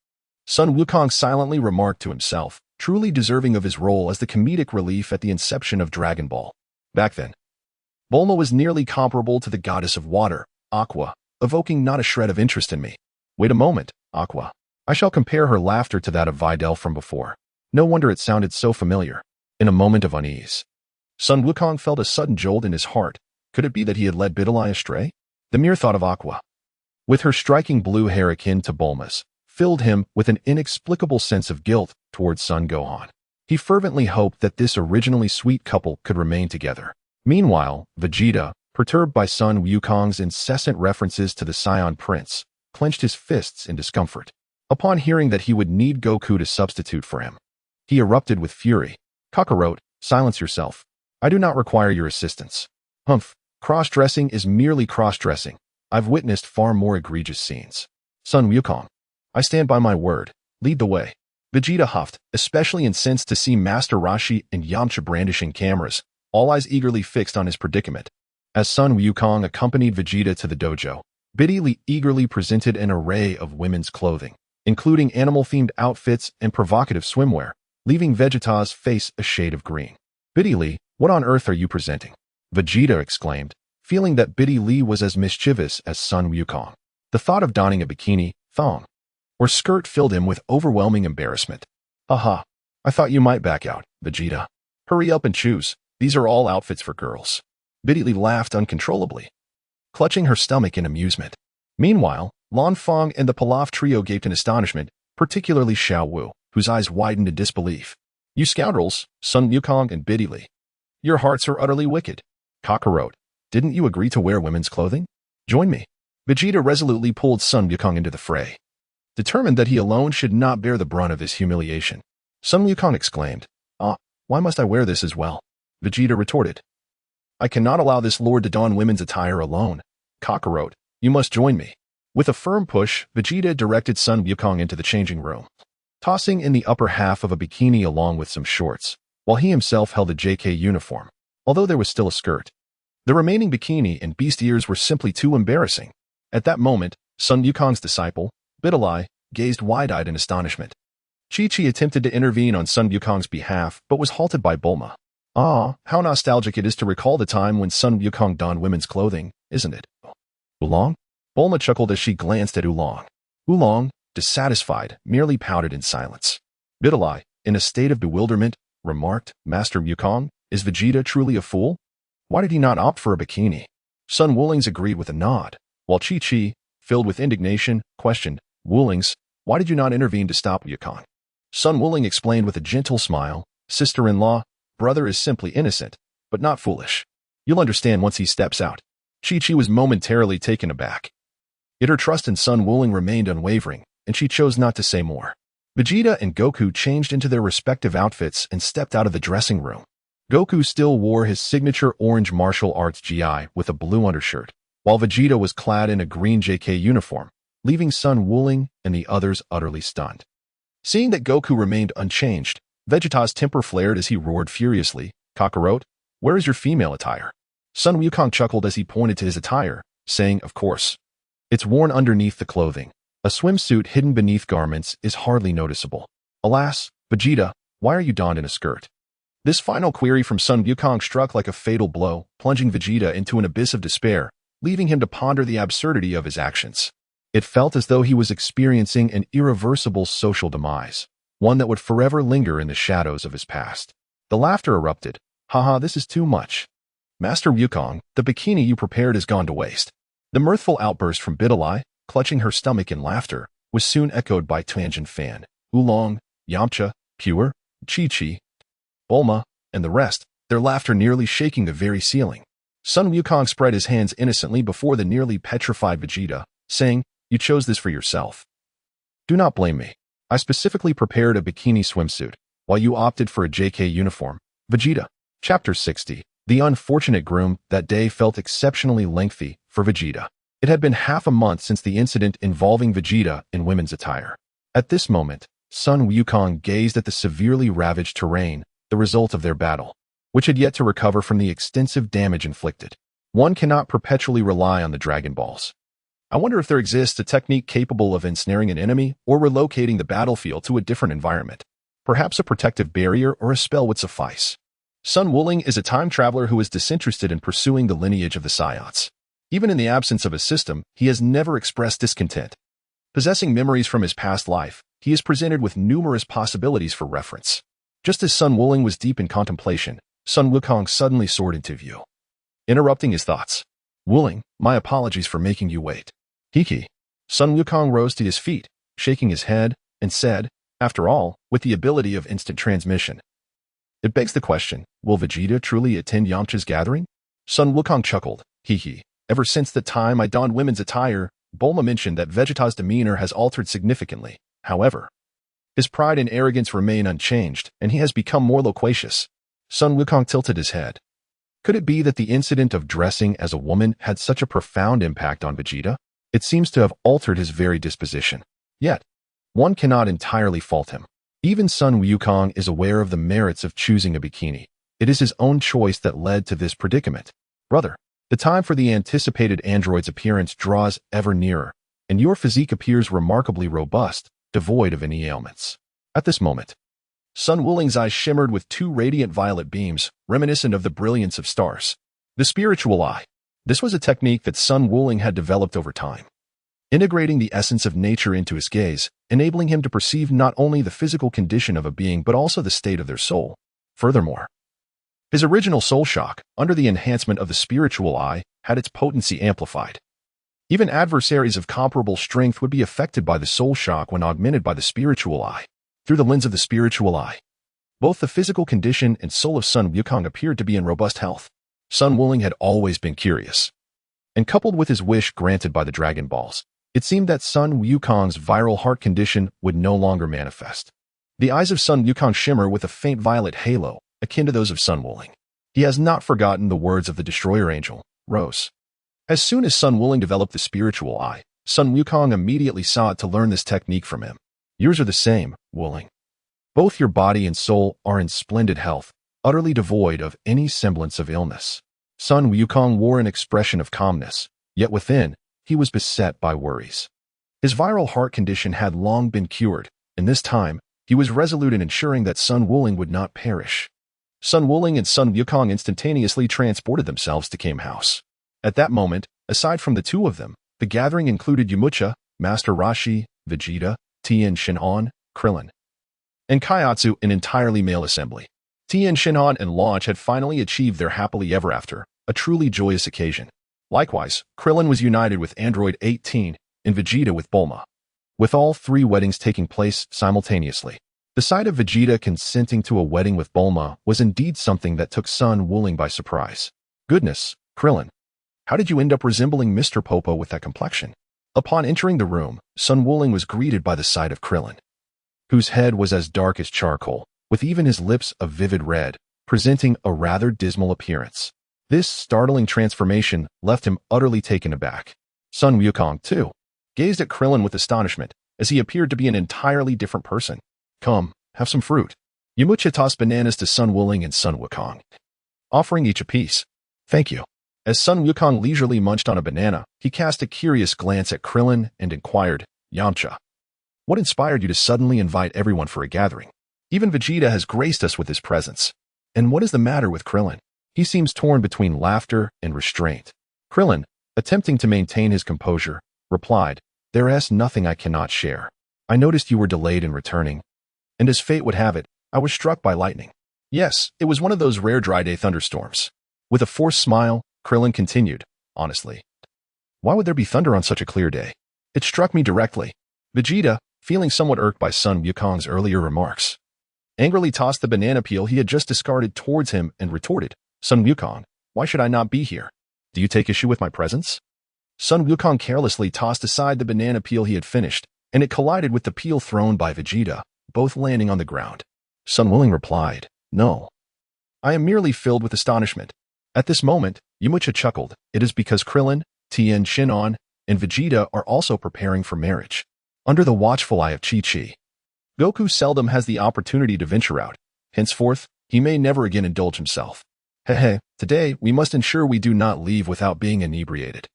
Sun Wukong silently remarked to himself, truly deserving of his role as the comedic relief at the inception of Dragon Ball. Back then, Bulma was nearly comparable to the goddess of water, Aqua, evoking not a shred of interest in me. Wait a moment, Aqua. I shall compare her laughter to that of Videl from before. No wonder it sounded so familiar. In a moment of unease, Sun Wukong felt a sudden jolt in his heart. Could it be that he had led Bidali astray? The mere thought of Aqua, with her striking blue hair akin to Bulma's, filled him with an inexplicable sense of guilt towards Son Gohan. He fervently hoped that this originally sweet couple could remain together. Meanwhile, Vegeta, perturbed by Sun Wukong's incessant references to the Saiyan Prince, clenched his fists in discomfort. Upon hearing that he would need Goku to substitute for him, he erupted with fury. Kakarot, silence yourself. I do not require your assistance. Humph. Cross-dressing is merely cross-dressing. I've witnessed far more egregious scenes. Sun Wukong, I stand by my word. Lead the way. Vegeta huffed, especially incensed to see Master Roshi and Yamcha brandishing cameras, all eyes eagerly fixed on his predicament. As Sun Wukong accompanied Vegeta to the dojo, Bidali eagerly presented an array of women's clothing, including animal-themed outfits and provocative swimwear, leaving Vegeta's face a shade of green. Bidali, what on earth are you presenting? Vegeta exclaimed, feeling that Bidali was as mischievous as Sun Wukong. The thought of donning a bikini, thong, or skirt filled him with overwhelming embarrassment. Haha, I thought you might back out, Vegeta. Hurry up and choose. These are all outfits for girls. Bidali laughed uncontrollably, clutching her stomach in amusement. Meanwhile, Lan Feng and the Pilaf trio gaped in astonishment, particularly Xiao Wu, whose eyes widened in disbelief. You scoundrels, Sun Wukong and Bidali. Your hearts are utterly wicked. Kakarot, didn't you agree to wear women's clothing? Join me. Vegeta resolutely pulled Sun Wukong into the fray, determined that he alone should not bear the brunt of his humiliation. Sun Wukong exclaimed, why must I wear this as well? Vegeta retorted, I cannot allow this lord to don women's attire alone. Kakarot, you must join me. With a firm push, Vegeta directed Sun Wukong into the changing room, tossing in the upper half of a bikini along with some shorts, while he himself held a JK uniform, although there was still a skirt. The remaining bikini and beast ears were simply too embarrassing. At that moment, Sun Wukong's disciple, Bidalai, gazed wide-eyed in astonishment. Chi-Chi attempted to intervene on Sun Wukong's behalf, but was halted by Bulma. Ah, how nostalgic it is to recall the time when Sun Wukong donned women's clothing, isn't it? Oolong? Bulma chuckled as she glanced at Oolong. Oolong, dissatisfied, merely pouted in silence. Bidalai, in a state of bewilderment, remarked, Master Wukong, is Vegeta truly a fool? Why did he not opt for a bikini? Sun Wulings agreed with a nod, while Chi-Chi, filled with indignation, questioned, Wulings, why did you not intervene to stop Wukong? Sun Wuling explained with a gentle smile, sister-in-law, brother is simply innocent, but not foolish. You'll understand once he steps out. Chi-Chi was momentarily taken aback. Yet her trust in Sun Wuling remained unwavering, and she chose not to say more. Vegeta and Goku changed into their respective outfits and stepped out of the dressing room. Goku still wore his signature orange martial arts GI with a blue undershirt, while Vegeta was clad in a green JK uniform, leaving Sun Wuling and the others utterly stunned. Seeing that Goku remained unchanged, Vegeta's temper flared as he roared furiously, Kakarot, where is your female attire? Sun Wukong chuckled as he pointed to his attire, saying, of course. It's worn underneath the clothing. A swimsuit hidden beneath garments is hardly noticeable. Alas, Vegeta, why are you donned in a skirt? This final query from Sun Wukong struck like a fatal blow, plunging Vegeta into an abyss of despair, leaving him to ponder the absurdity of his actions. It felt as though he was experiencing an irreversible social demise, one that would forever linger in the shadows of his past. The laughter erupted. Haha, this is too much. Master Wukong, the bikini you prepared has gone to waste. The mirthful outburst from Bidalai, clutching her stomach in laughter, was soon echoed by Tangent Fan, Oolong, Yamcha, Pure, Chi-Chi, Bulma, and the rest, their laughter nearly shaking the very ceiling. Sun Wukong spread his hands innocently before the nearly petrified Vegeta, saying, You chose this for yourself. Do not blame me. I specifically prepared a bikini swimsuit, while you opted for a JK uniform. Vegeta. Chapter 60. The unfortunate groom. That day felt exceptionally lengthy for Vegeta. It had been half a month since the incident involving Vegeta in women's attire. At this moment, Sun Wukong gazed at the severely ravaged terrain, the result of their battle, which had yet to recover from the extensive damage inflicted. One cannot perpetually rely on the Dragon Balls. I wonder if there exists a technique capable of ensnaring an enemy or relocating the battlefield to a different environment. Perhaps a protective barrier or a spell would suffice. Sun Wuling is a time traveler who is disinterested in pursuing the lineage of the Saiyans. Even in the absence of a system, he has never expressed discontent. Possessing memories from his past life, he is presented with numerous possibilities for reference. Just as Sun Wuling was deep in contemplation, Sun Wukong suddenly soared into view. Interrupting his thoughts. Wuling, my apologies for making you wait. Hiki. Sun Wukong rose to his feet, shaking his head, and said, after all, with the ability of instant transmission. It begs the question, will Vegeta truly attend Yamcha's gathering? Sun Wukong chuckled, ever since the time I donned women's attire, Bulma mentioned that Vegeta's demeanor has altered significantly. However, his pride and arrogance remain unchanged, and he has become more loquacious. Sun Wukong tilted his head. Could it be that the incident of dressing as a woman had such a profound impact on Vegeta? It seems to have altered his very disposition. Yet, one cannot entirely fault him. Even Sun Wukong is aware of the merits of choosing a bikini. It is his own choice that led to this predicament. Brother, the time for the anticipated android's appearance draws ever nearer, and your physique appears remarkably robust, devoid of any ailments. At this moment, Sun Wuling's eyes shimmered with two radiant violet beams, reminiscent of the brilliance of stars. The spiritual eye. This was a technique that Sun Wuling had developed over time, integrating the essence of nature into his gaze, enabling him to perceive not only the physical condition of a being but also the state of their soul. Furthermore, his original soul shock, under the enhancement of the spiritual eye, had its potency amplified. Even adversaries of comparable strength would be affected by the soul shock when augmented by the spiritual eye. Through the lens of the spiritual eye, both the physical condition and soul of Sun Wukong appeared to be in robust health. Sun Wuling had always been curious, and coupled with his wish granted by the Dragon Balls, it seemed that Sun Wukong's viral heart condition would no longer manifest. The eyes of Sun Wukong shimmer with a faint violet halo, akin to those of Sun Wuling. He has not forgotten the words of the Destroyer Angel, Rose. As soon as Sun Wuling developed the spiritual eye, Sun Wukong immediately sought to learn this technique from him. Yours are the same, Wuling. Both your body and soul are in splendid health, utterly devoid of any semblance of illness. Sun Wukong wore an expression of calmness, yet within, he was beset by worries. His viral heart condition had long been cured, and this time, he was resolute in ensuring that Sun Wuling would not perish. Sun Wuling and Sun Wukong instantaneously transported themselves to Kame House. At that moment, aside from the two of them, the gathering included Yamcha, Master Roshi, Vegeta, Tien Shinhan, Krillin, and Kaiatsu, an entirely male assembly. Tien Shinhan and Launch had finally achieved their happily ever after, a truly joyous occasion. Likewise, Krillin was united with Android 18 and Vegeta with Bulma, with all three weddings taking place simultaneously. The sight of Vegeta consenting to a wedding with Bulma was indeed something that took Sun Wuling by surprise. Goodness, Krillin, how did you end up resembling Mr. Popo with that complexion? Upon entering the room, Sun Wuling was greeted by the sight of Krillin, whose head was as dark as charcoal, with even his lips a vivid red, presenting a rather dismal appearance. This startling transformation left him utterly taken aback. Sun Wukong, too, gazed at Krillin with astonishment, as he appeared to be an entirely different person. Come, have some fruit. Yamcha tossed bananas to Sun Wuling and Sun Wukong, offering each a piece. Thank you. As Sun Wukong leisurely munched on a banana, he cast a curious glance at Krillin and inquired, Yamcha, what inspired you to suddenly invite everyone for a gathering? Even Vegeta has graced us with his presence. And what is the matter with Krillin? He seems torn between laughter and restraint. Krillin, attempting to maintain his composure, replied, There is nothing I cannot share. I noticed you were delayed in returning, and as fate would have it, I was struck by lightning. Yes, it was one of those rare dry day thunderstorms. With a forced smile, Krillin continued, honestly, why would there be thunder on such a clear day? It struck me directly. Vegeta, feeling somewhat irked by Sun Wukong's earlier remarks, angrily tossed the banana peel he had just discarded towards him and retorted, Sun Wukong, why should I not be here? Do you take issue with my presence? Sun Wukong carelessly tossed aside the banana peel he had finished, and it collided with the peel thrown by Vegeta, both landing on the ground. Sun Wuling replied, No. I am merely filled with astonishment. At this moment, Yamcha chuckled. It is because Krillin, Tien Shinhan, and Vegeta are also preparing for marriage. Under the watchful eye of Chi-Chi, Goku seldom has the opportunity to venture out. Henceforth, he may never again indulge himself. Hehe, today we must ensure we do not leave without being inebriated.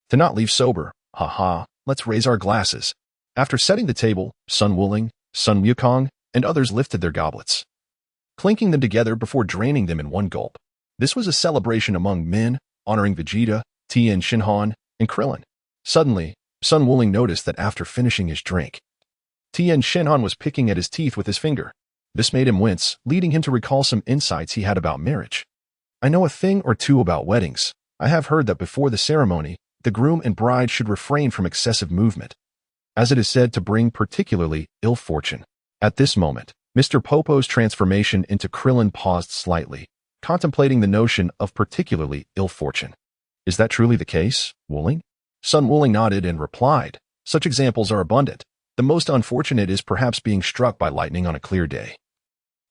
To not leave sober, haha, let's raise our glasses. After setting the table, Sun Wuling, Sun Wukong, and others lifted their goblets, clinking them together before draining them in one gulp. This was a celebration among men, honoring Vegeta, Tien Shinhan, and Krillin. Suddenly, Sun Wuling noticed that after finishing his drink, Tien Shinhan was picking at his teeth with his finger. This made him wince, leading him to recall some insights he had about marriage. I know a thing or two about weddings. I have heard that before the ceremony, the groom and bride should refrain from excessive movement, as it is said to bring particularly ill fortune. At this moment, Mr. Popo's transformation into Krillin paused slightly, contemplating the notion of particularly ill fortune. Is that truly the case, Wuling? Sun Wuling nodded and replied, Such examples are abundant. The most unfortunate is perhaps being struck by lightning on a clear day,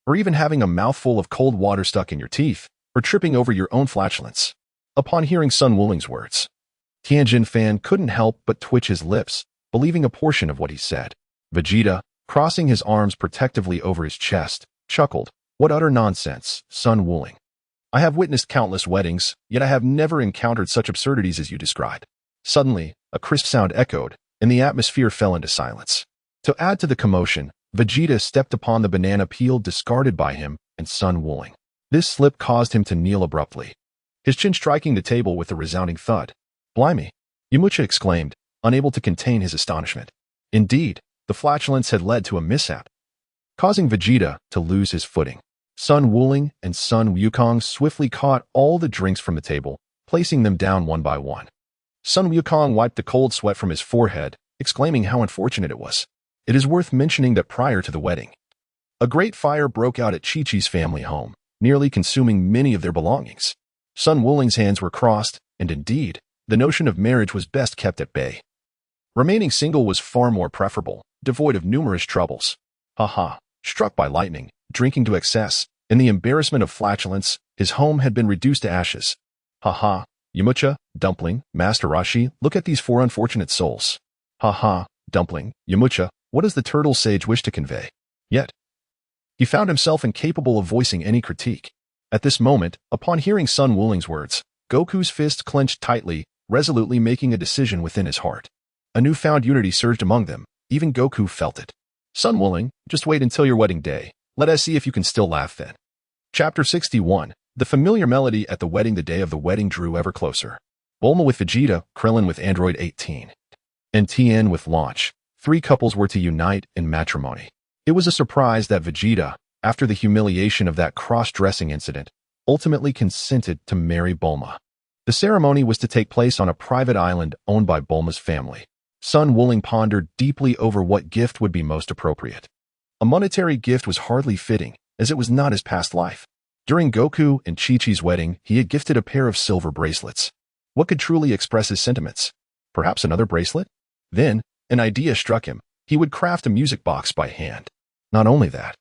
or even having a mouthful of cold water stuck in your teeth, or tripping over your own flatulence. Upon hearing Sun Wuling's words, Tianjin Fan couldn't help but twitch his lips, believing a portion of what he said. Vegeta, crossing his arms protectively over his chest, chuckled, What utter nonsense, Sun Wuling. I have witnessed countless weddings, yet I have never encountered such absurdities as you describe. Suddenly, a crisp sound echoed, and the atmosphere fell into silence. To add to the commotion, Vegeta stepped upon the banana peel discarded by him and Sun Wuling. This slip caused him to kneel abruptly, his chin striking the table with a resounding thud. Blimey! Yamcha exclaimed, unable to contain his astonishment. Indeed, the flatulence had led to a mishap, causing Vegeta to lose his footing. Sun Wuling and Sun Wukong swiftly caught all the drinks from the table, placing them down one by one. Sun Wukong wiped the cold sweat from his forehead, exclaiming how unfortunate it was. It is worth mentioning that prior to the wedding, a great fire broke out at Chi-Chi's family home, nearly consuming many of their belongings. Sun Wuling's hands were crossed, and indeed, the notion of marriage was best kept at bay. Remaining single was far more preferable, devoid of numerous troubles. Haha, struck by lightning, drinking to excess, and the embarrassment of flatulence, his home had been reduced to ashes. Haha, Yamcha, Dumpling, Master Roshi, look at these four unfortunate souls. Haha, Dumpling, Yamcha, what does the turtle sage wish to convey? Yet, he found himself incapable of voicing any critique. At this moment, upon hearing Sun Wuling's words, Goku's fist clenched tightly, resolutely making a decision within his heart. A newfound unity surged among them. Even Goku felt it. Sun Wuling, just wait until your wedding day. Let us see if you can still laugh then. Chapter 61. The familiar melody at the wedding. The day of the wedding drew ever closer. Bulma with Vegeta, Krillin with Android 18, and Tien with Launch. 3 couples were to unite in matrimony. It was a surprise that Vegeta, after the humiliation of that cross-dressing incident, ultimately consented to marry Bulma. The ceremony was to take place on a private island owned by Bulma's family. Sun Wuling pondered deeply over what gift would be most appropriate. A monetary gift was hardly fitting, as it was not his past life. During Goku and Chi-Chi's wedding, he had gifted a pair of silver bracelets. What could truly express his sentiments? Perhaps another bracelet? Then, an idea struck him. He would craft a music box by hand. Not only that,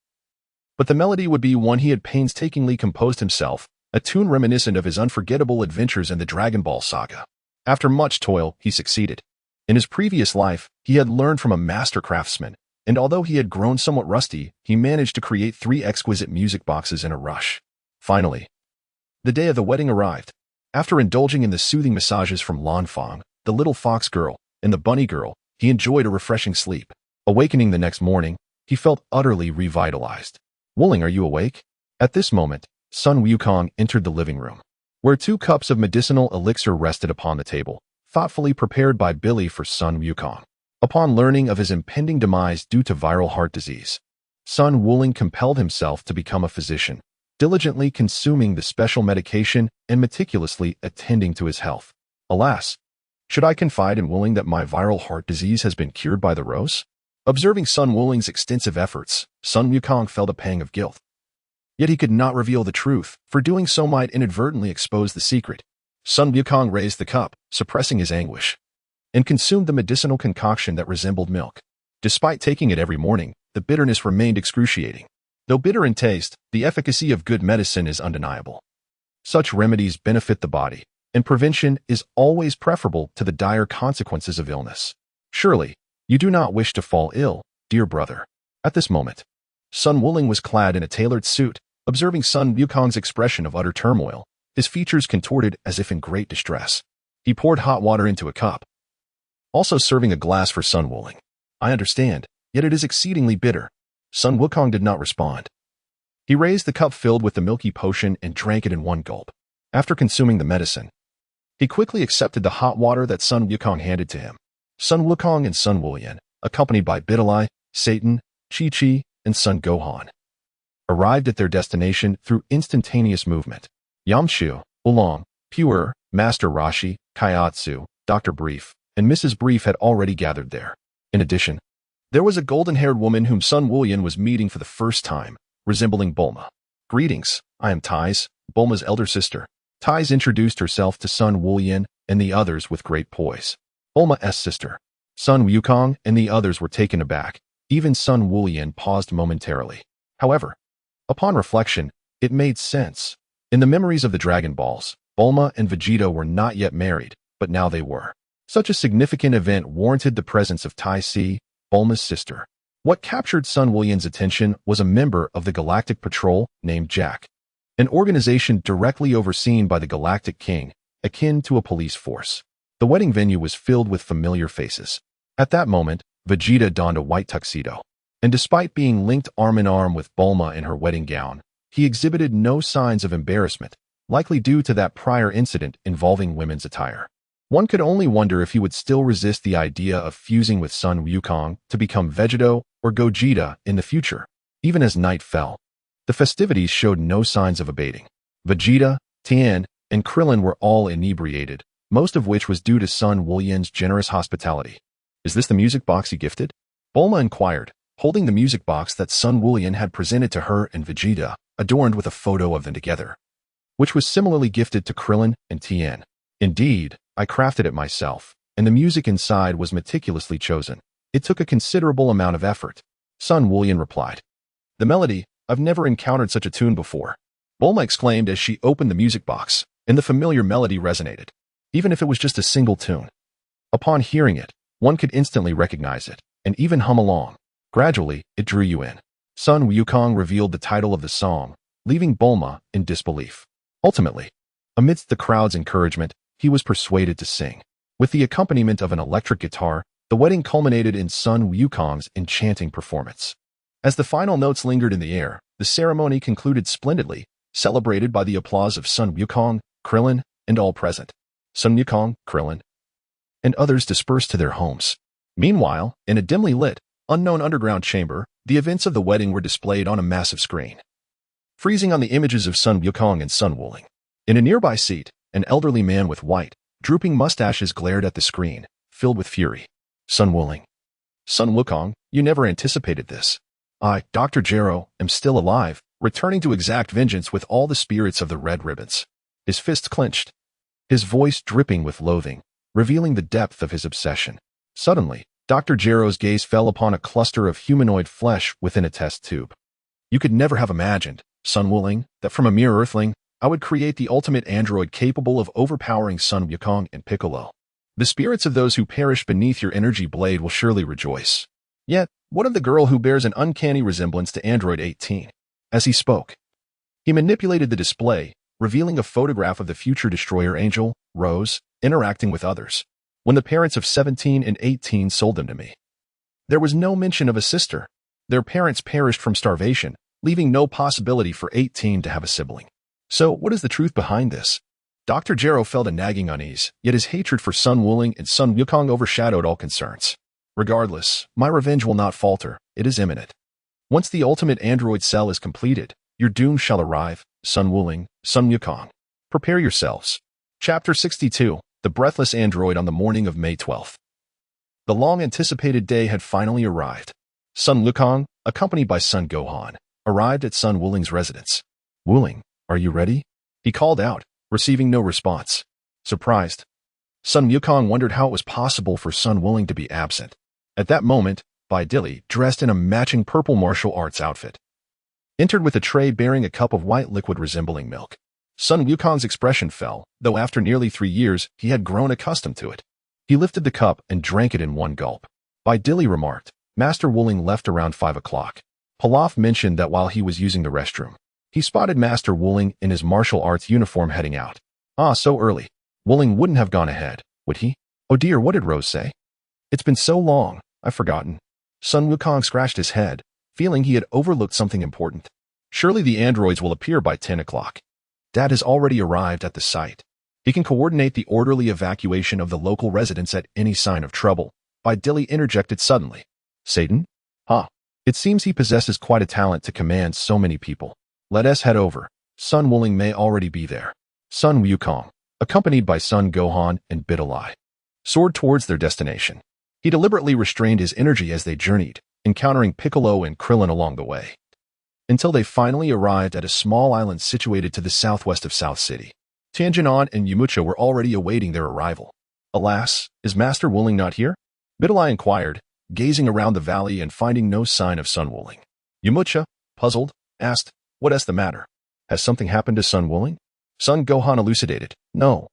but the melody would be one he had painstakingly composed himself, a tune reminiscent of his unforgettable adventures in the Dragon Ball saga. After much toil, he succeeded. In his previous life, he had learned from a master craftsman, and although he had grown somewhat rusty, he managed to create 3 exquisite music boxes in a rush. Finally, the day of the wedding arrived. After indulging in the soothing massages from Lan Fang, the little fox girl, and the bunny girl, he enjoyed a refreshing sleep. Awakening the next morning, he felt utterly revitalized. Wuling, are you awake? At this moment, Sun Wukong entered the living room, where 2 cups of medicinal elixir rested upon the table, thoughtfully prepared by Billy for Sun Wukong. Upon learning of his impending demise due to viral heart disease, Sun Wuling compelled himself to become a physician, diligently consuming the special medication and meticulously attending to his health. Alas, should I confide in Wuling that my viral heart disease has been cured by the rose? Observing Sun Wuling's extensive efforts, Sun Wukong felt a pang of guilt. Yet he could not reveal the truth, for doing so might inadvertently expose the secret. Sun Wukong raised the cup, suppressing his anguish, and consumed the medicinal concoction that resembled milk. Despite taking it every morning, the bitterness remained excruciating. Though bitter in taste, the efficacy of good medicine is undeniable. Such remedies benefit the body, and prevention is always preferable to the dire consequences of illness. Surely, you do not wish to fall ill, dear brother. At this moment, Sun Wuling was clad in a tailored suit. Observing Sun Wukong's expression of utter turmoil, his features contorted as if in great distress. He poured hot water into a cup, also serving a glass for Sun Wuling. I understand, yet it is exceedingly bitter. Sun Wukong did not respond. He raised the cup filled with the milky potion and drank it in one gulp. After consuming the medicine, he quickly accepted the hot water that Sun Wukong handed to him. Sun Wukong and Sun Wulian, accompanied by Bidalai, Satan, Chi-Chi, and Sun Gohan, arrived at their destination through instantaneous movement. Yamchu, Oolong, Pure, Master Rashi, Kaiatsu, Dr. Brief, and Mrs. Brief had already gathered there. In addition, there was a golden-haired woman whom Sun Wulian was meeting for the first time, resembling Bulma. Greetings, I am Tais, Bulma's elder sister. Tais introduced herself to Sun Wulian and the others with great poise. Bulma's sister. Sun Wukong and the others were taken aback. Even Sun Wulian paused momentarily. However, upon reflection, it made sense. In the memories of the Dragon Balls, Bulma and Vegeta were not yet married, but now they were. Such a significant event warranted the presence of Tai Si, Bulma's sister. What captured Sun Wulian's attention was a member of the Galactic Patrol named Jack, an organization directly overseen by the Galactic King, akin to a police force. The wedding venue was filled with familiar faces. At that moment, Vegeta donned a white tuxedo, and despite being linked arm-in-arm with Bulma in her wedding gown, he exhibited no signs of embarrassment, likely due to that prior incident involving women's attire. One could only wonder if he would still resist the idea of fusing with Sun Wukong to become Vegeto or Gogeta in the future. Even as night fell, the festivities showed no signs of abating. Vegeta, Tien, and Krillin were all inebriated, most of which was due to Sun Wulian's generous hospitality. Is this the music box you gifted? Bulma inquired, holding the music box that Sun Wulian had presented to her and Vegeta, adorned with a photo of them together, which was similarly gifted to Krillin and Tien. Indeed, I crafted it myself, and the music inside was meticulously chosen. It took a considerable amount of effort. Sun Wulian replied. The melody, I've never encountered such a tune before. Bulma exclaimed as she opened the music box, and the familiar melody resonated, even if it was just a single tune. Upon hearing it, one could instantly recognize it, and even hum along. Gradually, it drew you in. Sun Wukong revealed the title of the song, leaving Bulma in disbelief. Ultimately, amidst the crowd's encouragement, he was persuaded to sing. With the accompaniment of an electric guitar, the wedding culminated in Sun Wukong's enchanting performance. As the final notes lingered in the air, the ceremony concluded splendidly, celebrated by the applause of Sun Wukong, Krillin, and all present. Sun Wukong, Krillin, and others dispersed to their homes. Meanwhile, in a dimly lit, unknown underground chamber, the events of the wedding were displayed on a massive screen. Freezing on the images of Sun Wukong and Sun Wuling. In a nearby seat, an elderly man with white, drooping mustaches glared at the screen, filled with fury. Sun Wuling. Sun Wukong, you never anticipated this. I, Dr. Gero, am still alive, returning to exact vengeance with all the spirits of the Red Ribbons. His fists clenched, his voice dripping with loathing, revealing the depth of his obsession. Suddenly, Dr. Gero's gaze fell upon a cluster of humanoid flesh within a test tube. You could never have imagined, Sun Wuling, that from a mere earthling, I would create the ultimate android capable of overpowering Sun Wukong and Piccolo. The spirits of those who perish beneath your energy blade will surely rejoice. Yet, what of the girl who bears an uncanny resemblance to Android 18? As he spoke, he manipulated the display, revealing a photograph of the future destroyer angel, Rose, interacting with others. When the parents of 17 and 18 sold them to me, there was no mention of a sister. Their parents perished from starvation, leaving no possibility for 18 to have a sibling. So, what is the truth behind this? Dr. Gero felt a nagging unease, yet his hatred for Sun Wuling and Sun Wukong overshadowed all concerns. Regardless, my revenge will not falter, it is imminent. Once the ultimate android cell is completed, your doom shall arrive, Sun Wuling, Sun Wukong. Prepare yourselves. Chapter 62, The Breathless Android on the morning of May 12th. The long-anticipated day had finally arrived. Sun Wukong, accompanied by Sun Gohan, arrived at Sun Wuling's residence. Wuling, are you ready? He called out, receiving no response. Surprised, Sun Wukong wondered how it was possible for Sun Wuling to be absent. At that moment, Bai Dilly, dressed in a matching purple martial arts outfit, entered with a tray bearing a cup of white liquid resembling milk. Sun Wukong's expression fell, though after nearly 3 years, he had grown accustomed to it. He lifted the cup and drank it in one gulp. Bai Dilly remarked, Master Wuling left around 5 o'clock. Pilaf mentioned that while he was using the restroom, he spotted Master Wuling in his martial arts uniform heading out. Ah, so early. Wuling wouldn't have gone ahead, would he? Oh dear, what did Rose say? It's been so long, I've forgotten. Sun Wukong scratched his head, feeling he had overlooked something important. Surely the androids will appear by 10 o'clock. Dad has already arrived at the site. He can coordinate the orderly evacuation of the local residents at any sign of trouble. Bai Dilly interjected suddenly. Satan? Huh. It seems he possesses quite a talent to command so many people. Let us head over. Sun Wuling may already be there. Sun Wukong, accompanied by Sun Gohan and Bidalai, soared towards their destination. He deliberately restrained his energy as they journeyed, encountering Piccolo and Krillin along the way, until they finally arrived at a small island situated to the southwest of South City. Tianjinan and Yamcha were already awaiting their arrival. Alas, is Master Wuling not here? Bidalai inquired, gazing around the valley and finding no sign of Sun Wuling. Yamcha, puzzled, asked, what is the matter? Has something happened to Sun Wuling? Sun Gohan elucidated, no.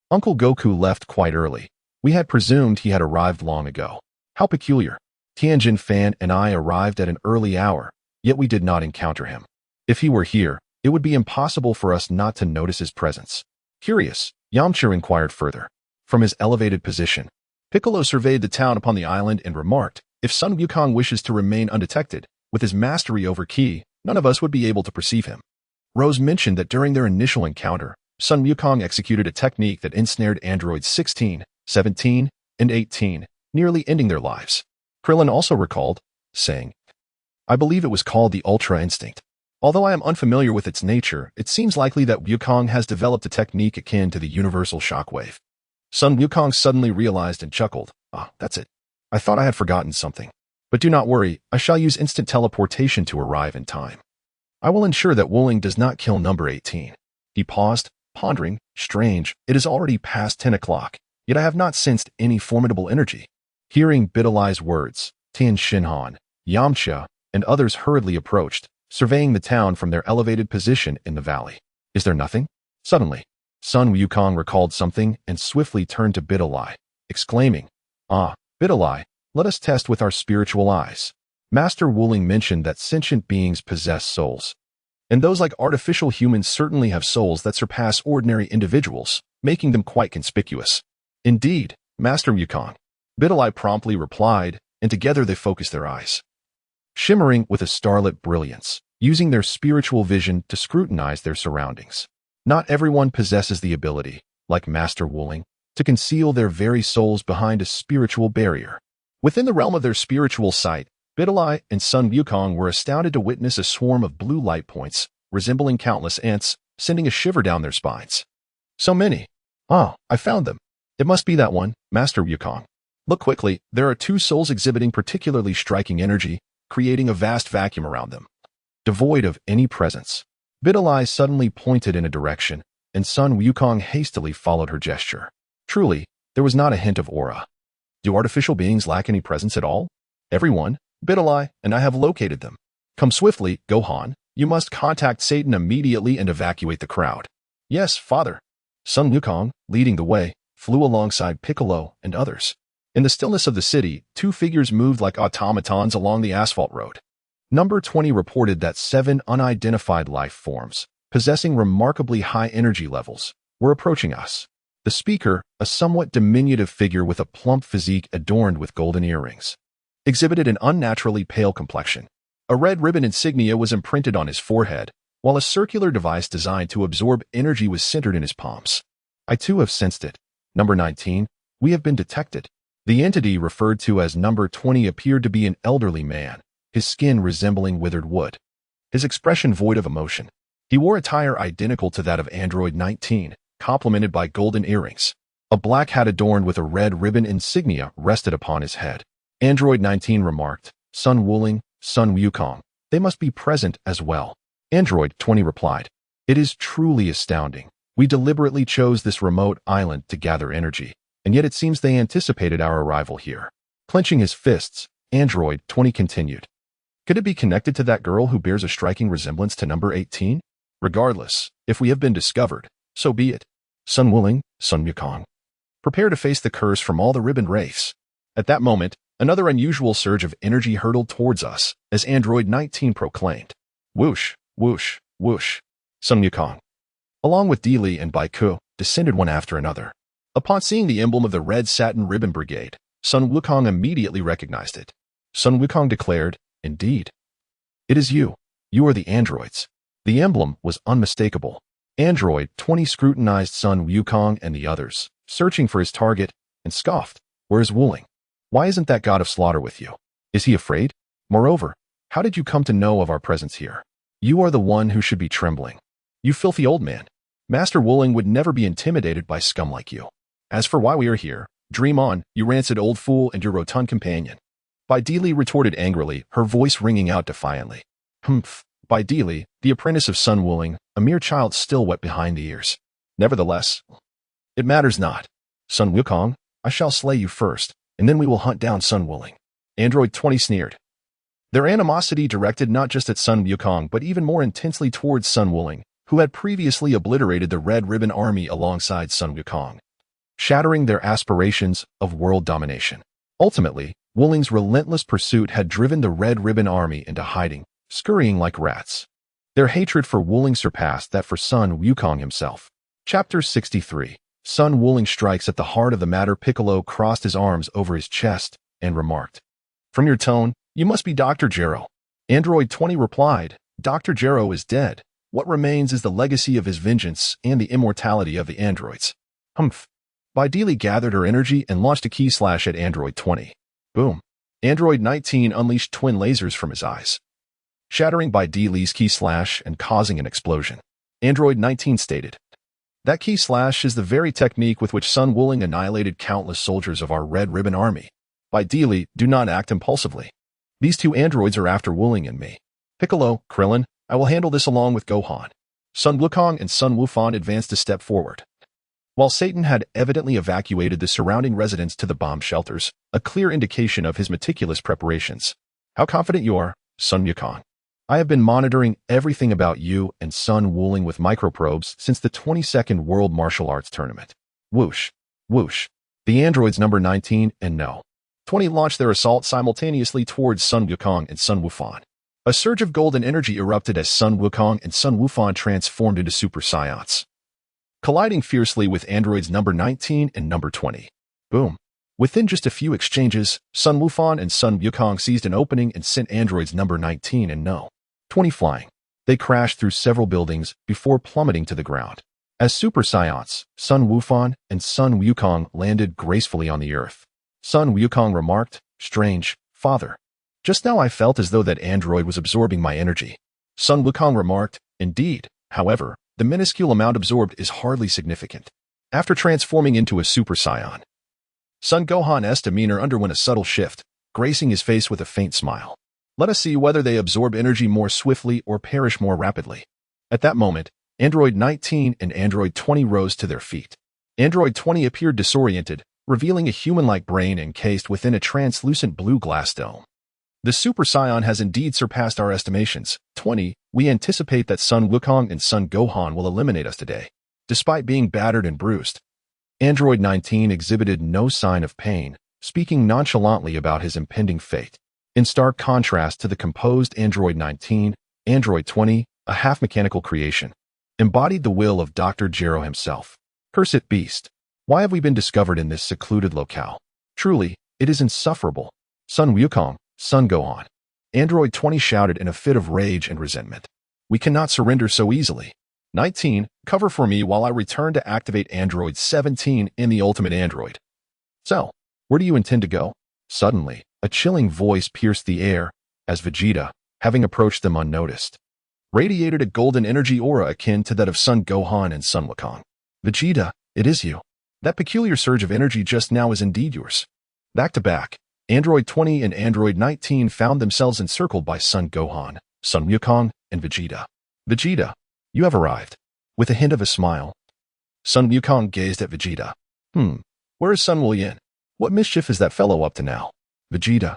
Uncle Goku left quite early. We had presumed he had arrived long ago. How peculiar. Tianjin Fan and I arrived at an early hour, yet we did not encounter him. If he were here, it would be impossible for us not to notice his presence. Curious, Yamcha inquired further. From his elevated position, Piccolo surveyed the town upon the island and remarked, if Sun Wukong wishes to remain undetected, with his mastery over Ki, none of us would be able to perceive him. Rose mentioned that during their initial encounter, Sun Wukong executed a technique that ensnared androids 16, 17, and 18, nearly ending their lives. Krillin also recalled, saying, I believe it was called the Ultra Instinct. Although I am unfamiliar with its nature, it seems likely that Wukong has developed a technique akin to the universal shockwave. Sun Wukong suddenly realized and chuckled, ah, that's it. I thought I had forgotten something. But do not worry, I shall use instant teleportation to arrive in time. I will ensure that Wuling does not kill number 18. He paused, pondering, strange, it is already past 10 o'clock, yet I have not sensed any formidable energy. Hearing Bidalai's words, Tian Shinhan, Yamcha, and others hurriedly approached, surveying the town from their elevated position in the valley. Is there nothing? Suddenly, Sun Wukong recalled something and swiftly turned to Bidalai, exclaiming, Ah, Bidalai, let us test with our spiritual eyes. Master Wuling mentioned that sentient beings possess souls, and those like artificial humans certainly have souls that surpass ordinary individuals. making them quite conspicuous. Indeed, Master Wukong, Bidalai promptly replied, and together they focused their eyes, shimmering with a starlit brilliance, using their spiritual vision to scrutinize their surroundings. Not everyone possesses the ability, like Master Wuling, to conceal their very souls behind a spiritual barrier. Within the realm of their spiritual sight, Bidalai and Sun Wukong were astounded to witness a swarm of blue light points, resembling countless ants, sending a shiver down their spines. So many. Ah, I found them. It must be that one, Master Wukong. Look quickly, there are two souls exhibiting particularly striking energy, creating a vast vacuum around them, devoid of any presence. Bidalai suddenly pointed in a direction, and Sun Wukong hastily followed her gesture. Truly, there was not a hint of aura. Do artificial beings lack any presence at all? Everyone, Bidalai, and I have located them. Come swiftly, Gohan. You must contact Satan immediately and evacuate the crowd. Yes, father. Sun Wukong, leading the way, flew alongside Piccolo and others. In the stillness of the city, two figures moved like automatons along the asphalt road. Number 20 reported that 7 unidentified life forms, possessing remarkably high energy levels, were approaching us. The speaker, a somewhat diminutive figure with a plump physique adorned with golden earrings, exhibited an unnaturally pale complexion. A red ribbon insignia was imprinted on his forehead, while a circular device designed to absorb energy was centered in his palms. I too have sensed it. Number 19, we have been detected. The entity referred to as Number 20 appeared to be an elderly man, his skin resembling withered wood, his expression void of emotion. He wore attire identical to that of Android 19, complemented by golden earrings. A black hat adorned with a red ribbon insignia rested upon his head. Android 19 remarked, Sun Wuling, Sun Wukong, they must be present as well. Android 20 replied, it is truly astounding. We deliberately chose this remote island to gather energy, and yet it seems they anticipated our arrival here. Clenching his fists, Android 20 continued, could it be connected to that girl who bears a striking resemblance to number 18? Regardless, if we have been discovered, so be it. Sun Wuling, Sun Wukong, prepare to face the curse from all the ribbon wraiths. At that moment, another unusual surge of energy hurtled towards us, as Android 19 proclaimed, whoosh, whoosh, whoosh. Sun Wukong, along with Dili and Baiku, descended one after another. Upon seeing the emblem of the Red Satin Ribbon Brigade, Sun Wukong immediately recognized it. Sun Wukong declared, indeed. It is you. You are the androids. The emblem was unmistakable. Android 20 scrutinized Sun Wukong and the others, searching for his target, and scoffed, where is Wuling? Why isn't that god of slaughter with you? Is he afraid? Moreover, how did you come to know of our presence here? You are the one who should be trembling. You filthy old man. Master Wuling would never be intimidated by scum like you. As for why we are here, dream on, you rancid old fool and your rotund companion. Baidili retorted angrily, her voice ringing out defiantly. Humph. Baidili, the apprentice of Sun Wuling, a mere child still wet behind the ears. Nevertheless, it matters not. Sun Wukong, I shall slay you first, and then we will hunt down Sun Wuling. Android 20 sneered. Their animosity directed not just at Sun Wukong but even more intensely towards Sun Wuling, who had previously obliterated the Red Ribbon Army alongside Sun Wukong, shattering their aspirations of world domination. Ultimately, Wuling's relentless pursuit had driven the Red Ribbon Army into hiding, scurrying like rats. Their hatred for Wuling surpassed that for Sun Wukong himself. Chapter 63. Sun Wuling strikes at the heart of the matter. Piccolo crossed his arms over his chest and remarked, from your tone, you must be Dr. Gero. Android 20 replied, Dr. Gero is dead. What remains is the legacy of his vengeance and the immortality of the androids. Humph. Baidili gathered her energy and launched a key slash at Android 20. Boom. Android 19 unleashed twin lasers from his eyes, shattering Baidili's key slash and causing an explosion. Android 19 stated, that key slash is the very technique with which Sun Wuling annihilated countless soldiers of our Red Ribbon Army. Baidili, do not act impulsively. These two androids are after Wuling and me. Piccolo, Krillin, I will handle this along with Gohan. Sun Wukong and Sun Wufan advanced a step forward. While Satan had evidently evacuated the surrounding residents to the bomb shelters, a clear indication of his meticulous preparations. How confident you are, Sun Wukong. I have been monitoring everything about you and Sun Wuling with microprobes since the 22nd World Martial Arts Tournament. Whoosh, whoosh. The androids number 19 and No. 20 launched their assault simultaneously towards Sun Wukong and Sun Wufan. A surge of golden energy erupted as Sun Wukong and Sun Wufan transformed into Super Saiyans. colliding fiercely with androids number 19 and number 20. Boom. Within just a few exchanges, Sun Wukong and Sun Wukong seized an opening and sent androids number 19 and no. 20 flying. They crashed through several buildings before plummeting to the ground. As Super Saiyan's, Sun Wukong and Sun Wukong landed gracefully on the earth. Sun Wukong remarked, "Strange, father. Just now I felt as though that android was absorbing my energy." Sun Wukong remarked, "Indeed. However, the minuscule amount absorbed is hardly significant." After transforming into a Super Saiyan, Sun Gohan's demeanor underwent a subtle shift, gracing his face with a faint smile. Let us see whether they absorb energy more swiftly or perish more rapidly. At that moment, Android 19 and Android 20 rose to their feet. Android 20 appeared disoriented, revealing a human-like brain encased within a translucent blue glass dome. The Super Saiyan has indeed surpassed our estimations. 20, we anticipate that Sun Wukong and Sun Gohan will eliminate us today. Despite being battered and bruised, Android 19 exhibited no sign of pain, speaking nonchalantly about his impending fate. In stark contrast to the composed Android 19, Android 20, a half-mechanical creation, embodied the will of Dr. Gero himself. Cursed beast! Why have we been discovered in this secluded locale? Truly, it is insufferable. Sun Wukong, Sun Gohan. Android 20 shouted in a fit of rage and resentment. We cannot surrender so easily. 19, cover for me while I return to activate Android 17 in the Ultimate Android. So, where do you intend to go? Suddenly, a chilling voice pierced the air as Vegeta, having approached them unnoticed, radiated a golden energy aura akin to that of Sun Gohan and Sun Wukong. Vegeta, it is you. That peculiar surge of energy just now is indeed yours. Back to back, Android 20 and Android 19 found themselves encircled by Sun Gohan, Sun Wukong, and Vegeta. Vegeta, you have arrived. With a hint of a smile, Sun Wukong gazed at Vegeta. Where is Sun Wulyin? What mischief is that fellow up to now? Vegeta,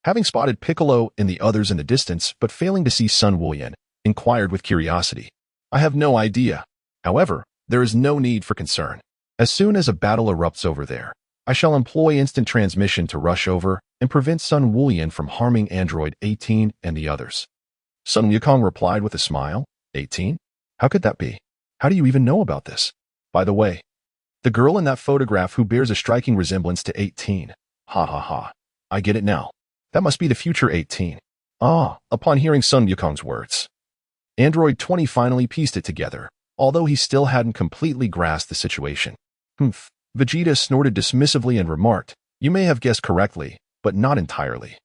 having spotted Piccolo and the others in the distance but failing to see Sun Wulyin, inquired with curiosity. I have no idea. However, there is no need for concern. As soon as a battle erupts over there, I shall employ instant transmission to rush over and prevent Sun Wulyin from harming Android 18 and the others. Sun Wukong replied with a smile. 18? How could that be? How do you even know about this? By the way, the girl in that photograph who bears a striking resemblance to 18. Ha ha ha. I get it now. That must be the future 18. Ah, upon hearing Sun Wukong's words, Android 20 finally pieced it together, although he still hadn't completely grasped the situation. Vegeta snorted dismissively and remarked, you may have guessed correctly, but not entirely.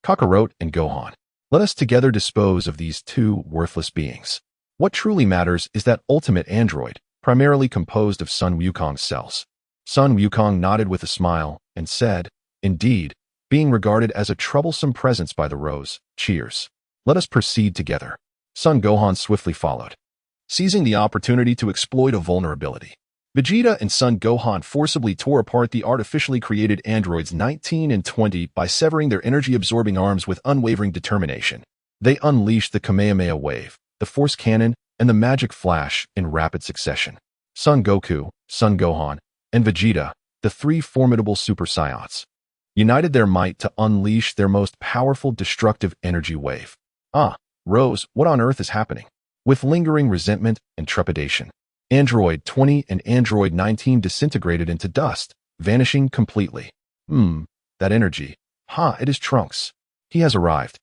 Kakarot and Gohan, let us together dispose of these two worthless beings. What truly matters is that ultimate android, primarily composed of Sun Wukong's cells. Sun Wukong nodded with a smile and said, indeed, being regarded as a troublesome presence by the Rose, cheers. Let us proceed together. Sun Gohan swiftly followed, seizing the opportunity to exploit a vulnerability. Vegeta and Sun Gohan forcibly tore apart the artificially created androids 19 and 20 by severing their energy-absorbing arms with unwavering determination. They unleashed the Kamehameha wave, the Force Cannon, and the Magic Flash in rapid succession. Son Goku, Son Gohan, and Vegeta, the three formidable Super Saiyans, united their might to unleash their most powerful destructive energy wave. Rose, what on earth is happening? With lingering resentment and trepidation, Android 20 and Android 19 disintegrated into dust, vanishing completely. That energy. It is Trunks. He has arrived.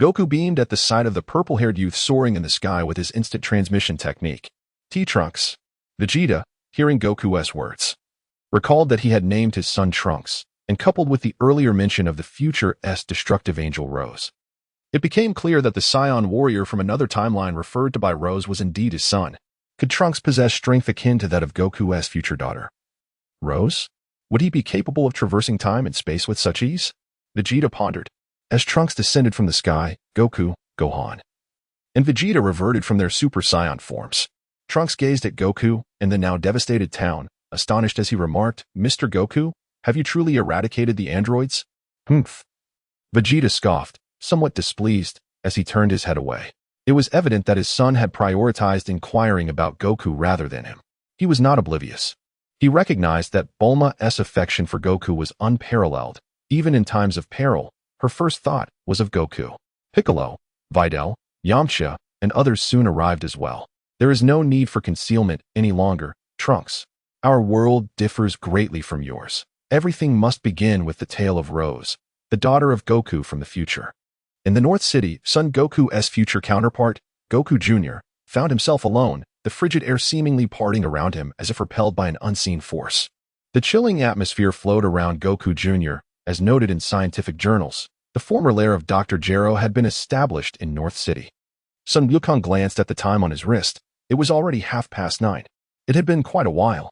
Goku beamed at the sight of the purple-haired youth soaring in the sky with his instant transmission technique. T-Trunks. Vegeta, hearing Goku's words, recalled that he had named his son Trunks, and coupled with the earlier mention of the future destructive angel Rose, it became clear that the Saiyan warrior from another timeline referred to by Rose was indeed his son. Could Trunks possess strength akin to that of Goku's future daughter? Rose? Would he be capable of traversing time and space with such ease? Vegeta pondered. As Trunks descended from the sky, Goku, Gohan, and Vegeta reverted from their Super Saiyan forms. Trunks gazed at Goku and the now devastated town, astonished as he remarked, Mr. Goku, have you truly eradicated the androids? Vegeta scoffed, somewhat displeased, as he turned his head away. It was evident that his son had prioritized inquiring about Goku rather than him. He was not oblivious. He recognized that Bulma's affection for Goku was unparalleled. Even in times of peril, her first thought was of Goku. Piccolo, Videl, Yamcha, and others soon arrived as well. There is no need for concealment any longer, Trunks. Our world differs greatly from yours. Everything must begin with the tale of Rose, the daughter of Goku from the future. In the North City, Son Goku's future counterpart, Goku Jr., found himself alone, the frigid air seemingly parting around him as if repelled by an unseen force. The chilling atmosphere flowed around Goku Jr., as noted in scientific journals. The former lair of Dr. Gero had been established in North City. Sun Wukong glanced at the time on his wrist. It was already 9:30. It had been quite a while,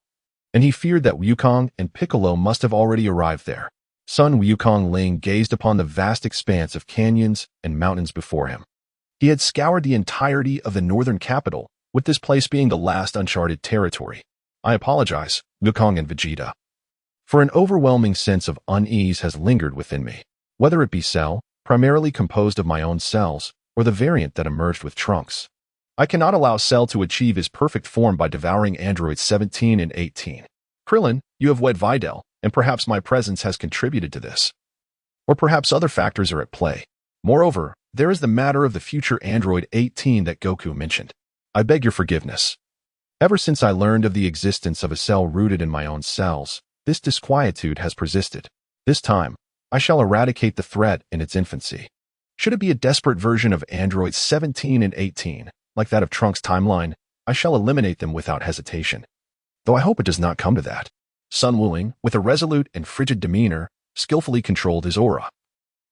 and he feared that Wukong and Piccolo must have already arrived there. Sun Wukong Ling gazed upon the vast expanse of canyons and mountains before him. He had scoured the entirety of the northern capital, with this place being the last uncharted territory. I apologize, Wukong and Vegeta. For an overwhelming sense of unease has lingered within me. Whether it be Cell, primarily composed of my own cells, or the variant that emerged with Trunks. I cannot allow Cell to achieve his perfect form by devouring androids 17 and 18. Krillin, you have wed Videl, and perhaps my presence has contributed to this. Or perhaps other factors are at play. Moreover, there is the matter of the future android 18 that Goku mentioned. I beg your forgiveness. Ever since I learned of the existence of a cell rooted in my own cells, this disquietude has persisted. This time, I shall eradicate the threat in its infancy. Should it be a desperate version of androids 17 and 18, like that of Trunks' timeline, I shall eliminate them without hesitation. Though I hope it does not come to that. Sun Wuling, with a resolute and frigid demeanor, skillfully controlled his aura.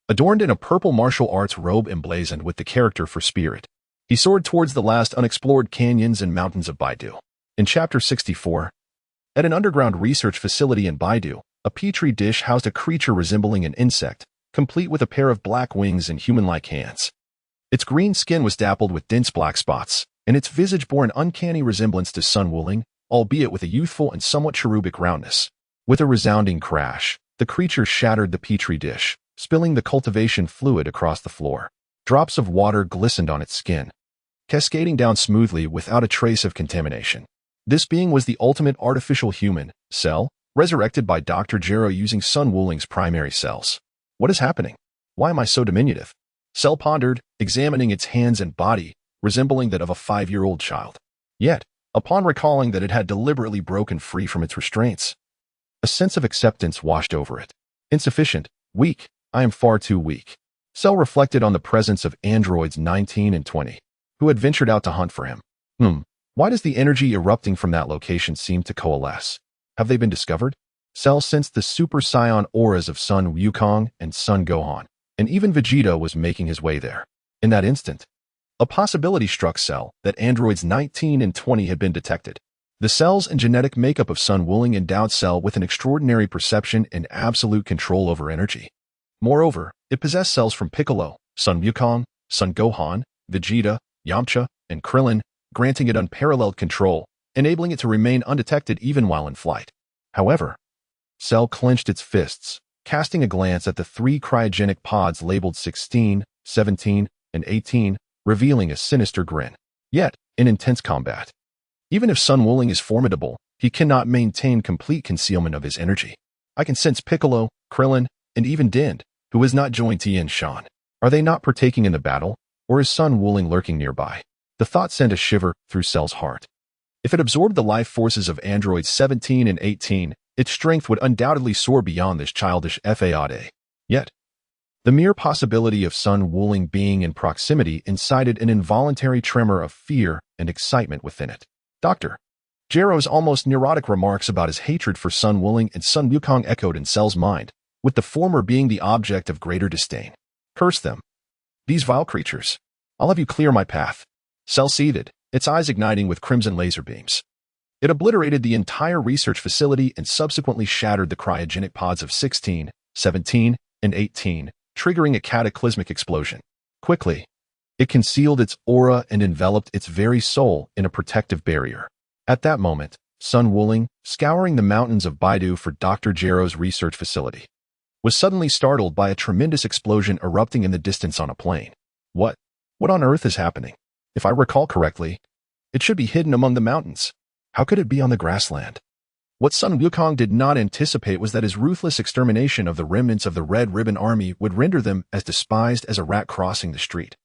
Adorned in a purple martial arts robe emblazoned with the character for spirit, he soared towards the last unexplored canyons and mountains of Baidu. In Chapter 64, at an underground research facility in Baidu, a petri dish housed a creature resembling an insect, complete with a pair of black wings and human-like hands. Its green skin was dappled with dense black spots, and its visage bore an uncanny resemblance to Sun Wuling, albeit with a youthful and somewhat cherubic roundness. With a resounding crash, the creature shattered the petri dish, spilling the cultivation fluid across the floor. Drops of water glistened on its skin, cascading down smoothly without a trace of contamination. This being was the ultimate artificial human, Cell, resurrected by Dr. Gero using Sun Wuling's primary cells. What is happening? Why am I so diminutive? Cell pondered, examining its hands and body, resembling that of a 5-year-old child. Yet, upon recalling that it had deliberately broken free from its restraints, a sense of acceptance washed over it. Insufficient, weak, I am far too weak. Cell reflected on the presence of androids 19 and 20, who had ventured out to hunt for him. Why does the energy erupting from that location seem to coalesce? Have they been discovered? Cell sensed the Super Saiyan auras of Sun Wukong and Sun Gohan, and even Vegeta was making his way there. In that instant, a possibility struck Cell that androids 19 and 20 had been detected. The cells and genetic makeup of Sun Wuling endowed Cell with an extraordinary perception and absolute control over energy. Moreover, it possessed cells from Piccolo, Sun Wukong, Sun Gohan, Vegeta, Yamcha, and Krillin, granting it unparalleled control, enabling it to remain undetected even while in flight. However, Cell clenched its fists, casting a glance at the 3 cryogenic pods labeled 16, 17, and 18, revealing a sinister grin. Yet, in intense combat, even if Sun Wuling is formidable, he cannot maintain complete concealment of his energy. I can sense Piccolo, Krillin, and even Din, who has not joined Tien Shan. Are they not partaking in the battle, or is Sun Wuling lurking nearby? The thought sent a shiver through Cell's heart. If it absorbed the life forces of androids 17 and 18, its strength would undoubtedly soar beyond this childish fade. Yet, the mere possibility of Sun Wuling being in proximity incited an involuntary tremor of fear and excitement within it. Dr. Gero's almost neurotic remarks about his hatred for Sun Wuling and Sun Wukong echoed in Cell's mind, with the former being the object of greater disdain. Curse them. These vile creatures. I'll have you clear my path. Cell seethed, its eyes igniting with crimson laser beams. It obliterated the entire research facility and subsequently shattered the cryogenic pods of 16, 17, and 18, triggering a cataclysmic explosion. Quickly, it concealed its aura and enveloped its very soul in a protective barrier. At that moment, Sun Wuling, scouring the mountains of Baidu for Dr. Gero's research facility, was suddenly startled by a tremendous explosion erupting in the distance on a plain. What on earth is happening? If I recall correctly, it should be hidden among the mountains. How could it be on the grassland? What Sun Wukong did not anticipate was that his ruthless extermination of the remnants of the Red Ribbon Army would render them as despised as a rat crossing the street.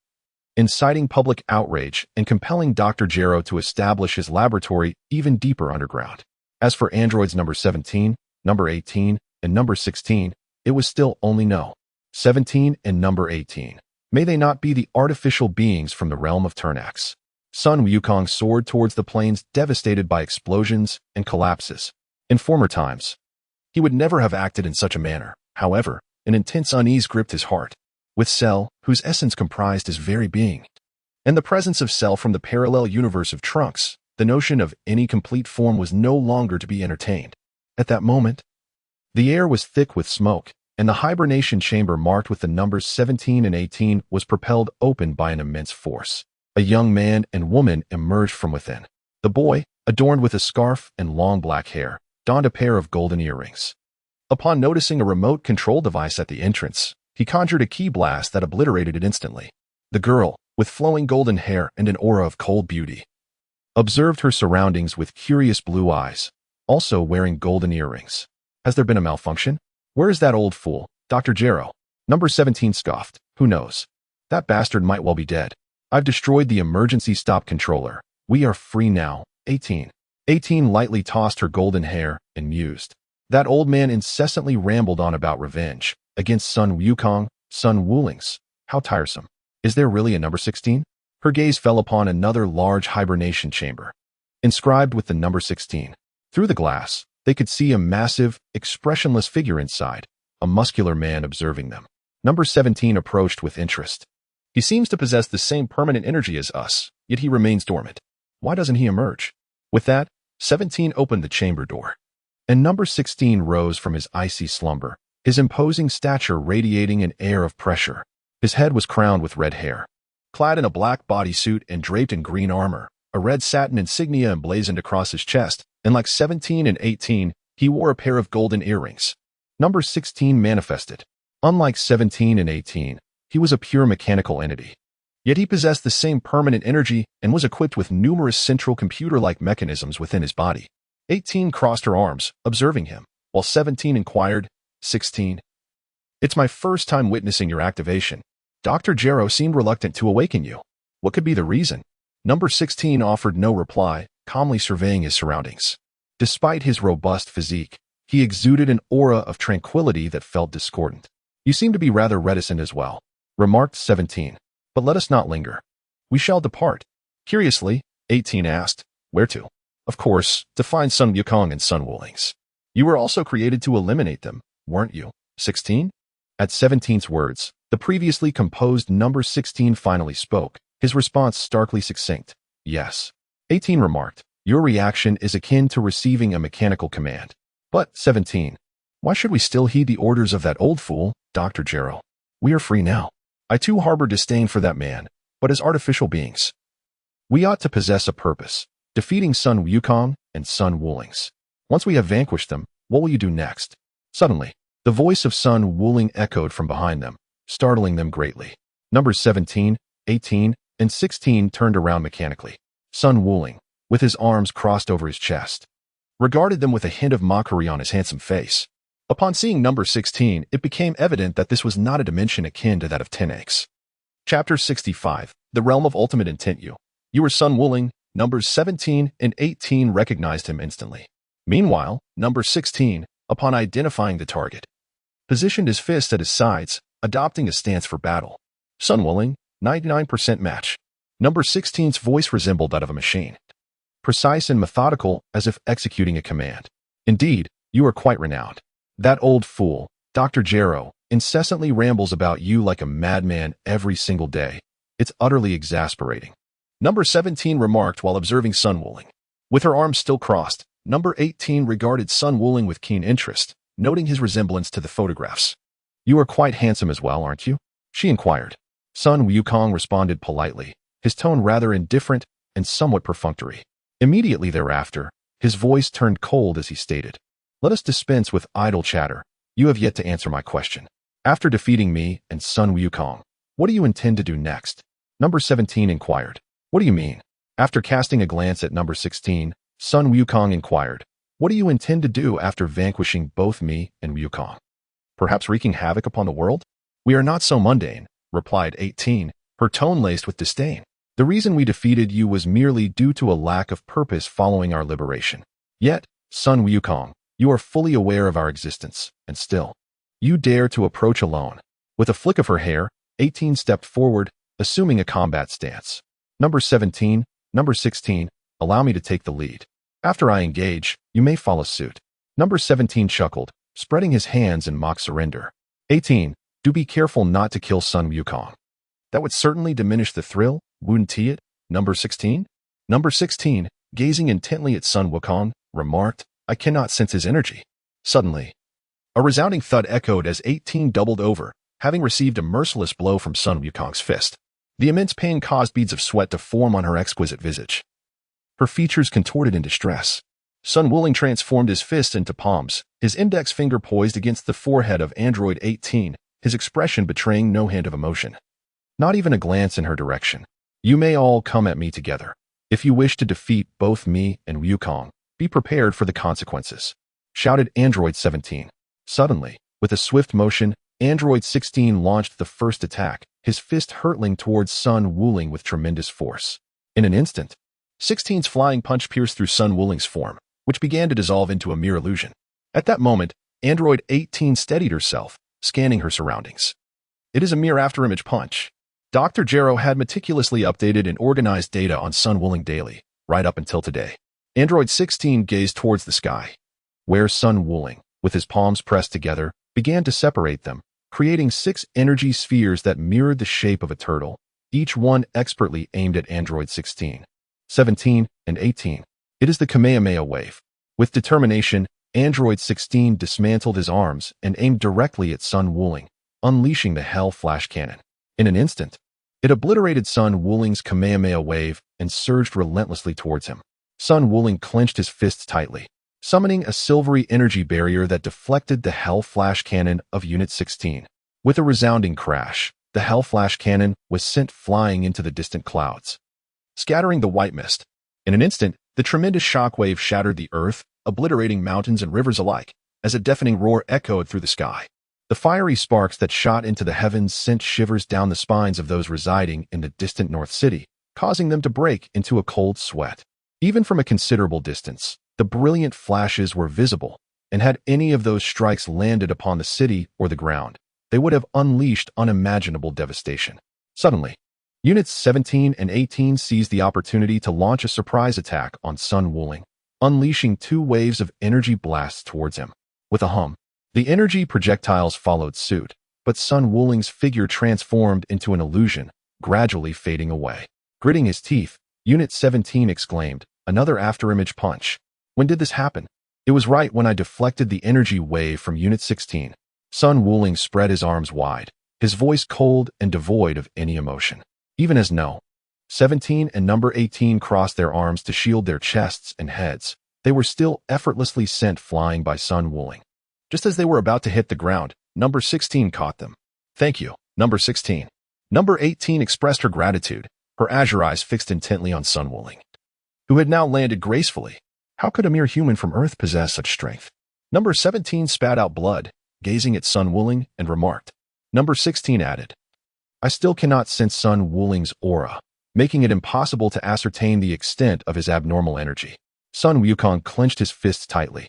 inciting public outrage and compelling Dr. Gero to establish his laboratory even deeper underground. As for androids number 17, number 18, and number 16, it was still only no. 17 and number 18. May they not be the artificial beings from the realm of Turnax. Sun Wukong soared towards the plains devastated by explosions and collapses. In former times, he would never have acted in such a manner. However, an intense unease gripped his heart. With Cell, whose essence comprised his very being, and the presence of Cell from the parallel universe of Trunks, the notion of any complete form was no longer to be entertained. At that moment, the air was thick with smoke, and the hibernation chamber marked with the numbers 17 and 18 was propelled open by an immense force. A young man and woman emerged from within. The boy, adorned with a scarf and long black hair, donned a pair of golden earrings. Upon noticing a remote control device at the entrance, he conjured a key blast that obliterated it instantly. The girl, with flowing golden hair and an aura of cold beauty, observed her surroundings with curious blue eyes, also wearing golden earrings. Has there been a malfunction? Where is that old fool, Dr. Gero? Number 17 scoffed. Who knows? That bastard might well be dead. I've destroyed the emergency stop controller. We are free now. 18. 18 lightly tossed her golden hair and mused. That old man incessantly rambled on about revenge against Sun Wukong, Sun Wulings. How tiresome. Is there really a number 16? Her gaze fell upon another large hibernation chamber, inscribed with the number 16. Through the glass, they could see a massive, expressionless figure inside, a muscular man observing them. Number 17 approached with interest. He seems to possess the same permanent energy as us, yet he remains dormant. Why doesn't he emerge? With that, 17 opened the chamber door, and number 16 rose from his icy slumber, his imposing stature radiating an air of pressure. His head was crowned with red hair. Clad in a black bodysuit and draped in green armor, a red satin insignia emblazoned across his chest, and like 17 and 18, he wore a pair of golden earrings. Number 16 manifested. Unlike 17 and 18, he was a pure mechanical entity. Yet he possessed the same permanent energy and was equipped with numerous central computer-like mechanisms within his body. 18 crossed her arms, observing him, while 17 inquired, 16. It's my first time witnessing your activation. Dr. Gero seemed reluctant to awaken you. What could be the reason? Number 16 offered no reply, calmly surveying his surroundings. Despite his robust physique, he exuded an aura of tranquility that felt discordant. You seem to be rather reticent as well, remarked 17. But let us not linger. We shall depart. Curiously, 18 asked, where to? Of course, to find Sun Wukong and Sun Wulings. You were also created to eliminate them, weren't you? 16? At 17's words, the previously composed number 16 finally spoke, his response starkly succinct. Yes. 18 remarked, your reaction is akin to receiving a mechanical command. But, 17, why should we still heed the orders of that old fool, Dr. Gero? We are free now. I too harbor disdain for that man, but as artificial beings, we ought to possess a purpose, defeating Sun Wukong and Sun Wulings. Once we have vanquished them, what will you do next? Suddenly, the voice of Sun Wuling echoed from behind them, startling them greatly. Numbers 17, 18, and 16 turned around mechanically. Sun Wuling, with his arms crossed over his chest, regarded them with a hint of mockery on his handsome face. Upon seeing number 16, it became evident that this was not a dimension akin to that of Tenax. Chapter 65, The Realm of Ultimate Intent. You were Sun Wuling. Numbers 17 and 18 recognized him instantly. Meanwhile, number 16, upon identifying the target, positioned his fist at his sides, adopting a stance for battle. Sun Wuling, 99% match. Number 16's voice resembled that of a machine, precise and methodical as if executing a command. Indeed, you are quite renowned. That old fool, Dr. Gero, incessantly rambles about you like a madman every single day. It's utterly exasperating. Number 17 remarked while observing Sun Wuling. With her arms still crossed, number 18 regarded Sun Wuling with keen interest, noting his resemblance to the photographs. You are quite handsome as well, aren't you? She inquired. Sun Wukong responded politely, his tone rather indifferent and somewhat perfunctory. Immediately thereafter, his voice turned cold as he stated, let us dispense with idle chatter. You have yet to answer my question. After defeating me and Sun Wukong, what do you intend to do next? Number 17 inquired. What do you mean? After casting a glance at number 16, Sun Wukong inquired, what do you intend to do after vanquishing both me and Wukong? Perhaps wreaking havoc upon the world? We are not so mundane, replied 18, her tone laced with disdain. The reason we defeated you was merely due to a lack of purpose following our liberation. Yet, Sun Wukong, you are fully aware of our existence, and still, you dare to approach alone. With a flick of her hair, 18 stepped forward, assuming a combat stance. Number 17, Number 16, allow me to take the lead. After I engage, you may follow suit. Number 17 chuckled, spreading his hands in mock surrender. 18, do be careful not to kill Sun Wukong. That would certainly diminish the thrill, wouldn't it? Number 16? Number 16, gazing intently at Sun Wukong, remarked, I cannot sense his energy. Suddenly, a resounding thud echoed as 18 doubled over, having received a merciless blow from Sun Wukong's fist. The immense pain caused beads of sweat to form on her exquisite visage. Her features contorted in distress. Sun Wuling transformed his fists into palms, his index finger poised against the forehead of Android 18, his expression betraying no hint of emotion. Not even a glance in her direction. You may all come at me together. If you wish to defeat both me and Wukong, be prepared for the consequences, shouted Android 17. Suddenly, with a swift motion, Android 16 launched the first attack, his fist hurtling towards Sun Wuling with tremendous force. In an instant, 16's flying punch pierced through Sun Wuling's form, which began to dissolve into a mere illusion. At that moment, Android 18 steadied herself, scanning her surroundings. It is a mere afterimage punch. Dr. Jero had meticulously updated and organized data on Sun Wuling daily, right up until today. Android 16 gazed towards the sky, where Sun Wuling, with his palms pressed together, began to separate them, creating 6 energy spheres that mirrored the shape of a turtle, each one expertly aimed at Android 16, 17, and 18. It is the Kamehameha wave. With determination, Android 16 dismantled his arms and aimed directly at Sun Wuling, unleashing the Hell Flash Cannon. In an instant, it obliterated Sun Wuling's Kamehameha wave and surged relentlessly towards him. Sun Wuling clenched his fists tightly, summoning a silvery energy barrier that deflected the Hell Flash Cannon of Unit 16. With a resounding crash, the Hell Flash Cannon was sent flying into the distant clouds, scattering the white mist. In an instant, the tremendous shockwave shattered the earth, obliterating mountains and rivers alike, as a deafening roar echoed through the sky. The fiery sparks that shot into the heavens sent shivers down the spines of those residing in the distant North City, causing them to break into a cold sweat. Even from a considerable distance, the brilliant flashes were visible, and had any of those strikes landed upon the city or the ground, they would have unleashed unimaginable devastation. Suddenly, Units 17 and 18 seized the opportunity to launch a surprise attack on Sun Wuling, unleashing 2 waves of energy blasts towards him. With a hum, the energy projectiles followed suit, but Sun Wuling's figure transformed into an illusion, gradually fading away. Gritting his teeth, Unit 17 exclaimed, another afterimage punch. When did this happen? It was right when I deflected the energy wave from Unit 16. Sun Wuling spread his arms wide, his voice cold and devoid of any emotion. Even as No. 17 and Number 18 crossed their arms to shield their chests and heads, they were still effortlessly sent flying by Sun Wuling. Just as they were about to hit the ground, Number 16 caught them. Thank you, Number 16. Number 18 expressed her gratitude, her azure eyes fixed intently on Sun Wuling, who had now landed gracefully. How could a mere human from Earth possess such strength? Number 17 spat out blood, gazing at Sun Wuling, and remarked. Number 16 added, I still cannot sense Sun Wuling's aura, making it impossible to ascertain the extent of his abnormal energy. Sun Wukong clenched his fists tightly,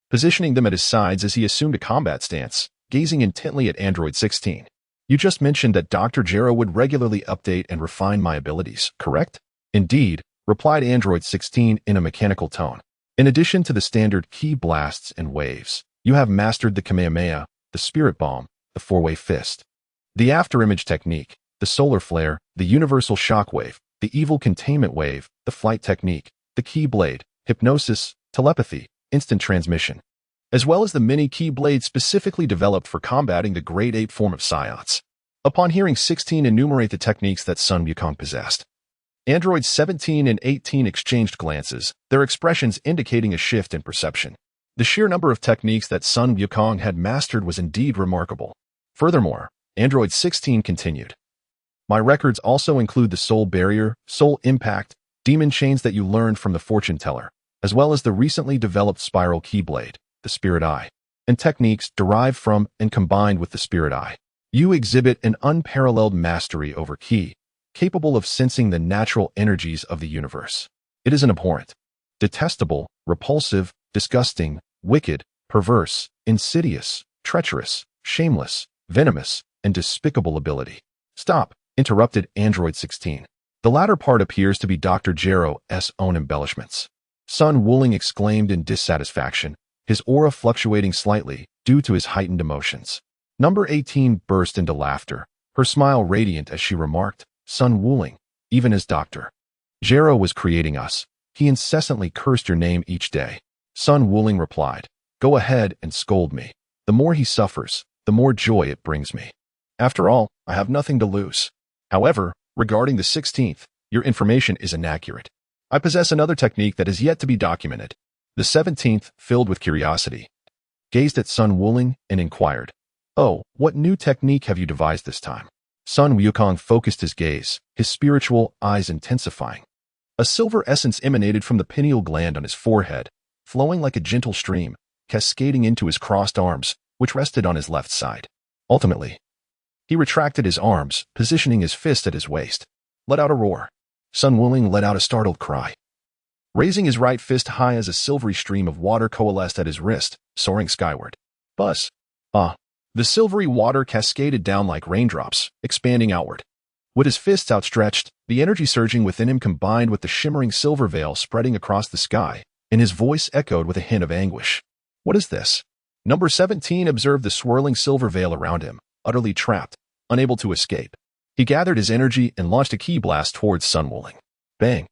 positioning them at his sides as he assumed a combat stance, gazing intently at Android 16. You just mentioned that Dr. Jero would regularly update and refine my abilities, correct? Indeed, replied Android 16 in a mechanical tone. In addition to the standard ki blasts and waves, you have mastered the Kamehameha, the Spirit Bomb, the 4-way fist, the afterimage technique, the solar flare, the universal shockwave, the evil containment wave, the flight technique, the ki blade, hypnosis, telepathy, instant transmission, as well as the mini ki blade specifically developed for combating the grade 8 form of psiots. Upon hearing 16 enumerate the techniques that Sun Wukong possessed, Androids 17 and 18 exchanged glances, their expressions indicating a shift in perception. The sheer number of techniques that Sun Wukong had mastered was indeed remarkable. Furthermore, Android 16 continued. My records also include the Soul Barrier, Soul Impact, Demon Chains that you learned from the Fortune Teller, as well as the recently developed Spiral Keyblade, the Spirit Eye, and techniques derived from and combined with the Spirit Eye. You exhibit an unparalleled mastery over Ki, capable of sensing the natural energies of the universe. It is an abhorrent, detestable, repulsive, disgusting, wicked, perverse, insidious, treacherous, shameless, venomous, and despicable ability. Stop, interrupted Android 16. The latter part appears to be Dr. Gero's own embellishments. Sun Wuling exclaimed in dissatisfaction, his aura fluctuating slightly due to his heightened emotions. Number 18 burst into laughter, her smile radiant as she remarked, Sun Wuling, even as Dr. Gero was creating us, he incessantly cursed your name each day. Sun Wuling replied, go ahead and scold me. The more he suffers, the more joy it brings me. After all, I have nothing to lose. However, regarding the 16th, your information is inaccurate. I possess another technique that is yet to be documented. The 17th, filled with curiosity, gazed at Sun Wuling and inquired, oh, what new technique have you devised this time? Sun Wukong focused his gaze, his spiritual eyes intensifying. A silver essence emanated from the pineal gland on his forehead, flowing like a gentle stream, cascading into his crossed arms, which rested on his left side. Ultimately, he retracted his arms, positioning his fist at his waist. Let out a roar. Sun Wuling let out a startled cry. Raising his right fist high as a silvery stream of water coalesced at his wrist, soaring skyward. Buzz. The silvery water cascaded down like raindrops, expanding outward. With his fists outstretched, the energy surging within him combined with the shimmering silver veil spreading across the sky, and his voice echoed with a hint of anguish. What is this? Number 17 observed the swirling silver veil around him, utterly trapped, unable to escape. He gathered his energy and launched a ki blast towards Sun Wuling. Bang!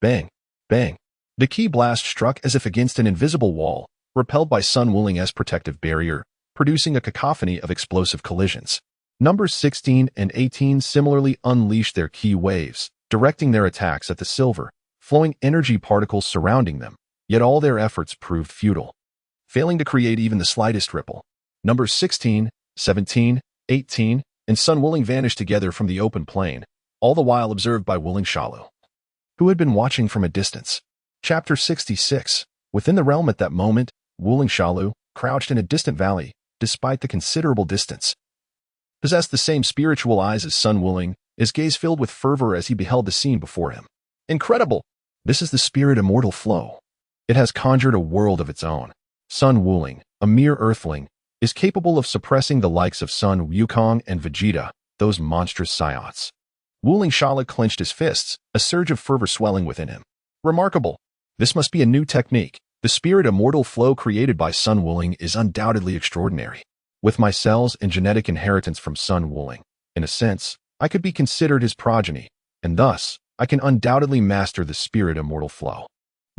Bang! Bang! The ki blast struck as if against an invisible wall, repelled by Sun Wuling's protective barrier, producing a cacophony of explosive collisions. Numbers 16 and 18 similarly unleashed their ki waves, directing their attacks at the silver, flowing energy particles surrounding them, yet all their efforts proved futile, failing to create even the slightest ripple. Numbers 16, 17, 18, and Sun Wuling vanished together from the open plain, all the while observed by Wuling Shalu, who had been watching from a distance. Chapter 66. Within the realm at that moment, Wuling Shalu, crouched in a distant valley, despite the considerable distance, possessed the same spiritual eyes as Sun Wuling, his gaze filled with fervor as he beheld the scene before him. Incredible! This is the spirit immortal flow. It has conjured a world of its own. Sun Wuling, a mere earthling, is capable of suppressing the likes of Sun Wukong and Vegeta, those monstrous Saiyans. Wuling Shalu clenched his fists, a surge of fervor swelling within him. Remarkable! This must be a new technique. The spirit immortal flow created by Sun Wuling is undoubtedly extraordinary. With my cells and genetic inheritance from Sun Wuling, in a sense, I could be considered his progeny, and thus, I can undoubtedly master the spirit immortal flow.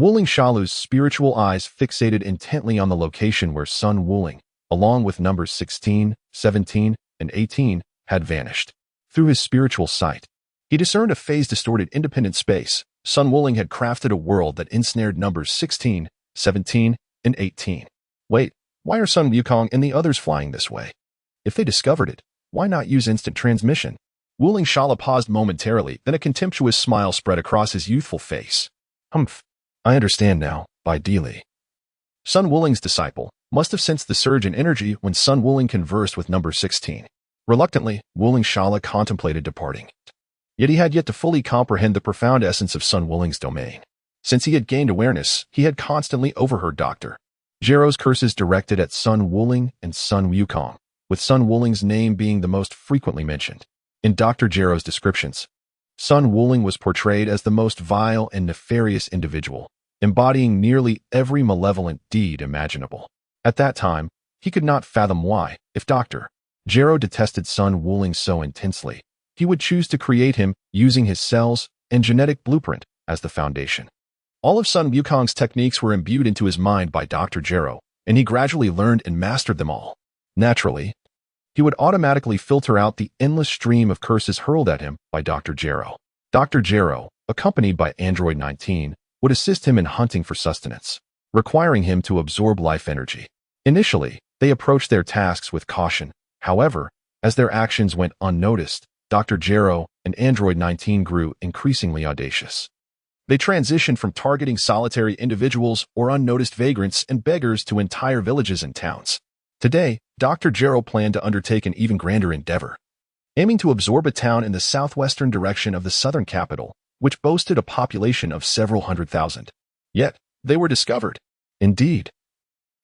Wuling Shalu's spiritual eyes fixated intently on the location where Sun Wuling, along with numbers 16, 17, and 18, had vanished. Through his spiritual sight, he discerned a phase-distorted independent space. Sun Wuling had crafted a world that ensnared numbers 16, 17, and 18. Wait, why are Sun Wukong and the others flying this way? If they discovered it, why not use instant transmission? Wuling Shalu paused momentarily, then a contemptuous smile spread across his youthful face. Humph, I understand now, Bai Dili. Sun Wuling's disciple must have sensed the surge in energy when Sun Wuling conversed with number 16. Reluctantly, Wuling Shalu contemplated departing. Yet he had yet to fully comprehend the profound essence of Sun Wuling's domain. Since he had gained awareness, he had constantly overheard Dr. Gero's curses directed at Sun Wuling and Sun Wukong, with Sun Wuling's name being the most frequently mentioned. In Dr. Gero's descriptions, Sun Wuling was portrayed as the most vile and nefarious individual, embodying nearly every malevolent deed imaginable. At that time, he could not fathom why, if Dr. Gero detested Sun Wuling so intensely, he would choose to create him using his cells and genetic blueprint as the foundation. All of Sun Wukong's techniques were imbued into his mind by Dr. Gero, and he gradually learned and mastered them all. Naturally, he would automatically filter out the endless stream of curses hurled at him by Dr. Gero. Dr. Gero, accompanied by Android 19, would assist him in hunting for sustenance, requiring him to absorb life energy. Initially, they approached their tasks with caution. However, as their actions went unnoticed, Dr. Gero and Android 19 grew increasingly audacious. They transitioned from targeting solitary individuals or unnoticed vagrants and beggars to entire villages and towns. Today, Dr. Gero planned to undertake an even grander endeavor. aiming to absorb a town in the southwestern direction of the southern capital, which boasted a population of several hundred thousand. Yet, they were discovered. Indeed,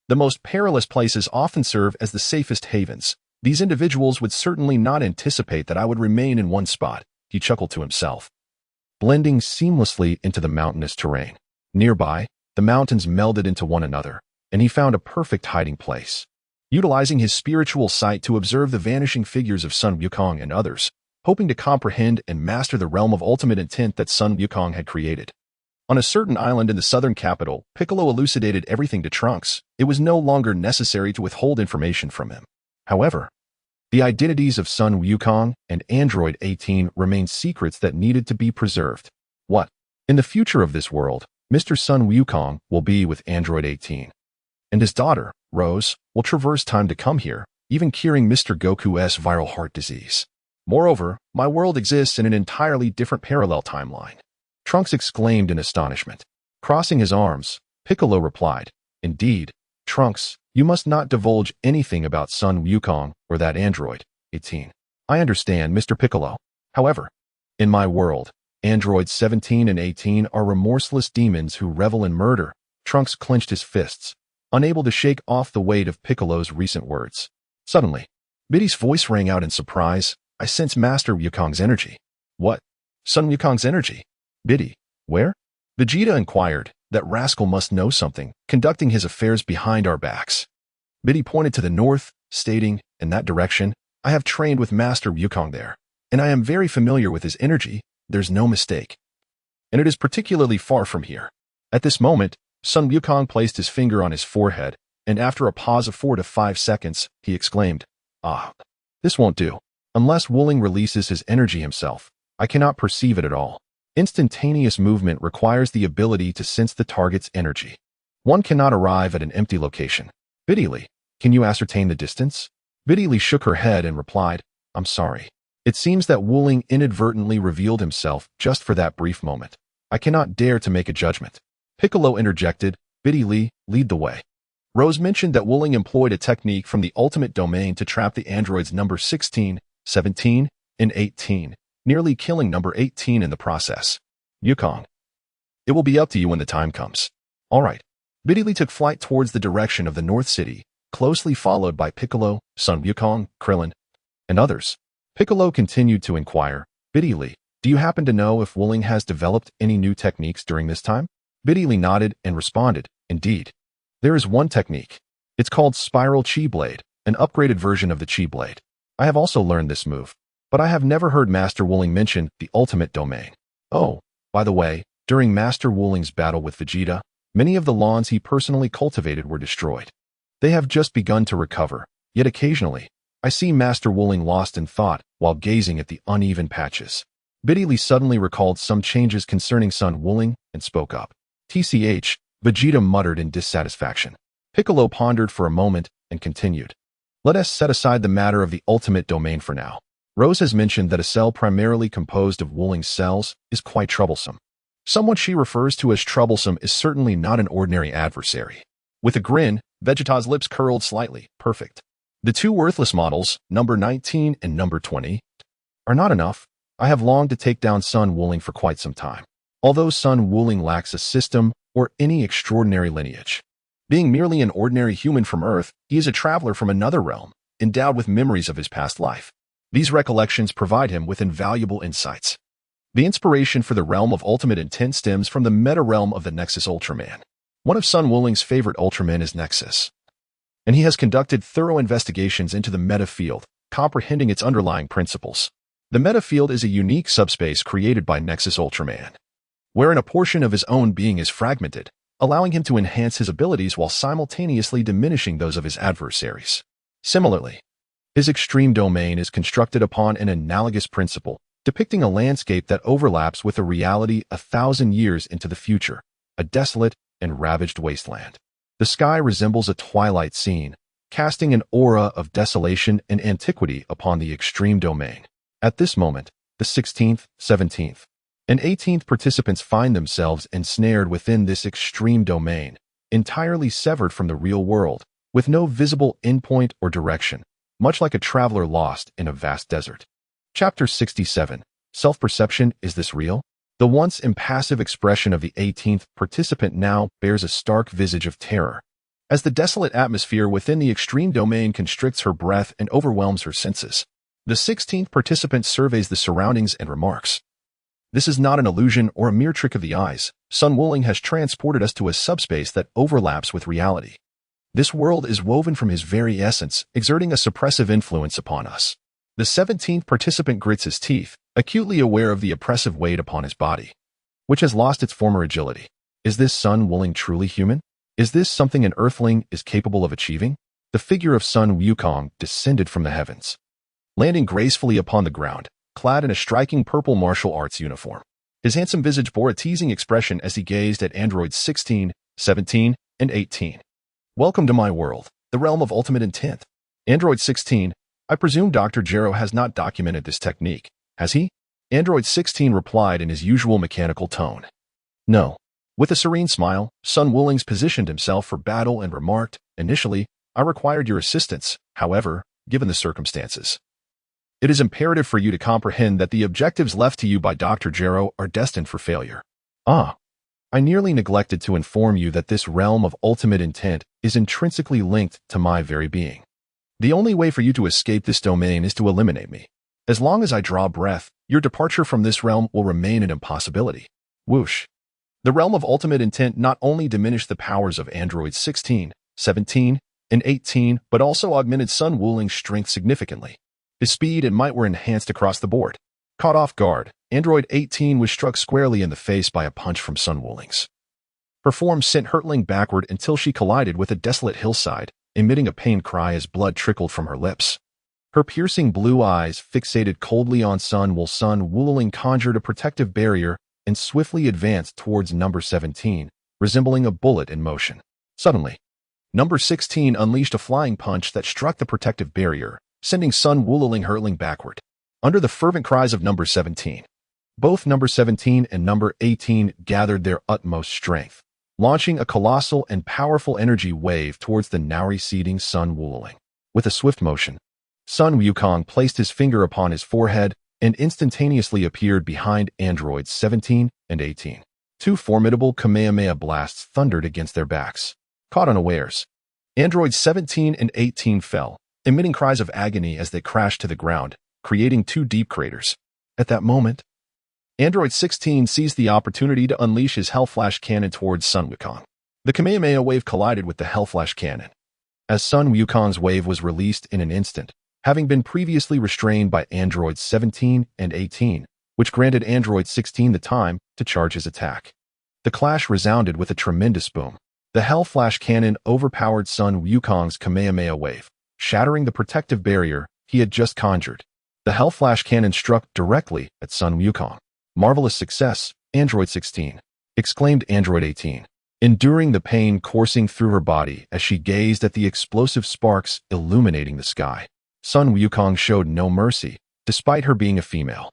the most perilous places often serve as the safest havens. These individuals would certainly not anticipate that I would remain in one spot, he chuckled to himself, blending seamlessly into the mountainous terrain. Nearby, the mountains melded into one another, and he found a perfect hiding place. Utilizing his spiritual sight to observe the vanishing figures of Sun Wukong and others, hoping to comprehend and master the realm of ultimate intent that Sun Wukong had created. On a certain island in the southern capital, Piccolo elucidated everything to Trunks. It was no longer necessary to withhold information from him. However, the identities of Sun Wukong and Android 18 remained secrets that needed to be preserved. What? In the future of this world, Mr. Sun Wukong will be with Android 18. And his daughter, Rose, will traverse time to come here, even curing Mr. Goku's viral heart disease. Moreover, my world exists in an entirely different parallel timeline. Trunks exclaimed in astonishment. Crossing his arms, Piccolo replied, Indeed, Trunks, you must not divulge anything about Sun Wukong or that Android 18. I understand, Mr. Piccolo. However, in my world, Androids 17 and 18 are remorseless demons who revel in murder. Trunks clenched his fists, unable to shake off the weight of Piccolo's recent words. Suddenly, Biddy's voice rang out in surprise. I sense Master Wukong's energy. What? Sun Wukong's energy? Biddy, where? Vegeta inquired. That rascal must know something, conducting his affairs behind our backs. Biddy pointed to the north, stating, in that direction, I have trained with Master Wukong there, and I am very familiar with his energy. There's no mistake. And it is particularly far from here. At this moment, Sun Wukong placed his finger on his forehead, and after a pause of 4 to 5 seconds, he exclaimed, Ah, this won't do. Unless Wuling releases his energy himself, I cannot perceive it at all. Instantaneous movement requires the ability to sense the target's energy. One cannot arrive at an empty location. Biddy Lee, can you ascertain the distance? Biddy Lee shook her head and replied, I'm sorry. It seems that Wuling inadvertently revealed himself just for that brief moment. I cannot dare to make a judgment. Piccolo interjected, Biddy Lee, lead the way. Rose mentioned that Wuling employed a technique from the ultimate domain to trap the androids number 16, 17, and 18, nearly killing number 18 in the process. Wukong. It will be up to you when the time comes. All right. Biddy Lee took flight towards the direction of the North City, closely followed by Piccolo, Sun Wukong, Krillin, and others. Piccolo continued to inquire, Biddy Lee, do you happen to know if Wuling has developed any new techniques during this time? Biddy Lee nodded and responded, Indeed. There is one technique. It's called Spiral Chi Blade, an upgraded version of the Chi Blade. I have also learned this move, but I have never heard Master Wuling mention the ultimate domain. Oh, by the way, during Master Wuling's battle with Vegeta, many of the lawns he personally cultivated were destroyed. They have just begun to recover, yet occasionally, I see Master Wuling lost in thought while gazing at the uneven patches. Biddy Lee suddenly recalled some changes concerning Sun Wuling and spoke up. TCH, Vegeta muttered in dissatisfaction. Piccolo pondered for a moment and continued. Let us set aside the matter of the ultimate domain for now. Rose has mentioned that a cell primarily composed of Wuling's cells is quite troublesome. Someone she refers to as troublesome is certainly not an ordinary adversary. With a grin, Vegeta's lips curled slightly. Perfect. The two worthless models, number 19 and number 20, are not enough. I have longed to take down Sun Wuling for quite some time. Although Sun Wuling lacks a system or any extraordinary lineage. Being merely an ordinary human from Earth, he is a traveler from another realm, endowed with memories of his past life. These recollections provide him with invaluable insights. The inspiration for the realm of ultimate intent stems from the meta-realm of the Nexus Ultraman. One of Sun Wuling's favorite Ultramen is Nexus, and he has conducted thorough investigations into the meta field, comprehending its underlying principles. The meta field is a unique subspace created by Nexus Ultraman, wherein a portion of his own being is fragmented, allowing him to enhance his abilities while simultaneously diminishing those of his adversaries. Similarly, his extreme domain is constructed upon an analogous principle, depicting a landscape that overlaps with a reality 1,000 years into the future, a desolate and ravaged wasteland. The sky resembles a twilight scene, casting an aura of desolation and antiquity upon the extreme domain. At this moment, the 16th, 17th, and 18th participants find themselves ensnared within this extreme domain, entirely severed from the real world, with no visible endpoint or direction, much like a traveler lost in a vast desert. Chapter 67. Self-perception, is this real? The once impassive expression of the 18th participant now bears a stark visage of terror. As the desolate atmosphere within the extreme domain constricts her breath and overwhelms her senses, the 16th participant surveys the surroundings and remarks, "This is not an illusion or a mere trick of the eyes. Sun Wuling has transported us to a subspace that overlaps with reality. This world is woven from his very essence, exerting a suppressive influence upon us." The 17th participant grits his teeth, acutely aware of the oppressive weight upon his body, which has lost its former agility. Is this Sun Wuling truly human? Is this something an earthling is capable of achieving? The figure of Sun Wukong descended from the heavens, landing gracefully upon the ground, clad in a striking purple martial arts uniform. His handsome visage bore a teasing expression as he gazed at androids 16, 17, and 18. "Welcome to my world, the realm of ultimate intent." Android 16, "I presume Dr. Jero has not documented this technique, has he?" Android 16 replied in his usual mechanical tone, "No." With a serene smile, Sun Wulings positioned himself for battle and remarked, "Initially, I required your assistance. However, given the circumstances, it is imperative for you to comprehend that the objectives left to you by Dr. Jero are destined for failure." "Ah, I nearly neglected to inform you that this realm of ultimate intent is intrinsically linked to my very being. The only way for you to escape this domain is to eliminate me. As long as I draw breath, your departure from this realm will remain an impossibility." Whoosh. The realm of ultimate intent not only diminished the powers of androids 16, 17, and 18, but also augmented Sun Wuling's strength significantly. His speed and might were enhanced across the board. Caught off guard, Android 18 was struck squarely in the face by a punch from Sun Wuling's. Her form sent hurtling backward until she collided with a desolate hillside, emitting a pained cry as blood trickled from her lips. Her piercing blue eyes fixated coldly on Sun Wuling conjured a protective barrier and swiftly advanced towards number 17, resembling a bullet in motion. Suddenly, number 16 unleashed a flying punch that struck the protective barrier, sending Sun Wuling hurtling backward. Under the fervent cries of number 17, both number 17 and number 18 gathered their utmost strength, launching a colossal and powerful energy wave towards the now receding Sun Wuling. With a swift motion, Sun Wukong placed his finger upon his forehead and instantaneously appeared behind androids 17 and 18. Two formidable Kamehameha blasts thundered against their backs. Caught unawares, androids 17 and 18 fell, emitting cries of agony as they crashed to the ground, creating two deep craters. At that moment, Android 16 seized the opportunity to unleash his Hellflash cannon towards Sun Wukong. The Kamehameha wave collided with the Hellflash cannon. As Sun Wukong's wave was released in an instant, having been previously restrained by androids 17 and 18, which granted android 16 the time to charge his attack. The clash resounded with a tremendous boom. The Hellflash cannon overpowered Sun Wukong's Kamehameha wave, shattering the protective barrier he had just conjured. The Hellflash cannon struck directly at Sun Wukong. "Marvelous success, Android 16," exclaimed Android 18, enduring the pain coursing through her body as she gazed at the explosive sparks illuminating the sky. Sun Wukong showed no mercy, despite her being a female.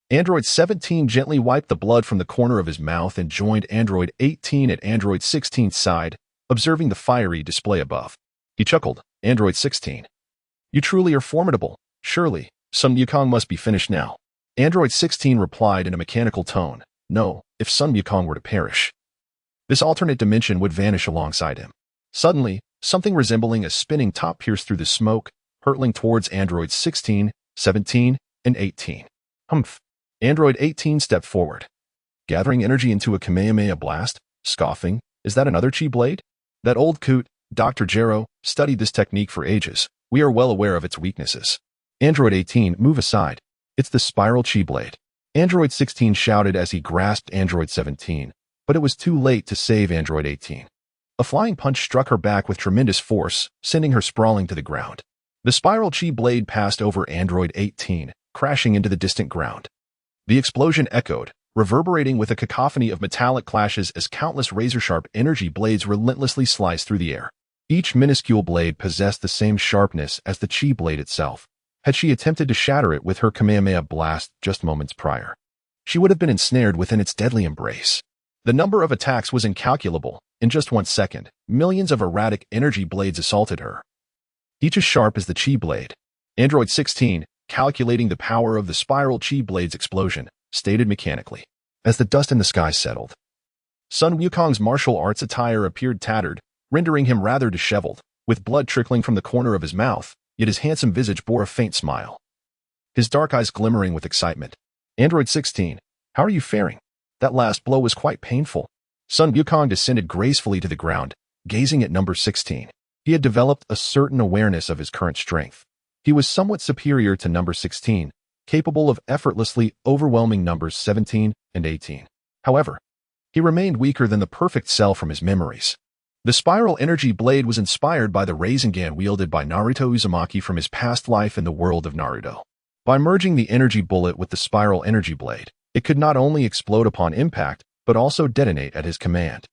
Android 17 gently wiped the blood from the corner of his mouth and joined Android 18 at Android 16's side, observing the fiery display above. He chuckled, "Android 16. You truly are formidable. Surely, Sun Wukong must be finished now." Android 16 replied in a mechanical tone, "No, if Sun Wukong were to perish, this alternate dimension would vanish alongside him." Suddenly, something resembling a spinning top pierced through the smoke, hurtling towards androids 16, 17, and 18. "Humph." Android 18 stepped forward, gathering energy into a Kamehameha blast, scoffing, "Is that another chi blade? That old coot, Dr. Jero, studied this technique for ages. We are well aware of its weaknesses." Android 18, "Move aside. It's the spiral chi blade." Android 16 shouted as he grasped Android 17, but it was too late to save Android 18. A flying punch struck her back with tremendous force, sending her sprawling to the ground. The spiral chi blade passed over Android 18, crashing into the distant ground. The explosion echoed, reverberating with a cacophony of metallic clashes as countless razor-sharp energy blades relentlessly sliced through the air. Each minuscule blade possessed the same sharpness as the chi blade itself. Had she attempted to shatter it with her Kamehameha blast just moments prior, she would have been ensnared within its deadly embrace. The number of attacks was incalculable. In just 1 second, millions of erratic energy blades assaulted her, each as sharp as the chi blade. Android 16, calculating the power of the spiral chi blade's explosion, stated mechanically. As the dust in the sky settled, Sun Wukong's martial arts attire appeared tattered, rendering him rather disheveled, with blood trickling from the corner of his mouth, yet his handsome visage bore a faint smile, his dark eyes glimmering with excitement. Android 16, how are you faring? That last blow was quite painful. Sun Wukong descended gracefully to the ground, gazing at number 16. He had developed a certain awareness of his current strength. He was somewhat superior to number 16, capable of effortlessly overwhelming numbers 17 and 18. However, he remained weaker than the perfect cell from his memories. The spiral energy blade was inspired by the Rasengan wielded by Naruto Uzumaki from his past life in the world of Naruto. By merging the energy bullet with the spiral energy blade, it could not only explode upon impact, but also detonate at his command.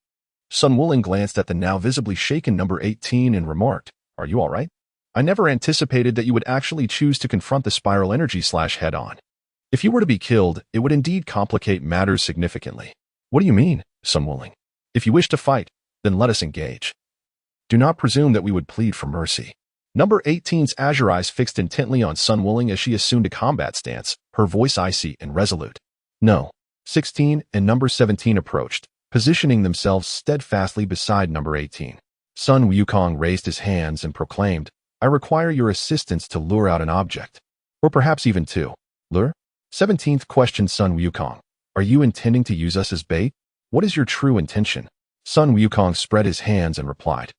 Sun Wuling glanced at the now visibly shaken number 18 and remarked, "Are you all right? I never anticipated that you would actually choose to confront the spiral energy slash head-on. If you were to be killed, it would indeed complicate matters significantly." "What do you mean, Sun Wuling? If you wish to fight, then let us engage. Do not presume that we would plead for mercy." Number 18's azure eyes fixed intently on Sun Wuling as she assumed a combat stance, her voice icy and resolute. "No." 16 and number 17 approached, positioning themselves steadfastly beside number 18. Sun Wukong raised his hands and proclaimed, "I require your assistance to lure out an object. Or perhaps even two." "Lure?" 17th questioned Sun Wukong. "Are you intending to use us as bait? What is your true intention?" Sun Wukong spread his hands and replied,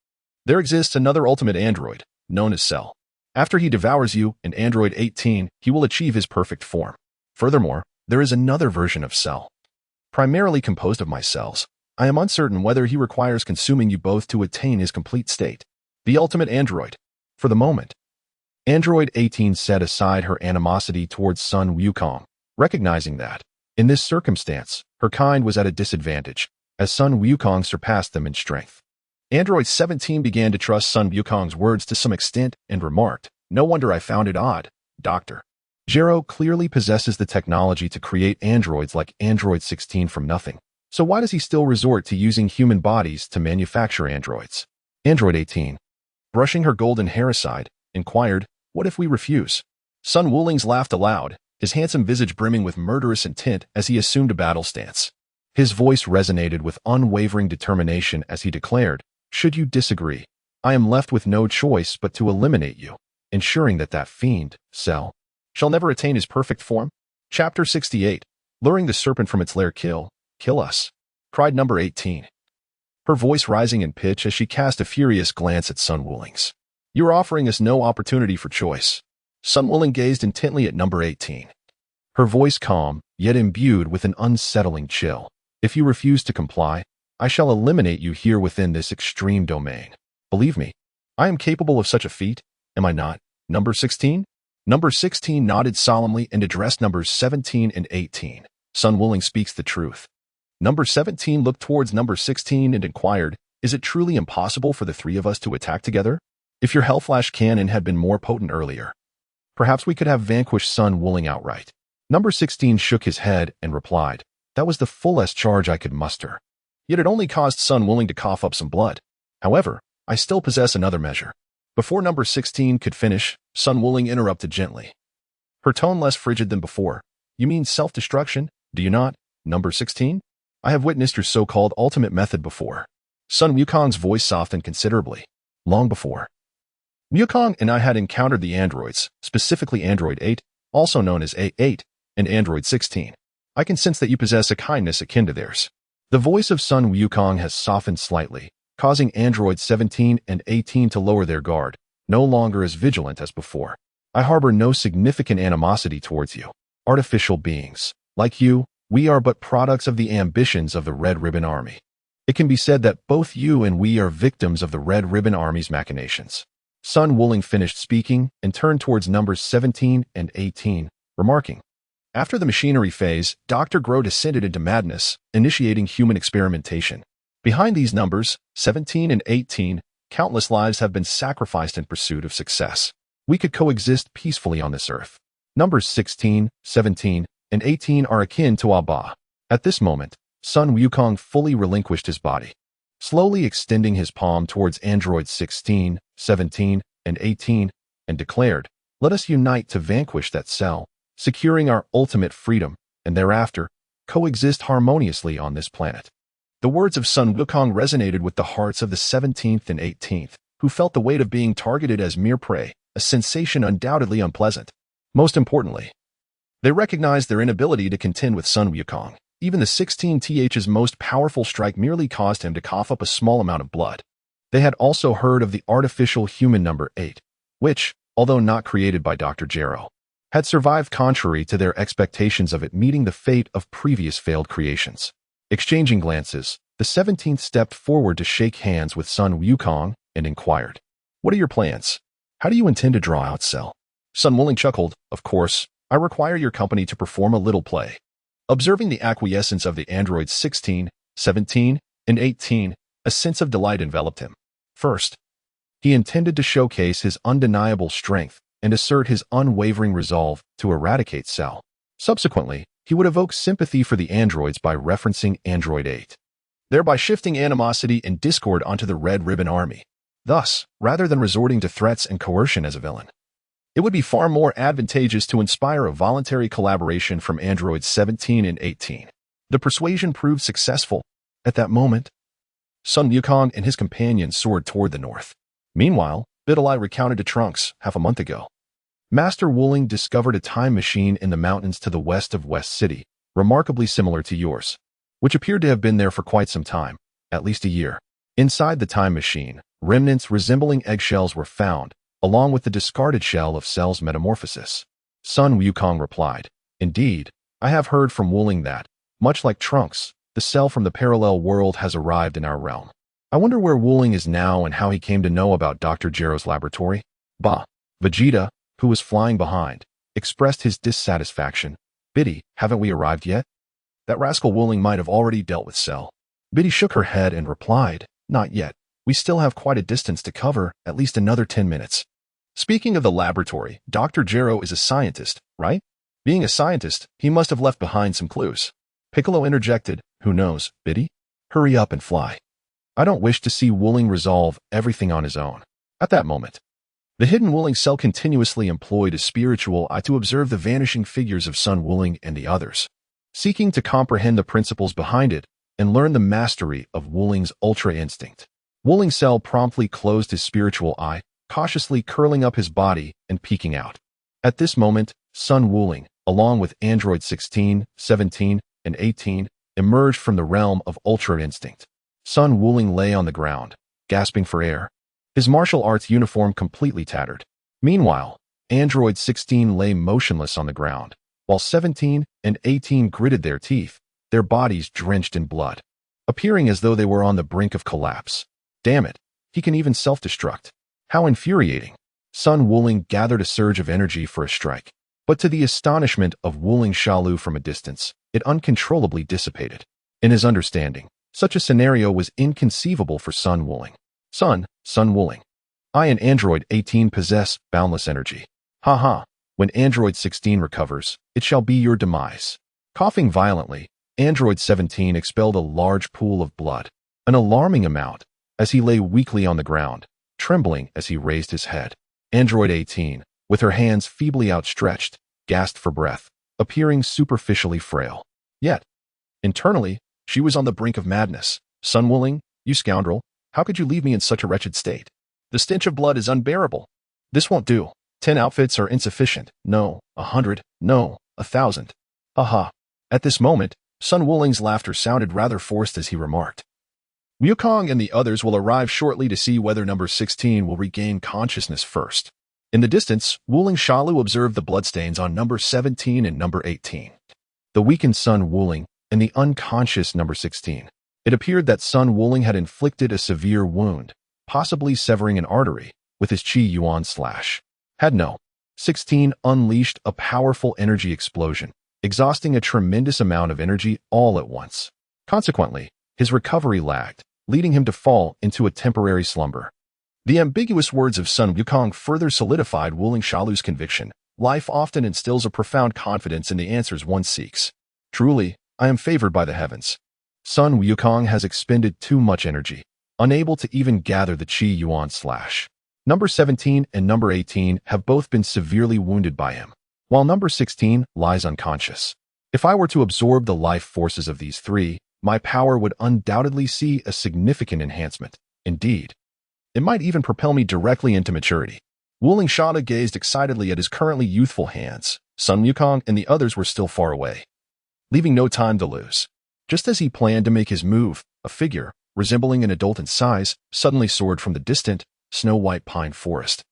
"There exists another ultimate android, known as Cell. After he devours you and Android 18, he will achieve his perfect form. Furthermore, there is another version of Cell, primarily composed of my cells. I am uncertain whether he requires consuming you both to attain his complete state. The ultimate android." For the moment, Android 18 set aside her animosity towards Sun Wukong, recognizing that, in this circumstance, her kind was at a disadvantage, as Sun Wukong surpassed them in strength. Android 17 began to trust Sun Wukong's words to some extent and remarked, "No wonder I found it odd, Dr. Gero clearly possesses the technology to create androids like Android 16 from nothing. So why does he still resort to using human bodies to manufacture androids?" Android 18, brushing her golden hair aside, inquired, "What if we refuse?" Sun Wuling's laughed aloud, his handsome visage brimming with murderous intent as he assumed a battle stance. His voice resonated with unwavering determination as he declared, "Should you disagree, I am left with no choice but to eliminate you, ensuring that that fiend, Cell, shall never attain his perfect form." Chapter 68, Luring the Serpent from its lair. Kill us, cried number 18, her voice rising in pitch as she cast a furious glance at Sun Wuling's. "You are offering us no opportunity for choice." Sun Wuling gazed intently at number 18, her voice calm, yet imbued with an unsettling chill. "If you refuse to comply, I shall eliminate you here within this extreme domain. Believe me, I am capable of such a feat, am I not, number 16? Number 16 nodded solemnly and addressed numbers 17 and 18. Sun Wuling speaks the truth. Number 17 looked towards number 16 and inquired, "Is it truly impossible for the three of us to attack together? If your Hellflash cannon had been more potent earlier, perhaps we could have vanquished Sun Wuling outright." Number 16 shook his head and replied, "That was the fullest charge I could muster. Yet it only caused Sun Wuling to cough up some blood. However, I still possess another measure." Before number 16 could finish, Sun Wuling interrupted gently, her tone less frigid than before. "You mean self-destruction, do you not, number 16? I have witnessed your so-called ultimate method before." Sun Wukong's voice softened considerably. "Long before Wukong and I had encountered the androids, specifically Android 8, also known as A8, and Android 16. I can sense that you possess a kindness akin to theirs." The voice of Sun Wukong has softened slightly, causing Android 17 and 18 to lower their guard, no longer as vigilant as before. "I harbor no significant animosity towards you. Artificial beings. Like you, we are but products of the ambitions of the Red Ribbon Army. It can be said that both you and we are victims of the Red Ribbon Army's machinations." Sun Wuling finished speaking and turned towards numbers 17 and 18, remarking, "After the machinery phase, Dr. Gro descended into madness, initiating human experimentation. Behind these numbers, 17 and 18, countless lives have been sacrificed in pursuit of success. We could coexist peacefully on this earth. Numbers 16, 17, and 18 are akin to Abba." At this moment, Sun Wukong fully relinquished his body, slowly extending his palm towards androids 16, 17, and 18, and declared, Let us unite to vanquish that cell, securing our ultimate freedom, and thereafter, coexist harmoniously on this planet. The words of Sun Wukong resonated with the hearts of the 17th and 18th, who felt the weight of being targeted as mere prey, a sensation undoubtedly unpleasant. Most importantly, they recognized their inability to contend with Sun Wukong. Even the 16th's most powerful strike merely caused him to cough up a small amount of blood. They had also heard of the artificial human number 8, which, although not created by Dr. Gero, had survived contrary to their expectations of it meeting the fate of previous failed creations. Exchanging glances, the 17th stepped forward to shake hands with Sun Wukong and inquired, "What are your plans? How do you intend to draw out Cell?" Sun Wuling chuckled, "Of course, I require your company to perform a little play." Observing the acquiescence of the androids 16, 17, and 18, a sense of delight enveloped him. First, he intended to showcase his undeniable strength and assert his unwavering resolve to eradicate Cell. Subsequently, he would evoke sympathy for the androids by referencing Android 8, thereby shifting animosity and discord onto the Red Ribbon Army. Thus, rather than resorting to threats and coercion as a villain, it would be far more advantageous to inspire a voluntary collaboration from androids 17 and 18. The persuasion proved successful. At that moment, Sun Wukong and his companions soared toward the north. Meanwhile, Bidalai recounted to Trunks, half a month ago, Master Wuling discovered a time machine in the mountains to the west of West City, remarkably similar to yours, which appeared to have been there for quite some time, at least a year. Inside the time machine, remnants resembling eggshells were found, along with the discarded shell of Cell's metamorphosis. Sun Wukong replied, "Indeed, I have heard from Wuling that, much like Trunks, the Cell from the parallel world has arrived in our realm. I wonder where Wuling is now and how he came to know about Dr. Gero's laboratory." Bah! Vegeta, who was flying behind, expressed his dissatisfaction. "Biddy, haven't we arrived yet? That rascal Wuling might have already dealt with Cell." Biddy shook her head and replied, "Not yet. We still have quite a distance to cover, at least another 10 minutes. Speaking of the laboratory, Dr. Gero is a scientist, right? Being a scientist, he must have left behind some clues." Piccolo interjected, "Who knows, Biddy? Hurry up and fly. I don't wish to see Wuling resolve everything on his own." At that moment, the hidden Wuling Cell continuously employed a spiritual eye to observe the vanishing figures of Sun Wuling and the others, seeking to comprehend the principles behind it and learn the mastery of Wuling's ultra instinct. Wuling Cell promptly closed his spiritual eye, cautiously curling up his body and peeking out. At this moment, Sun Wuling, along with Android 16, 17, and 18, emerged from the realm of ultra instinct. Sun Wuling lay on the ground, gasping for air, his martial arts uniform completely tattered. Meanwhile, Android 16 lay motionless on the ground, while 17 and 18 gritted their teeth, their bodies drenched in blood, appearing as though they were on the brink of collapse. Damn it, he can even self-destruct. How infuriating. Sun Wuling gathered a surge of energy for a strike, but to the astonishment of Wuling Shalu from a distance, it uncontrollably dissipated. In his understanding, such a scenario was inconceivable for Sun Wuling. Sun Wuling. I and Android 18 possess boundless energy. Haha, when Android 16 recovers, it shall be your demise. Coughing violently, Android 17 expelled a large pool of blood, an alarming amount, as he lay weakly on the ground, trembling as he raised his head. Android 18, with her hands feebly outstretched, gasped for breath, appearing superficially frail. Yet, internally, she was on the brink of madness. Sun Wuling, you scoundrel, how could you leave me in such a wretched state? The stench of blood is unbearable. This won't do. 10 outfits are insufficient. No, 100, no, 1,000. Aha. At this moment, Sun Wuling's laughter sounded rather forced as he remarked, Wukong and the others will arrive shortly to see whether number 16 will regain consciousness first. In the distance, Wuling Shalu observed the bloodstains on number 17 and number 18. The weakened Sun Wuling and the unconscious number 16. It appeared that Sun Wuling had inflicted a severe wound, possibly severing an artery, with his Qi Yuan slash. Had no. 16 unleashed a powerful energy explosion, exhausting a tremendous amount of energy all at once. Consequently, his recovery lagged, leading him to fall into a temporary slumber. The ambiguous words of Sun Wukong further solidified Wuling Shalu's conviction. Life often instills a profound confidence in the answers one seeks. Truly, I am favored by the heavens. Sun Wukong has expended too much energy, unable to even gather the Qi Yuan slash. Number 17 and number 18 have both been severely wounded by him, while number 16 lies unconscious. If I were to absorb the life forces of these three, my power would undoubtedly see a significant enhancement. Indeed, it might even propel me directly into maturity. Wuling Shada gazed excitedly at his currently youthful hands. Sun Wukong and the others were still far away, leaving no time to lose. Just as he planned to make his move, a figure, resembling an adult in size, suddenly soared from the distant, snow-white pine forest,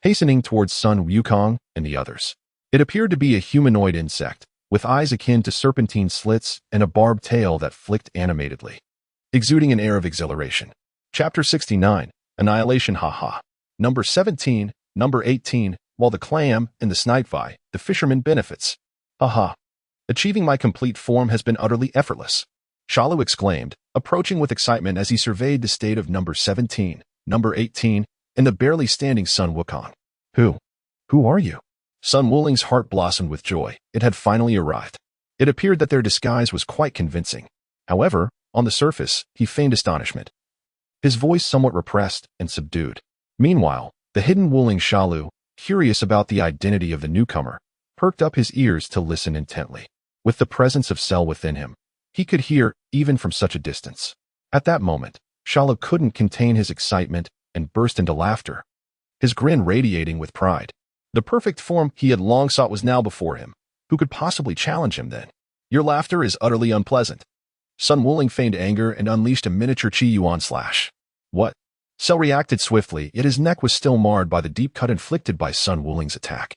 hastening towards Sun Wukong and the others. It appeared to be a humanoid insect, with eyes akin to serpentine slits and a barbed tail that flicked animatedly, exuding an air of exhilaration. Chapter 69, Annihilation Haha. Number 17, number 18, while the clam and the snipefly, the fisherman benefits. Haha. Achieving my complete form has been utterly effortless, Shalu exclaimed, approaching with excitement as he surveyed the state of number 17, number 18, and the barely standing Sun Wukong. Who are you? Sun Wuling's heart blossomed with joy. It had finally arrived. It appeared that their disguise was quite convincing. However, on the surface, he feigned astonishment, his voice somewhat repressed and subdued. Meanwhile, the hidden Wuling Shalu, curious about the identity of the newcomer, perked up his ears to listen intently. With the presence of Cell within him, he could hear even from such a distance. At that moment, Shalu couldn't contain his excitement and burst into laughter, his grin radiating with pride. The perfect form he had long sought was now before him. Who could possibly challenge him then? Your laughter is utterly unpleasant. Sun Wuling feigned anger and unleashed a miniature Qi Yuan slash. What? Cell reacted swiftly, yet his neck was still marred by the deep cut inflicted by Sun Wuling's attack,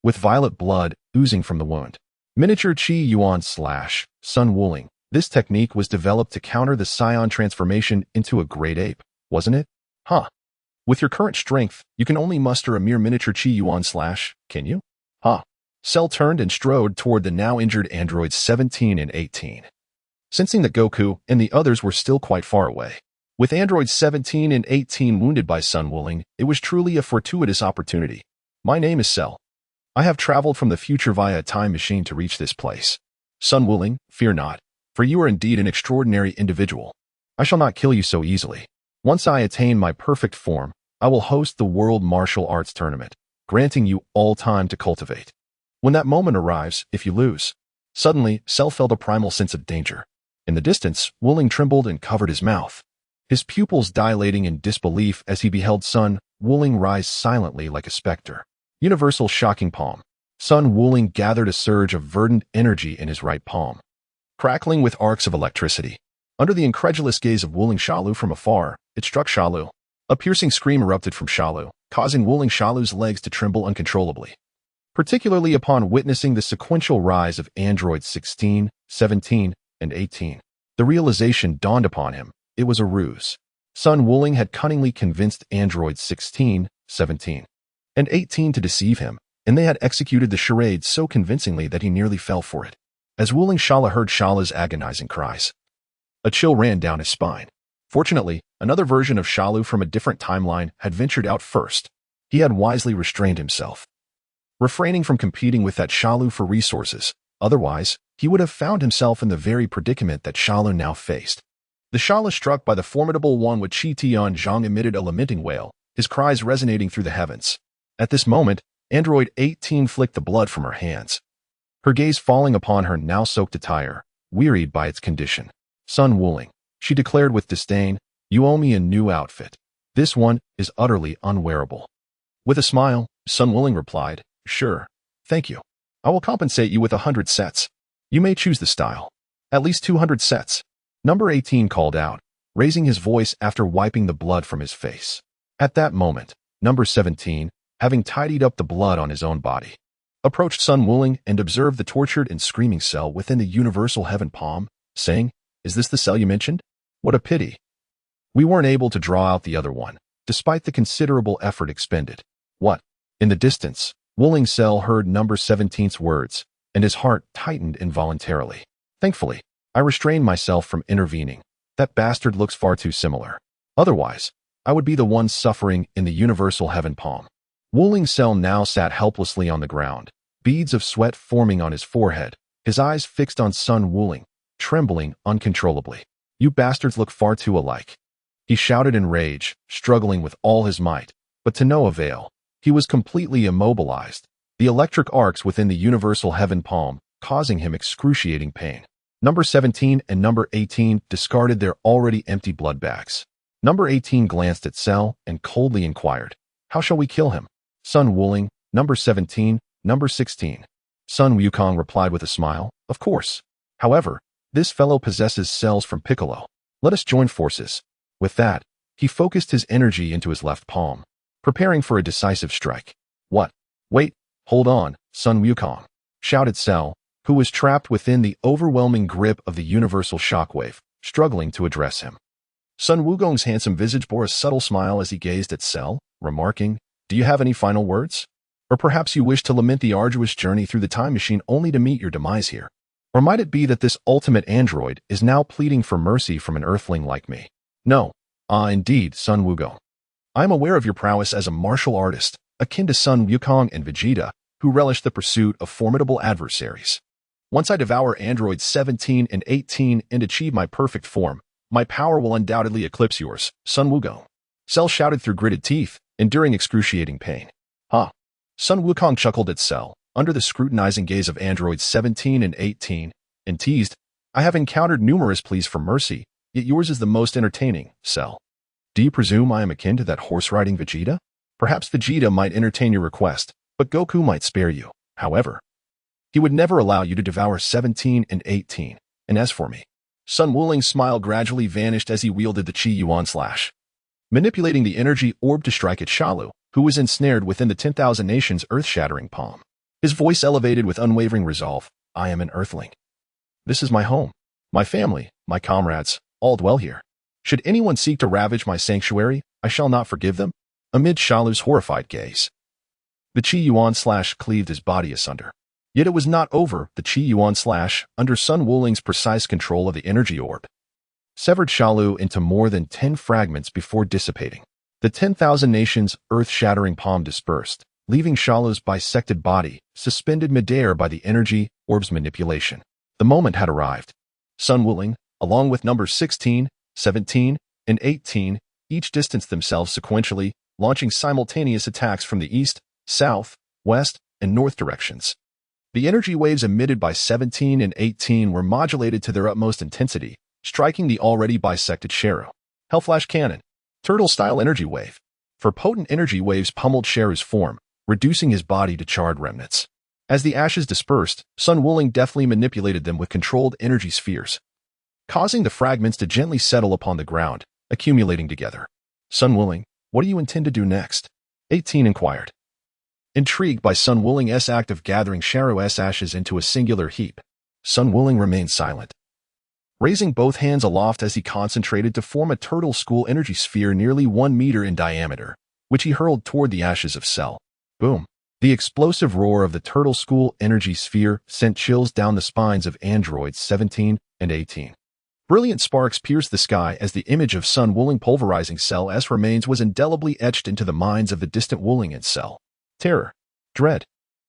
with violet blood oozing from the wound. Miniature Qi Yuan slash. Sun Wuling. This technique was developed to counter the Scion transformation into a great ape, wasn't it? Huh. With your current strength, you can only muster a mere miniature Qi Yuan slash, can you? Huh. Cell turned and strode toward the now injured androids 17 and 18. Sensing that Goku and the others were still quite far away, with androids 17 and 18 wounded by Sun Wuling, it was truly a fortuitous opportunity. My name is Cell. I have traveled from the future via a time machine to reach this place. Sun Wuling, fear not, for you are indeed an extraordinary individual. I shall not kill you so easily. Once I attain my perfect form, I will host the World Martial Arts Tournament, granting you all time to cultivate. When that moment arrives, if you lose. Suddenly, Cell felt a primal sense of danger. In the distance, Wuling trembled and covered his mouth, his pupils dilating in disbelief as he beheld Sun Wuling rise silently like a specter. Universal shocking palm. Sun Wuling gathered a surge of verdant energy in his right palm, crackling with arcs of electricity. Under the incredulous gaze of Wuling Shalu from afar, it struck Shalu. A piercing scream erupted from Shalu, causing Wuling Shalu's legs to tremble uncontrollably, particularly upon witnessing the sequential rise of androids 16, 17, and 18. The realization dawned upon him. It was a ruse. Sun Wuling had cunningly convinced androids 16, 17, and 18 to deceive him, and they had executed the charade so convincingly that he nearly fell for it. As Wuling Shala heard Shala's agonizing cries, a chill ran down his spine. Fortunately, another version of Shalu from a different timeline had ventured out first. He had wisely restrained himself, refraining from competing with that Shalu for resources. Otherwise, he would have found himself in the very predicament that Shalu now faced. The Shala struck by the formidable one with Qi Tian Zhang emitted a lamenting wail, his cries resonating through the heavens. At this moment, Android 18 flicked the blood from her hands, her gaze falling upon her now soaked attire, wearied by its condition. Sun Wuling, she declared with disdain, you owe me a new outfit. This one is utterly unwearable. With a smile, Sun Wuling replied, sure, thank you. I will compensate you with 100 sets. You may choose the style. At least 200 sets. Number 18 called out, raising his voice after wiping the blood from his face. At that moment, number 17, having tidied up the blood on his own body, approached Sun Wuling and observed the tortured and screaming Cell within the universal heaven palm, saying, is this the Cell you mentioned? What a pity. We weren't able to draw out the other one, despite the considerable effort expended. What? In the distance, Wuling Cell heard number 17's words, and his heart tightened involuntarily. Thankfully, I restrained myself from intervening. That bastard looks far too similar. Otherwise, I would be the one suffering in the universal heaven palm. Wuling Cell now sat helplessly on the ground, beads of sweat forming on his forehead, his eyes fixed on Sun Wuling, trembling uncontrollably. You bastards look far too alike. He shouted in rage, struggling with all his might, but to no avail. He was completely immobilized, the electric arcs within the universal heaven palm causing him excruciating pain. Number 17 and number 18 discarded their already empty blood bags. Number 18 glanced at Cell and coldly inquired, "How shall we kill him?" Sun Wuling, number 17, number 16. Sun Wukong replied with a smile, "Of course. However, this fellow possesses cells from Piccolo. Let us join forces." With that, he focused his energy into his left palm, preparing for a decisive strike. "What? Wait, hold on, Sun Wukong," shouted Cell, who was trapped within the overwhelming grip of the universal shockwave, struggling to address him. Sun Wukong's handsome visage bore a subtle smile as he gazed at Cell, remarking, "Do you have any final words? Or perhaps you wish to lament the arduous journey through the time machine only to meet your demise here? Or might it be that this ultimate android is now pleading for mercy from an earthling like me?" "No. Indeed, Sun Wukong. I am aware of your prowess as a martial artist, akin to Sun Wukong and Vegeta, who relish the pursuit of formidable adversaries. Once I devour androids 17 and 18 and achieve my perfect form, my power will undoubtedly eclipse yours, Sun Wukong." Cell shouted through gritted teeth, enduring excruciating pain. "Huh." Sun Wukong chuckled at Cell, under the scrutinizing gaze of androids 17 and 18, and teased, "I have encountered numerous pleas for mercy, yet yours is the most entertaining, Cell. Do you presume I am akin to that horse-riding Vegeta? Perhaps Vegeta might entertain your request, but Goku might spare you. However, he would never allow you to devour 17 and 18, and as for me..." Sun Wuling's smile gradually vanished as he wielded the Chi Yuan slash, manipulating the energy orb to strike at Shalu, who was ensnared within the 10,000 Nations earth-shattering palm. His voice elevated with unwavering resolve, "I am an earthling. This is my home. My family, my comrades, all dwell here. Should anyone seek to ravage my sanctuary, I shall not forgive them." Amid Shalu's horrified gaze, the Chi Yuan slash cleaved his body asunder. Yet it was not over. The Chi Yuan slash, under Sun Wuling's precise control of the energy orb, severed Shalu into more than 10 fragments before dissipating. The 10,000 Nations earth-shattering palm dispersed, leaving Shalu's bisected body suspended midair by the energy orb's manipulation. The moment had arrived. Sun Wuling, along with numbers 16, 17, and 18, each distanced themselves sequentially, launching simultaneous attacks from the east, south, west, and north directions. The energy waves emitted by 17 and 18 were modulated to their utmost intensity, striking the already bisected Sharu. Hellflash Cannon, Turtle-style energy wave. For potent energy waves pummeled Sharu's form, reducing his body to charred remnants. As the ashes dispersed, Sun Wuling deftly manipulated them with controlled energy spheres, causing the fragments to gently settle upon the ground, accumulating together. "Sun Wuling, what do you intend to do next?" 18 inquired. Intrigued by Sun Wuling's act of gathering Sharu's ashes into a singular heap, Sun Wuling remained silent, raising both hands aloft as he concentrated to form a turtle school energy sphere nearly 1 meter in diameter, which he hurled toward the ashes of Cell. Boom! The explosive roar of the turtle school energy sphere sent chills down the spines of androids 17 and 18. Brilliant sparks pierced the sky as the image of Sun Wuling pulverizing Cell's remains was indelibly etched into the minds of the distant Wuling and Cell. Terror. Dread.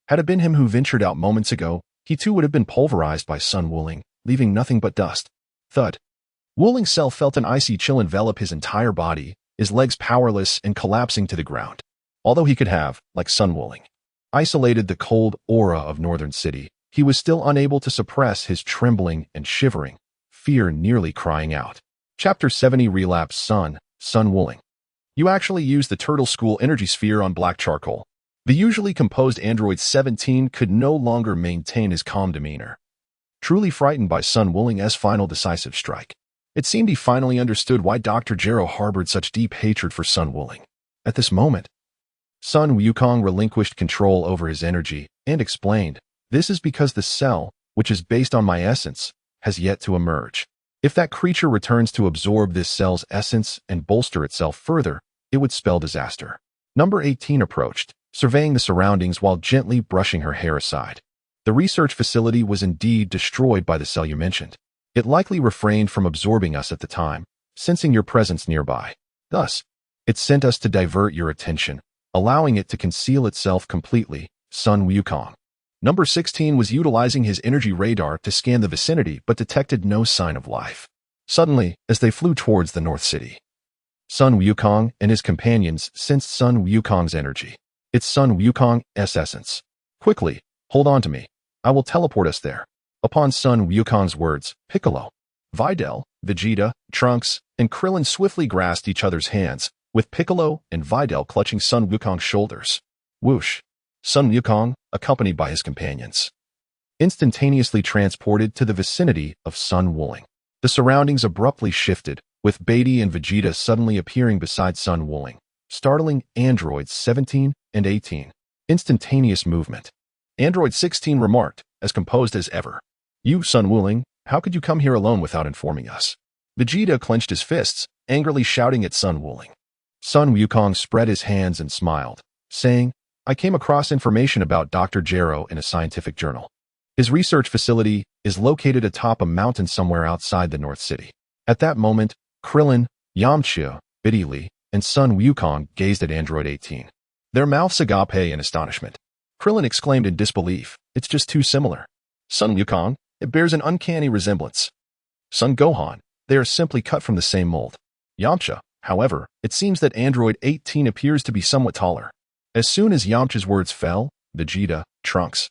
Had it been him who ventured out moments ago, he too would have been pulverized by Sun Wuling, leaving nothing but dust. Thud. Wuling's Cell felt an icy chill envelop his entire body, his legs powerless and collapsing to the ground. Although he could have, like Sun Wuling, isolated the cold aura of Northern City, he was still unable to suppress his trembling and shivering, fear nearly crying out. Chapter 70 Relapse Sun Wuling. You actually used the Turtle School energy sphere on black charcoal. The usually composed android 17 could no longer maintain his calm demeanor. Truly frightened by Sun Wuling's final decisive strike, it seemed he finally understood why Dr. Gero harbored such deep hatred for Sun Wuling. At this moment, Sun Wukong relinquished control over his energy and explained, "This is because the cell, which is based on my essence, has yet to emerge. If that creature returns to absorb this cell's essence and bolster itself further, it would spell disaster." Number 18 approached, surveying the surroundings while gently brushing her hair aside. The research facility was indeed destroyed by the cell you mentioned. It likely refrained from absorbing us at the time, sensing your presence nearby. Thus, it sent us to divert your attention, allowing it to conceal itself completely, Sun Wukong. Number 16 was utilizing his energy radar to scan the vicinity but detected no sign of life. Suddenly, as they flew towards the North City, Sun Wukong and his companions sensed Sun Wukong's energy. It's Sun Wukong's essence. Quickly, hold on to me. I will teleport us there. Upon Sun Wukong's words, Piccolo, Videl, Vegeta, Trunks, and Krillin swiftly grasped each other's hands, with Piccolo and Videl clutching Sun Wukong's shoulders. Whoosh! Sun Wukong, accompanied by his companions, instantaneously transported to the vicinity of Sun Wuling. The surroundings abruptly shifted, with Beatty and Vegeta suddenly appearing beside Sun Wuling, startling androids 17 and 18. Instantaneous movement. Android 16 remarked, as composed as ever. You, Sun Wuling, how could you come here alone without informing us? Vegeta clenched his fists, angrily shouting at Sun Wuling. Sun Wukong spread his hands and smiled, saying, I came across information about Dr. Gero in a scientific journal. His research facility is located atop a mountain somewhere outside the North City. At that moment, Krillin, Yamcha, Biddy and Sun Wukong gazed at Android 18. Their mouths agape in astonishment. Krillin exclaimed in disbelief, it's just too similar. Sun Wukong, it bears an uncanny resemblance. Son Gohan, they are simply cut from the same mold. Yamcha, however, it seems that Android 18 appears to be somewhat taller. As soon as Yamcha's words fell, Vegeta, Trunks,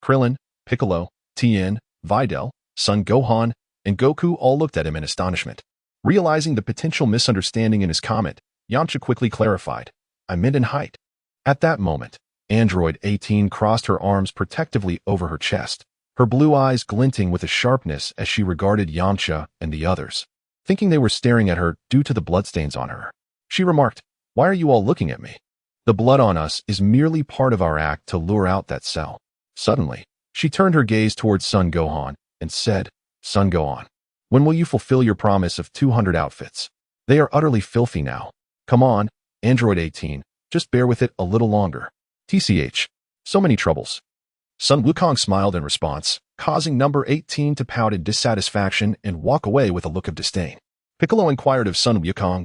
Krillin, Piccolo, Tien, Videl, Son Gohan, and Goku all looked at him in astonishment. Realizing the potential misunderstanding in his comment, Yamcha quickly clarified, I meant in height. At that moment, Android 18 crossed her arms protectively over her chest, her blue eyes glinting with a sharpness as she regarded Yamcha and the others, thinking they were staring at her due to the bloodstains on her. She remarked, why are you all looking at me? The blood on us is merely part of our act to lure out that cell. Suddenly, she turned her gaze towards Son Gohan and said, Son Gohan, when will you fulfill your promise of 200 outfits? They are utterly filthy now. Come on, Android 18, just bear with it a little longer. TCH, so many troubles. Sun Wukong smiled in response, causing number 18 to pout in dissatisfaction and walk away with a look of disdain. Piccolo inquired of Sun Wukong,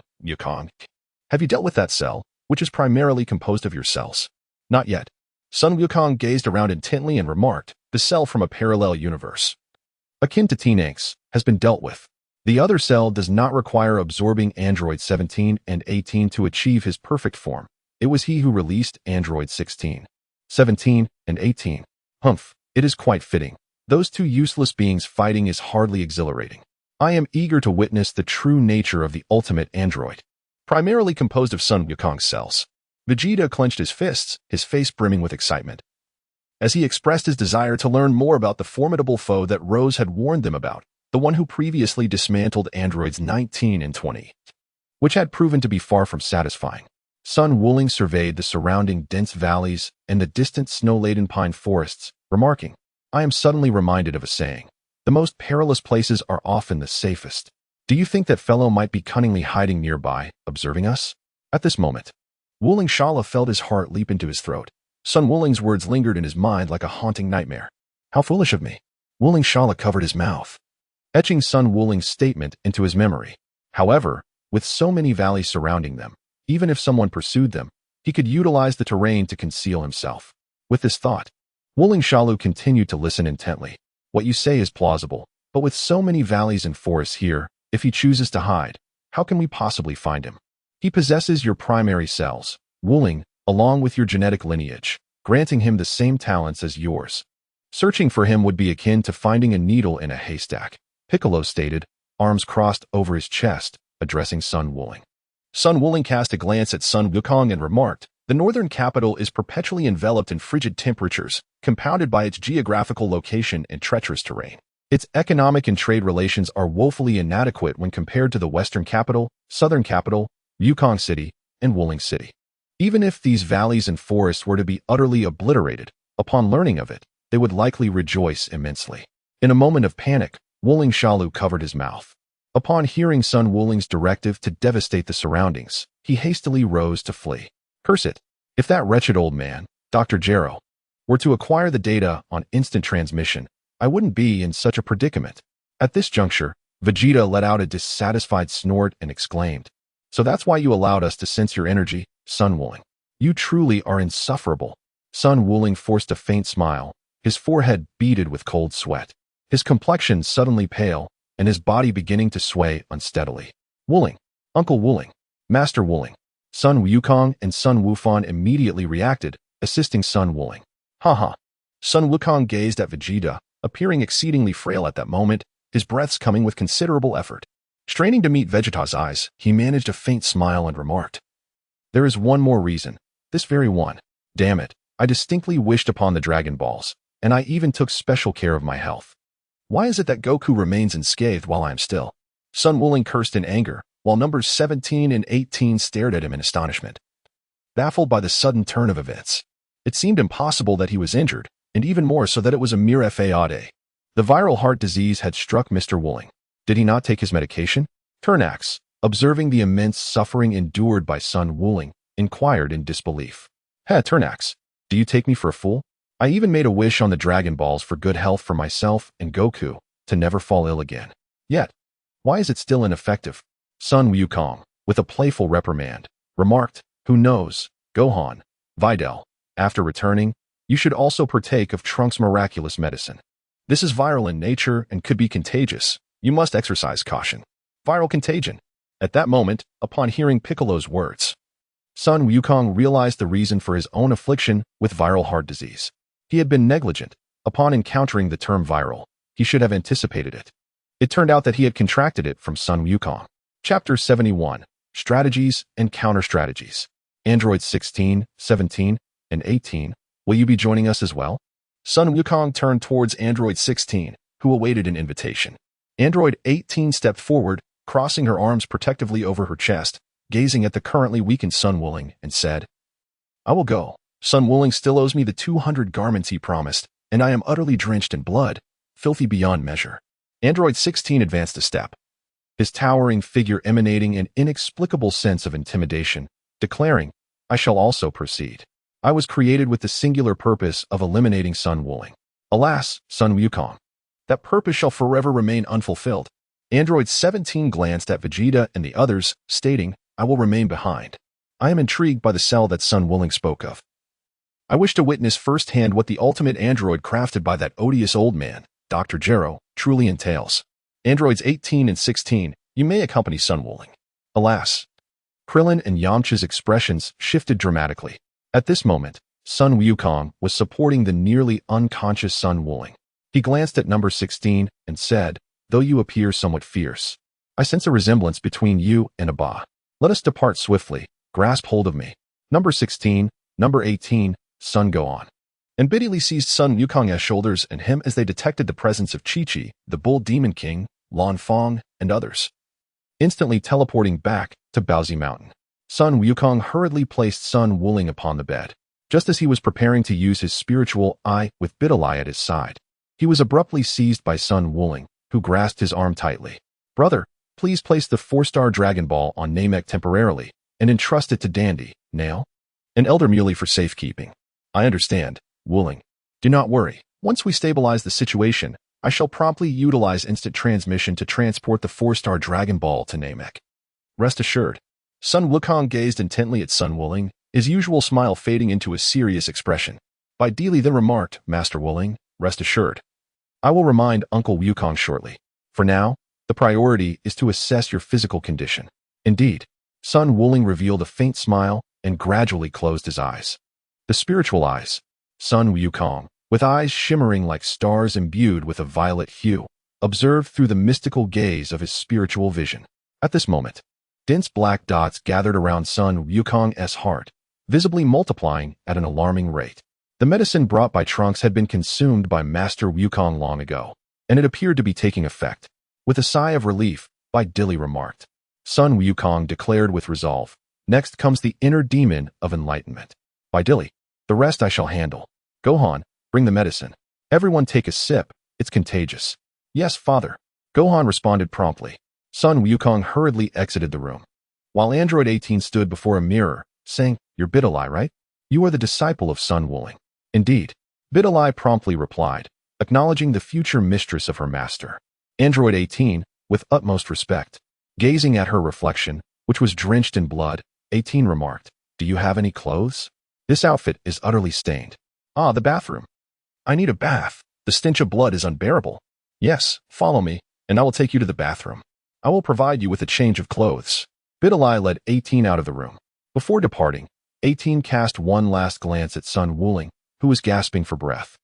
have you dealt with that cell, which is primarily composed of your cells? Not yet. Sun Wukong gazed around intently and remarked, the cell from a parallel universe, akin to Teen Inks, has been dealt with. The other cell does not require absorbing Android 17 and 18 to achieve his perfect form. It was he who released Android 16, 17, and 18. Humph, it is quite fitting. Those two useless beings fighting is hardly exhilarating. I am eager to witness the true nature of the ultimate android, primarily composed of Sun Wukong's cells. Vegeta clenched his fists, his face brimming with excitement, as he expressed his desire to learn more about the formidable foe that Rose had warned them about, the one who previously dismantled androids 19 and 20, which had proven to be far from satisfying. Sun Wuling surveyed the surrounding dense valleys and the distant snow-laden pine forests, remarking, I am suddenly reminded of a saying. The most perilous places are often the safest. Do you think that fellow might be cunningly hiding nearby, observing us? At this moment, Wuling Shala felt his heart leap into his throat. Sun Wuling's words lingered in his mind like a haunting nightmare. How foolish of me. Wuling Shala covered his mouth, etching Sun Wuling's statement into his memory. However, with so many valleys surrounding them, even if someone pursued them, he could utilize the terrain to conceal himself. With this thought, Wuling Shalu continued to listen intently. What you say is plausible, but with so many valleys and forests here, if he chooses to hide, how can we possibly find him? He possesses your primary cells, Wuling, along with your genetic lineage, granting him the same talents as yours. Searching for him would be akin to finding a needle in a haystack, Piccolo stated, arms crossed over his chest, addressing Sun Wuling. Sun Wuling cast a glance at Sun Wukong and remarked, the northern capital is perpetually enveloped in frigid temperatures, compounded by its geographical location and treacherous terrain. Its economic and trade relations are woefully inadequate when compared to the western capital, southern capital, Wukong City, and Wuling City. Even if these valleys and forests were to be utterly obliterated, upon learning of it, they would likely rejoice immensely. In a moment of panic, Wuling Shalu covered his mouth. Upon hearing Sun Wuling's directive to devastate the surroundings, he hastily rose to flee. Curse it! If that wretched old man, Dr. Gero, were to acquire the data on instant transmission, I wouldn't be in such a predicament. At this juncture, Vegeta let out a dissatisfied snort and exclaimed, so that's why you allowed us to sense your energy, Sun Wuling. You truly are insufferable. Sun Wuling forced a faint smile, his forehead beaded with cold sweat, his complexion suddenly pale, and his body beginning to sway unsteadily. Wuling, Uncle Wuling, Master Wuling. Sun Wukong and Sun Wufan immediately reacted, assisting Sun Wuling. Haha. Sun Wukong gazed at Vegeta, appearing exceedingly frail at that moment, his breaths coming with considerable effort. Straining to meet Vegeta's eyes, he managed a faint smile and remarked, "There is one more reason. This very one. Damn it, I distinctly wished upon the Dragon Balls, and I even took special care of my health. Why is it that Goku remains unscathed while I am still?" Sun Wuling cursed in anger, while numbers 17 and 18 stared at him in astonishment. Baffled by the sudden turn of events, it seemed impossible that he was injured, and even more so that it was a mere fade. The viral heart disease had struck Mr. Wuling. Did he not take his medication? Turnax, observing the immense suffering endured by Sun Wuling, inquired in disbelief. Hey, Turnax, do you take me for a fool? I even made a wish on the Dragon Balls for good health for myself and Goku, to never fall ill again. Yet, why is it still ineffective? Sun Wukong, with a playful reprimand, remarked, "Who knows, Gohan, Videl, after returning, you should also partake of Trunks' miraculous medicine. This is viral in nature and could be contagious. You must exercise caution." Viral contagion. At that moment, upon hearing Piccolo's words, Sun Wukong realized the reason for his own affliction with viral heart disease. He had been negligent. Upon encountering the term viral, he should have anticipated it. It turned out that he had contracted it from Sun Wukong. Chapter 71. Strategies and Counter-Strategies. Androids 16, 17, and 18, will you be joining us as well? Sun Wukong turned towards Android 16, who awaited an invitation. Android 18 stepped forward, crossing her arms protectively over her chest, gazing at the currently weakened Sun Wuling, and said, "I will go. Sun Wuling still owes me the 200 garments he promised, and I am utterly drenched in blood, filthy beyond measure." Android 16 advanced a step, his towering figure emanating an inexplicable sense of intimidation, declaring, "I shall also proceed. I was created with the singular purpose of eliminating Sun Wuling. Alas, Sun Wukong, that purpose shall forever remain unfulfilled." Android 17 glanced at Vegeta and the others, stating, "I will remain behind. I am intrigued by the cell that Sun Wuling spoke of. I wish to witness firsthand what the ultimate android crafted by that odious old man, Dr. Gero, truly entails. Androids 18 and 16, you may accompany Sun Wuling." Alas. Krillin and Yamcha's expressions shifted dramatically. At this moment, Sun Wukong was supporting the nearly unconscious Sun Wuling. He glanced at number 16 and said, "Though you appear somewhat fierce, I sense a resemblance between you and Abba. Let us depart swiftly. Grasp hold of me." Number 16, number 18, Sun go on. And immediately seized Sun Wukong's shoulders and him as they detected the presence of Chi-Chi, the Bull Demon King, Lan Fong, and others. Instantly teleporting back to Baozi Mountain, Sun Wukong hurriedly placed Sun Wuling upon the bed. Just as he was preparing to use his spiritual eye with Bidalai at his side, he was abruptly seized by Sun Wuling, who grasped his arm tightly. "Brother, please place the 4-star Dragon Ball on Namek temporarily and entrust it to Dandy, Nail, an elder muley for safekeeping." "I understand, Wuling. Do not worry. Once we stabilize the situation, I shall promptly utilize instant transmission to transport the 4-star Dragon Ball to Namek. Rest assured." Sun Wukong gazed intently at Sun Wuling, his usual smile fading into a serious expression. Bai Dili then remarked, "Master Wuling, rest assured. I will remind Uncle Wukong shortly. For now, the priority is to assess your physical condition." Indeed, Sun Wuling revealed a faint smile and gradually closed his eyes. The spiritual eyes, Sun Wukong, with eyes shimmering like stars imbued with a violet hue, observed through the mystical gaze of his spiritual vision. At this moment, dense black dots gathered around Sun Wukong's heart, visibly multiplying at an alarming rate. The medicine brought by Trunks had been consumed by Master Wukong long ago, and it appeared to be taking effect. With a sigh of relief, Bai Dili remarked. Sun Wukong declared with resolve, "Next comes the inner demon of enlightenment. Bai Dili, the rest I shall handle. Gohan, bring the medicine. Everyone take a sip, it's contagious." "Yes, father." Gohan responded promptly. Sun Wukong hurriedly exited the room, while Android 18 stood before a mirror, saying, "You're Bidalai, right? You are the disciple of Sun Wuling." "Indeed." Bidalai promptly replied, acknowledging the future mistress of her master. Android 18, with utmost respect, gazing at her reflection, which was drenched in blood, 18 remarked, "Do you have any clothes? This outfit is utterly stained." "Ah, the bathroom. I need a bath. The stench of blood is unbearable." "Yes, follow me, and I will take you to the bathroom. I will provide you with a change of clothes." Bidalai led 18 out of the room. Before departing, 18 cast one last glance at Sun Wuling, who was gasping for breath.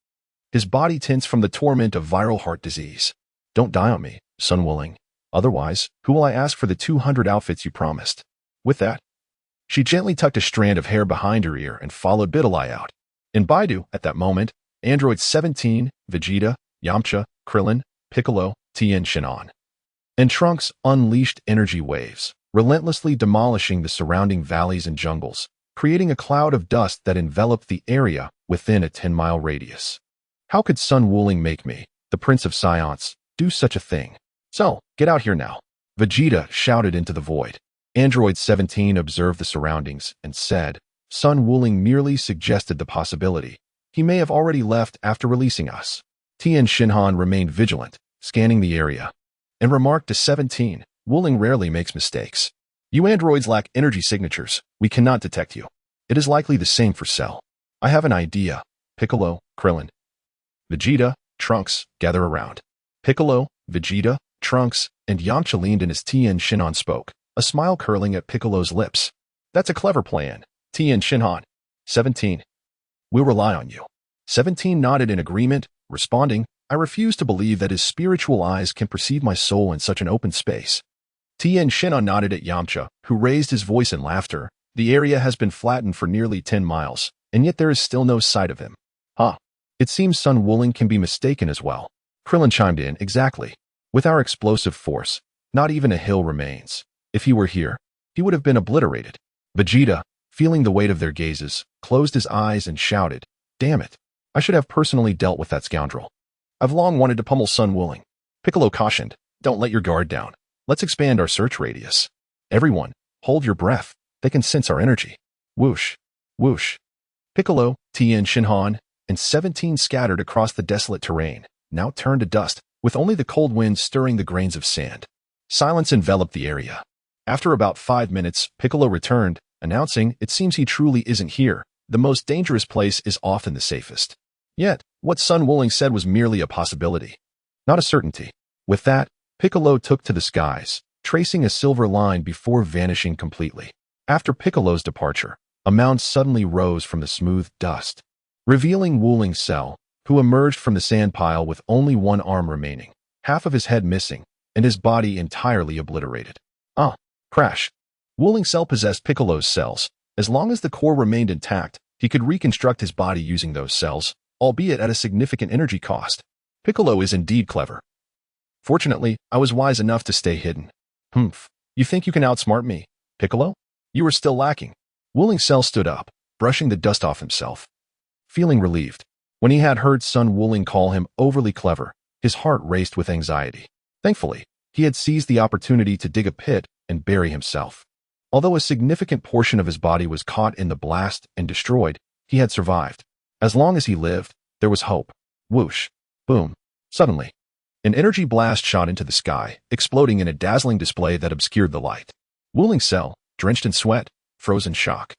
His body tense from the torment of viral heart disease. Don't die on me, Sun Wuling. Otherwise, who will I ask for the 200 outfits you promised? With that, she gently tucked a strand of hair behind her ear and followed Bidalai out. In Baidu, at that moment, Android 17, Vegeta, Yamcha, Krillin, Piccolo, Tien Shinhan, and Trunks unleashed energy waves, relentlessly demolishing the surrounding valleys and jungles, creating a cloud of dust that enveloped the area within a 10-mile radius. How could Sun Wuling make me, the Prince of Science, do such a thing? So, get out here now. Vegeta shouted into the void. Android 17 observed the surroundings and said, Sun Wuling merely suggested the possibility. He may have already left after releasing us. Tien Shinhan remained vigilant, scanning the area, and remarked to 17, Wuling rarely makes mistakes. You androids lack energy signatures. We cannot detect you. It is likely the same for Cell. I have an idea. Piccolo, Krillin, Vegeta, Trunks, gather around. Piccolo, Vegeta, Trunks, and Yamcha leaned in as Tien Shinhan spoke, a smile curling at Piccolo's lips. That's a clever plan. Tien Shinhan. 17. We'll rely on you. 17 nodded in agreement, responding, I refuse to believe that his spiritual eyes can perceive my soul in such an open space. Tien Shinhan nodded at Yamcha, who raised his voice in laughter. The area has been flattened for nearly 10 miles, and yet there is still no sight of him. It seems Sun Wuling can be mistaken as well. Krillin chimed in, exactly. With our explosive force, not even a hill remains. If he were here, he would have been obliterated. Vegeta, feeling the weight of their gazes, closed his eyes and shouted, Damn it, I should have personally dealt with that scoundrel. I've long wanted to pummel Sun Wuling. Piccolo cautioned, Don't let your guard down. Let's expand our search radius. Everyone, hold your breath. They can sense our energy. Whoosh, whoosh. Piccolo, Tien Shinhan, and 17 scattered across the desolate terrain, now turned to dust, with only the cold wind stirring the grains of sand. Silence enveloped the area. After about 5 minutes, Piccolo returned, announcing, It seems he truly isn't here. The most dangerous place is often the safest. Yet, what Sun Wuling said was merely a possibility, not a certainty. With that, Piccolo took to the skies, tracing a silver line before vanishing completely. After Piccolo's departure, a mound suddenly rose from the smooth dust, revealing Wuling Cell, who emerged from the sand pile with only one arm remaining, half of his head missing, and his body entirely obliterated. Crash. Wuling Cell possessed Piccolo's cells. As long as the core remained intact, he could reconstruct his body using those cells, albeit at a significant energy cost. Piccolo is indeed clever. Fortunately, I was wise enough to stay hidden. You think you can outsmart me, Piccolo? You are still lacking. Wuling Cell stood up, brushing the dust off himself, feeling relieved. When he had heard Sun Wuling call him overly clever, his heart raced with anxiety. Thankfully, he had seized the opportunity to dig a pit and bury himself. Although a significant portion of his body was caught in the blast and destroyed, he had survived. As long as he lived, there was hope. Whoosh. Boom. Suddenly, an energy blast shot into the sky, exploding in a dazzling display that obscured the light. Wuling Cell, drenched in sweat, froze in shock,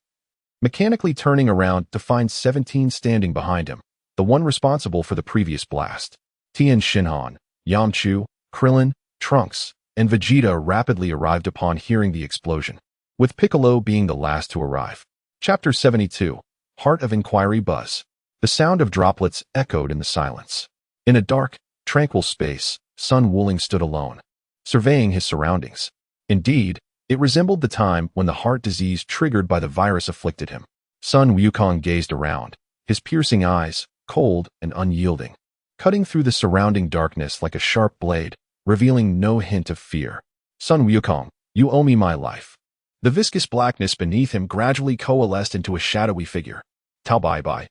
mechanically turning around to find 17 standing behind him, the one responsible for the previous blast. Tien Shinhan, Yamcha, Krillin, Trunks, and Vegeta rapidly arrived upon hearing the explosion, with Piccolo being the last to arrive. Chapter 72, Heart of Inquiry Buzz. The sound of droplets echoed in the silence. In a dark, tranquil space, Sun Wuling stood alone, surveying his surroundings. Indeed, it resembled the time when the heart disease triggered by the virus afflicted him. Sun Wukong gazed around, his piercing eyes, cold and unyielding, cutting through the surrounding darkness like a sharp blade, revealing no hint of fear. Sun Wukong, you owe me my life. The viscous blackness beneath him gradually coalesced into a shadowy figure. Tao Bai,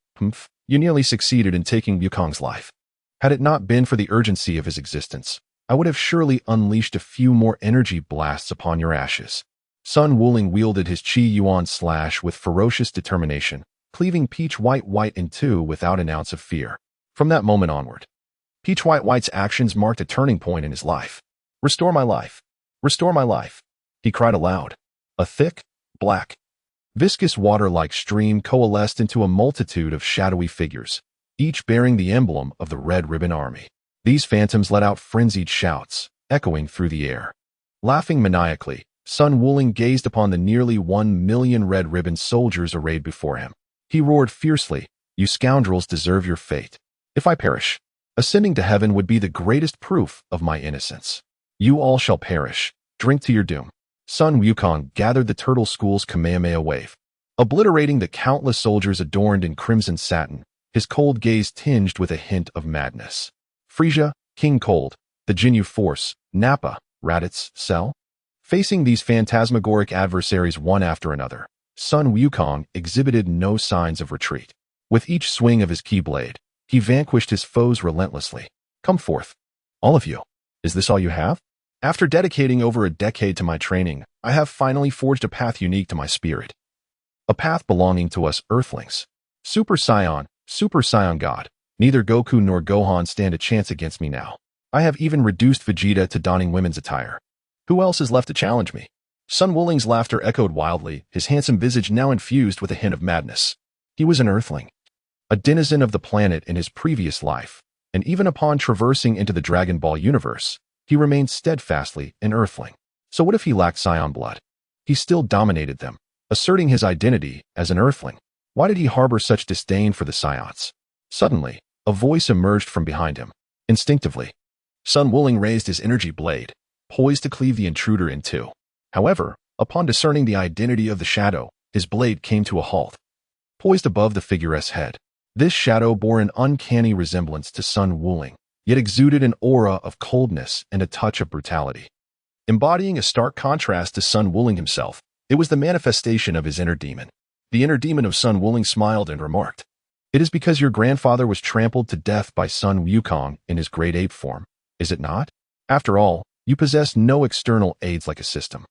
you nearly succeeded in taking Wukong's life. Had it not been for the urgency of his existence, I would have surely unleashed a few more energy blasts upon your ashes. Sun Wuling wielded his Qi Yuan slash with ferocious determination, cleaving Peach White in two without an ounce of fear. From that moment onward, Peach White's actions marked a turning point in his life. Restore my life. Restore my life. He cried aloud. A thick, black, viscous water-like stream coalesced into a multitude of shadowy figures, each bearing the emblem of the Red Ribbon Army. These phantoms let out frenzied shouts, echoing through the air. Laughing maniacally, Sun Wuling gazed upon the nearly 1 million red-ribboned soldiers arrayed before him. He roared fiercely, "You scoundrels deserve your fate. If I perish, ascending to heaven would be the greatest proof of my innocence. You all shall perish. Drink to your doom." Sun Wukong gathered the Turtle School's Kamehameha wave, obliterating the countless soldiers adorned in crimson satin, his cold gaze tinged with a hint of madness. Frisia, King Cold, the Jinyu Force, Nappa, Raditz, Cell. Facing these phantasmagoric adversaries one after another, Sun Wukong exhibited no signs of retreat. With each swing of his keyblade, he vanquished his foes relentlessly. "Come forth, all of you. Is this all you have? After dedicating over a decade to my training, I have finally forged a path unique to my spirit. A path belonging to us Earthlings. Super Saiyan God. Neither Goku nor Gohan stand a chance against me now. I have even reduced Vegeta to donning women's attire. Who else is left to challenge me?" Sun Wuling's laughter echoed wildly, his handsome visage now infused with a hint of madness. He was an Earthling, a denizen of the planet in his previous life, and even upon traversing into the Dragon Ball universe, he remained steadfastly an Earthling. So what if he lacked Saiyan blood? He still dominated them, asserting his identity as an Earthling. Why did he harbor such disdain for the Saiyans? Suddenly, a voice emerged from behind him. Instinctively, Sun Wuling raised his energy blade, poised to cleave the intruder in two. However, upon discerning the identity of the shadow, his blade came to a halt. Poised above the figure's head, this shadow bore an uncanny resemblance to Sun Wuling, yet exuded an aura of coldness and a touch of brutality. Embodying a stark contrast to Sun Wuling himself, it was the manifestation of his inner demon. The inner demon of Sun Wuling smiled and remarked, "It is because your grandfather was trampled to death by Sun Wukong in his great ape form, is it not? After all, you possess no external aids like a system.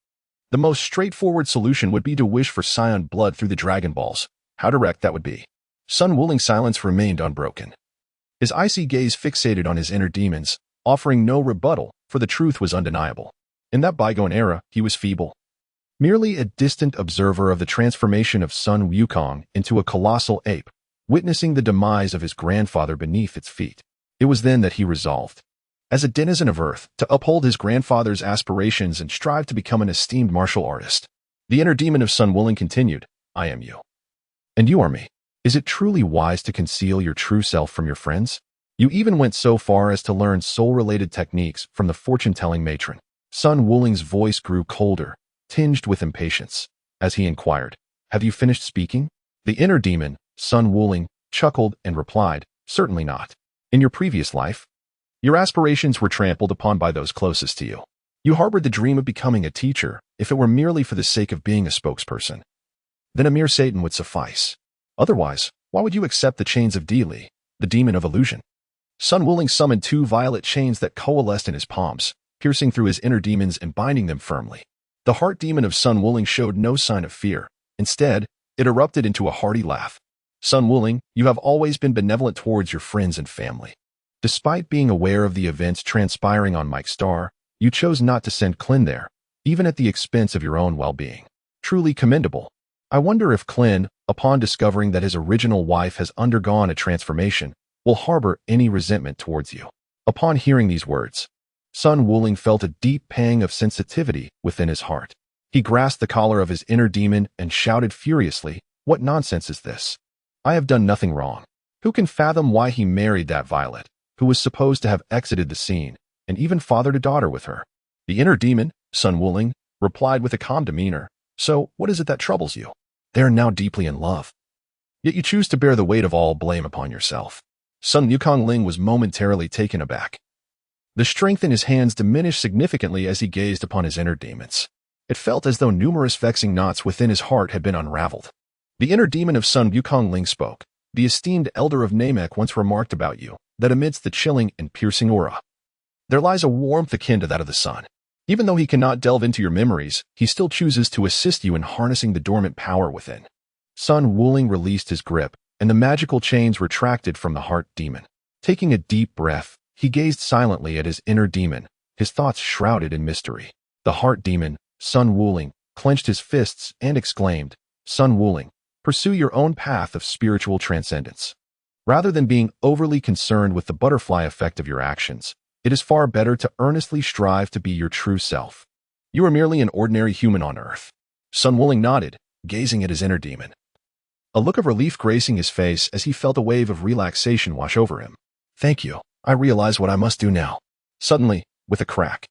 The most straightforward solution would be to wish for Saiyan blood through the Dragon Balls. How direct that would be." Sun Wuling's silence remained unbroken. His icy gaze fixated on his inner demons, offering no rebuttal, for the truth was undeniable. In that bygone era, he was feeble, merely a distant observer of the transformation of Sun Wukong into a colossal ape, witnessing the demise of his grandfather beneath its feet. It was then that he resolved, as a denizen of Earth, to uphold his grandfather's aspirations and strive to become an esteemed martial artist. The inner demon of Sun Wuling continued, "I am you. And you are me. Is it truly wise to conceal your true self from your friends? You even went so far as to learn soul-related techniques from the fortune-telling matron." Sun Wuling's voice grew colder, tinged with impatience, as he inquired, "Have you finished speaking?" The inner demon, Sun Wuling, chuckled and replied, "Certainly not. In your previous life, your aspirations were trampled upon by those closest to you. You harbored the dream of becoming a teacher, if it were merely for the sake of being a spokesperson. Then a mere Satan would suffice. Otherwise, why would you accept the chains of Dili, the demon of illusion?" Sun Wuling summoned two violet chains that coalesced in his palms, piercing through his inner demons and binding them firmly. The heart demon of Sun Wuling showed no sign of fear. Instead, it erupted into a hearty laugh. "Sun Wuling, you have always been benevolent towards your friends and family. Despite being aware of the events transpiring on Mike Star, you chose not to send Klin there, even at the expense of your own well-being. Truly commendable. I wonder if Klin, upon discovering that his original wife has undergone a transformation, will harbor any resentment towards you." Upon hearing these words, Sun Wuling felt a deep pang of sensitivity within his heart. He grasped the collar of his inner demon and shouted furiously, "What nonsense is this? I have done nothing wrong. Who can fathom why he married that Violet, who was supposed to have exited the scene, and even fathered a daughter with her?" The inner demon, Sun Wuling, replied with a calm demeanor, "So, what is it that troubles you? They are now deeply in love. Yet you choose to bear the weight of all blame upon yourself." Sun Wukong Ling was momentarily taken aback. The strength in his hands diminished significantly as he gazed upon his inner demons. It felt as though numerous vexing knots within his heart had been unraveled. The inner demon of Sun Wukong Ling spoke. "The esteemed elder of Namek once remarked about you, that amidst the chilling and piercing aura, there lies a warmth akin to that of the sun. Even though he cannot delve into your memories, he still chooses to assist you in harnessing the dormant power within." Sun Wuling released his grip, and the magical chains retracted from the heart demon. Taking a deep breath, he gazed silently at his inner demon, his thoughts shrouded in mystery. The heart demon, Sun Wuling, clenched his fists and exclaimed, "Sun Wuling, pursue your own path of spiritual transcendence. Rather than being overly concerned with the butterfly effect of your actions, it is far better to earnestly strive to be your true self. You are merely an ordinary human on Earth. Sun Wuling nodded, gazing at his inner demon. A look of relief gracing his face as he felt a wave of relaxation wash over him. Thank you. I realize what I must do now. Suddenly, with a crack,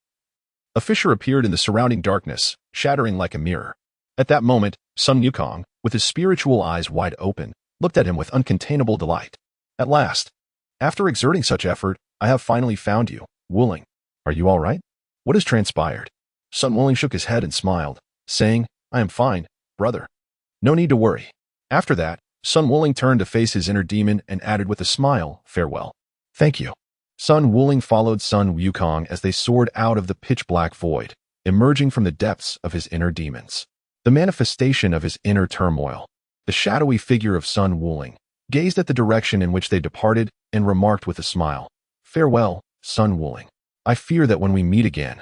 a fissure appeared in the surrounding darkness, shattering like a mirror. At that moment, Sun Wukong, with his spiritual eyes wide open, looked at him with uncontainable delight. At last, after exerting such effort, I have finally found you, Wuling. Are you all right? What has transpired? Sun Wuling shook his head and smiled, saying, I am fine, brother. No need to worry. After that, Sun Wuling turned to face his inner demon and added with a smile, farewell. Thank you. Sun Wuling followed Sun Wukong as they soared out of the pitch-black void, emerging from the depths of his inner demons. The manifestation of his inner turmoil. The shadowy figure of Sun Wuling gazed at the direction in which they departed and remarked with a smile, Farewell, Sun Wuling. I fear that when we meet again,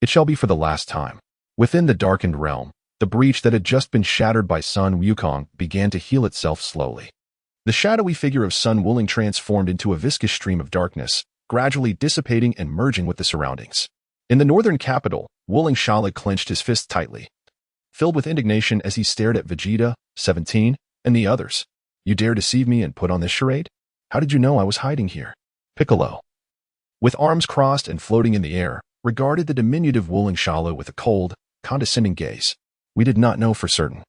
it shall be for the last time. Within the darkened realm, the breach that had just been shattered by Sun Wukong began to heal itself slowly. The shadowy figure of Sun Wuling transformed into a viscous stream of darkness, gradually dissipating and merging with the surroundings. In the northern capital, Wuling Shala clenched his fist tightly, filled with indignation as he stared at Vegeta, 17, and the others. You dare deceive me and put on this charade? How did you know I was hiding here? Piccolo, with arms crossed and floating in the air, regarded the diminutive Wuling Shala with a cold, condescending gaze. We did not know for certain.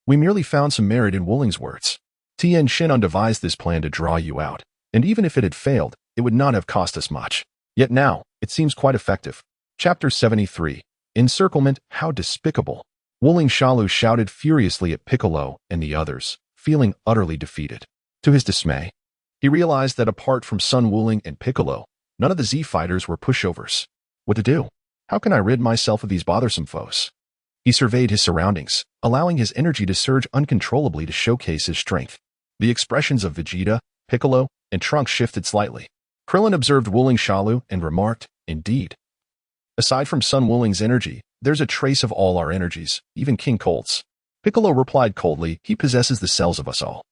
We merely found some merit in Wuling's words. Tien Shinhan devised this plan to draw you out, and even if it had failed, it would not have cost us much. Yet now, it seems quite effective. Chapter 73. Encirclement, how despicable. Wuling Shala shouted furiously at Piccolo and the others, feeling utterly defeated. To his dismay, he realized that apart from Sun Wuling and Piccolo, none of the Z fighters were pushovers. What to do? How can I rid myself of these bothersome foes? He surveyed his surroundings, allowing his energy to surge uncontrollably to showcase his strength. The expressions of Vegeta, Piccolo, and Trunks shifted slightly. Krillin observed Wuling Shala and remarked, Indeed. Aside from Sun Wuling's energy, there's a trace of all our energies, even King Cold's. Piccolo replied coldly, He possesses the cells of us all.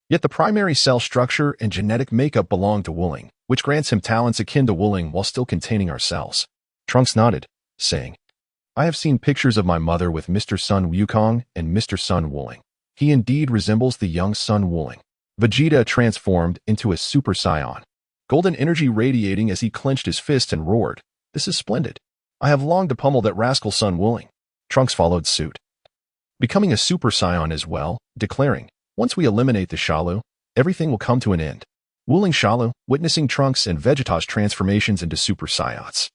Yet the primary cell structure and genetic makeup belong to Wuling, which grants him talents akin to Wuling while still containing our cells. Trunks nodded, saying, I have seen pictures of my mother with Mr. Sun Wukong and Mr. Sun Wuling. He indeed resembles the young Sun Wuling. Vegeta transformed into a Super Saiyan, golden energy radiating as he clenched his fist and roared, This is splendid. I have longed to pummel that rascal Sun Wuling. Trunks followed suit, becoming a Super Saiyan as well, declaring, Once we eliminate the Shala, everything will come to an end. Wuling Shala, witnessing Trunks and Vegeta's transformations into Super Saiyans,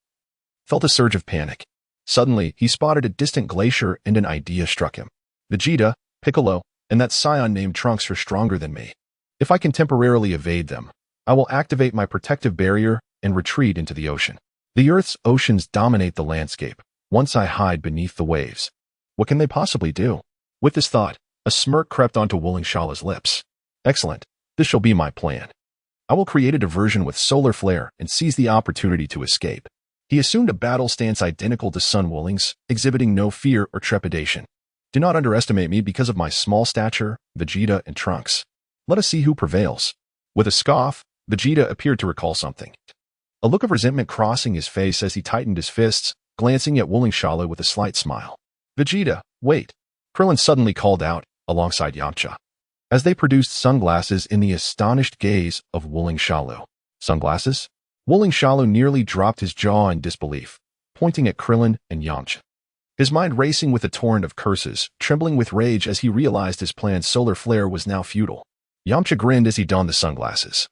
felt a surge of panic. Suddenly, he spotted a distant glacier and an idea struck him. Vegeta, Piccolo, and that Saiyan named Trunks are stronger than me. If I can temporarily evade them, I will activate my protective barrier and retreat into the ocean. The Earth's oceans dominate the landscape. Once I hide beneath the waves, what can they possibly do? With this thought, a smirk crept onto Wuling Shala's lips. Excellent. This shall be my plan. I will create a diversion with solar flare and seize the opportunity to escape. He assumed a battle stance identical to Sun Wuling's, exhibiting no fear or trepidation. Do not underestimate me because of my small stature, Vegeta and Trunks. Let us see who prevails. With a scoff, Vegeta appeared to recall something. A look of resentment crossing his face as he tightened his fists, glancing at Wuling Shala with a slight smile. Vegeta, wait. Krillin suddenly called out, alongside Yamcha, as they produced sunglasses in the astonished gaze of Wuling Shala. Sunglasses? Wuling Shala nearly dropped his jaw in disbelief, pointing at Krillin and Yamcha, his mind racing with a torrent of curses, trembling with rage as he realized his planned solar flare was now futile. Yamcha grinned as he donned the sunglasses,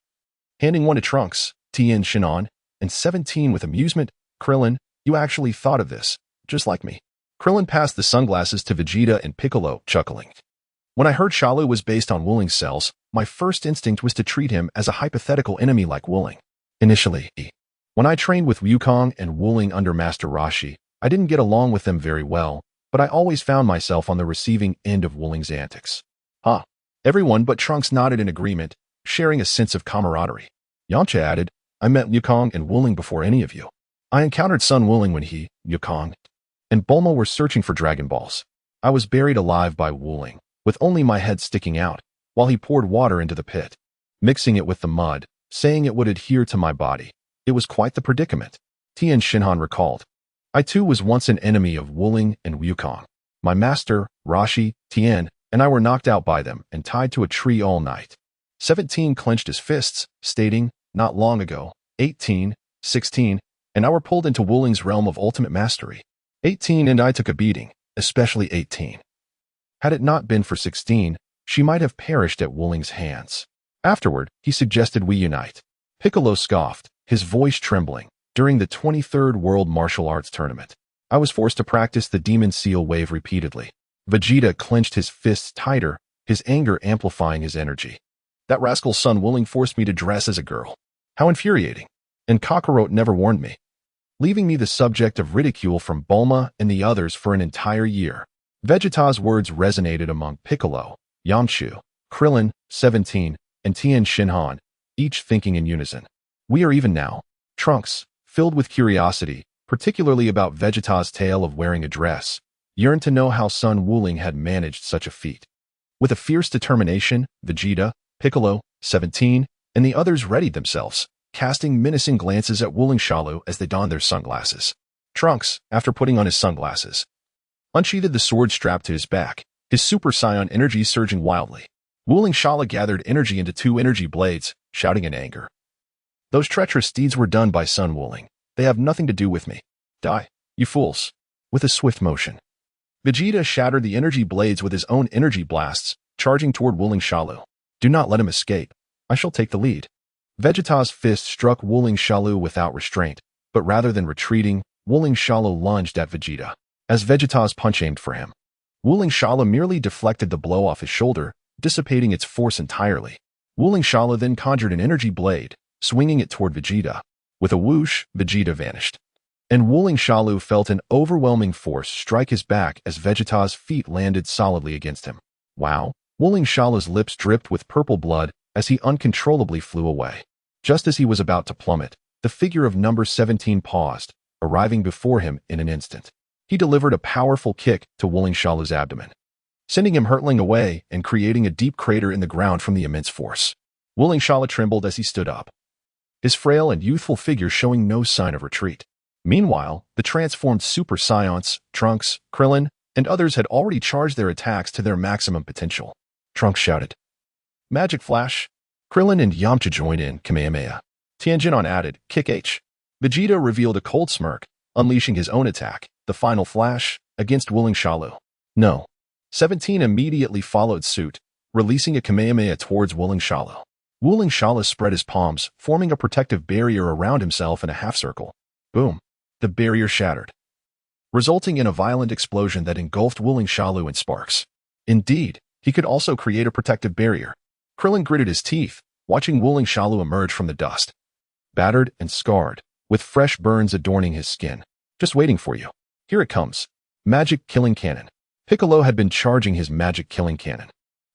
handing one to Trunks, Tien Shinhan, and 17 with amusement. Krillin, you actually thought of this, just like me. Krillin passed the sunglasses to Vegeta and Piccolo, chuckling. When I heard Shala was based on Wuling's cells, my first instinct was to treat him as a hypothetical enemy like Wuling. Initially, when I trained with Wukong and Wuling under Master Roshi, I didn't get along with them very well, but I always found myself on the receiving end of Wuling's antics. Everyone but Trunks nodded in agreement, sharing a sense of camaraderie. Yamcha added, I met Wukong and Wuling before any of you. I encountered Sun Wuling when he, Wukong, and Bulma were searching for Dragon Balls. I was buried alive by Wuling, with only my head sticking out, while he poured water into the pit, mixing it with the mud, saying it would adhere to my body. It was quite the predicament. Tien Shinhan recalled. I too was once an enemy of Wuling and Wukong. My master, Rashi, Tian, and I were knocked out by them and tied to a tree all night. 17 clenched his fists, stating, not long ago, 18, 16, and I were pulled into Wuling's realm of ultimate mastery. 18 and I took a beating, especially 18. Had it not been for 16, she might have perished at Wuling's hands. Afterward, he suggested we unite. Piccolo scoffed, his voice trembling. During the 23rd World Martial Arts Tournament, I was forced to practice the Demon Seal wave repeatedly. Vegeta clenched his fists tighter, his anger amplifying his energy. That rascal's son Wuling forced me to dress as a girl. How infuriating. And Kakarot never warned me, leaving me the subject of ridicule from Bulma and the others for an entire year. Vegeta's words resonated among Piccolo, Yamcha, Krillin, 17, and Tien Shinhan, each thinking in unison. We are even now. Trunks, filled with curiosity, particularly about Vegeta's tale of wearing a dress, yearned to know how son Wuling had managed such a feat. With a fierce determination, Vegeta, Piccolo, 17, and the others readied themselves, casting menacing glances at Wuling Shalu as they donned their sunglasses. Trunks, after putting on his sunglasses, unsheathed the sword strapped to his back, his Super Saiyan energy surging wildly. Wuling Shala gathered energy into 2 energy blades, shouting in anger. Those treacherous deeds were done by son Wuling. They have nothing to do with me. Die, you fools. With a swift motion, Vegeta shattered the energy blades with his own energy blasts, charging toward Wuling Shalu. Do not let him escape. I shall take the lead. Vegeta's fist struck Wuling Shalu without restraint, but rather than retreating, Wuling Shalu lunged at Vegeta. As Vegeta's punch aimed for him, Wuling Shalu merely deflected the blow off his shoulder, dissipating its force entirely. Wuling Shalu then conjured an energy blade, swinging it toward Vegeta. With a whoosh, Vegeta vanished. And Wuling Shalu felt an overwhelming force strike his back as Vegeta's feet landed solidly against him. Wow! Wuling Shalu's lips dripped with purple blood as he uncontrollably flew away. Just as he was about to plummet, the figure of number 17 paused, arriving before him in an instant. He delivered a powerful kick to Wuling Shalu's abdomen, sending him hurtling away and creating a deep crater in the ground from the immense force. Wuling Shalu trembled as he stood up, his frail and youthful figure showing no sign of retreat. Meanwhile, the transformed Super Saiyans, Trunks, Krillin, and others had already charged their attacks to their maximum potential. Trunks shouted, Magic Flash! Krillin and Yamcha joined in, Kamehameha. Tianjin added, Kick H. Vegeta revealed a cold smirk, unleashing his own attack, the Final Flash, against Wuling Shalu. No. 17 immediately followed suit, releasing a Kamehameha towards Wuling Shalu. Wuling Shalu spread his palms, forming a protective barrier around himself in a half-circle. Boom. The barrier shattered, resulting in a violent explosion that engulfed Wuling Shalu in sparks. Indeed, he could also create a protective barrier. Krillin gritted his teeth, watching Wuling Shalu emerge from the dust, battered and scarred, with fresh burns adorning his skin. Just waiting for you. Here it comes. Magic Killing Cannon. Piccolo had been charging his Magic Killing Cannon,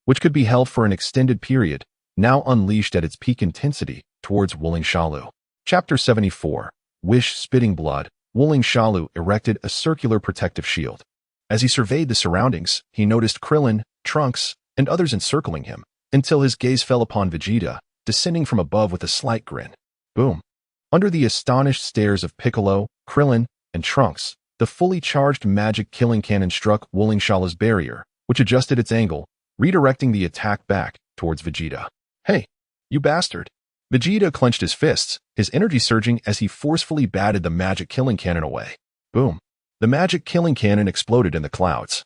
which could be held for an extended period, now unleashed at its peak intensity, towards Wuling Shalu. Chapter 74. Wish Spitting Blood. Wuling Shalu erected a circular protective shield. As he surveyed the surroundings, he noticed Krillin, Trunks, and others encircling him, until his gaze fell upon Vegeta, descending from above with a slight grin. Boom. Under the astonished stares of Piccolo, Krillin, and Trunks, the fully charged Magic Killing Cannon struck Wuling Shalu's barrier, which adjusted its angle, redirecting the attack back towards Vegeta. Hey, you bastard! Vegeta clenched his fists, his energy surging as he forcefully batted the Magic Killing Cannon away. Boom. The Magic Killing Cannon exploded in the clouds,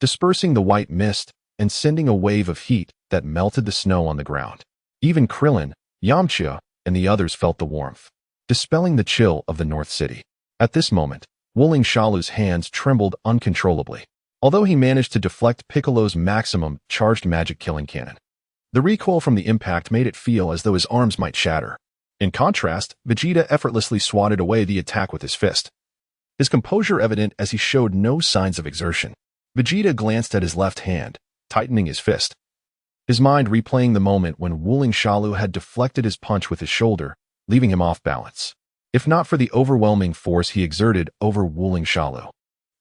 dispersing the white mist and sending a wave of heat that melted the snow on the ground. Even Krillin, Yamcha, and the others felt the warmth, dispelling the chill of the North City. At this moment, Wuling Shalu's hands trembled uncontrollably, although he managed to deflect Piccolo's maximum charged Magic Killing Cannon. The recoil from the impact made it feel as though his arms might shatter. In contrast, Vegeta effortlessly swatted away the attack with his fist, his composure evident as he showed no signs of exertion. Vegeta glanced at his left hand, tightening his fist, his mind replaying the moment when Wuling Shalu had deflected his punch with his shoulder, leaving him off balance. If not for the overwhelming force he exerted over Wuling Shalu,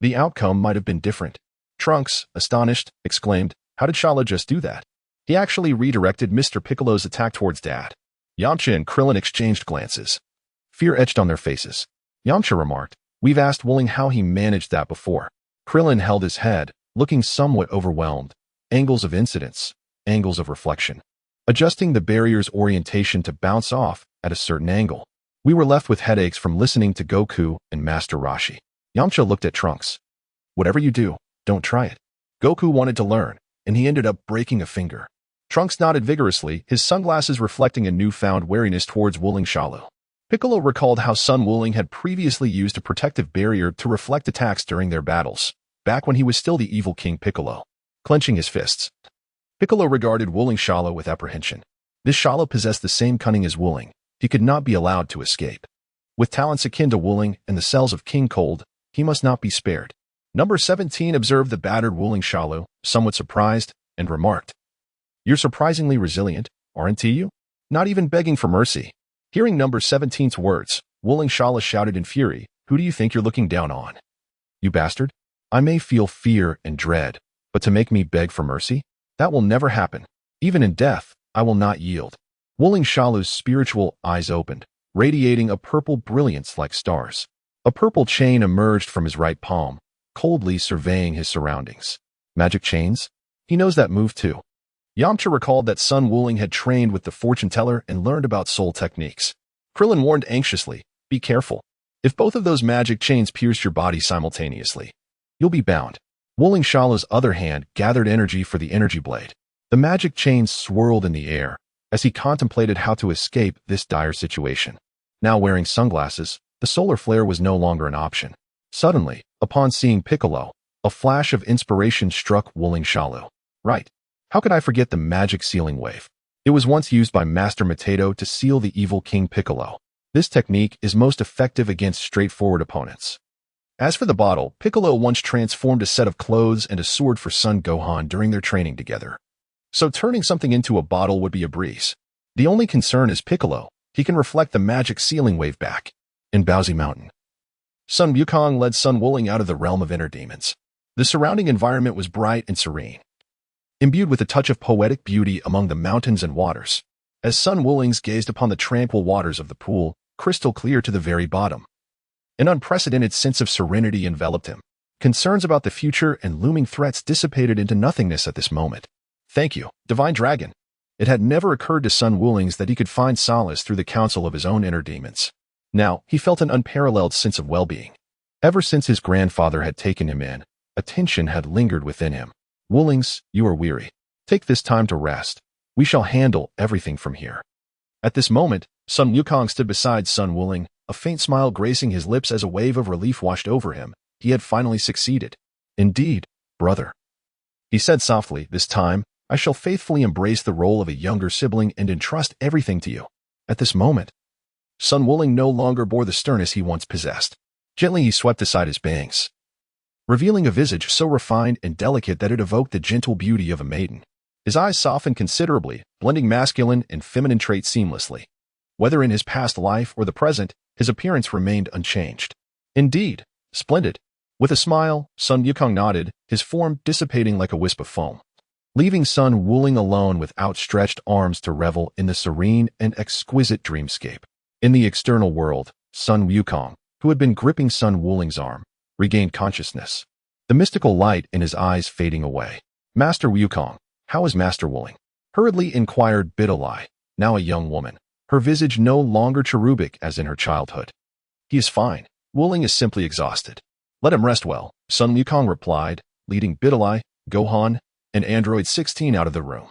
the outcome might have been different. Trunks, astonished, exclaimed, How did Shalu just do that? He actually redirected Mr. Piccolo's attack towards Dad. Yamcha and Krillin exchanged glances, fear etched on their faces. Yamcha remarked, We've asked Wuling how he managed that before. Krillin held his head, looking somewhat overwhelmed. Angles of incidence, angles of reflection. Adjusting the barrier's orientation to bounce off at a certain angle. We were left with headaches from listening to Goku and Master Roshi. Yamcha looked at Trunks. Whatever you do, don't try it. Goku wanted to learn, and he ended up breaking a finger. Trunks nodded vigorously, his sunglasses reflecting a newfound wariness towards Wuling Shalu. Piccolo recalled how Sun Wuling had previously used a protective barrier to reflect attacks during their battles, back when he was still the evil King Piccolo. Clenching his fists, Piccolo regarded Wuling Shalu with apprehension. This Shalu possessed the same cunning as Wuling. He could not be allowed to escape. With talents akin to Wuling and the cells of King Cold, he must not be spared. Number 17 observed the battered Wuling Shalu, somewhat surprised, and remarked, "You're surprisingly resilient, aren't you? Not even begging for mercy." Hearing number 17's words, Wuling Shalu shouted in fury, "Who do you think you're looking down on? You bastard? I may feel fear and dread, but to make me beg for mercy? That will never happen. Even in death, I will not yield." Wuling Shalu's spiritual eyes opened, radiating a purple brilliance like stars. A purple chain emerged from his right palm, coldly surveying his surroundings. Magic chains? He knows that move too. Yamcha recalled that Sun Wuling had trained with the fortune teller and learned about soul techniques. Krillin warned anxiously, "Be careful. If both of those magic chains pierce your body simultaneously, you'll be bound." Wuling Shalu's other hand gathered energy for the energy blade. The magic chains swirled in the air as he contemplated how to escape this dire situation. Now wearing sunglasses, the solar flare was no longer an option. Suddenly, upon seeing Piccolo, a flash of inspiration struck Wuling Shalu. Right. How could I forget the magic sealing wave? It was once used by Master Mateto to seal the evil King Piccolo. This technique is most effective against straightforward opponents. As for the bottle, Piccolo once transformed a set of clothes and a sword for Son Gohan during their training together. So turning something into a bottle would be a breeze. The only concern is Piccolo. He can reflect the magic sealing wave back. In Bowsy Mountain, Sun Wukong led Sun Wuling out of the realm of inner demons. The surrounding environment was bright and serene, imbued with a touch of poetic beauty among the mountains and waters. As Sun Wulings gazed upon the tranquil waters of the pool, crystal clear to the very bottom, an unprecedented sense of serenity enveloped him. Concerns about the future and looming threats dissipated into nothingness at this moment. Thank you, Divine Dragon. It had never occurred to Sun Wulings that he could find solace through the counsel of his own inner demons. Now, he felt an unparalleled sense of well-being. Ever since his grandfather had taken him in, a tension had lingered within him. Wulings, you are weary. Take this time to rest. We shall handle everything from here. At this moment, Sun Wukong stood beside Sun Wuling, a faint smile gracing his lips as a wave of relief washed over him. He had finally succeeded. Indeed, brother. He said softly, this time, I shall faithfully embrace the role of a younger sibling and entrust everything to you. At this moment, Sun Wuling no longer bore the sternness he once possessed. Gently he swept aside his bangs, revealing a visage so refined and delicate that it evoked the gentle beauty of a maiden. His eyes softened considerably, blending masculine and feminine traits seamlessly. Whether in his past life or the present, his appearance remained unchanged. Indeed, splendid. With a smile, Sun Wukong nodded, his form dissipating like a wisp of foam, leaving Sun Wuling alone with outstretched arms to revel in the serene and exquisite dreamscape. In the external world, Sun Wukong, who had been gripping Sun Wuling's arm, regained consciousness, the mystical light in his eyes fading away. Master Wukong, how is Master Wuling? Hurriedly inquired Bidalai, now a young woman, her visage no longer cherubic as in her childhood. He is fine. Wuling is simply exhausted. Let him rest well, Sun Wukong replied, leading Bidalai, Gohan, and Android 16 out of the room,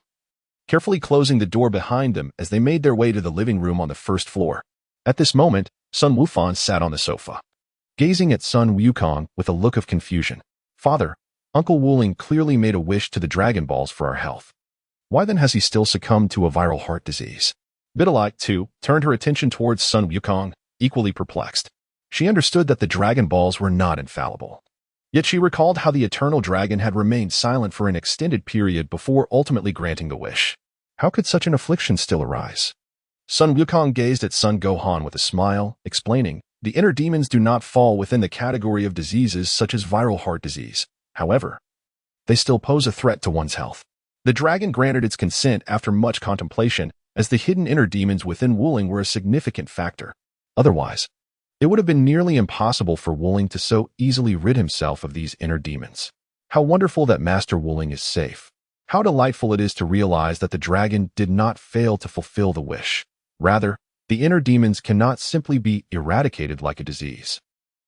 carefully closing the door behind them as they made their way to the living room on the first floor. At this moment, Sun Wufan sat on the sofa, gazing at Sun Wukong with a look of confusion. Father, Uncle Wuling clearly made a wish to the Dragon Balls for our health. Why then has he still succumbed to a viral heart disease? Bidalai, too, turned her attention towards Sun Wukong, equally perplexed. She understood that the Dragon Balls were not infallible. Yet she recalled how the Eternal Dragon had remained silent for an extended period before ultimately granting the wish. How could such an affliction still arise? Sun Wukong gazed at Sun Gohan with a smile, explaining, the inner demons do not fall within the category of diseases such as viral heart disease. However, they still pose a threat to one's health. The dragon granted its consent after much contemplation, as the hidden inner demons within Wuling were a significant factor. Otherwise, It would have been nearly impossible for Wuling to so easily rid himself of these inner demons. How wonderful that Master Wuling is safe. How delightful it is to realize that the dragon did not fail to fulfill the wish. Rather, the inner demons cannot simply be eradicated like a disease.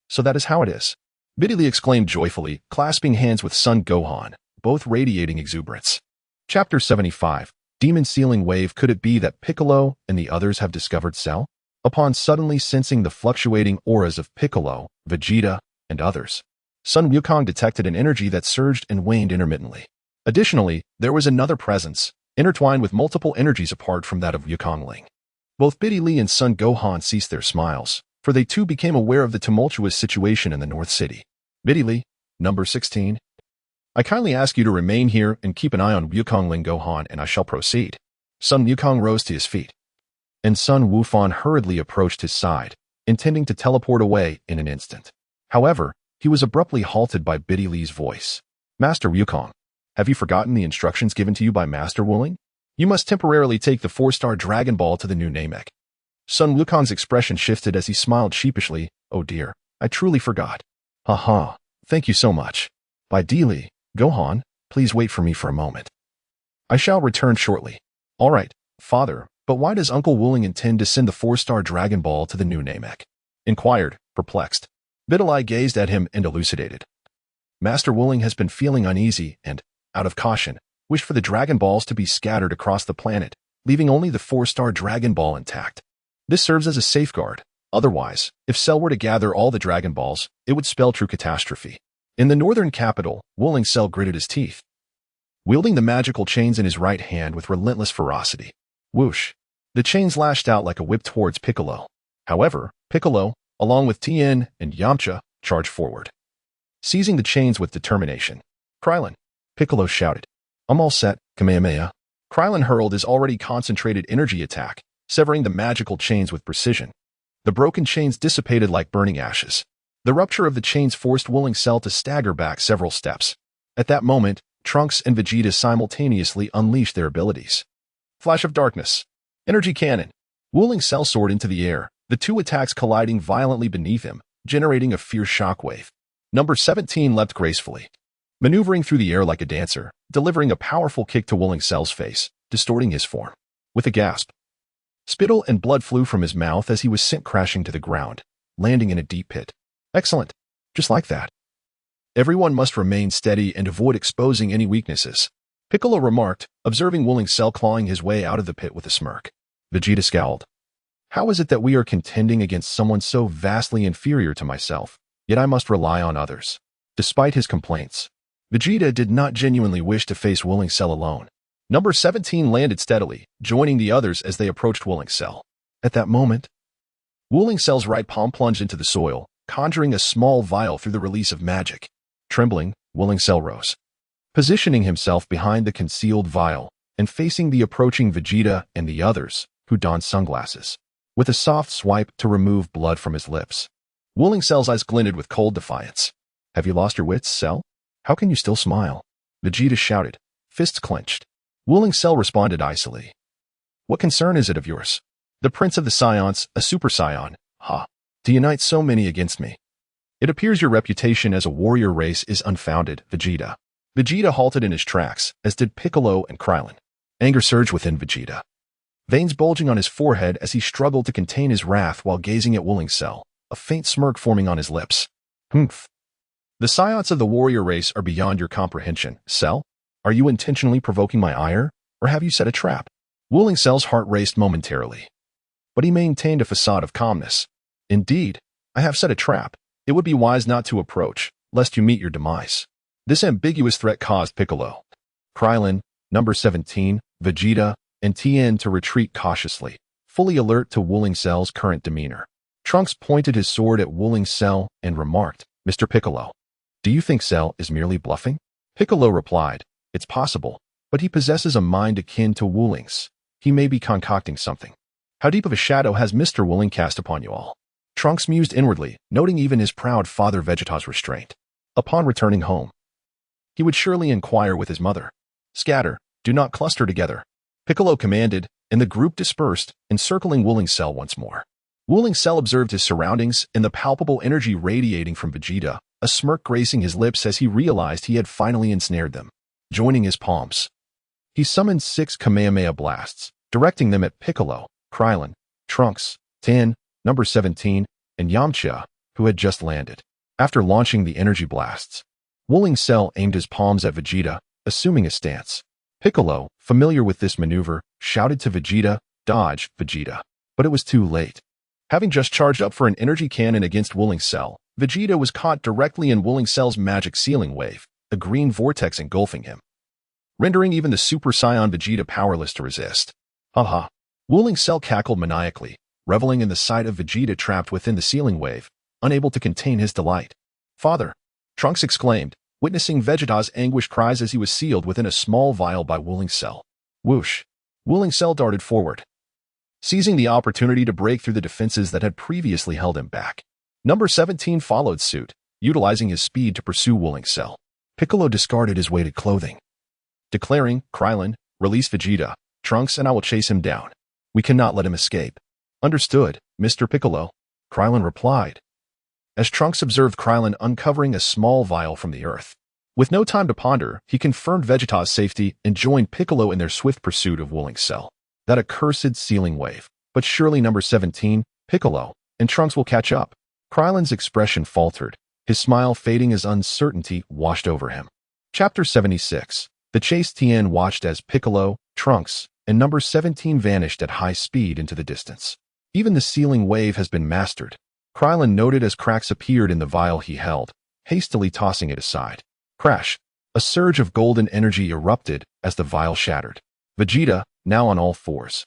So that is how it is. Biddy exclaimed joyfully, clasping hands with son Gohan, both radiating exuberance. Chapter 75. Demon Sealing Wave. Could it be that Piccolo and the others have discovered Cell? Upon suddenly sensing the fluctuating auras of Piccolo, Vegeta, and others, Sun Wukong detected an energy that surged and waned intermittently. Additionally, there was another presence, intertwined with multiple energies apart from that of Wukong Ling. Both Biddy and Son Gohan ceased their smiles, for they too became aware of the tumultuous situation in the North City. Biddy, number 16. I kindly ask you to remain here and keep an eye on Wukong Ling Gohan, and I shall proceed. Sun Wukong rose to his feet, and Sun Wufan hurriedly approached his side, intending to teleport away in an instant. However, he was abruptly halted by Biddy Lee's voice. Master Wukong, have you forgotten the instructions given to you by Master Wuling? You must temporarily take the 4-star Dragon Ball to the new Namek. Sun Wukong's expression shifted as he smiled sheepishly. Oh dear, I truly forgot. Haha, thank you so much. By Li, Gohan, please wait for me for a moment. I shall return shortly. All right, father, but why does Uncle Wuling intend to send the 4-star Dragon Ball to the new Namek? Inquired, perplexed. Biddy gazed at him and elucidated. Master Wuling has been feeling uneasy and, out of caution, wished for the Dragon Balls to be scattered across the planet, leaving only the 4-star Dragon Ball intact. This serves as a safeguard. Otherwise, if Cell were to gather all the Dragon Balls, it would spell true catastrophe. In the northern capital, Wuling Cell gritted his teeth, wielding the magical chains in his right hand with relentless ferocity. Whoosh! The chains lashed out like a whip towards Piccolo. However, Piccolo, along with Tien and Yamcha, charged forward, seizing the chains with determination. Krillin! Piccolo shouted. I'm all set, Kamehameha. Krillin hurled his already concentrated energy attack, severing the magical chains with precision. The broken chains dissipated like burning ashes. The rupture of the chains forced Wuling Cell to stagger back several steps. At that moment, Trunks and Vegeta simultaneously unleashed their abilities. Flash of Darkness. Energy Cannon. Wuling Cell soared into the air, the two attacks colliding violently beneath him, generating a fierce shockwave. Number 17 leapt gracefully, maneuvering through the air like a dancer, delivering a powerful kick to Wuling Cell's face, distorting his form. With a gasp, spittle and blood flew from his mouth as he was sent crashing to the ground, landing in a deep pit. Excellent. Just like that. Everyone must remain steady and avoid exposing any weaknesses, Piccolo remarked, observing Wuling Cell clawing his way out of the pit with a smirk. Vegeta scowled. How is it that we are contending against someone so vastly inferior to myself, yet I must rely on others? Despite his complaints, Vegeta did not genuinely wish to face Wuling Cell alone. Number 17 landed steadily, joining the others as they approached Wuling Cell. At that moment, Wuling Cell's right palm plunged into the soil, conjuring a small vial through the release of magic. Trembling, Wuling Cell rose, positioning himself behind the concealed vial and facing the approaching Vegeta and the others, who donned sunglasses. With a soft swipe to remove blood from his lips, Wuling Cell's eyes glinted with cold defiance. Have you lost your wits, Cell? How can you still smile? Vegeta shouted, fists clenched. Wuling Cell responded icily. What concern is it of yours? The Prince of the Scions, a Super Saiyan, to unite so many against me. It appears your reputation as a warrior race is unfounded, Vegeta. Vegeta halted in his tracks, as did Piccolo and Krillin. Anger surged within Vegeta, veins bulging on his forehead as he struggled to contain his wrath while gazing at Wuling Cell, a faint smirk forming on his lips. Humph. The Scions of the warrior race are beyond your comprehension, Cell. Are you intentionally provoking my ire, or have you set a trap? Wuling Cell's heart raced momentarily, but he maintained a facade of calmness. Indeed, I have set a trap. It would be wise not to approach, lest you meet your demise. This ambiguous threat caused Piccolo, Krillin, number 17, Vegeta, and Tien to retreat cautiously, fully alert to Wuling Cell's current demeanor. Trunks pointed his sword at Wuling Cell and remarked, Mr. Piccolo, do you think Cell is merely bluffing? Piccolo replied, it's possible, but he possesses a mind akin to Wuling's. He may be concocting something. How deep of a shadow has Mr. Wuling cast upon you all? Trunks mused inwardly, noting even his proud father Vegeta's restraint. Upon returning home, he would surely inquire with his mother. Scatter, do not cluster together, Piccolo commanded, and the group dispersed, encircling Wuling Cell once more. Wuling Cell observed his surroundings and the palpable energy radiating from Vegeta, a smirk gracing his lips as he realized he had finally ensnared them. Joining his palms, he summoned 6 Kamehameha blasts, directing them at Piccolo, Krillin, Trunks, Tien, number 17, and Yamcha, who had just landed. After launching the energy blasts, Wuling Cell aimed his palms at Vegeta, assuming a stance. Piccolo, familiar with this maneuver, shouted to Vegeta, "Dodge, Vegeta." But it was too late. Having just charged up for an energy cannon against Wuling Cell, Vegeta was caught directly in Wuling Cell's magic sealing wave, a green vortex engulfing him, rendering even the Super Saiyan Vegeta powerless to resist. Haha. Wuling Cell cackled maniacally, reveling in the sight of Vegeta trapped within the sealing wave, unable to contain his delight. "Father!" Trunks exclaimed, witnessing Vegeta's anguished cries as he was sealed within a small vial by Wuling Cell. Whoosh! Wuling Cell darted forward, seizing the opportunity to break through the defenses that had previously held him back. Number 17 followed suit, utilizing his speed to pursue Wuling Cell. Piccolo discarded his weighted clothing, declaring, "Krillin, release Vegeta, Trunks, and I will chase him down. We cannot let him escape." "Understood, Mr. Piccolo," Krillin replied, as Trunks observed Krillin uncovering a small vial from the earth. With no time to ponder, he confirmed Vegeta's safety and joined Piccolo in their swift pursuit of Wuling Cell. That accursed sealing wave. But surely number 17, Piccolo, and Trunks will catch up. Krillin's expression faltered, his smile fading as uncertainty washed over him. Chapter 76. The chase. Tien watched as Piccolo, Trunks, and number 17 vanished at high speed into the distance. Even the sealing wave has been mastered, Krillin noted as cracks appeared in the vial he held, hastily tossing it aside. Crash! A surge of golden energy erupted as the vial shattered. Vegeta, now on all fours,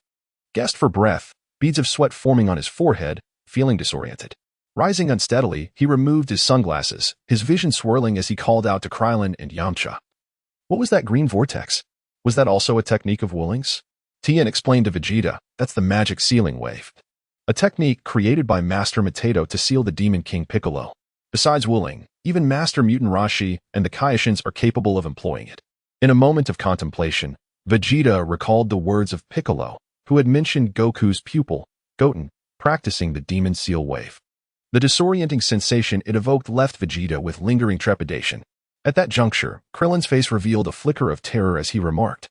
gasped for breath, beads of sweat forming on his forehead, feeling disoriented. Rising unsteadily, he removed his sunglasses, his vision swirling as he called out to Krillin and Yamcha. "What was that green vortex? Was that also a technique of Wuling's?" Tien explained to Vegeta, "That's the magic sealing wave. A technique created by Master Mateto to seal the Demon King Piccolo. Besides Wuling, even Master Mutant Roshi and the Kaioshins are capable of employing it." In a moment of contemplation, Vegeta recalled the words of Piccolo, who had mentioned Goku's pupil, Goten, practicing the Demon Seal Wave. The disorienting sensation it evoked left Vegeta with lingering trepidation. At that juncture, Krillin's face revealed a flicker of terror as he remarked,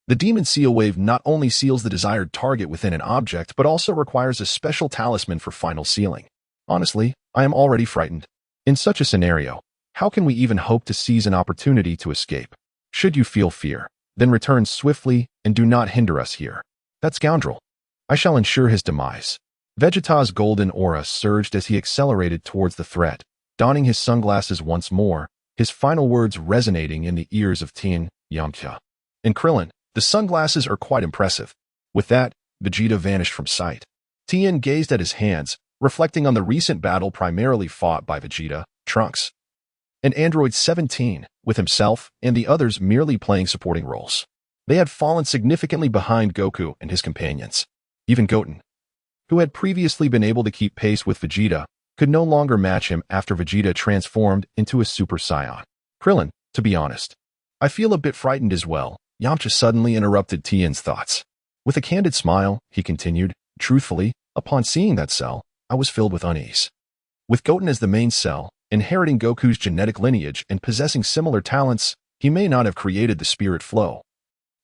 "The Demon Seal Wave not only seals the desired target within an object but also requires a special talisman for final sealing. Honestly, I am already frightened. In such a scenario, how can we even hope to seize an opportunity to escape? Should you feel fear, then return swiftly and do not hinder us here. That scoundrel. I shall ensure his demise." Vegeta's golden aura surged as he accelerated towards the threat, donning his sunglasses once more, his final words resonating in the ears of Tien, Yamcha, and Krillin. "The sunglasses are quite impressive." With that, Vegeta vanished from sight. Tien gazed at his hands, reflecting on the recent battle primarily fought by Vegeta, Trunks, and Android 17, with himself and the others merely playing supporting roles. They had fallen significantly behind Goku and his companions. Even Goten, who had previously been able to keep pace with Vegeta, could no longer match him after Vegeta transformed into a Super Saiyan. "Krillin, to be honest, I feel a bit frightened as well," Yamcha suddenly interrupted Tien's thoughts. With a candid smile, he continued, "Truthfully, upon seeing that cell, I was filled with unease. With Goten as the main cell, inheriting Goku's genetic lineage and possessing similar talents, he may not have created the spirit flow.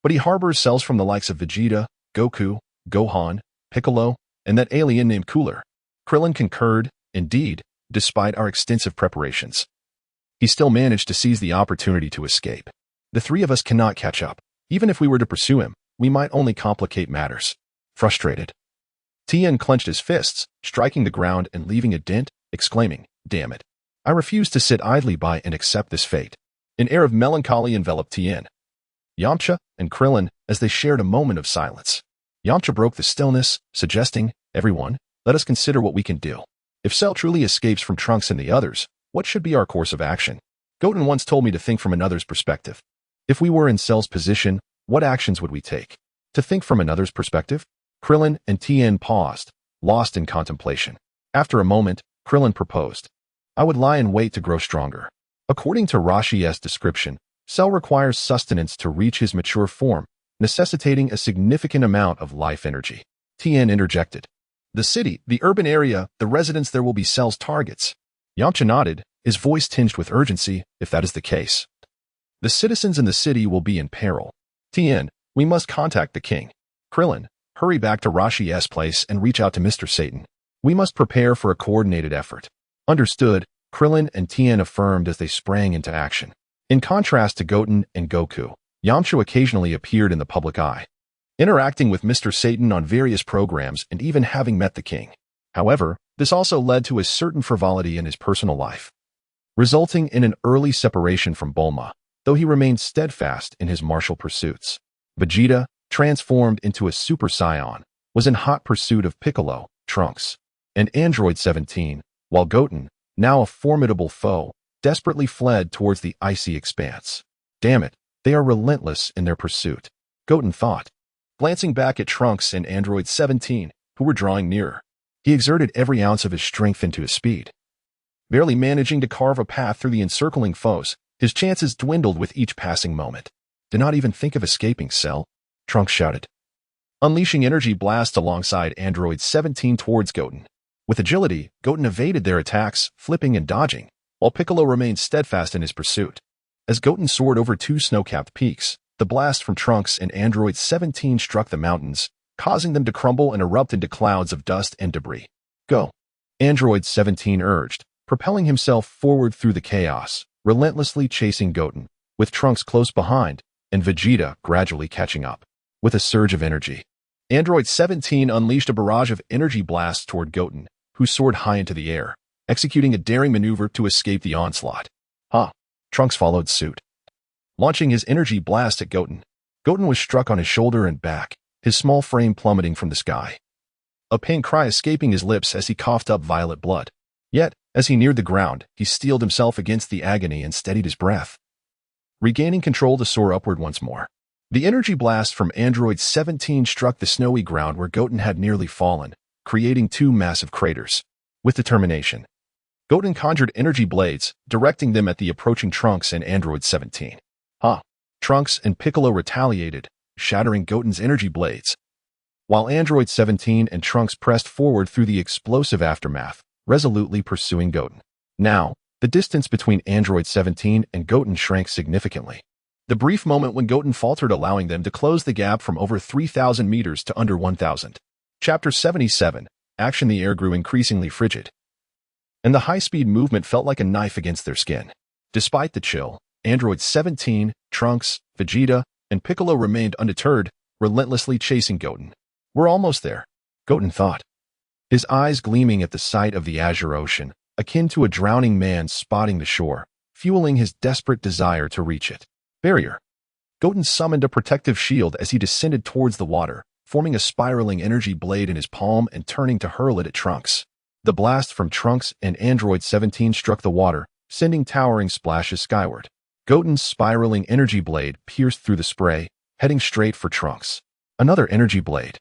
But he harbors cells from the likes of Vegeta, Goku, Gohan, Piccolo, and that alien named Cooler." Krillin concurred. Indeed, despite our extensive preparations, he still managed to seize the opportunity to escape. The three of us cannot catch up. Even if we were to pursue him, we might only complicate matters. Frustrated, Tien clenched his fists, striking the ground and leaving a dent, exclaiming, "Damn it. I refuse to sit idly by and accept this fate." An air of melancholy enveloped Tien, Yamcha, and Krillin as they shared a moment of silence. Yamcha broke the stillness, suggesting, "Everyone, let us consider what we can do. If Cell truly escapes from Trunks and the others, what should be our course of action? Goten once told me to think from another's perspective. If we were in Cell's position, what actions would we take? To think from another's perspective?" Krillin and Tien paused, lost in contemplation. After a moment, Krillin proposed, "I would lie in wait to grow stronger. According to Rashi's description, Cell requires sustenance to reach his mature form, necessitating a significant amount of life energy." Tien interjected, The city, the urban area, the residents there will be Cell's targets. Yamcha nodded, his voice tinged with urgency, if that is the case. The citizens in the city will be in peril. Tien, we must contact the king. Krillin, hurry back to Rashi's place and reach out to Mr. Satan. We must prepare for a coordinated effort. Understood, Krillin and Tien affirmed as they sprang into action. In contrast to Goten and Goku, Yamcha occasionally appeared in the public eye, interacting with Mr. Satan on various programs and even having met the king. However, this also led to a certain frivolity in his personal life, resulting in an early separation from Bulma, though he remained steadfast in his martial pursuits. Vegeta, transformed into a Super Saiyan, was in hot pursuit of Piccolo, Trunks, and Android 17, while Goten, now a formidable foe, desperately fled towards the icy expanse. Damn it, they are relentless in their pursuit, Goten thought, glancing back at Trunks and Android 17, who were drawing nearer. He exerted every ounce of his strength into his speed. Barely managing to carve a path through the encircling foes, his chances dwindled with each passing moment. Do not even think of escaping, Cell, Trunks shouted, unleashing energy blasts alongside Android 17 towards Goten. With agility, Goten evaded their attacks, flipping and dodging, while Piccolo remained steadfast in his pursuit. As Goten soared over two snow-capped peaks, the blast from Trunks and Android 17 struck the mountains, causing them to crumble and erupt into clouds of dust and debris. Go! Android 17 urged, propelling himself forward through the chaos, relentlessly chasing Goten, with Trunks close behind, and Vegeta gradually catching up. With a surge of energy, Android 17 unleashed a barrage of energy blasts toward Goten, who soared high into the air, executing a daring maneuver to escape the onslaught. Trunks followed suit, launching his energy blast at Goten. Goten was struck on his shoulder and back, his small frame plummeting from the sky, a pain cry escaping his lips as he coughed up violet blood. Yet, as he neared the ground, he steeled himself against the agony and steadied his breath, regaining control to soar upward once more. The energy blast from Android 17 struck the snowy ground where Goten had nearly fallen, creating two massive craters. With determination, Goten conjured energy blades, directing them at the approaching Trunks and Android 17. Trunks and Piccolo retaliated, shattering Goten's energy blades, while Android 17 and Trunks pressed forward through the explosive aftermath, resolutely pursuing Goten. Now, the distance between Android 17 and Goten shrank significantly. The brief moment when Goten faltered, allowing them to close the gap from over 3,000 meters to under 1,000. Chapter 77, Action. The air grew increasingly frigid, and the high-speed movement felt like a knife against their skin. Despite the chill, Android 17, Trunks, Vegeta, and Piccolo remained undeterred, relentlessly chasing Goten. We're almost there, Goten thought, his eyes gleaming at the sight of the azure ocean, akin to a drowning man spotting the shore, fueling his desperate desire to reach it. Barrier. Goten summoned a protective shield as he descended towards the water, forming a spiraling energy blade in his palm and turning to hurl it at Trunks. The blast from Trunks and Android 17 struck the water, sending towering splashes skyward. Goten's spiraling energy blade pierced through the spray, heading straight for Trunks. Another energy blade.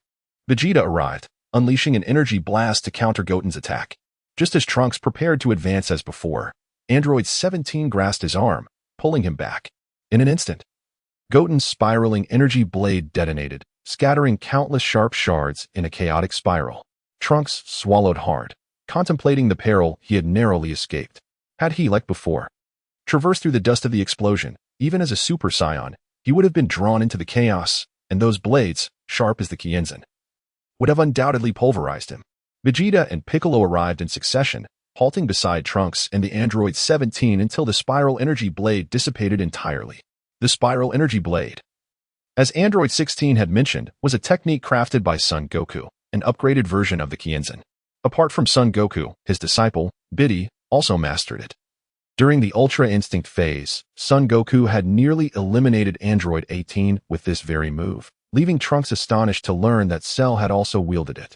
Vegeta arrived, unleashing an energy blast to counter Goten's attack. Just as Trunks prepared to advance as before, Android 17 grasped his arm, pulling him back. In an instant, Goten's spiraling energy blade detonated, scattering countless sharp shards in a chaotic spiral. Trunks swallowed hard, contemplating the peril he had narrowly escaped. Had he, like before, traversed through the dust of the explosion, even as a Super Saiyan, he would have been drawn into the chaos, and those blades, sharp as the Kienzan, would have undoubtedly pulverized him. Vegeta and Piccolo arrived in succession, halting beside Trunks and the Android 17 until the spiral energy blade dissipated entirely. The spiral energy blade, as Android 16 had mentioned, was a technique crafted by Son Goku, an upgraded version of the Kienzan. Apart from Son Goku, his disciple, Biddy, also mastered it. During the Ultra Instinct phase, Son Goku had nearly eliminated Android 18 with this very move, leaving Trunks astonished to learn that Cell had also wielded it.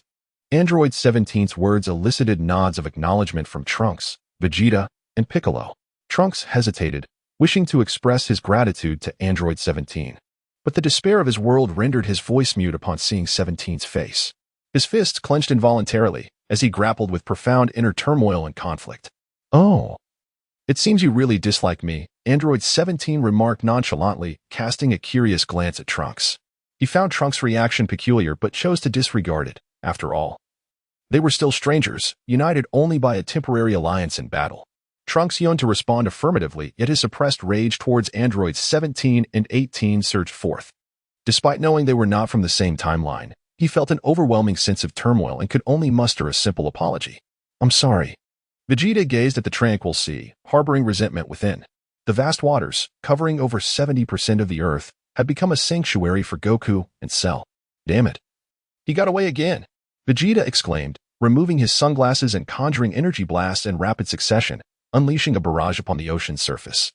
Android 17's words elicited nods of acknowledgement from Trunks, Vegeta, and Piccolo. Trunks hesitated, wishing to express his gratitude to Android 17. But the despair of his world rendered his voice mute upon seeing 17's face. His fists clenched involuntarily as he grappled with profound inner turmoil and conflict. "Oh, it seems you really dislike me," Android 17 remarked nonchalantly, casting a curious glance at Trunks. He found Trunks' reaction peculiar but chose to disregard it. After all, They were still strangers, united only by a temporary alliance in battle. Trunks yearned to respond affirmatively, yet his suppressed rage towards androids 17 and 18 surged forth. Despite knowing they were not from the same timeline, he felt an overwhelming sense of turmoil and could only muster a simple apology. "I'm sorry." Vegeta gazed at the tranquil sea, harboring resentment within. The vast waters, covering over 70% of the Earth, had become a sanctuary for Goku and Cell. "Damn it. He got away again," Vegeta exclaimed, removing his sunglasses and conjuring energy blasts in rapid succession, unleashing a barrage upon the ocean's surface.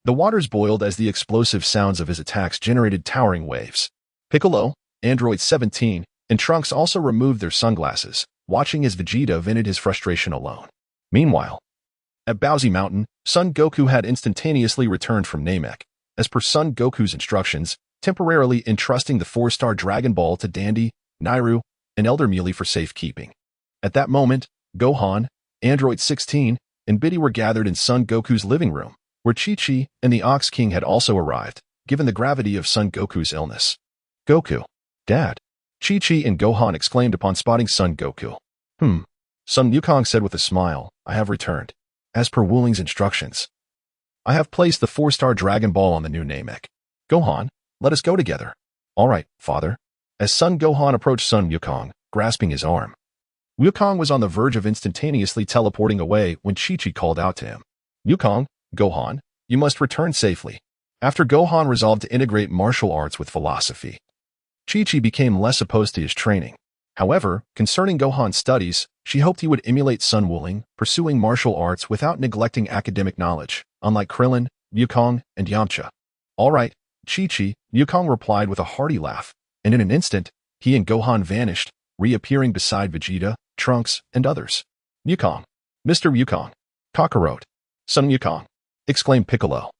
The waters boiled as the explosive sounds of his attacks generated towering waves. Piccolo, Android 17, and Trunks also removed their sunglasses, watching as Vegeta vented his frustration alone. Meanwhile, at Bowsy Mountain, Son Goku had instantaneously returned from Namek, as per Son Goku's instructions, temporarily entrusting the 4-star Dragon Ball to Dandy, Nairu, and Elder Mealy for safekeeping. At that moment, Gohan, Android 16, and Biddy were gathered in Son Goku's living room, where Chi-Chi and the Ox King had also arrived, given the gravity of Son Goku's illness. "Goku. Dad." Chi-Chi and Gohan exclaimed upon spotting Son Goku. Son Wukong said with a smile, "I have returned. As per Wu Ling's instructions, I have placed the 4-star Dragon Ball on the new Namek. Gohan, let us go together." "All right, father." As Son Gohan approached Son Wukong, grasping his arm, Wukong was on the verge of instantaneously teleporting away when Chi-Chi called out to him. "Wukong, Gohan, you must return safely." After Gohan resolved to integrate martial arts with philosophy, Chi-Chi became less opposed to his training. However, concerning Gohan's studies, she hoped he would emulate Sun Wuling, pursuing martial arts without neglecting academic knowledge, unlike Krillin, Wukong, and Yamcha. "All right, Chi-Chi," Wukong replied with a hearty laugh, and in an instant, he and Gohan vanished, reappearing beside Vegeta, Trunks, and others. "Wukong. Mr. Wukong. Kakarot. Son Wukong," exclaimed Piccolo.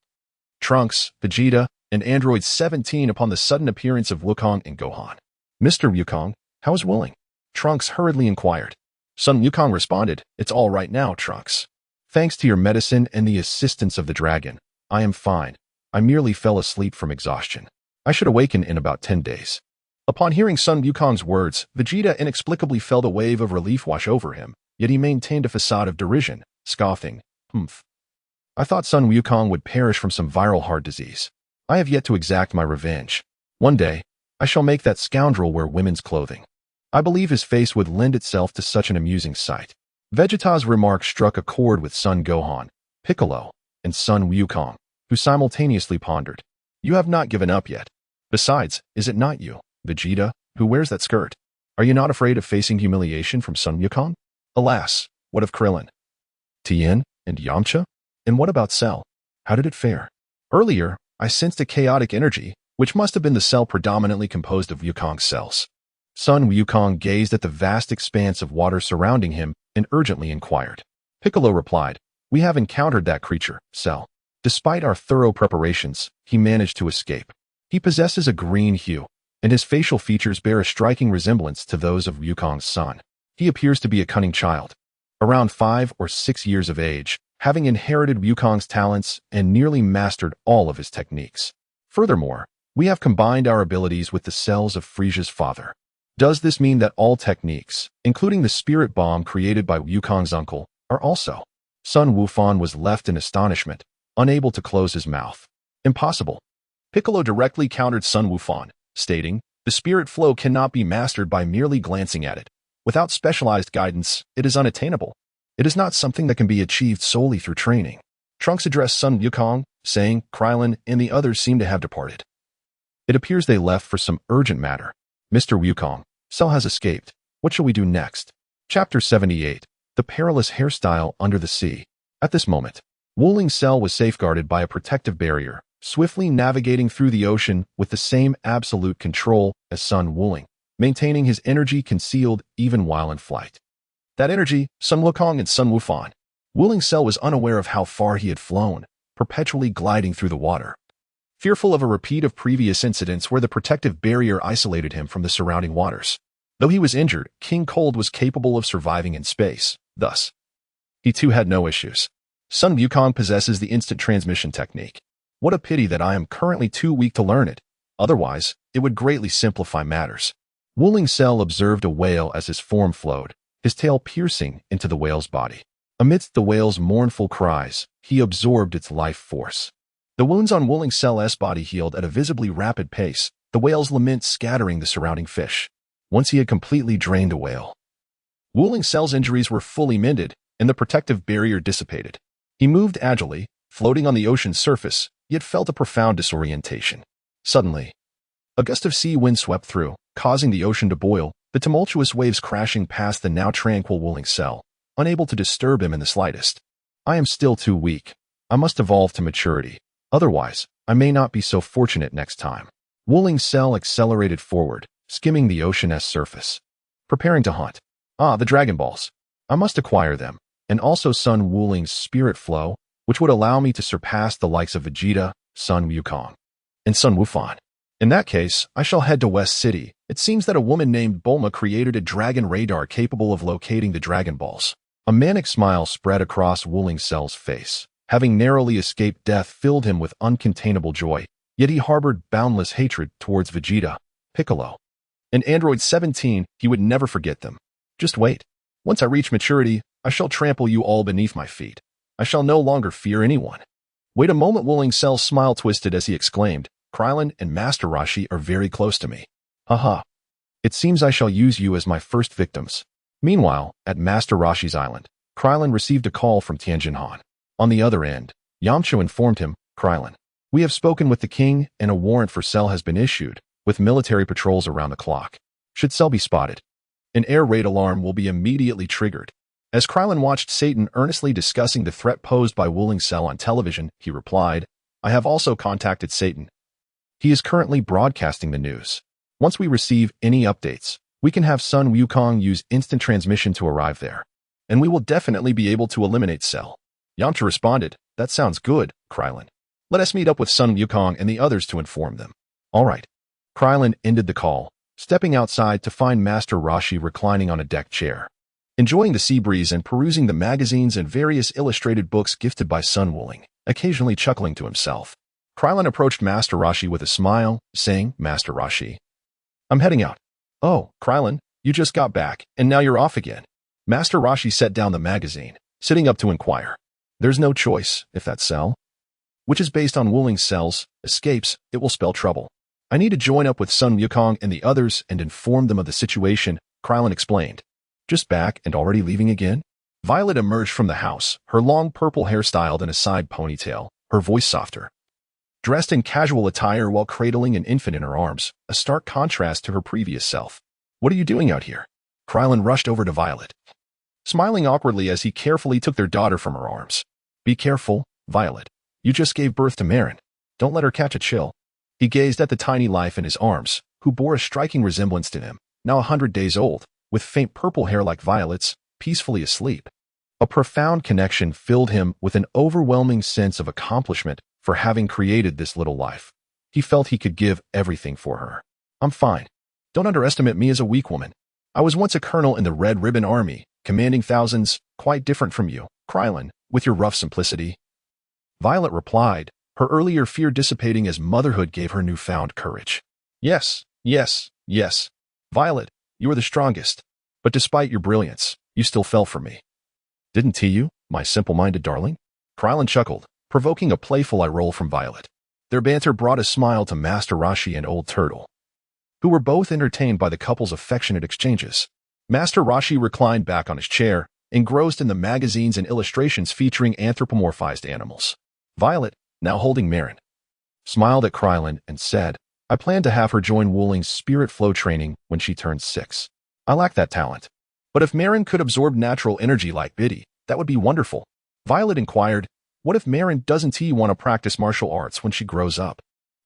Trunks, Vegeta, and Android 17 upon the sudden appearance of Wukong and Gohan. "Mr. Wukong, how is Wuling?" Trunks hurriedly inquired. Son Wukong responded, "It's all right now, Trunks. Thanks to your medicine and the assistance of the dragon, I am fine. I merely fell asleep from exhaustion. I should awaken in about 10 days. Upon hearing Son Wukong's words, Vegeta inexplicably felt a wave of relief wash over him, yet he maintained a facade of derision, scoffing, "Humph. I thought Son Wukong would perish from some viral heart disease. I have yet to exact my revenge. One day, I shall make that scoundrel wear women's clothing." I believe his face would lend itself to such an amusing sight. Vegeta's remark struck a chord with Son Gohan, Piccolo, and Son Wukong, who simultaneously pondered. "You have not given up yet. Besides, is it not you, Vegeta, who wears that skirt? Are you not afraid of facing humiliation from Son Wukong? Alas, what of Krillin, Tien, and Yamcha? And what about Cell? How did it fare? Earlier, I sensed a chaotic energy, which must have been the cell predominantly composed of Wukong's cells." Son Wukong gazed at the vast expanse of water surrounding him and urgently inquired. Piccolo replied, "We have encountered that creature, Cell. Despite our thorough preparations, he managed to escape. He possesses a green hue, and his facial features bear a striking resemblance to those of Wukong's son. He appears to be a cunning child, around 5 or 6 years of age, having inherited Wukong's talents and nearly mastered all of his techniques. Furthermore, we have combined our abilities with the cells of Frisia's father. Does this mean that all techniques, including the spirit bomb created by Wukong's uncle, are also?" Son Wufan was left in astonishment, unable to close his mouth. "Impossible." Piccolo directly countered Son Wufan, stating, "The spirit flow cannot be mastered by merely glancing at it. Without specialized guidance, it is unattainable. It is not something that can be achieved solely through training." Trunks addressed Son Wukong, saying, "Krillin and the others seem to have departed. It appears they left for some urgent matter. Mr. Wukong, Cell has escaped. What shall we do next?" Chapter 78. The Perilous Hairstyle Under the Sea. At this moment, Wuling's Cell was safeguarded by a protective barrier, swiftly navigating through the ocean with the same absolute control as Sun Wuling, maintaining his energy concealed even while in flight. That energy, Sun Wukong and Sun Wufan. Wuling's Cell was unaware of how far he had flown, perpetually gliding through the water. Fearful of a repeat of previous incidents where the protective barrier isolated him from the surrounding waters. Though he was injured, King Cold was capable of surviving in space. Thus, he too had no issues. Sun Wukong possesses the instant transmission technique. What a pity that I am currently too weak to learn it. Otherwise, it would greatly simplify matters. Wuling's Cell observed a whale as his form flowed, his tail piercing into the whale's body. Amidst the whale's mournful cries, he absorbed its life force. The wounds on Wooling Cell's body healed at a visibly rapid pace, the whale's lament scattering the surrounding fish. Once he had completely drained the whale, Wooling Cell's injuries were fully mended, and the protective barrier dissipated. He moved agilely, floating on the ocean's surface, yet felt a profound disorientation. Suddenly, a gust of sea wind swept through, causing the ocean to boil, the tumultuous waves crashing past the now tranquil Wooling Cell, unable to disturb him in the slightest. I am still too weak. I must evolve to maturity. Otherwise, I may not be so fortunate next time. Wooling Cell accelerated forward, skimming the ocean's surface, preparing to hunt. The Dragon Balls. I must acquire them, and also Sun Wooling's Spirit Flow, which would allow me to surpass the likes of Vegeta, Sun Wukong, and Sun Wufan. In that case, I shall head to West City. It seems that a woman named Bulma created a dragon radar capable of locating the Dragon Balls. A manic smile spread across Wooling Cell's face. Having narrowly escaped death filled him with uncontainable joy, yet he harbored boundless hatred towards Vegeta, Piccolo, and Android 17. He would never forget them. Just wait. Once I reach maturity, I shall trample you all beneath my feet. I shall no longer fear anyone. Wait a moment. Wooling Cell's smile twisted as he exclaimed, Krillin and Master Roshi are very close to me. Haha. It seems I shall use you as my first victims. Meanwhile, at Master Roshi's island, Krillin received a call from Tianjin Han. On the other end, Yamcha informed him, Krillin, we have spoken with the king and a warrant for Cell has been issued, with military patrols around the clock. Should Cell be spotted, an air raid alarm will be immediately triggered. As Krillin watched Satan earnestly discussing the threat posed by Wooling Cell on television, he replied, I have also contacted Satan. He is currently broadcasting the news. Once we receive any updates, we can have Sun Wukong use instant transmission to arrive there, and we will definitely be able to eliminate Cell. Yamcha responded, that sounds good, Krillin. Let us meet up with Sun Wukong and the others to inform them. All right. Krillin ended the call, stepping outside to find Master Roshi reclining on a deck chair, enjoying the sea breeze and perusing the magazines and various illustrated books gifted by Sun Wooling, occasionally chuckling to himself. Krillin approached Master Roshi with a smile, saying, Master Roshi, I'm heading out. Oh, Krillin, you just got back, and now you're off again. Master Roshi set down the magazine, sitting up to inquire. There's no choice, if that Cell, which is based on Wooling Cell's, escapes, it will spell trouble. I need to join up with Sun Wukong and the others and inform them of the situation, Krillin explained. Just back and already leaving again? Violet emerged from the house, her long purple hair styled in a side ponytail, her voice softer. Dressed in casual attire while cradling an infant in her arms, a stark contrast to her previous self. What are you doing out here? Krillin rushed over to Violet, smiling awkwardly as he carefully took their daughter from her arms. Be careful, Violet. You just gave birth to Marin. Don't let her catch a chill. He gazed at the tiny life in his arms, who bore a striking resemblance to him, now 100 days old, with faint purple hair like Violet's, peacefully asleep. A profound connection filled him with an overwhelming sense of accomplishment for having created this little life. He felt he could give everything for her. I'm fine. Don't underestimate me as a weak woman. I was once a colonel in the Red Ribbon Army, commanding thousands, quite different from you, Krillin, with your rough simplicity. Violet replied, her earlier fear dissipating as motherhood gave her newfound courage. Yes, yes, yes. Violet, you are the strongest. But despite your brilliance, you still fell for me. Didn't you, my simple-minded darling? Krillin chuckled, provoking a playful eye roll from Violet. Their banter brought a smile to Master Roshi and Old Turtle, who were both entertained by the couple's affectionate exchanges. Master Roshi reclined back on his chair, engrossed in the magazines and illustrations featuring anthropomorphized animals. Violet, now holding Marin, smiled at Krillin and said, I plan to have her join Wooling's Spirit Flow training when she turns 6. I lack that talent. But if Marin could absorb natural energy like Biddy, that would be wonderful. Violet inquired, what if Marin doesn't want to practice martial arts when she grows up?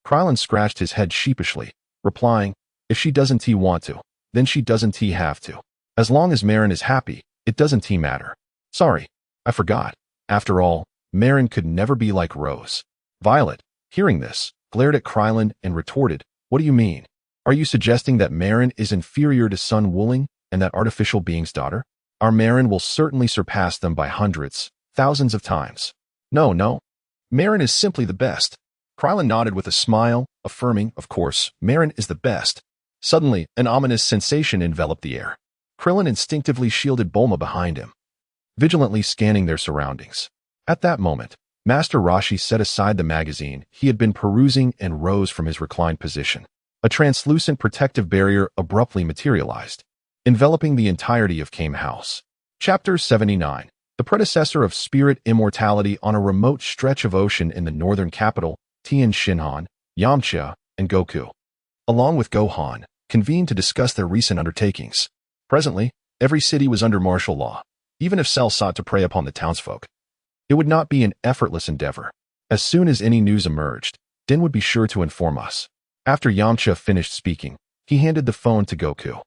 Krillin scratched his head sheepishly, replying, if she doesn't want to, then she doesn't have to. As long as Marin is happy, it doesn't matter. Sorry, I forgot. After all, Marin could never be like Rose. Violet, hearing this, glared at Krillin and retorted, what do you mean? Are you suggesting that Marin is inferior to Sun Wooling and that artificial being's daughter? Our Marin will certainly surpass them by hundreds, thousands of times. No. Marin is simply the best. Krillin nodded with a smile, affirming, of course, Marin is the best. Suddenly, an ominous sensation enveloped the air. Krillin instinctively shielded Bulma behind him, vigilantly scanning their surroundings. At that moment, Master Roshi set aside the magazine he had been perusing and rose from his reclined position. A translucent protective barrier abruptly materialized, enveloping the entirety of Kame House. Chapter 79. The predecessor of spirit immortality on a remote stretch of ocean in the northern capital, Tien Shinhan, Yamcha, and Goku, along with Gohan, convened to discuss their recent undertakings. Presently, every city was under martial law. Even if Cell sought to prey upon the townsfolk, it would not be an effortless endeavor. As soon as any news emerged, Din would be sure to inform us. After Yamcha finished speaking, he handed the phone to Goku.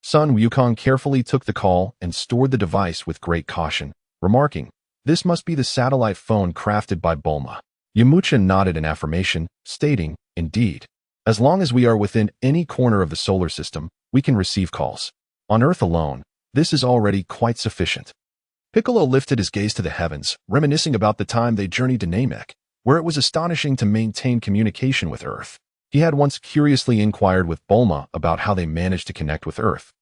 Sun Wukong carefully took the call and stored the device with great caution, remarking, "This must be the satellite phone crafted by Bulma." Yamcha nodded in affirmation, stating, "Indeed. As long as we are within any corner of the solar system, we can receive calls. On Earth alone, this is already quite sufficient." Piccolo lifted his gaze to the heavens, reminiscing about the time they journeyed to Namek, where it was astonishing to maintain communication with Earth. He had once curiously inquired with Bulma about how they managed to connect with Earth,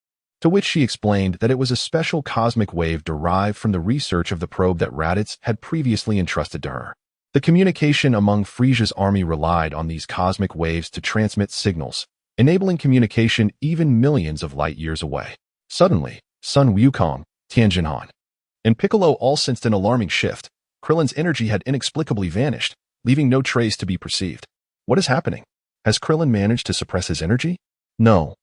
to which she explained that it was a special cosmic wave derived from the research of the probe that Raditz had previously entrusted to her. The communication among Frisia's army relied on these cosmic waves to transmit signals, enabling communication even millions of light years away. Suddenly, Sun Wukong, Tianjinhan, and Piccolo all sensed an alarming shift. Krillin's energy had inexplicably vanished, leaving no trace to be perceived. What is happening? Has Krillin managed to suppress his energy? No.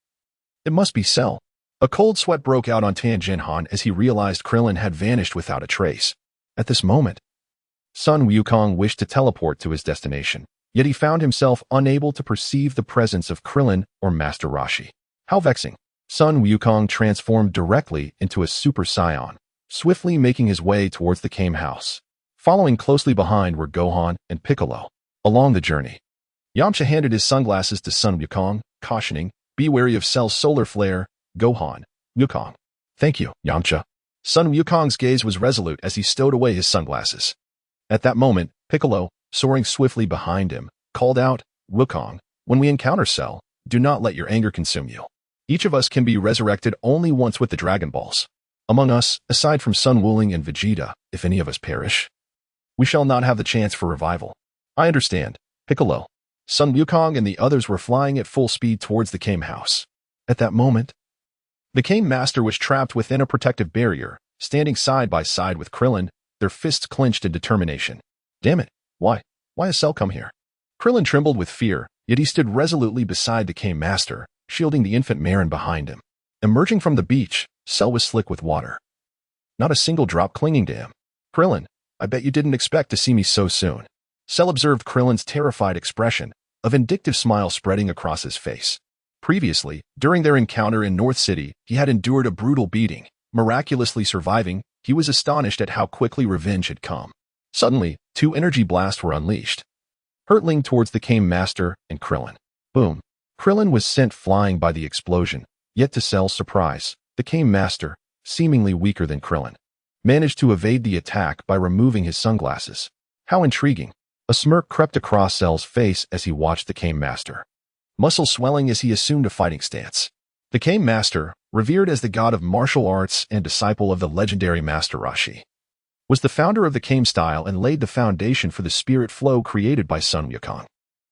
It must be Cell. A cold sweat broke out on Tianjinhan as he realized Krillin had vanished without a trace. At this moment, Sun Wukong wished to teleport to his destination, yet he found himself unable to perceive the presence of Krillin or Master Roshi. How vexing. Sun Wukong transformed directly into a Super Saiyan, swiftly making his way towards the Kame House. Following closely behind were Gohan and Piccolo. Along the journey, Yamcha handed his sunglasses to Sun Wukong, cautioning, "Be wary of Cell's solar flare, Gohan." Wukong. "Thank you, Yamcha." Sun Wukong's gaze was resolute as he stowed away his sunglasses. At that moment, Piccolo, soaring swiftly behind him, called out, "Wukong, when we encounter Cell, do not let your anger consume you. Each of us can be resurrected only once with the Dragon Balls. Among us, aside from Sun Wuling and Vegeta, if any of us perish, we shall not have the chance for revival." "I understand, Piccolo." Sun Wukong and the others were flying at full speed towards the Kame House. At that moment, the Kame Master was trapped within a protective barrier, standing side by side with Krillin, their fists clenched in determination. "Damn it, why has Cell come here?" Krillin trembled with fear, yet he stood resolutely beside the Kame Master, shielding the infant Marin behind him. Emerging from the beach, Cell was slick with water, not a single drop clinging to him. "Krillin, I bet you didn't expect to see me so soon." Cell observed Krillin's terrified expression, a vindictive smile spreading across his face. Previously, during their encounter in North City, he had endured a brutal beating. Miraculously surviving, he was astonished at how quickly revenge had come. Suddenly, two energy blasts were unleashed, hurtling towards the Kame Master and Krillin. Boom. Krillin was sent flying by the explosion, yet to Cell's surprise, the Kame Master, seemingly weaker than Krillin, managed to evade the attack by removing his sunglasses. How intriguing. A smirk crept across Cell's face as he watched the Kame Master, muscles swelling as he assumed a fighting stance. The Kame Master, revered as the god of martial arts and disciple of the legendary Master Roshi, was the founder of the Kame style and laid the foundation for the spirit flow created by Sun Wukong.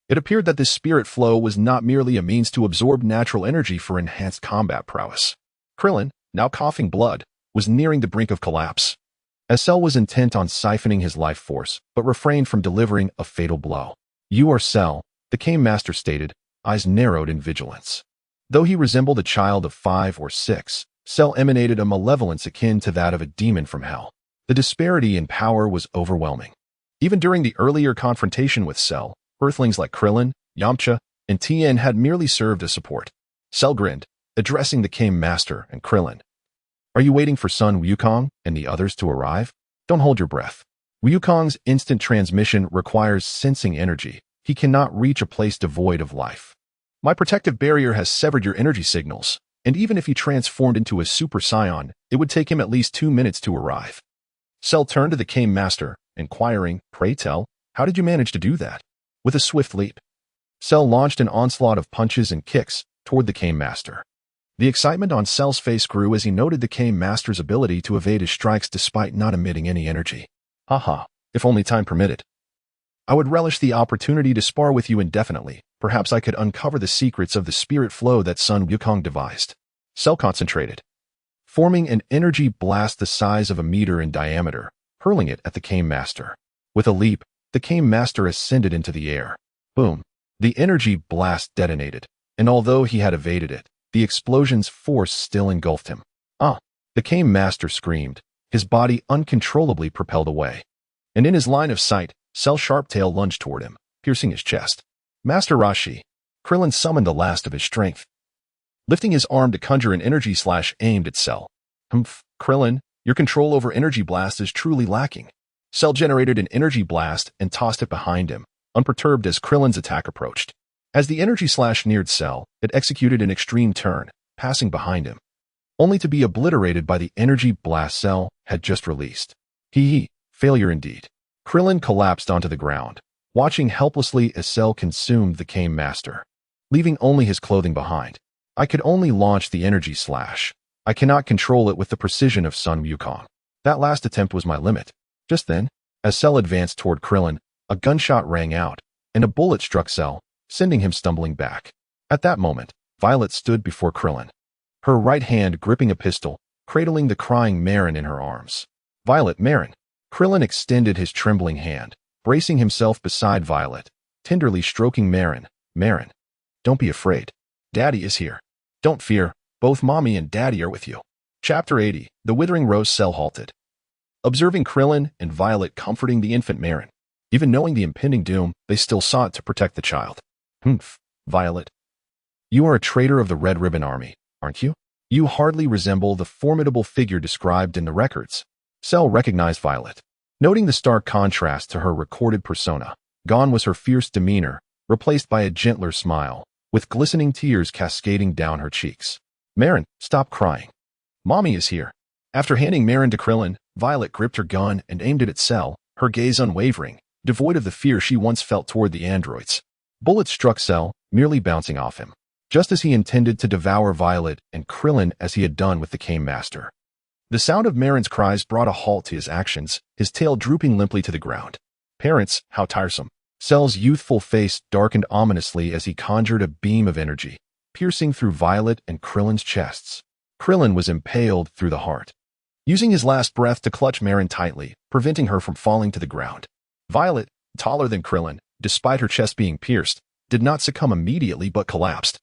It appeared that this spirit flow was not merely a means to absorb natural energy for enhanced combat prowess. Krillin, now coughing blood, was nearing the brink of collapse. As Cell was intent on siphoning his life force, but refrained from delivering a fatal blow. "You are Cell," the Kame Master stated, eyes narrowed in vigilance. Though he resembled a child of 5 or 6, Cell emanated a malevolence akin to that of a demon from hell. The disparity in power was overwhelming. Even during the earlier confrontation with Cell, Earthlings like Krillin, Yamcha, and Tien had merely served as support. Cell grinned, addressing the Kame Master and Krillin. "Are you waiting for Sun Wukong and the others to arrive? Don't hold your breath. Wukong's instant transmission requires sensing energy. He cannot reach a place devoid of life. My protective barrier has severed your energy signals, and even if he transformed into a Super Saiyan, it would take him at least 2 minutes to arrive." Cell turned to the Kame Master, inquiring, "Pray tell, how did you manage to do that?" With a swift leap, Cell launched an onslaught of punches and kicks toward the Kame Master. The excitement on Cell's face grew as he noted the Kame Master's ability to evade his strikes despite not emitting any energy. Haha, if only time permitted. I would relish the opportunity to spar with you indefinitely. Perhaps I could uncover the secrets of the spirit flow that Sun Wukong devised. Cell concentrated, forming an energy blast the size of a meter in diameter, hurling it at the Kame Master. With a leap, the Kame Master ascended into the air. Boom! The energy blast detonated, and although he had evaded it, the explosion's force still engulfed him. Ah! The Kame Master screamed, his body uncontrollably propelled away. And in his line of sight, Cell's sharp tail lunged toward him, piercing his chest. Master Rashi! Krillin summoned the last of his strength, lifting his arm to conjure an energy slash aimed at Cell. Humph, Krillin, your control over energy blast is truly lacking. Cell generated an energy blast and tossed it behind him, unperturbed as Krillin's attack approached. As the energy slash neared Cell, it executed an extreme turn, passing behind him, only to be obliterated by the energy blast Cell had just released. Failure indeed. Krillin collapsed onto the ground, watching helplessly as Cell consumed the Kame Master, leaving only his clothing behind. I could only launch the energy slash. I cannot control it with the precision of Sun Wukong. That last attempt was my limit. Just then, as Cell advanced toward Krillin, a gunshot rang out, and a bullet struck Cell, sending him stumbling back. At that moment, Violet stood before Krillin, her right hand gripping a pistol, cradling the crying Marin in her arms. Violet, Marin. Krillin extended his trembling hand, bracing himself beside Violet, tenderly stroking Marin. Marin, don't be afraid. Daddy is here. Don't fear, both Mommy and Daddy are with you. Chapter 80, The Withering Rose. Cell halted, observing Krillin and Violet comforting the infant Marin. Even knowing the impending doom, they still sought to protect the child. Humph, Violet. You are a traitor of the Red Ribbon Army, aren't you? You hardly resemble the formidable figure described in the records. Cell recognized Violet, noting the stark contrast to her recorded persona. Gone was her fierce demeanor, replaced by a gentler smile, with glistening tears cascading down her cheeks. Marin, stop crying. Mommy is here. After handing Marin to Krillin, Violet gripped her gun and aimed it at Cell, her gaze unwavering, devoid of the fear she once felt toward the androids. Bullets struck Cell, merely bouncing off him, just as he intended to devour Violet and Krillin as he had done with the Kame Master. The sound of Marin's cries brought a halt to his actions, his tail drooping limply to the ground. Parents, how tiresome. Cell's youthful face darkened ominously as he conjured a beam of energy, piercing through Violet and Krillin's chests. Krillin was impaled through the heart, using his last breath to clutch Marin tightly, preventing her from falling to the ground. Violet, taller than Krillin, despite her chest being pierced, did not succumb immediately but collapsed,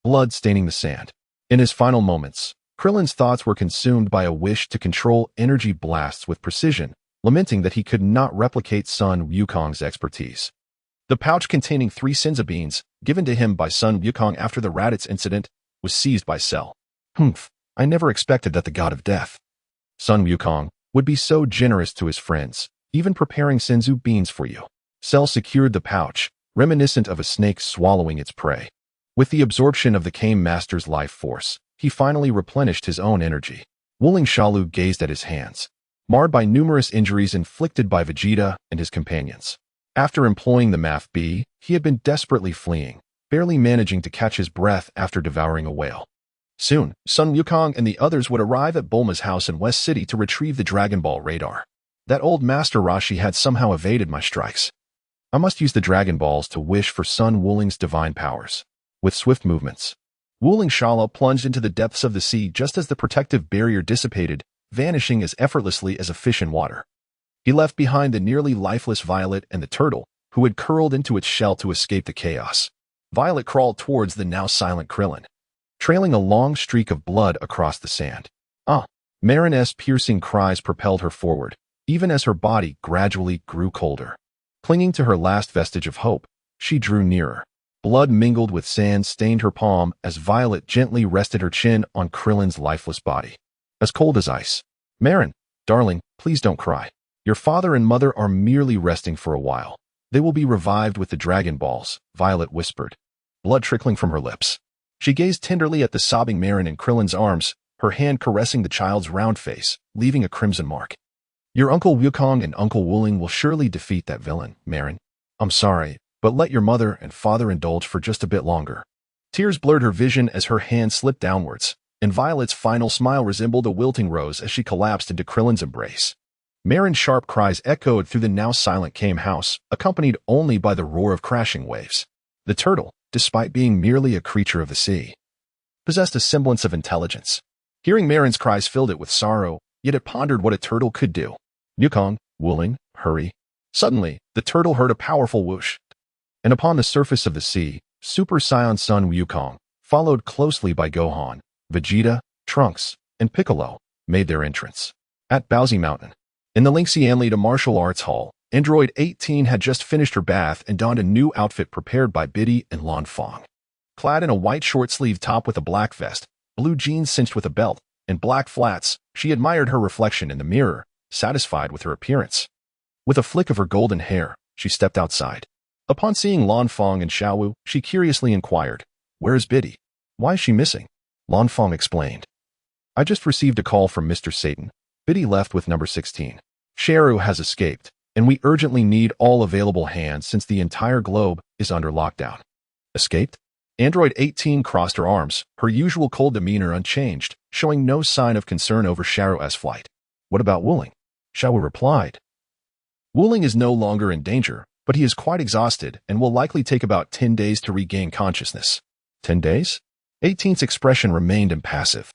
blood staining the sand. In his final moments, Krillin's thoughts were consumed by a wish to control energy blasts with precision, lamenting that he could not replicate Sun Wukong's expertise. The pouch containing 3 senza beans, given to him by Sun Wukong after the Raditz incident, was seized by Cell. Humph, I never expected that the god of death, Sun Wukong, would be so generous to his friends, even preparing senzu beans for you. Cell secured the pouch, reminiscent of a snake swallowing its prey. With the absorption of the Kame Master's life force, he finally replenished his own energy. Wuling Shalu gazed at his hands, marred by numerous injuries inflicted by Vegeta and his companions. After employing the Math B, he had been desperately fleeing, barely managing to catch his breath after devouring a whale. Soon, Sun Wukong and the others would arrive at Bulma's house in West City to retrieve the Dragon Ball radar. That old Master Rashi had somehow evaded my strikes. I must use the Dragon Balls to wish for Sun Wuling's divine powers. With swift movements, Wuling Shala plunged into the depths of the sea just as the protective barrier dissipated, vanishing as effortlessly as a fish in water. He left behind the nearly lifeless Violet and the turtle, who had curled into its shell to escape the chaos. Violet crawled towards the now silent Krillin, trailing a long streak of blood across the sand. Marin's piercing cries propelled her forward, even as her body gradually grew colder. Clinging to her last vestige of hope, she drew nearer. Blood mingled with sand stained her palm as Violet gently rested her chin on Krillin's lifeless body. As cold as ice. Marin, darling, please don't cry. Your father and mother are merely resting for a while. They will be revived with the Dragon Balls, Violet whispered, blood trickling from her lips. She gazed tenderly at the sobbing Marin in Krillin's arms, her hand caressing the child's round face, leaving a crimson mark. Your Uncle Wukong and Uncle Wuling will surely defeat that villain, Marin. I'm sorry, but let your mother and father indulge for just a bit longer. Tears blurred her vision as her hand slipped downwards, and Violet's final smile resembled a wilting rose as she collapsed into Krillin's embrace. Marin's sharp cries echoed through the now silent Kame house, accompanied only by the roar of crashing waves. The turtle, despite being merely a creature of the sea, possessed a semblance of intelligence. Hearing Marin's cries filled it with sorrow, yet it pondered what a turtle could do. Yukong, Wuling, hurry. Suddenly, the turtle heard a powerful whoosh, and upon the surface of the sea, Super Saiyan Son Wukong, followed closely by Gohan, Vegeta, Trunks, and Piccolo, made their entrance. At Bowsy Mountain, in the Lingxianlita Martial Arts Hall, Android 18 had just finished her bath and donned a new outfit prepared by Biddy and Lan Fong. Clad in a white short-sleeved top with a black vest, blue jeans cinched with a belt, and black flats, she admired her reflection in the mirror, satisfied with her appearance. With a flick of her golden hair, she stepped outside. Upon seeing Lan Fong and Xiaowu, she curiously inquired, "Where is Biddy? Why is she missing?" Lan Fong explained, "I just received a call from Mr. Satan. Biddy left with number 16. Xiaowu has escaped, and we urgently need all available hands since the entire globe is under lockdown." Escaped? Android 18 crossed her arms, her usual cold demeanor unchanged, showing no sign of concern over Xiaoru's flight. "What about Wuling?" Xiaowu replied. "Wuling is no longer in danger, but he is quite exhausted and will likely take about 10 days to regain consciousness." 10 days? 18's expression remained impassive.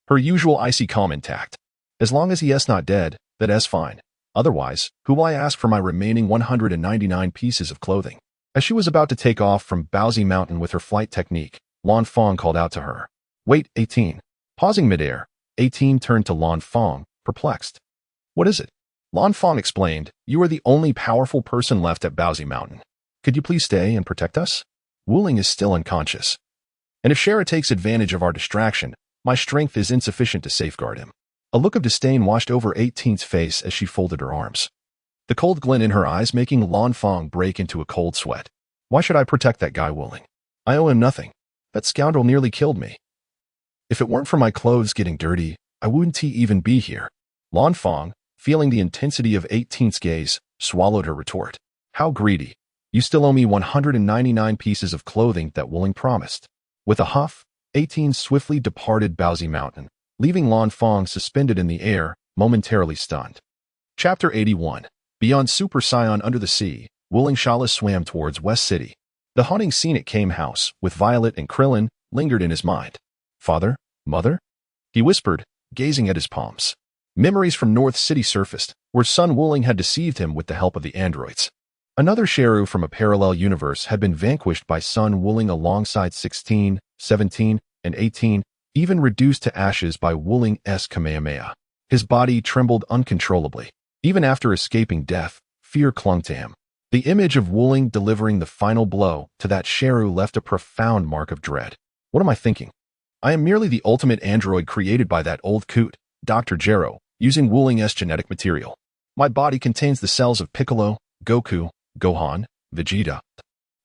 Her usual icy calm intact. "As long as he is not dead, that is fine. Otherwise, who will I ask for my remaining 199 pieces of clothing?" As she was about to take off from Bowsy Mountain with her flight technique, Lan Fong called out to her, "Wait, 18. Pausing midair, 18 turned to Lan Fong, perplexed. "What is it?" Lan Fong explained, "You are the only powerful person left at Bowsy Mountain. Could you please stay and protect us? Wuling is still unconscious. And if Shara takes advantage of our distraction, my strength is insufficient to safeguard him." A look of disdain washed over 18's face as she folded her arms, the cold glint in her eyes making Lan Fong break into a cold sweat. "Why should I protect that guy Wuling? I owe him nothing. That scoundrel nearly killed me. If it weren't for my clothes getting dirty, I wouldn't even be here." Lan Fong, feeling the intensity of 18's gaze, swallowed her retort. "How greedy. You still owe me 199 pieces of clothing that Wuling promised." With a huff, 18 swiftly departed Bowsy Mountain, leaving Lan Fong suspended in the air, momentarily stunned. Chapter 81. Beyond Super Saiyan Under the Sea, Wuling Shala swam towards West City. The haunting scene at Kame House, with Violet and Krillin, lingered in his mind. "Father? Mother?" he whispered, gazing at his palms. Memories from North City surfaced, where son Wuling had deceived him with the help of the androids. Another Sheru from a parallel universe had been vanquished by son Wuling alongside 16, 17, and 18, even reduced to ashes by Wuling's Kamehameha. His body trembled uncontrollably. Even after escaping death, fear clung to him. The image of Wuling delivering the final blow to that Sheru left a profound mark of dread. What am I thinking? I am merely the ultimate android created by that old coot, Dr. Gero, using Wuling's genetic material. My body contains the cells of Piccolo, Goku, Gohan, Vegeta,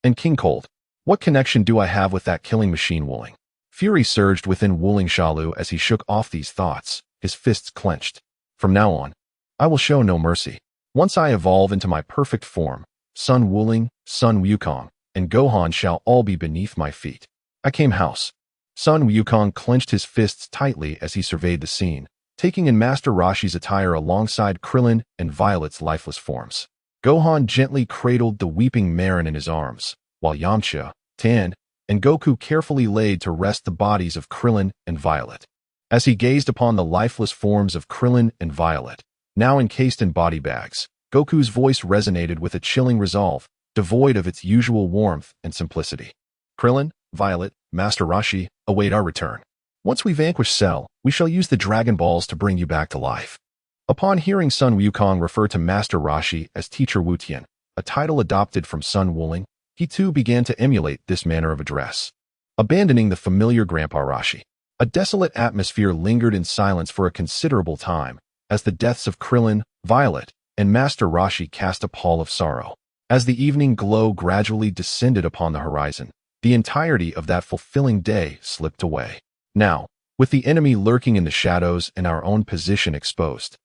and King Cold. What connection do I have with that killing machine Wuling? Fury surged within Wuling Shalu as he shook off these thoughts, his fists clenched. From now on, I will show no mercy. Once I evolve into my perfect form, son Wuling, son Wukong, and Gohan shall all be beneath my feet. I came house. Son Wukong clenched his fists tightly as he surveyed the scene, taking in Master Roshi's attire alongside Krillin and Violet's lifeless forms. Gohan gently cradled the weeping Marin in his arms, while Yamcha, Tan, and Goku carefully laid to rest the bodies of Krillin and Violet. As he gazed upon the lifeless forms of Krillin and Violet, now encased in body bags, Goku's voice resonated with a chilling resolve, devoid of its usual warmth and simplicity. "Krillin, Violet, Master Roshi, await our return. Once we vanquish Cell, we shall use the Dragon Balls to bring you back to life." Upon hearing son Wukong refer to Master Roshi as Teacher Wutian, a title adopted from son Wuling, he too began to emulate this manner of address. Abandoning the familiar Grandpa Roshi, a desolate atmosphere lingered in silence for a considerable time, as the deaths of Krillin, Violet, and Master Roshi cast a pall of sorrow. As the evening glow gradually descended upon the horizon, the entirety of that fulfilling day slipped away. Now, with the enemy lurking in the shadows and our own position exposed,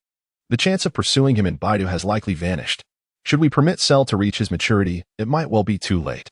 the chance of pursuing him in Baidu has likely vanished. Should we permit Cell to reach his maturity, it might well be too late.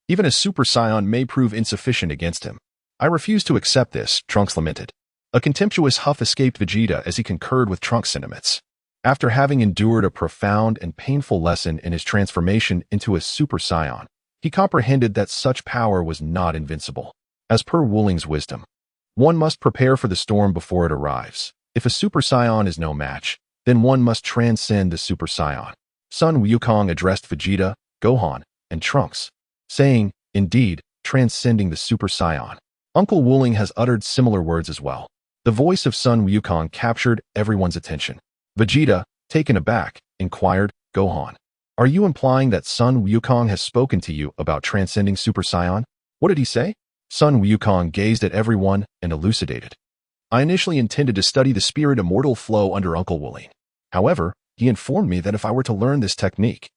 Even a Super Saiyan may prove insufficient against him. I refuse to accept this, Trunks lamented. A contemptuous huff escaped Vegeta as he concurred with Trunks' sentiments. After having endured a profound and painful lesson in his transformation into a Super Saiyan, he comprehended that such power was not invincible. As per Wooling's wisdom, one must prepare for the storm before it arrives. If a Super Saiyan is no match, then one must transcend the Super Saiyan. Sun Wukong addressed Vegeta, Gohan, and Trunks, saying, indeed, transcending the Super Saiyan. Uncle Wooling has uttered similar words as well. The voice of Sun Wukong captured everyone's attention. Vegeta, taken aback, inquired, Gohan, are you implying that Sun Wukong has spoken to you about transcending Super Saiyan? What did he say? Sun Wukong gazed at everyone and elucidated. I initially intended to study the spirit immortal flow under Uncle Wooling. However, he informed me that if I were to learn this technique,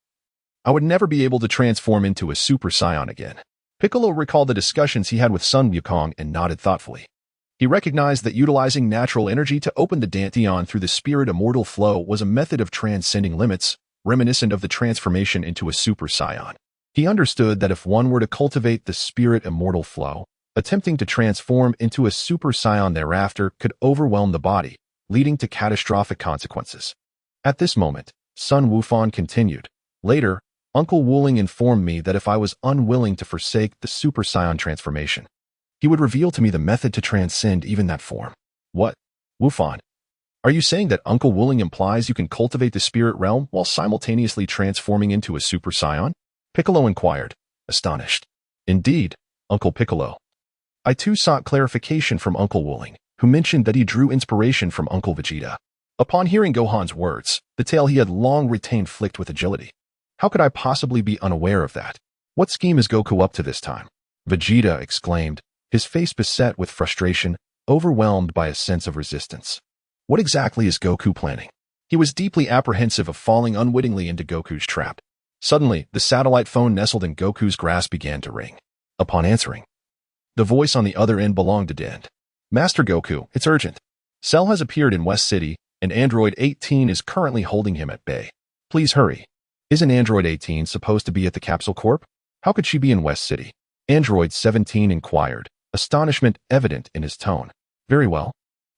I would never be able to transform into a Super Saiyan again. Piccolo recalled the discussions he had with Sun Wukong and nodded thoughtfully. He recognized that utilizing natural energy to open the Danteon through the spirit immortal flow was a method of transcending limits, reminiscent of the transformation into a Super Saiyan. He understood that if one were to cultivate the spirit immortal flow, attempting to transform into a Super Saiyan thereafter could overwhelm the body, leading to catastrophic consequences. At this moment, Sun Wufan continued. Later, Uncle Wooling informed me that if I was unwilling to forsake the Super Saiyan transformation, he would reveal to me the method to transcend even that form. What? Wufan, are you saying that Uncle Wooling implies you can cultivate the spirit realm while simultaneously transforming into a Super Saiyan? Piccolo inquired, astonished. Indeed, Uncle Piccolo. I too sought clarification from Uncle Wooling, who mentioned that he drew inspiration from Uncle Vegeta. Upon hearing Gohan's words, the tale he had long retained flicked with agility. How could I possibly be unaware of that? What scheme is Goku up to this time? Vegeta exclaimed, his face beset with frustration, overwhelmed by a sense of resistance. What exactly is Goku planning? He was deeply apprehensive of falling unwittingly into Goku's trap. Suddenly, the satellite phone nestled in Goku's grasp began to ring. Upon answering, the voice on the other end belonged to Dend. Master Goku, it's urgent. Cell has appeared in West City, and Android 18 is currently holding him at bay. Please hurry. Isn't Android 18 supposed to be at the Capsule Corp? How could she be in West City? Android 17 inquired, astonishment evident in his tone. Very well.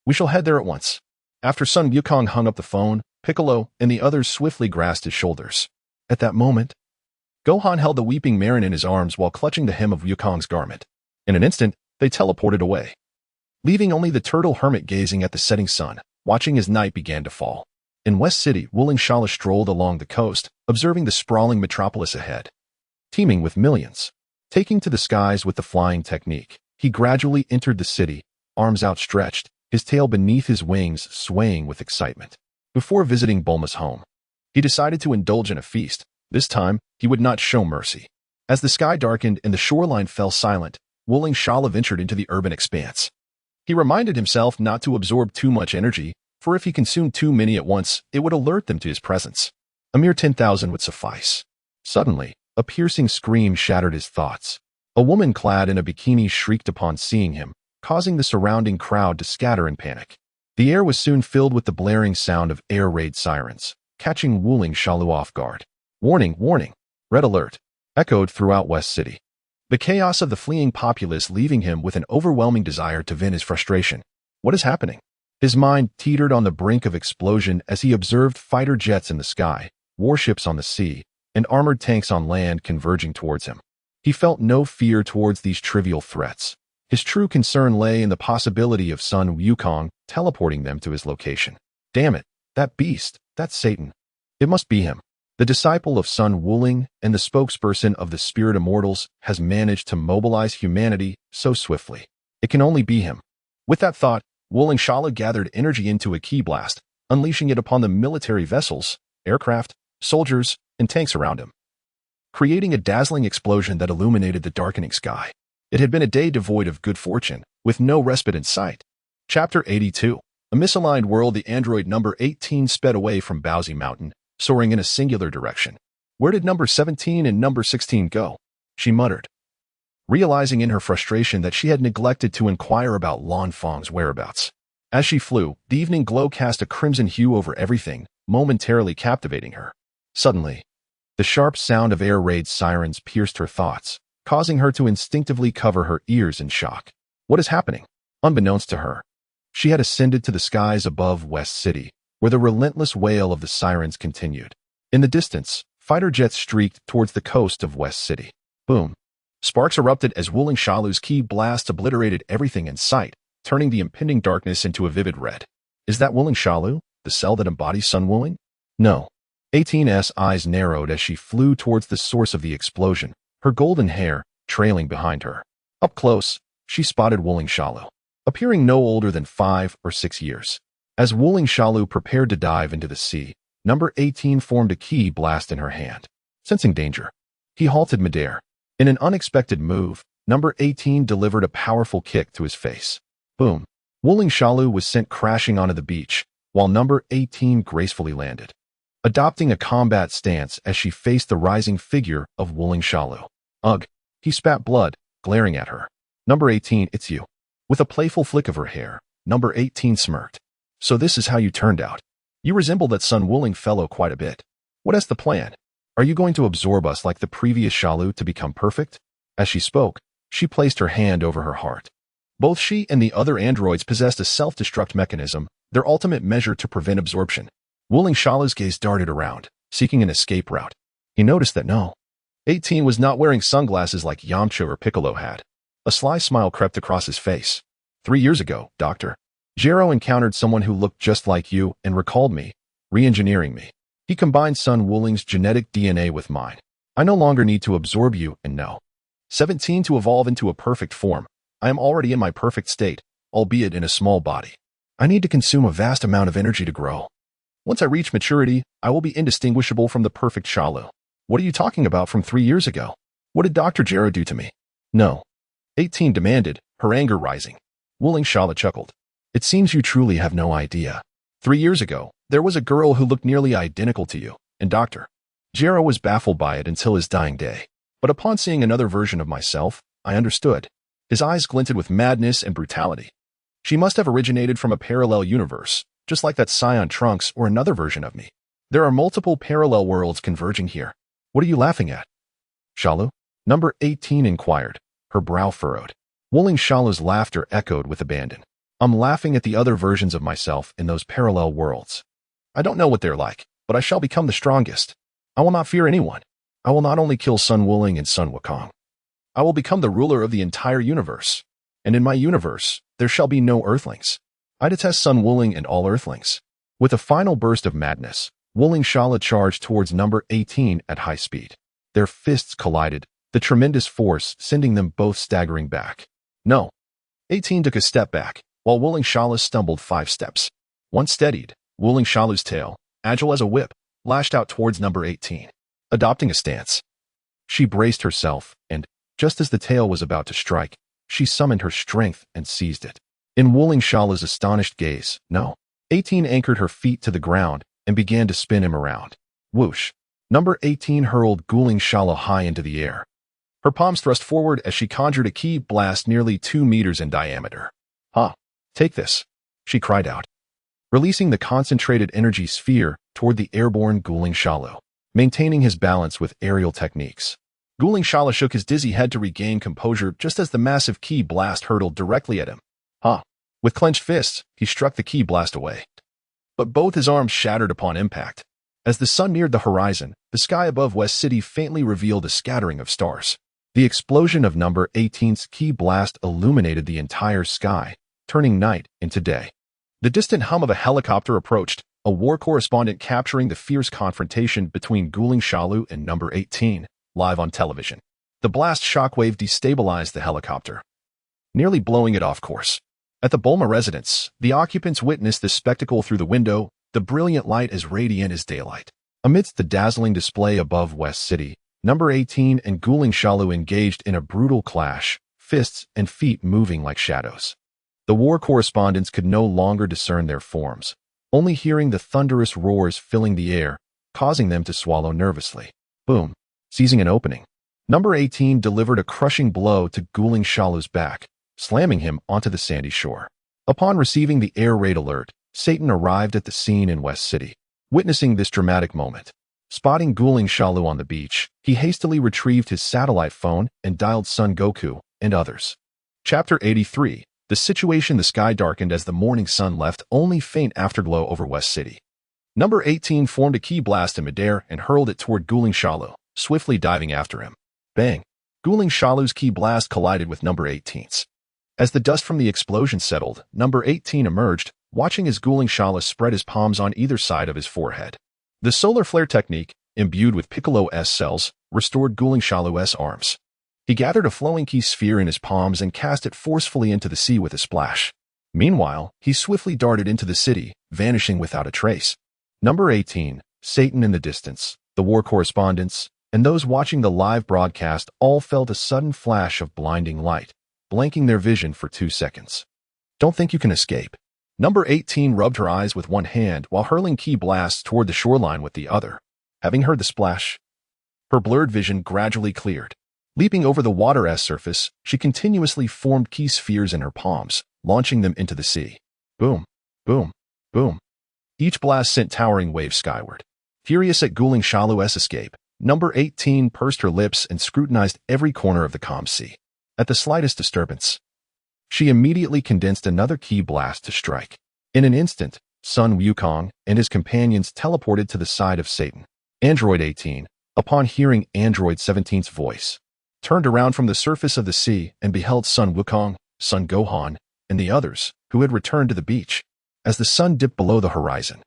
We shall head there at once. After Sun Wukong hung up the phone, Piccolo and the others swiftly grasped his shoulders. At that moment, Gohan held the weeping Marin in his arms while clutching the hem of Wukong's garment. In an instant, they teleported away, leaving only the turtle hermit gazing at the setting sun, watching as night began to fall. In West City, Wooling Shala strolled along the coast, observing the sprawling metropolis ahead, teeming with millions. Taking to the skies with the flying technique, he gradually entered the city, arms outstretched, his tail beneath his wings swaying with excitement. Before visiting Bulma's home, he decided to indulge in a feast. This time, he would not show mercy. As the sky darkened and the shoreline fell silent, Wooling Shala ventured into the urban expanse. He reminded himself not to absorb too much energy, for if he consumed too many at once, it would alert them to his presence. A mere 10,000 would suffice. Suddenly, a piercing scream shattered his thoughts. A woman clad in a bikini shrieked upon seeing him, causing the surrounding crowd to scatter in panic. The air was soon filled with the blaring sound of air raid sirens, catching Wooling Shala off guard. Warning, warning! Red alert! Echoed throughout West City. The chaos of the fleeing populace leaving him with an overwhelming desire to vent his frustration. What is happening? His mind teetered on the brink of explosion as he observed fighter jets in the sky, warships on the sea, and armored tanks on land converging towards him. He felt no fear towards these trivial threats. His true concern lay in the possibility of Sun Wukong teleporting them to his location. Damn it, that beast, that Satan. It must be him. The disciple of Sun Wooling and the spokesperson of the Spirit Immortals has managed to mobilize humanity so swiftly. It can only be him. With that thought, Wooling Shala gathered energy into a ki blast, unleashing it upon the military vessels, aircraft, soldiers, and tanks around him, creating a dazzling explosion that illuminated the darkening sky. It had been a day devoid of good fortune, with no respite in sight. Chapter 82. A misaligned world. The android number 18 sped away from Bowsy Mountain, soaring in a singular direction. Where did number 17 and number 16 go? She muttered, realizing in her frustration that she had neglected to inquire about Lan Fang's whereabouts. As she flew, the evening glow cast a crimson hue over everything, momentarily captivating her. Suddenly, the sharp sound of air raid sirens pierced her thoughts, causing her to instinctively cover her ears in shock. What is happening? Unbeknownst to her, she had ascended to the skies above West City, where the relentless wail of the sirens continued. In the distance, fighter jets streaked towards the coast of West City. Boom. Sparks erupted as Wuling Shalu's ki blast obliterated everything in sight, turning the impending darkness into a vivid red. Is that Wuling Shalu, the cell that embodies Sun Wuling? No. 18's eyes narrowed as she flew towards the source of the explosion, her golden hair trailing behind her. Up close, she spotted Wuling Shalu, appearing no older than 5 or 6 years. As Wuling Shalu prepared to dive into the sea, number 18 formed a ki blast in her hand. Sensing danger, he halted midair. In an unexpected move, number 18 delivered a powerful kick to his face. Boom. Wuling Shalu was sent crashing onto the beach, while number 18 gracefully landed, adopting a combat stance as she faced the rising figure of Wuling Shalu. Ugh. He spat blood, glaring at her. Number 18, it's you. With a playful flick of her hair, number 18 smirked. So this is how you turned out. You resemble that Sun Wuling fellow quite a bit. What is the plan? Are you going to absorb us like the previous Shalu to become perfect? As she spoke, she placed her hand over her heart. Both she and the other androids possessed a self-destruct mechanism, their ultimate measure to prevent absorption. Wuling Shalu's gaze darted around, seeking an escape route. He noticed that no. 18 was not wearing sunglasses like Yamcha or Piccolo had. A sly smile crept across his face. 3 years ago, Dr. Jero encountered someone who looked just like you and recalled me, re-engineering me. He combined Sun Wuling's genetic DNA with mine. I no longer need to absorb you and no. 17 to evolve into a perfect form. I am already in my perfect state, albeit in a small body. I need to consume a vast amount of energy to grow. Once I reach maturity, I will be indistinguishable from the perfect Shalu. What are you talking about from 3 years ago? What did Dr. Jero do to me? No. 18 demanded, her anger rising. Wuling Shalu chuckled. It seems you truly have no idea. 3 years ago, there was a girl who looked nearly identical to you, and Dr. Jero was baffled by it until his dying day. But upon seeing another version of myself, I understood. His eyes glinted with madness and brutality. She must have originated from a parallel universe, just like that Scion Trunks or another version of me. There are multiple parallel worlds converging here. What are you laughing at? Shalu? Number 18 inquired, her brow furrowed. Wuling Shalu's laughter echoed with abandon. I'm laughing at the other versions of myself in those parallel worlds. I don't know what they're like, but I shall become the strongest. I will not fear anyone. I will not only kill Sun Wuling and Sun Wukong. I will become the ruler of the entire universe. And in my universe, there shall be no earthlings. I detest Sun Wuling and all earthlings. With a final burst of madness, Wuling Shalu charged towards number 18 at high speed. Their fists collided, the tremendous force sending them both staggering back. No. 18 took a step back, while Wuling Shalu stumbled 5 steps. Once steadied, Wuling Shalu's tail, agile as a whip, lashed out towards number 18. Adopting a stance, she braced herself, and, just as the tail was about to strike, she summoned her strength and seized it. In Wuling Shalu's astonished gaze, no. 18 anchored her feet to the ground and began to spin him around. Whoosh. Number 18 hurled Wuling Shalu high into the air. Her palms thrust forward as she conjured a ki blast nearly 2 meters in diameter. "Ha! Take this," she cried out, releasing the concentrated energy sphere toward the airborne Wuling Shalu, maintaining his balance with aerial techniques. Wuling Shalu shook his dizzy head to regain composure just as the massive ki blast hurtled directly at him. Ha! With clenched fists, he struck the ki blast away. But both his arms shattered upon impact. As the sun neared the horizon, the sky above West City faintly revealed a scattering of stars. The explosion of number 18's ki blast illuminated the entire sky, turning night into day. The distant hum of a helicopter approached, a war correspondent capturing the fierce confrontation between Wuling Shalu and number 18, live on television. The blast shockwave destabilized the helicopter, nearly blowing it off course. At the Bulma residence, the occupants witnessed this spectacle through the window, the brilliant light as radiant as daylight. Amidst the dazzling display above West City, number 18 and Wuling Shalu engaged in a brutal clash, fists and feet moving like shadows. The war correspondents could no longer discern their forms, only hearing the thunderous roars filling the air, causing them to swallow nervously. Boom. Seizing an opening, number 18 delivered a crushing blow to Wuling Shalu's back, slamming him onto the sandy shore. Upon receiving the air raid alert, Satan arrived at the scene in West City. Witnessing this dramatic moment, Spotting Guling Shalu on the beach, he hastily retrieved his satellite phone and dialed Son Goku and others. Chapter 83. The situation. The sky darkened as the morning sun left only faint afterglow over West City. Number 18 formed a ki blast in midair and hurled it toward Guling Shalu, swiftly diving after him. Bang! Guling Shalu's ki blast collided with number 18's. As the dust from the explosion settled, number 18 emerged, watching as Guling Shalu spread his palms on either side of his forehead. The solar flare technique, imbued with Piccolo S cells, restored Guling Shalu's arms. He gathered a flowing ki sphere in his palms and cast it forcefully into the sea with a splash. Meanwhile, he swiftly darted into the city, vanishing without a trace. Number 18, Satan in the distance, the war correspondents, and those watching the live broadcast all felt a sudden flash of blinding light, blanking their vision for 2 seconds. Don't think you can escape. Number 18 rubbed her eyes with one hand while hurling ki blasts toward the shoreline with the other. Having heard the splash, her blurred vision gradually cleared. Leaping over the water's surface, she continuously formed ki spheres in her palms, launching them into the sea. Boom, boom, boom. Each blast sent towering waves skyward. Furious at Guling Shalu's escape, number 18 pursed her lips and scrutinized every corner of the calm sea. At the slightest disturbance, she immediately condensed another ki blast to strike. In an instant, Sun Wukong and his companions teleported to the side of Satan. Android 18, upon hearing Android 17's voice, turned around from the surface of the sea and beheld Sun Wukong, Sun Gohan, and the others, who had returned to the beach. As the sun dipped below the horizon,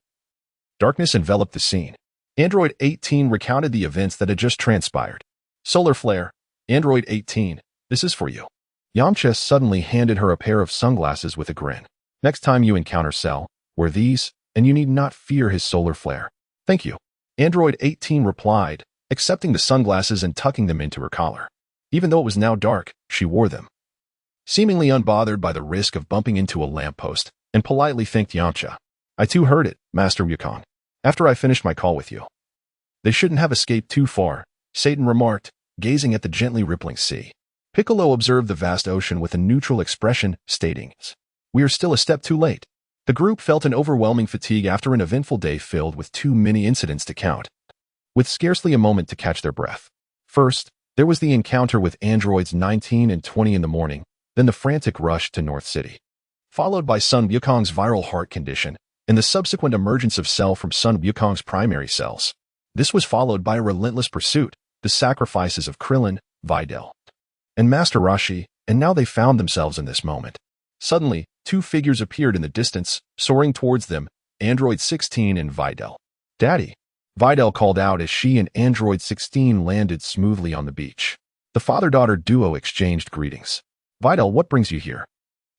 darkness enveloped the scene. Android 18 recounted the events that had just transpired. Solar flare. Android 18, this is for you. Yamcha suddenly handed her a pair of sunglasses with a grin. Next time you encounter Cell, wear these, and you need not fear his solar flare. Thank you. Android 18 replied, accepting the sunglasses and tucking them into her collar. Even though it was now dark, she wore them, seemingly unbothered by the risk of bumping into a lamppost, and politely thanked Yamcha. I too heard it, Master Wukong, after I finished my call with you. They shouldn't have escaped too far, Satan remarked, gazing at the gently rippling sea. Piccolo observed the vast ocean with a neutral expression, stating, we are still a step too late. The group felt an overwhelming fatigue after an eventful day filled with too many incidents to count, with scarcely a moment to catch their breath. First, there was the encounter with androids 19 and 20 in the morning, then the frantic rush to North City, followed by Sun Wukong's viral heart condition and the subsequent emergence of Cell from Sun Wukong's primary cells. This was followed by a relentless pursuit, the sacrifices of Krillin, Videl, and Master Roshi, and now they found themselves in this moment. Suddenly, 2 figures appeared in the distance, soaring towards them, Android 16 and Videl. Daddy, Videl called out as she and Android 16 landed smoothly on the beach. The father-daughter duo exchanged greetings. Videl, what brings you here?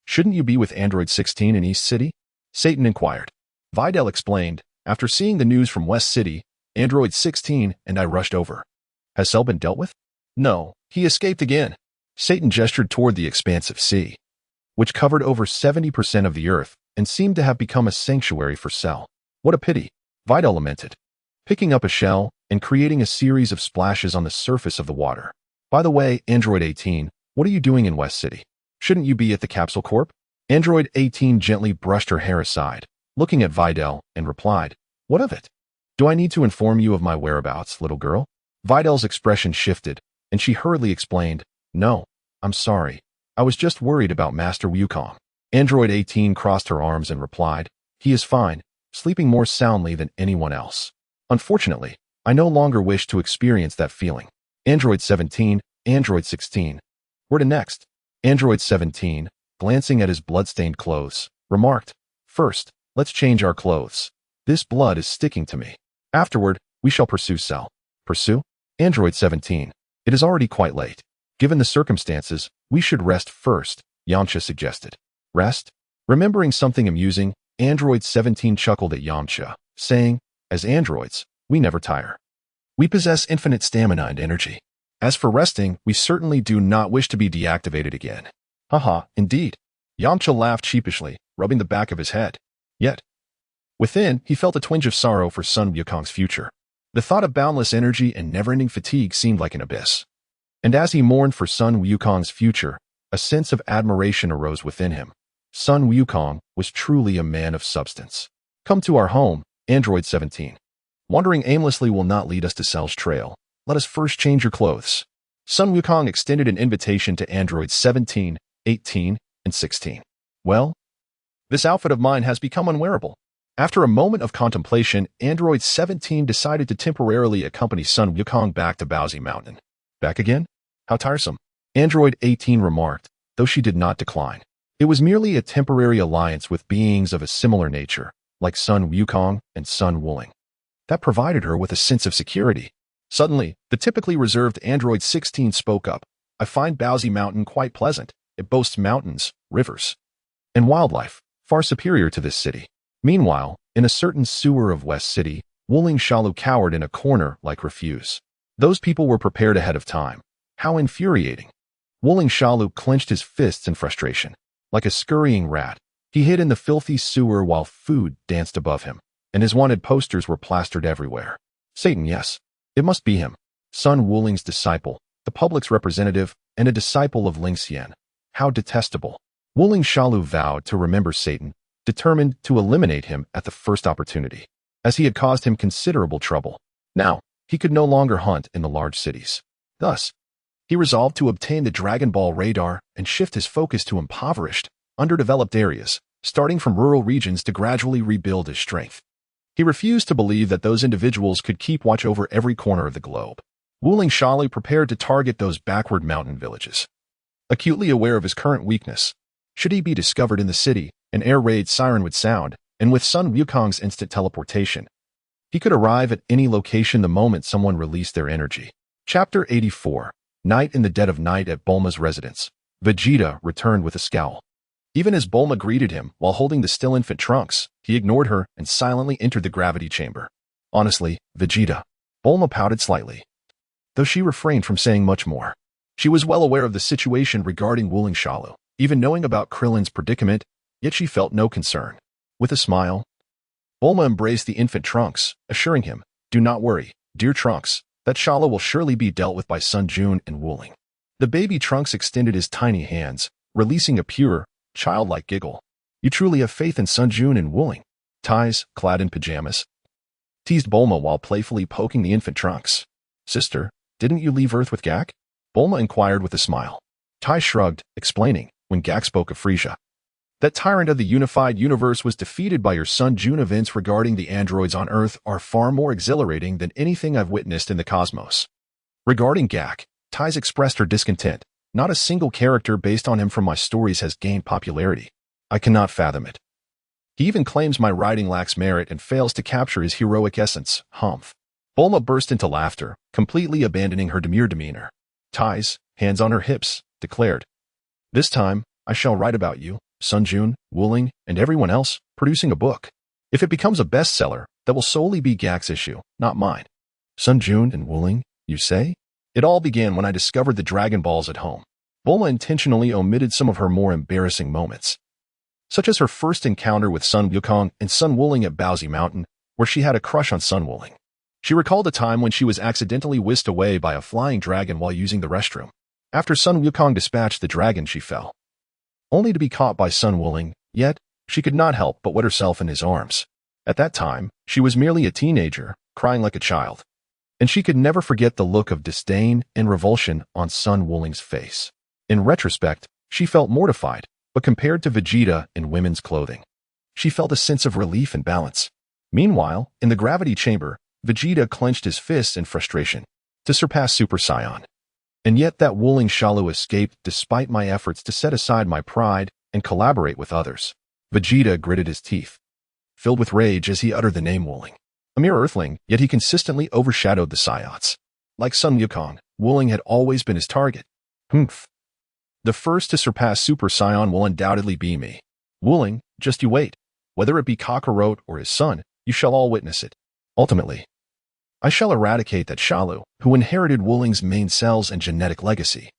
Shouldn't you be with Android 16 in East City? Satan inquired. Videl explained, after seeing the news from West City, Android 16 and I rushed over. Has Cell been dealt with? No, he escaped again. Satan gestured toward the expansive sea, which covered over 70% of the earth and seemed to have become a sanctuary for Cell. What a pity, Videl lamented, picking up a shell and creating a series of splashes on the surface of the water. By the way, Android 18, what are you doing in West City? Shouldn't you be at the Capsule Corp? Android 18 gently brushed her hair aside, looking at Videl, and replied, what of it? Do I need to inform you of my whereabouts, little girl? Videl's expression shifted, and she hurriedly explained, no, I'm sorry. I was just worried about Master Wukong. Android 18 crossed her arms and replied, he is fine, sleeping more soundly than anyone else. Unfortunately, I no longer wish to experience that feeling. Android 17, Android 16. Where to next? Android 17, glancing at his blood-stained clothes, remarked, first, let's change our clothes. This blood is sticking to me. Afterward, we shall pursue Cell. Pursue? Android 17. It is already quite late. Given the circumstances, we should rest first, Yamcha suggested. Rest? Remembering something amusing, Android 17 chuckled at Yamcha, saying, as androids, we never tire. We possess infinite stamina and energy. As for resting, we certainly do not wish to be deactivated again. Haha, indeed. Yamcha laughed sheepishly, rubbing the back of his head. Yet, within, he felt a twinge of sorrow for Sun Wukong's future. The thought of boundless energy and never-ending fatigue seemed like an abyss. And as he mourned for Sun Wukong's future, a sense of admiration arose within him. Sun Wukong was truly a man of substance. Come to our home, Android 17. Wandering aimlessly will not lead us to Cell's trail. Let us first change your clothes. Sun Wukong extended an invitation to androids 17, 18, and 16. Well, this outfit of mine has become unwearable. After a moment of contemplation, android 17 decided to temporarily accompany Sun Wukong back to Baozi Mountain. Back again? How tiresome. Android 18 remarked, though she did not decline. It was merely a temporary alliance with beings of a similar nature, like Sun Wukong and Sun Wuling. That provided her with a sense of security. Suddenly, the typically reserved android 16 spoke up. I find Baozi Mountain quite pleasant. It boasts mountains, rivers, and wildlife, far superior to this city. Meanwhile, in a certain sewer of West City, Wuling Shalu cowered in a corner like refuse. Those people were prepared ahead of time. How infuriating. Wuling Shalu clenched his fists in frustration. Like a scurrying rat, he hid in the filthy sewer while food danced above him, and his wanted posters were plastered everywhere. Satan, yes. It must be him. Sun Wuling's disciple, the public's representative, and a disciple of Ling Xian. How detestable. Wuling Shalu vowed to remember Satan, determined to eliminate him at the first opportunity, as he had caused him considerable trouble. Now, he could no longer hunt in the large cities. Thus, he resolved to obtain the Dragon Ball radar and shift his focus to impoverished, underdeveloped areas, starting from rural regions to gradually rebuild his strength. He refused to believe that those individuals could keep watch over every corner of the globe. Wuling Shalu prepared to target those backward mountain villages. Acutely aware of his current weakness, should he be discovered in the city, an air raid siren would sound, and with Sun Wukong's instant teleportation, he could arrive at any location the moment someone released their energy. Chapter 84. Night in the dead of night at Bulma's residence. Vegeta returned with a scowl. Even as Bulma greeted him while holding the still infant Trunks, he ignored her and silently entered the gravity chamber. Honestly, Vegeta. Bulma pouted slightly, though she refrained from saying much more. She was well aware of the situation regarding Wuling Shalu, even knowing about Krillin's predicament, yet she felt no concern. With a smile, Bulma embraced the infant Trunks, assuring him, "Do not worry, dear Trunks, that Shalu will surely be dealt with by Sun Jun and Wuling." The baby Trunks extended his tiny hands, releasing a pure, childlike giggle. "You truly have faith in Sun Jun and Wuling." Ties, clad in pajamas, teased Bulma while playfully poking the infant Trunks. "Sister, didn't you leave Earth with Gak?" Bulma inquired with a smile. Tai shrugged, explaining, when Gak spoke of Frisia. "That tyrant of the unified universe was defeated by your Sun Jun. Events regarding the androids on Earth are far more exhilarating than anything I've witnessed in the cosmos." Regarding Gak, Tais expressed her discontent. "Not a single character based on him from my stories has gained popularity. I cannot fathom it. He even claims my writing lacks merit and fails to capture his heroic essence, humph." Bulma burst into laughter, completely abandoning her demure demeanor. Tais, hands on her hips, declared, "This time, I shall write about you, Sun Jun, Wuling, and everyone else, producing a book. If it becomes a bestseller, that will solely be Gak's issue, not mine." "Sun Jun and Wuling, you say?" "It all began when I discovered the Dragon Balls at home." Bulma intentionally omitted some of her more embarrassing moments, such as her first encounter with Sun Wukong and Sun Wuling at Baozi Mountain, where she had a crush on Sun Wuling. She recalled a time when she was accidentally whisked away by a flying dragon while using the restroom. After Sun Wukong dispatched the dragon, she fell, only to be caught by Sun Wuling, yet she could not help but wet herself in his arms. At that time, she was merely a teenager, crying like a child, and she could never forget the look of disdain and revulsion on Sun Wuling's face. In retrospect, she felt mortified, but compared to Vegeta in women's clothing, she felt a sense of relief and balance. Meanwhile, in the gravity chamber, Vegeta clenched his fists in frustration to surpass Super Saiyan. And yet that Wuling Shalu escaped despite my efforts to set aside my pride and collaborate with others. Vegeta gritted his teeth, filled with rage as he uttered the name Wuling. A mere earthling, yet he consistently overshadowed the Saiyans. Like Sun Wukong, Wuling had always been his target. Humph. The first to surpass Super Saiyan will undoubtedly be me. Wuling, just you wait. Whether it be Kakarot or his son, you shall all witness it. Ultimately, I shall eradicate that Shalu, who inherited Wuling's main cells and genetic legacy.